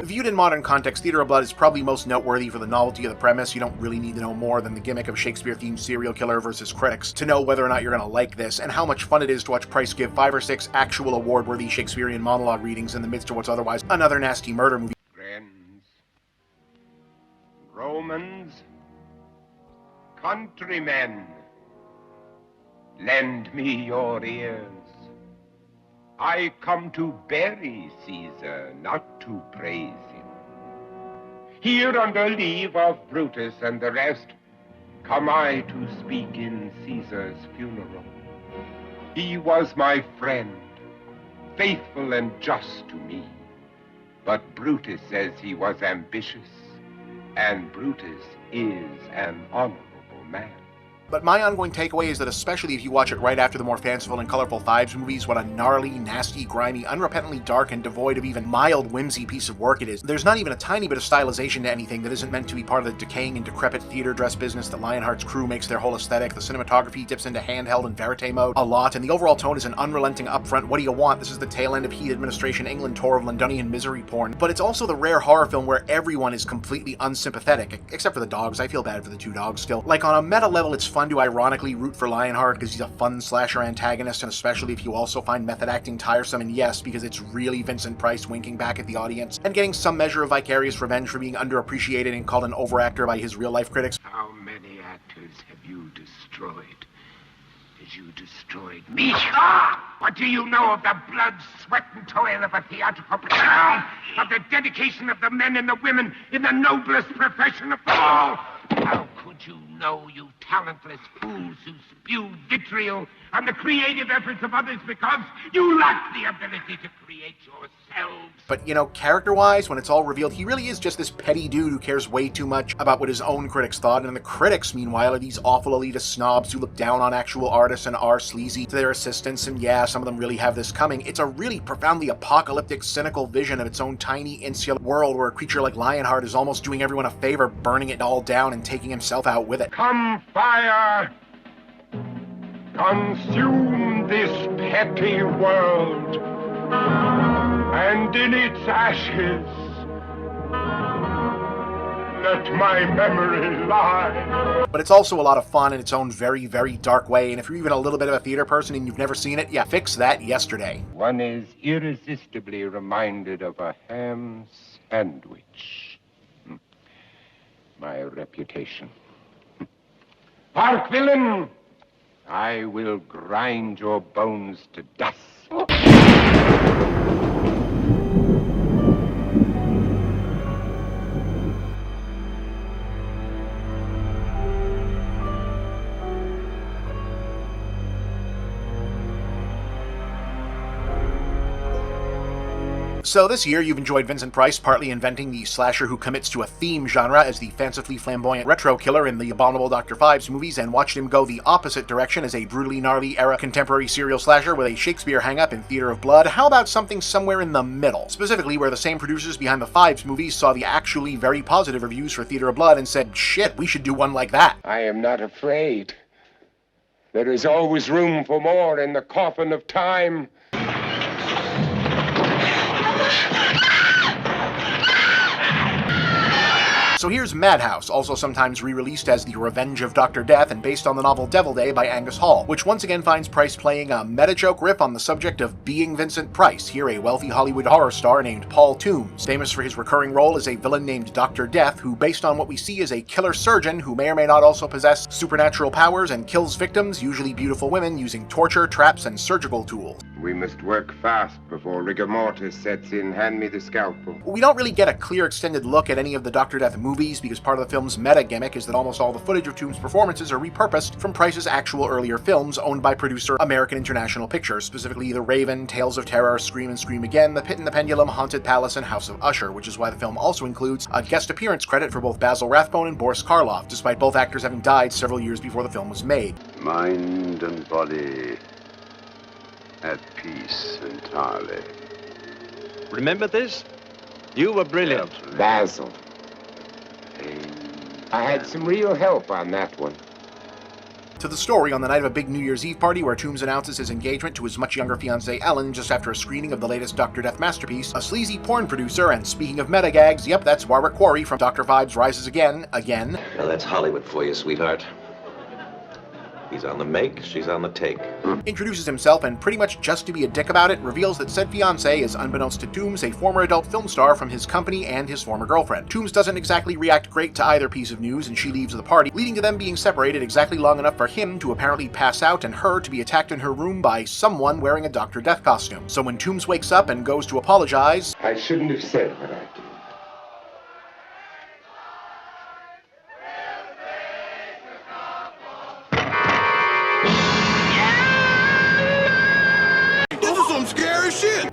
Viewed in modern context, Theater of Blood is probably most noteworthy for the novelty of the premise. You don't really need to know more than the gimmick of Shakespeare-themed serial killer versus critics to know whether or not you're going to like this, and how much fun it is to watch Price give 5 or 6 actual award-worthy Shakespearean monologue readings in the midst of what's otherwise another nasty murder movie. Friends, Romans, countrymen, lend me your ears. I come to bury Caesar, not to praise him. Here under leave of Brutus and the rest, come I to speak in Caesar's funeral. He was my friend, faithful and just to me. But Brutus says he was ambitious, and Brutus is an honorable man. But my ongoing takeaway is that especially if you watch it right after the more fanciful and colorful Phibes movies, what a gnarly, nasty, grimy, unrepentantly dark, and devoid of even mild whimsy piece of work it is. There's not even a tiny bit of stylization to anything that isn't meant to be part of the decaying and decrepit theater dress business that Lionheart's crew makes their whole aesthetic. The cinematography dips into handheld and verite mode a lot, and the overall tone is an unrelenting upfront, what do you want? This is the tail end of Heat Administration England tour of Londonian misery porn. But it's also the rare horror film where everyone is completely unsympathetic, except for the dogs. I feel bad for the 2 dogs still. Like, on a meta level, it's fun to ironically root for Lionheart because he's a fun slasher antagonist, and especially if you also find method acting tiresome, and yes, because it's really Vincent Price winking back at the audience and getting some measure of vicarious revenge for being underappreciated and called an overactor by his real-life critics. How many actors have you destroyed? As you destroyed me. Ah! What do you know of the blood, sweat, and toil of a theatrical production? Of the dedication of the men and the women in the noblest profession of all? How could you know, you talentless fools who spew vitriol on the creative efforts of others because you lack the ability to create yourselves? But, you know, character-wise, when it's all revealed, he really is just this petty dude who cares way too much about what his own critics thought, and the critics, meanwhile, are these awful elitist snobs who look down on actual artists and are sleazy to their assistants, and yeah, some of them really have this coming. It's a really profoundly apocalyptic, cynical vision of its own tiny, insular world where a creature like Lionheart is almost doing everyone a favor, burning it all down and taking himself out with it. Come, fire! Consume this petty world, and in its ashes, let my memory lie. But it's also a lot of fun in its own very, very dark way, and if you're even a little bit of a theater person and you've never seen it, yeah, fix that yesterday. One is irresistibly reminded of a ham sandwich. My reputation. Hark, villain! I will grind your bones to dust. So this year, you've enjoyed Vincent Price partly inventing the slasher who commits to a theme genre as the fancifully flamboyant retro killer in the Abominable Dr. Phibes movies, and watched him go the opposite direction as a brutally gnarly era contemporary serial slasher with a Shakespeare hang-up in Theater of Blood. How about something somewhere in the middle? Specifically where the same producers behind the Phibes movies saw the actually very positive reviews for Theater of Blood and said, shit, we should do one like that. I am not afraid. There is always room for more in the coffin of time. So here's Madhouse, also sometimes re-released as The Revenge of Dr. Death and based on the novel Devil Day by Angus Hall, which once again finds Price playing a meta-joke riff on the subject of being Vincent Price, here a wealthy Hollywood horror star named Paul Toombs, famous for his recurring role as a villain named Dr. Death, who based on what we see is a killer surgeon who may or may not also possess supernatural powers and kills victims, usually beautiful women, using torture, traps, and surgical tools. We must work fast before rigor mortis sets in. Hand me the scalpel. We don't really get a clear extended look at any of the Dr. Death movies because part of the film's meta gimmick is that almost all the footage of Toombs' performances are repurposed from Price's actual earlier films owned by producer American International Pictures, specifically The Raven, Tales of Terror, Scream and Scream Again, The Pit and the Pendulum, Haunted Palace, and House of Usher, which is why the film also includes a guest appearance credit for both Basil Rathbone and Boris Karloff, despite both actors having died several years before the film was made. Mind and body at peace entirely. Remember this? You were brilliant. Basil. I had some real help on that one. to the story, on the night of a big New Year's Eve party where Toombs announces his engagement to his much younger fiancée Ellen just after a screening of the latest Dr. Death masterpiece, a sleazy porn producer, and speaking of meta gags, yep, that's Warwick Quarry from Dr. Phibes Rises Again. Well, that's Hollywood for you, sweetheart. He's on the make, she's on the take. Introduces himself, and pretty much just to be a dick about it, reveals that said fiancé is, unbeknownst to Toombs, a former adult film star from his company and his former girlfriend. Toombs doesn't exactly react great to either piece of news, and she leaves the party, leading to them being separated exactly long enough for him to apparently pass out and her to be attacked in her room by someone wearing a Dr. Death costume. So when Toombs wakes up and goes to apologize, I shouldn't have said what I did.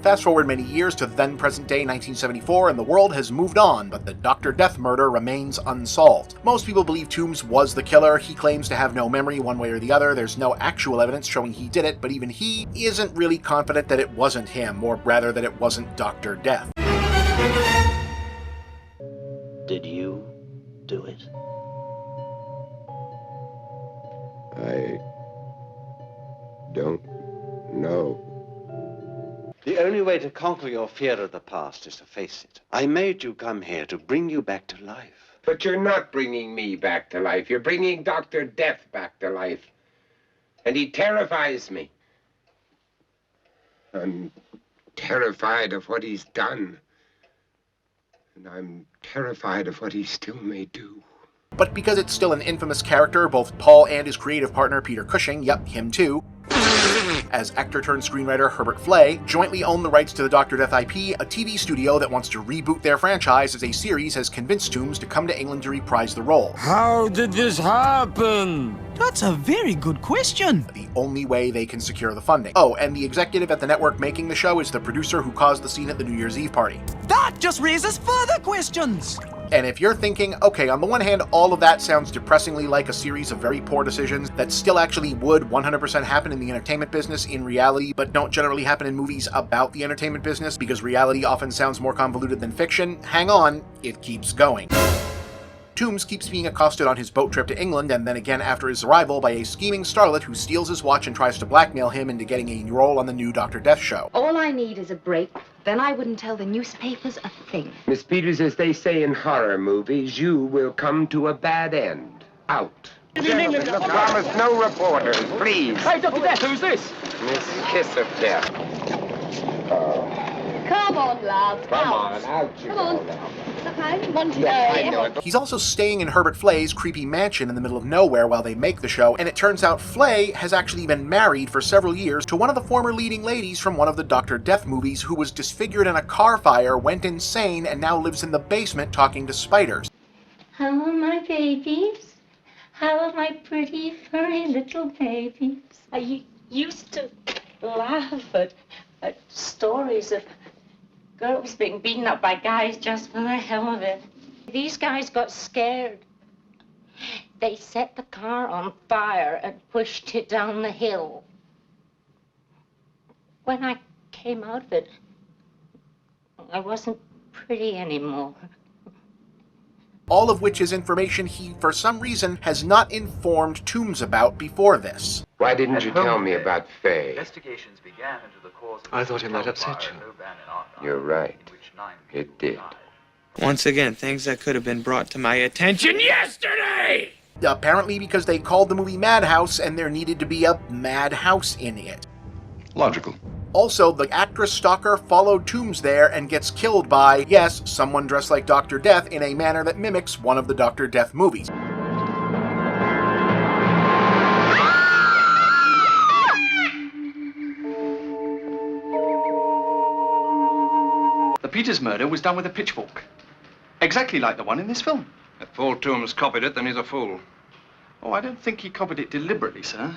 Fast forward many years to then present day 1974, and the world has moved on, but the Dr. Death murder remains unsolved. Most people believe Toombs was the killer. He claims to have no memory one way or the other. There's no actual evidence showing he did it, but even he isn't really confident that it wasn't him, or rather that it wasn't Dr. Death. Did you do it? I don't know. The only way to conquer your fear of the past is to face it. I made you come here to bring you back to life. But you're not bringing me back to life. You're bringing Dr. Death back to life. And he terrifies me. I'm terrified of what he's done. And I'm terrified of what he still may do. But because it's still an infamous character, both Paul and his creative partner Peter Cushing, yep, him too, as actor-turned-screenwriter Herbert Flay, jointly own the rights to the Dr. Death IP, a TV studio that wants to reboot their franchise as a series has convinced Toombs to come to England to reprise the role. How did this happen? That's a very good question. The only way they can secure the funding. Oh, and the executive at the network making the show is the producer who caused the scene at the New Year's Eve party. That just raises further questions. And if you're thinking, okay, on the one hand, all of that sounds depressingly like a series of very poor decisions that still actually would 100% happen in the entertainment business in reality, but don't generally happen in movies about the entertainment business because reality often sounds more convoluted than fiction, hang on, it keeps going. Toombs keeps being accosted on his boat trip to England, and then again after his arrival by a scheming starlet who steals his watch and tries to blackmail him into getting a role on the new Dr. Death show. All I need is a break, then I wouldn't tell the newspapers a thing. Miss Peters, as they say in horror movies, you will come to a bad end. Out. Gentlemen, promise no reporters, please. Hey, Dr. Death, who's this? Miss Kiss of Death. Come on, love. Come on, out you Come on. go now. Okay, want to I know it. He's also staying in Herbert Flay's creepy mansion in the middle of nowhere while they make the show, and it turns out Flay has actually been married for several years to one of the former leading ladies from one of the Dr. Death movies who was disfigured in a car fire, went insane, and now lives in the basement talking to spiders. How are my babies? How are my pretty, furry little babies? I used to laugh at stories of girls being beaten up by guys just for the hell of it. These guys got scared. They set the car on fire and pushed it down the hill. When I came out of it, I wasn't pretty anymore. All of which is information he, for some reason, has not informed Toombs about before this. Why didn't you tell me about Faye? Investigations began into the cause of I thought it might upset you. You're right. It did. Once again, things that could have been brought to my attention yesterday! Apparently because they called the movie Madhouse and there needed to be a madhouse in it. Logical. Also, the actress stalker followed Toombs there and gets killed by, yes, someone dressed like Dr. Death in a manner that mimics one of the Dr. Death movies. The Peters murder was done with a pitchfork. Exactly like the one in this film. If Paul Toombs copied it, then he's a fool. Oh, I don't think he copied it deliberately, sir.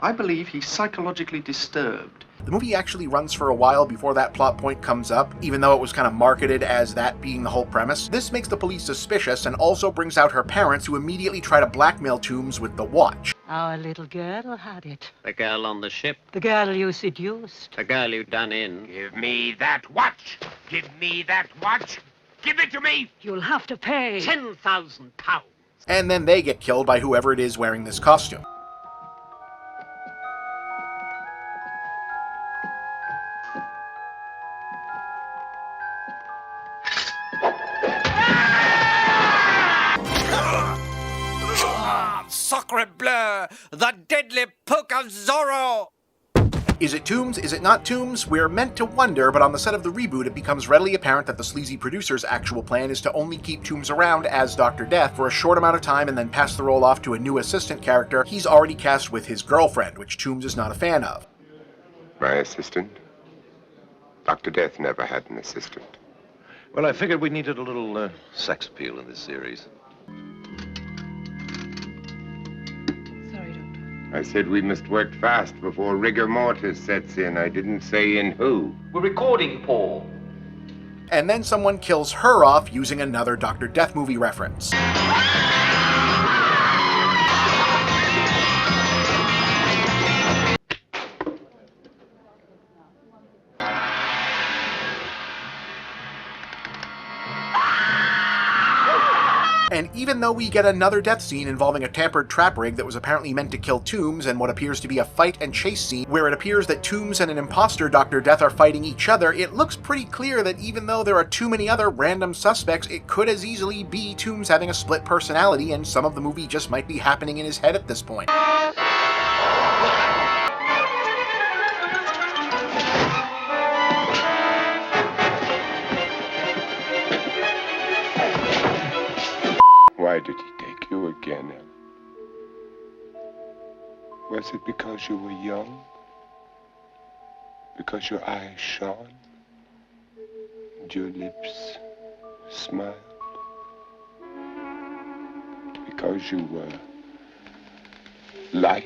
I believe he's psychologically disturbed. The movie actually runs for a while before that plot point comes up, even though it was kind of marketed as that being the whole premise. This makes the police suspicious and also brings out her parents, who immediately try to blackmail Toombs with the watch. Our little girl had it. The girl on the ship. The girl you seduced. The girl you done in. Give me that watch! Give me that watch! Give it to me! You'll have to pay £10,000. And then they get killed by whoever it is wearing this costume. Sacre bleu! The deadly poke of Zorro! Is it Toombs? Is it not Toombs? We're meant to wonder, but on the set of the reboot, it becomes readily apparent that the sleazy producer's actual plan is to only keep Toombs around as Dr. Death for a short amount of time and then pass the role off to a new assistant character he's already cast with his girlfriend, which Toombs is not a fan of. My assistant? Dr. Death never had an assistant. Well, I figured we needed a little sex appeal in this series. I said we must work fast before rigor mortis sets in. I didn't say in who. We're recording, Paul. And then someone kills her off using another Dr. Death movie reference. And even though we get another death scene involving a tampered trap rig that was apparently meant to kill Toombs and what appears to be a fight and chase scene where it appears that Toombs and an imposter Dr. Death are fighting each other, it looks pretty clear that even though there are too many other random suspects, it could as easily be Toombs having a split personality and some of the movie just might be happening in his head at this point. Why did he take you again, Em? Was it because you were young? Because your eyes shone? And your lips smiled? Because you were life?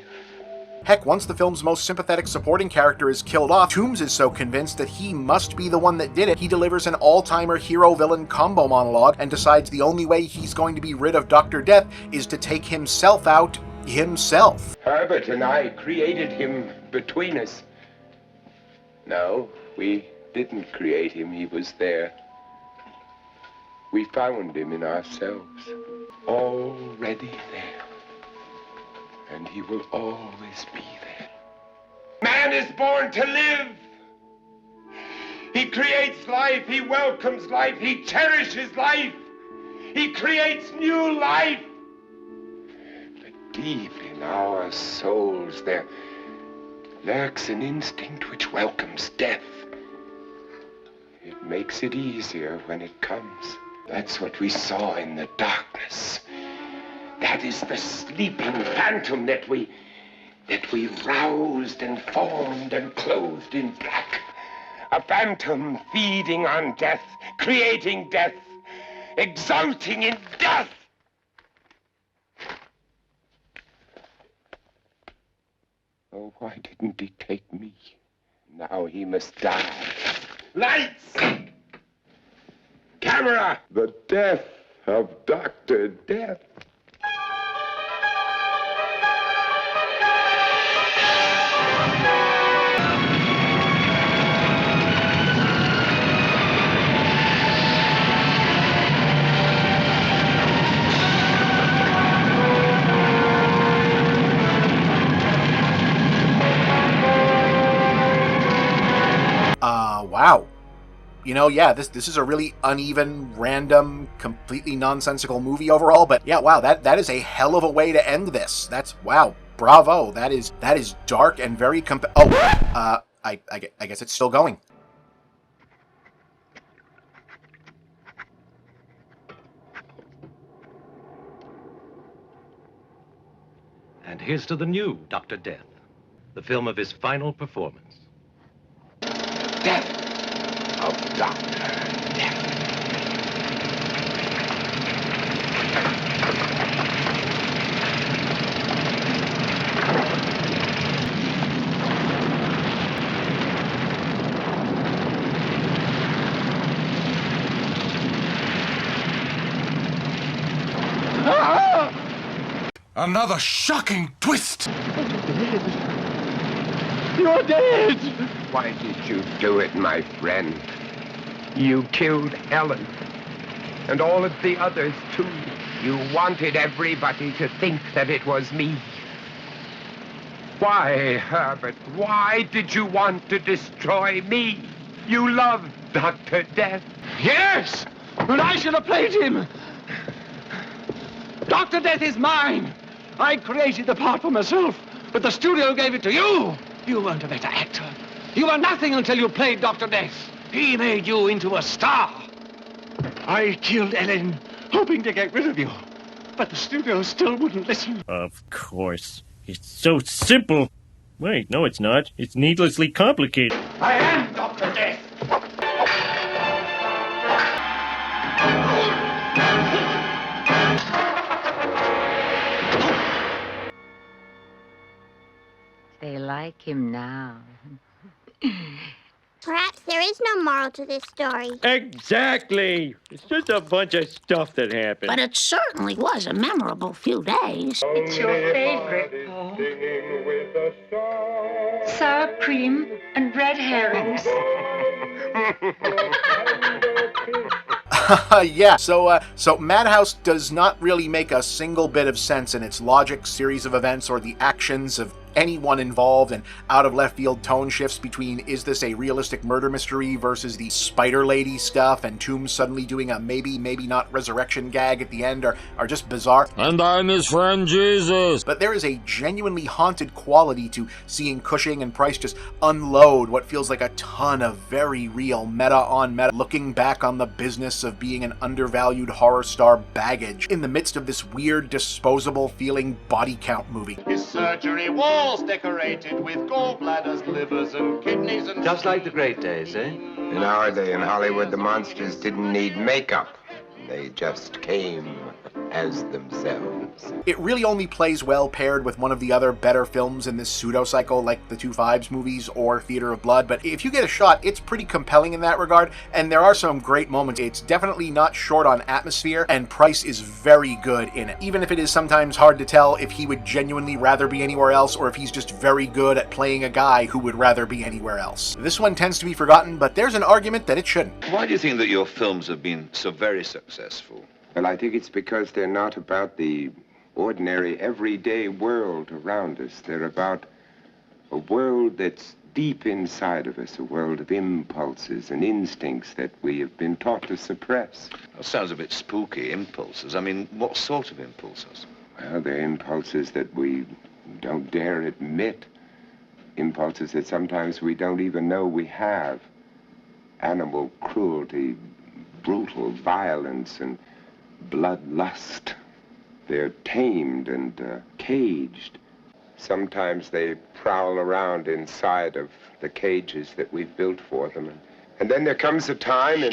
Heck, once the film's most sympathetic supporting character is killed off, Toombs is so convinced that he must be the one that did it, he delivers an all-timer hero-villain combo monologue and decides the only way he's going to be rid of Dr. Death is to take himself out himself. Herbert and I created him between us. No, we didn't create him. He was there. We found him in ourselves, already there. And he will always be there. Man is born to live. He creates life. He welcomes life. He cherishes life. He creates new life. But deep in our souls, there lurks an instinct which welcomes death. It makes it easier when it comes. That's what we saw in the darkness. That is the sleeping phantom that we roused and formed and clothed in black. A phantom feeding on death, creating death, exulting in death. Oh, why didn't he take me? Now he must die. Lights! Camera! The death of Dr. Death. Wow. You know, yeah, this is a really uneven, random, completely nonsensical movie overall, but yeah, wow, that is a hell of a way to end this. That's, wow, bravo. That is dark and very I guess it's still going. And here's to the new Dr. Death, the film of his final performance. Death of Dr. Death. Another shocking twist! You're dead! Why did you do it, my friend? You killed Ellen. And all of the others, too. You wanted everybody to think that it was me. Why, Herbert, why did you want to destroy me? You loved Dr. Death. Yes! And I should have played him! Dr. Death is mine! I created the part for myself, but the studio gave it to you. You weren't a better actor. You were nothing until you played Dr. Death. He made you into a star. I killed Ellen, hoping to get rid of you. But the studio still wouldn't listen. Of course. It's so simple. Wait, no it's not. It's needlessly complicated. I am Dr. Death. They like him now. Perhaps there is no moral to this story. Exactly. It's just a bunch of stuff that happened. But it certainly was a memorable few days. It's your favorite, Paul. Sour cream and red herrings. Yeah, so Madhouse does not really make a single bit of sense in its logic, series of events, or the actions of anyone involved, and out of left field tone shifts between is this a realistic murder mystery versus the Spider Lady stuff, and Toombs suddenly doing a maybe not resurrection gag at the end are just bizarre. And I'm his friend Jesus. But there is a genuinely haunted quality to seeing Cushing and Price just unload what feels like a ton of very real meta on meta, looking back on the business of being an undervalued horror star baggage in the midst of this weird disposable feeling body count movie. His surgery walls decorated with gallbladders, livers, and kidneys, and... Just like the great days, eh? In our day in Hollywood, the monsters didn't need makeup. They just came as themselves. It really only plays well paired with one of the other better films in this pseudo-cycle, like the two Phibes movies or Theater of Blood, but if you get a shot, it's pretty compelling in that regard, and there are some great moments. It's definitely not short on atmosphere, and Price is very good in it, even if it is sometimes hard to tell if he would genuinely rather be anywhere else, or if he's just very good at playing a guy who would rather be anywhere else. This one tends to be forgotten, but there's an argument that it shouldn't. Why do you think that your films have been so very successful? Well, I think it's because they're not about the ordinary, everyday world around us. They're about a world that's deep inside of us, a world of impulses and instincts that we have been taught to suppress. That sounds a bit spooky, impulses. I mean, what sort of impulses? Well, they're impulses that we don't dare admit. Impulses that sometimes we don't even know we have. Animal cruelty, brutal violence, and bloodlust. They're tamed and caged. Sometimes they prowl around inside of the cages that we've built for them. And then there comes a time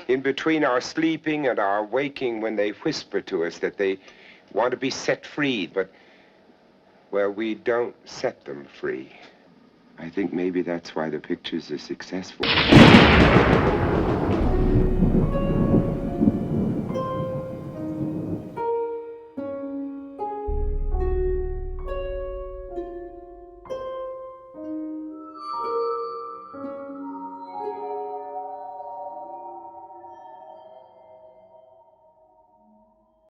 in between our sleeping and our waking when they whisper to us that they want to be set free, but, well, we don't set them free. I think maybe that's why the pictures are successful.